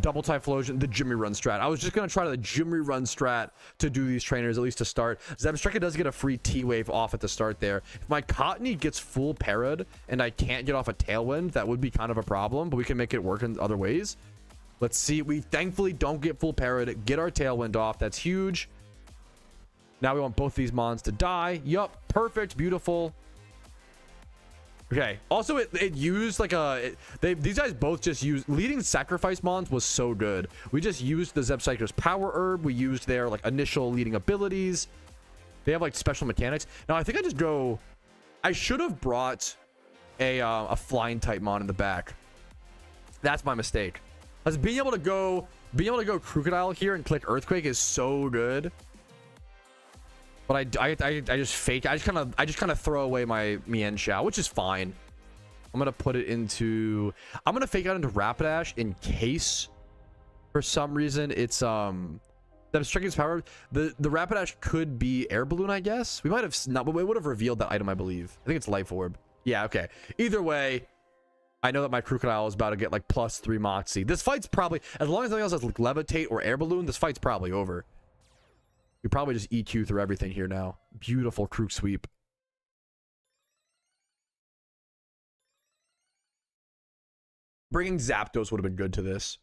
double Typhlosion, the Jimmy Run strat. I was just gonna try the Jimmy Run strat to do these trainers, at least to start. Zebstrika does get a free T-Wave off at the start there. If my Cottony gets full parried and I can't get off a Tailwind, that would be kind of a problem, but we can make it work in other ways. Let's see. We thankfully don't get full parried, get our Tailwind off. That's huge. Now we want both these mons to die. Yup, perfect, beautiful. Okay. Also, it used like these guys both just used leading sacrifice mons was so good. We just used the Zebstrika's power herb. We used their like initial leading abilities. They have like special mechanics. Now I think I should have brought a flying type mon in the back. That's my mistake. Because being able to go crocodile here and click earthquake is so good. But I just fake. I just kind of throw away my Mian Xiao, which is fine. I'm gonna put it into. I'm gonna fake out into Rapidash in case, for some reason, it's that Striking's power. The Rapidash could be air balloon, I guess. We might have not, but we would have revealed that item, I believe. I think it's life orb. Yeah, okay. Either way, I know that my crocodile is about to get like +3 Moxie. This fight's probably, as long as nothing else has like levitate or air balloon, this fight's probably over. We probably just EQ through everything here now. Beautiful Krook sweep. Bringing Zapdos would have been good to this.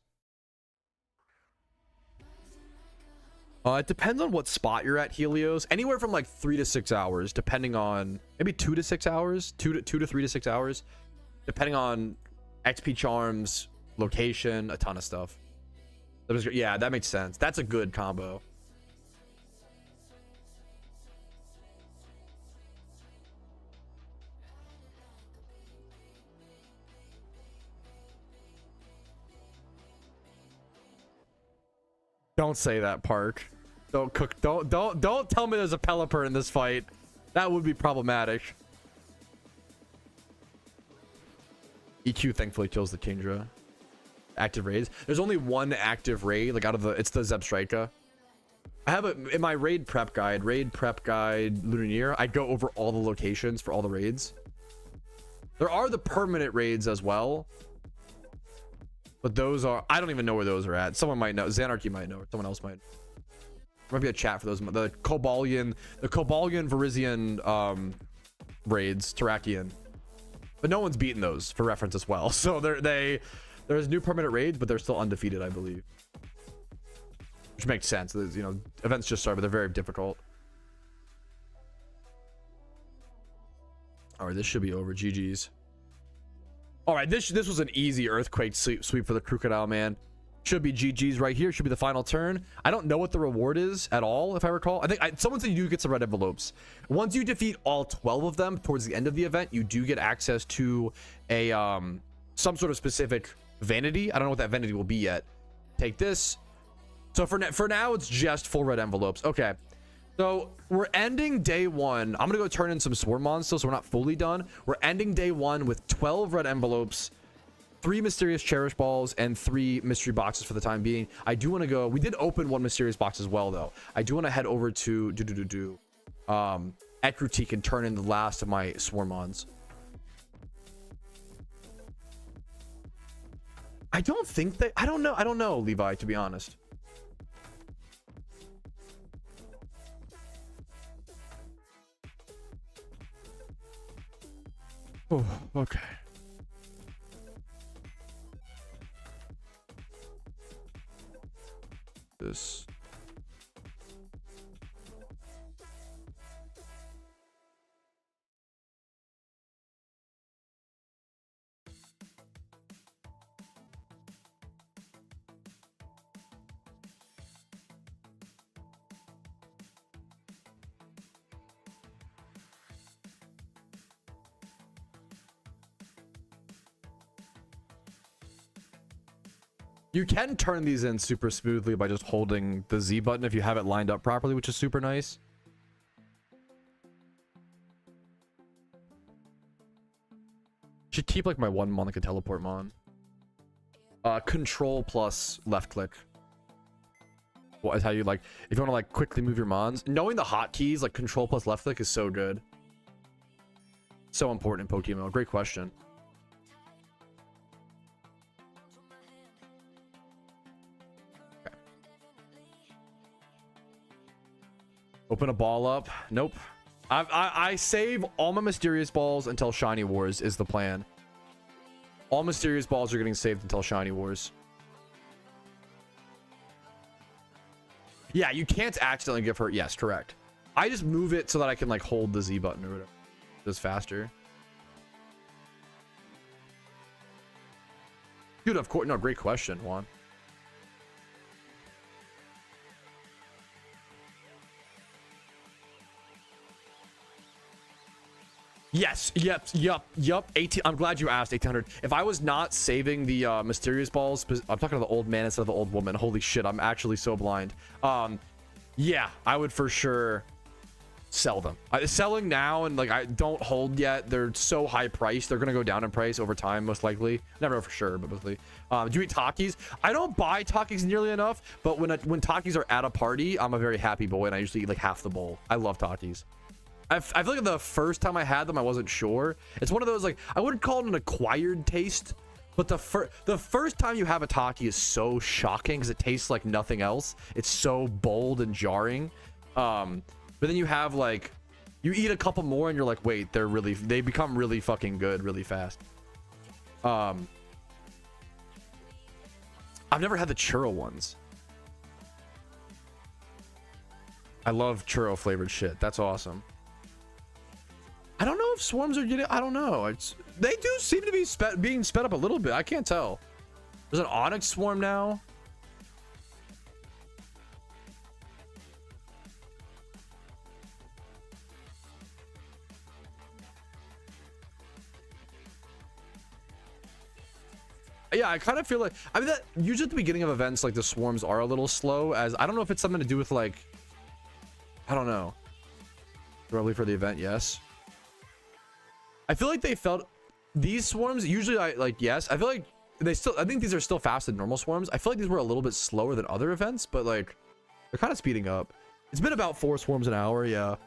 It depends on what spot you're at, Helios. Anywhere from like 3 to 6 hours, depending on maybe 2 to 6 hours, 2 to 3 to 6 hours, depending on XP charms, location, a ton of stuff. Yeah, that makes sense. That's a good combo. Don't say that, Park. Don't tell me there's a Pelipper in this fight. That would be problematic. EQ thankfully kills the Kingdra. Active raids. There's only one active raid, like out of it's the Zebstrika. I have it in my raid prep guide, Lunar. I go over all the locations for all the raids. There are the permanent raids as well. But those are, I don't even know where those are at. Someone might know. Xanarchy might know, or someone else might. There might be a chat for those. The Cobalion Virizion raids, Terrakion. But no one's beaten those for reference as well. So there's new permanent raids, but they're still undefeated, I believe. Which makes sense. There's, you know, events just started, but they're very difficult. All right, this should be over. GG's. All right, this was an easy earthquake sweep for the crocodile, man. Should be GG's right here. Should be the final turn. I don't know what the reward is at all, if I recall. I think someone said you do get some red envelopes. Once you defeat all 12 of them towards the end of the event, you do get access to a some sort of specific vanity. I don't know what that vanity will be yet. Take this. So for now, it's just full red envelopes. Okay. So we're ending day one. I'm gonna go turn in some swarm monsters, so we're not fully done. We're ending day one with 12 red envelopes, 3 mysterious cherish balls, and 3 mystery boxes for the time being. I do want to go. We did open 1 mysterious box as well, though. I do want to head over to Ekrutik and turn in the last of my swarm mons. I don't think they. I don't know, Levi. To be honest. Oh, okay. This. You can turn these in super smoothly by just holding the Z button if you have it lined up properly, which is super nice. Should keep like my one mon, like a teleport mon. Control plus left click. What is how you like, if you want to like quickly move your mons. Knowing the hotkeys, like control plus left click, is so good. So important in PokeMMO. Great question. Open a ball up. Nope. I save all my mysterious balls until Shiny Wars is the plan. All mysterious balls are getting saved until Shiny Wars. Yeah, you can't accidentally give her. Yes, correct. I just move it so that I can like hold the Z button or whatever. Just faster. Dude, of course. No, great question, Juan. Yes, yep. 18. I'm glad you asked. 1800. If I was not saving the mysterious balls, I'm talking to the old man instead of the old woman. Holy shit, I'm actually so blind. Yeah, I would for sure sell them. Selling now and like I don't hold yet. They're so high priced. They're gonna go down in price over time, most likely. Never know for sure, but mostly. Do you eat Takis? I don't buy Takis nearly enough, but when Takis are at a party, I'm a very happy boy, and I usually eat like half the bowl. I love Takis. I feel like the first time I had them, I wasn't sure. It's one of those, like, I wouldn't call it an acquired taste, but the first time you have a Taki is so shocking because it tastes like nothing else. It's so bold and jarring. But then you have, like, you eat a couple more and you're like, wait, they become really fucking good really fast. I've never had the churro ones. I love churro flavored shit. That's awesome. I don't know if swarms are getting. I don't know. They do seem to be being sped up a little bit. I can't tell. There's an Onyx swarm now. Yeah, I kind of feel like, I mean, that usually at the beginning of events, like the swarms are a little slow. As I don't know if it's something to do with like, I don't know. Early for the event, yes. I feel like they felt these swarms usually yes. I feel like I think these are still faster than normal swarms. I feel like these were a little bit slower than other events, but like they're kind of speeding up. It's been about 4 swarms an hour, yeah.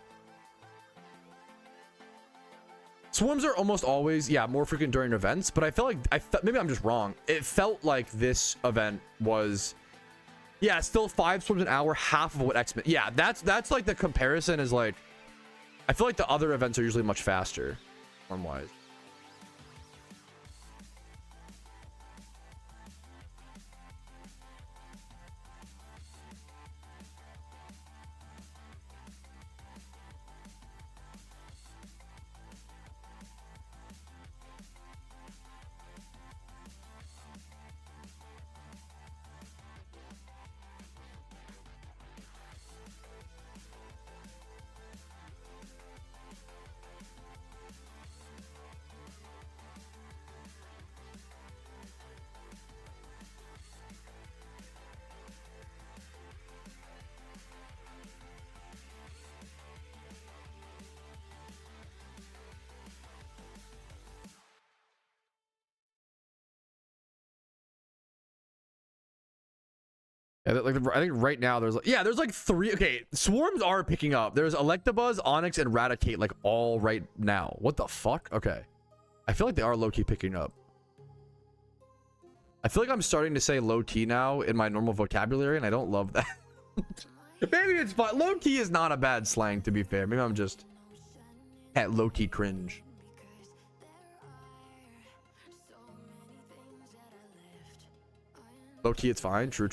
Swarms are almost always, yeah, more frequent during events, but I felt like maybe I'm just wrong. It felt like this event was, yeah, still 5 swarms an hour, half of what X-Men. Yeah, that's like the comparison is like, I feel like the other events are usually much faster. Wise. Yeah, like I think right now there's like 3. Okay, swarms are picking up. There's Electabuzz, Onyx, and Raticate like all right now. What the fuck? Okay, I feel like they are low-key picking up. I feel like I'm starting to say low-key now in my normal vocabulary, and I don't love that. Maybe it's fine. Low-key is not a bad slang, to be fair. Maybe I'm just at low-key cringe. Low-key, it's fine. True.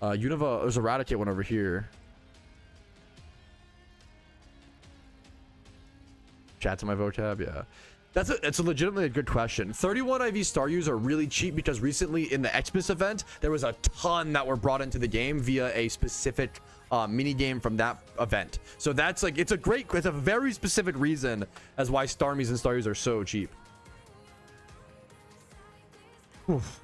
Unova, there's a Raticate one over here. Chat to my vocab, yeah. It's a legitimately a good question. 31 IV Star U's are really cheap because recently in the Xmas event, there was a ton that were brought into the game via a specific mini game from that event. So that's like, it's a very specific reason as why Starmies and Star U's are so cheap. Oof.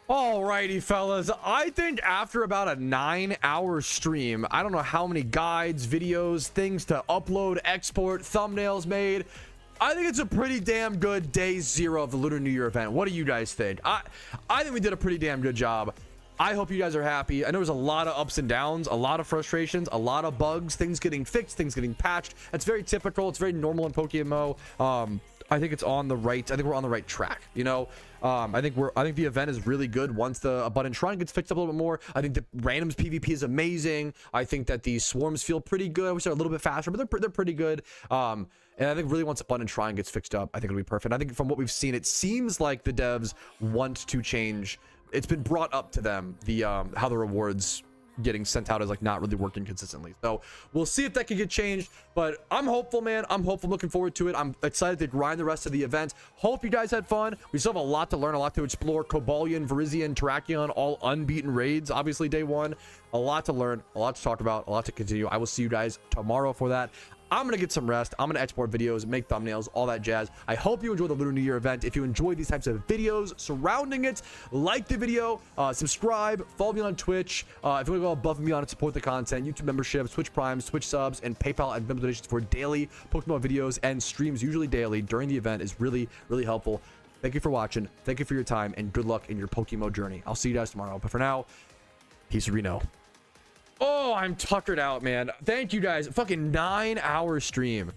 Alrighty, fellas. I think after about a 9-hour stream, I don't know how many guides, videos, things to upload, export, thumbnails made. I think it's a pretty damn good day 0 of the Lunar New Year event. What do you guys think? I think we did a pretty damn good job. I hope you guys are happy. I know there's a lot of ups and downs, a lot of frustrations, a lot of bugs, things getting fixed, things getting patched. It's very typical. It's very normal in PokeMMO. I think it's on the right. I think we're on the right track. You know, I think the event is really good once the button shrine gets fixed up a little bit more. I think the randoms PvP is amazing. I think that these swarms feel pretty good. I wish they're a little bit faster, but they're pretty good. And I think really once the button shrine gets fixed up, I think it'll be perfect. I think from what we've seen, it seems like the devs want to change. It's been brought up to them, the how the rewards getting sent out as like not really working consistently. So we'll see if that can get changed, but I'm hopeful, man. I'm hopeful, looking forward to it. I'm excited to grind the rest of the event. Hope you guys had fun. We still have a lot to learn, a lot to explore. Cobalion, Virizion, Terrakion, all unbeaten raids, obviously day one. A lot to learn, a lot to talk about, a lot to continue. I will see you guys tomorrow for that. I'm gonna get some rest. I'm gonna export videos, make thumbnails, all that jazz. I hope you enjoy the Lunar New Year event. If you enjoy these types of videos surrounding it, like the video, subscribe, follow me on Twitch. If you want to go above and beyond and support the content, YouTube memberships, Twitch Primes, Twitch subs, and PayPal and Venmo donations for daily Pokemon videos and streams, usually daily during the event, is really, really helpful. Thank you for watching. Thank you for your time, and good luck in your PokeMMO journey. I'll see you guys tomorrow. But for now, peace, Reno. Oh, I'm tuckered out, man. Thank you guys. Fucking 9-hour stream.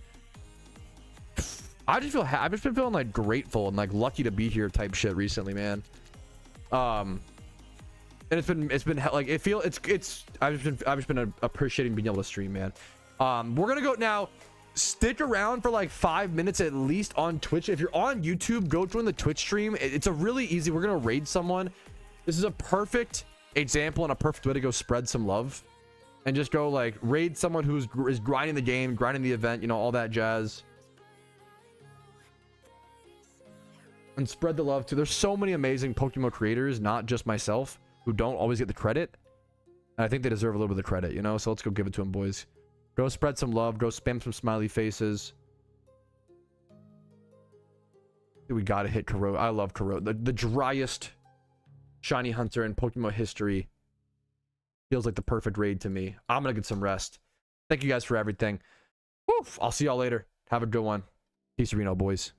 I've just been feeling like grateful and like lucky to be here type shit recently, man. And it's been like I've just been appreciating being able to stream, man. We're gonna go now. Stick around for like 5 minutes at least on Twitch. If you're on YouTube, go join the Twitch stream. It's a really easy. We're gonna raid someone. This is a perfect example and a perfect way to go spread some love and just go like raid someone who's grinding the game, grinding the event, you know, all that jazz, and spread the love too. There's so many amazing Pokemon creators, not just myself, who don't always get the credit, and I think they deserve a little bit of the credit, you know. So let's go give it to them, boys. Go spread some love, go spam some smiley faces. We gotta hit Corrode. I love Corrode, the driest shiny hunter in Pokemon history. Feels like the perfect raid to me. I'm gonna get some rest. Thank you guys for everything. Woof. I'll see y'all later. Have a good one. Peace, Reno, boys.